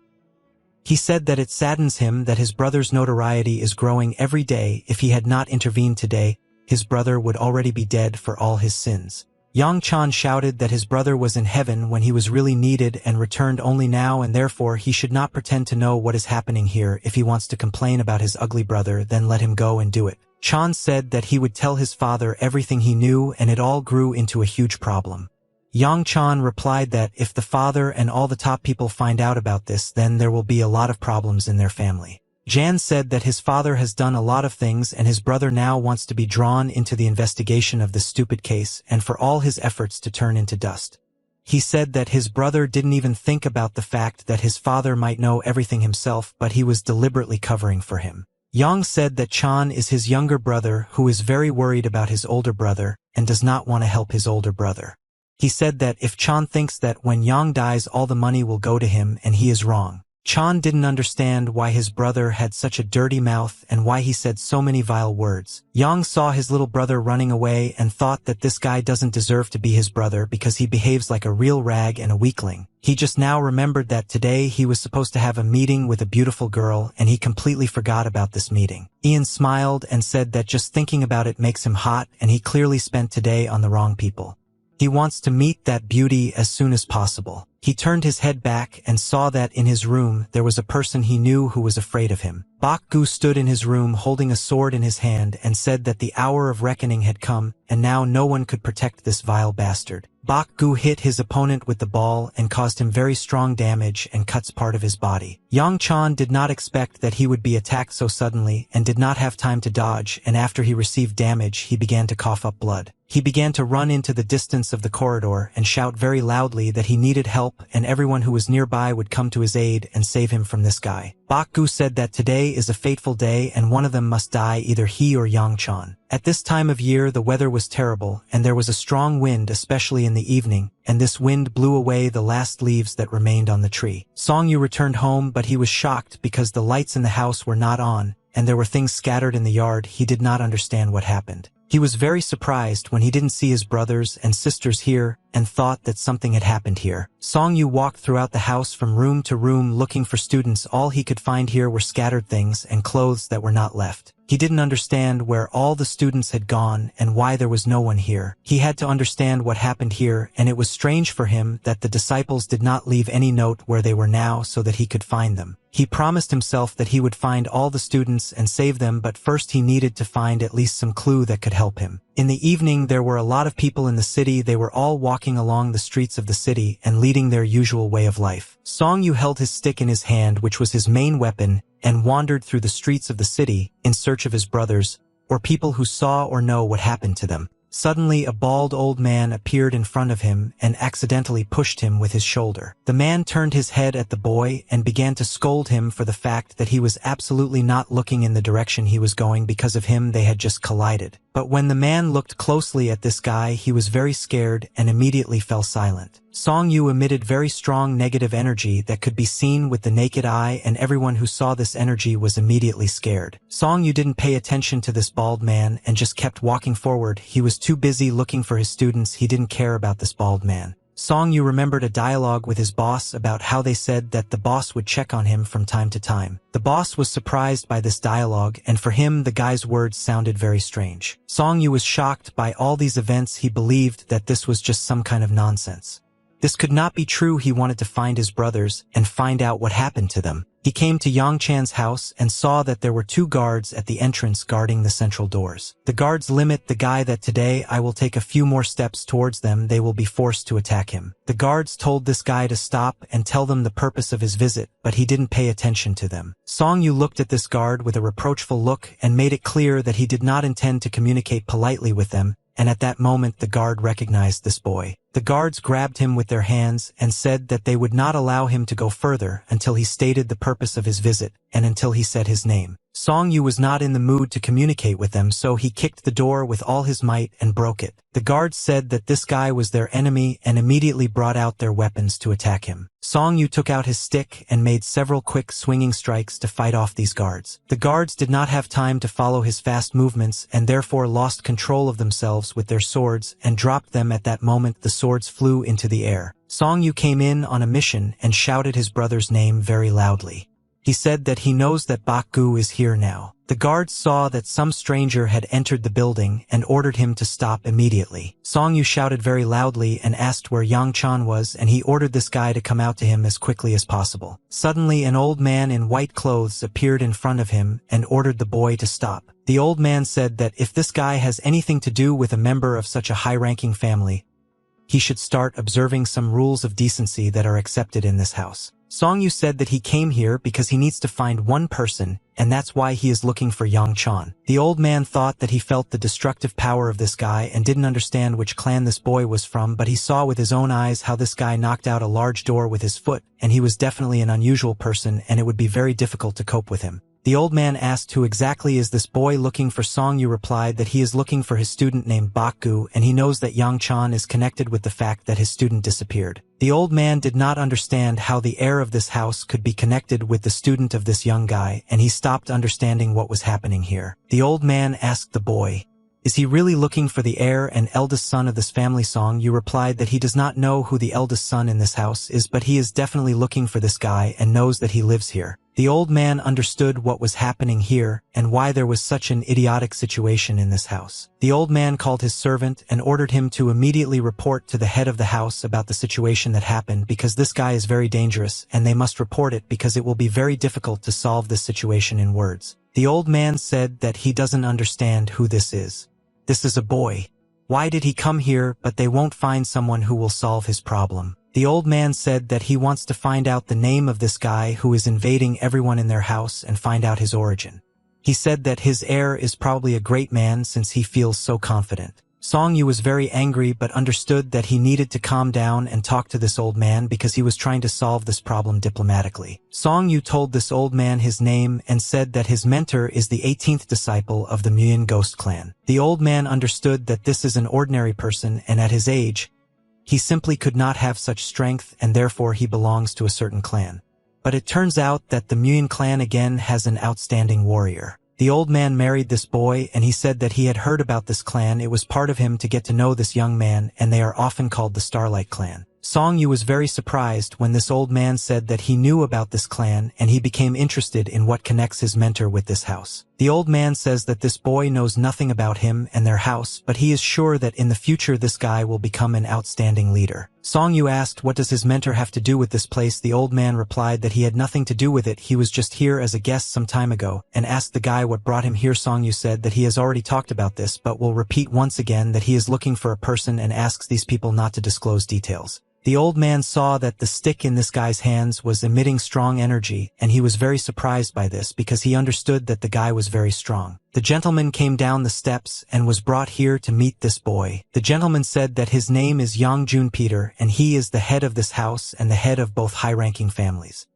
He said that it saddens him that his brother's notoriety is growing every day. If he had not intervened today, his brother would already be dead for all his sins. Yang Chan shouted that his brother was in heaven when he was really needed and returned only now, and therefore he should not pretend to know what is happening here. If he wants to complain about his ugly brother, then let him go and do it. Chan said that he would tell his father everything he knew, and it all grew into a huge problem. Yang Chan replied that if the father and all the top people find out about this, then there will be a lot of problems in their family. Jan said that his father has done a lot of things and his brother now wants to be drawn into the investigation of this stupid case and for all his efforts to turn into dust. He said that his brother didn't even think about the fact that his father might know everything himself, but he was deliberately covering for him. Yang said that Chan is his younger brother who is very worried about his older brother and does not want to help his older brother. He said that if Chan thinks that when Yang dies all the money will go to him, and he is wrong. Chan didn't understand why his brother had such a dirty mouth and why he said so many vile words. Yang saw his little brother running away and thought that this guy doesn't deserve to be his brother because he behaves like a real rag and a weakling. He just now remembered that today he was supposed to have a meeting with a beautiful girl and he completely forgot about this meeting. Ian smiled and said that just thinking about it makes him hot, and he clearly spent today on the wrong people. He wants to meet that beauty as soon as possible. He turned his head back and saw that in his room there was a person he knew who was afraid of him. Bak-gu stood in his room holding a sword in his hand and said that the hour of reckoning had come, and now no one could protect this vile bastard. Bak-gu hit his opponent with the ball and caused him very strong damage and cuts part of his body. Yang Chan did not expect that he would be attacked so suddenly and did not have time to dodge, and after he received damage he began to cough up blood. He began to run into the distance of the corridor and shout very loudly that he needed help and everyone who was nearby would come to his aid and save him from this guy. Bak-gu said that today is a fateful day and one of them must die, either he or Yang Chan. At this time of year the weather was terrible and there was a strong wind, especially in the evening, and this wind blew away the last leaves that remained on the tree. Song Yu returned home, but he was shocked because the lights in the house were not on and there were things scattered in the yard. He did not understand what happened. He was very surprised when he didn't see his brothers and sisters here and thought that something had happened here. Song Yu walked throughout the house from room to room looking for students. All he could find here were scattered things and clothes that were not left. He didn't understand where all the students had gone and why there was no one here. He had to understand what happened here, and it was strange for him that the disciples did not leave any note where they were now so that he could find them. He promised himself that he would find all the students and save them, but first he needed to find at least some clue that could help him. In the evening there were a lot of people in the city. They were all walking along the streets of the city and leading their usual way of life. Song Yu held his stick in his hand, which was his main weapon, and wandered through the streets of the city in search of his brothers or people who saw or know what happened to them. Suddenly a bald old man appeared in front of him and accidentally pushed him with his shoulder. The man turned his head at the boy and began to scold him for the fact that he was absolutely not looking in the direction he was going. Because of him they had just collided. But when the man looked closely at this guy, he was very scared and immediately fell silent. Song Yu emitted very strong negative energy that could be seen with the naked eye, and everyone who saw this energy was immediately scared. Song Yu didn't pay attention to this bald man and just kept walking forward. He was too busy looking for his students. He didn't care about this bald man. Song Yu remembered a dialogue with his boss about how they said that the boss would check on him from time to time. The boss was surprised by this dialogue, and for him the guy's words sounded very strange. Song Yu was shocked by all these events. He believed that this was just some kind of nonsense. This could not be true. He wanted to find his brothers and find out what happened to them. He came to Yang Chan's house and saw that there were 2 guards at the entrance guarding the central doors. The guards limit the guy that today I will take a few more steps towards them, they will be forced to attack him. The guards told this guy to stop and tell them the purpose of his visit, but he didn't pay attention to them. Song Yu looked at this guard with a reproachful look and made it clear that he did not intend to communicate politely with them, and at that moment the guard recognized this boy. The guards grabbed him with their hands and said that they would not allow him to go further until he stated the purpose of his visit and until he said his name. Song Yu was not in the mood to communicate with them, so he kicked the door with all his might and broke it. The guards said that this guy was their enemy and immediately brought out their weapons to attack him. Song Yu took out his stick and made several quick swinging strikes to fight off these guards. The guards did not have time to follow his fast movements and therefore lost control of themselves with their swords and dropped them. At that moment the swords flew into the air. Song Yu came in on a mission and shouted his brother's name very loudly. He said that he knows that Bak Gu is here now. The guards saw that some stranger had entered the building and ordered him to stop immediately. Song Yu shouted very loudly and asked where Yang Chan was, and he ordered this guy to come out to him as quickly as possible. Suddenly an old man in white clothes appeared in front of him and ordered the boy to stop. The old man said that if this guy has anything to do with a member of such a high-ranking family, he should start observing some rules of decency that are accepted in this house. Song Yu said that he came here because he needs to find one person, and that's why he is looking for Yang Chan. The old man thought that he felt the destructive power of this guy and didn't understand which clan this boy was from, but he saw with his own eyes how this guy knocked out a large door with his foot, and he was definitely an unusual person and it would be very difficult to cope with him. The old man asked who exactly is this boy looking for. Song Yu replied that he is looking for his student named Bak Gu, and he knows that Yang Chan is connected with the fact that his student disappeared. The old man did not understand how the heir of this house could be connected with the student of this young guy, and he stopped understanding what was happening here. The old man asked the boy, "Is he really looking for the heir and eldest son of this family?" Song Yu replied that he does not know who the eldest son in this house is, but he is definitely looking for this guy and knows that he lives here. The old man understood what was happening here and why there was such an idiotic situation in this house. The old man called his servant and ordered him to immediately report to the head of the house about the situation that happened, because this guy is very dangerous and they must report it because it will be very difficult to solve this situation in words. The old man said that he doesn't understand who this is. This is a boy. Why did he come here? But they won't find someone who will solve his problem. The old man said that he wants to find out the name of this guy who is invading everyone in their house and find out his origin. He said that his heir is probably a great man since he feels so confident. Song Yu was very angry but understood that he needed to calm down and talk to this old man because he was trying to solve this problem diplomatically. Song Yu told this old man his name and said that his mentor is the 18th disciple of the Muyin Ghost clan. The old man understood that this is an ordinary person, and at his age, he simply could not have such strength, and therefore he belongs to a certain clan. But it turns out that the Muyin clan again has an outstanding warrior. The old man married this boy, and he said that he had heard about this clan. It was part of him to get to know this young man, and they are often called the Starlight clan. Song Yu was very surprised when this old man said that he knew about this clan, and he became interested in what connects his mentor with this house. The old man says that this boy knows nothing about him and their house, but he is sure that in the future this guy will become an outstanding leader. Song Yu asked what does his mentor have to do with this place. The old man replied that he had nothing to do with it, he was just here as a guest some time ago, and asked the guy what brought him here. Song Yu said that he has already talked about this but will repeat once again that he is looking for a person and asks these people not to disclose details. The old man saw that the stick in this guy's hands was emitting strong energy, and he was very surprised by this because he understood that the guy was very strong. The gentleman came down the steps and was brought here to meet this boy. The gentleman said that his name is Yongjun Peter, and he is the head of this house and the head of both high-ranking families.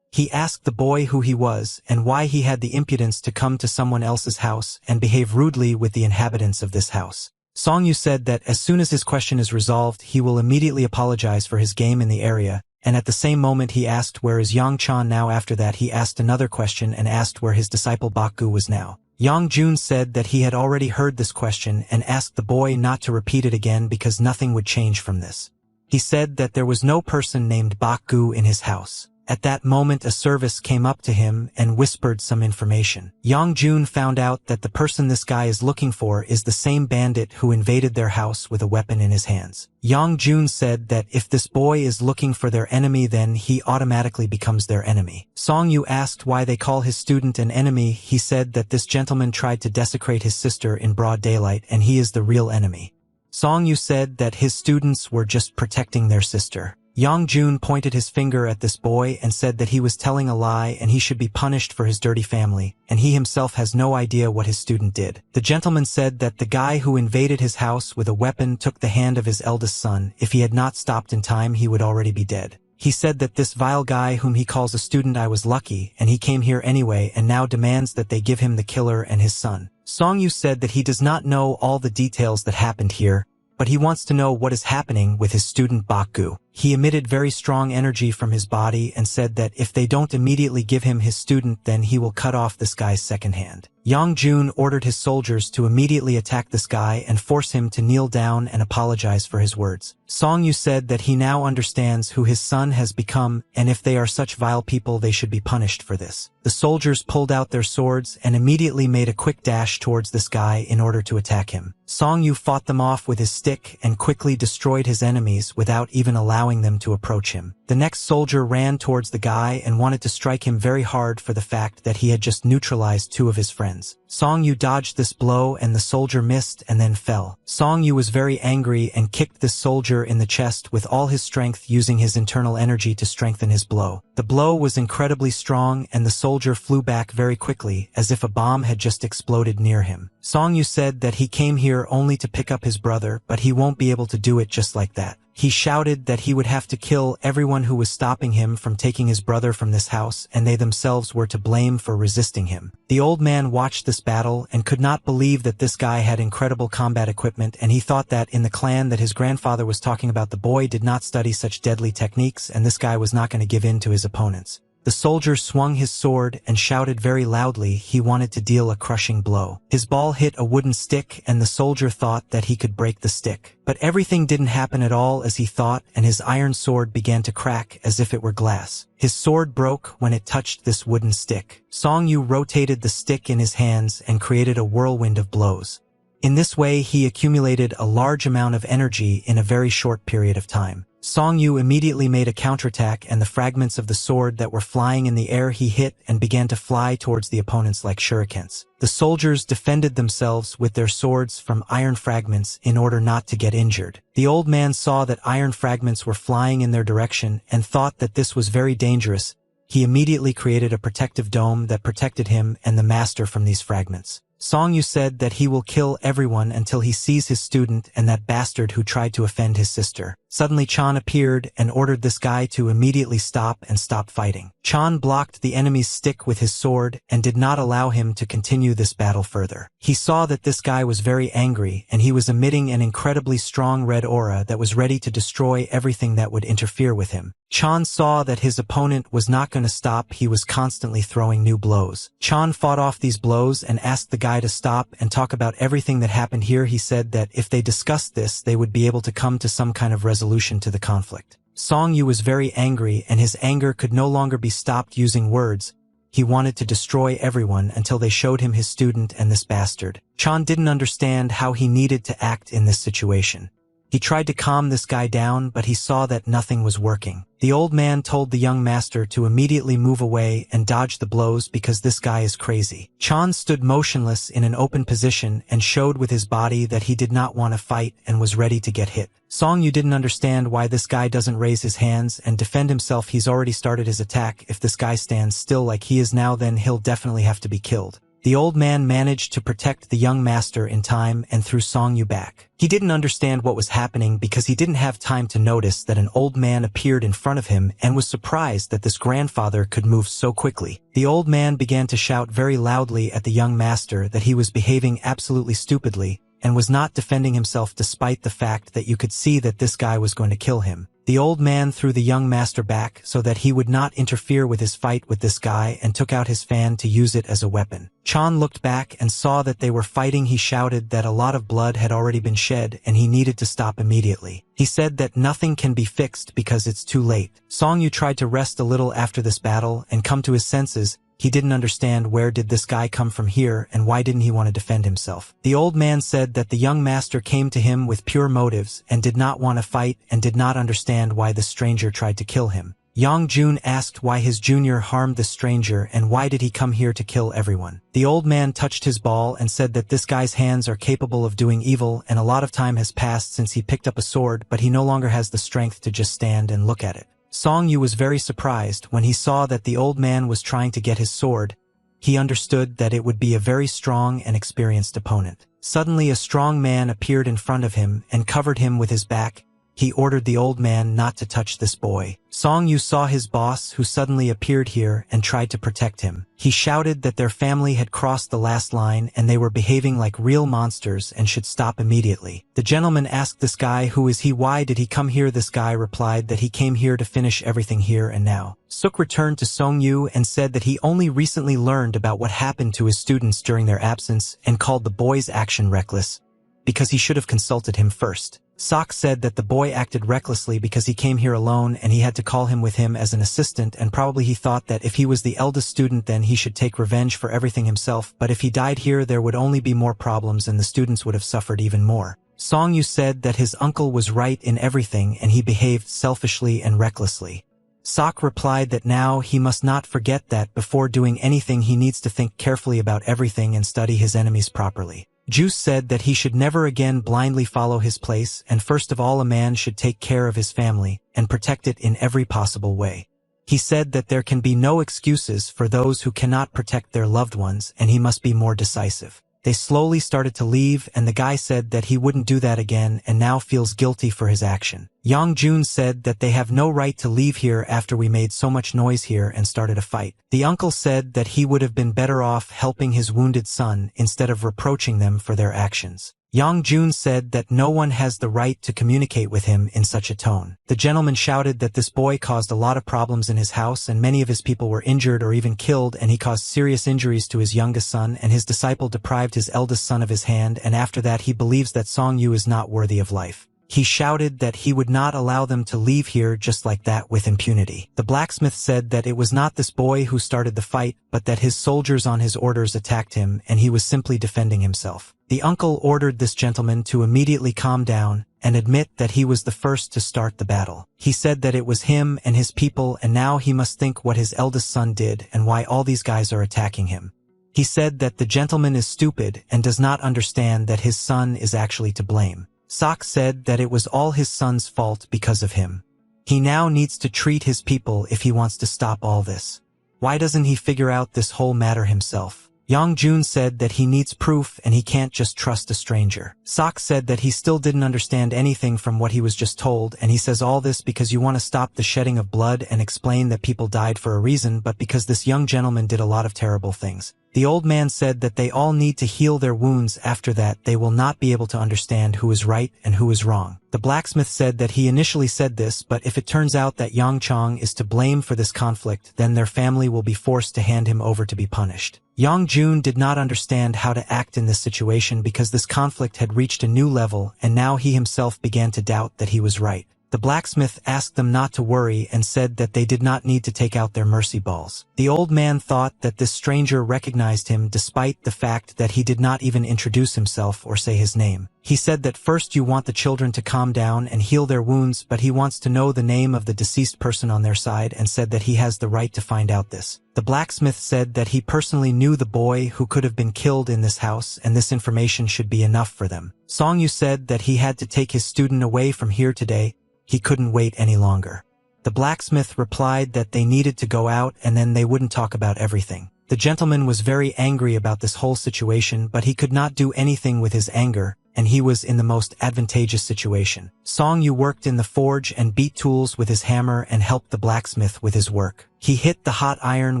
He asked the boy who he was and why he had the impudence to come to someone else's house and behave rudely with the inhabitants of this house. Song-yu said that as soon as his question is resolved, he will immediately apologize for his game in the area, and at the same moment he asked where is Yang-chan now. After that he asked another question and asked where his disciple Bakgu was now. Yang-jun said that he had already heard this question and asked the boy not to repeat it again because nothing would change from this. He said that there was no person named Bakgu in his house. At that moment a service came up to him and whispered some information. Yang-jun found out that the person this guy is looking for is the same bandit who invaded their house with a weapon in his hands. Yang-jun said that if this boy is looking for their enemy then he automatically becomes their enemy. Song-yu asked why they call his student an enemy. He said that this gentleman tried to desecrate his sister in broad daylight and he is the real enemy. Song-yu said that his students were just protecting their sister. Yang-jun pointed his finger at this boy and said that he was telling a lie and he should be punished for his dirty family, and he himself has no idea what his student did. The gentleman said that the guy who invaded his house with a weapon took the hand of his eldest son. If he had not stopped in time, he would already be dead. He said that this vile guy whom he calls a student I was lucky, and he came here anyway and now demands that they give him the killer and his son. Song-yu said that he does not know all the details that happened here, but he wants to know what is happening with his student Bakgu. He emitted very strong energy from his body and said that if they don't immediately give him his student then he will cut off this guy's second hand. Yang-jun ordered his soldiers to immediately attack this guy and force him to kneel down and apologize for his words. Song-yu said that he now understands who his son has become, and if they are such vile people they should be punished for this. The soldiers pulled out their swords and immediately made a quick dash towards this guy in order to attack him. Song-yu fought them off with his stick and quickly destroyed his enemies without even allowing them to approach him. The next soldier ran towards the guy and wanted to strike him very hard for the fact that he had just neutralized two of his friends. Song-yu dodged this blow and the soldier missed and then fell. Song-yu was very angry and kicked this soldier in the chest with all his strength, using his internal energy to strengthen his blow. The blow was incredibly strong and the soldier flew back very quickly as if a bomb had just exploded near him. Song-yu said that he came here only to pick up his brother, but he won't be able to do it just like that. He shouted that he would have to kill everyone who was stopping him from taking his brother from this house, and they themselves were to blame for resisting him. The old man watched this battle and could not believe that this guy had incredible combat equipment, and he thought that in the clan that his grandfather was talking about the boy did not study such deadly techniques and this guy was not going to give in to his opponents. The soldier swung his sword and shouted very loudly he wanted to deal a crushing blow. His ball hit a wooden stick and the soldier thought that he could break the stick. But everything didn't happen at all as he thought, and his iron sword began to crack as if it were glass. His sword broke when it touched this wooden stick. Song-yu rotated the stick in his hands and created a whirlwind of blows. In this way he accumulated a large amount of energy in a very short period of time. Song-yu immediately made a counterattack and the fragments of the sword that were flying in the air he hit and began to fly towards the opponents like shurikens. The soldiers defended themselves with their swords from iron fragments in order not to get injured. The old man saw that iron fragments were flying in their direction and thought that this was very dangerous. He immediately created a protective dome that protected him and the master from these fragments. Song-yu said that he will kill everyone until he sees his student and that bastard who tried to offend his sister. Suddenly Chan appeared and ordered this guy to immediately stop and stop fighting. Chan blocked the enemy's stick with his sword and did not allow him to continue this battle further. He saw that this guy was very angry and he was emitting an incredibly strong red aura that was ready to destroy everything that would interfere with him. Chan saw that his opponent was not going to stop. He was constantly throwing new blows. Chan fought off these blows and asked the guy to stop and talk about everything that happened here. He said that if they discussed this, they would be able to come to some kind of resolution to the conflict. Song-yu was very angry and his anger could no longer be stopped using words. He wanted to destroy everyone until they showed him his student and this bastard. Chan didn't understand how he needed to act in this situation. He tried to calm this guy down, but he saw that nothing was working. The old man told the young master to immediately move away and dodge the blows because this guy is crazy. Chan stood motionless in an open position and showed with his body that he did not want to fight and was ready to get hit. Song Yu didn't understand why this guy doesn't raise his hands and defend himself. He's already started his attack. If this guy stands still like he is now, then he'll definitely have to be killed. The old man managed to protect the young master in time and threw Song Yu back. He didn't understand what was happening because he didn't have time to notice that an old man appeared in front of him and was surprised that this grandfather could move so quickly. The old man began to shout very loudly at the young master that he was behaving absolutely stupidly and was not defending himself despite the fact that you could see that this guy was going to kill him. The old man threw the young master back so that he would not interfere with his fight with this guy and took out his fan to use it as a weapon. Chan looked back and saw that they were fighting. He shouted that a lot of blood had already been shed and he needed to stop immediately. He said that nothing can be fixed because it's too late. Song Yu tried to rest a little after this battle and come to his senses. He didn't understand where did this guy come from here and why didn't he want to defend himself. The old man said that the young master came to him with pure motives and did not want to fight and did not understand why the stranger tried to kill him. Yang Jun asked why his junior harmed the stranger and why did he come here to kill everyone. The old man touched his ball and said that this guy's hands are capable of doing evil and a lot of time has passed since he picked up a sword, but he no longer has the strength to just stand and look at it. Song Yu was very surprised when he saw that the old man was trying to get his sword. He understood that it would be a very strong and experienced opponent. Suddenly a strong man appeared in front of him and covered him with his back. He ordered the old man not to touch this boy. Song Yu saw his boss who suddenly appeared here and tried to protect him. He shouted that their family had crossed the last line and they were behaving like real monsters and should stop immediately. The gentleman asked this guy, who is he, why did he come here? This guy replied that he came here to finish everything here and now. Suk returned to Song Yu and said that he only recently learned about what happened to his students during their absence and called the boy's action reckless because he should have consulted him first. Sok said that the boy acted recklessly because he came here alone and he had to call him with him as an assistant, and probably he thought that if he was the eldest student then he should take revenge for everything himself, but if he died here there would only be more problems and the students would have suffered even more. Song Yu said that his uncle was right in everything and he behaved selfishly and recklessly. Sok replied that now he must not forget that before doing anything he needs to think carefully about everything and study his enemies properly. Juice said that he should never again blindly follow his place, and first of all a man should take care of his family and protect it in every possible way. He said that there can be no excuses for those who cannot protect their loved ones and he must be more decisive. They slowly started to leave and the guy said that he wouldn't do that again and now feels guilty for his action. Yang Jun said that they have no right to leave here after we made so much noise here and started a fight. The uncle said that he would have been better off helping his wounded son instead of reproaching them for their actions. Yang Jun said that no one has the right to communicate with him in such a tone. The gentleman shouted that this boy caused a lot of problems in his house and many of his people were injured or even killed, and he caused serious injuries to his youngest son, and his disciple deprived his eldest son of his hand, and after that he believes that Song Yu is not worthy of life. He shouted that he would not allow them to leave here just like that with impunity. The blacksmith said that it was not this boy who started the fight, but that his soldiers on his orders attacked him and he was simply defending himself. The uncle ordered this gentleman to immediately calm down and admit that he was the first to start the battle. He said that it was him and his people and now he must think what his eldest son did and why all these guys are attacking him. He said that the gentleman is stupid and does not understand that his son is actually to blame. Sok said that it was all his son's fault because of him. He now needs to treat his people if he wants to stop all this. Why doesn't he figure out this whole matter himself? Yang Jun said that he needs proof and he can't just trust a stranger. Sok said that he still didn't understand anything from what he was just told, and he says all this because you want to stop the shedding of blood and explain that people died for a reason, but because this young gentleman did a lot of terrible things. The old man said that they all need to heal their wounds. After that they will not be able to understand who is right and who is wrong. The blacksmith said that he initially said this, but if it turns out that Yang Chong is to blame for this conflict, then their family will be forced to hand him over to be punished. Yang Jun did not understand how to act in this situation because this conflict had reached a new level and now he himself began to doubt that he was right. The blacksmith asked them not to worry and said that they did not need to take out their mercy balls. The old man thought that this stranger recognized him despite the fact that he did not even introduce himself or say his name. He said that first you want the children to calm down and heal their wounds, but he wants to know the name of the deceased person on their side and said that he has the right to find out this. The blacksmith said that he personally knew the boy who could have been killed in this house and this information should be enough for them. Song Yu said that he had to take his student away from here today. He couldn't wait any longer. The blacksmith replied that they needed to go out and then they wouldn't talk about everything. The gentleman was very angry about this whole situation, but he could not do anything with his anger, and he was in the most advantageous situation. Song Yu worked in the forge and beat tools with his hammer and helped the blacksmith with his work. He hit the hot iron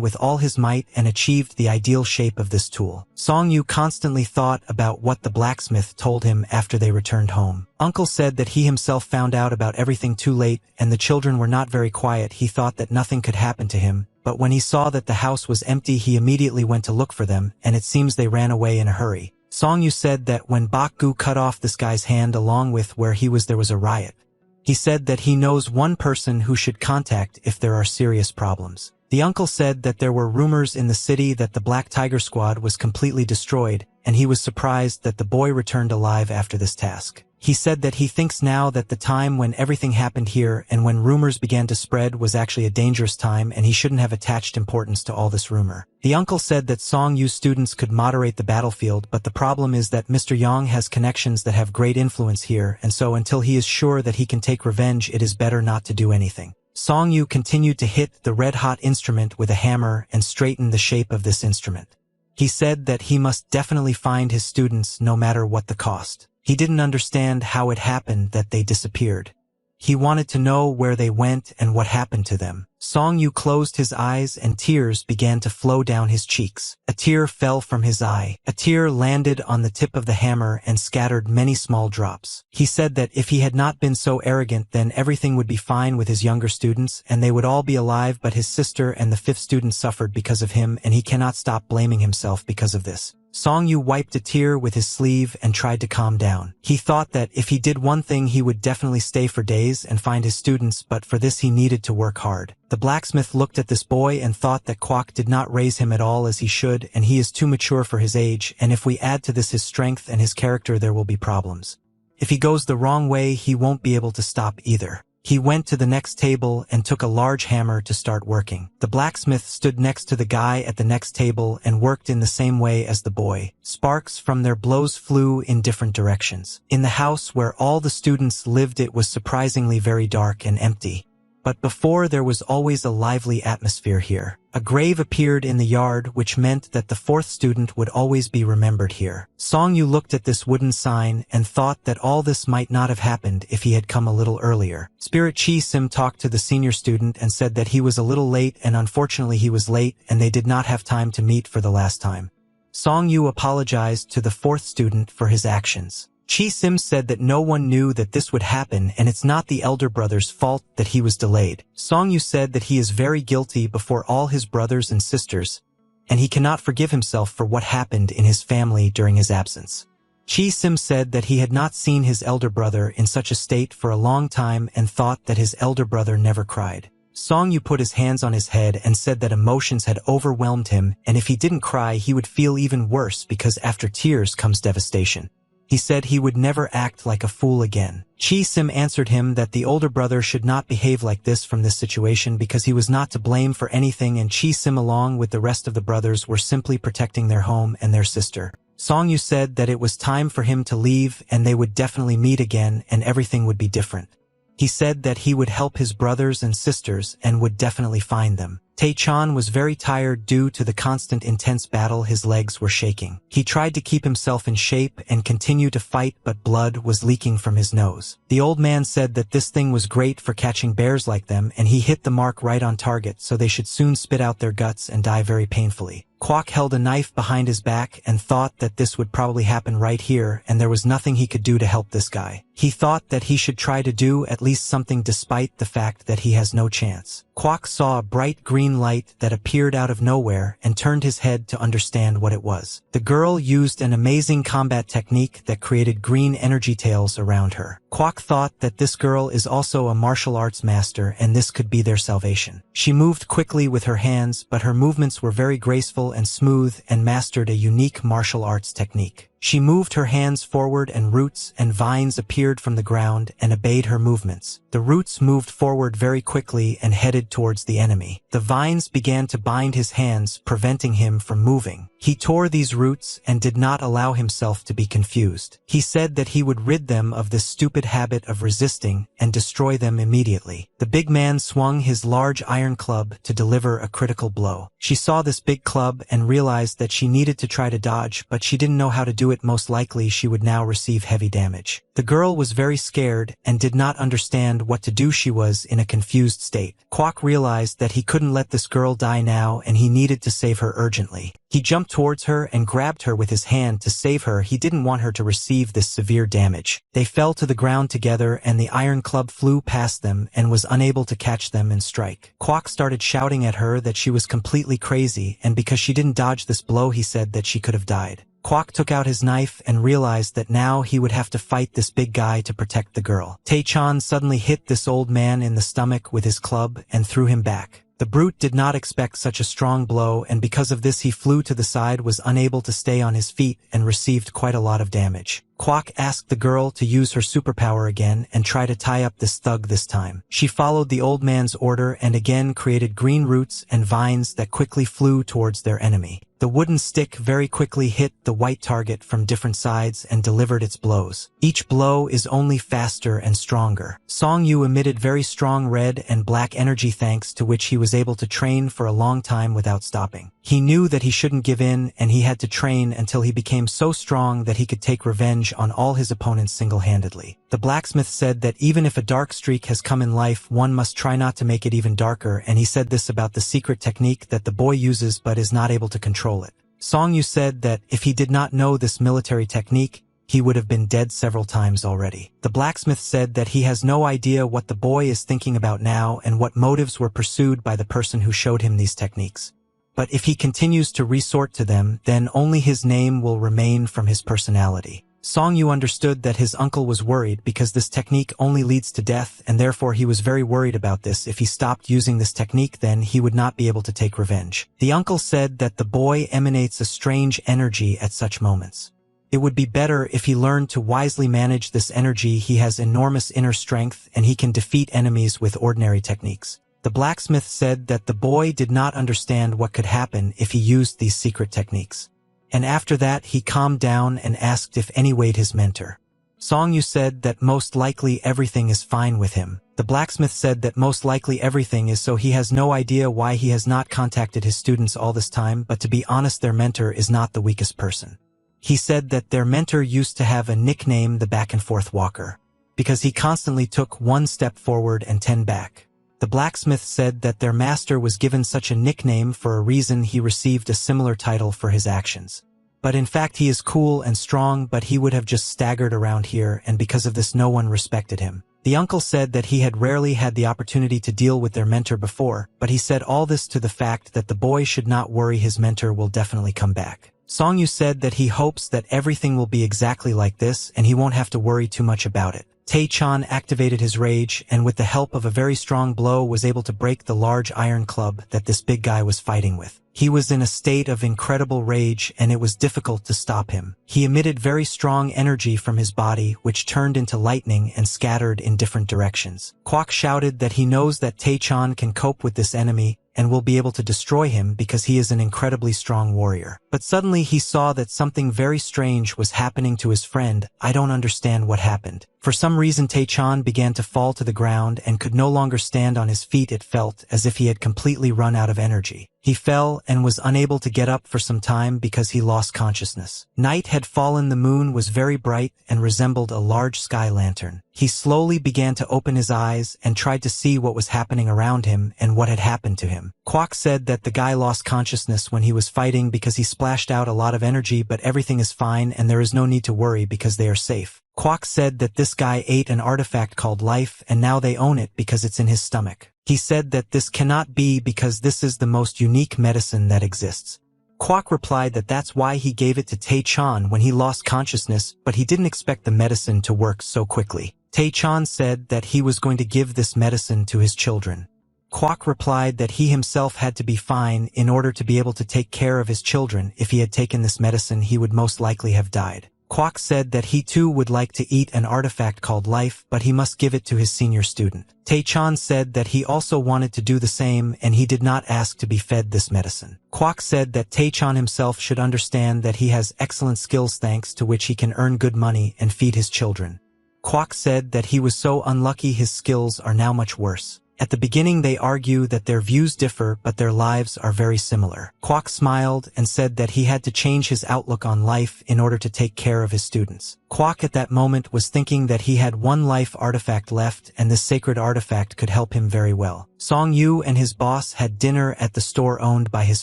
with all his might and achieved the ideal shape of this tool. Song Yu constantly thought about what the blacksmith told him after they returned home. Uncle said that he himself found out about everything too late and the children were not very quiet. He thought that nothing could happen to him, but when he saw that the house was empty he immediately went to look for them, and it seems they ran away in a hurry. Song Yu said that when Bak Gu cut off this guy's hand along with where he was there was a riot. He said that he knows one person who should contact if there are serious problems. The uncle said that there were rumors in the city that the Black Tiger Squad was completely destroyed, and he was surprised that the boy returned alive after this task. He said that he thinks now that the time when everything happened here and when rumors began to spread was actually a dangerous time and he shouldn't have attached importance to all this rumor. The uncle said that Song Yu's students could moderate the battlefield, but the problem is that Mr. Yang has connections that have great influence here, and so until he is sure that he can take revenge it is better not to do anything. Song Yu continued to hit the red-hot instrument with a hammer and straighten the shape of this instrument. He said that he must definitely find his students no matter what the cost. He didn't understand how it happened that they disappeared. He wanted to know where they went and what happened to them. Song Yu closed his eyes and tears began to flow down his cheeks. A tear fell from his eye. A tear landed on the tip of the hammer and scattered many small drops. He said that if he had not been so arrogant then everything would be fine with his younger students and they would all be alive, but his sister and the fifth student suffered because of him and he cannot stop blaming himself because of this. Song Yu wiped a tear with his sleeve and tried to calm down. He thought that if he did one thing he would definitely stay for days and find his students, but for this he needed to work hard. The blacksmith looked at this boy and thought that Kwok did not raise him at all as he should, and he is too mature for his age, and if we add to this his strength and his character there will be problems. If he goes the wrong way he won't be able to stop either. He went to the next table and took a large hammer to start working. The blacksmith stood next to the guy at the next table and worked in the same way as the boy. Sparks from their blows flew in different directions. In the house where all the students lived it was surprisingly very dark and empty. But before there was always a lively atmosphere here. A grave appeared in the yard, which meant that the fourth student would always be remembered here. Song Yu looked at this wooden sign and thought that all this might not have happened if he had come a little earlier. Spirit Chi Sim talked to the senior student and said that he was a little late, and unfortunately he was late and they did not have time to meet for the last time. Song Yu apologized to the fourth student for his actions. Chi Sim said that no one knew that this would happen and it's not the elder brother's fault that he was delayed. Song Yu said that he is very guilty before all his brothers and sisters, and he cannot forgive himself for what happened in his family during his absence. Chi Sim said that he had not seen his elder brother in such a state for a long time and thought that his elder brother never cried. Song Yu put his hands on his head and said that emotions had overwhelmed him, and if he didn't cry he would feel even worse because after tears comes devastation. He said he would never act like a fool again. Chi Sim answered him that the older brother should not behave like this from this situation because he was not to blame for anything, and Chi Sim along with the rest of the brothers were simply protecting their home and their sister. Song Yu said that it was time for him to leave and they would definitely meet again and everything would be different. He said that he would help his brothers and sisters and would definitely find them. Tae-chan was very tired due to the constant intense battle. His legs were shaking. He tried to keep himself in shape and continue to fight, but blood was leaking from his nose. The old man said that this thing was great for catching bears like them and he hit the mark right on target, so they should soon spit out their guts and die very painfully. Kwok held a knife behind his back and thought that this would probably happen right here and there was nothing he could do to help this guy. He thought that he should try to do at least something despite the fact that he has no chance. Kwok saw a bright green light that appeared out of nowhere and turned his head to understand what it was. The girl used an amazing combat technique that created green energy tails around her. Kwok thought that this girl is also a martial arts master and this could be their salvation. She moved quickly with her hands, but her movements were very graceful and smooth and mastered a unique martial arts technique. She moved her hands forward and roots and vines appeared from the ground and obeyed her movements. The roots moved forward very quickly and headed towards the enemy. The vines began to bind his hands, preventing him from moving. He tore these roots and did not allow himself to be confused. He said that he would rid them of this stupid habit of resisting and destroy them immediately. The big man swung his large iron club to deliver a critical blow. She saw this big club and realized that she needed to try to dodge, but she didn't know how to do it. Most likely she would now receive heavy damage. The girl was very scared and did not understand what to do. She was in a confused state. Kwok realized that he couldn't let this girl die now and he needed to save her urgently. He jumped towards her and grabbed her with his hand to save her. He didn't want her to receive this severe damage. They fell to the ground together and the iron club flew past them and was unable to catch them and strike. Kwok started shouting at her that she was completely crazy, and because she didn't dodge this blow he said that she could have died. Kwok took out his knife and realized that now he would have to fight this big guy to protect the girl. Tae-chan suddenly hit this old man in the stomach with his club and threw him back. The brute did not expect such a strong blow, and because of this he flew to the side, was unable to stay on his feet, and received quite a lot of damage. Kwok asked the girl to use her superpower again and try to tie up this thug this time. She followed the old man's order and again created green roots and vines that quickly flew towards their enemy. The wooden stick very quickly hit the white target from different sides and delivered its blows. Each blow is only faster and stronger. Song Yu emitted very strong red and black energy, thanks to which he was able to train for a long time without stopping. He knew that he shouldn't give in and he had to train until he became so strong that he could take revenge on all his opponents single-handedly. The blacksmith said that even if a dark streak has come in life, one must try not to make it even darker, and he said this about the secret technique that the boy uses but is not able to control it. Song Yu said that if he did not know this military technique, he would have been dead several times already. The blacksmith said that he has no idea what the boy is thinking about now and what motives were pursued by the person who showed him these techniques. But if he continues to resort to them, then only his name will remain from his personality. Song Yu understood that his uncle was worried because this technique only leads to death, and therefore he was very worried about this. If he stopped using this technique, then he would not be able to take revenge. The uncle said that the boy emanates a strange energy at such moments. It would be better if he learned to wisely manage this energy. He has enormous inner strength and he can defeat enemies with ordinary techniques. The blacksmith said that the boy did not understand what could happen if he used these secret techniques. And after that he calmed down and asked if any weighed his mentor. Song Yu said that most likely everything is fine with him. The blacksmith said that most likely everything is, so he has no idea why he has not contacted his students all this time, but to be honest, their mentor is not the weakest person. He said that their mentor used to have a nickname, the back and forth walker, because he constantly took 1 step forward and 10 back. The blacksmith said that their master was given such a nickname for a reason. He received a similar title for his actions. But in fact he is cool and strong, but he would have just staggered around here, and because of this no one respected him. The uncle said that he had rarely had the opportunity to deal with their mentor before, but he said all this to the fact that the boy should not worry, his mentor will definitely come back. Song Yu said that he hopes that everything will be exactly like this and he won't have to worry too much about it. Tae-chan activated his rage and with the help of a very strong blow was able to break the large iron club that this big guy was fighting with. He was in a state of incredible rage and it was difficult to stop him. He emitted very strong energy from his body which turned into lightning and scattered in different directions. Kwok shouted that he knows that Tae-chan can cope with this enemy and will be able to destroy him because he is an incredibly strong warrior. But suddenly he saw that something very strange was happening to his friend. I don't understand what happened. For some reason Tae-chan began to fall to the ground and could no longer stand on his feet. It felt as if he had completely run out of energy. He fell and was unable to get up for some time because he lost consciousness. Night had fallen, the moon was very bright and resembled a large sky lantern. He slowly began to open his eyes and tried to see what was happening around him and what had happened to him. Kwok said that the guy lost consciousness when he was fighting because he splashed out a lot of energy, but everything is fine and there is no need to worry because they are safe. Kwok said that this guy ate an artifact called life and now they own it because it's in his stomach. He said that this cannot be because this is the most unique medicine that exists. Kwok replied that that's why he gave it to Tae-chan when he lost consciousness, but he didn't expect the medicine to work so quickly. Tae-chan said that he was going to give this medicine to his children. Kwok replied that he himself had to be fine in order to be able to take care of his children. If he had taken this medicine, he would most likely have died. Kwok said that he too would like to eat an artifact called life, but he must give it to his senior student. Tae-chan said that he also wanted to do the same and he did not ask to be fed this medicine. Kwok said that Tae-chan himself should understand that he has excellent skills thanks to which he can earn good money and feed his children. Kwok said that he was so unlucky his skills are now much worse. At the beginning they argue that their views differ but their lives are very similar. Kwok smiled and said that he had to change his outlook on life in order to take care of his students. Kwok at that moment was thinking that he had one life artifact left and this sacred artifact could help him very well. Song Yu and his boss had dinner at the store owned by his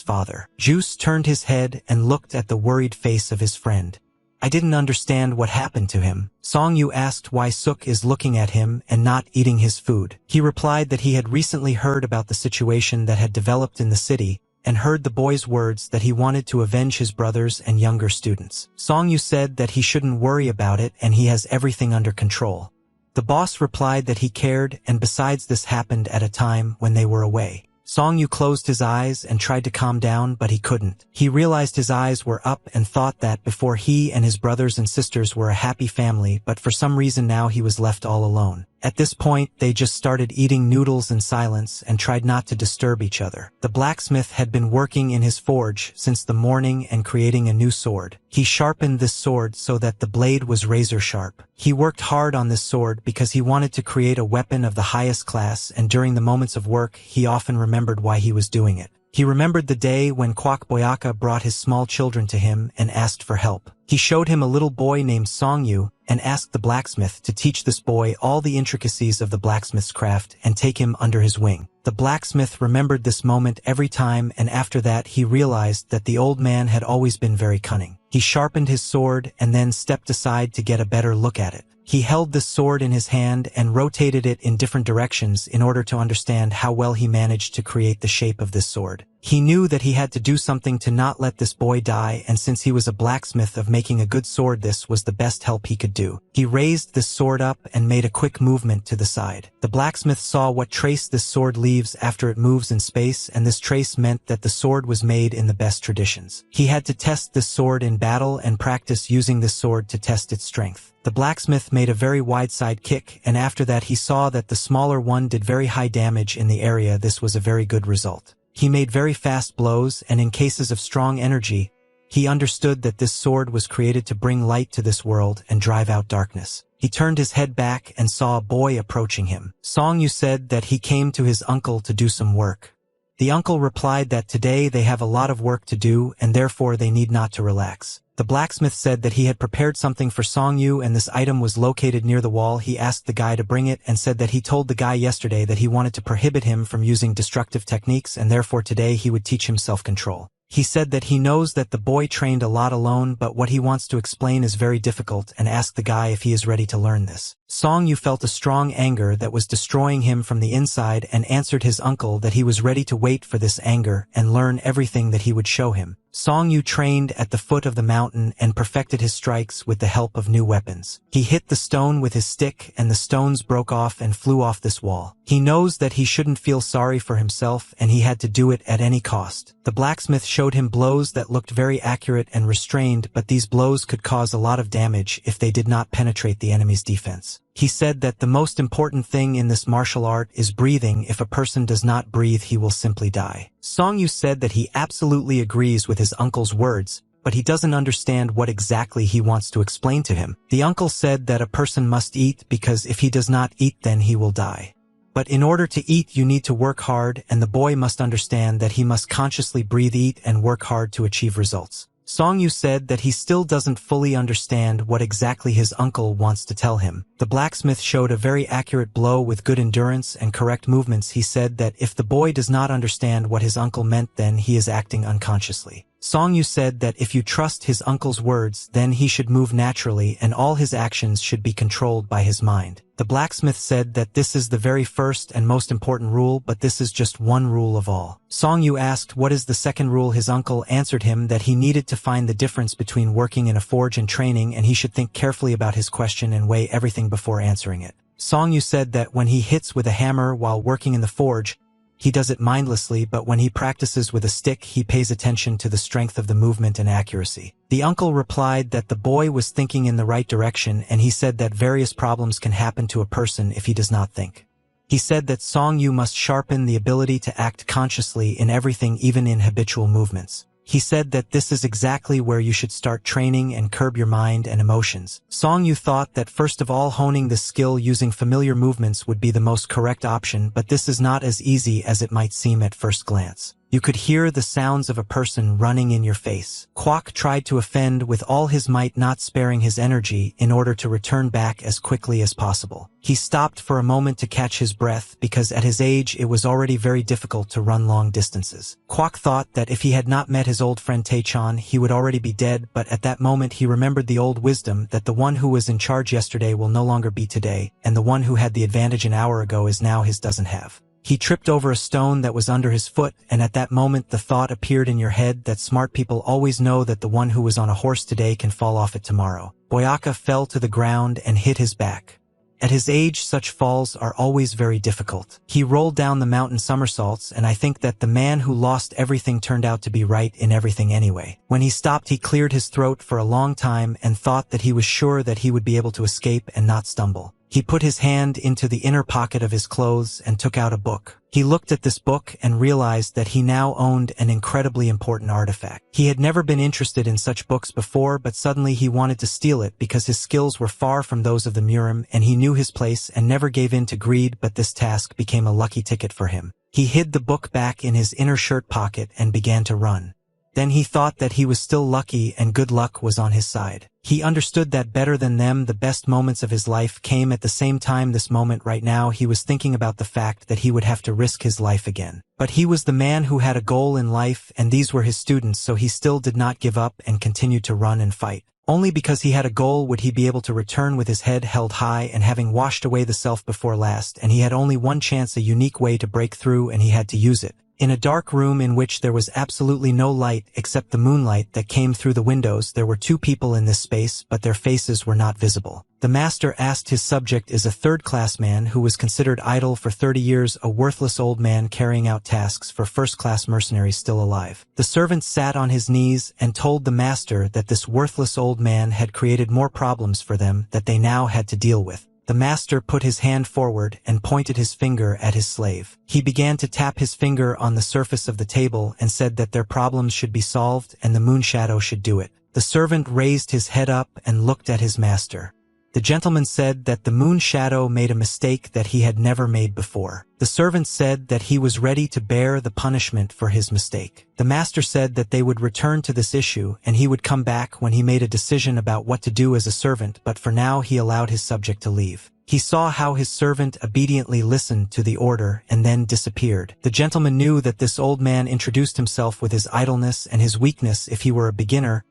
father. Juice turned his head and looked at the worried face of his friend. I didn't understand what happened to him. Song Yu asked why Suk is looking at him and not eating his food. He replied that he had recently heard about the situation that had developed in the city and heard the boy's words that he wanted to avenge his brothers and younger students. Song Yu said that he shouldn't worry about it and he has everything under control. The boss replied that he cared and besides this happened at a time when they were away. Song Yu closed his eyes and tried to calm down, but he couldn't. He realized his eyes were up and thought that before he and his brothers and sisters were a happy family, but for some reason now he was left all alone. At this point, they just started eating noodles in silence and tried not to disturb each other. The blacksmith had been working in his forge since the morning and creating a new sword. He sharpened this sword so that the blade was razor sharp. He worked hard on this sword because he wanted to create a weapon of the highest class, and during the moments of work, he often remembered why he was doing it. He remembered the day when Kwok Boyaka brought his small children to him and asked for help. He showed him a little boy named Song Yu and asked the blacksmith to teach this boy all the intricacies of the blacksmith's craft and take him under his wing. The blacksmith remembered this moment every time, and after that he realized that the old man had always been very cunning. He sharpened his sword and then stepped aside to get a better look at it. He held the sword in his hand and rotated it in different directions in order to understand how well he managed to create the shape of this sword. He knew that he had to do something to not let this boy die, and since he was a blacksmith of making a good sword, this was the best help he could do. He raised this sword up and made a quick movement to the side. The blacksmith saw what trace this sword leaves after it moves in space, and this trace meant that the sword was made in the best traditions. He had to test this sword in battle and practice using this sword to test its strength. The blacksmith made a very wide side kick, and after that he saw that the smaller one did very high damage in the area. This was a very good result. He made very fast blows, and in cases of strong energy, he understood that this sword was created to bring light to this world and drive out darkness. He turned his head back and saw a boy approaching him. Song Yu said that he came to his uncle to do some work. The uncle replied that today they have a lot of work to do and therefore they need not to relax. The blacksmith said that he had prepared something for Song Yu and this item was located near the wall. He asked the guy to bring it and said that he told the guy yesterday that he wanted to prohibit him from using destructive techniques and therefore today he would teach him self-control. He said that he knows that the boy trained a lot alone, but what he wants to explain is very difficult and asked the guy if he is ready to learn this. Song Yu felt a strong anger that was destroying him from the inside and answered his uncle that he was ready to wait for this anger and learn everything that he would show him. Song Yu trained at the foot of the mountain and perfected his strikes with the help of new weapons. He hit the stone with his stick and the stones broke off and flew off this wall. He knows that he shouldn't feel sorry for himself and he had to do it at any cost. The blacksmith showed him blows that looked very accurate and restrained, but these blows could cause a lot of damage if they did not penetrate the enemy's defense. He said that the most important thing in this martial art is breathing. If a person does not breathe, he will simply die. Song Yu said that he absolutely agrees with his uncle's words, but he doesn't understand what exactly he wants to explain to him. The uncle said that a person must eat because if he does not eat then he will die. But in order to eat you need to work hard, and the boy must understand that he must consciously breathe, eat, and work hard to achieve results. Song-yu said that he still doesn't fully understand what exactly his uncle wants to tell him. The blacksmith showed a very accurate blow with good endurance and correct movements. He said that if the boy does not understand what his uncle meant, then he is acting unconsciously. Song-yu said that if you trust his uncle's words, then he should move naturally and all his actions should be controlled by his mind. The blacksmith said that this is the very first and most important rule, but this is just one rule of all. Song-yu asked what is the second rule. His uncle answered him that he needed to find the difference between working in a forge and training, and he should think carefully about his question and weigh everything before answering it. Song-yu said that when he hits with a hammer while working in the forge, he does it mindlessly, but when he practices with a stick, he pays attention to the strength of the movement and accuracy. The uncle replied that the boy was thinking in the right direction, and he said that various problems can happen to a person if he does not think. He said that Song-yu must sharpen the ability to act consciously in everything, even in habitual movements. He said that this is exactly where you should start training and curb your mind and emotions. Song-yu thought that first of all honing this skill using familiar movements would be the most correct option, but this is not as easy as it might seem at first glance. You could hear the sounds of a person running in your face. Kwok tried to offend with all his might, not sparing his energy, in order to return back as quickly as possible. He stopped for a moment to catch his breath, because at his age it was already very difficult to run long distances. Kwok thought that if he had not met his old friend Tae-chan, he would already be dead, but at that moment he remembered the old wisdom that the one who was in charge yesterday will no longer be today, and the one who had the advantage an hour ago is now his doesn't have. He tripped over a stone that was under his foot, and at that moment the thought appeared in your head that smart people always know that the one who was on a horse today can fall off it tomorrow. Boyaka fell to the ground and hit his back. At his age, such falls are always very difficult. He rolled down the mountain somersaults, and I think that the man who lost everything turned out to be right in everything anyway. When he stopped, he cleared his throat for a long time and thought that he was sure that he would be able to escape and not stumble. He put his hand into the inner pocket of his clothes and took out a book. He looked at this book and realized that he now owned an incredibly important artifact. He had never been interested in such books before, but suddenly he wanted to steal it because his skills were far from those of the Murim, and he knew his place and never gave in to greed, but this task became a lucky ticket for him. He hid the book back in his inner shirt pocket and began to run. Then he thought that he was still lucky and good luck was on his side. He understood that better than them, the best moments of his life came at the same time. This moment right now, he was thinking about the fact that he would have to risk his life again. But he was the man who had a goal in life, and these were his students, so he still did not give up and continued to run and fight. Only because he had a goal would he be able to return with his head held high and having washed away the self before last, and he had only one chance, a unique way to break through, and he had to use it. In a dark room in which there was absolutely no light except the moonlight that came through the windows, there were two people in this space, but their faces were not visible. The master asked his subject is a third-class man who was considered idle for 30 years, a worthless old man carrying out tasks for first-class mercenaries still alive. The servant sat on his knees and told the master that this worthless old man had created more problems for them that they now had to deal with. The master put his hand forward and pointed his finger at his slave. He began to tap his finger on the surface of the table and said that their problems should be solved and the moon shadow should do it. The servant raised his head up and looked at his master. The gentleman said that the moon shadow made a mistake that he had never made before. The servant said that he was ready to bear the punishment for his mistake. The master said that they would return to this issue and he would come back when he made a decision about what to do as a servant, but for now he allowed his subject to leave. He saw how his servant obediently listened to the order and then disappeared. The gentleman knew that this old man introduced himself with his idleness and his weakness. If he were a beginner,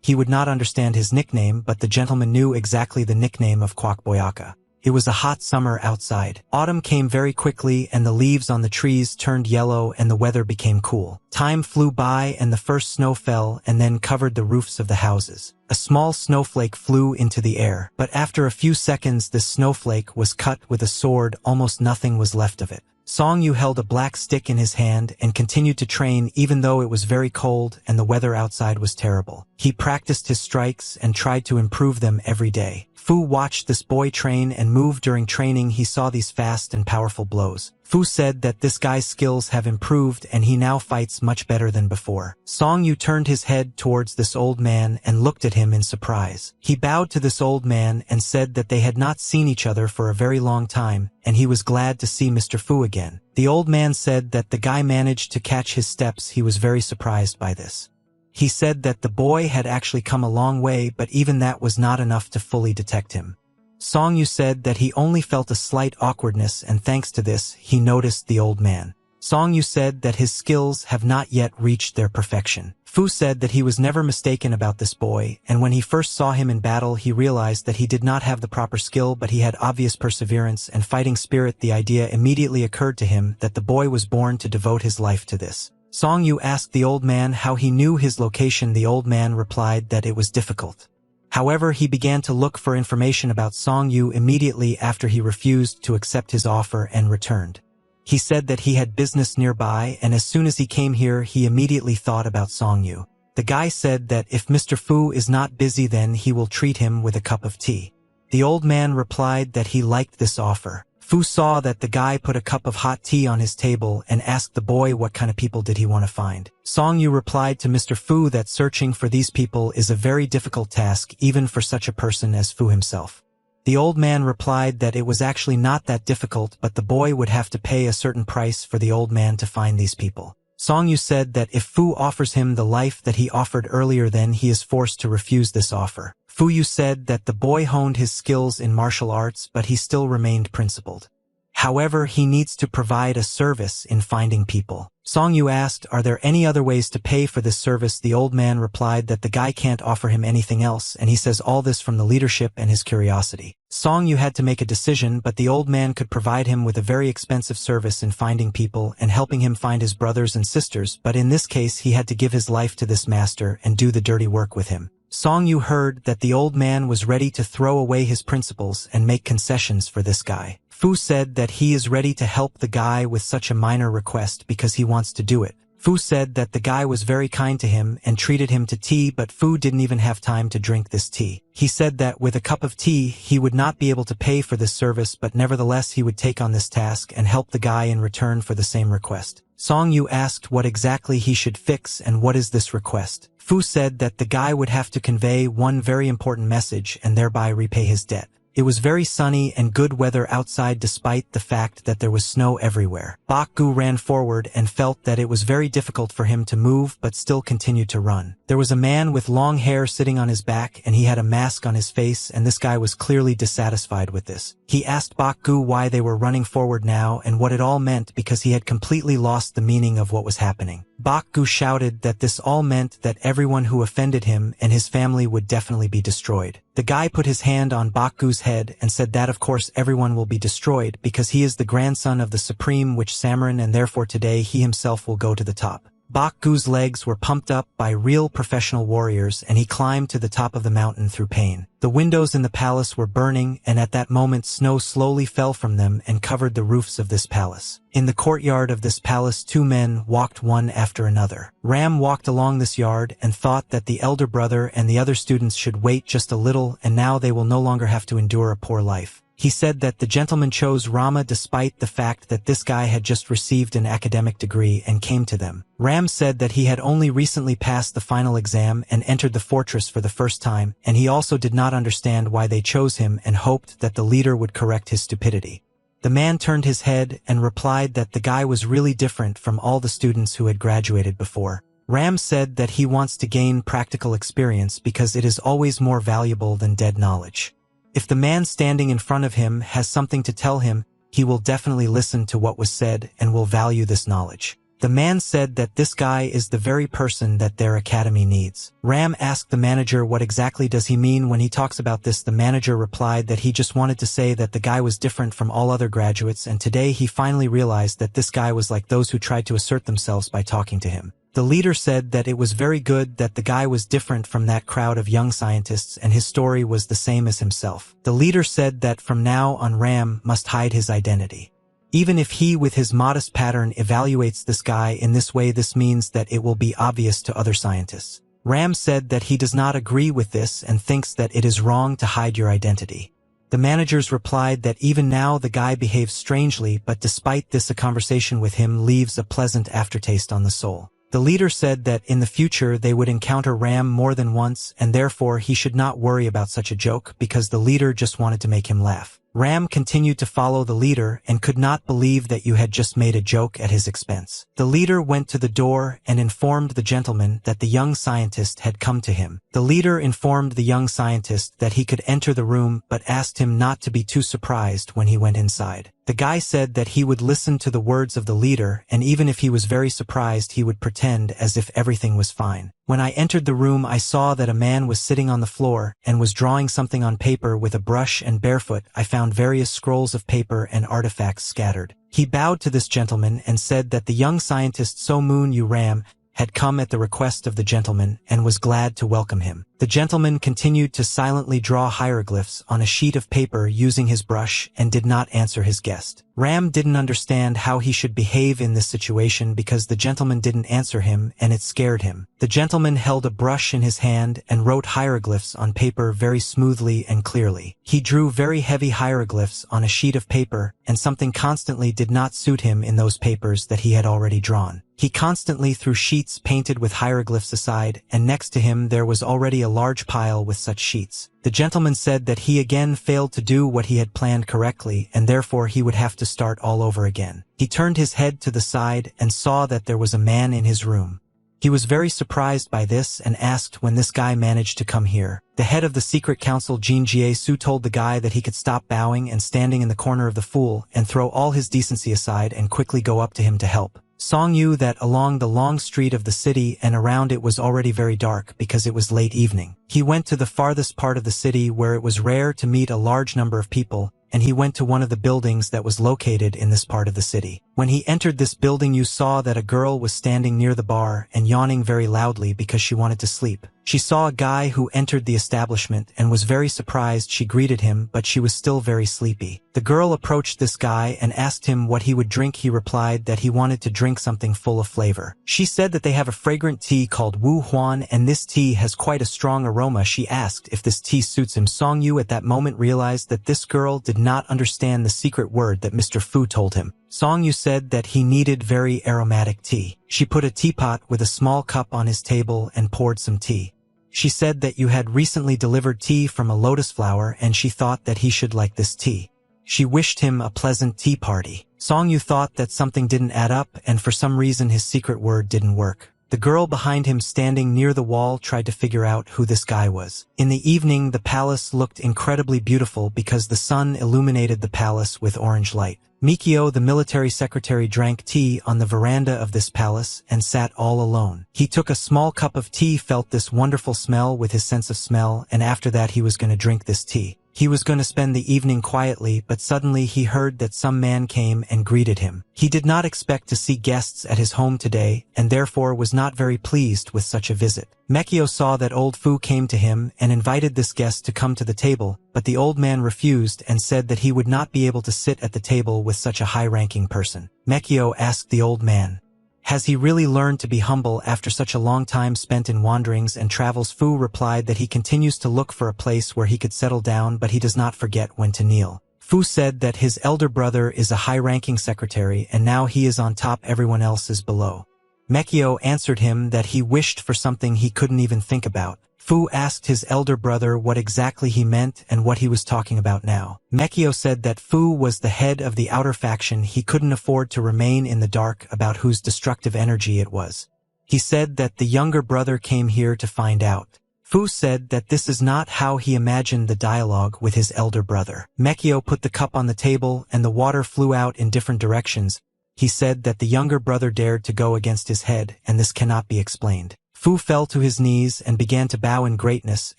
he would not understand his nickname, but the gentleman knew exactly the nickname of Kwok Boyaka. It was a hot summer outside. Autumn came very quickly and the leaves on the trees turned yellow and the weather became cool. Time flew by and the first snow fell and then covered the roofs of the houses. A small snowflake flew into the air, but after a few seconds this snowflake was cut with a sword. Almost nothing was left of it. Song-yu held a black stick in his hand and continued to train even though it was very cold and the weather outside was terrible. He practiced his strikes and tried to improve them every day. Fu watched this boy train and move. During training he saw these fast and powerful blows. Fu said that this guy's skills have improved and he now fights much better than before. Song Yu turned his head towards this old man and looked at him in surprise. He bowed to this old man and said that they had not seen each other for a very long time, and he was glad to see Mr. Fu again. The old man said that the guy managed to catch his steps. He was very surprised by this. He said that the boy had actually come a long way, but even that was not enough to fully detect him. Song Yu said that he only felt a slight awkwardness, and thanks to this, he noticed the old man. Song Yu said that his skills have not yet reached their perfection. Fu said that he was never mistaken about this boy, and when he first saw him in battle he realized that he did not have the proper skill, but he had obvious perseverance and fighting spirit. The idea immediately occurred to him that the boy was born to devote his life to this. Song Yu asked the old man how he knew his location. The old man replied that it was difficult. However, he began to look for information about Song Yu immediately after he refused to accept his offer and returned. He said that he had business nearby, and as soon as he came here he immediately thought about Song Yu. The guy said that if Mr. Fu is not busy then he will treat him with a cup of tea. The old man replied that he liked this offer. Fu saw that the guy put a cup of hot tea on his table and asked the boy what kind of people did he want to find. Song Yu replied to Mr. Fu that searching for these people is a very difficult task even for such a person as Fu himself. The old man replied that it was actually not that difficult, but the boy would have to pay a certain price for the old man to find these people. Song Yu said that if Fu offers him the life that he offered earlier then he is forced to refuse this offer. Fu Yu said that the boy honed his skills in martial arts, but he still remained principled. However, he needs to provide a service in finding people. Song Yu asked, are there any other ways to pay for this service? The old man replied that the guy can't offer him anything else, and he says all this from the leadership and his curiosity. Song Yu had to make a decision, but the old man could provide him with a very expensive service in finding people and helping him find his brothers and sisters, but in this case he had to give his life to this master and do the dirty work with him. Song Yu heard that the old man was ready to throw away his principles and make concessions for this guy. Fu said that he is ready to help the guy with such a minor request because he wants to do it. Fu said that the guy was very kind to him and treated him to tea, but Fu didn't even have time to drink this tea. He said that with a cup of tea he would not be able to pay for this service, but nevertheless he would take on this task and help the guy in return for the same request. Song Yu asked what exactly he should fix and what is this request. Fu said that the guy would have to convey one very important message and thereby repay his debt. It was very sunny and good weather outside despite the fact that there was snow everywhere. Bak Gu ran forward and felt that it was very difficult for him to move but still continued to run. There was a man with long hair sitting on his back and he had a mask on his face, and this guy was clearly dissatisfied with this. He asked Bak Gu why they were running forward now and what it all meant because he had completely lost the meaning of what was happening. Bak Gu shouted that this all meant that everyone who offended him and his family would definitely be destroyed. The guy put his hand on Bak Gu's head and said that of course everyone will be destroyed because he is the grandson of the Supreme Witch Samarin, and therefore today he himself will go to the top. Bak Gu's legs were pumped up by real professional warriors and he climbed to the top of the mountain through pain. The windows in the palace were burning, and at that moment snow slowly fell from them and covered the roofs of this palace. In the courtyard of this palace 2 men walked one after another. Ram walked along this yard and thought that the elder brother and the other students should wait just a little, and now they will no longer have to endure a poor life. He said that the gentleman chose Rama despite the fact that this guy had just received an academic degree and came to them. Ram said that he had only recently passed the final exam and entered the fortress for the first time, and he also did not understand why they chose him and hoped that the leader would correct his stupidity. The man turned his head and replied that the guy was really different from all the students who had graduated before. Ram said that he wants to gain practical experience because it is always more valuable than dead knowledge. If the man standing in front of him has something to tell him, he will definitely listen to what was said and will value this knowledge. The man said that this guy is the very person that their academy needs. Ram asked the manager what exactly does he mean when he talks about this. The manager replied that he just wanted to say that the guy was different from all other graduates, and today he finally realized that this guy was like those who tried to assert themselves by talking to him. The leader said that it was very good that the guy was different from that crowd of young scientists and his story was the same as himself. The leader said that from now on Ram must hide his identity. Even if he with his modest pattern evaluates this guy in this way, this means that it will be obvious to other scientists. Ram said that he does not agree with this and thinks that it is wrong to hide your identity. The managers replied that even now the guy behaves strangely, but despite this a conversation with him leaves a pleasant aftertaste on the soul. The leader said that in the future they would encounter Ram more than once and therefore he should not worry about such a joke because the leader just wanted to make him laugh. Ram continued to follow the leader and could not believe that you had just made a joke at his expense. The leader went to the door and informed the gentleman that the young scientist had come to him. The leader informed the young scientist that he could enter the room but asked him not to be too surprised when he went inside. The guy said that he would listen to the words of the leader and even if he was very surprised he would pretend as if everything was fine. When I entered the room I saw that a man was sitting on the floor and was drawing something on paper with a brush and barefoot. I found various scrolls of paper and artifacts scattered. He bowed to this gentleman and said that the young scientist So Moon Yu Ram had come at the request of the gentleman and was glad to welcome him. The gentleman continued to silently draw hieroglyphs on a sheet of paper using his brush and did not answer his guest. Ram didn't understand how he should behave in this situation because the gentleman didn't answer him and it scared him. The gentleman held a brush in his hand and wrote hieroglyphs on paper very smoothly and clearly. He drew very heavy hieroglyphs on a sheet of paper and something constantly did not suit him in those papers that he had already drawn. He constantly threw sheets painted with hieroglyphs aside, and next to him there was already a large pile with such sheets. The gentleman said that he again failed to do what he had planned correctly, and therefore he would have to start all over again. He turned his head to the side and saw that there was a man in his room. He was very surprised by this and asked when this guy managed to come here. The head of the secret council Jin Jie-su told the guy that he could stop bowing and standing in the corner of the fool and throw all his decency aside and quickly go up to him to help. Song knew that along the long street of the city and around it was already very dark because it was late evening. He went to the farthest part of the city where it was rare to meet a large number of people, and he went to one of the buildings that was located in this part of the city. When he entered this building you saw that a girl was standing near the bar and yawning very loudly because she wanted to sleep. She saw a guy who entered the establishment and was very surprised. She greeted him, but she was still very sleepy. The girl approached this guy and asked him what he would drink. He replied that he wanted to drink something full of flavor. She said that they have a fragrant tea called Wu Huan and this tea has quite a strong aroma. She asked if this tea suits him. Song Yu at that moment realized that this girl did not understand the secret word that Mr. Fu told him. Song Yu said that he needed very aromatic tea. She put a teapot with a small cup on his table and poured some tea. She said that you had recently delivered tea from a lotus flower and she thought that he should like this tea. She wished him a pleasant tea party. Song Yu thought that something didn't add up and for some reason his secret word didn't work. The girl behind him standing near the wall tried to figure out who this guy was. In the evening the palace looked incredibly beautiful because the sun illuminated the palace with orange light. Mikio, the military secretary, drank tea on the veranda of this palace and sat all alone. He took a small cup of tea, felt this wonderful smell with his sense of smell, and after that he was going to drink this tea. He was going to spend the evening quietly, but suddenly he heard that some man came and greeted him. He did not expect to see guests at his home today, and therefore was not very pleased with such a visit. Mikio saw that old Fu came to him and invited this guest to come to the table, but the old man refused and said that he would not be able to sit at the table with such a high-ranking person. Mikio asked the old man, "Has he really learned to be humble after such a long time spent in wanderings and travels?" Fu replied that he continues to look for a place where he could settle down, but he does not forget when to kneel. Fu said that his elder brother is a high-ranking secretary and now he is on top, everyone else is below. Mikio answered him that he wished for something he couldn't even think about. Fu asked his elder brother what exactly he meant and what he was talking about now. Mikio said that Fu was the head of the outer faction. He couldn't afford to remain in the dark about whose destructive energy it was. He said that the younger brother came here to find out. Fu said that this is not how he imagined the dialogue with his elder brother. Mikio put the cup on the table and the water flew out in different directions. He said that the younger brother dared to go against his head, and this cannot be explained. Fu fell to his knees and began to bow in greatness,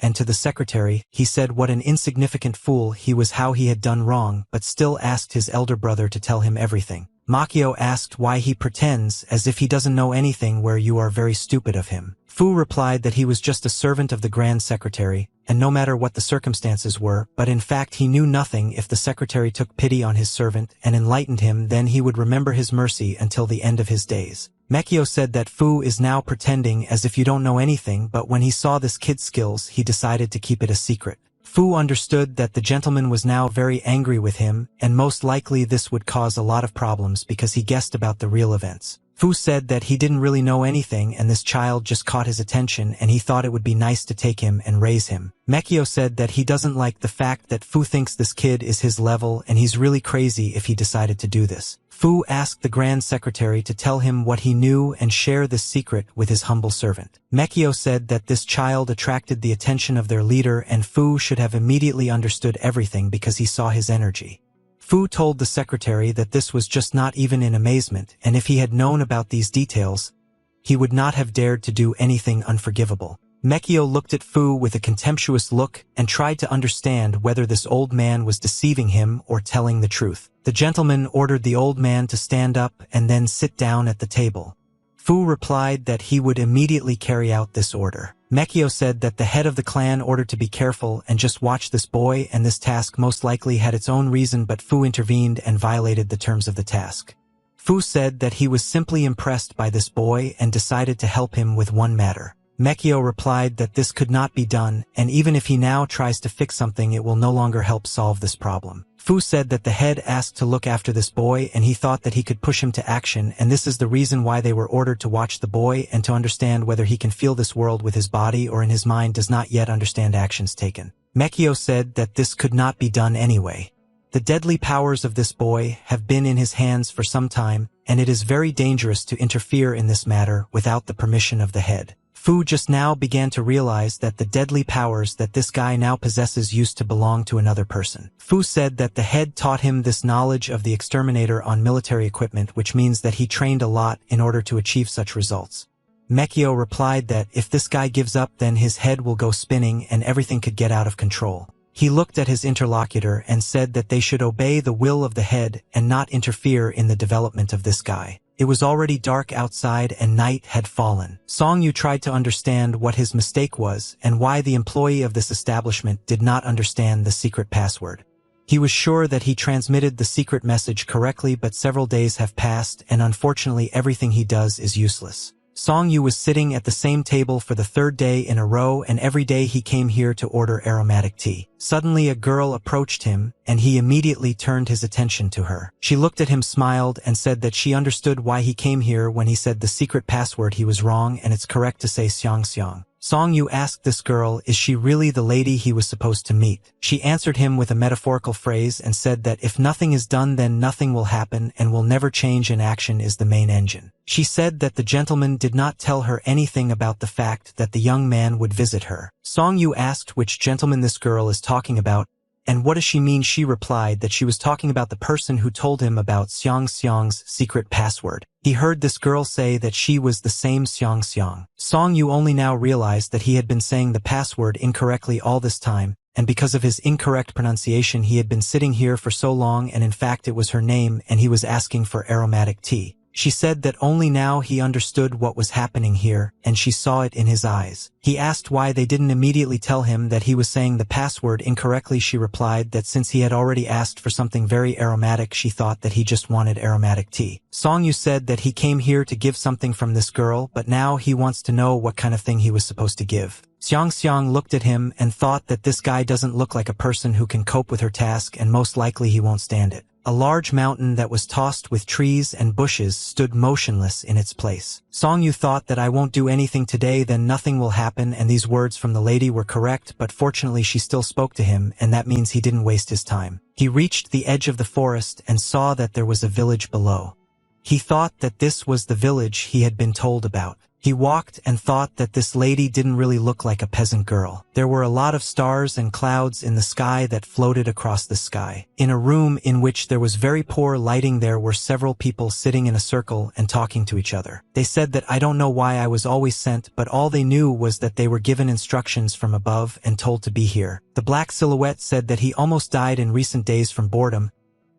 and to the secretary, he said what an insignificant fool he was, how he had done wrong, but still asked his elder brother to tell him everything. Makio asked why he pretends as if he doesn't know anything, where you are very stupid of him. Fu replied that he was just a servant of the Grand Secretary, and no matter what the circumstances were, but in fact he knew nothing. If the secretary took pity on his servant and enlightened him, then he would remember his mercy until the end of his days. Mekio said that Fu is now pretending as if you don't know anything, but when he saw this kid's skills, he decided to keep it a secret. Fu understood that the gentleman was now very angry with him, and most likely this would cause a lot of problems because he guessed about the real events. Fu said that he didn't really know anything and this child just caught his attention and he thought it would be nice to take him and raise him. Mekio said that he doesn't like the fact that Fu thinks this kid is his level and he's really crazy if he decided to do this. Fu asked the Grand Secretary to tell him what he knew and share this secret with his humble servant. Mekio said that this child attracted the attention of their leader and Fu should have immediately understood everything because he saw his energy. Fu told the secretary that this was just not even in amazement, and if he had known about these details, he would not have dared to do anything unforgivable. Mekio looked at Fu with a contemptuous look and tried to understand whether this old man was deceiving him or telling the truth. The gentleman ordered the old man to stand up and then sit down at the table. Fu replied that he would immediately carry out this order. Mekio said that the head of the clan ordered to be careful and just watch this boy, and this task most likely had its own reason, but Fu intervened and violated the terms of the task. Fu said that he was simply impressed by this boy and decided to help him with one matter. Mekio replied that this could not be done, and even if he now tries to fix something, it will no longer help solve this problem. Fu said that the head asked to look after this boy and he thought that he could push him to action, and this is the reason why they were ordered to watch the boy and to understand whether he can feel this world with his body or in his mind does not yet understand actions taken. Mekio said that this could not be done anyway. The deadly powers of this boy have been in his hands for some time, and it is very dangerous to interfere in this matter without the permission of the head. Fu just now began to realize that the deadly powers that this guy now possesses used to belong to another person. Fu said that the head taught him this knowledge of the exterminator on military equipment, which means that he trained a lot in order to achieve such results. Mekio replied that if this guy gives up, then his head will go spinning and everything could get out of control. He looked at his interlocutor and said that they should obey the will of the head and not interfere in the development of this guy. It was already dark outside and night had fallen. Song Yu tried to understand what his mistake was and why the employee of this establishment did not understand the secret password. He was sure that he transmitted the secret message correctly, but several days have passed and unfortunately everything he does is useless. Song Yu was sitting at the same table for the third day in a row, and every day he came here to order aromatic tea. Suddenly a girl approached him, and he immediately turned his attention to her. She looked at him, smiled, and said that she understood why he came here when he said the secret password he was wrong and it's correct to say Xiang Xiang. Song Yu asked this girl, is she really the lady he was supposed to meet? She answered him with a metaphorical phrase and said that if nothing is done then nothing will happen and will never change, and action is the main engine. She said that the gentleman did not tell her anything about the fact that the young man would visit her. Song Yu asked which gentleman this girl is talking about, and what does she mean? She replied that she was talking about the person who told him about Xiang Xiang's secret password. He heard this girl say that she was the same Xiang Xiang. Song Yu only now realized that he had been saying the password incorrectly all this time, and because of his incorrect pronunciation he had been sitting here for so long, and in fact it was her name and he was asking for aromatic tea. She said that only now he understood what was happening here, and she saw it in his eyes. He asked why they didn't immediately tell him that he was saying the password incorrectly. She replied that since he had already asked for something very aromatic, she thought that he just wanted aromatic tea. Song Yu said that he came here to give something from this girl, but now he wants to know what kind of thing he was supposed to give. Xiang Xiang looked at him and thought that this guy doesn't look like a person who can cope with her task, and most likely he won't stand it. A large mountain that was tossed with trees and bushes stood motionless in its place. Song Yu thought that I won't do anything today, then nothing will happen, and these words from the lady were correct, but fortunately she still spoke to him, and that means he didn't waste his time. He reached the edge of the forest and saw that there was a village below. He thought that this was the village he had been told about. He walked and thought that this lady didn't really look like a peasant girl. There were a lot of stars and clouds in the sky that floated across the sky. In a room in which there was very poor lighting, there were several people sitting in a circle and talking to each other. They said that I don't know why I was always sent, but all they knew was that they were given instructions from above and told to be here. The black silhouette said that he almost died in recent days from boredom.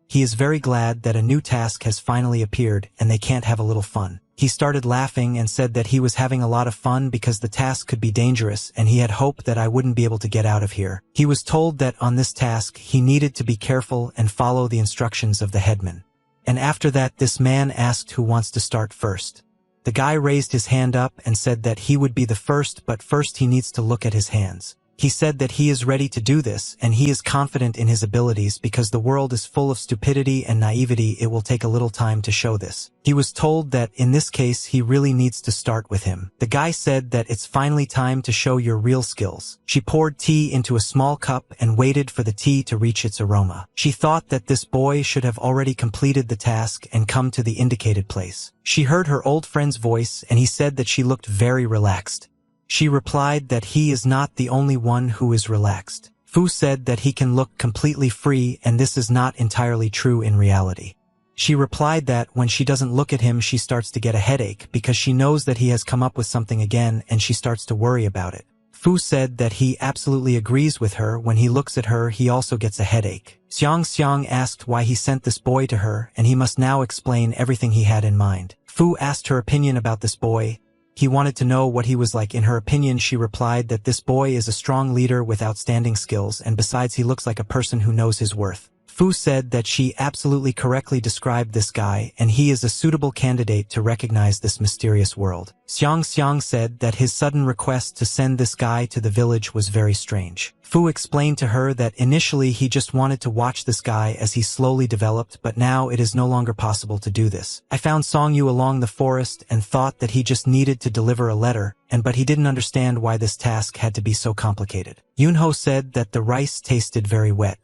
He is very glad that a new task has finally appeared and they can't have a little fun. He started laughing and said that he was having a lot of fun because the task could be dangerous and he had hoped that I wouldn't be able to get out of here. He was told that on this task he needed to be careful and follow the instructions of the headman. And after that this man asked who wants to start first. The guy raised his hand up and said that he would be the first, but first he needs to look at his hands. He said that he is ready to do this, and he is confident in his abilities because the world is full of stupidity and naivety. It will take a little time to show this. He was told that in this case he really needs to start with him. The guy said that it's finally time to show your real skills. She poured tea into a small cup and waited for the tea to reach its aroma. She thought that this boy should have already completed the task and come to the indicated place. She heard her old friend's voice, and he said that she looked very relaxed. She replied that he is not the only one who is relaxed. Fu said that he can look completely free, and this is not entirely true in reality. She replied that when she doesn't look at him she starts to get a headache because she knows that he has come up with something again and she starts to worry about it. Fu said that he absolutely agrees with her. When he looks at her he also gets a headache. Xiang asked why he sent this boy to her, and he must now explain everything he had in mind. Fu asked her opinion about this boy. He wanted to know what he was like. In her opinion, she replied that this boy is a strong leader with outstanding skills, and besides he looks like a person who knows his worth. Fu said that she absolutely correctly described this guy, and he is a suitable candidate to recognize this mysterious world. Xiang said that his sudden request to send this guy to the village was very strange. Fu explained to her that initially he just wanted to watch this guy as he slowly developed, but now it is no longer possible to do this. I found Songyu along the forest and thought that he just needed to deliver a letter, but he didn't understand why this task had to be so complicated. Yunho said that the rice tasted very wet.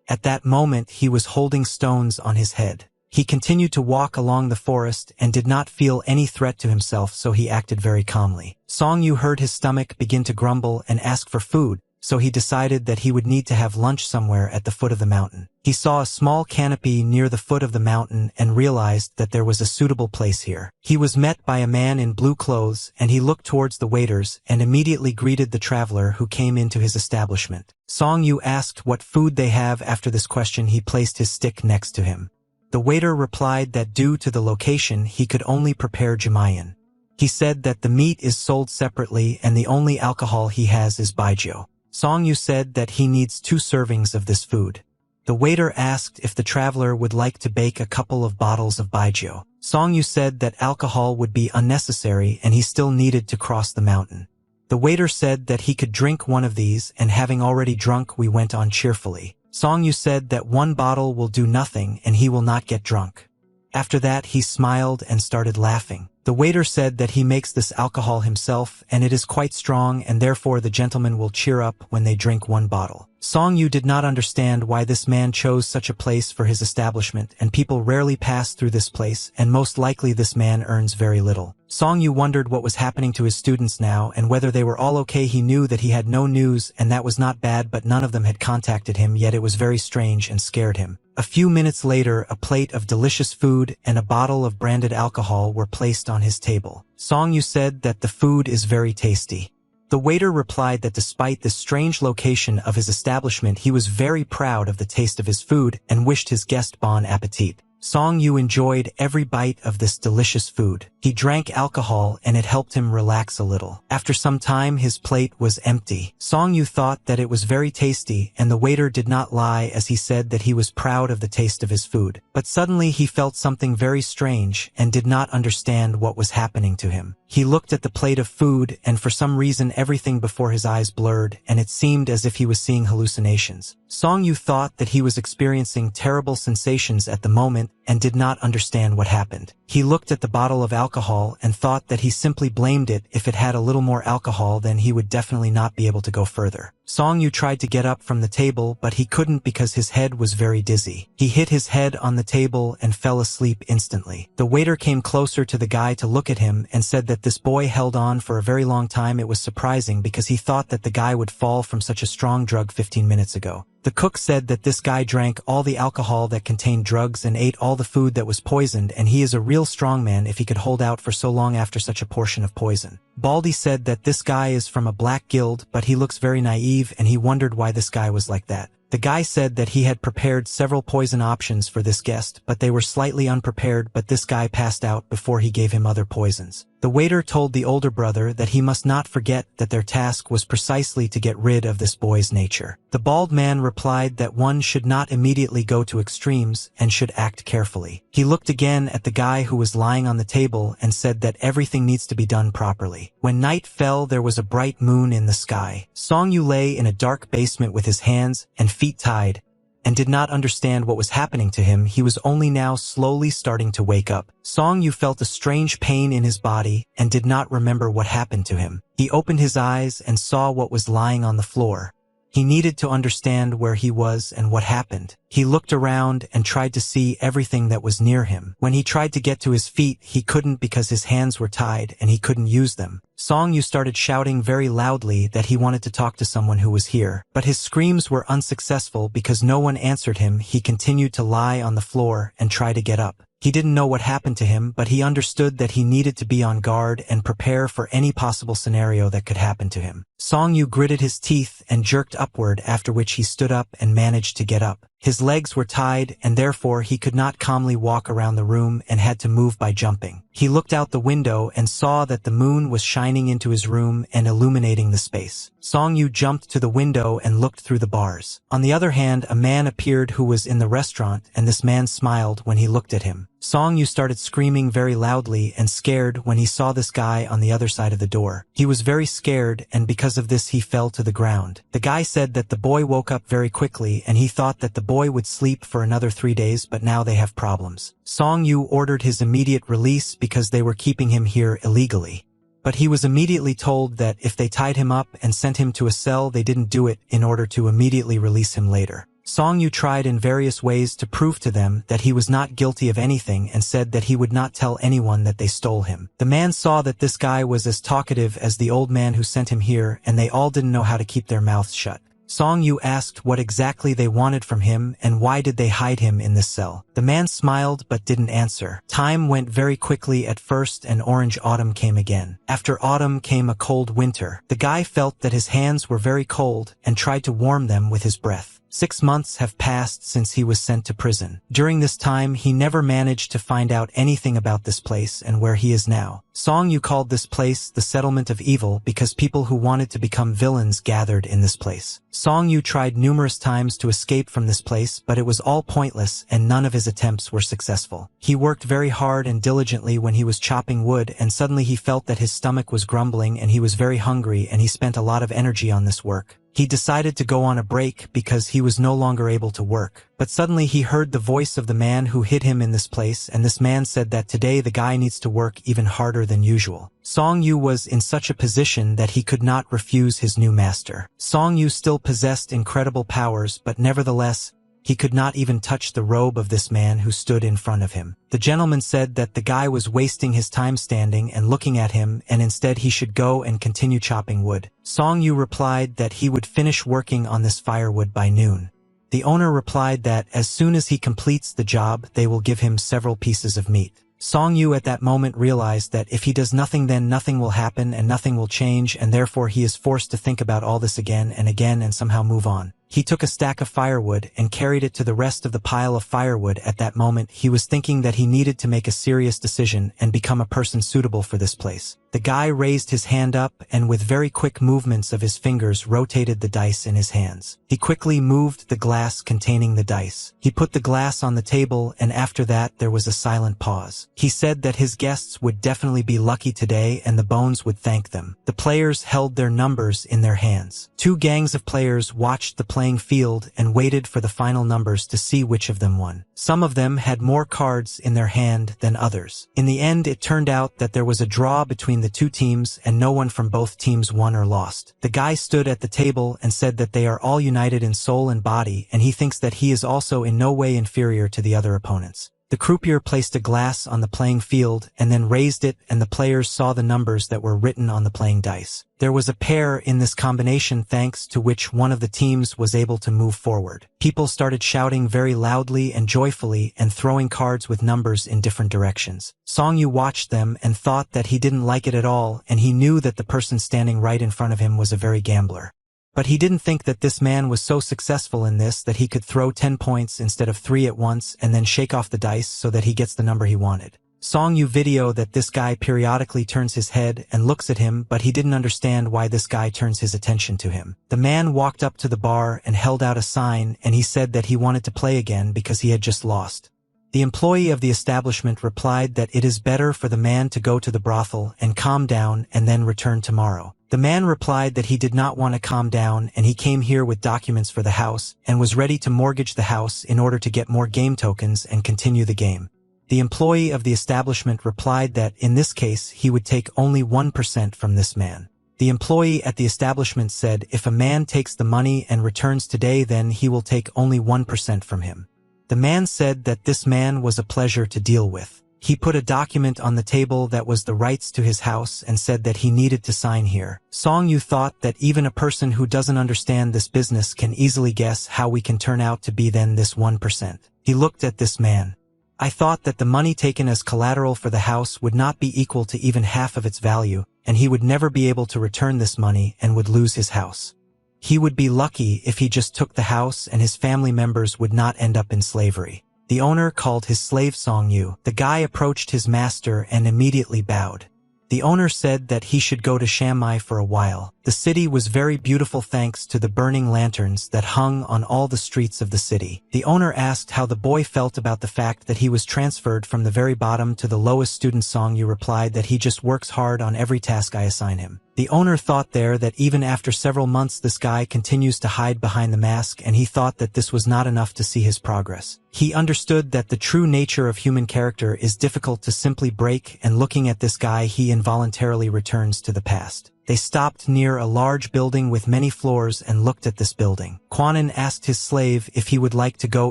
At that moment he was holding stones on his head. He continued to walk along the forest and did not feel any threat to himself, so he acted very calmly. Songyu heard his stomach begin to grumble and ask for food, so he decided that he would need to have lunch somewhere at the foot of the mountain. He saw a small canopy near the foot of the mountain and realized that there was a suitable place here. He was met by a man in blue clothes, and he looked towards the waiters and immediately greeted the traveler who came into his establishment. Songyu asked what food they have. After this question he placed his stick next to him. The waiter replied that due to the location he could only prepare jimayan. He said that the meat is sold separately and the only alcohol he has is baijiu. Songyu said that he needs 2 servings of this food. The waiter asked if the traveler would like to bake a couple of bottles of baijiu. Songyu said that alcohol would be unnecessary and he still needed to cross the mountain. The waiter said that he could drink one of these, and having already drunk we went on cheerfully. Songyu said that 1 bottle will do nothing and he will not get drunk. After that he smiled and started laughing. The waiter said that he makes this alcohol himself and it is quite strong, and therefore the gentleman will cheer up when they drink 1 bottle. Songyu did not understand why this man chose such a place for his establishment, and people rarely pass through this place, and most likely this man earns very little. Songyu wondered what was happening to his students now and whether they were all okay. He knew that he had no news, and that was not bad, but none of them had contacted him yet. It was very strange and scared him. A few minutes later, a plate of delicious food and a bottle of branded alcohol were placed on his table. Songyu said that the food is very tasty. The waiter replied that despite the strange location of his establishment, he was very proud of the taste of his food and wished his guest bon appetit. Songyu enjoyed every bite of this delicious food. He drank alcohol and it helped him relax a little. After some time his plate was empty. Songyu thought that it was very tasty, and the waiter did not lie as he said that he was proud of the taste of his food. But suddenly he felt something very strange and did not understand what was happening to him. He looked at the plate of food, and for some reason everything before his eyes blurred and it seemed as if he was seeing hallucinations. Songyu thought that he was experiencing terrible sensations at the moment and did not understand what happened. He looked at the bottle of alcohol and thought that he simply blamed it. If it had a little more alcohol then he would definitely not be able to go further. Songyu tried to get up from the table, but he couldn't because his head was very dizzy. He hit his head on the table and fell asleep instantly. The waiter came closer to the guy to look at him and said that this boy held on for a very long time. It was surprising because he thought that the guy would fall from such a strong drug 15 minutes ago. The cook said that this guy drank all the alcohol that contained drugs and ate all the food that was poisoned, and he is a real strong man if he could hold out for so long after such a portion of poison. Baldy said that this guy is from a black guild, but he looks very naive and he wondered why this guy was like that. The guy said that he had prepared several poison options for this guest, but they were slightly unprepared, but this guy passed out before he gave him other poisons. The waiter told the older brother that he must not forget that their task was precisely to get rid of this boy's nature. The bald man replied that one should not immediately go to extremes and should act carefully. He looked again at the guy who was lying on the table and said that everything needs to be done properly. When night fell, there was a bright moon in the sky. Song Yu lay in a dark basement with his hands and feet tied, and did not understand what was happening to him. He was only now slowly starting to wake up. Song Yu felt a strange pain in his body and did not remember what happened to him. He opened his eyes and saw what was lying on the floor. He needed to understand where he was and what happened. He looked around and tried to see everything that was near him. When he tried to get to his feet, he couldn't because his hands were tied and he couldn't use them. Song Yu started shouting very loudly that he wanted to talk to someone who was here, but his screams were unsuccessful because no one answered him. He continued to lie on the floor and try to get up. He didn't know what happened to him, but he understood that he needed to be on guard and prepare for any possible scenario that could happen to him. Song Yu gritted his teeth and jerked upward, after which he stood up and managed to get up. His legs were tied and therefore he could not calmly walk around the room and had to move by jumping. He looked out the window and saw that the moon was shining into his room and illuminating the space. Song Yu jumped to the window and looked through the bars. On the other hand, a man appeared who was in the restaurant, and this man smiled when he looked at him. Song Yu started screaming very loudly and scared when he saw this guy on the other side of the door. He was very scared, and because of this he fell to the ground. The guy said that the boy woke up very quickly and he thought that the boy would sleep for another 3 days, but now they have problems. Song Yu ordered his immediate release because they were keeping him here illegally. But he was immediately told that if they tied him up and sent him to a cell, they didn't do it in order to immediately release him later. Song Yu tried in various ways to prove to them that he was not guilty of anything and said that he would not tell anyone that they stole him. The man saw that this guy was as talkative as the old man who sent him here, and they all didn't know how to keep their mouths shut. Song Yu asked what exactly they wanted from him and why did they hide him in this cell. The man smiled but didn't answer. Time went very quickly at first and orange autumn came again. After autumn came a cold winter. The guy felt that his hands were very cold and tried to warm them with his breath. 6 months have passed since he was sent to prison. During this time, he never managed to find out anything about this place and where he is now. Song Yu called this place the settlement of evil because people who wanted to become villains gathered in this place. Song Yu tried numerous times to escape from this place, but it was all pointless and none of his attempts were successful. He worked very hard and diligently when he was chopping wood, and suddenly he felt that his stomach was grumbling and he was very hungry, and he spent a lot of energy on this work. He decided to go on a break because he was no longer able to work. But suddenly he heard the voice of the man who hid him in this place, and this man said that today the guy needs to work even harder than usual. Song Yu was in such a position that he could not refuse his new master. Song Yu still possessed incredible powers, but nevertheless, he could not even touch the robe of this man who stood in front of him. The gentleman said that the guy was wasting his time standing and looking at him, and instead he should go and continue chopping wood. Song Yu replied that he would finish working on this firewood by noon. The owner replied that as soon as he completes the job, they will give him several pieces of meat. Song Yu at that moment realized that if he does nothing, then nothing will happen and nothing will change, and therefore he is forced to think about all this again and somehow move on. He took a stack of firewood and carried it to the rest of the pile of firewood. At that moment, he was thinking that he needed to make a serious decision and become a person suitable for this place. The guy raised his hand up and with very quick movements of his fingers rotated the dice in his hands. He quickly moved the glass containing the dice. He put the glass on the table, and after that there was a silent pause. He said that his guests would definitely be lucky today and the bones would thank them. The players held their numbers in their hands. 2 gangs of players watched the playing field and waited for the final numbers to see which of them won. Some of them had more cards in their hand than others. In the end, it turned out that there was a draw between the 2 teams and no one from both teams won or lost. The guy stood at the table and said that they are all united in soul and body, and he thinks that he is also in no way inferior to the other opponents. The croupier placed a glass on the playing field and then raised it, and the players saw the numbers that were written on the playing dice. There was a pair in this combination, thanks to which one of the teams was able to move forward. People started shouting very loudly and joyfully and throwing cards with numbers in different directions. Song Yu watched them and thought that he didn't like it at all, and he knew that the person standing right in front of him was a very gambler. But he didn't think that this man was so successful in this that he could throw 10 points instead of 3 at once and then shake off the dice so that he gets the number he wanted. Song Yu video that this guy periodically turns his head and looks at him, but he didn't understand why this guy turns his attention to him. The man walked up to the bar and held out a sign, and he said that he wanted to play again because he had just lost. The employee of the establishment replied that it is better for the man to go to the brothel and calm down and then return tomorrow. The man replied that he did not want to calm down and he came here with documents for the house and was ready to mortgage the house in order to get more game tokens and continue the game. The employee of the establishment replied that in this case he would take only 1% from this man. The employee at the establishment said if a man takes the money and returns today, then he will take only 1% from him. The man said that this man was a pleasure to deal with. He put a document on the table that was the rights to his house and said that he needed to sign here. Song Yu thought that even a person who doesn't understand this business can easily guess how we can turn out to be then this 1%. He looked at this man. I thought that the money taken as collateral for the house would not be equal to even half of its value, and he would never be able to return this money and would lose his house. He would be lucky if he just took the house and his family members would not end up in slavery. The owner called his slave Song Yu. The guy approached his master and immediately bowed. The owner said that he should go to Shanghai for a while. The city was very beautiful thanks to the burning lanterns that hung on all the streets of the city. The owner asked how the boy felt about the fact that he was transferred from the very bottom to the lowest student. Song Yu replied that he just works hard on every task I assign him. The owner thought there that even after several months this guy continues to hide behind the mask, and he thought that this was not enough to see his progress. He understood that the true nature of human character is difficult to simply break, and looking at this guy he involuntarily returns to the past. They stopped near a large building with many floors and looked at this building. Quanon asked his slave if he would like to go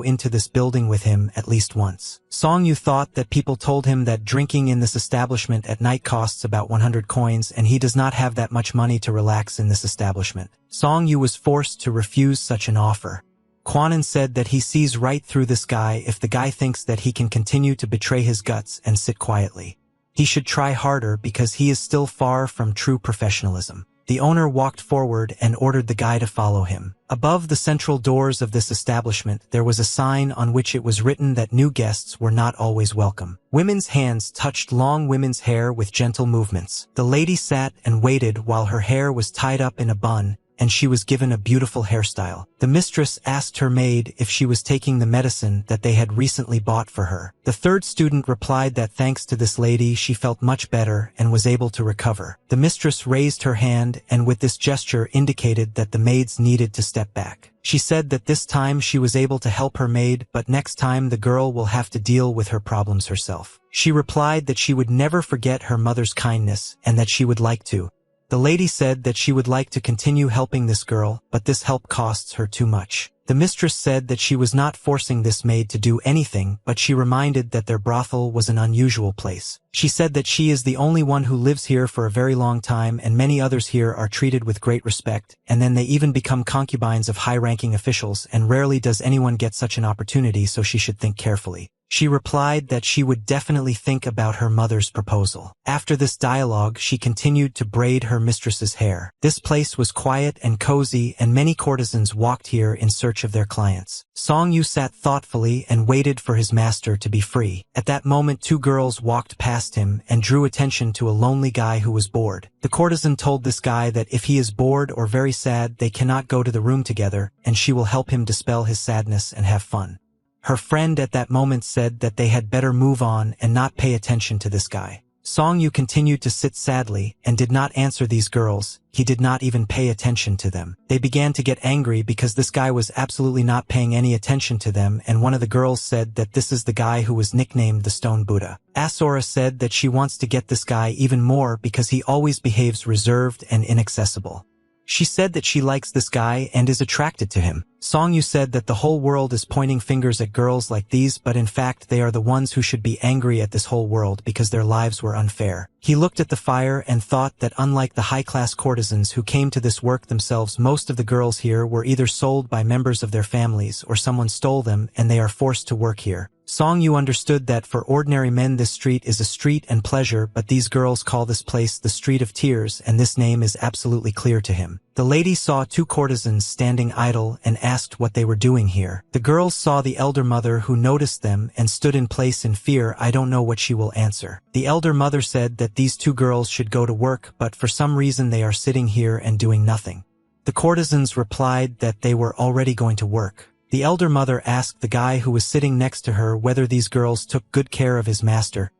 into this building with him at least once. Song Yu thought that people told him that drinking in this establishment at night costs about 100 coins and he does not have that much money to relax in this establishment. Song Yu was forced to refuse such an offer. Quanon said that he sees right through this guy if the guy thinks that he can continue to betray his guts and sit quietly. He should try harder because he is still far from true professionalism. The owner walked forward and ordered the guy to follow him. Above the central doors of this establishment, there was a sign on which it was written that new guests were not always welcome. Women's hands touched long women's hair with gentle movements. The lady sat and waited while her hair was tied up in a bun, and she was given a beautiful hairstyle. The mistress asked her maid if she was taking the medicine that they had recently bought for her. The third student replied that thanks to this lady she felt much better and was able to recover. The mistress raised her hand and with this gesture indicated that the maids needed to step back. She said that this time she was able to help her maid, but next time the girl will have to deal with her problems herself. She replied that she would never forget her mother's kindness and that she would like to. The lady said that she would like to continue helping this girl, but this help costs her too much. The mistress said that she was not forcing this maid to do anything, but she reminded that their brothel was an unusual place. She said that she is the only one who lives here for a very long time and many others here are treated with great respect, and then they even become concubines of high-ranking officials, and rarely does anyone get such an opportunity, so she should think carefully. She replied that she would definitely think about her mother's proposal. After this dialogue, she continued to braid her mistress's hair. This place was quiet and cozy, and many courtesans walked here in search of their clients. Song Yu sat thoughtfully and waited for his master to be free. At that moment, two girls walked past him and drew attention to a lonely guy who was bored. The courtesan told this guy that if he is bored or very sad, they cannot go to the room together, and she will help him dispel his sadness and have fun. Her friend at that moment said that they had better move on and not pay attention to this guy. Song Yu continued to sit sadly and did not answer these girls. He did not even pay attention to them. They began to get angry because this guy was absolutely not paying any attention to them, and one of the girls said that this is the guy who was nicknamed the Stone Buddha. Asura said that she wants to get this guy even more because he always behaves reserved and inaccessible. She said that she likes this guy and is attracted to him. Song Yu said that the whole world is pointing fingers at girls like these, but in fact they are the ones who should be angry at this whole world because their lives were unfair. He looked at the fire and thought that unlike the high-class courtesans who came to this work themselves, most of the girls here were either sold by members of their families or someone stole them and they are forced to work here. Song Yu understood that for ordinary men this street is a street and pleasure, but these girls call this place the Street of Tears, and this name is absolutely clear to him. The lady saw two courtesans standing idle and asked what they were doing here. The girls saw the elder mother, who noticed them and stood in place in fear. I don't know what she will answer. The elder mother said that these two girls should go to work, but for some reason they are sitting here and doing nothing. The courtesans replied that they were already going to work. The elder mother asked the guy who was sitting next to her whether these girls took good care of his master.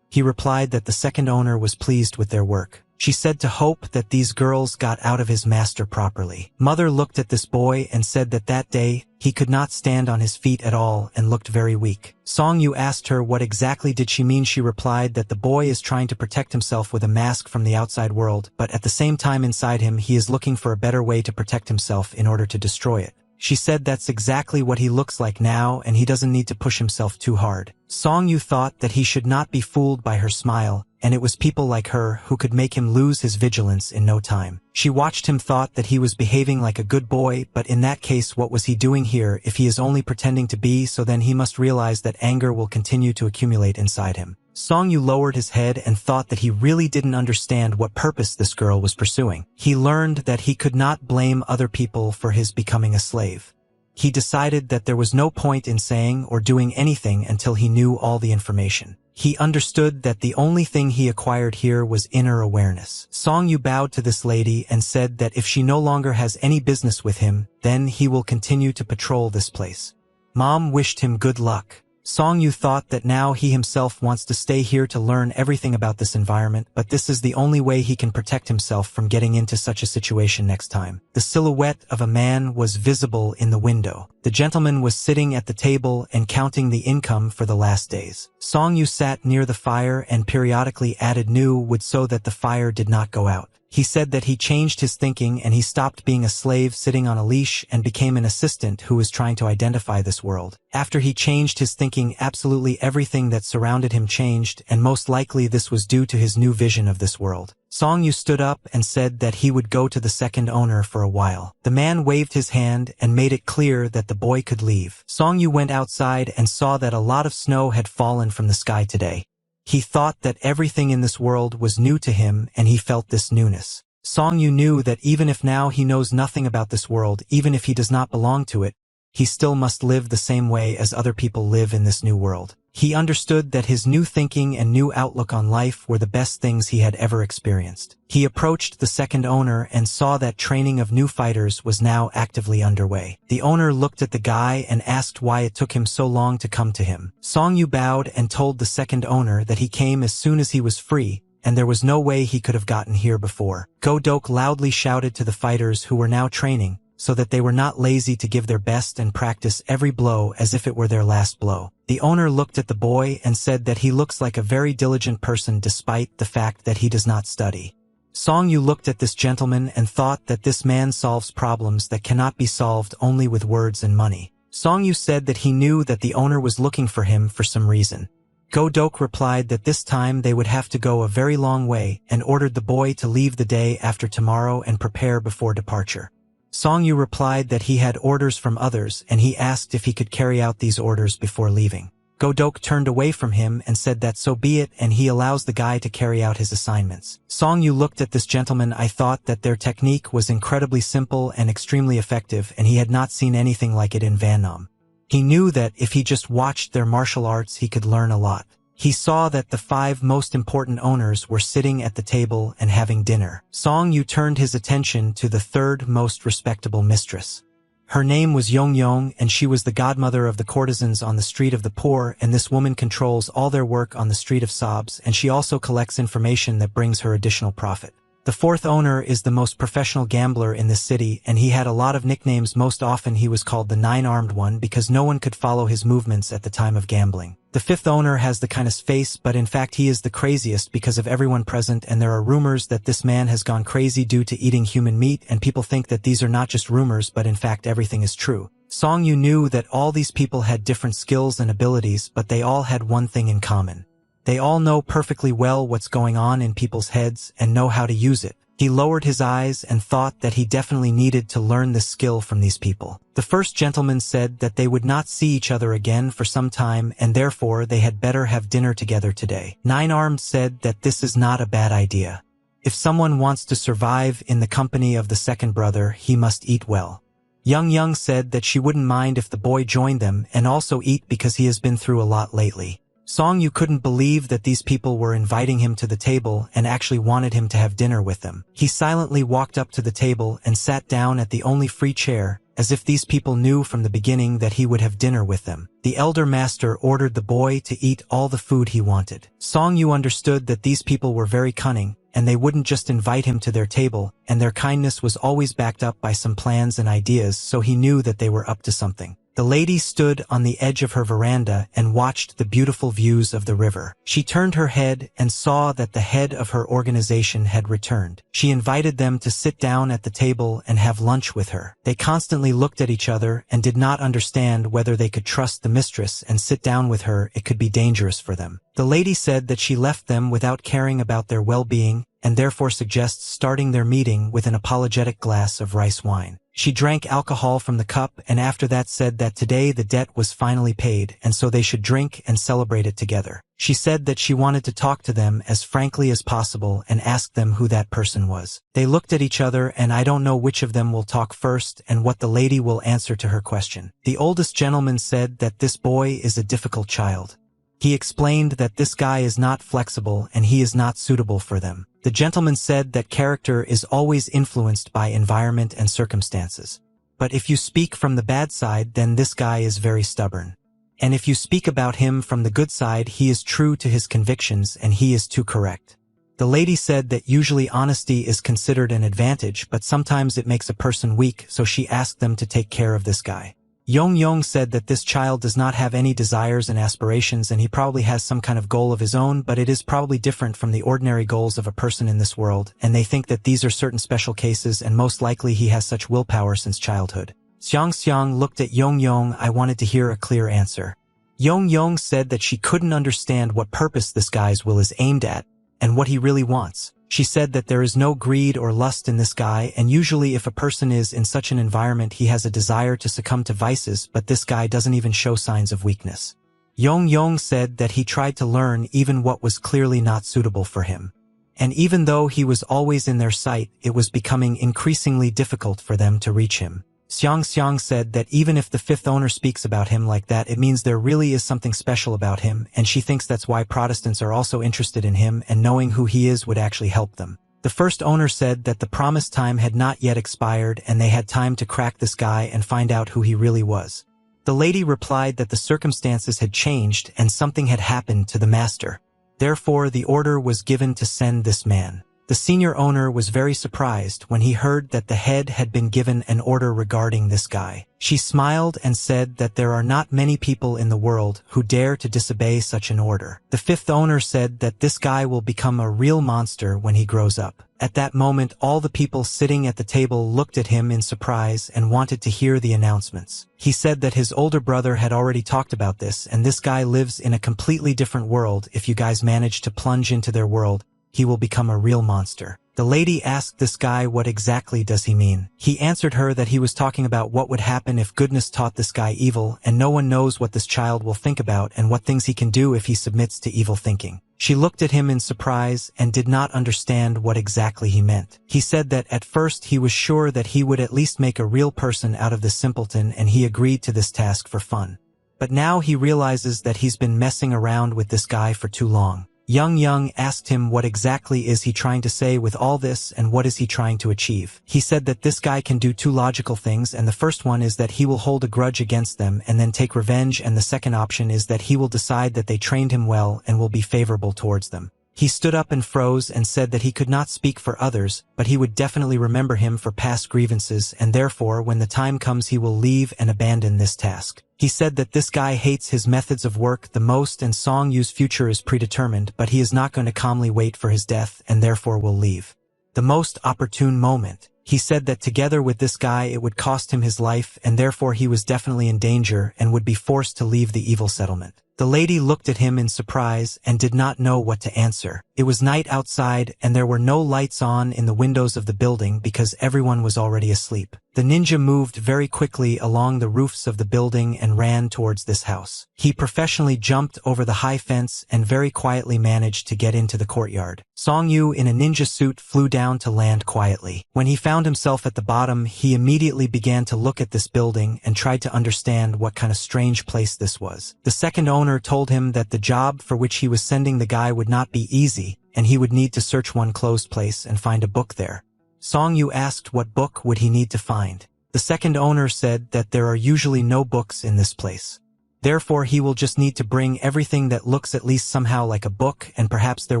He replied that the second owner was pleased with their work. She said to hope that these girls got out of his master properly. Mother looked at this boy and said that that day he could not stand on his feet at all and looked very weak. Song Yu asked her what exactly did she mean. She replied that the boy is trying to protect himself with a mask from the outside world, but at the same time inside him he is looking for a better way to protect himself in order to destroy it. She said that's exactly what he looks like now, and he doesn't need to push himself too hard. Song Yu thought that he should not be fooled by her smile, and it was people like her who could make him lose his vigilance in no time. She watched him, thought that he was behaving like a good boy, but in that case what was he doing here if he is only pretending to be? So then he must realize that anger will continue to accumulate inside him. Song Yu lowered his head and thought that he really didn't understand what purpose this girl was pursuing. He learned that he could not blame other people for his becoming a slave. He decided that there was no point in saying or doing anything until he knew all the information. He understood that the only thing he acquired here was inner awareness. Song Yu bowed to this lady and said that if she no longer has any business with him, then he will continue to patrol this place. Mom wished him good luck. Song Yu thought that now he himself wants to stay here to learn everything about this environment, but this is the only way he can protect himself from getting into such a situation next time. The silhouette of a man was visible in the window. The gentleman was sitting at the table and counting the income for the last days. Song Yu sat near the fire and periodically added new wood so that the fire did not go out. He said that he changed his thinking and he stopped being a slave sitting on a leash and became an assistant who was trying to identify this world. After he changed his thinking, absolutely everything that surrounded him changed, and most likely this was due to his new vision of this world. Song Yu stood up and said that he would go to the second owner for a while. The man waved his hand and made it clear that the boy could leave. Song Yu went outside and saw that a lot of snow had fallen from the sky today. He thought that everything in this world was new to him, and he felt this newness. Song Yu knew that even if now he knows nothing about this world, even if he does not belong to it, he still must live the same way as other people live in this new world. He understood that his new thinking and new outlook on life were the best things he had ever experienced. He approached the second owner and saw that training of new fighters was now actively underway. The owner looked at the guy and asked why it took him so long to come to him. Song Yu bowed and told the second owner that he came as soon as he was free, and there was no way he could have gotten here before. Go-Dok loudly shouted to the fighters who were now training, so that they were not lazy to give their best and practice every blow as if it were their last blow. The owner looked at the boy and said that he looks like a very diligent person despite the fact that he does not study. Song Yu looked at this gentleman and thought that this man solves problems that cannot be solved only with words and money. Song Yu said that he knew that the owner was looking for him for some reason. Go-Dok replied that this time they would have to go a very long way and ordered the boy to leave the day after tomorrow and prepare before departure. Song Yu replied that he had orders from others and he asked if he could carry out these orders before leaving. Go-Dok turned away from him and said that so be it, and he allows the guy to carry out his assignments. Song Yu looked at this gentleman. I thought that their technique was incredibly simple and extremely effective, and he had not seen anything like it in Vietnam. He knew that if he just watched their martial arts he could learn a lot. He saw that the 5 most important owners were sitting at the table and having dinner. Song Yu turned his attention to the 3rd most respectable mistress. Her name was Yong Yong, and she was the godmother of the courtesans on the Street of the Poor, and this woman controls all their work on the Street of Sobs, and she also collects information that brings her additional profit. The 4th owner is the most professional gambler in this city, and he had a lot of nicknames. Most often he was called the 9-armed one because no one could follow his movements at the time of gambling. The 5th owner has the kindest face, but in fact he is the craziest because of everyone present, and there are rumors that this man has gone crazy due to eating human meat, and people think that these are not just rumors but in fact everything is true. Song Yu knew that all these people had different skills and abilities, but they all had one thing in common. They all know perfectly well what's going on in people's heads and know how to use it. He lowered his eyes and thought that he definitely needed to learn this skill from these people. The first gentleman said that they would not see each other again for some time and therefore they had better have dinner together today. Nine-Armed said that this is not a bad idea. If someone wants to survive in the company of the second brother, he must eat well. Young said that she wouldn't mind if the boy joined them and also eat because he has been through a lot lately. Song Yu couldn't believe that these people were inviting him to the table and actually wanted him to have dinner with them. He silently walked up to the table and sat down at the only free chair, as if these people knew from the beginning that he would have dinner with them. The elder master ordered the boy to eat all the food he wanted. Song Yu understood that these people were very cunning, and they wouldn't just invite him to their table, and their kindness was always backed up by some plans and ideas, so he knew that they were up to something. The lady stood on the edge of her veranda and watched the beautiful views of the river. She turned her head and saw that the head of her organization had returned. She invited them to sit down at the table and have lunch with her. They constantly looked at each other and did not understand whether they could trust the mistress and sit down with her. It could be dangerous for them. The lady said that she left them without caring about their well-being and therefore suggests starting their meeting with an apologetic glass of rice wine. She drank alcohol from the cup and after that said that today the debt was finally paid and so they should drink and celebrate it together. She said that she wanted to talk to them as frankly as possible and asked them who that person was. They looked at each other and I don't know which of them will talk first and what the lady will answer to her question. The oldest gentleman said that this boy is a difficult child. He explained that this guy is not flexible and he is not suitable for them. The gentleman said that character is always influenced by environment and circumstances. But if you speak from the bad side, then this guy is very stubborn. And if you speak about him from the good side, he is true to his convictions and he is too correct. The lady said that usually honesty is considered an advantage, but sometimes it makes a person weak, so she asked them to take care of this guy. Yong said that this child does not have any desires and aspirations and he probably has some kind of goal of his own, but it is probably different from the ordinary goals of a person in this world, and they think that these are certain special cases and most likely he has such willpower since childhood. Xiang looked at Yong. I wanted to hear a clear answer. Yong said that she couldn't understand what purpose this guy's will is aimed at and what he really wants. She said that there is no greed or lust in this guy, and usually if a person is in such an environment he has a desire to succumb to vices, but this guy doesn't even show signs of weakness. Yong said that he tried to learn even what was clearly not suitable for him. And even though he was always in their sight, it was becoming increasingly difficult for them to reach him. Xiang said that even if the fifth owner speaks about him like that, it means there really is something special about him, and she thinks that's why Protestants are also interested in him, and knowing who he is would actually help them. The first owner said that the promised time had not yet expired and they had time to crack this guy and find out who he really was. The lady replied that the circumstances had changed and something had happened to the master. Therefore, the order was given to send this man. The senior owner was very surprised when he heard that the head had been given an order regarding this guy. She smiled and said that there are not many people in the world who dare to disobey such an order. The fifth owner said that this guy will become a real monster when he grows up. At that moment, all the people sitting at the table looked at him in surprise and wanted to hear the announcements. He said that his older brother had already talked about this, and this guy lives in a completely different world. If you guys manage to plunge into their world, he will become a real monster. The lady asked this guy what exactly does he mean. He answered her that he was talking about what would happen if goodness taught this guy evil, and no one knows what this child will think about and what things he can do if he submits to evil thinking. She looked at him in surprise and did not understand what exactly he meant. He said that at first he was sure that he would at least make a real person out of this simpleton, and he agreed to this task for fun. But now he realizes that he's been messing around with this guy for too long. Young asked him what exactly is he trying to say with all this and what is he trying to achieve. He said that this guy can do two logical things, and the first one is that he will hold a grudge against them and then take revenge, and the second option is that he will decide that they trained him well and will be favorable towards them. He stood up and froze and said that he could not speak for others, but he would definitely remember him for past grievances, and therefore when the time comes he will leave and abandon this task. He said that this guy hates his methods of work the most and Song Yu's future is predetermined, but he is not going to calmly wait for his death and therefore will leave. The most opportune moment. He said that together with this guy it would cost him his life and therefore he was definitely in danger and would be forced to leave the evil settlement. The lady looked at him in surprise and did not know what to answer. It was night outside and there were no lights on in the windows of the building because everyone was already asleep. The ninja moved very quickly along the roofs of the building and ran towards this house. He professionally jumped over the high fence and very quietly managed to get into the courtyard. Song Yu in a ninja suit flew down to land quietly. When he found himself at the bottom, he immediately began to look at this building and tried to understand what kind of strange place this was. The second owner told him that the job for which he was sending the guy would not be easy, and he would need to search one closed place and find a book there. Song Yu asked what book would he need to find. The second owner said that there are usually no books in this place. Therefore, he will just need to bring everything that looks at least somehow like a book, and perhaps there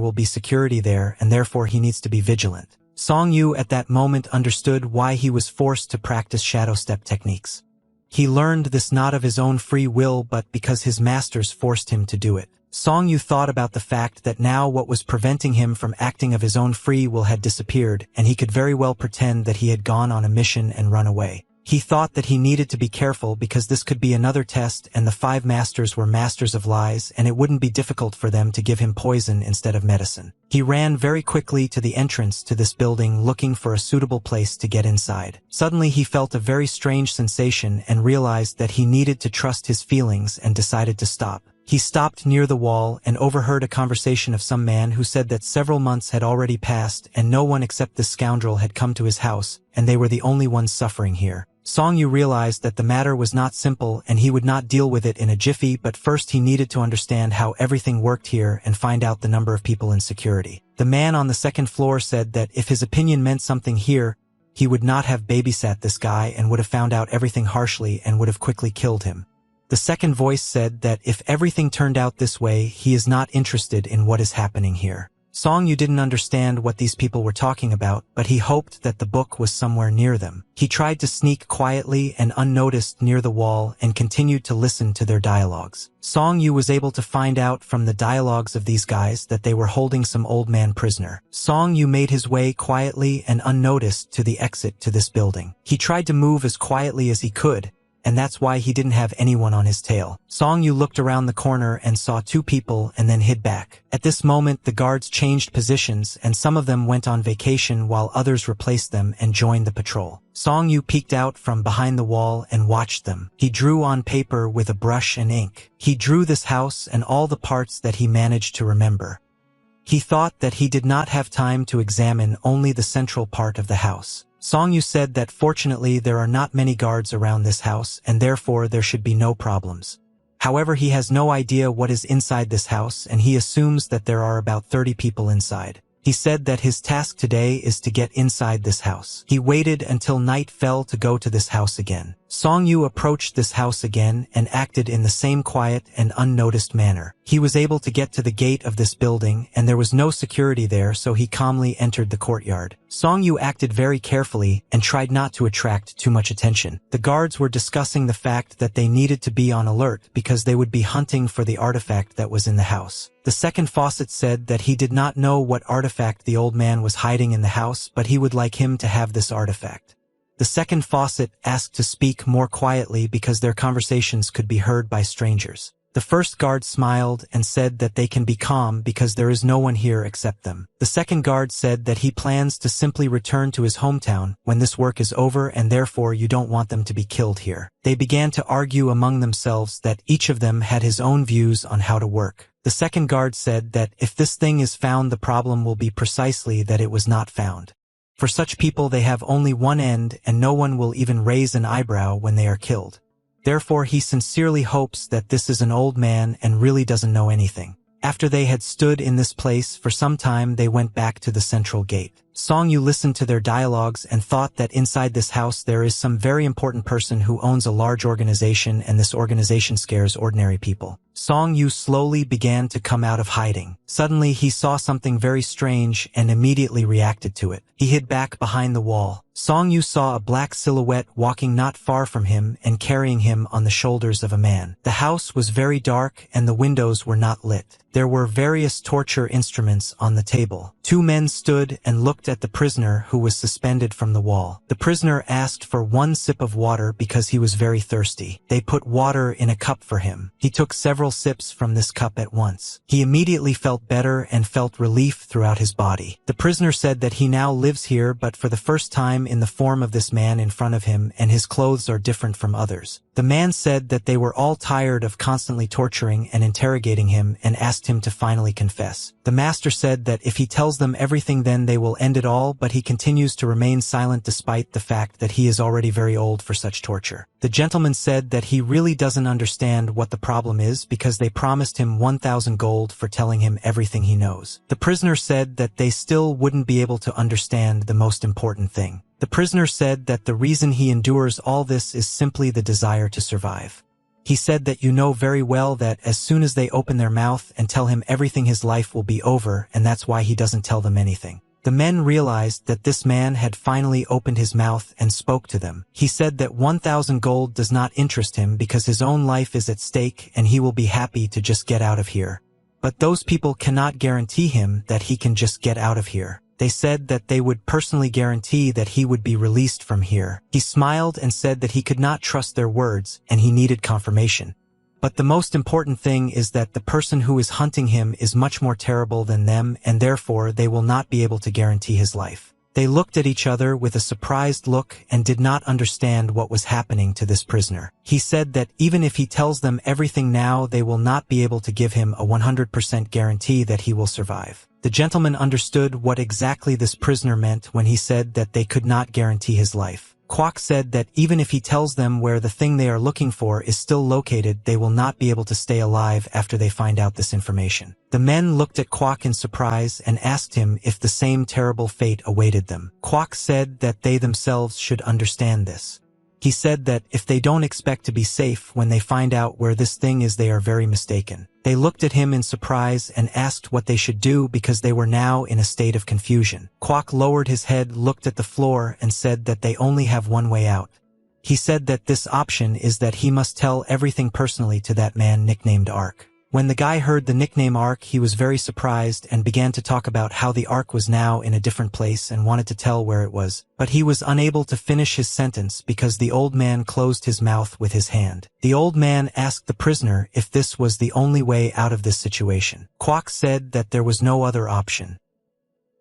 will be security there, and therefore he needs to be vigilant. Song Yu at that moment understood why he was forced to practice shadow step techniques. He learned this not of his own free will but because his masters forced him to do it. Song Yu thought about the fact that now what was preventing him from acting of his own free will had disappeared, and he could very well pretend that he had gone on a mission and run away. He thought that he needed to be careful because this could be another test and the 5 masters were masters of lies and it wouldn't be difficult for them to give him poison instead of medicine. He ran very quickly to the entrance to this building looking for a suitable place to get inside. Suddenly he felt a very strange sensation and realized that he needed to trust his feelings and decided to stop. He stopped near the wall and overheard a conversation of some man who said that several months had already passed and no one except this scoundrel had come to his house, and they were the only ones suffering here. Song Yu realized that the matter was not simple and he would not deal with it in a jiffy, but first he needed to understand how everything worked here and find out the number of people in security. The man on the second floor said that if his opinion meant something here, he would not have babysat this guy and would have found out everything harshly and would have quickly killed him. The second voice said that if everything turned out this way, he is not interested in what is happening here. Song Yu didn't understand what these people were talking about, but he hoped that the book was somewhere near them. He tried to sneak quietly and unnoticed near the wall and continued to listen to their dialogues. Song Yu was able to find out from the dialogues of these guys that they were holding some old man prisoner. Song Yu made his way quietly and unnoticed to the exit to this building. He tried to move as quietly as he could, and that's why he didn't have anyone on his tail. Song Yu looked around the corner and saw 2 people and then hid back. At this moment, the guards changed positions and some of them went on vacation while others replaced them and joined the patrol. Song Yu peeked out from behind the wall and watched them. He drew on paper with a brush and ink. He drew this house and all the parts that he managed to remember. He thought that he did not have time to examine only the central part of the house. Song Yu said that fortunately there are not many guards around this house and therefore there should be no problems. However, he has no idea what is inside this house and he assumes that there are about 30 people inside. He said that his task today is to get inside this house. He waited until night fell to go to this house again. Song Yu approached this house again and acted in the same quiet and unnoticed manner. He was able to get to the gate of this building and there was no security there, so he calmly entered the courtyard. Song Yu acted very carefully and tried not to attract too much attention. The guards were discussing the fact that they needed to be on alert because they would be hunting for the artifact that was in the house. The second faucet said that he did not know what artifact the old man was hiding in the house, but he would like him to have this artifact. The second faucet asked to speak more quietly because their conversations could be heard by strangers. The first guard smiled and said that they can be calm because there is no one here except them. The second guard said that he plans to simply return to his hometown when this work is over and therefore you don't want them to be killed here. They began to argue among themselves that each of them had his own views on how to work. The second guard said that if this thing is found, the problem will be precisely that it was not found. For such people they have only one end and no one will even raise an eyebrow when they are killed. Therefore he sincerely hopes that this is an old man and really doesn't know anything. After they had stood in this place for some time, they went back to the central gate. Song Yu listened to their dialogues and thought that inside this house there is some very important person who owns a large organization and this organization scares ordinary people. Song Yu slowly began to come out of hiding. Suddenly he saw something very strange and immediately reacted to it. He hid back behind the wall. Song Yu saw a black silhouette walking not far from him and carrying him on the shoulders of a man. The house was very dark and the windows were not lit. There were various torture instruments on the table. 2 men stood and looked at the prisoner who was suspended from the wall. The prisoner asked for one sip of water because he was very thirsty. They put water in a cup for him. He took several sips from this cup at once. He immediately felt better and felt relief throughout his body. The prisoner said that he now lives here but for the first time in the form of this man in front of him, and his clothes are different from others. The man said that they were all tired of constantly torturing and interrogating him and asked him to finally confess. The master said that if he tells them everything then they will end it all, but he continues to remain silent despite the fact that he is already very old for such torture. The gentleman said that he really doesn't understand what the problem is because they promised him 1,000 gold for telling him everything he knows. The prisoner said that they still wouldn't be able to understand the most important thing. The prisoner said that the reason he endures all this is simply the desire to survive. He said that you know very well that as soon as they open their mouth and tell him everything his life will be over, and that's why he doesn't tell them anything. The men realized that this man had finally opened his mouth and spoke to them. He said that 1,000 gold does not interest him because his own life is at stake and he will be happy to just get out of here. But those people cannot guarantee him that he can just get out of here. They said that they would personally guarantee that he would be released from here. He smiled and said that he could not trust their words and he needed confirmation. But the most important thing is that the person who is hunting him is much more terrible than them, and therefore they will not be able to guarantee his life. They looked at each other with a surprised look and did not understand what was happening to this prisoner. He said that even if he tells them everything now, they will not be able to give him a 100% guarantee that he will survive. The gentleman understood what exactly this prisoner meant when he said that they could not guarantee his life. Kwok said that even if he tells them where the thing they are looking for is still located, they will not be able to stay alive after they find out this information. The men looked at Kwok in surprise and asked him if the same terrible fate awaited them. Kwok said that they themselves should understand this. He said that if they don't expect to be safe when they find out where this thing is, they are very mistaken. They looked at him in surprise and asked what they should do because they were now in a state of confusion. Kwok lowered his head, looked at the floor, and said that they only have one way out. He said that this option is that he must tell everything personally to that man nicknamed Ark. When the guy heard the nickname Ark, he was very surprised and began to talk about how the Ark was now in a different place and wanted to tell where it was. But he was unable to finish his sentence because the old man closed his mouth with his hand. The old man asked the prisoner if this was the only way out of this situation. Kwok said that there was no other option.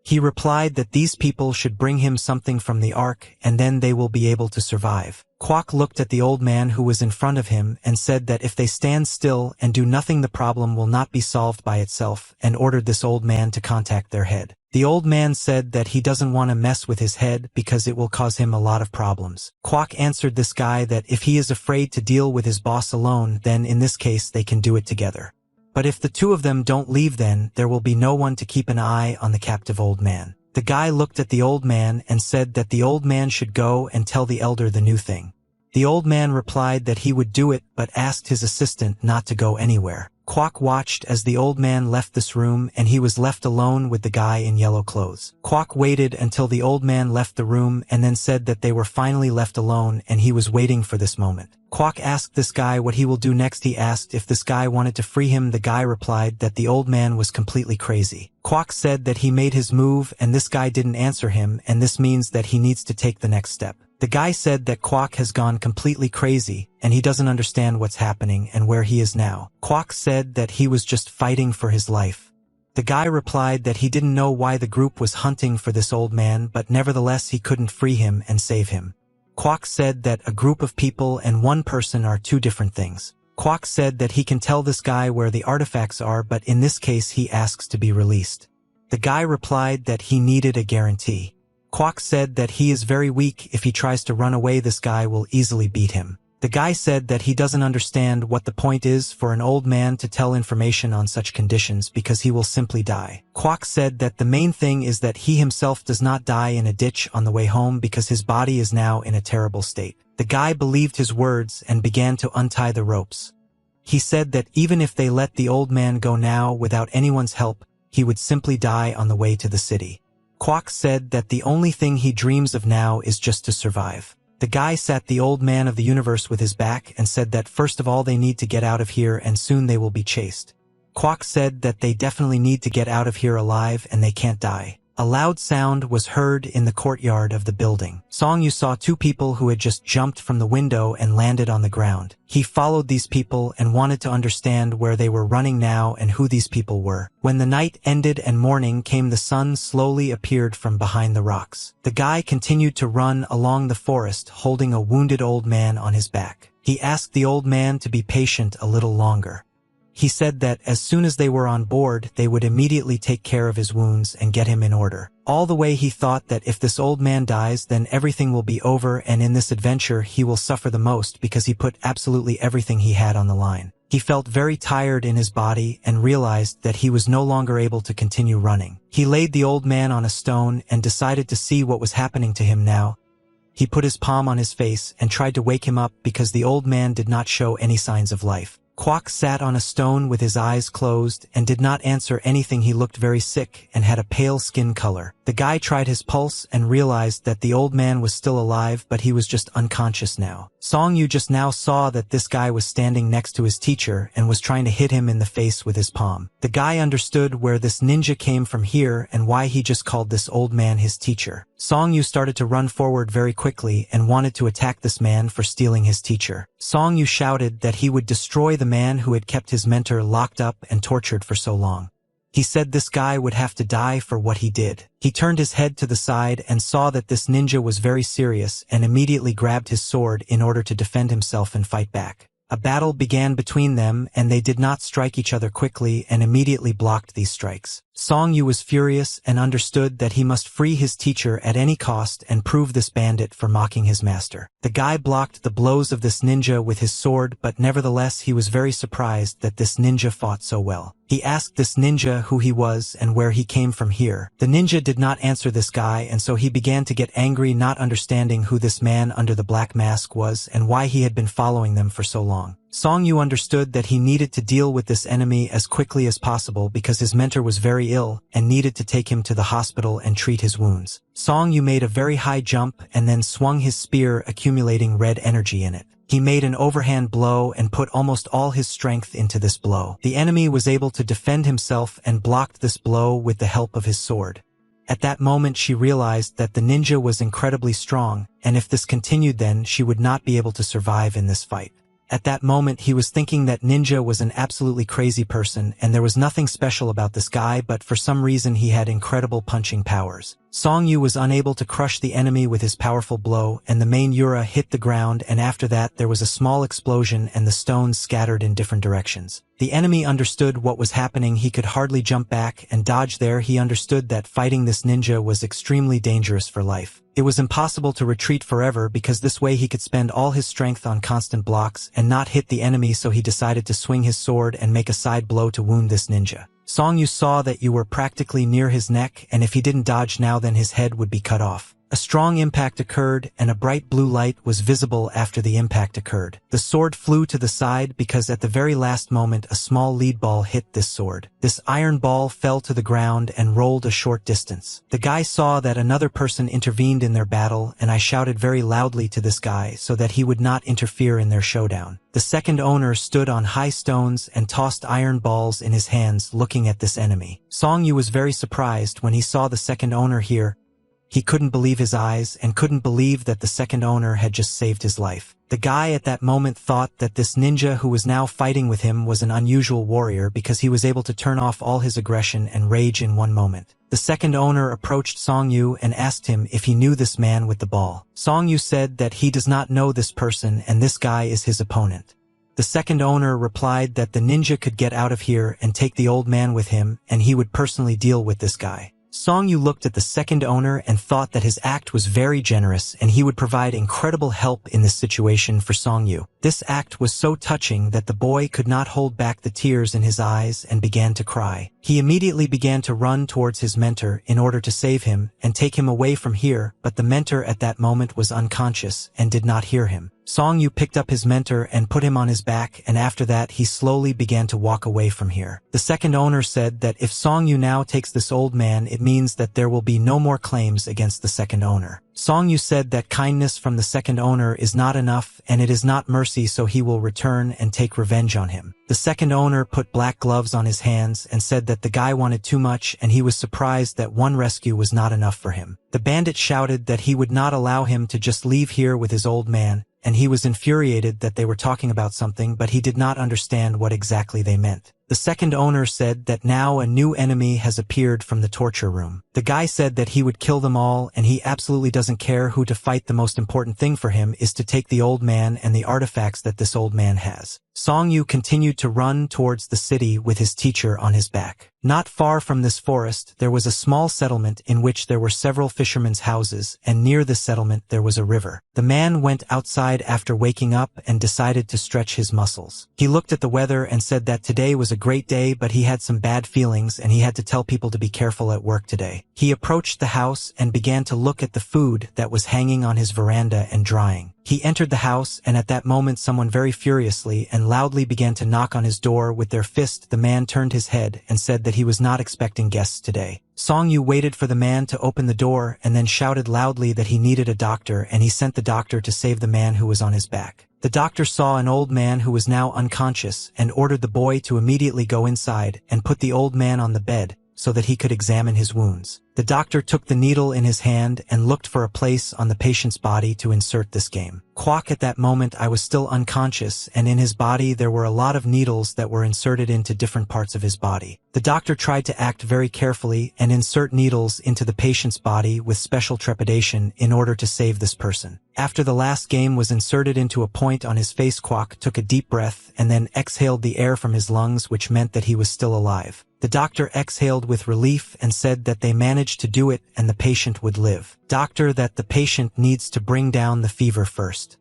He replied that these people should bring him something from the Ark and then they will be able to survive. Kwok looked at the old man who was in front of him and said that if they stand still and do nothing, the problem will not be solved by itself, and ordered this old man to contact their head. The old man said that he doesn't want to mess with his head because it will cause him a lot of problems. Kwok answered this guy that if he is afraid to deal with his boss alone, then in this case they can do it together. But if the two of them don't leave, then there will be no one to keep an eye on the captive old man. The guy looked at the old man and said that the old man should go and tell the elder the new thing. The old man replied that he would do it but asked his assistant not to go anywhere. Kwok watched as the old man left this room and he was left alone with the guy in yellow clothes. Kwok waited until the old man left the room and then said that they were finally left alone and he was waiting for this moment. Kwok asked this guy what he will do next. He asked if this guy wanted to free him. The guy replied that the old man was completely crazy. Kwok said that he made his move and this guy didn't answer him, and this means that he needs to take the next step. The guy said that Kwok has gone completely crazy and he doesn't understand what's happening and where he is now. Kwok said that he was just fighting for his life. The guy replied that he didn't know why the group was hunting for this old man, but nevertheless he couldn't free him and save him. Kwok said that a group of people and one person are two different things. Kwok said that he can tell this guy where the artifacts are, but in this case he asks to be released. The guy replied that he needed a guarantee. Kwok said that he is very weak. If he tries to run away, this guy will easily beat him. The guy said that he doesn't understand what the point is for an old man to tell information on such conditions because he will simply die. Kwok said that the main thing is that he himself does not die in a ditch on the way home because his body is now in a terrible state. The guy believed his words and began to untie the ropes. He said that even if they let the old man go now without anyone's help, he would simply die on the way to the city. Kwok said that the only thing he dreams of now is just to survive. The guy sat the old man of the universe with his back and said that first of all they need to get out of here and soon they will be chased. Kwok said that they definitely need to get out of here alive and they can't die. A loud sound was heard in the courtyard of the building. Song Yu saw two people who had just jumped from the window and landed on the ground. He followed these people and wanted to understand where they were running now and who these people were. When the night ended and morning came, the sun slowly appeared from behind the rocks. The guy continued to run along the forest holding a wounded old man on his back. He asked the old man to be patient a little longer. He said that as soon as they were on board, they would immediately take care of his wounds and get him in order. All the way he thought that if this old man dies, then everything will be over, and in this adventure he will suffer the most because he put absolutely everything he had on the line. He felt very tired in his body and realized that he was no longer able to continue running. He laid the old man on a stone and decided to see what was happening to him now. He put his palm on his face and tried to wake him up because the old man did not show any signs of life. Kwok sat on a stone with his eyes closed and did not answer anything. He looked very sick and had a pale skin color. The guy tried his pulse and realized that the old man was still alive, but he was just unconscious now. Song Yu just now saw that this guy was standing next to his teacher and was trying to hit him in the face with his palm. The guy understood where this ninja came from here and why he just called this old man his teacher. Song Yu started to run forward very quickly and wanted to attack this man for stealing his teacher. Song Yu shouted that he would destroy the man who had kept his mentor locked up and tortured for so long. He said this guy would have to die for what he did. He turned his head to the side and saw that this ninja was very serious and immediately grabbed his sword in order to defend himself and fight back. A battle began between them, and they did not strike each other quickly and immediately blocked these strikes. Song Yu was furious and understood that he must free his teacher at any cost and prove this bandit for mocking his master. The guy blocked the blows of this ninja with his sword, but nevertheless he was very surprised that this ninja fought so well. He asked this ninja who he was and where he came from here. The ninja did not answer this guy, and so he began to get angry, not understanding who this man under the black mask was and why he had been following them for so long. Song Yu understood that he needed to deal with this enemy as quickly as possible because his mentor was very ill and needed to take him to the hospital and treat his wounds. Song Yu made a very high jump and then swung his spear, accumulating red energy in it. He made an overhand blow and put almost all his strength into this blow. The enemy was able to defend himself and blocked this blow with the help of his sword. At that moment she realized that the ninja was incredibly strong, and if this continued then she would not be able to survive in this fight. At that moment he was thinking that ninja was an absolutely crazy person and there was nothing special about this guy, but for some reason he had incredible punching powers. Song Yu was unable to crush the enemy with his powerful blow, and the main Yura hit the ground, and after that there was a small explosion and the stones scattered in different directions. The enemy understood what was happening. He could hardly jump back and dodge there. He understood that fighting this ninja was extremely dangerous for life. It was impossible to retreat forever because this way he could spend all his strength on constant blocks and not hit the enemy, so he decided to swing his sword and make a side blow to wound this ninja. Song Yu saw that you were practically near his neck, and if he didn't dodge now then his head would be cut off. A strong impact occurred, and a bright blue light was visible after the impact occurred. The sword flew to the side because at the very last moment a small lead ball hit this sword. This iron ball fell to the ground and rolled a short distance. The guy saw that another person intervened in their battle, and I shouted very loudly to this guy so that he would not interfere in their showdown. The second owner stood on high stones and tossed iron balls in his hands, looking at this enemy. Song Yu was very surprised when he saw the second owner here. He couldn't believe his eyes and couldn't believe that the second owner had just saved his life. The guy at that moment thought that this ninja who was now fighting with him was an unusual warrior because he was able to turn off all his aggression and rage in one moment. The second owner approached Song Yu and asked him if he knew this man with the ball. Song Yu said that he does not know this person and this guy is his opponent. The second owner replied that the ninja could get out of here and take the old man with him, and he would personally deal with this guy. Song Yu looked at the second owner and thought that his act was very generous and he would provide incredible help in this situation for Song Yu. This act was so touching that the boy could not hold back the tears in his eyes and began to cry. He immediately began to run towards his mentor in order to save him and take him away from here, but the mentor at that moment was unconscious and did not hear him. Song Yu picked up his mentor and put him on his back, and after that he slowly began to walk away from here. The second owner said that if Song Yu now takes this old man, it means that there will be no more claims against the second owner. Song Yu said that kindness from the second owner is not enough and it is not mercy, so he will return and take revenge on him. The second owner put black gloves on his hands and said that the guy wanted too much and he was surprised that one rescue was not enough for him. The bandit shouted that he would not allow him to just leave here with his old man, and he was infuriated that they were talking about something, but he did not understand what exactly they meant. The second owner said that now a new enemy has appeared from the torture room. The guy said that he would kill them all and he absolutely doesn't care who to fight. The most important thing for him is to take the old man and the artifacts that this old man has. Song Yu continued to run towards the city with his teacher on his back. Not far from this forest, there was a small settlement in which there were several fishermen's houses, and near the settlement there was a river. The man went outside after waking up and decided to stretch his muscles. He looked at the weather and said that today was a great day, but he had some bad feelings and he had to tell people to be careful at work today. He approached the house and began to look at the food that was hanging on his veranda and drying. He entered the house, and at that moment someone very furiously and loudly began to knock on his door with their fist. The man turned his head and said that he was not expecting guests today. Song Yu waited for the man to open the door and then shouted loudly that he needed a doctor, and he sent the doctor to save the man who was on his back. The doctor saw an old man who was now unconscious and ordered the boy to immediately go inside and put the old man on the bed so that he could examine his wounds. The doctor took the needle in his hand and looked for a place on the patient's body to insert this game. Quack, at that moment I was still unconscious, and in his body there were a lot of needles that were inserted into different parts of his body. The doctor tried to act very carefully and insert needles into the patient's body with special trepidation in order to save this person. After the last game was inserted into a point on his face, Quack took a deep breath and then exhaled the air from his lungs, which meant that he was still alive. The doctor exhaled with relief and said that they managed to do it and the patient would live. Doctor, that the patient needs to bring down the fever first.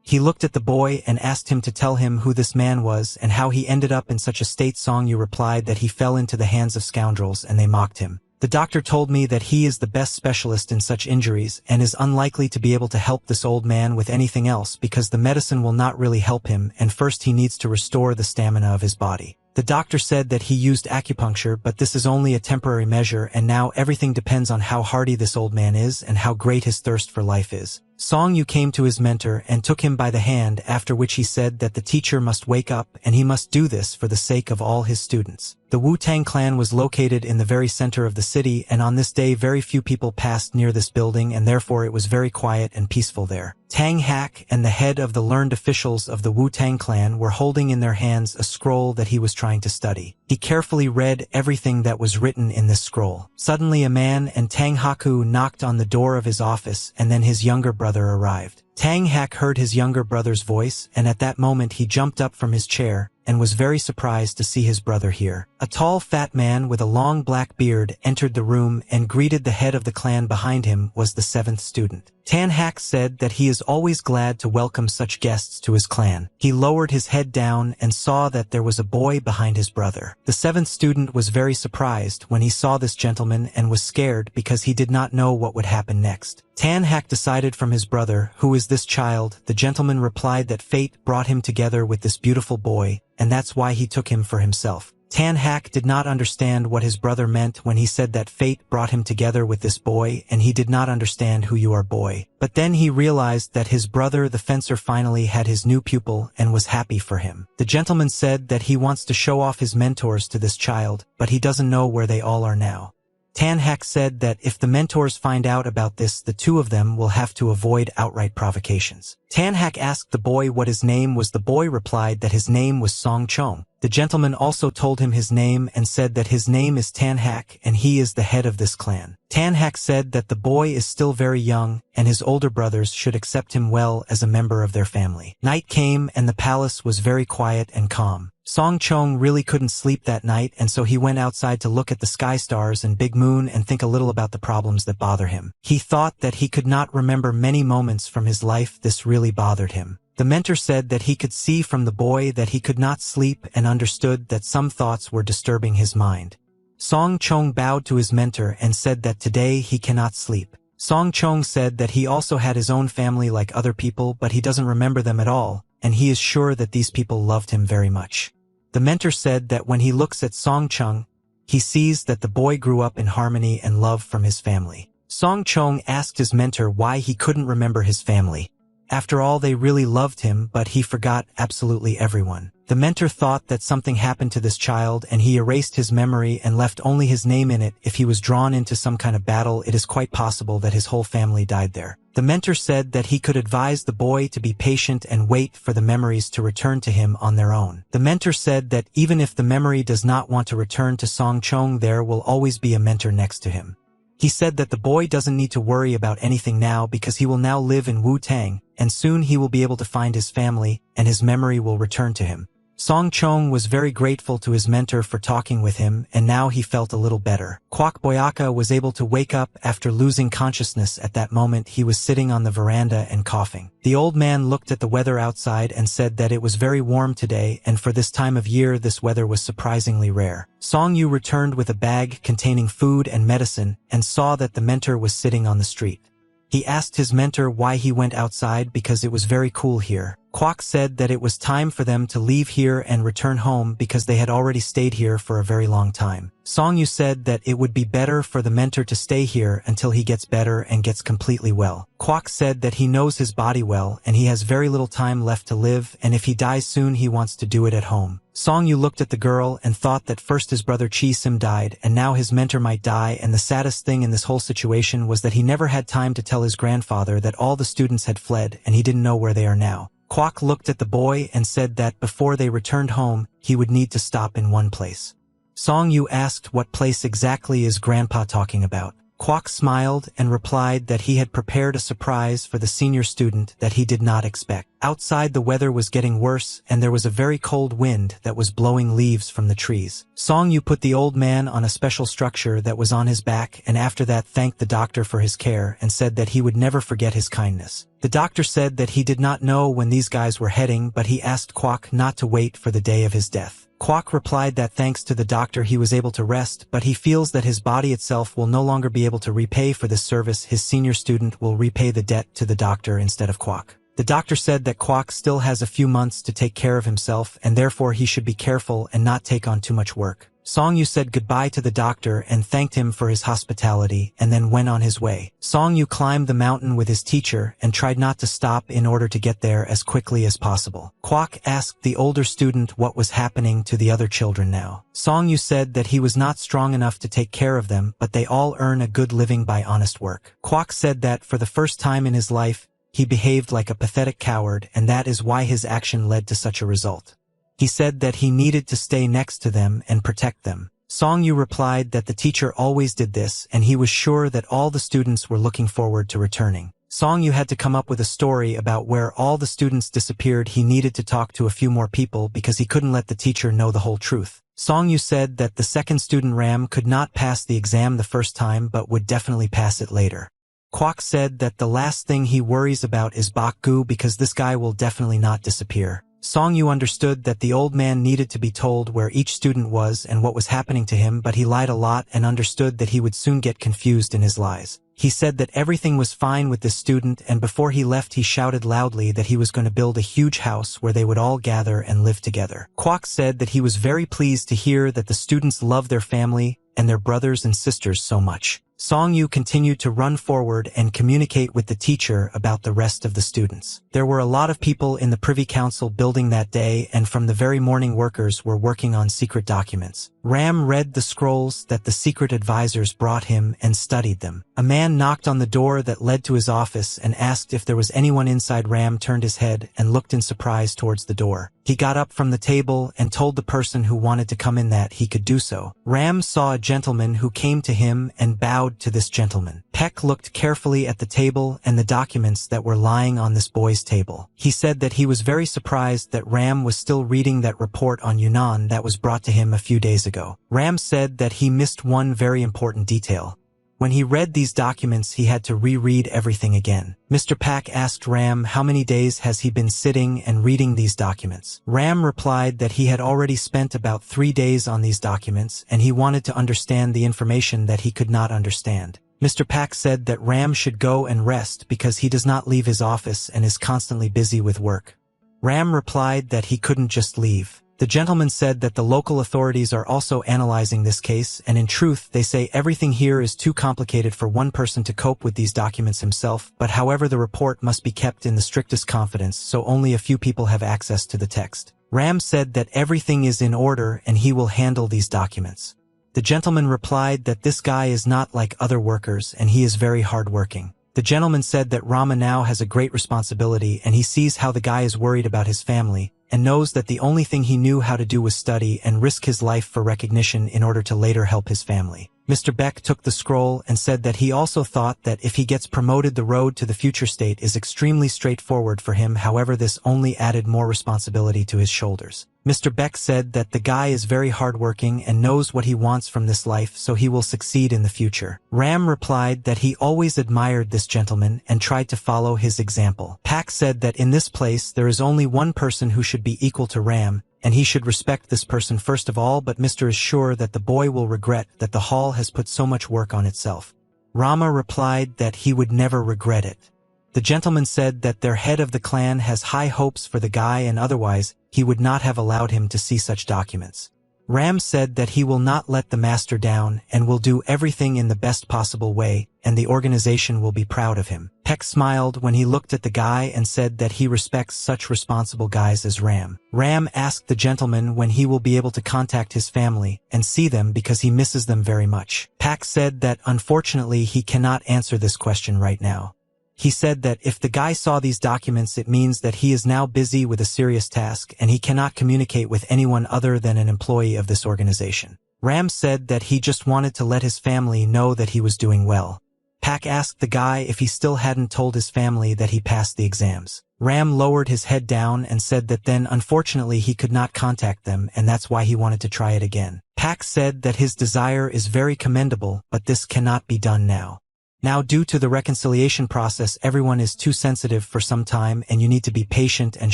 He looked at the boy and asked him to tell him who this man was and how he ended up in such a state. Song Yu replied that he fell into the hands of scoundrels and they mocked him. The doctor told me that he is the best specialist in such injuries and is unlikely to be able to help this old man with anything else because the medicine will not really help him, and first he needs to restore the stamina of his body. The doctor said that he used acupuncture, but this is only a temporary measure, and now everything depends on how hardy this old man is and how great his thirst for life is. Song Yu came to his mentor and took him by the hand, after which he said that the teacher must wake up and he must do this for the sake of all his students. The Wu-Tang clan was located in the very center of the city, and on this day very few people passed near this building, and therefore it was very quiet and peaceful there. Tang Hak and the head of the learned officials of the Wu-Tang clan were holding in their hands a scroll that he was trying to study. He carefully read everything that was written in this scroll. Suddenly a man and Tang Haku knocked on the door of his office, and then his younger brother arrived. Tang Hak heard his younger brother's voice, and at that moment he jumped up from his chair and was very surprised to see his brother here. A tall fat man with a long black beard entered the room and greeted the head of the clan. Behind him was the seventh student. Tan Hak said that he is always glad to welcome such guests to his clan. He lowered his head down and saw that there was a boy behind his brother. The seventh student was very surprised when he saw this gentleman and was scared because he did not know what would happen next. Tan Hak decided from his brother, "Who is this child?" The gentleman replied that fate brought him together with this beautiful boy, and that's why he took him for himself. Tan Hak did not understand what his brother meant when he said that fate brought him together with this boy, and he did not understand who you are, boy. But then he realized that his brother the fencer finally had his new pupil and was happy for him. The gentleman said that he wants to show off his mentors to this child, but he doesn't know where they all are now. Tan Hak said that if the mentors find out about this, the two of them will have to avoid outright provocations. Tan Hak asked the boy what his name was. The boy replied that his name was Song Chong. The gentleman also told him his name and said that his name is Tan Hak and he is the head of this clan. Tan Hak said that the boy is still very young and his older brothers should accept him well as a member of their family. Night came and the palace was very quiet and calm. Song Chong really couldn't sleep that night, and so he went outside to look at the sky stars and big moon and think a little about the problems that bother him. He thought that he could not remember many moments from his life. This really bothered him. The mentor said that he could see from the boy that he could not sleep and understood that some thoughts were disturbing his mind. Song Chong bowed to his mentor and said that today he cannot sleep. Song Chong said that he also had his own family like other people, but he doesn't remember them at all, and he is sure that these people loved him very much. The mentor said that when he looks at Song Chung, he sees that the boy grew up in harmony and love from his family. Song Chong asked his mentor why he couldn't remember his family. After all, they really loved him, but he forgot absolutely everyone. The mentor thought that something happened to this child and he erased his memory and left only his name in it. If he was drawn into some kind of battle, it is quite possible that his whole family died there. The mentor said that he could advise the boy to be patient and wait for the memories to return to him on their own. The mentor said that even if the memory does not want to return to Song Chong, there will always be a mentor next to him. He said that the boy doesn't need to worry about anything now because he will now live in Wu-Tang, and soon he will be able to find his family, and his memory will return to him. Song Chong was very grateful to his mentor for talking with him, and now he felt a little better. Kwok Boyaka was able to wake up after losing consciousness. At that moment he was sitting on the veranda and coughing. The old man looked at the weather outside and said that it was very warm today, and for this time of year this weather was surprisingly rare. Song Yu returned with a bag containing food and medicine, and saw that the mentor was sitting on the street. He asked his mentor why he went outside because it was very cool here. Kwok said that it was time for them to leave here and return home because they had already stayed here for a very long time. Song Yu said that it would be better for the mentor to stay here until he gets better and gets completely well. Kwok said that he knows his body well and he has very little time left to live, and if he dies soon he wants to do it at home. Song Yu looked at the girl and thought that first his brother Chi Sim died and now his mentor might die, and the saddest thing in this whole situation was that he never had time to tell his grandfather that all the students had fled and he didn't know where they are now. Kwok looked at the boy and said that before they returned home, he would need to stop in one place. Song Yu asked what place exactly is Grandpa talking about. Kwok smiled and replied that he had prepared a surprise for the senior student that he did not expect. Outside the weather was getting worse and there was a very cold wind that was blowing leaves from the trees. Song Yu put the old man on a special structure that was on his back, and after that thanked the doctor for his care and said that he would never forget his kindness. The doctor said that he did not know when these guys were heading, but he asked Kwok not to wait for the day of his death. Kwok replied that thanks to the doctor he was able to rest, but he feels that his body itself will no longer be able to repay for this service. His senior student will repay the debt to the doctor instead of Kwok. The doctor said that Kwok still has a few months to take care of himself and therefore he should be careful and not take on too much work. Song Yu said goodbye to the doctor and thanked him for his hospitality and then went on his way. Song Yu climbed the mountain with his teacher and tried not to stop in order to get there as quickly as possible. Kwok asked the older student what was happening to the other children now. Song Yu said that he was not strong enough to take care of them, but they all earn a good living by honest work. Kwok said that for the first time in his life, he behaved like a pathetic coward, and that is why his action led to such a result. He said that he needed to stay next to them and protect them. Song Yu replied that the teacher always did this and he was sure that all the students were looking forward to returning. Song Yu had to come up with a story about where all the students disappeared. He needed to talk to a few more people because he couldn't let the teacher know the whole truth. Song Yu said that the second student Ram could not pass the exam the first time but would definitely pass it later. Kwok said that the last thing he worries about is Bak Gu because this guy will definitely not disappear. Song Yu understood that the old man needed to be told where each student was and what was happening to him, but he lied a lot and understood that he would soon get confused in his lies. He said that everything was fine with this student, and before he left he shouted loudly that he was going to build a huge house where they would all gather and live together. Kwok said that he was very pleased to hear that the students love their family and their brothers and sisters so much. Song Yu continued to run forward and communicate with the teacher about the rest of the students. There were a lot of people in the Privy Council building that day, and from the very morning workers were working on secret documents. Ram read the scrolls that the secret advisors brought him and studied them. A man knocked on the door that led to his office and asked if there was anyone inside. Ram turned his head and looked in surprise towards the door. He got up from the table and told the person who wanted to come in that he could do so. Ram saw a gentleman who came to him and bowed to this gentleman. Peck looked carefully at the table and the documents that were lying on this boy's table. He said that he was very surprised that Ram was still reading that report on Yunnan that was brought to him a few days ago. Ram said that he missed one very important detail. When he read these documents, he had to reread everything again. Mr. Pak asked Ram how many days has he been sitting and reading these documents. Ram replied that he had already spent about 3 days on these documents and he wanted to understand the information that he could not understand. Mr. Pak said that Ram should go and rest because he does not leave his office and is constantly busy with work. Ram replied that he couldn't just leave. The gentleman said that the local authorities are also analyzing this case, and in truth, they say everything here is too complicated for one person to cope with these documents himself, but however the report must be kept in the strictest confidence, so only a few people have access to the text. Ram said that everything is in order and he will handle these documents. The gentleman replied that this guy is not like other workers and he is very hardworking. The gentleman said that Rama now has a great responsibility and he sees how the guy is worried about his family, and knows that the only thing he knew how to do was study and risk his life for recognition in order to later help his family. Mr. Beck took the scroll and said that he also thought that if he gets promoted, the road to the future state is extremely straightforward for him, however this only added more responsibility to his shoulders. Mr. Beck said that the guy is very hardworking and knows what he wants from this life, so he will succeed in the future. Ram replied that he always admired this gentleman and tried to follow his example. Pak said that in this place there is only one person who should be equal to Ram, and he should respect this person first of all, but Mr. is sure that the boy will regret that the hall has put so much work on itself. Rama replied that he would never regret it. The gentleman said that their head of the clan has high hopes for the guy and otherwise he would not have allowed him to see such documents. Ram said that he will not let the master down and will do everything in the best possible way, and the organization will be proud of him. Peck smiled when he looked at the guy and said that he respects such responsible guys as Ram. Ram asked the gentleman when he will be able to contact his family and see them because he misses them very much. Pak said that unfortunately he cannot answer this question right now. He said that if the guy saw these documents, it means that he is now busy with a serious task and he cannot communicate with anyone other than an employee of this organization. Ram said that he just wanted to let his family know that he was doing well. Pak asked the guy if he still hadn't told his family that he passed the exams. Ram lowered his head down and said that then unfortunately he could not contact them and that's why he wanted to try it again. Pak said that his desire is very commendable, but this cannot be done now. Now, due to the reconciliation process, everyone is too sensitive for some time and you need to be patient and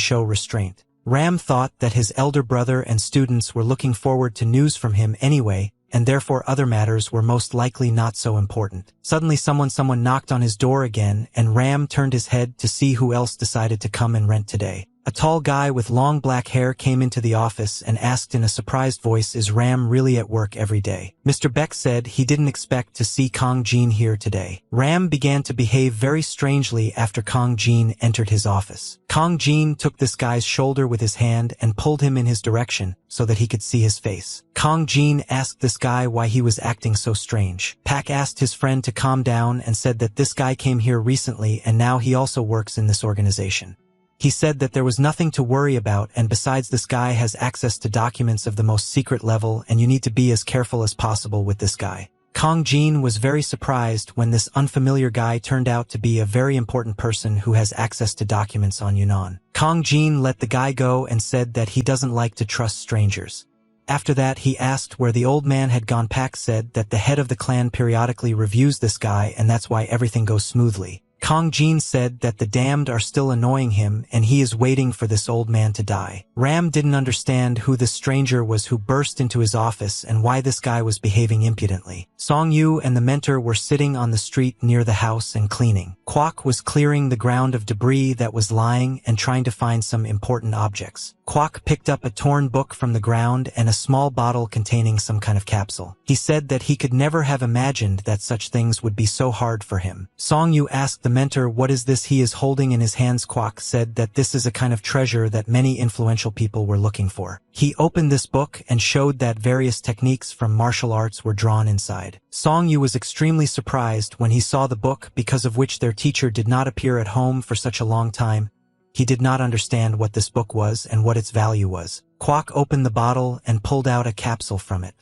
show restraint. Ram thought that his elder brother and students were looking forward to news from him anyway, and therefore other matters were most likely not so important. Suddenly someone knocked on his door again, and Ram turned his head to see who else decided to come and rent today. A tall guy with long black hair came into the office and asked in a surprised voice, "Is Ram really at work every day?" Mr. Beck said he didn't expect to see Kong Jin here today. Ram began to behave very strangely after Kong Jin entered his office. Kong Jin took this guy's shoulder with his hand and pulled him in his direction so that he could see his face. Kong Jin asked this guy why he was acting so strange. Pak asked his friend to calm down and said that this guy came here recently and now he also works in this organization. He said that there was nothing to worry about, and besides this guy has access to documents of the most secret level and you need to be as careful as possible with this guy. Kong Jin was very surprised when this unfamiliar guy turned out to be a very important person who has access to documents on Yunnan. Kong Jin let the guy go and said that he doesn't like to trust strangers. After that he asked where the old man had gone. Pak said that the head of the clan periodically reviews this guy and that's why everything goes smoothly. Kong Jin said that the damned are still annoying him and he is waiting for this old man to die. Ram didn't understand who this stranger was who burst into his office and why this guy was behaving impudently. Song Yu and the mentor were sitting on the street near the house and cleaning. Kwok was clearing the ground of debris that was lying and trying to find some important objects. Kwok picked up a torn book from the ground and a small bottle containing some kind of capsule. He said that he could never have imagined that such things would be so hard for him. Song Yu asked the mentor what is this he is holding in his hands. Kwok said that this is a kind of treasure that many influential people were looking for. He opened this book and showed that various techniques from martial arts were drawn inside. Song Yu was extremely surprised when he saw the book, because of which their teacher did not appear at home for such a long time. He did not understand what this book was and what its value was. Kwok opened the bottle and pulled out a capsule from it.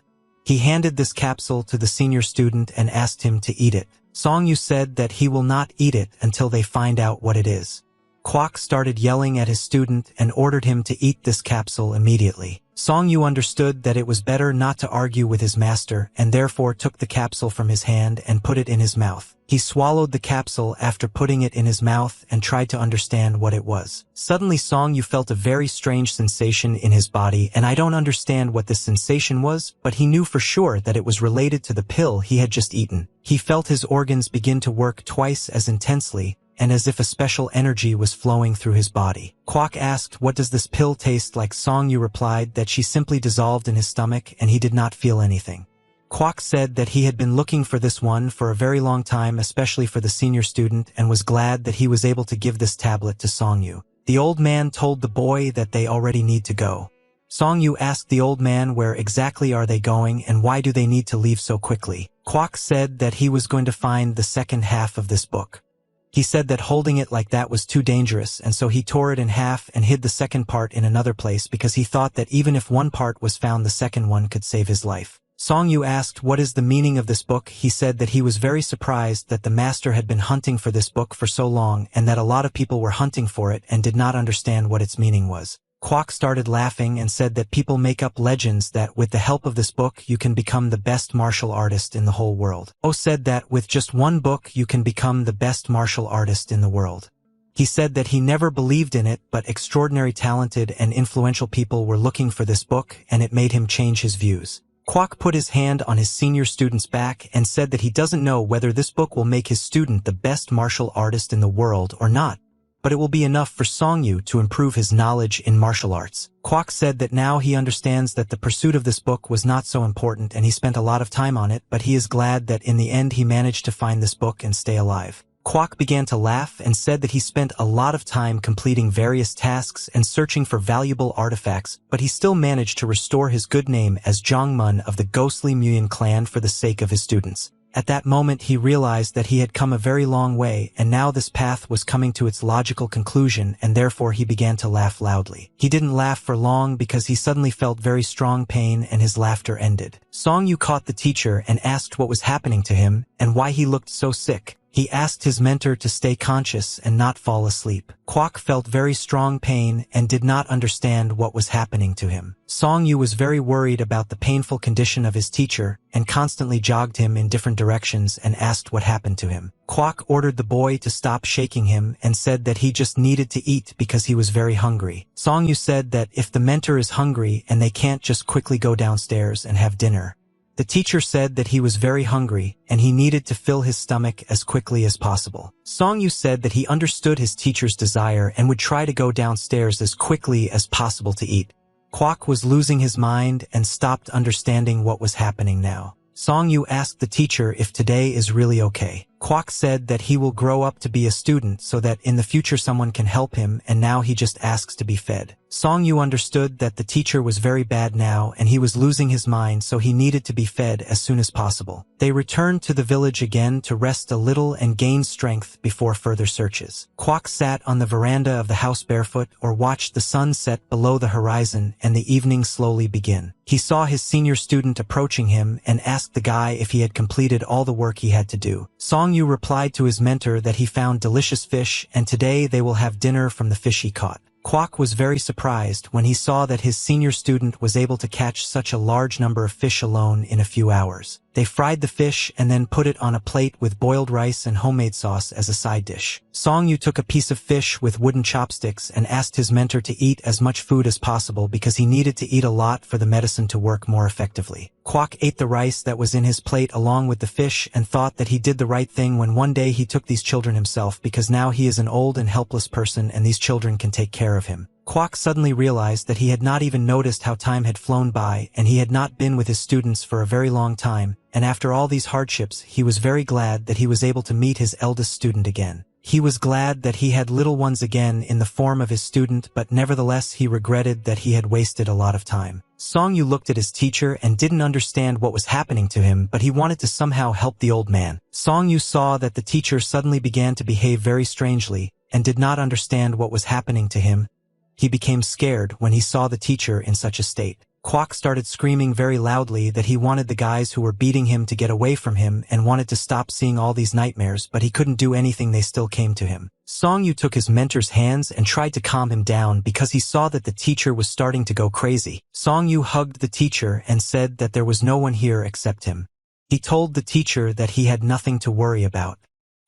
He handed this capsule to the senior student and asked him to eat it. Song Yu said that he will not eat it until they find out what it is. Kwok started yelling at his student and ordered him to eat this capsule immediately. Song-yu understood that it was better not to argue with his master and therefore took the capsule from his hand and put it in his mouth. He swallowed the capsule after putting it in his mouth and tried to understand what it was. Suddenly Song-yu felt a very strange sensation in his body, and I don't understand what this sensation was, but he knew for sure that it was related to the pill he had just eaten. He felt his organs begin to work twice as intensely, and as if a special energy was flowing through his body. Kwok asked, "What does this pill taste like?" Song-yu replied that she simply dissolved in his stomach and he did not feel anything. Kwok said that he had been looking for this one for a very long time, especially for the senior student, and was glad that he was able to give this tablet to Song-yu. The old man told the boy that they already need to go. Song-yu asked the old man where exactly are they going and why do they need to leave so quickly. Kwok said that he was going to find the second half of this book. He said that holding it like that was too dangerous, and so he tore it in half and hid the second part in another place because he thought that even if one part was found, the second one could save his life. Song-yu asked what is the meaning of this book. He said that he was very surprised that the master had been hunting for this book for so long and that a lot of people were hunting for it and did not understand what its meaning was. Kwok started laughing and said that people make up legends that with the help of this book you can become the best martial artist in the whole world. Oh said that with just one book you can become the best martial artist in the world. He said that he never believed in it, but extraordinary talented and influential people were looking for this book and it made him change his views. Kwok put his hand on his senior student's back and said that he doesn't know whether this book will make his student the best martial artist in the world or not, but it will be enough for Song-yu to improve his knowledge in martial arts. Kwok said that now he understands that the pursuit of this book was not so important and he spent a lot of time on it, but he is glad that in the end he managed to find this book and stay alive. Kwok began to laugh and said that he spent a lot of time completing various tasks and searching for valuable artifacts, but he still managed to restore his good name as Jongmun of the ghostly Muyin clan for the sake of his students. At that moment he realized that he had come a very long way and now this path was coming to its logical conclusion, and therefore he began to laugh loudly. He didn't laugh for long because he suddenly felt very strong pain and his laughter ended. Song-yu caught the teacher and asked what was happening to him and why he looked so sick. He asked his mentor to stay conscious and not fall asleep. Kwok felt very strong pain and did not understand what was happening to him. Song-yu was very worried about the painful condition of his teacher and constantly jogged him in different directions and asked what happened to him. Kwok ordered the boy to stop shaking him and said that he just needed to eat because he was very hungry. Song-yu said that if the mentor is hungry and they can't just quickly go downstairs and have dinner. The teacher said that he was very hungry and he needed to fill his stomach as quickly as possible. Song-yu said that he understood his teacher's desire and would try to go downstairs as quickly as possible to eat. Kwok was losing his mind and stopped understanding what was happening now. Song-yu asked the teacher if today is really okay. Kwok said that he will grow up to be a student so that in the future someone can help him, and now he just asks to be fed. Song-yu understood that the teacher was very bad now and he was losing his mind, so he needed to be fed as soon as possible. They returned to the village again to rest a little and gain strength before further searches. Kwok sat on the veranda of the house barefoot or watched the sun set below the horizon and the evening slowly begin. He saw his senior student approaching him and asked the guy if he had completed all the work he had to do. Song-yu replied to his mentor that he found delicious fish and today they will have dinner from the fish he caught. Kwok was very surprised when he saw that his senior student was able to catch such a large number of fish alone in a few hours. They fried the fish and then put it on a plate with boiled rice and homemade sauce as a side dish. Song-yu took a piece of fish with wooden chopsticks and asked his mentor to eat as much food as possible because he needed to eat a lot for the medicine to work more effectively. Kwok ate the rice that was in his plate along with the fish and thought that he did the right thing when one day he took these children himself because now he is an old and helpless person and these children can take care of him. Kwok suddenly realized that he had not even noticed how time had flown by and he had not been with his students for a very long time, and after all these hardships he was very glad that he was able to meet his eldest student again. He was glad that he had little ones again in the form of his student, but nevertheless he regretted that he had wasted a lot of time. Song-yu looked at his teacher and didn't understand what was happening to him, but he wanted to somehow help the old man. Song-yu saw that the teacher suddenly began to behave very strangely and did not understand what was happening to him. He became scared when he saw the teacher in such a state. Kwok started screaming very loudly that he wanted the guys who were beating him to get away from him and wanted to stop seeing all these nightmares, but he couldn't do anything. They still came to him. Song-yu took his mentor's hands and tried to calm him down because he saw that the teacher was starting to go crazy. Song-yu hugged the teacher and said that there was no one here except him. He told the teacher that he had nothing to worry about.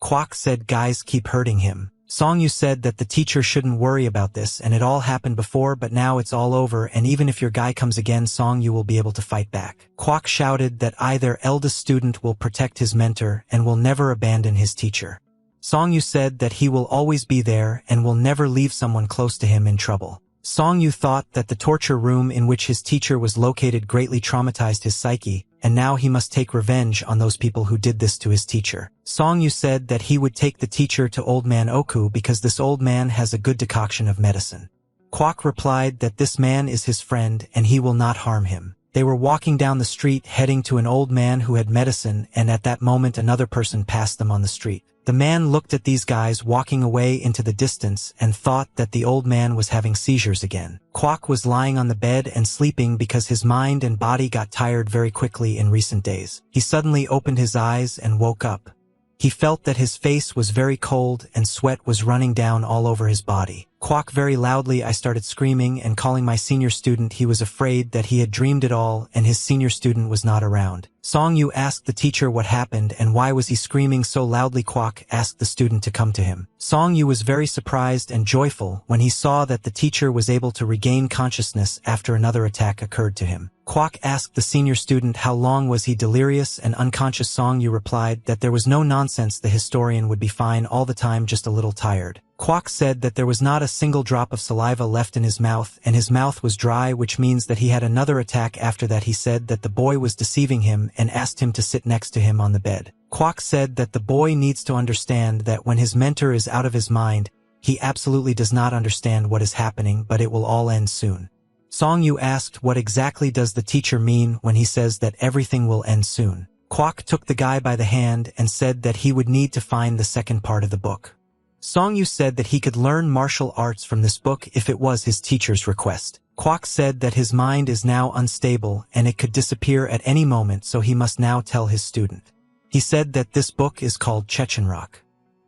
Kwok said guys keep hurting him. Song-yu said that the teacher shouldn't worry about this and it all happened before, but now it's all over, and even if your guy comes again, Song-yu will be able to fight back. Kwok shouted that their eldest student will protect his mentor and will never abandon his teacher. Song-yu said that he will always be there and will never leave someone close to him in trouble. Song-yu thought that the torture room in which his teacher was located greatly traumatized his psyche, and now he must take revenge on those people who did this to his teacher. Song-yu said that he would take the teacher to Old Man Oku because this old man has a good decoction of medicine. Kwok replied that this man is his friend and he will not harm him. They were walking down the street heading to an old man who had medicine, and at that moment another person passed them on the street. The man looked at these guys walking away into the distance and thought that the old man was having seizures again. Kwok was lying on the bed and sleeping because his mind and body got tired very quickly in recent days. He suddenly opened his eyes and woke up. He felt that his face was very cold and sweat was running down all over his body. Kwok very loudly. I started screaming and calling my senior student. He was afraid that he had dreamed it all and his senior student was not around. Song-yu asked the teacher what happened and why was he screaming so loudly. Kwok asked the student to come to him. Song-yu was very surprised and joyful when he saw that the teacher was able to regain consciousness after another attack occurred to him. Kwok asked the senior student how long was he delirious and unconscious. Song-yu replied that there was no nonsense, the historian would be fine all the time, just a little tired. Kwok said that there was not a single drop of saliva left in his mouth and his mouth was dry, which means that he had another attack. After that he said that the boy was deceiving him and asked him to sit next to him on the bed. Kwok said that the boy needs to understand that when his mentor is out of his mind, he absolutely does not understand what is happening, but it will all end soon. Song-yu asked what exactly does the teacher mean when he says that everything will end soon. Kwok took the guy by the hand and said that he would need to find the second part of the book. Song-yu said that he could learn martial arts from this book if it was his teacher's request. Kwok said that his mind is now unstable and it could disappear at any moment, so he must now tell his student. He said that this book is called Chechenrock.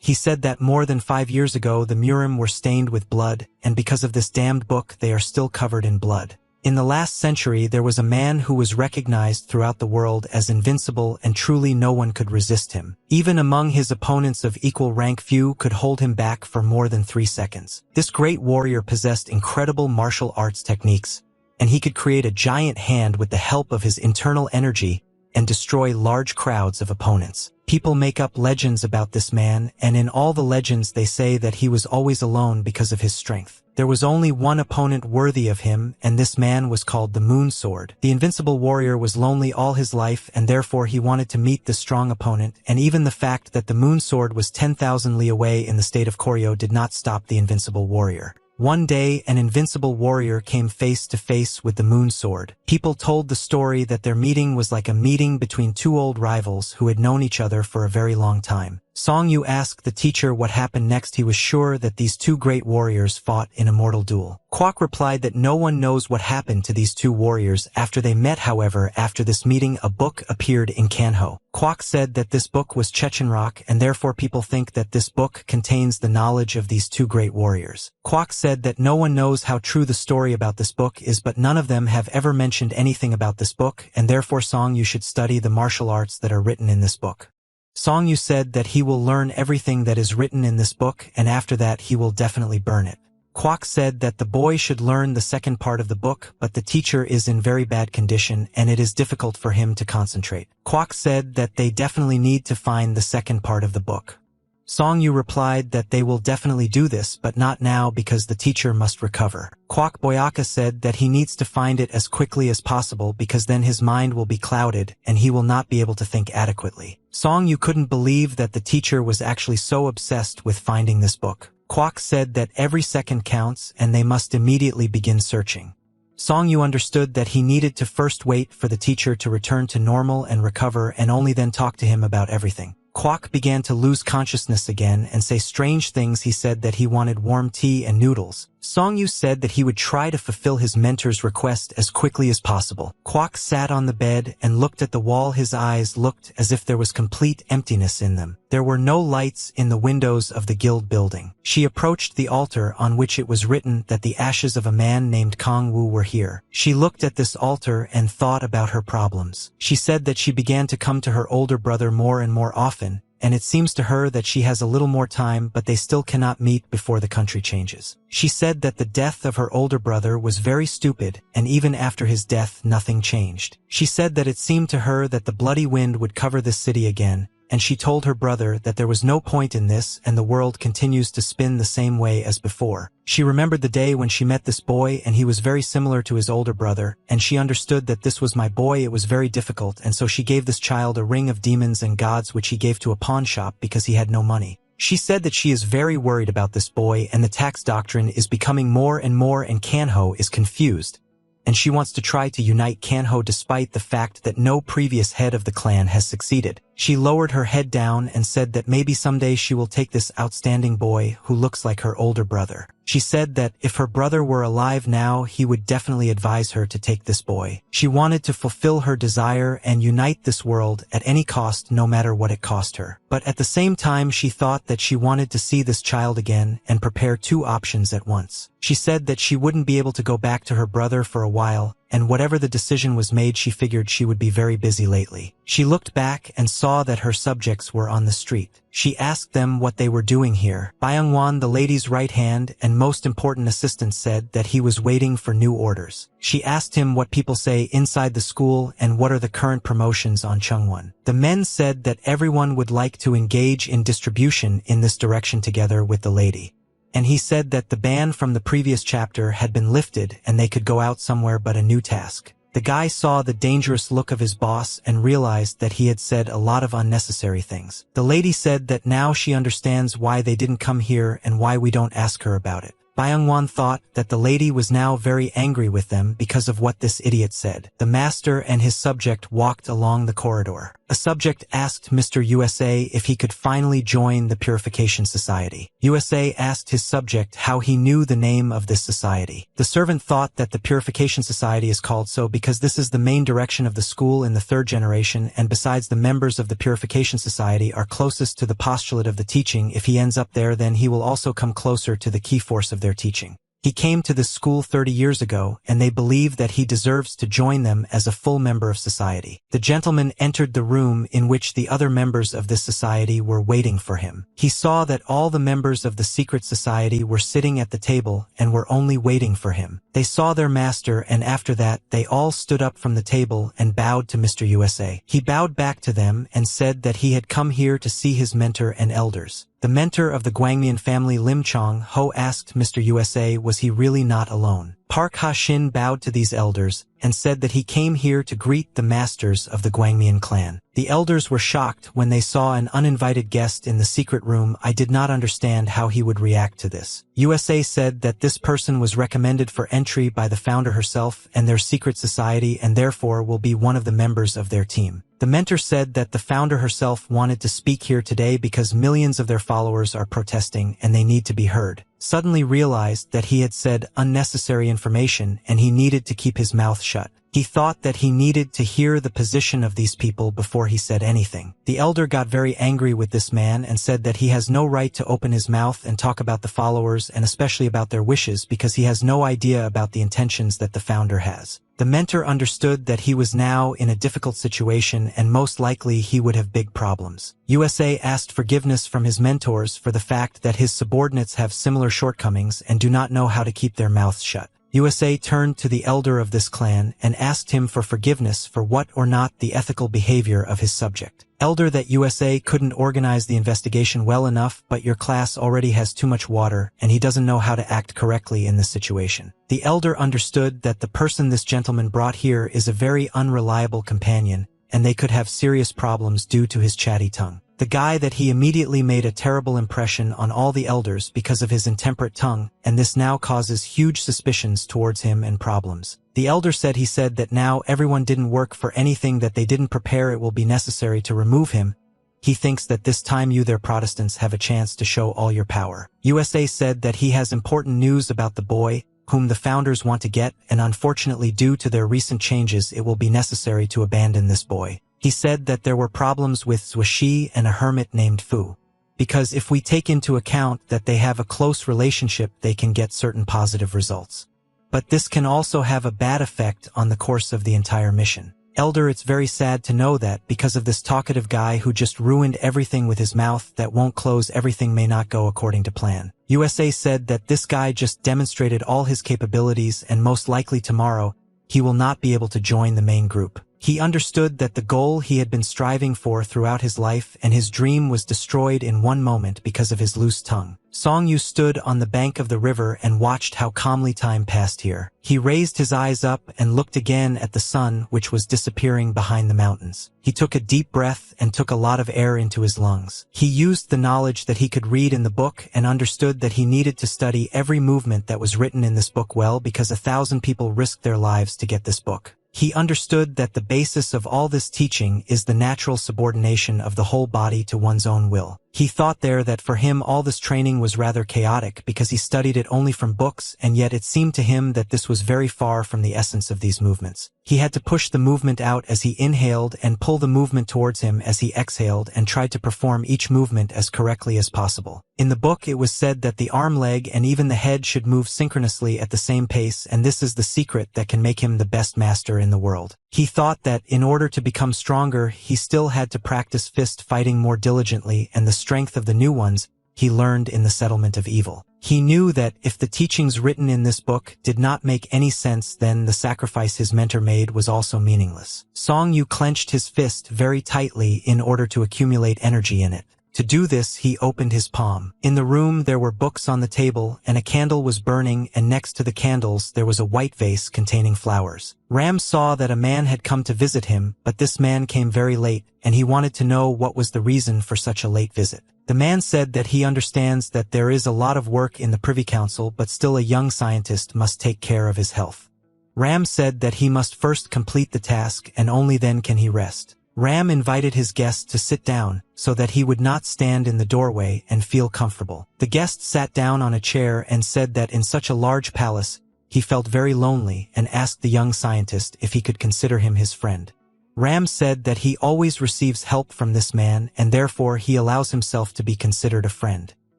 He said that more than 5 years ago the Murim were stained with blood, and because of this damned book they are still covered in blood. In the last century there was a man who was recognized throughout the world as invincible and truly no one could resist him. Even among his opponents of equal rank few could hold him back for more than 3 seconds. This great warrior possessed incredible martial arts techniques, and he could create a giant hand with the help of his internal energy and destroy large crowds of opponents. People make up legends about this man, and in all the legends they say that he was always alone because of his strength. There was only one opponent worthy of him, and this man was called the Moon Sword. The invincible warrior was lonely all his life, and therefore he wanted to meet the strong opponent, and even the fact that the Moon Sword was 10,000 li away in the state of Koryo did not stop the invincible warrior. One day, an invincible warrior came face to face with the Moon Sword. People told the story that their meeting was like a meeting between 2 old rivals who had known each other for a very long time. Song-yu asked the teacher what happened next. He was sure that these 2 great warriors fought in a mortal duel. Kwok replied that no one knows what happened to these 2 warriors after they met. However, after this meeting a book appeared in Kanho. Kwok said that this book was Chechenrock, and therefore people think that this book contains the knowledge of these 2 great warriors. Kwok said that no one knows how true the story about this book is, but none of them have ever mentioned anything about this book, and therefore Song-yu should study the martial arts that are written in this book. Song-yu said that he will learn everything that is written in this book, and after that he will definitely burn it. Kwok said that the boy should learn the second part of the book, but the teacher is in very bad condition and it is difficult for him to concentrate. Kwok said that they definitely need to find the second part of the book. Song-yu replied that they will definitely do this, but not now because the teacher must recover. Kwok Boyaka said that he needs to find it as quickly as possible because then his mind will be clouded and he will not be able to think adequately. Song-yu couldn't believe that the teacher was actually so obsessed with finding this book. Kwok said that every second counts and they must immediately begin searching. Song-yu understood that he needed to first wait for the teacher to return to normal and recover and only then talk to him about everything. Kwok began to lose consciousness again and say strange things. He said that he wanted warm tea and noodles, Songyu said that he would try to fulfill his mentor's request as quickly as possible. Kwok sat on the bed and looked at the wall. His eyes looked as if there was complete emptiness in them. There were no lights in the windows of the guild building. She approached the altar on which it was written that the ashes of a man named Kong Wu were here. She looked at this altar and thought about her problems. She said that she began to come to her older brother more and more often, and it seems to her that she has a little more time, but they still cannot meet before the country changes. She said that the death of her older brother was very stupid, and even after his death nothing changed. She said that it seemed to her that the bloody wind would cover this city again, and she told her brother that there was no point in this and the world continues to spin the same way as before. She remembered the day when she met this boy and he was very similar to his older brother, and she understood that this was my boy. It was very difficult, and so she gave this child a ring of demons and gods which he gave to a pawn shop because he had no money. She said that she is very worried about this boy and the tax doctrine is becoming more and more, and Kanho is confused, and she wants to try to unite Kanho despite the fact that no previous head of the clan has succeeded. She lowered her head down and said that maybe someday she will take this outstanding boy who looks like her older brother. She said that if her brother were alive now, he would definitely advise her to take this boy. She wanted to fulfill her desire and unite this world at any cost, no matter what it cost her. But at the same time, she thought that she wanted to see this child again and prepare two options at once. She said that she wouldn't be able to go back to her brother for a while, and whatever the decision was made, she figured she would be very busy lately. She looked back and saw that her subjects were on the street. She asked them what they were doing here. Byung-won, the lady's right hand and most important assistant, said that he was waiting for new orders. She asked him what people say inside the school and what are the current promotions on Chungwon. The men said that everyone would like to engage in distribution in this direction together with the lady. And he said that the ban from the previous chapter had been lifted and they could go out somewhere but a new task. The guy saw the dangerous look of his boss and realized that he had said a lot of unnecessary things. The lady said that now she understands why they didn't come here and why we don't ask her about it. Byung-won thought that the lady was now very angry with them because of what this idiot said. The master and his subject walked along the corridor. A subject asked Mr. USA if he could finally join the Purification Society. USA asked his subject how he knew the name of this society. The servant thought that the Purification Society is called so because this is the main direction of the school in the third generation, and besides, the members of the Purification Society are closest to the postulate of the teaching. If he ends up there, then he will also come closer to the key force of their teaching. He came to this school 30 years ago, and they believe that he deserves to join them as a full member of society. The gentleman entered the room in which the other members of this society were waiting for him. He saw that all the members of the secret society were sitting at the table and were only waiting for him. They saw their master, and after that, they all stood up from the table and bowed to Mr. USA. He bowed back to them and said that he had come here to see his mentor and elders. The mentor of the Gwangmian family, Lim Chong-ho, asked Mr. USA was he really not alone. Park Ha-shin bowed to these elders and said that he came here to greet the masters of the Gwangmian clan. The elders were shocked when they saw an uninvited guest in the secret room. I did not understand how he would react to this. USA said that this person was recommended for entry by the founder herself and their secret society, and therefore will be one of the members of their team. The mentor said that the founder herself wanted to speak here today because millions of their followers are protesting and they need to be heard. Suddenly realized that he had said unnecessary information and he needed to keep his mouth shut. He thought that he needed to hear the position of these people before he said anything. The elder got very angry with this man and said that he has no right to open his mouth and talk about the followers and especially about their wishes because he has no idea about the intentions that the founder has. The mentor understood that he was now in a difficult situation and most likely he would have big problems. USA asked forgiveness from his mentors for the fact that his subordinates have similar shortcomings and do not know how to keep their mouths shut. USA turned to the elder of this clan and asked him for forgiveness for what or not the ethical behavior of his subject. Elder, that USA couldn't organize the investigation well enough, but your class already has too much water and he doesn't know how to act correctly in this situation. The elder understood that the person this gentleman brought here is a very unreliable companion and they could have serious problems due to his chatty tongue. The guy that he immediately made a terrible impression on all the elders because of his intemperate tongue, and this now causes huge suspicions towards him and problems. The elder said he said that now everyone didn't work for anything that they didn't prepare, it will be necessary to remove him, He thinks that this time you their Protestants have a chance to show all your power. USA said that he has important news about the boy, whom the founders want to get, and unfortunately due to their recent changes it will be necessary to abandon this boy. He said that there were problems with Zhuoxi and a hermit named Fu. Because if we take into account that they have a close relationship they can get certain positive results. But this can also have a bad effect on the course of the entire mission. Elder, it's very sad to know that because of this talkative guy who just ruined everything with his mouth that won't close, everything may not go according to plan. USA said that this guy just demonstrated all his capabilities and most likely tomorrow, he will not be able to join the main group. He understood that the goal he had been striving for throughout his life and his dream was destroyed in one moment because of his loose tongue. Song Yu stood on the bank of the river and watched how calmly time passed here. He raised his eyes up and looked again at the sun which was disappearing behind the mountains. He took a deep breath and took a lot of air into his lungs. He used the knowledge that he could read in the book and understood that he needed to study every movement that was written in this book well because 1,000 people risked their lives to get this book. He understood that the basis of all this teaching is the natural subordination of the whole body to one's own will. He thought there that for him all this training was rather chaotic because he studied it only from books, and yet it seemed to him that this was very far from the essence of these movements. He had to push the movement out as he inhaled and pull the movement towards him as he exhaled and tried to perform each movement as correctly as possible. In the book it was said that the arm, leg, and even the head should move synchronously at the same pace, and this is the secret that can make him the best master in the world. He thought that in order to become stronger, he still had to practice fist fighting more diligently, and the strength of the new ones he learned in the settlement of evil. He knew that if the teachings written in this book did not make any sense, then the sacrifice his mentor made was also meaningless. Song Yu clenched his fist very tightly in order to accumulate energy in it. To do this, he opened his palm. In the room there were books on the table, and a candle was burning, and next to the candles there was a white vase containing flowers. Ram saw that a man had come to visit him, but this man came very late, and he wanted to know what was the reason for such a late visit. The man said that he understands that there is a lot of work in the Privy Council, but still a young scientist must take care of his health. Ram said that he must first complete the task and only then can he rest. Ram invited his guest to sit down so that he would not stand in the doorway and feel comfortable. The guest sat down on a chair and said that in such a large palace, he felt very lonely and asked the young scientist if he could consider him his friend. Ram said that he always receives help from this man and therefore he allows himself to be considered a friend.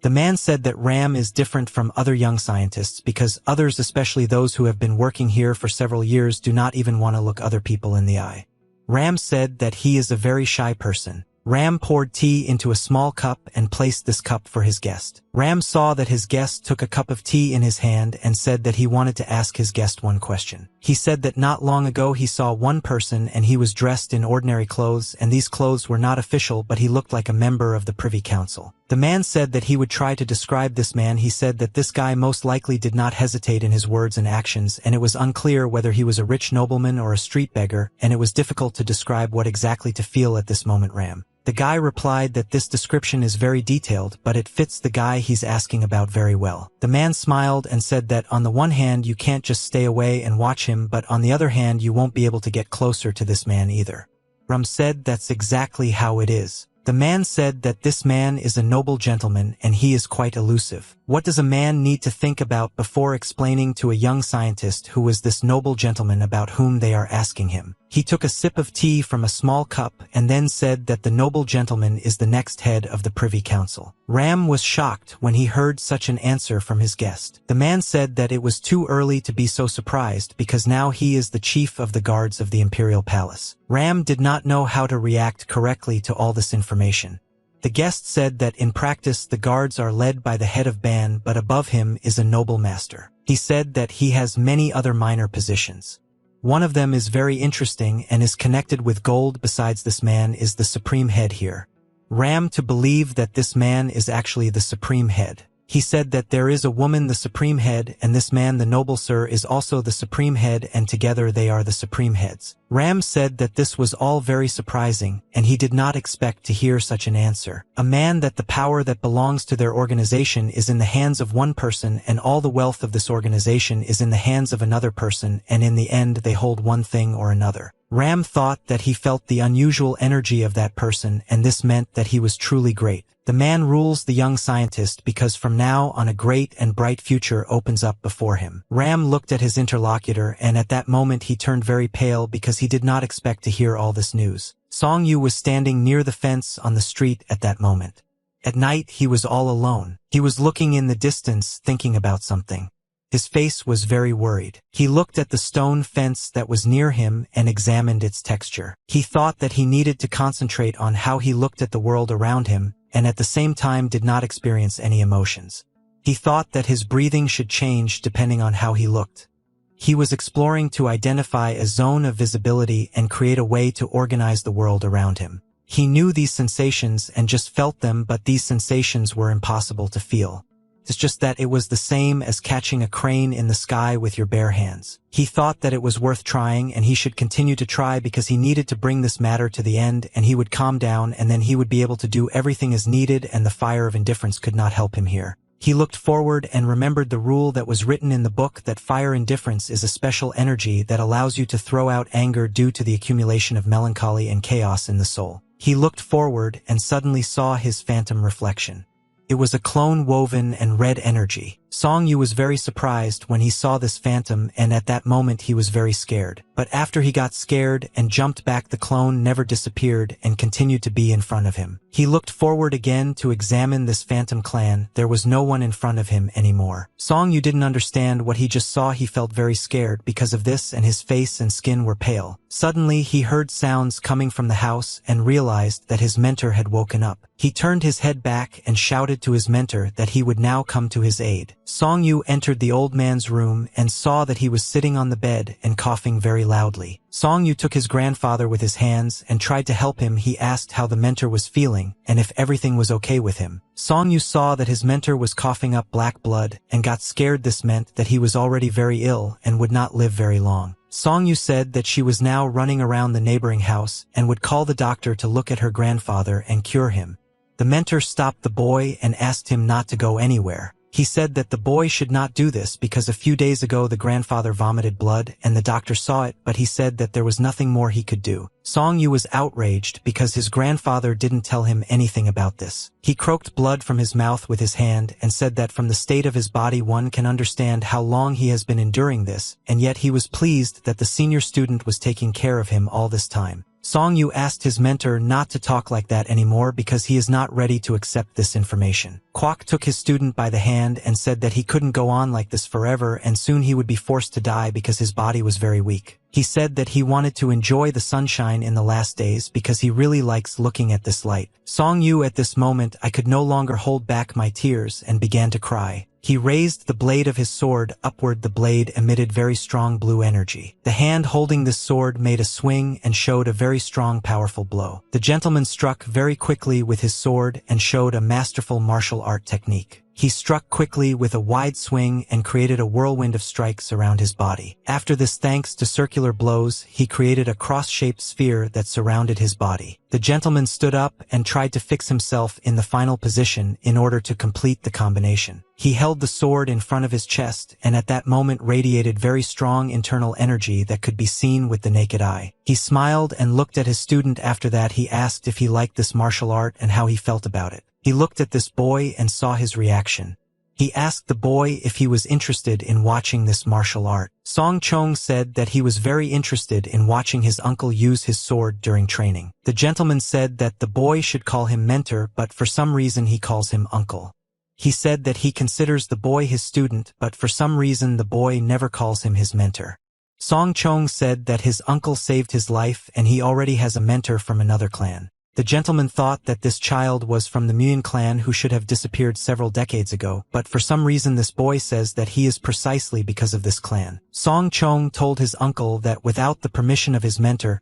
The man said that Ram is different from other young scientists because others, especially those who have been working here for several years, do not even want to look other people in the eye. Ram said that he is a very shy person. Ram poured tea into a small cup and placed this cup for his guest. Ram saw that his guest took a cup of tea in his hand and said that he wanted to ask his guest one question. He said that not long ago he saw one person and he was dressed in ordinary clothes, and these clothes were not official, but he looked like a member of the Privy Council. The man said that he would try to describe this man. He said that this guy most likely did not hesitate in his words and actions, and it was unclear whether he was a rich nobleman or a street beggar, and it was difficult to describe what exactly to feel at this moment. Ram. The guy replied that this description is very detailed, but it fits the guy he's asking about very well. The man smiled and said that on the one hand you can't just stay away and watch him, but on the other hand you won't be able to get closer to this man either. Ram said that's exactly how it is. The man said that this man is a noble gentleman and he is quite elusive. What does a man need to think about before explaining to a young scientist who is this noble gentleman about whom they are asking him? He took a sip of tea from a small cup and then said that the noble gentleman is the next head of the Privy Council. Ram was shocked when he heard such an answer from his guest. The man said that it was too early to be so surprised because now he is the chief of the guards of the Imperial Palace. Ram did not know how to react correctly to all this information. The guest said that in practice the guards are led by the head of band, but above him is a noble master. He said that he has many other minor positions. One of them is very interesting and is connected with gold. Besides, this man is the supreme head here. Ram to believe that this man is actually the supreme head. He said that there is a woman the supreme head, and this man the noble sir is also the supreme head, and together they are the supreme heads. Ram said that this was all very surprising, and he did not expect to hear such an answer. A man that the power that belongs to their organization is in the hands of one person, and all the wealth of this organization is in the hands of another person, and in the end they hold one thing or another. Ram thought that he felt the unusual energy of that person, and this meant that he was truly great. The man rules the young scientist because from now on a great and bright future opens up before him. Ram looked at his interlocutor, and at that moment he turned very pale because he did not expect to hear all this news. Song Yu was standing near the fence on the street at that moment. At night he was all alone. He was looking in the distance, thinking about something. His face was very worried. He looked at the stone fence that was near him and examined its texture. He thought that he needed to concentrate on how he looked at the world around him, and at the same time did not experience any emotions. He thought that his breathing should change depending on how he looked. He was exploring to identify a zone of visibility and create a way to organize the world around him. He knew these sensations and just felt them, but these sensations were impossible to feel. It's just that it was the same as catching a crane in the sky with your bare hands. He thought that it was worth trying and he should continue to try because he needed to bring this matter to the end, and he would calm down and then he would be able to do everything as needed, and the fire of indifference could not help him here. He looked forward and remembered the rule that was written in the book that fire indifference is a special energy that allows you to throw out anger due to the accumulation of melancholy and chaos in the soul. He looked forward and suddenly saw his phantom reflection. It was a clone woven and red energy. Song Yu was very surprised when he saw this phantom, and at that moment he was very scared. But after he got scared and jumped back, the clone never disappeared and continued to be in front of him. He looked forward again to examine this phantom clan. There was no one in front of him anymore. Song Yu didn't understand what he just saw. He felt very scared because of this, and his face and skin were pale. Suddenly he heard sounds coming from the house and realized that his mentor had woken up. He turned his head back and shouted to his mentor that he would now come to his aid. Song Yu entered the old man's room and saw that he was sitting on the bed and coughing very loudly. Song Yu took his grandfather with his hands and tried to help him. He asked how the mentor was feeling and if everything was okay with him. Song Yu saw that his mentor was coughing up black blood and got scared. This meant that he was already very ill and would not live very long. Song Yu said that she was now running around the neighboring house and would call the doctor to look at her grandfather and cure him. The mentor stopped the boy and asked him not to go anywhere. He said that the boy should not do this because a few days ago the grandfather vomited blood and the doctor saw it, but he said that there was nothing more he could do. Song Yu was outraged because his grandfather didn't tell him anything about this. He croaked blood from his mouth with his hand and said that from the state of his body one can understand how long he has been enduring this, and yet he was pleased that the senior student was taking care of him all this time. Song Yu asked his mentor not to talk like that anymore because he is not ready to accept this information. Kwok took his student by the hand and said that he couldn't go on like this forever and soon he would be forced to die because his body was very weak. He said that he wanted to enjoy the sunshine in the last days because he really likes looking at this light. Song Yu, at this moment I could no longer hold back my tears and began to cry. He raised the blade of his sword upward. The blade emitted very strong blue energy. The hand holding this sword made a swing and showed a very strong, powerful blow. The gentleman struck very quickly with his sword and showed a masterful martial art technique. He struck quickly with a wide swing and created a whirlwind of strikes around his body. After this, thanks to circular blows, he created a cross-shaped sphere that surrounded his body. The gentleman stood up and tried to fix himself in the final position in order to complete the combination. He held the sword in front of his chest and at that moment radiated very strong internal energy that could be seen with the naked eye. He smiled and looked at his student. After that, he asked if he liked this martial art and how he felt about it. He looked at this boy and saw his reaction. He asked the boy if he was interested in watching this martial art. Song Chong said that he was very interested in watching his uncle use his sword during training. The gentleman said that the boy should call him mentor, but for some reason he calls him uncle. He said that he considers the boy his student, but for some reason the boy never calls him his mentor. Song Chong said that his uncle saved his life and he already has a mentor from another clan. The gentleman thought that this child was from the Muyan clan who should have disappeared several decades ago, but for some reason this boy says that he is precisely because of this clan. Song Chong told his uncle that without the permission of his mentor,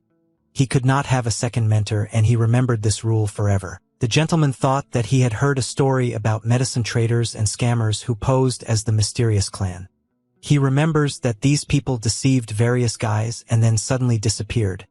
he could not have a second mentor, and he remembered this rule forever. The gentleman thought that he had heard a story about medicine traders and scammers who posed as the mysterious clan. He remembers that these people deceived various guys and then suddenly disappeared.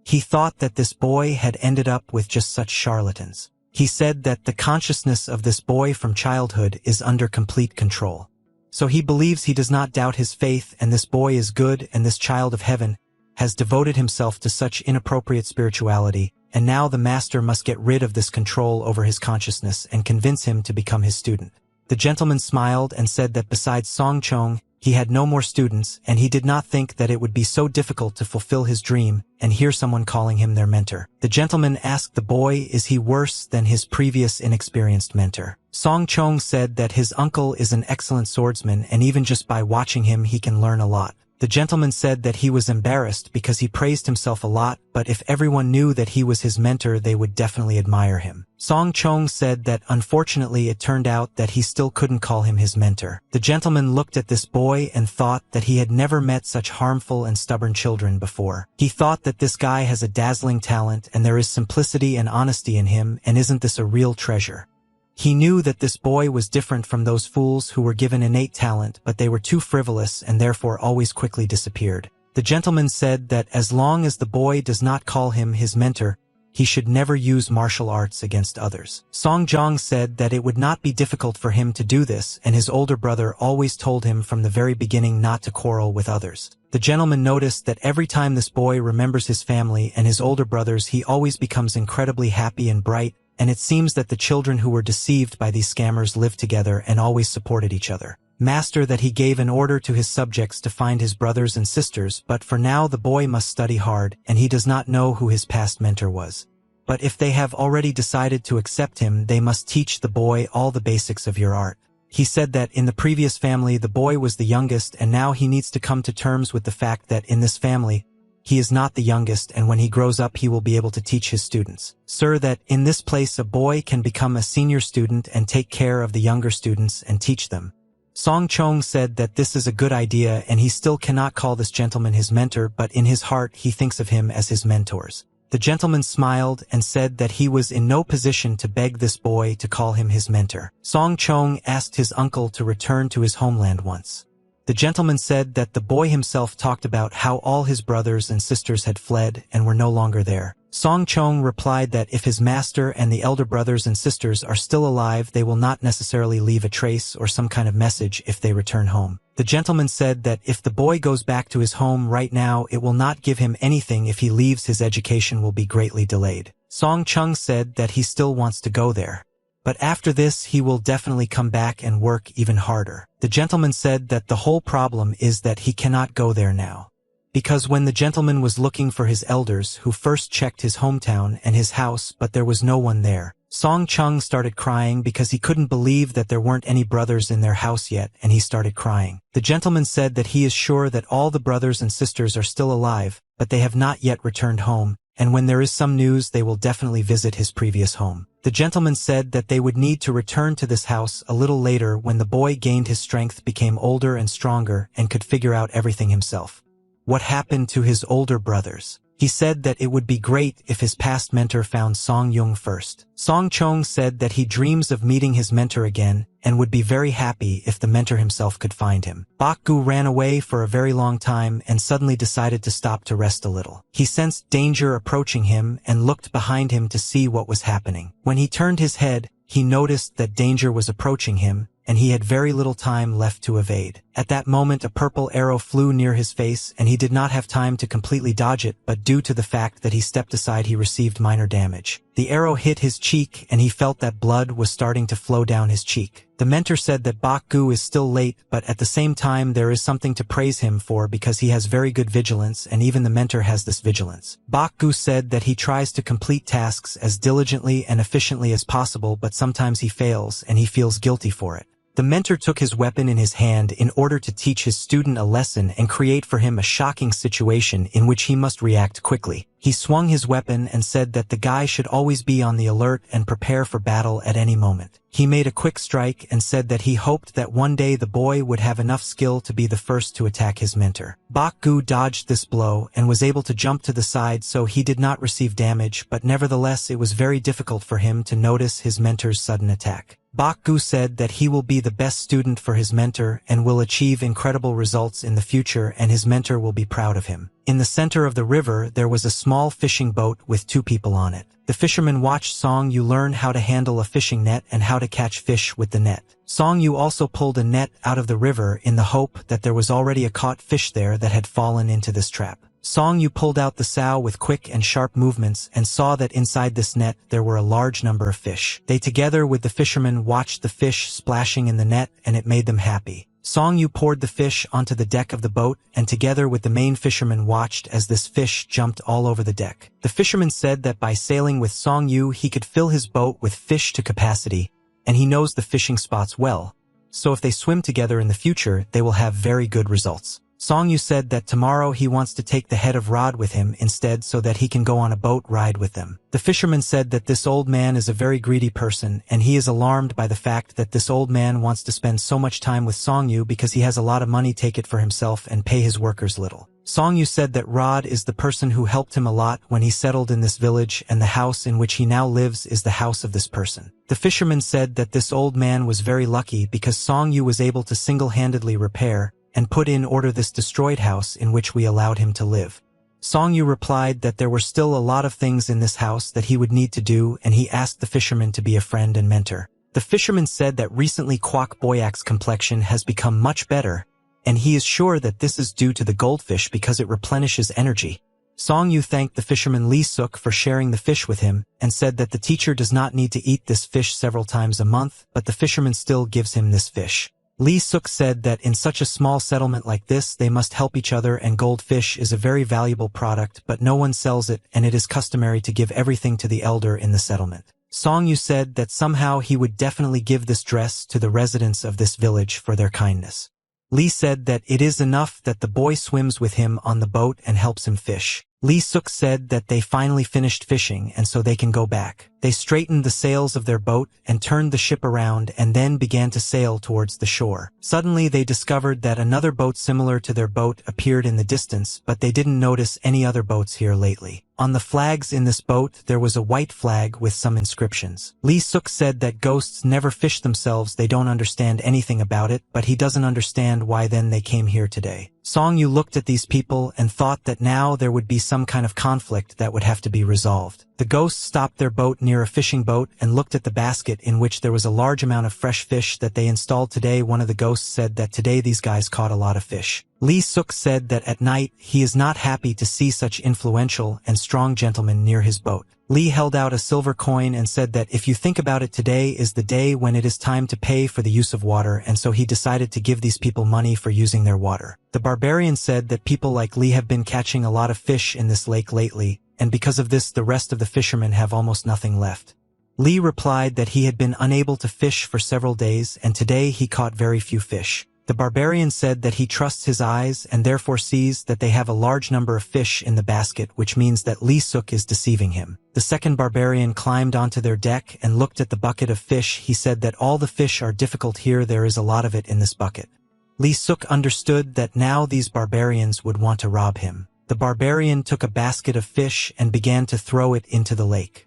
He thought that this boy had ended up with just such charlatans. He said that the consciousness of this boy from childhood is under complete control. So he believes he does not doubt his faith, and this boy is good and this child of heaven, has devoted himself to such inappropriate spirituality, and now the master must get rid of this control over his consciousness and convince him to become his student. The gentleman smiled and said that besides Song Chong, he had no more students, and he did not think that it would be so difficult to fulfill his dream and hear someone calling him their mentor. The gentleman asked the boy, is he worse than his previous inexperienced mentor? Song Chong said that his uncle is an excellent swordsman, and even just by watching him he can learn a lot. The gentleman said that he was embarrassed because he praised himself a lot, but if everyone knew that he was his mentor they would definitely admire him. Song Chong said that unfortunately it turned out that he still couldn't call him his mentor. The gentleman looked at this boy and thought that he had never met such harmful and stubborn children before. He thought that this guy has a dazzling talent and there is simplicity and honesty in him, and isn't this a real treasure? He knew that this boy was different from those fools who were given innate talent, but they were too frivolous and therefore always quickly disappeared. The gentleman said that as long as the boy does not call him his mentor, he should never use martial arts against others. Song Jong said that it would not be difficult for him to do this, and his older brother always told him from the very beginning not to quarrel with others. The gentleman noticed that every time this boy remembers his family and his older brothers, he always becomes incredibly happy and bright, and it seems that the children who were deceived by these scammers lived together and always supported each other. Master, that he gave an order to his subjects to find his brothers and sisters, but for now the boy must study hard, and he does not know who his past mentor was. But if they have already decided to accept him, they must teach the boy all the basics of your art. He said that in the previous family the boy was the youngest, and now he needs to come to terms with the fact that in this family, he is not the youngest, and when he grows up he will be able to teach his students. Sir, that in this place a boy can become a senior student and take care of the younger students and teach them. Song Chong said that this is a good idea, and he still cannot call this gentleman his mentor, but in his heart he thinks of him as his mentors. The gentleman smiled and said that he was in no position to beg this boy to call him his mentor. Song Chong asked his uncle to return to his homeland once. The gentleman said that the boy himself talked about how all his brothers and sisters had fled and were no longer there. Song Chong replied that if his master and the elder brothers and sisters are still alive, they will not necessarily leave a trace or some kind of message if they return home. The gentleman said that if the boy goes back to his home right now, it will not give him anything. If he leaves, his education will be greatly delayed. Song Chung said that he still wants to go there, but after this he will definitely come back and work even harder. The gentleman said that the whole problem is that he cannot go there now, because when the gentleman was looking for his elders, who first checked his hometown and his house, but there was no one there, Song Chung started crying because he couldn't believe that there weren't any brothers in their house yet, and he started crying. The gentleman said that he is sure that all the brothers and sisters are still alive, but they have not yet returned home, and when there is some news they will definitely visit his previous home. The gentleman said that they would need to return to this house a little later when the boy gained his strength, became older and stronger, and could figure out everything himself. What happened to his older brothers? He said that it would be great if his past mentor found Song Yung first. Song Chong said that he dreams of meeting his mentor again and would be very happy if the mentor himself could find him. Bok Gu ran away for a very long time and suddenly decided to stop to rest a little. He sensed danger approaching him and looked behind him to see what was happening. When he turned his head, he noticed that danger was approaching him, and he had very little time left to evade. At that moment a purple arrow flew near his face, and he did not have time to completely dodge it, but due to the fact that he stepped aside he received minor damage. The arrow hit his cheek and he felt that blood was starting to flow down his cheek. The mentor said that Bok Gu is still late, but at the same time there is something to praise him for because he has very good vigilance, and even the mentor has this vigilance. Bok Gu said that he tries to complete tasks as diligently and efficiently as possible, but sometimes he fails and he feels guilty for it. The mentor took his weapon in his hand in order to teach his student a lesson and create for him a shocking situation in which he must react quickly. He swung his weapon and said that the guy should always be on the alert and prepare for battle at any moment. He made a quick strike and said that he hoped that one day the boy would have enough skill to be the first to attack his mentor. Bok Gu dodged this blow and was able to jump to the side, so he did not receive damage, but nevertheless it was very difficult for him to notice his mentor's sudden attack. Bok Gu said that he will be the best student for his mentor and will achieve incredible results in the future, and his mentor will be proud of him. In the center of the river there was a small fishing boat with 2 people on it. The fisherman watched Song Yu learn how to handle a fishing net and how to catch fish with the net. Song Yu also pulled a net out of the river in the hope that there was already a caught fish there that had fallen into this trap. Song Yu pulled out the sow with quick and sharp movements and saw that inside this net there were a large number of fish. They together with the fishermen watched the fish splashing in the net, and it made them happy. Song Yu poured the fish onto the deck of the boat, and together with the main fisherman watched as this fish jumped all over the deck. The fisherman said that by sailing with Song Yu he could fill his boat with fish to capacity, and he knows the fishing spots well, so if they swim together in the future they will have very good results. Song Yu said that tomorrow he wants to take the head of rod with him instead so that he can go on a boat ride with them. The fisherman said that this old man is a very greedy person, and he is alarmed by the fact that this old man wants to spend so much time with Song Yu because he has a lot of money, take it for himself and pay his workers little. Song Yu said that Rod is the person who helped him a lot when he settled in this village, and the house in which he now lives is the house of this person. The fisherman said that this old man was very lucky because Song Yu was able to single-handedly repair and put in order this destroyed house in which we allowed him to live. Song Yu replied that there were still a lot of things in this house that he would need to do, and he asked the fisherman to be a friend and mentor. The fisherman said that recently Kwok Boyak's complexion has become much better, and he is sure that this is due to the goldfish because it replenishes energy. Song Yu thanked the fisherman Lee Suk for sharing the fish with him, and said that the teacher does not need to eat this fish several times a month, but the fisherman still gives him this fish. Lee Suk said that in such a small settlement like this they must help each other, and goldfish is a very valuable product, but no one sells it, and it is customary to give everything to the elder in the settlement. Song Yu said that somehow he would definitely give this dress to the residents of this village for their kindness. Lee said that it is enough that the boy swims with him on the boat and helps him fish. Lee Suk said that they finally finished fishing and so they can go back. They straightened the sails of their boat and turned the ship around and then began to sail towards the shore. Suddenly they discovered that another boat similar to their boat appeared in the distance, but they didn't notice any other boats here lately. On the flags in this boat there was a white flag with some inscriptions. Lee Suk said that ghosts never fish themselves, they don't understand anything about it, but he doesn't understand why then they came here today. Song Yu looked at these people and thought that now there would be some kind of conflict that would have to be resolved. The ghosts stopped their boat near a fishing boat and looked at the basket in which there was a large amount of fresh fish that they installed today. One of the ghosts said that today these guys caught a lot of fish. Lee Suk said that at night he is not happy to see such influential and strong gentlemen near his boat. Lee held out a silver coin and said that if you think about it, today is the day when it is time to pay for the use of water, and so he decided to give these people money for using their water. The barbarian said that people like Lee have been catching a lot of fish in this lake lately, and because of this the rest of the fishermen have almost nothing left. Lee replied that he had been unable to fish for several days and today he caught very few fish. The barbarian said that he trusts his eyes and therefore sees that they have a large number of fish in the basket, which means that Lee Suk is deceiving him. The second barbarian climbed onto their deck and looked at the bucket of fish. He said that all the fish are difficult here, there is a lot of it in this bucket. Lee Suk understood that now these barbarians would want to rob him. The barbarian took a basket of fish and began to throw it into the lake.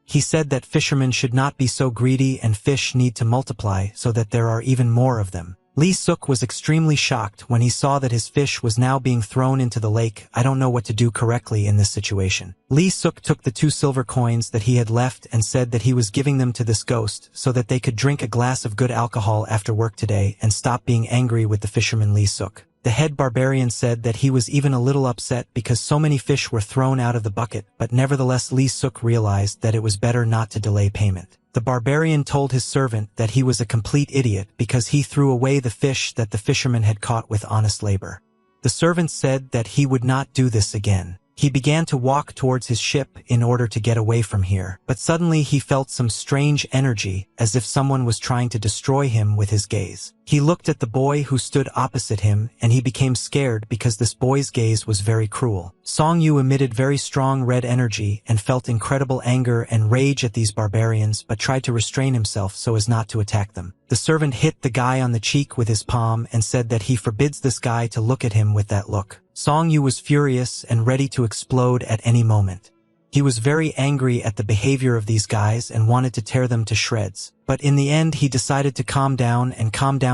He said that fishermen should not be so greedy and fish need to multiply so that there are even more of them. Lee Suk was extremely shocked when he saw that his fish was now being thrown into the lake. I don't know what to do correctly in this situation. Lee Suk took the 2 silver coins that he had left and said that he was giving them to this ghost so that they could drink a glass of good alcohol after work today and stop being angry with the fisherman Lee Suk. The head barbarian said that he was even a little upset because so many fish were thrown out of the bucket, but nevertheless Lee Suk realized that it was better not to delay payment. The barbarian told his servant that he was a complete idiot because he threw away the fish that the fisherman had caught with honest labor. The servant said that he would not do this again. He began to walk towards his ship in order to get away from here, but suddenly he felt some strange energy, as if someone was trying to destroy him with his gaze. He looked at the boy who stood opposite him, and he became scared because this boy's gaze was very cruel. Song Yu emitted very strong red energy and felt incredible anger and rage at these barbarians, but tried to restrain himself so as not to attack them. The servant hit the guy on the cheek with his palm and said that he forbids this guy to look at him with that look. Song Yu was furious and ready to explode at any moment. He was very angry at the behavior of these guys and wanted to tear them to shreds. But in the end he decided to calm down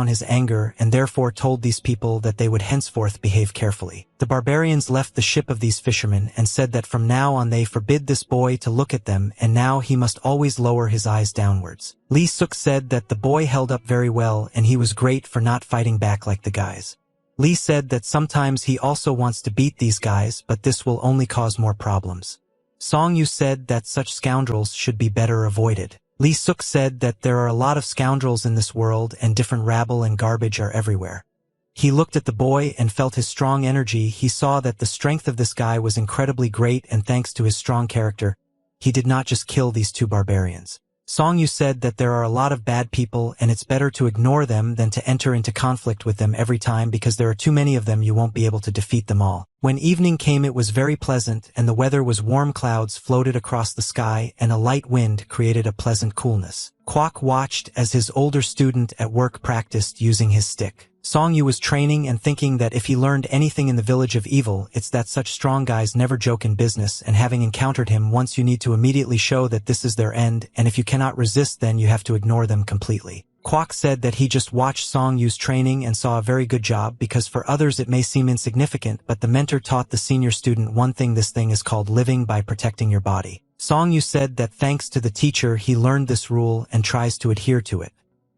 his anger and therefore told these people that they would henceforth behave carefully. The barbarians left the ship of these fishermen and said that from now on they forbid this boy to look at them and now he must always lower his eyes downwards. Lee Suk said that the boy held up very well and he was great for not fighting back like the guys. Lee said that sometimes he also wants to beat these guys, but this will only cause more problems. Song Yu said that such scoundrels should be better avoided. Lee Suk said that there are a lot of scoundrels in this world and different rabble and garbage are everywhere. He looked at the boy and felt his strong energy. He saw that the strength of this guy was incredibly great, and thanks to his strong character, he did not just kill these two barbarians. Song Yu said that there are a lot of bad people and it's better to ignore them than to enter into conflict with them every time, because there are too many of them, you won't be able to defeat them all. When evening came, it was very pleasant and the weather was warm. Clouds floated across the sky and a light wind created a pleasant coolness. Kwok watched as his older student at work practiced using his stick. Song Yu was training and thinking that if he learned anything in the village of evil, it's that such strong guys never joke in business, and having encountered him once, you need to immediately show that this is their end, and if you cannot resist, then you have to ignore them completely. Kwok said that he just watched Song Yu's training and saw a very good job, because for others it may seem insignificant, but the mentor taught the senior student one thing. This thing is called living by protecting your body. Song Yu said that thanks to the teacher he learned this rule and tries to adhere to it.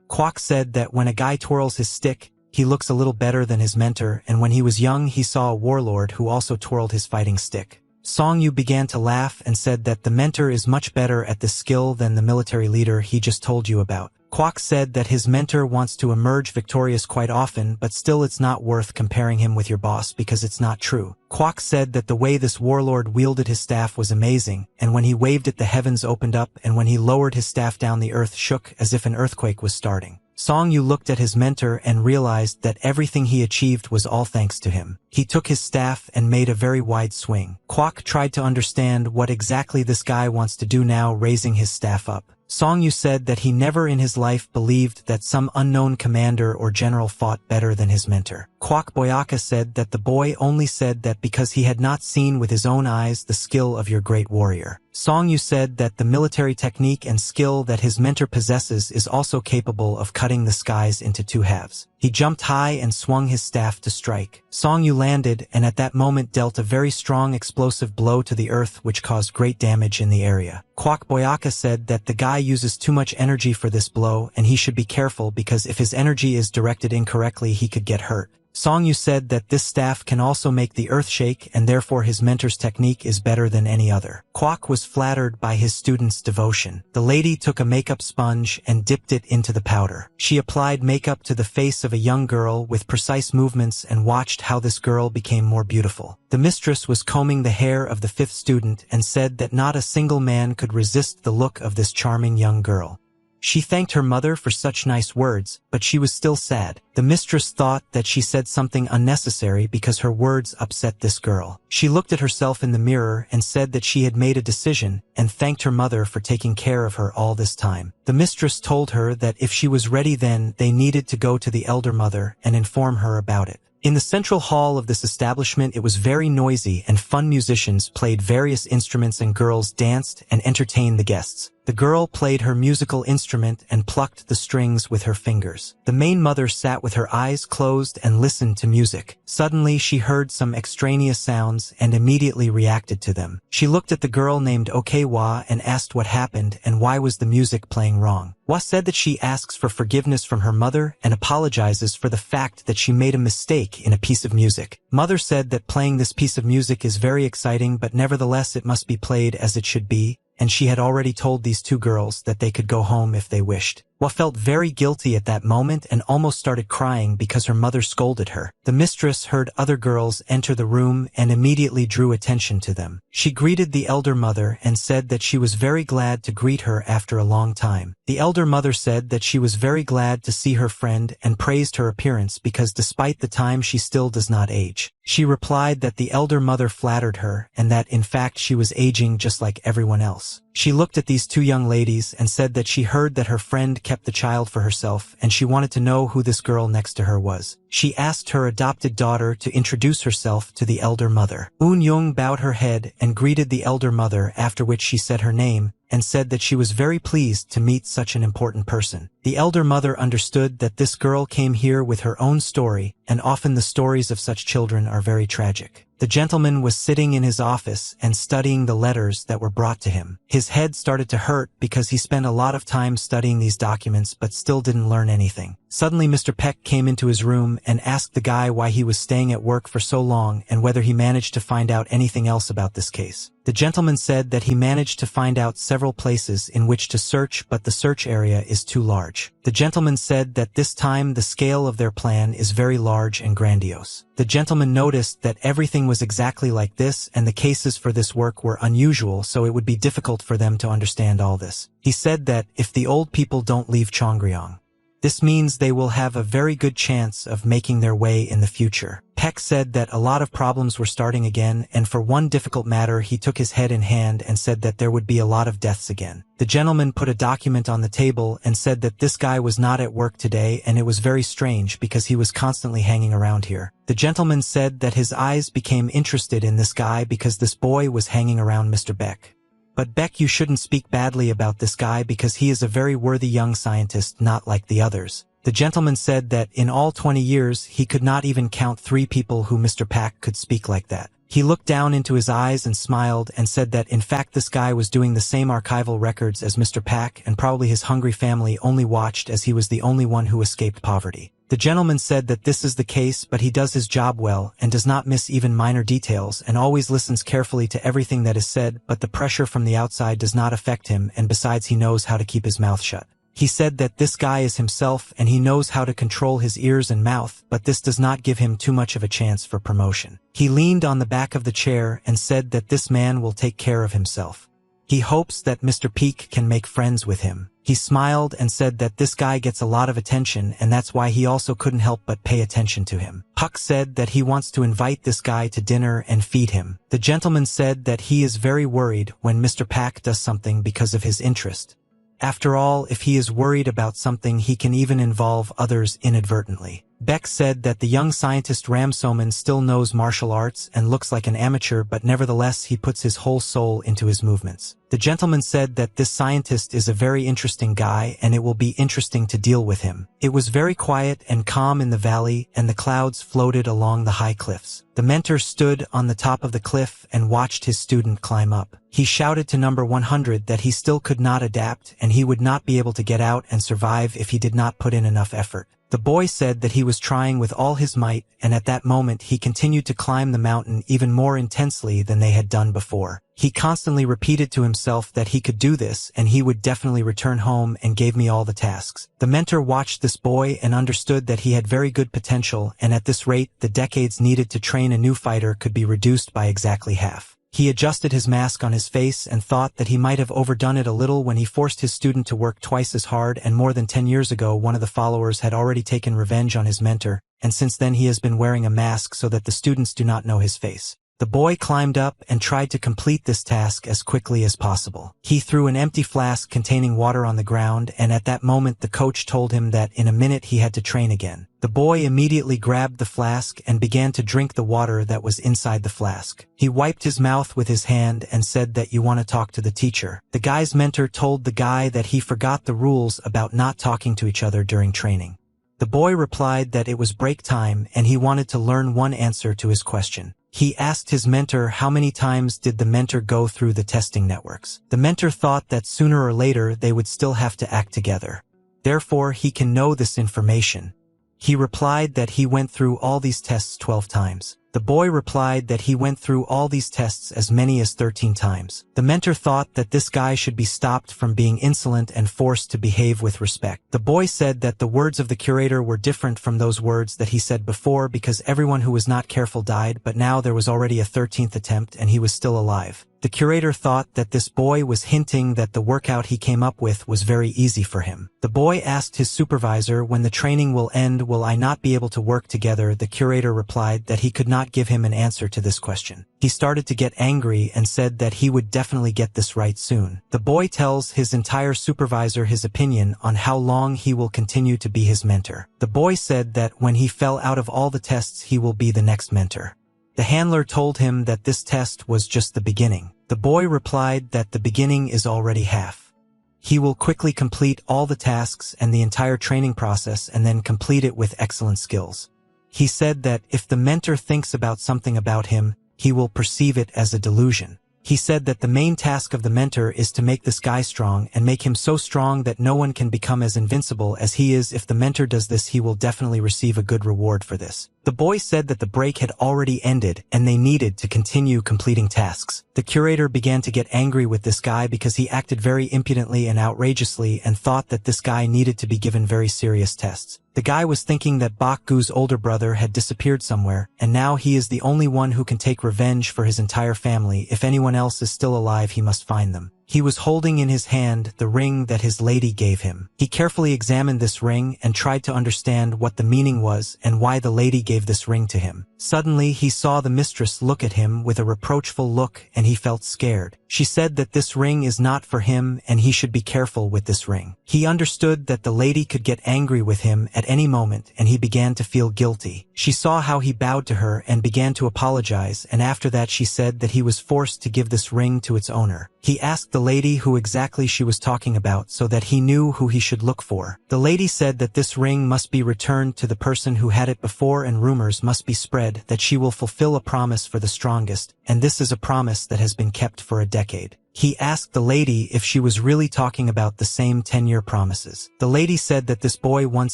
Kwok said that when a guy twirls his stick, he looks a little better than his mentor, and when he was young he saw a warlord who also twirled his fighting stick. Song Yu began to laugh and said that the mentor is much better at this skill than the military leader he just told you about. Kwok said that his mentor wants to emerge victorious quite often, but still it's not worth comparing him with your boss because it's not true. Kwok said that the way this warlord wielded his staff was amazing, and when he waved it the heavens opened up, and when he lowered his staff down the earth shook as if an earthquake was starting. Song Yu looked at his mentor and realized that everything he achieved was all thanks to him. He took his staff and made a very wide swing. Kwok tried to understand what exactly this guy wants to do now, raising his staff up. Song Yu said that he never in his life believed that some unknown commander or general fought better than his mentor. Kwok Boyaka said that the boy only said that because he had not seen with his own eyes the skill of your great warrior. Song Yu said that the military technique and skill that his mentor possesses is also capable of cutting the skies into two halves. He jumped high and swung his staff to strike. Song Yu landed and at that moment dealt a very strong explosive blow to the earth which caused great damage in the area. Kwok Boyaka said that the guy uses too much energy for this blow and he should be careful, because if his energy is directed incorrectly he could get hurt. Song Yu said that this staff can also make the earth shake, and therefore his mentor's technique is better than any other. Kwok was flattered by his student's devotion. The lady took a makeup sponge and dipped it into the powder. She applied makeup to the face of a young girl with precise movements and watched how this girl became more beautiful. The mistress was combing the hair of the fifth student and said that not a single man could resist the look of this charming young girl. She thanked her mother for such nice words, but she was still sad. The mistress thought that she said something unnecessary because her words upset this girl. She looked at herself in the mirror and said that she had made a decision and thanked her mother for taking care of her all this time. The mistress told her that if she was ready, then they needed to go to the elder mother and inform her about it. In the central hall of this establishment it was very noisy and fun. Musicians played various instruments and girls danced and entertained the guests. The girl played her musical instrument and plucked the strings with her fingers. The main mother sat with her eyes closed and listened to music. Suddenly she heard some extraneous sounds and immediately reacted to them. She looked at the girl named Okewa and asked what happened and why was the music playing wrong. Wa said that she asks for forgiveness from her mother and apologizes for the fact that she made a mistake in a piece of music. Mother said that playing this piece of music is very exciting, but nevertheless it must be played as it should be, and she had already told these two girls that they could go home if they wished. Wa felt very guilty at that moment and almost started crying because her mother scolded her. The mistress heard other girls enter the room and immediately drew attention to them. She greeted the elder mother and said that she was very glad to greet her after a long time. The elder mother said that she was very glad to see her friend and praised her appearance because despite the time she still does not age. She replied that the elder mother flattered her and that in fact she was aging just like everyone else. She looked at these two young ladies and said that she heard that her friend kept the child for herself and she wanted to know who this girl next to her was. She asked her adopted daughter to introduce herself to the elder mother. Eun Young bowed her head and greeted the elder mother, after which she said her name and said that she was very pleased to meet such an important person. The elder mother understood that this girl came here with her own story, and often the stories of such children are very tragic. The gentleman was sitting in his office and studying the letters that were brought to him. His head started to hurt because he spent a lot of time studying these documents but still didn't learn anything. Suddenly Mr. Peck came into his room and asked the guy why he was staying at work for so long and whether he managed to find out anything else about this case. The gentleman said that he managed to find out several places in which to search, but the search area is too large. The gentleman said that this time the scale of their plan is very large and grandiose. The gentleman noticed that everything was exactly like this and the cases for this work were unusual, so it would be difficult for them to understand all this. He said that if the old people don't leave Chongryong, this means they will have a very good chance of making their way in the future. Peck said that a lot of problems were starting again, and for one difficult matter he took his head in hand and said that there would be a lot of deaths again. The gentleman put a document on the table and said that this guy was not at work today, and it was very strange because he was constantly hanging around here. The gentleman said that his eyes became interested in this guy because this boy was hanging around Mr. Beck. But Beck, you shouldn't speak badly about this guy because he is a very worthy young scientist, not like the others. The gentleman said that in all 20 years he could not even count 3 people who Mr. Pack could speak like that. He looked down into his eyes and smiled and said that in fact this guy was doing the same archival records as Mr. Pack, and probably his hungry family only watched as he was the only one who escaped poverty. The gentleman said that this is the case, but he does his job well and does not miss even minor details and always listens carefully to everything that is said, but the pressure from the outside does not affect him, and besides he knows how to keep his mouth shut. He said that this guy is himself and he knows how to control his ears and mouth, but this does not give him too much of a chance for promotion. He leaned on the back of the chair and said that this man will take care of himself. He hopes that Mr. Peak can make friends with him. He smiled and said that this guy gets a lot of attention and that's why he also couldn't help but pay attention to him. Puck said that he wants to invite this guy to dinner and feed him. The gentleman said that he is very worried when Mr. Pack does something because of his interest. After all, if he is worried about something, he can even involve others inadvertently. Beck said that the young scientist Ramsoman still knows martial arts and looks like an amateur, but nevertheless he puts his whole soul into his movements. The gentleman said that this scientist is a very interesting guy and it will be interesting to deal with him. It was very quiet and calm in the valley and the clouds floated along the high cliffs. The mentor stood on the top of the cliff and watched his student climb up. He shouted to number 100 that he still could not adapt and he would not be able to get out and survive if he did not put in enough effort. The boy said that he was trying with all his might, and at that moment he continued to climb the mountain even more intensely than they had done before. He constantly repeated to himself that he could do this and he would definitely return home, and gave me all the tasks. The mentor watched this boy and understood that he had very good potential, and at this rate the decades needed to train a new fighter could be reduced by exactly half. He adjusted his mask on his face and thought that he might have overdone it a little when he forced his student to work twice as hard, and more than 10 years ago one of the followers had already taken revenge on his mentor, and since then he has been wearing a mask so that the students do not know his face. The boy climbed up and tried to complete this task as quickly as possible. He threw an empty flask containing water on the ground, and at that moment the coach told him that in a minute he had to train again. The boy immediately grabbed the flask and began to drink the water that was inside the flask. He wiped his mouth with his hand and said that you want to talk to the teacher. The guy's mentor told the guy that he forgot the rules about not talking to each other during training. The boy replied that it was break time and he wanted to learn one answer to his question. He asked his mentor how many times did the mentor go through the testing networks. The mentor thought that sooner or later they would still have to act together. Therefore, he can know this information. He replied that he went through all these tests 12 times. The boy replied that he went through all these tests as many as 13 times. The mentor thought that this guy should be stopped from being insolent and forced to behave with respect. The boy said that the words of the curator were different from those words that he said before because everyone who was not careful died, but now there was already a 13th attempt and he was still alive. The curator thought that this boy was hinting that the workout he came up with was very easy for him. The boy asked his supervisor, when the training will end, will I not be able to work together? The curator replied that he could not give him an answer to this question. He started to get angry and said that he would definitely get this right soon. The boy tells his entire supervisor his opinion on how long he will continue to be his mentor. The boy said that when he fell out of all the tests he will be the next mentor. The handler told him that this test was just the beginning. The boy replied that the beginning is already half. He will quickly complete all the tasks and the entire training process and then complete it with excellent skills. He said that if the mentor thinks about something about him, he will perceive it as a delusion. He said that the main task of the mentor is to make this guy strong and make him so strong that no one can become as invincible as he is. If the mentor does this, he will definitely receive a good reward for this. The boy said that the break had already ended and they needed to continue completing tasks. The curator began to get angry with this guy because he acted very impudently and outrageously and thought that this guy needed to be given very serious tests. The guy was thinking that Bakgu's older brother had disappeared somewhere, and now he is the only one who can take revenge for his entire family. If anyone else is still alive, he must find them. He was holding in his hand the ring that his lady gave him. He carefully examined this ring and tried to understand what the meaning was and why the lady gave this ring to him. Suddenly, he saw the mistress look at him with a reproachful look and he felt scared. She said that this ring is not for him and he should be careful with this ring. He understood that the lady could get angry with him at any moment and he began to feel guilty. She saw how he bowed to her and began to apologize, and after that she said that he was forced to give this ring to its owner. He asked the lady who exactly she was talking about so that he knew who he should look for. The lady said that this ring must be returned to the person who had it before and rumors must be spread that she will fulfill a promise for the strongest, and this is a promise that has been kept for a decade. He asked the lady if she was really talking about the same 10-year promises. The lady said that this boy once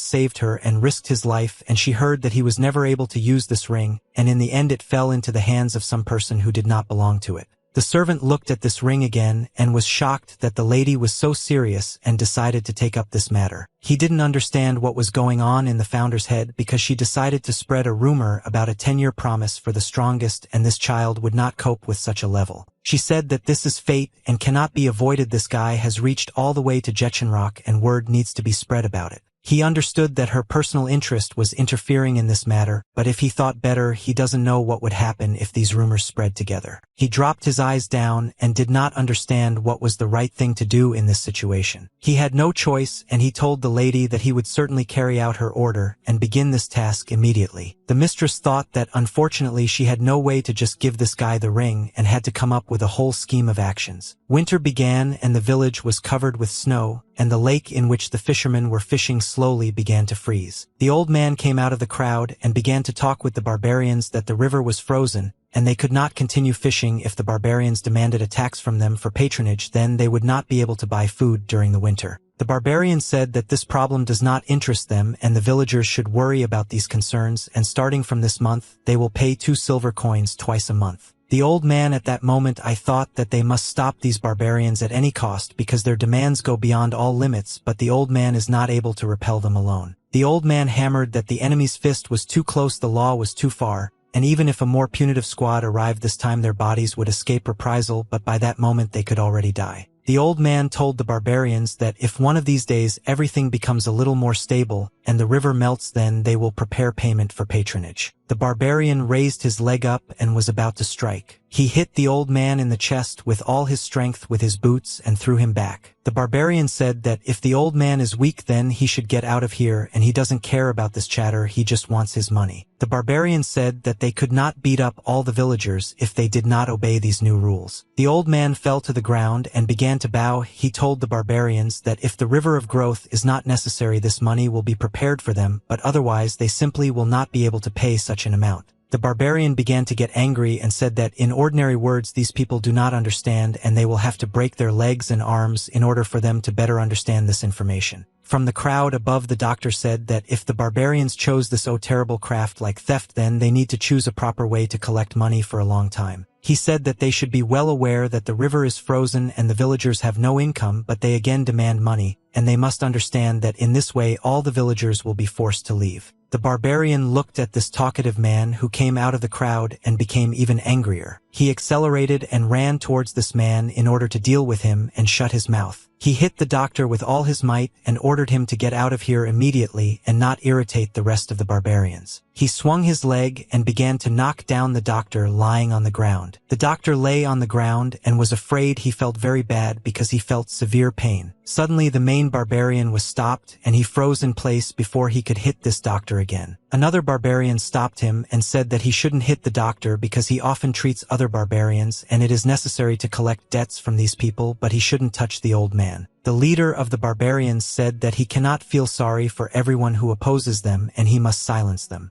saved her and risked his life, and she heard that he was never able to use this ring, and in the end it fell into the hands of some person who did not belong to it. The servant looked at this ring again and was shocked that the lady was so serious and decided to take up this matter. He didn't understand what was going on in the founder's head because she decided to spread a rumor about a 10-year promise for the strongest, and this child would not cope with such a level. She said that this is fate and cannot be avoided. This guy has reached all the way to Jetchenrock and word needs to be spread about it. He understood that her personal interest was interfering in this matter, but if he thought better, he doesn't know what would happen if these rumors spread together. He dropped his eyes down and did not understand what was the right thing to do in this situation. He had no choice, and he told the lady that he would certainly carry out her order and begin this task immediately. The mistress thought that unfortunately she had no way to just give this guy the ring and had to come up with a whole scheme of actions. Winter began and the village was covered with snow, and the lake in which the fishermen were fishing slowly began to freeze. The old man came out of the crowd and began to talk with the barbarians that the river was frozen, and they could not continue fishing if the barbarians demanded a tax from them for patronage. Then they would not be able to buy food during the winter. The barbarians said that this problem does not interest them and the villagers should worry about these concerns, and starting from this month, they will pay 2 silver coins twice a month. The old man at that moment I thought that they must stop these barbarians at any cost because their demands go beyond all limits, but the old man is not able to repel them alone. The old man hammered that the enemy's fist was too close, the law was too far, and even if a more punitive squad arrived this time their bodies would escape reprisal, but by that moment they could already die. The old man told the barbarians that if one of these days everything becomes a little more stable and the river melts, then they will prepare payment for patronage. The barbarian raised his leg up and was about to strike. He hit the old man in the chest with all his strength with his boots and threw him back. The barbarian said that if the old man is weak then he should get out of here, and he doesn't care about this chatter, he just wants his money. The barbarian said that they could not beat up all the villagers if they did not obey these new rules. The old man fell to the ground and began to bow. He told the barbarians that if the river of growth is not necessary, this money will be prepared for them, but otherwise they simply will not be able to pay such an amount. The barbarian began to get angry and said that in ordinary words these people do not understand and they will have to break their legs and arms in order for them to better understand this information. From the crowd above, the doctor said that if the barbarians chose this terrible craft like theft, then they need to choose a proper way to collect money for a long time. He said that they should be well aware that the river is frozen and the villagers have no income, but they again demand money, and they must understand that in this way all the villagers will be forced to leave. The barbarian looked at this talkative man who came out of the crowd and became even angrier. He accelerated and ran towards this man in order to deal with him and shut his mouth. He hit the doctor with all his might and ordered him to get out of here immediately and not irritate the rest of the barbarians. He swung his leg and began to knock down the doctor lying on the ground. The doctor lay on the ground and was afraid. He felt very bad because he felt severe pain. Suddenly the main barbarian was stopped and he froze in place before he could hit this doctor again. Another barbarian stopped him and said that he shouldn't hit the doctor because he often treats other barbarians and it is necessary to collect debts from these people, but he shouldn't touch the old man. The leader of the barbarians said that he cannot feel sorry for everyone who opposes them and he must silence them.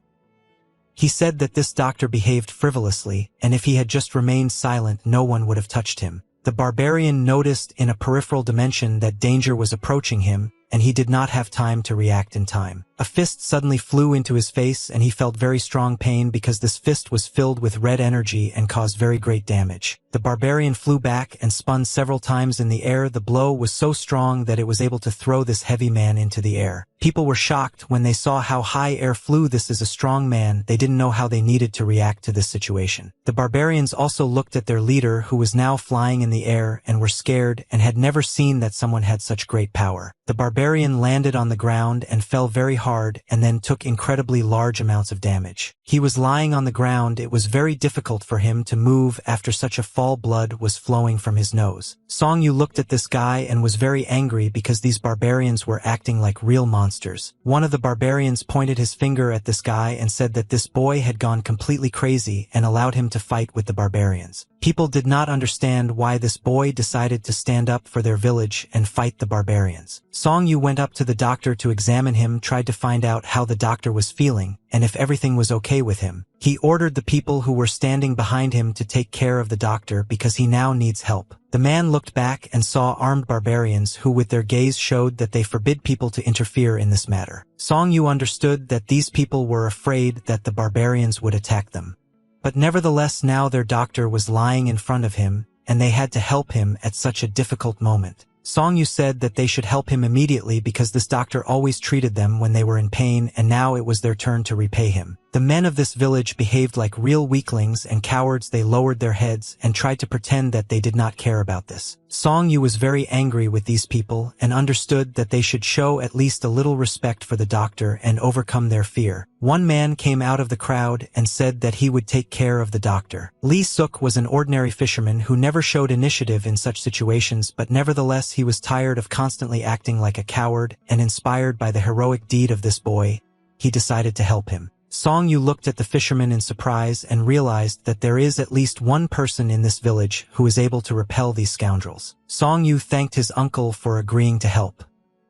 He said that this doctor behaved frivolously, and if he had just remained silent no one would have touched him. The barbarian noticed in a peripheral dimension that danger was approaching him, and he did not have time to react in time. A fist suddenly flew into his face and he felt very strong pain because this fist was filled with red energy and caused very great damage. The barbarian flew back and spun several times in the air. The blow was so strong that it was able to throw this heavy man into the air. People were shocked when they saw how high air flew. This is a strong man. They didn't know how they needed to react to this situation. The barbarians also looked at their leader, who was now flying in the air, and were scared and had never seen that someone had such great power. The barbarian landed on the ground and fell very hard and then took incredibly large amounts of damage. He was lying on the ground. It was very difficult for him to move after such a fall. Blood was flowing from his nose. Song Yu looked at this guy and was very angry because these barbarians were acting like real monsters. One of the barbarians pointed his finger at this guy and said that this boy had gone completely crazy and allowed him to fight with the barbarians. People did not understand why this boy decided to stand up for their village and fight the barbarians. Song Yu went up to the doctor to examine him, tried to find out how the doctor was feeling, and if everything was okay with him. He ordered the people who were standing behind him to take care of the doctor because he now needs help. The man looked back and saw armed barbarians who with their gaze showed that they forbid people to interfere in this matter. Song Yu understood that these people were afraid that the barbarians would attack them. But nevertheless now their doctor was lying in front of him, and they had to help him at such a difficult moment. Song Yu said that they should help him immediately because this doctor always treated them when they were in pain, and now it was their turn to repay him. The men of this village behaved like real weaklings and cowards. They lowered their heads and tried to pretend that they did not care about this. Song Yu was very angry with these people and understood that they should show at least a little respect for the doctor and overcome their fear. One man came out of the crowd and said that he would take care of the doctor. Lee Suk was an ordinary fisherman who never showed initiative in such situations, but nevertheless he was tired of constantly acting like a coward, and inspired by the heroic deed of this boy, he decided to help him. Song Yu looked at the fisherman in surprise and realized that there is at least one person in this village who is able to repel these scoundrels. Song Yu thanked his uncle for agreeing to help.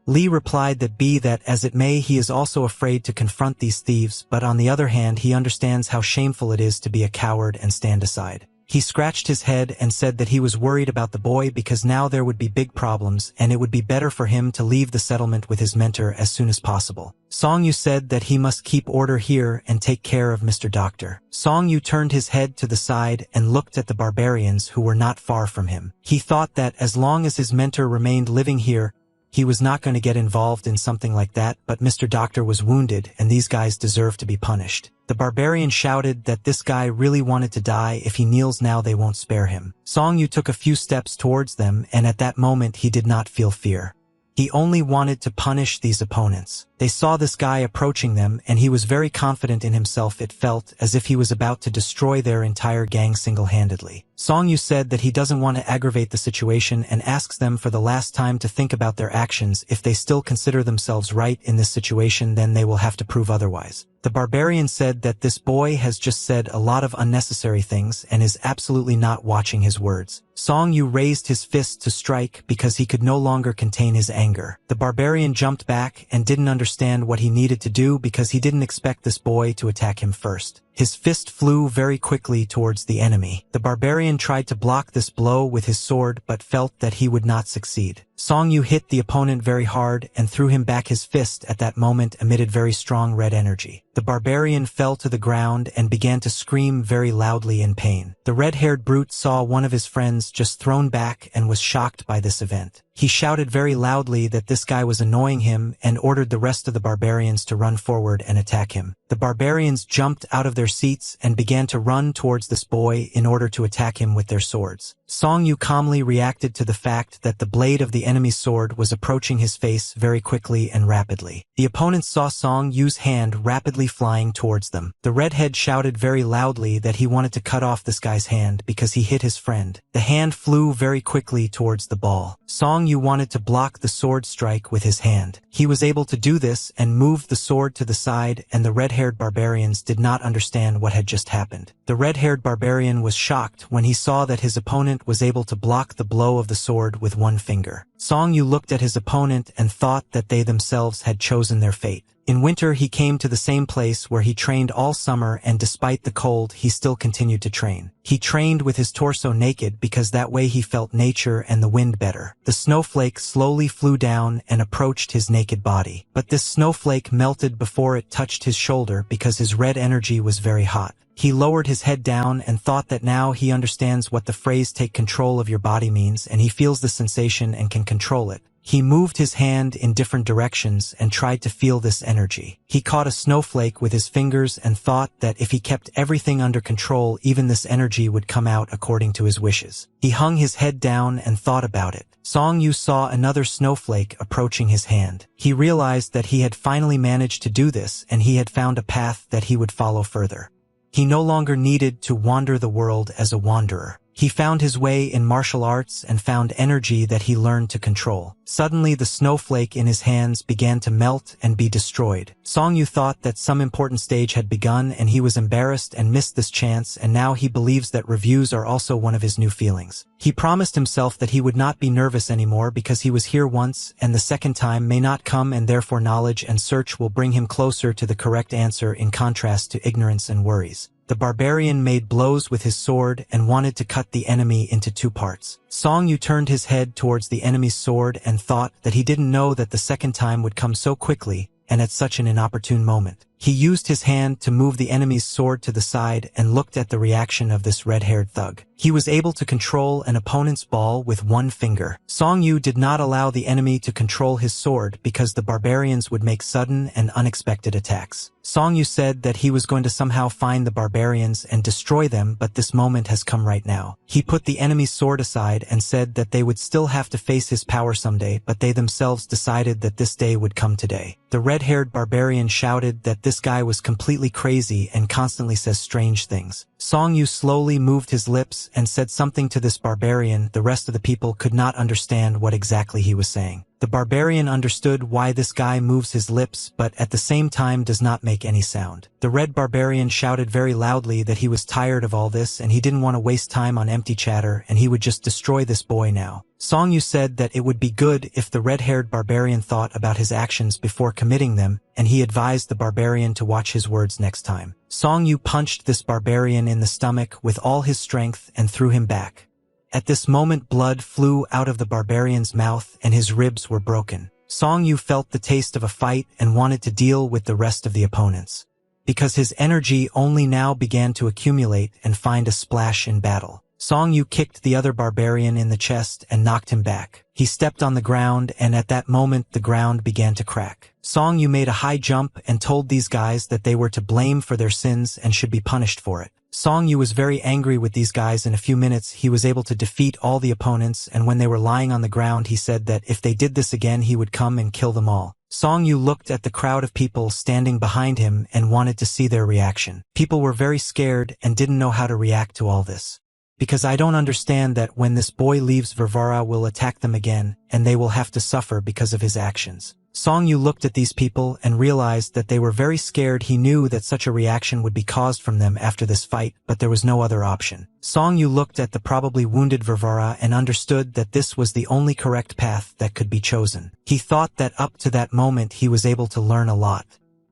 Lee replied that be that as it may, he is also afraid to confront these thieves, but on the other hand he understands how shameful it is to be a coward and stand aside. He scratched his head and said that he was worried about the boy because now there would be big problems and it would be better for him to leave the settlement with his mentor as soon as possible. Song Yu said that he must keep order here and take care of Mr. Doctor. Song Yu turned his head to the side and looked at the barbarians who were not far from him. He thought that as long as his mentor remained living here, he was not going to get involved in something like that, but Mr. Doctor was wounded and these guys deserve to be punished. The barbarian shouted that this guy really wanted to die. If he kneels now they won't spare him. Song Yu took a few steps towards them, and at that moment he did not feel fear. He only wanted to punish these opponents. They saw this guy approaching them and he was very confident in himself. It felt as if he was about to destroy their entire gang single-handedly. Song Yu said that he doesn't want to aggravate the situation and asks them for the last time to think about their actions. If they still consider themselves right in this situation, then they will have to prove otherwise. The barbarian said that this boy has just said a lot of unnecessary things and is absolutely not watching his words. Song Yu raised his fist to strike because he could no longer contain his anger. The barbarian jumped back and didn't understand what he needed to do because he didn't expect this boy to attack him first. His fist flew very quickly towards the enemy. The barbarian tried to block this blow with his sword but felt that he would not succeed. Song Yu hit the opponent very hard and threw him back. His fist at that moment emitted very strong red energy. The barbarian fell to the ground and began to scream very loudly in pain. The red-haired brute saw one of his friends just thrown back and was shocked by this event. He shouted very loudly that this guy was annoying him and ordered the rest of the barbarians to run forward and attack him. The barbarians jumped out of their seats and began to run towards this boy in order to attack him with their swords. Song Yu calmly reacted to the fact that the blade of the enemy's sword was approaching his face very quickly and rapidly. The opponents saw Song Yu's hand rapidly flying towards them. The redhead shouted very loudly that he wanted to cut off this guy's hand because he hit his friend. The hand flew very quickly towards the ball. Song Yu wanted to block the sword strike with his hand. He was able to do this and moved the sword to the side, and the red-haired barbarians did not understand what had just happened. The red-haired barbarian was shocked when he saw that his opponent was able to block the blow of the sword with one finger. Song Yu looked at his opponent and thought that they themselves had chosen their fate. In winter he came to the same place where he trained all summer, and despite the cold he still continued to train. He trained with his torso naked because that way he felt nature and the wind better. The snowflake slowly flew down and approached his naked body. But this snowflake melted before it touched his shoulder because his red energy was very hot. He lowered his head down and thought that now he understands what the phrase "take control of your body" means, and he feels the sensation and can control it. He moved his hand in different directions and tried to feel this energy. He caught a snowflake with his fingers and thought that if he kept everything under control, even this energy would come out according to his wishes. He hung his head down and thought about it. Song Yu saw another snowflake approaching his hand. He realized that he had finally managed to do this, and he had found a path that he would follow further. He no longer needed to wander the world as a wanderer. He found his way in martial arts and found energy that he learned to control. Suddenly the snowflake in his hands began to melt and be destroyed. Song Yu thought that some important stage had begun, and he was embarrassed and missed this chance, and now he believes that reviews are also one of his new feelings. He promised himself that he would not be nervous anymore because he was here once, and the second time may not come, and therefore knowledge and search will bring him closer to the correct answer in contrast to ignorance and worries. The barbarian made blows with his sword and wanted to cut the enemy into two parts. Song Yu turned his head towards the enemy's sword and thought that he didn't know that the second time would come so quickly and at such an inopportune moment. He used his hand to move the enemy's sword to the side and looked at the reaction of this red-haired thug. He was able to control an opponent's ball with one finger. Song Yu did not allow the enemy to control his sword because the barbarians would make sudden and unexpected attacks. Song Yu said that he was going to somehow find the barbarians and destroy them, but this moment has come right now. He put the enemy's sword aside and said that they would still have to face his power someday, but they themselves decided that this day would come today. The red-haired barbarian shouted that this guy was completely crazy and constantly says strange things. Song Yu slowly moved his lips and said something to this barbarian. The rest of the people could not understand what exactly he was saying. The barbarian understood why this guy moves his lips, but at the same time does not make any sound. The red barbarian shouted very loudly that he was tired of all this and he didn't want to waste time on empty chatter, and he would just destroy this boy now. Song Yu said that it would be good if the red-haired barbarian thought about his actions before committing them, and he advised the barbarian to watch his words next time. Song Yu punched this barbarian in the stomach with all his strength and threw him back. At this moment blood flew out of the barbarian's mouth and his ribs were broken. Song Yu felt the taste of a fight and wanted to deal with the rest of the opponents, because his energy only now began to accumulate and find a splash in battle. Song Yu kicked the other barbarian in the chest and knocked him back. He stepped on the ground, and at that moment the ground began to crack. Song Yu made a high jump and told these guys that they were to blame for their sins and should be punished for it. Song Yu was very angry with these guys. In a few minutes he was able to defeat all the opponents, and when they were lying on the ground he said that if they did this again he would come and kill them all. Song Yu looked at the crowd of people standing behind him and wanted to see their reaction. People were very scared and didn't know how to react to all this. Because I don't understand that when this boy leaves, Varvara will attack them again, and they will have to suffer because of his actions. Song Yu looked at these people and realized that they were very scared. He knew that such a reaction would be caused from them after this fight, but there was no other option. Song Yu looked at the probably wounded Varvara and understood that this was the only correct path that could be chosen. He thought that up to that moment he was able to learn a lot.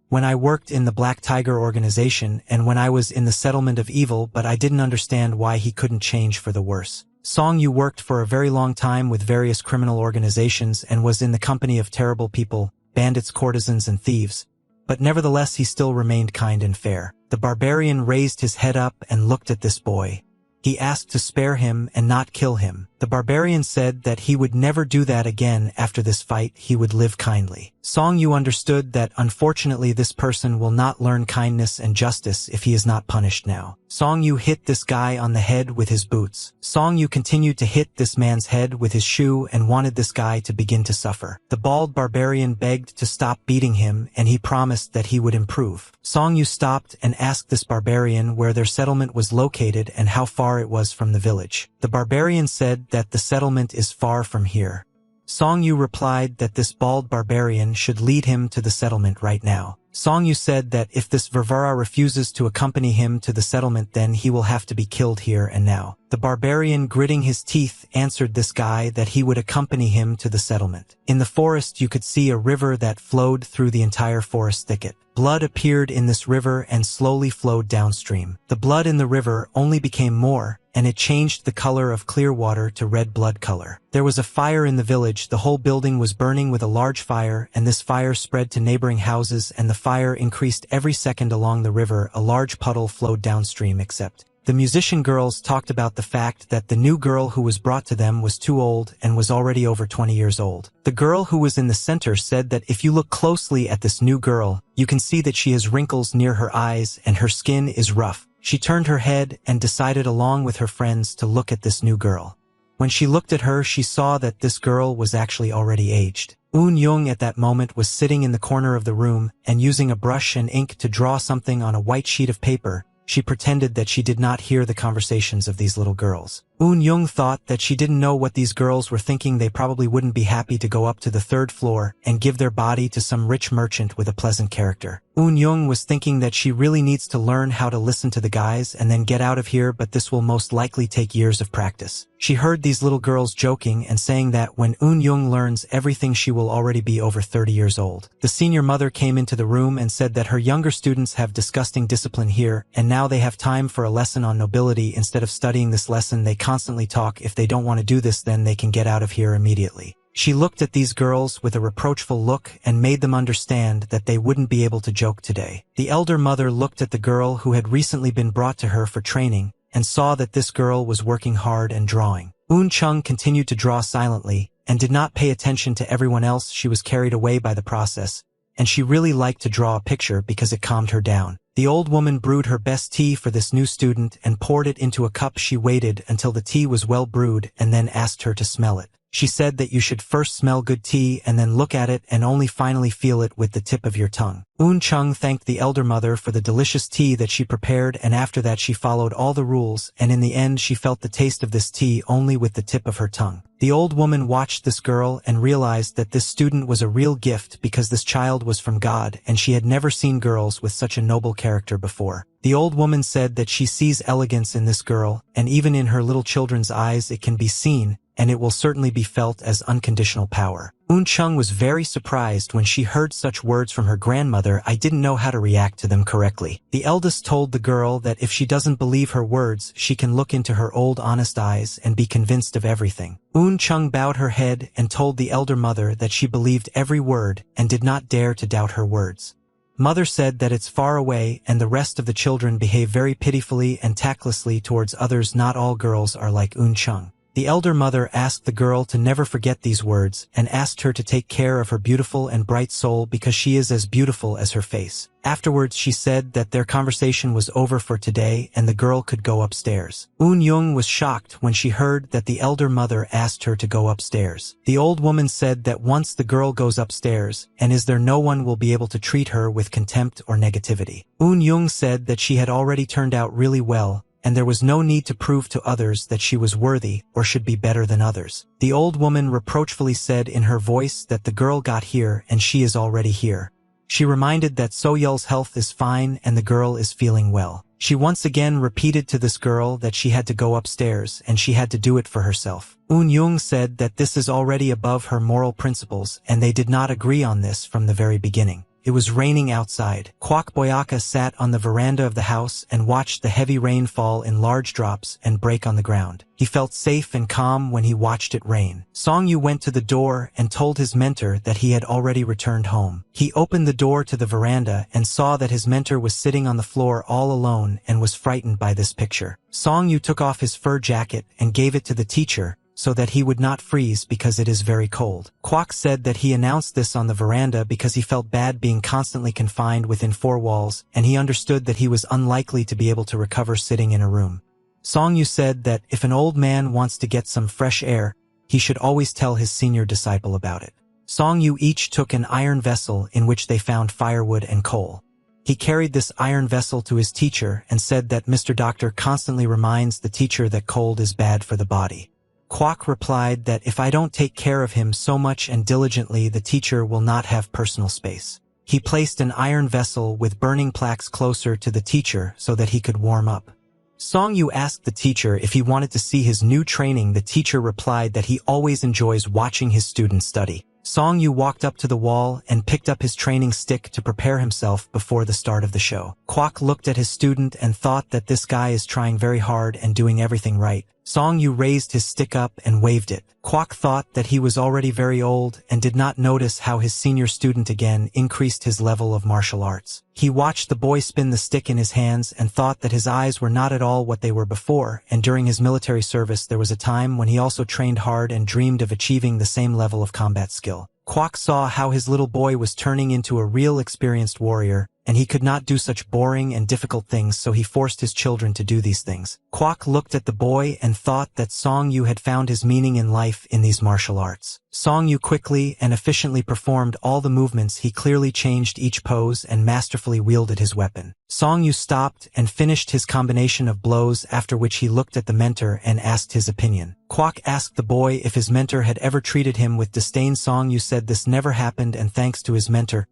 When I worked in the Black Tiger organization and when I was in the settlement of evil, but I didn't understand why he couldn't change for the worse. Song Yu worked for a very long time with various criminal organizations and was in the company of terrible people, bandits, courtesans, and thieves. But nevertheless he still remained kind and fair. The barbarian raised his head up and looked at this boy. He asked to spare him and not kill him. The barbarian said that he would never do that again. After this fight he would live kindly. Song Yu understood that unfortunately this person will not learn kindness and justice if he is not punished now. Song Yu hit this guy on the head with his boots. Song Yu continued to hit this man's head with his shoe and wanted this guy to begin to suffer. The bald barbarian begged to stop beating him and he promised that he would improve. Song Yu stopped and asked this barbarian where their settlement was located and how far it was from the village. The barbarian said that the settlement is far from here. Song Yu replied that this bald barbarian should lead him to the settlement right now. Song Yu said that if this Vervara refuses to accompany him to the settlement, then he will have to be killed here and now. The barbarian, gritting his teeth, answered this guy that he would accompany him to the settlement. In the forest you could see a river that flowed through the entire forest thicket. Blood appeared in this river and slowly flowed downstream. The blood in the river only became more, and it changed the color of clear water to red blood color. There was a fire in the village. The whole building was burning with a large fire, and this fire spread to neighboring houses, and the fire increased every second along the river. A large puddle flowed downstream, except the musician girls talked about the fact that the new girl who was brought to them was too old and was already over 20 years old. The girl who was in the center said that if you look closely at this new girl, you can see that she has wrinkles near her eyes and her skin is rough. She turned her head and decided along with her friends to look at this new girl. When she looked at her, she saw that this girl was actually already aged. Eun Young at that moment was sitting in the corner of the room and using a brush and ink to draw something on a white sheet of paper. She pretended that she did not hear the conversations of these little girls. Eun Young thought that she didn't know what these girls were thinking. They probably wouldn't be happy to go up to the third floor and give their body to some rich merchant with a pleasant character. Eun Young was thinking that she really needs to learn how to listen to the guys and then get out of here, but this will most likely take years of practice. She heard these little girls joking and saying that when Eun Young learns everything, she will already be over 30 years old. The senior mother came into the room and said that her younger students have disgusting discipline here, and now they have time for a lesson on nobility. Instead of studying this lesson, they constantly talk. If they don't want to do this, then they can get out of here immediately. She looked at these girls with a reproachful look and made them understand that they wouldn't be able to joke today. The elder mother looked at the girl who had recently been brought to her for training and saw that this girl was working hard and drawing. Eun Chung continued to draw silently and did not pay attention to everyone else. She was carried away by the process, and she really liked to draw a picture because it calmed her down. The old woman brewed her best tea for this new student and poured it into a cup. She waited until the tea was well brewed and then asked her to smell it. She said that you should first smell good tea and then look at it and only finally feel it with the tip of your tongue. Eun Chung thanked the elder mother for the delicious tea that she prepared, and after that she followed all the rules, and in the end she felt the taste of this tea only with the tip of her tongue. The old woman watched this girl and realized that this student was a real gift because this child was from God, and she had never seen girls with such a noble character before. The old woman said that she sees elegance in this girl, and even in her little children's eyes it can be seen, and it will certainly be felt as unconditional power. Eun Chung was very surprised when she heard such words from her grandmother. I didn't know how to react to them correctly. The eldest told the girl that if she doesn't believe her words, she can look into her old honest eyes and be convinced of everything. Eun Chung bowed her head and told the elder mother that she believed every word and did not dare to doubt her words. Mother said that it's far away, and the rest of the children behave very pitifully and tactlessly towards others. Not all girls are like Eun Chung. The elder mother asked the girl to never forget these words and asked her to take care of her beautiful and bright soul because she is as beautiful as her face. Afterwards she said that their conversation was over for today and the girl could go upstairs. Eun Young was shocked when she heard that the elder mother asked her to go upstairs. The old woman said that once the girl goes upstairs, and is there no one will be able to treat her with contempt or negativity. Eun Young said that she had already turned out really well, and there was no need to prove to others that she was worthy or should be better than others. The old woman reproachfully said in her voice that the girl got here and she is already here. She reminded that So-Yul's health is fine and the girl is feeling well. She once again repeated to this girl that she had to go upstairs and she had to do it for herself. Eun Young said that this is already above her moral principles, and they did not agree on this from the very beginning. It was raining outside. Kwok Boyaka sat on the veranda of the house and watched the heavy rain fall in large drops and break on the ground. He felt safe and calm when he watched it rain. Song Yu went to the door and told his mentor that he had already returned home. He opened the door to the veranda and saw that his mentor was sitting on the floor all alone and was frightened by this picture. Song Yu took off his fur jacket and gave it to the teacher, so that he would not freeze because it is very cold. Kwok said that he announced this on the veranda because he felt bad being constantly confined within four walls, and he understood that he was unlikely to be able to recover sitting in a room. Song Yu said that if an old man wants to get some fresh air, he should always tell his senior disciple about it. Song Yu each took an iron vessel in which they found firewood and coal. He carried this iron vessel to his teacher and said that Mr. Doctor constantly reminds the teacher that cold is bad for the body. Kwok replied that if I don't take care of him so much and diligently, the teacher will not have personal space. He placed an iron vessel with burning plaques closer to the teacher so that he could warm up. Song Yu asked the teacher if he wanted to see his new training. The teacher replied that he always enjoys watching his students study. Song Yu walked up to the wall and picked up his training stick to prepare himself before the start of the show. Kwok looked at his student and thought that this guy is trying very hard and doing everything right. Song Yu raised his stick up and waved it. Kwok thought that he was already very old and did not notice how his senior student again increased his level of martial arts. He watched the boy spin the stick in his hands and thought that his eyes were not at all what they were before, and during his military service there was a time when he also trained hard and dreamed of achieving the same level of combat skill. Kwok saw how his little boy was turning into a real experienced warrior, and he could not do such boring and difficult things, so he forced his children to do these things. Kwok looked at the boy and thought that Song Yu had found his meaning in life in these martial arts. Song Yu quickly and efficiently performed all the movements. He clearly changed each pose and masterfully wielded his weapon. Song Yu stopped and finished his combination of blows, after which he looked at the mentor and asked his opinion. Kwok asked the boy if his mentor had ever treated him with disdain. Song Yu said this never happened, and thanks to his mentor,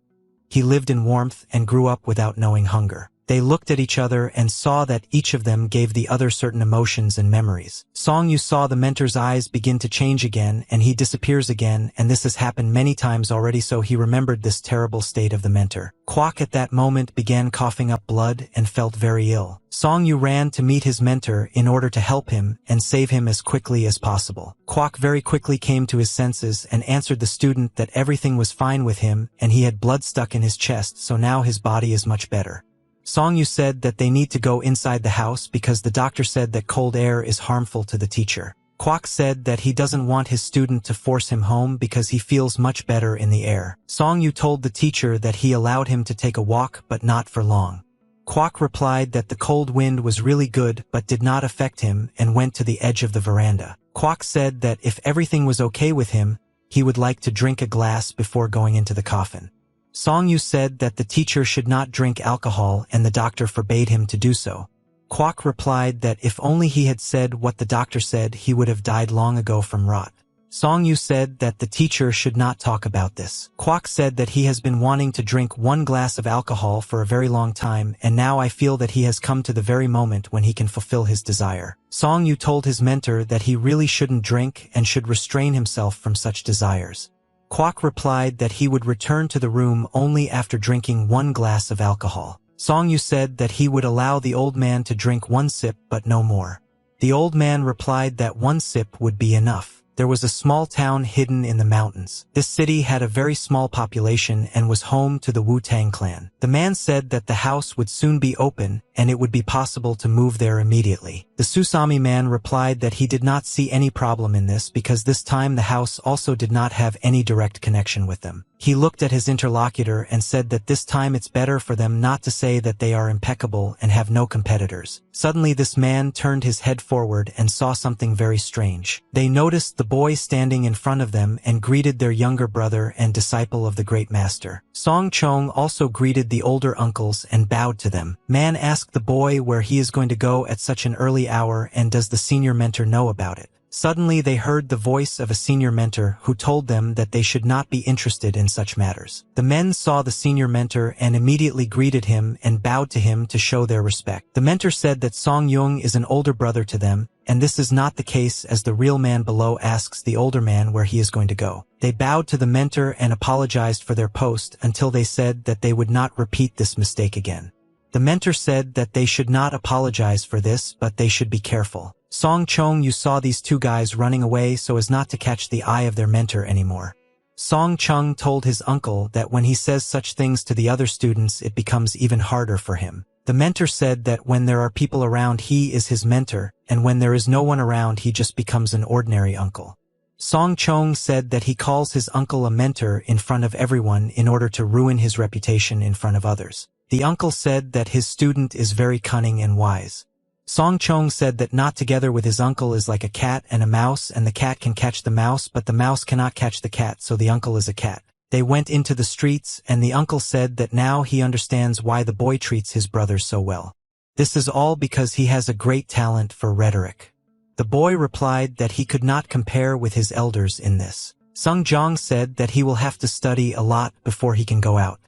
he lived in warmth and grew up without knowing hunger. They looked at each other and saw that each of them gave the other certain emotions and memories. Song Yu saw the mentor's eyes begin to change again, and he disappears again, and this has happened many times already, so he remembered this terrible state of the mentor. Kwok at that moment began coughing up blood and felt very ill. Song Yu ran to meet his mentor in order to help him and save him as quickly as possible. Kwok very quickly came to his senses and answered the student that everything was fine with him and he had blood stuck in his chest, so now his body is much better. Song Yu said that they need to go inside the house because the doctor said that cold air is harmful to the teacher. Kwok said that he doesn't want his student to force him home because he feels much better in the air. Song Yu told the teacher that he allowed him to take a walk but not for long. Kwok replied that the cold wind was really good but did not affect him and went to the edge of the veranda. Kwok said that if everything was okay with him, he would like to drink a glass before going into the coffin. Song Yu said that the teacher should not drink alcohol and the doctor forbade him to do so. Kwok replied that if only he had said what the doctor said, he would have died long ago from rot. Song Yu said that the teacher should not talk about this. Kwok said that he has been wanting to drink 1 glass of alcohol for a very long time, and now I feel that he has come to the very moment when he can fulfill his desire. Song Yu told his mentor that he really shouldn't drink and should restrain himself from such desires. Kwok replied that he would return to the room only after drinking 1 glass of alcohol. Song Yu said that he would allow the old man to drink 1 sip but no more. The old man replied that 1 sip would be enough. There was a small town hidden in the mountains. This city had a very small population and was home to the Wu-Tang clan. The man said that the house would soon be open and it would be possible to move there immediately. The Susami man replied that he did not see any problem in this because this time the house also did not have any direct connection with them. He looked at his interlocutor and said that this time it's better for them not to say that they are impeccable and have no competitors. Suddenly this man turned his head forward and saw something very strange. They noticed the boy standing in front of them and greeted their younger brother and disciple of the great master. Song Chong also greeted the older uncles and bowed to them. Man asked the boy where he is going to go at such an early hour and does the senior mentor know about it. Suddenly they heard the voice of a senior mentor who told them that they should not be interested in such matters. The men saw the senior mentor and immediately greeted him and bowed to him to show their respect. The mentor said that Song Yung is an older brother to them, and this is not the case as the real man below asks the older man where he is going to go. They bowed to the mentor and apologized for their post until they said that they would not repeat this mistake again. The mentor said that they should not apologize for this, but they should be careful. Song Chong Yu saw these 2 guys running away so as not to catch the eye of their mentor anymore. Song Chung told his uncle that when he says such things to the other students it becomes even harder for him. The mentor said that when there are people around he is his mentor, and when there is no one around he just becomes an ordinary uncle. Song Chong said that he calls his uncle a mentor in front of everyone in order to ruin his reputation in front of others. The uncle said that his student is very cunning and wise. Song Chong said that not together with his uncle is like a cat and a mouse, and the cat can catch the mouse but the mouse cannot catch the cat, so the uncle is a cat. They went into the streets and the uncle said that now he understands why the boy treats his brothers so well. This is all because he has a great talent for rhetoric. The boy replied that he could not compare with his elders in this. Sung Jong said that he will have to study a lot before he can go out.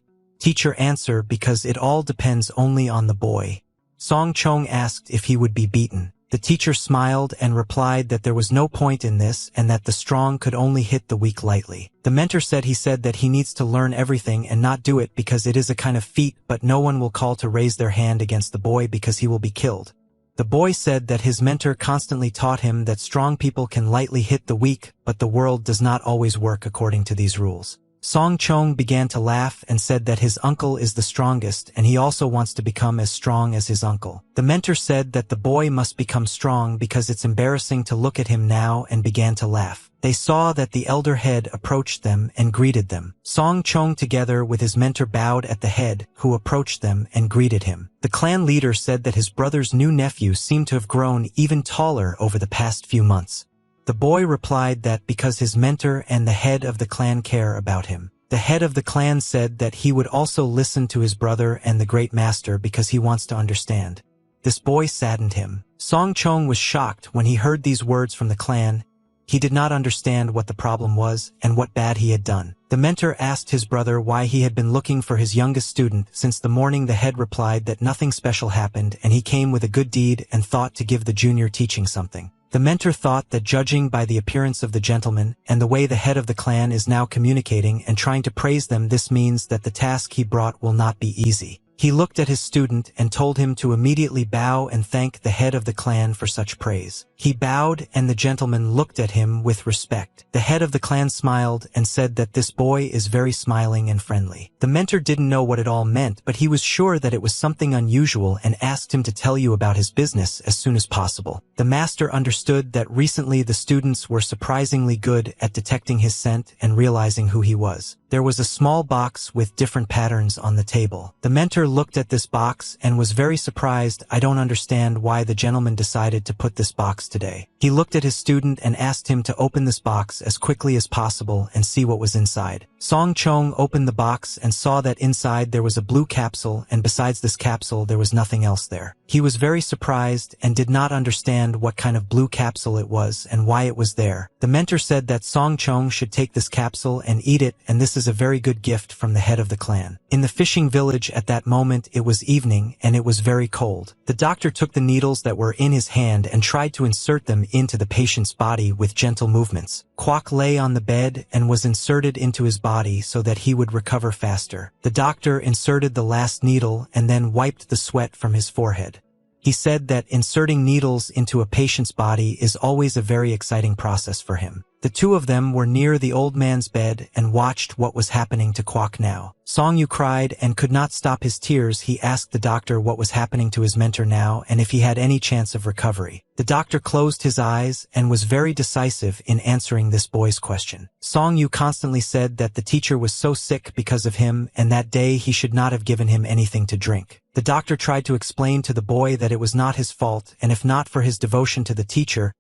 Teacher answer, because it all depends only on the boy. Song Chong asked if he would be beaten. The teacher smiled and replied that there was no point in this and that the strong could only hit the weak lightly. The mentor said that he needs to learn everything and not do it because it is a kind of feat, but no one will call to raise their hand against the boy because he will be killed. The boy said that his mentor constantly taught him that strong people can lightly hit the weak, but the world does not always work according to these rules. Song Chong began to laugh and said that his uncle is the strongest and he also wants to become as strong as his uncle. The mentor said that the boy must become strong because it's embarrassing to look at him now, and began to laugh. They saw that the elder head approached them and greeted them. Song Chong together with his mentor bowed at the head, who approached them and greeted him. The clan leader said that his brother's new nephew seemed to have grown even taller over the past few months. The boy replied that because his mentor and the head of the clan care about him. The head of the clan said that he would also listen to his brother and the great master because he wants to understand. This boy saddened him. Song Chong was shocked when he heard these words from the clan. He did not understand what the problem was and what bad he had done. The mentor asked his brother why he had been looking for his youngest student since the morning. The head replied that nothing special happened and he came with a good deed and thought to give the junior teaching something. The mentor thought that judging by the appearance of the gentleman and the way the head of the clan is now communicating and trying to praise them, this means that the task he brought will not be easy. He looked at his student and told him to immediately bow and thank the head of the clan for such praise. He bowed and the gentleman looked at him with respect. The head of the clan smiled and said that this boy is very smiling and friendly. The mentor didn't know what it all meant, but he was sure that it was something unusual and asked him to tell you about his business as soon as possible. The master understood that recently the students were surprisingly good at detecting his scent and realizing who he was. There was a small box with different patterns on the table. The mentor looked at this box and was very surprised. I don't understand why the gentleman decided to put this box today. He looked at his student and asked him to open this box as quickly as possible and see what was inside. Song Chong opened the box and saw that inside there was a blue capsule, and besides this capsule there was nothing else there. He was very surprised and did not understand what kind of blue capsule it was and why it was there. The mentor said that Song Chong should take this capsule and eat it, and this is a very good gift from the head of the clan. In the fishing village at that moment it was evening and it was very cold. The doctor took the needles that were in his hand and tried to insert them into the patient's body with gentle movements. Kwok lay on the bed and was inserted into his body so that he would recover faster. The doctor inserted the last needle and then wiped the sweat from his forehead. He said that inserting needles into a patient's body is always a very exciting process for him. The two of them were near the old man's bed and watched what was happening to Kwok now. Song Yu cried and could not stop his tears. He asked the doctor what was happening to his mentor now and if he had any chance of recovery. The doctor closed his eyes and was very decisive in answering this boy's question. Song Yu constantly said that the teacher was so sick because of him and that day he should not have given him anything to drink. The doctor tried to explain to the boy that it was not his fault, and if not for his devotion to the teacher,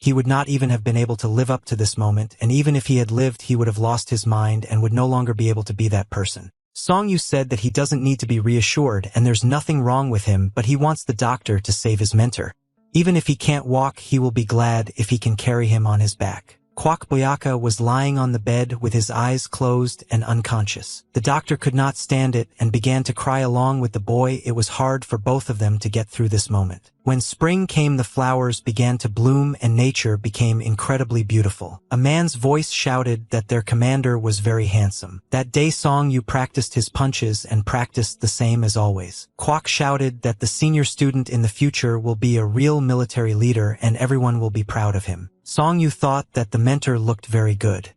he would not even have been able to live up to this moment, and even if he had lived he would have lost his mind and would no longer be able to be that person. Song Yu said that he doesn't need to be reassured and there's nothing wrong with him, but he wants the doctor to save his mentor. Even if he can't walk, he will be glad if he can carry him on his back. Kwok Boyaka was lying on the bed with his eyes closed and unconscious. The doctor could not stand it and began to cry along with the boy. It was hard for both of them to get through this moment. When spring came, the flowers began to bloom and nature became incredibly beautiful. A man's voice shouted that their commander was very handsome. That day Song Yu practiced his punches and practiced the same as always. Kwok shouted that the senior student in the future will be a real military leader and everyone will be proud of him. Song Yu thought that the mentor looked very good.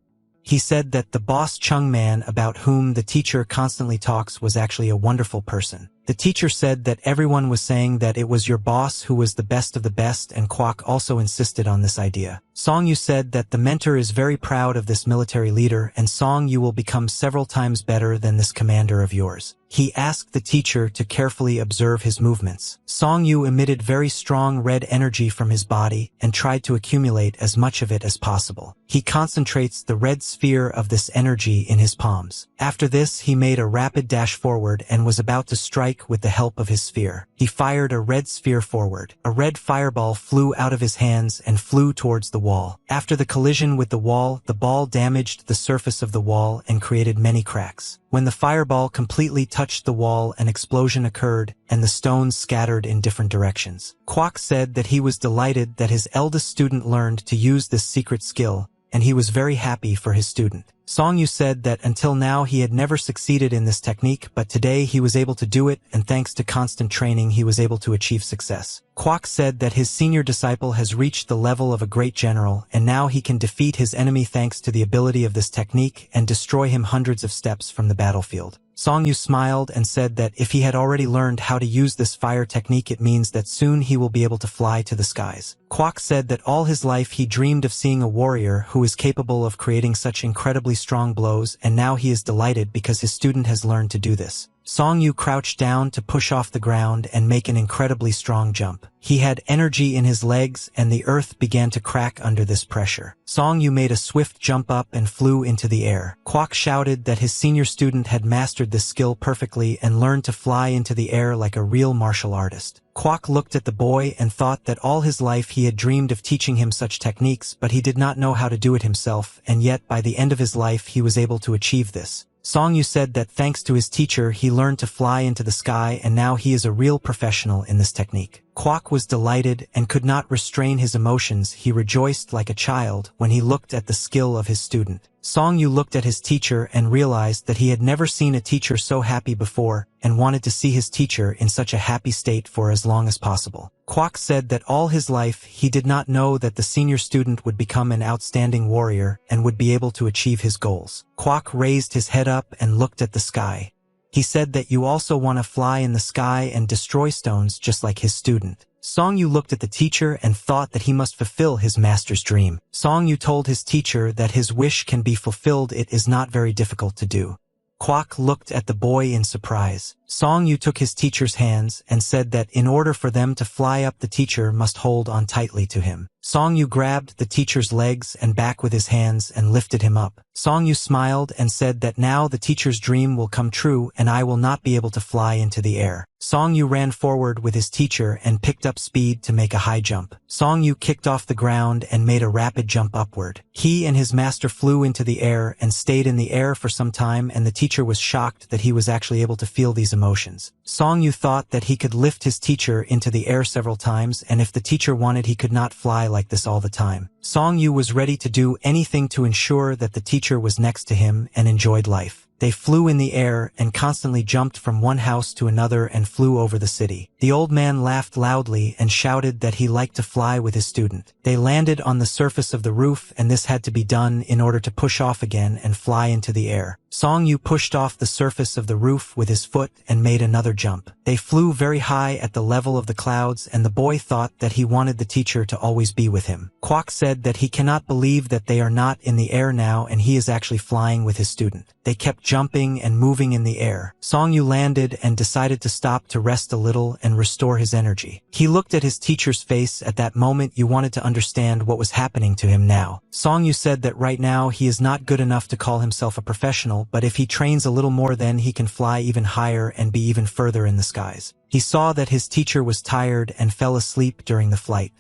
He said that the boss Chung man about whom the teacher constantly talks was actually a wonderful person. The teacher said that everyone was saying that it was your boss who was the best of the best, and Kwok also insisted on this idea. Song Yu said that the mentor is very proud of this military leader and Song Yu will become several times better than this commander of yours. He asked the teacher to carefully observe his movements. Song Yu emitted very strong red energy from his body and tried to accumulate as much of it as possible. He concentrates the red sphere of this energy in his palms. After this, he made a rapid dash forward and was about to strike with the help of his sphere. He fired a red sphere forward. A red fireball flew out of his hands and flew towards the wall. After the collision with the wall, the ball damaged the surface of the wall and created many cracks. When the fireball completely touched the wall, an explosion occurred, and the stones scattered in different directions. Kwok said that he was delighted that his eldest student learned to use this secret skill, and he was very happy for his student. Song-yu said that until now he had never succeeded in this technique, but today he was able to do it, and thanks to constant training he was able to achieve success. Kwok said that his senior disciple has reached the level of a great general, and now he can defeat his enemy thanks to the ability of this technique and destroy him hundreds of steps from the battlefield. Song-yu smiled and said that if he had already learned how to use this fire technique, it means that soon he will be able to fly to the skies. Kwok said that all his life he dreamed of seeing a warrior who is capable of creating such incredibly strong blows, and now he is delighted because his student has learned to do this. Song-yu crouched down to push off the ground and make an incredibly strong jump. He had energy in his legs, and the earth began to crack under this pressure. Song-yu made a swift jump up and flew into the air. Kwok shouted that his senior student had mastered this skill perfectly and learned to fly into the air like a real martial artist. Kwok looked at the boy and thought that all his life he had dreamed of teaching him such techniques, but he did not know how to do it himself, and yet by the end of his life he was able to achieve this. Song-yu said that thanks to his teacher he learned to fly into the sky, and now he is a real professional in this technique. Kwok was delighted and could not restrain his emotions. He rejoiced like a child when he looked at the skill of his student. Song-yu looked at his teacher and realized that he had never seen a teacher so happy before, and wanted to see his teacher in such a happy state for as long as possible. Kwok said that all his life he did not know that the senior student would become an outstanding warrior and would be able to achieve his goals. Kwok raised his head up and looked at the sky. He said that you also want to fly in the sky and destroy stones just like his student. Song-yu looked at the teacher and thought that he must fulfill his master's dream. Song-yu told his teacher that his wish can be fulfilled. It is not very difficult to do. Kwok looked at the boy in surprise. Song-yu took his teacher's hands and said that in order for them to fly up, the teacher must hold on tightly to him. Song-yu grabbed the teacher's legs and back with his hands and lifted him up. Song-yu smiled and said that now the teacher's dream will come true and I will not be able to fly into the air. Song-yu ran forward with his teacher and picked up speed to make a high jump. Song-yu kicked off the ground and made a rapid jump upward. He and his master flew into the air and stayed in the air for some time, and the teacher was shocked that he was actually able to feel these emotions. Song-yu thought that he could lift his teacher into the air several times, and if the teacher wanted he could not fly like this all the time. Song-yu was ready to do anything to ensure that the teacher was next to him and enjoyed life. They flew in the air and constantly jumped from one house to another and flew over the city. The old man laughed loudly and shouted that he liked to fly with his student. They landed on the surface of the roof, and this had to be done in order to push off again and fly into the air. Song-yu pushed off the surface of the roof with his foot and made another jump. They flew very high at the level of the clouds, and the boy thought that he wanted the teacher to always be with him. Kwok said that he cannot believe that they are not in the air now and he is actually flying with his student. They kept jumping and moving in the air. Song-yu landed and decided to stop to rest a little and restore his energy. He looked at his teacher's face. At that moment you wanted to understand what was happening to him now. Song-yu said that right now he is not good enough to call himself a professional, but if he trains a little more then he can fly even higher and be even further in the skies. He saw that his teacher was tired and fell asleep during the flight.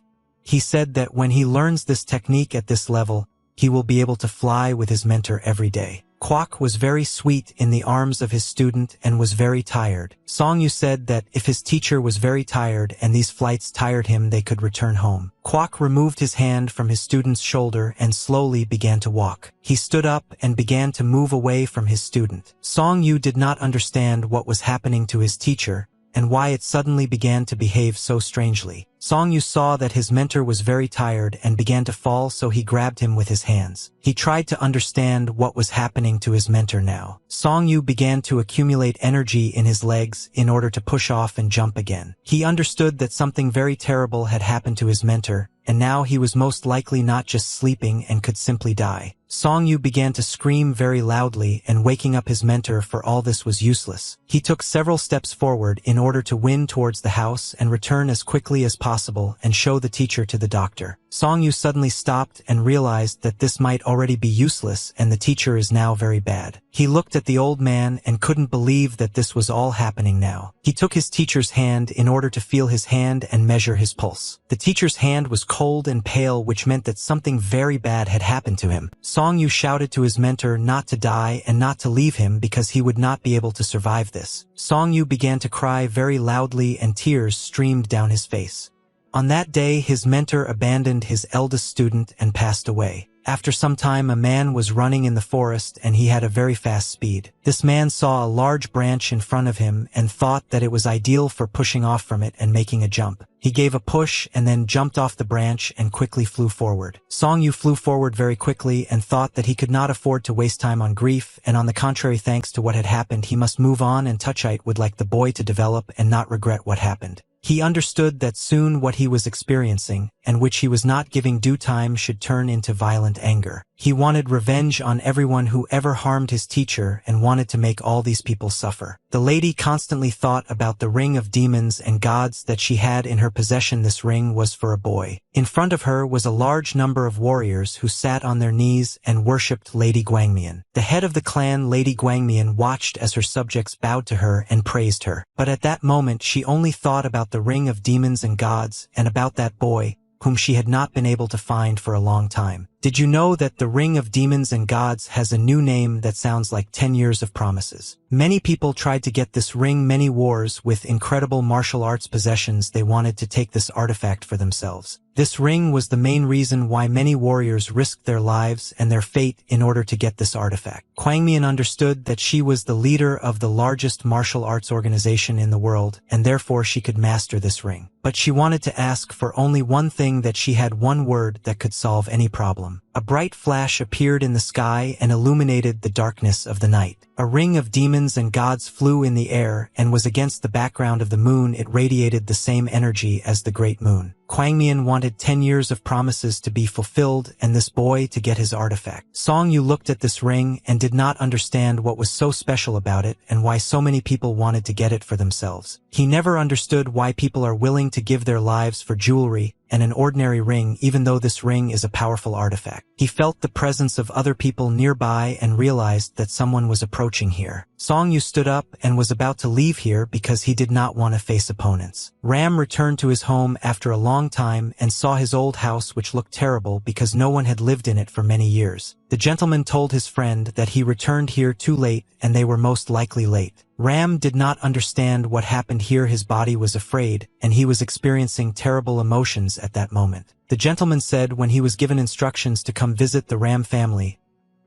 He said that when he learns this technique at this level, he will be able to fly with his mentor every day. Kwok was very sweet in the arms of his student and was very tired. Song-yu said that if his teacher was very tired and these flights tired him, they could return home. Kwok removed his hand from his student's shoulder and slowly began to walk. He stood up and began to move away from his student. Song-yu did not understand what was happening to his teacher and why it suddenly began to behave so strangely. Song-yu saw that his mentor was very tired and began to fall, so he grabbed him with his hands. He tried to understand what was happening to his mentor now. Song-yu began to accumulate energy in his legs in order to push off and jump again. He understood that something very terrible had happened to his mentor, and now he was most likely not just sleeping and could simply die. Song-yu began to scream very loudly, and waking up his mentor for all this was useless. He took several steps forward in order to win towards the house and return as quickly as possible possible and show the teacher to the doctor. Song Yu suddenly stopped and realized that this might already be useless and the teacher is now very bad. He looked at the old man and couldn't believe that this was all happening now. He took his teacher's hand in order to feel his hand and measure his pulse. The teacher's hand was cold and pale, which meant that something very bad had happened to him. Song Yu shouted to his mentor not to die and not to leave him because he would not be able to survive this. Song Yu began to cry very loudly and tears streamed down his face. On that day, his mentor abandoned his eldest student and passed away. After some time, a man was running in the forest and he had a very fast speed. This man saw a large branch in front of him and thought that it was ideal for pushing off from it and making a jump. He gave a push and then jumped off the branch and quickly flew forward. Song Yu flew forward very quickly and thought that he could not afford to waste time on grief, and on the contrary, thanks to what had happened, he must move on and Touchite would like the boy to develop and not regret what happened. He understood that soon what he was experiencing, and which he was not giving due time, should turn into violent anger. He wanted revenge on everyone who ever harmed his teacher and wanted to make all these people suffer. The lady constantly thought about the ring of demons and gods that she had in her possession. This ring was for a boy. In front of her was a large number of warriors who sat on their knees and worshipped Lady Guangmian. The head of the clan, Lady Guangmian, watched as her subjects bowed to her and praised her. But at that moment she only thought about the ring of demons and gods and about that boy, whom she had not been able to find for a long time. Did you know that the ring of demons and gods has a new name that sounds like 10 years of promises? Many people tried to get this ring. Many wars with incredible martial arts possessions, they wanted to take this artifact for themselves. This ring was the main reason why many warriors risked their lives and their fate in order to get this artifact. Guangmian understood that she was the leader of the largest martial arts organization in the world, and therefore she could master this ring. But she wanted to ask for only one thing, that she had one word that could solve any problem. A bright flash appeared in the sky and illuminated the darkness of the night. A ring of demons and gods flew in the air and was against the background of the moon. It radiated the same energy as the great moon. Guangmian wanted 10 years of promises to be fulfilled and this boy to get his artifact. Song Yu looked at this ring and did not understand what was so special about it and why so many people wanted to get it for themselves. He never understood why people are willing to give their lives for jewelry and an ordinary ring, even though this ring is a powerful artifact. He felt the presence of other people nearby and realized that someone was approaching here. Song Yu stood up and was about to leave here because he did not want to face opponents. Ram returned to his home after a long time and saw his old house, which looked terrible because no one had lived in it for many years. The gentleman told his friend that he returned here too late and they were most likely late. Ram did not understand what happened here. His body was afraid and he was experiencing terrible emotions at that moment. The gentleman said when he was given instructions to come visit the Ram family,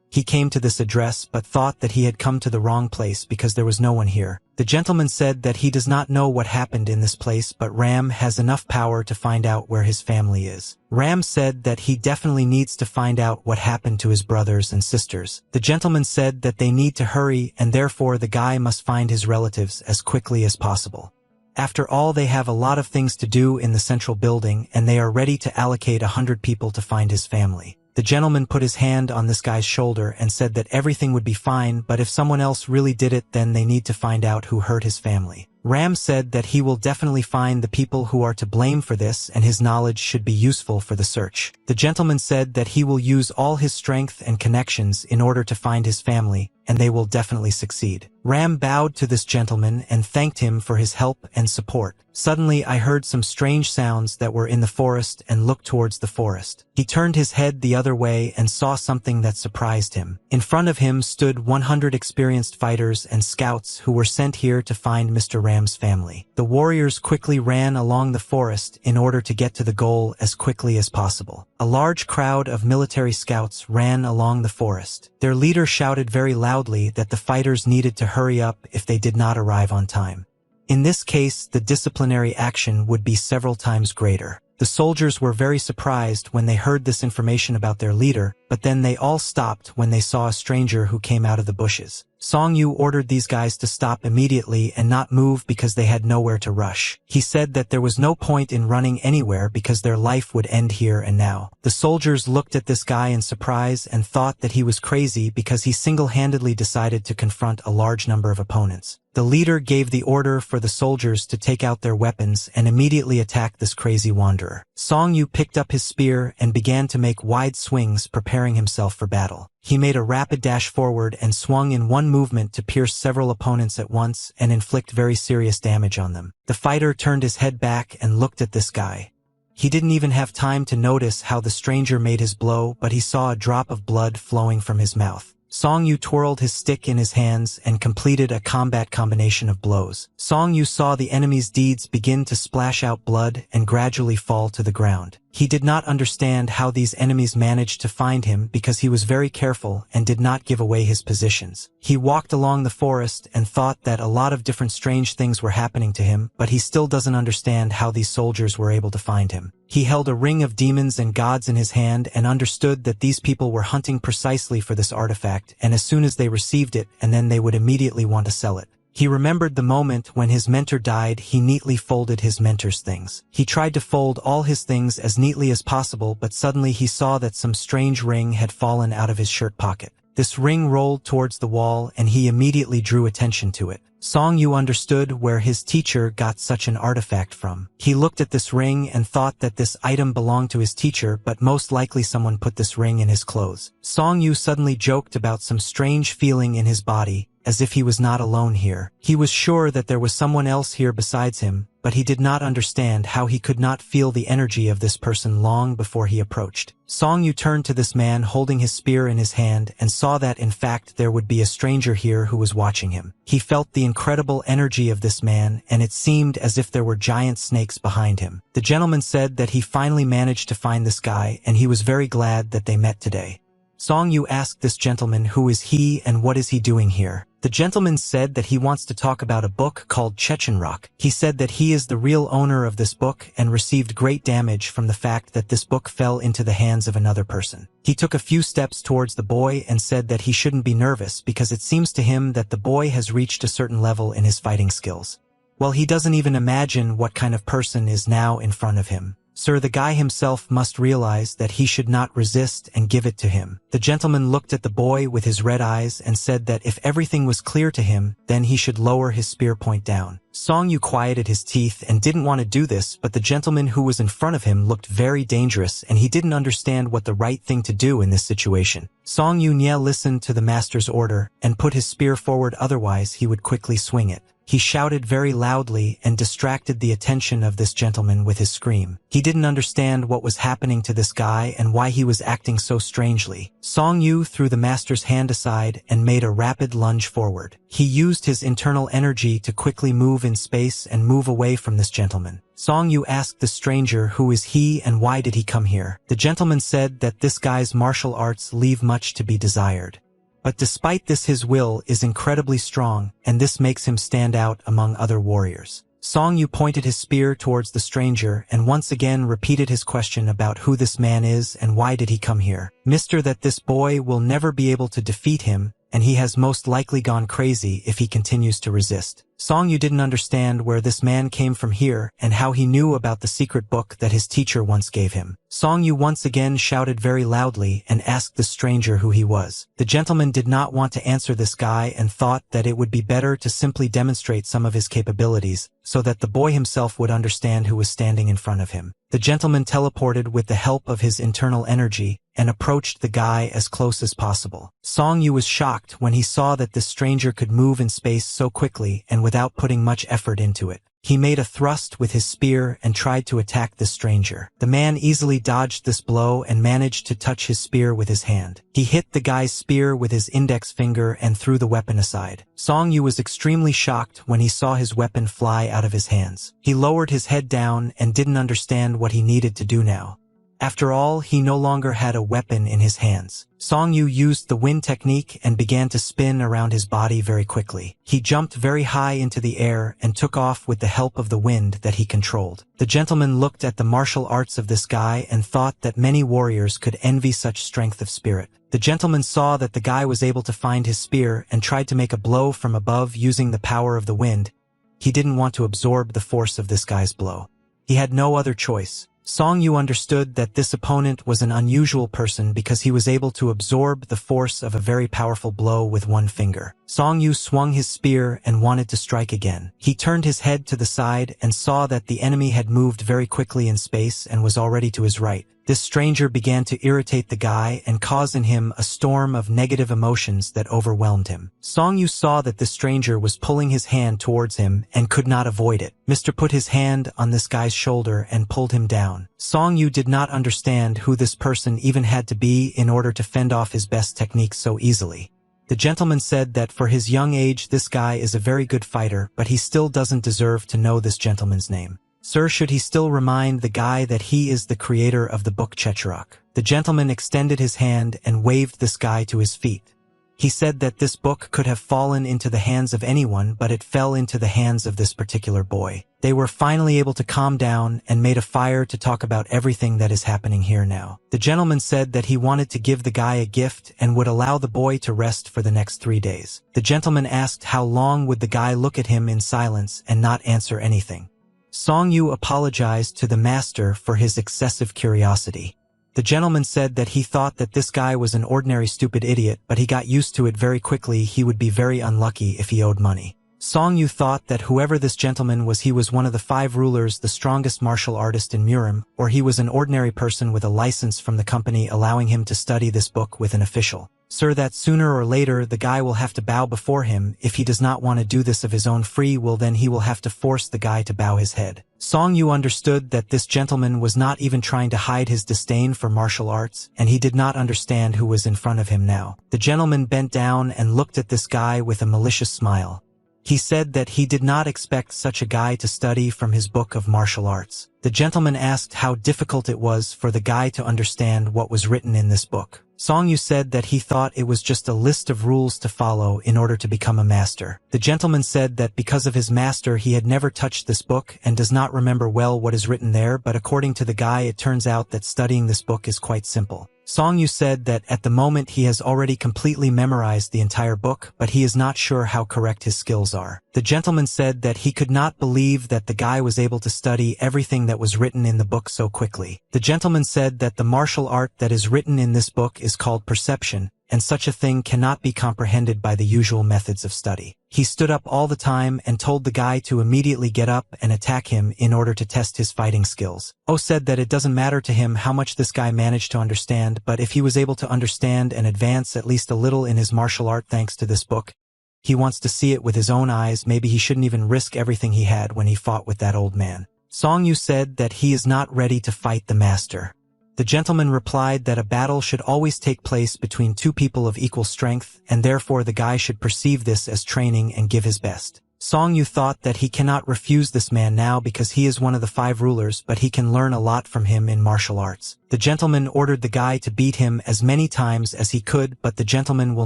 he came to this address but thought that he had come to the wrong place because there was no one here. The gentleman said that he does not know what happened in this place, but Ram has enough power to find out where his family is. Ram said that he definitely needs to find out what happened to his brothers and sisters. The gentleman said that they need to hurry and therefore the guy must find his relatives as quickly as possible. After all, they have a lot of things to do in the central building and they are ready to allocate 100 people to find his family. The gentleman put his hand on this guy's shoulder and said that everything would be fine, but if someone else really did it, then they need to find out who hurt his family. Ram said that he will definitely find the people who are to blame for this and his knowledge should be useful for the search. The gentleman said that he will use all his strength and connections in order to find his family, and they will definitely succeed. Ram bowed to this gentleman and thanked him for his help and support. Suddenly I heard some strange sounds that were in the forest and looked towards the forest. He turned his head the other way and saw something that surprised him. In front of him stood 100 experienced fighters and scouts who were sent here to find Mr. Ram's family. The warriors quickly ran along the forest in order to get to the goal as quickly as possible. A large crowd of military scouts ran along the forest. Their leader shouted very loudly that the fighters needed to hurry up if they did not arrive on time. In this case, the disciplinary action would be several times greater. The soldiers were very surprised when they heard this information about their leader, but then they all stopped when they saw a stranger who came out of the bushes. Song Yu ordered these guys to stop immediately and not move because they had nowhere to rush. He said that there was no point in running anywhere because their life would end here and now. The soldiers looked at this guy in surprise and thought that he was crazy because he single-handedly decided to confront a large number of opponents. The leader gave the order for the soldiers to take out their weapons and immediately attack this crazy wanderer. Song Yu picked up his spear and began to make wide swings, preparing himself for battle. He made a rapid dash forward and swung in one movement to pierce several opponents at once and inflict very serious damage on them. The fighter turned his head back and looked at this guy. He didn't even have time to notice how the stranger made his blow, but he saw a drop of blood flowing from his mouth. Song Yu twirled his stick in his hands and completed a combat combination of blows. Song Yu saw the enemy's deeds begin to splash out blood and gradually fall to the ground. He did not understand how these enemies managed to find him because he was very careful and did not give away his positions. He walked along the forest and thought that a lot of different strange things were happening to him, but he still doesn't understand how these soldiers were able to find him. He held a ring of demons and gods in his hand and understood that these people were hunting precisely for this artifact, and as soon as they received it, and then they would immediately want to sell it. He remembered the moment when his mentor died. He neatly folded his mentor's things. He tried to fold all his things as neatly as possible, but suddenly he saw that some strange ring had fallen out of his shirt pocket. This ring rolled towards the wall and he immediately drew attention to it. Song Yu understood where his teacher got such an artifact from. He looked at this ring and thought that this item belonged to his teacher, but most likely someone put this ring in his clothes. Song Yu suddenly joked about some strange feeling in his body, as if he was not alone here. He was sure that there was someone else here besides him, but he did not understand how he could not feel the energy of this person long before he approached. Song Yu turned to this man holding his spear in his hand and saw that in fact there would be a stranger here who was watching him. He felt the incredible energy of this man, and it seemed as if there were giant snakes behind him. The gentleman said that he finally managed to find this guy, and he was very glad that they met today. Song Yu asked this gentleman who is he and what is he doing here. The gentleman said that he wants to talk about a book called Chechen Rock. He said that he is the real owner of this book and received great damage from the fact that this book fell into the hands of another person. He took a few steps towards the boy and said that he shouldn't be nervous because it seems to him that the boy has reached a certain level in his fighting skills. Well, he doesn't even imagine what kind of person is now in front of him. Sir, the guy himself must realize that he should not resist and give it to him. The gentleman looked at the boy with his red eyes and said that if everything was clear to him, then he should lower his spear point down. Song Yu quieted his teeth and didn't want to do this, but the gentleman who was in front of him looked very dangerous and he didn't understand what the right thing to do in this situation. Song Yu listened to the master's order and put his spear forward, otherwise he would quickly swing it. He shouted very loudly and distracted the attention of this gentleman with his scream. He didn't understand what was happening to this guy and why he was acting so strangely. Song Yu threw the master's hand aside and made a rapid lunge forward. He used his internal energy to quickly move in space and move away from this gentleman. Song Yu asked the stranger who is he and why did he come here. The gentleman said that this guy's martial arts leave much to be desired. But despite this, his will is incredibly strong, and this makes him stand out among other warriors. Song Yu pointed his spear towards the stranger and once again repeated his question about who this man is and why did he come here. Mister, that this boy will never be able to defeat him, and he has most likely gone crazy if he continues to resist. Song Yu didn't understand where this man came from here and how he knew about the secret book that his teacher once gave him. Song Yu once again shouted very loudly and asked the stranger who he was. The gentleman did not want to answer this guy and thought that it would be better to simply demonstrate some of his capabilities so that the boy himself would understand who was standing in front of him. The gentleman teleported with the help of his internal energy and approached the guy as close as possible. Song Yu was shocked when he saw that this stranger could move in space so quickly and without putting much effort into it. He made a thrust with his spear and tried to attack the stranger. The man easily dodged this blow and managed to touch his spear with his hand. He hit the guy's spear with his index finger and threw the weapon aside. Song Yu was extremely shocked when he saw his weapon fly out of his hands. He lowered his head down and didn't understand what he needed to do now. After all, he no longer had a weapon in his hands. Song Yu used the wind technique and began to spin around his body very quickly. He jumped very high into the air and took off with the help of the wind that he controlled. The gentleman looked at the martial arts of this guy and thought that many warriors could envy such strength of spirit. The gentleman saw that the guy was able to find his spear and tried to make a blow from above using the power of the wind. He didn't want to absorb the force of this guy's blow. He had no other choice. Song Yu understood that this opponent was an unusual person because he was able to absorb the force of a very powerful blow with one finger. Song Yu swung his spear and wanted to strike again. He turned his head to the side and saw that the enemy had moved very quickly in space and was already to his right. This stranger began to irritate the guy and cause in him a storm of negative emotions that overwhelmed him. Song Yu saw that this stranger was pulling his hand towards him and could not avoid it. Mr. put his hand on this guy's shoulder and pulled him down. Song Yu did not understand who this person even had to be in order to fend off his best techniques so easily. The gentleman said that for his young age this guy is a very good fighter, but he still doesn't deserve to know this gentleman's name. Sir, should he still remind the guy that he is the creator of the book Chechirok? The gentleman extended his hand and waved this guy to his feet. He said that this book could have fallen into the hands of anyone, but it fell into the hands of this particular boy. They were finally able to calm down and made a fire to talk about everything that is happening here now. The gentleman said that he wanted to give the guy a gift and would allow the boy to rest for the next 3 days. The gentleman asked how long would the guy look at him in silence and not answer anything. Song Yu apologized to the master for his excessive curiosity. The gentleman said that he thought that this guy was an ordinary stupid idiot, but he got used to it very quickly. He would be very unlucky if he owed money. Song Yu thought that whoever this gentleman was, he was one of the 5 rulers, the strongest martial artist in Murim, or he was an ordinary person with a license from the company allowing him to study this book with an official. Sir, that sooner or later the guy will have to bow before him. If he does not want to do this of his own free will, then he will have to force the guy to bow his head. Song Yu understood that this gentleman was not even trying to hide his disdain for martial arts, and he did not understand who was in front of him now. The gentleman bent down and looked at this guy with a malicious smile. He said that he did not expect such a guy to study from his book of martial arts. The gentleman asked how difficult it was for the guy to understand what was written in this book. Song Yu said that he thought it was just a list of rules to follow in order to become a master. The gentleman said that because of his master he had never touched this book and does not remember well what is written there, but according to the guy it turns out that studying this book is quite simple. Song Yu said that at the moment he has already completely memorized the entire book, but he is not sure how correct his skills are. The gentleman said that he could not believe that the guy was able to study everything that was written in the book so quickly. The gentleman said that the martial art that is written in this book is called perception, and such a thing cannot be comprehended by the usual methods of study. He stood up all the time and told the guy to immediately get up and attack him in order to test his fighting skills. Oh said that it doesn't matter to him how much this guy managed to understand, but if he was able to understand and advance at least a little in his martial art thanks to this book, he wants to see it with his own eyes. Maybe he shouldn't even risk everything he had when he fought with that old man. Song Yu said that he is not ready to fight the master. The gentleman replied that a battle should always take place between 2 people of equal strength, and therefore the guy should perceive this as training and give his best. Song Yu thought that he cannot refuse this man now because he is one of the 5 rulers, but he can learn a lot from him in martial arts. The gentleman ordered the guy to beat him as many times as he could, but the gentleman will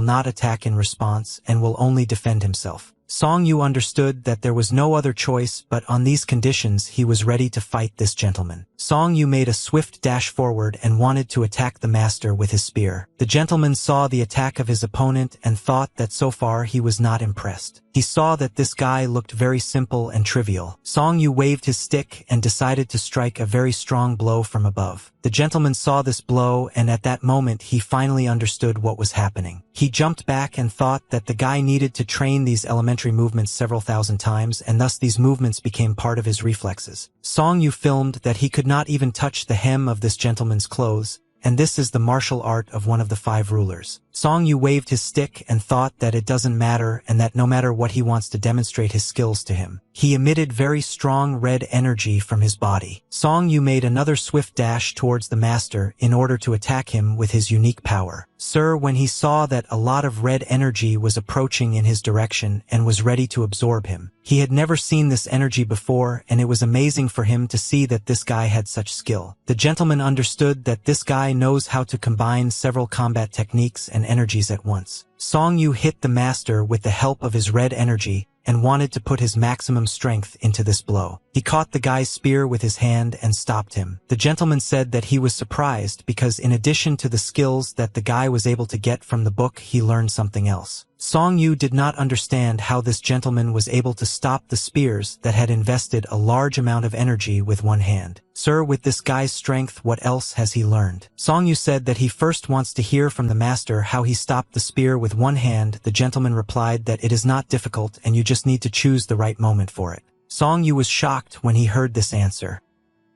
not attack in response and will only defend himself. Song Yu understood that there was no other choice, but on these conditions he was ready to fight this gentleman. Song Yu made a swift dash forward and wanted to attack the master with his spear. The gentleman saw the attack of his opponent and thought that so far he was not impressed. He saw that this guy looked very simple and trivial. Song Yu waved his stick and decided to strike a very strong blow from above. The gentleman saw this blow, and at that moment he finally understood what was happening. He jumped back and thought that the guy needed to train these elementary movements several thousand times, and thus these movements became part of his reflexes. Song Yu filmed that he could not even touch the hem of this gentleman's clothes, and this is the martial art of one of the 5 rulers. Song Yu waved his stick and thought that it doesn't matter and that no matter what he wants to demonstrate his skills to him. He emitted very strong red energy from his body. Song Yu made another swift dash towards the master in order to attack him with his unique power. Sir, when he saw that a lot of red energy was approaching in his direction and was ready to absorb him, he had never seen this energy before, and it was amazing for him to see that this guy had such skill. The gentleman understood that this guy knows how to combine several combat techniques and energies at once. Song Yu hit the master with the help of his red energy and wanted to put his maximum strength into this blow. He caught the guy's spear with his hand and stopped him. The gentleman said that he was surprised because in addition to the skills that the guy was able to get from the book, he learned something else. Song Yu did not understand how this gentleman was able to stop the spears that had invested a large amount of energy with one hand. Sir, with this guy's strength, what else has he learned? Song Yu said that he first wants to hear from the master how he stopped the spear with one hand. The gentleman replied that it is not difficult and you just need to choose the right moment for it. Song Yu was shocked when he heard this answer.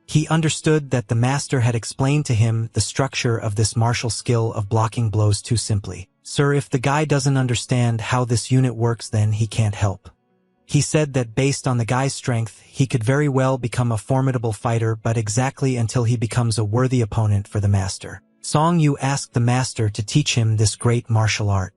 He understood that the master had explained to him the structure of this martial skill of blocking blows too simply. Sir, if the guy doesn't understand how this unit works, then he can't help. He said that based on the guy's strength, he could very well become a formidable fighter, but exactly until he becomes a worthy opponent for the master. Song Yu asked the master to teach him this great martial art.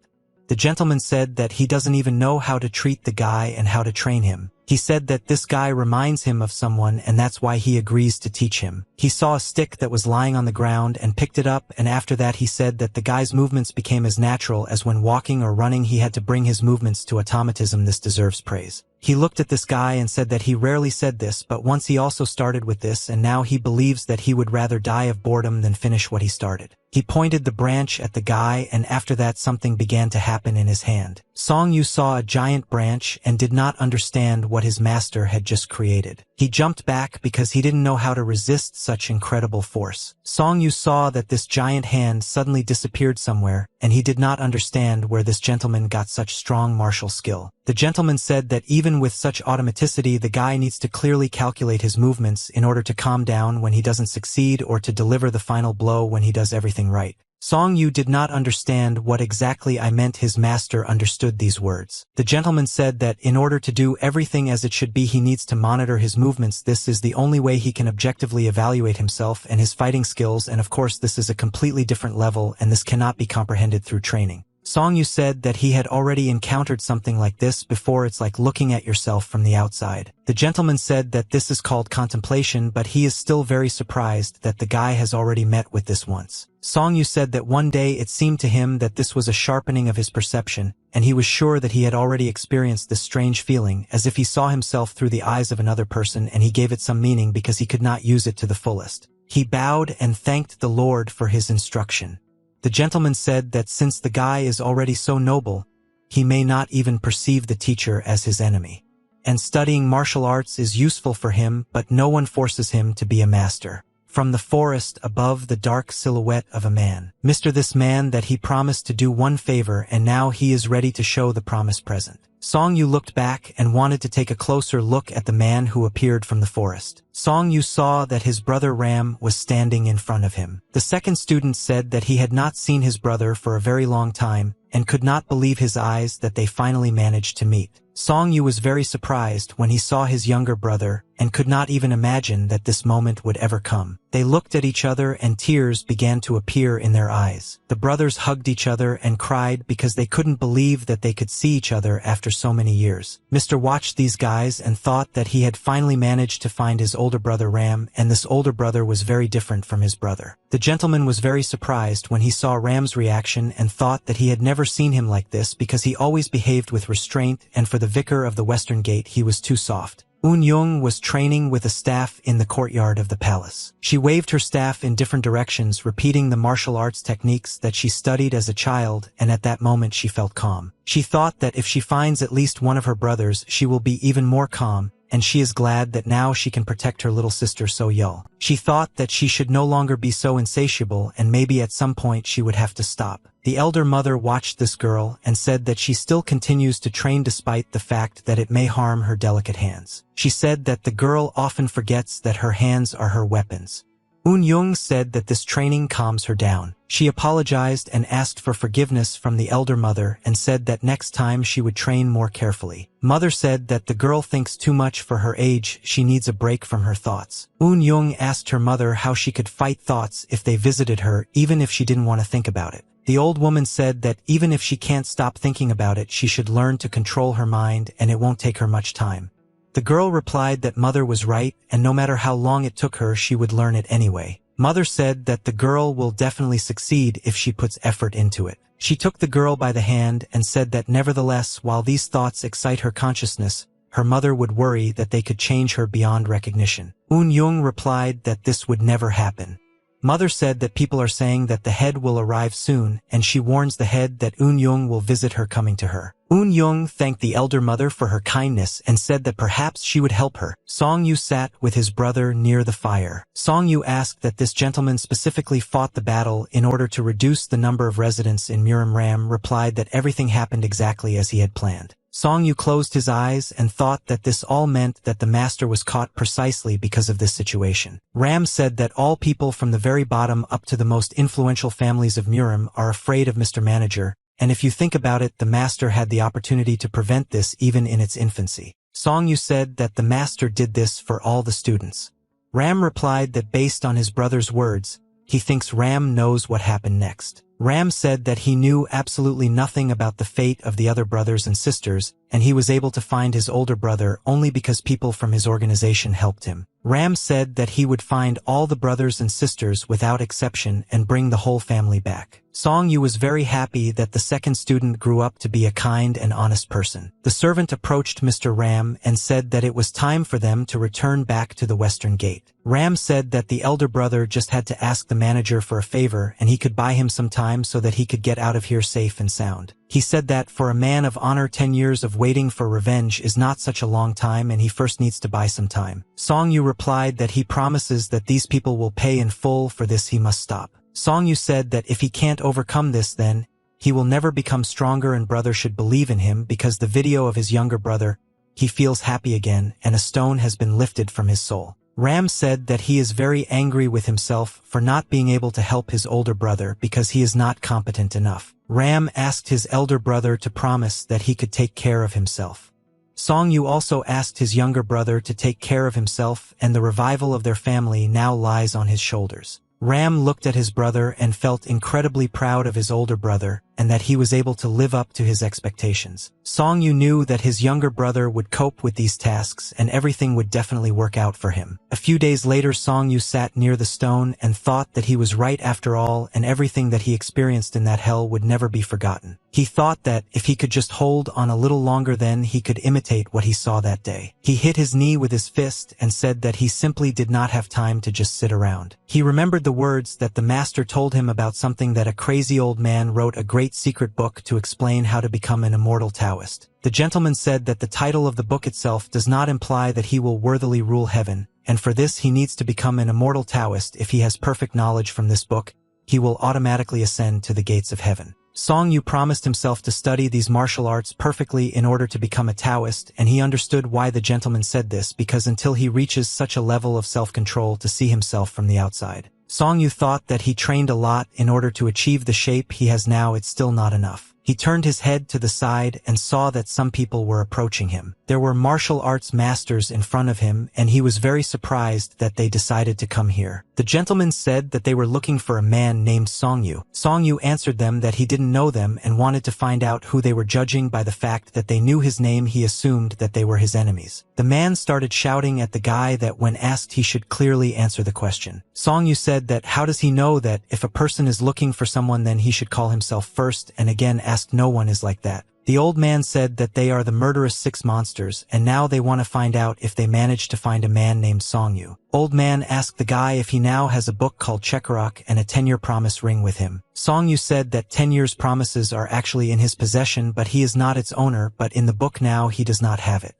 The gentleman said that he doesn't even know how to treat the guy and how to train him. He said that this guy reminds him of someone and that's why he agrees to teach him. He saw a stick that was lying on the ground and picked it up, and after that he said that the guy's movements became as natural as when walking or running. He had to bring his movements to automatism. This deserves praise. He looked at this guy and said that he rarely said this, but once he also started with this, and now he believes that he would rather die of boredom than finish what he started. He pointed the branch at the guy, and after that something began to happen in his hand. Song Yu saw a giant branch and did not understand what his master had just created. He jumped back because he didn't know how to resist such incredible force. Song Yu saw that this giant hand suddenly disappeared somewhere, and he did not understand where this gentleman got such strong martial skill. The gentleman said that even with such automaticity, the guy needs to clearly calculate his movements in order to calm down when he doesn't succeed or to deliver the final blow when he does everything right. Song Yu did not understand what exactly I meant. His master understood these words. The gentleman said that in order to do everything as it should be, he needs to monitor his movements. This is the only way he can objectively evaluate himself and his fighting skills, and of course this is a completely different level and this cannot be comprehended through training. Song Yu said that he had already encountered something like this before. It's like looking at yourself from the outside. The gentleman said that this is called contemplation, but he is still very surprised that the guy has already met with this once. Song Yu said that one day it seemed to him that this was a sharpening of his perception, and he was sure that he had already experienced this strange feeling, as if he saw himself through the eyes of another person, and he gave it some meaning because he could not use it to the fullest. He bowed and thanked the Lord for his instruction. The gentleman said that since the guy is already so noble, he may not even perceive the teacher as his enemy. And studying martial arts is useful for him, but no one forces him to be a master. From the forest above the dark silhouette of a man. Mr. This man that he promised to do one favor, and now he is ready to show the promise present. Song Yu looked back and wanted to take a closer look at the man who appeared from the forest. Song Yu saw that his brother Ram was standing in front of him. The second student said that he had not seen his brother for a very long time and could not believe his eyes that they finally managed to meet. Song Yu was very surprised when he saw his younger brother and could not even imagine that this moment would ever come. They looked at each other and tears began to appear in their eyes. The brothers hugged each other and cried because they couldn't believe that they could see each other after so many years. Mr. watched these guys and thought that he had finally managed to find his older brother Ram, and this older brother was very different from his brother. The gentleman was very surprised when he saw Ram's reaction and thought that he had never seen him like this because he always behaved with restraint, and for the vicar of the Western Gate he was too soft. Young was training with a staff in the courtyard of the palace. She waved her staff in different directions, repeating the martial arts techniques that she studied as a child, and at that moment she felt calm. She thought that if she finds at least one of her brothers, she will be even more calm, and she is glad that now she can protect her little sister So Yul. She thought that she should no longer be so insatiable, and maybe at some point she would have to stop. The elder mother watched this girl and said that she still continues to train despite the fact that it may harm her delicate hands. She said that the girl often forgets that her hands are her weapons. Young said that this training calms her down. She apologized and asked for forgiveness from the elder mother and said that next time she would train more carefully. Mother said that the girl thinks too much for her age, she needs a break from her thoughts. Young asked her mother how she could fight thoughts if they visited her even if she didn't want to think about it. The old woman said that even if she can't stop thinking about it, she should learn to control her mind and it won't take her much time. The girl replied that mother was right and no matter how long it took her, she would learn it anyway. Mother said that the girl will definitely succeed if she puts effort into it. She took the girl by the hand and said that nevertheless, while these thoughts excite her consciousness, her mother would worry that they could change her beyond recognition. Young replied that this would never happen. Mother said that people are saying that the head will arrive soon, and she warns the head that Young will visit her coming to her. Young thanked the elder mother for her kindness and said that perhaps she would help her. Song-yu sat with his brother near the fire. Song-yu asked that this gentleman specifically fought the battle in order to reduce the number of residents in Murim. Ram replied that everything happened exactly as he had planned. Song-yu closed his eyes and thought that this all meant that the master was caught precisely because of this situation. Ram said that all people from the very bottom up to the most influential families of Murim are afraid of Mr. Manager, and if you think about it, the master had the opportunity to prevent this even in its infancy. Song-yu said that the master did this for all the students. Ram replied that based on his brother's words, he thinks Ram knows what happened next. Ram said that he knew absolutely nothing about the fate of the other brothers and sisters, and he was able to find his older brother only because people from his organization helped him. Ram said that he would find all the brothers and sisters without exception and bring the whole family back. Song-yu was very happy that the second student grew up to be a kind and honest person. The servant approached Mr. Ram and said that it was time for them to return back to the western gate. Ram said that the elder brother just had to ask the manager for a favor and he could buy him some time so that he could get out of here safe and sound. He said that for a man of honor 10 years of waiting for revenge is not such a long time and he first needs to buy some time. Song-yu replied that he promises that these people will pay in full, for this he must stop. Song-yu said that if he can't overcome this, then he will never become stronger and brother should believe in him because the video of his younger brother, he feels happy again and a stone has been lifted from his soul. Ram said that he is very angry with himself for not being able to help his older brother because he is not competent enough. Ram asked his elder brother to promise that he could take care of himself. Song-yu also asked his younger brother to take care of himself, and the revival of their family now lies on his shoulders. Ram looked at his brother and felt incredibly proud of his older brother and that he was able to live up to his expectations. Song-yu knew that his younger brother would cope with these tasks and everything would definitely work out for him. A few days later, Song-yu sat near the stone and thought that he was right after all and everything that he experienced in that hell would never be forgotten. He thought that if he could just hold on a little longer, then he could imitate what he saw that day. He hit his knee with his fist and said that he simply did not have time to just sit around. He remembered the words that the master told him about something that a crazy old man wrote a great secret book to explain how to become an immortal Taoist. The gentleman said that the title of the book itself does not imply that he will worthily rule heaven, and for this he needs to become an immortal Taoist. If he has perfect knowledge from this book, he will automatically ascend to the gates of heaven. Song-yu promised himself to study these martial arts perfectly in order to become a Taoist, and he understood why the gentleman said this, because until he reaches such a level of self-control to see himself from the outside. Song-yu thought that he trained a lot in order to achieve the shape he has now. It's still not enough. He turned his head to the side and saw that some people were approaching him. There were martial arts masters in front of him, and he was very surprised that they decided to come here. The gentleman said that they were looking for a man named Song-yu. Song-yu answered them that he didn't know them and wanted to find out who they were. Judging by the fact that they knew his name, he assumed that they were his enemies. The man started shouting at the guy that when asked he should clearly answer the question. Song-yu said that how does he know that if a person is looking for someone then he should call himself first, and again asked no one is like that. The old man said that they are the murderous 6 monsters and now they want to find out if they managed to find a man named Song-yu. Old man asked the guy if he now has a book called Chekarok and a 10-year promise ring with him. Song-yu said that 10 years promises are actually in his possession, but he is not its owner, but in the book now he does not have it.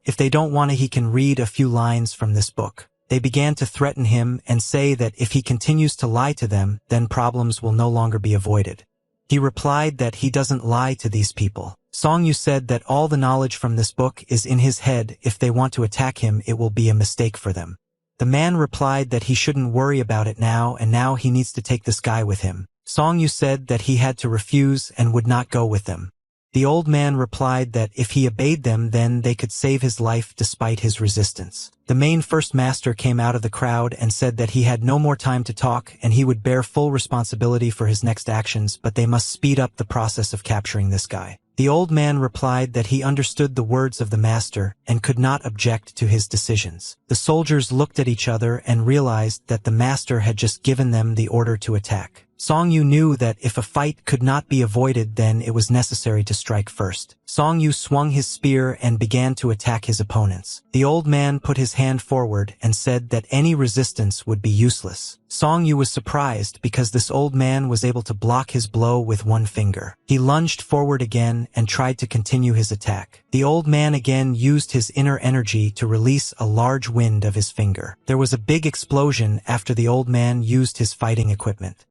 If they don't want it, he can read a few lines from this book. They began to threaten him and say that if he continues to lie to them, then problems will no longer be avoided. He replied that he doesn't lie to these people. Song-yu said that all the knowledge from this book is in his head. If they want to attack him, it will be a mistake for them. The man replied that he shouldn't worry about it now, and now he needs to take this guy with him. Song Yu said that he had to refuse and would not go with them. The old man replied that if he obeyed them, then they could save his life despite his resistance. The main first master came out of the crowd and said that he had no more time to talk and he would bear full responsibility for his next actions, but they must speed up the process of capturing this guy. The old man replied that he understood the words of the master and could not object to his decisions. The soldiers looked at each other and realized that the master had just given them the order to attack. Song Yu knew that if a fight could not be avoided, then it was necessary to strike first. Song Yu swung his spear and began to attack his opponents. The old man put his hand forward and said that any resistance would be useless. Song Yu was surprised because this old man was able to block his blow with one finger. He lunged forward again and tried to continue his attack. The old man again used his inner energy to release a large wind of his finger. There was a big explosion after the old man used his fighting equipment.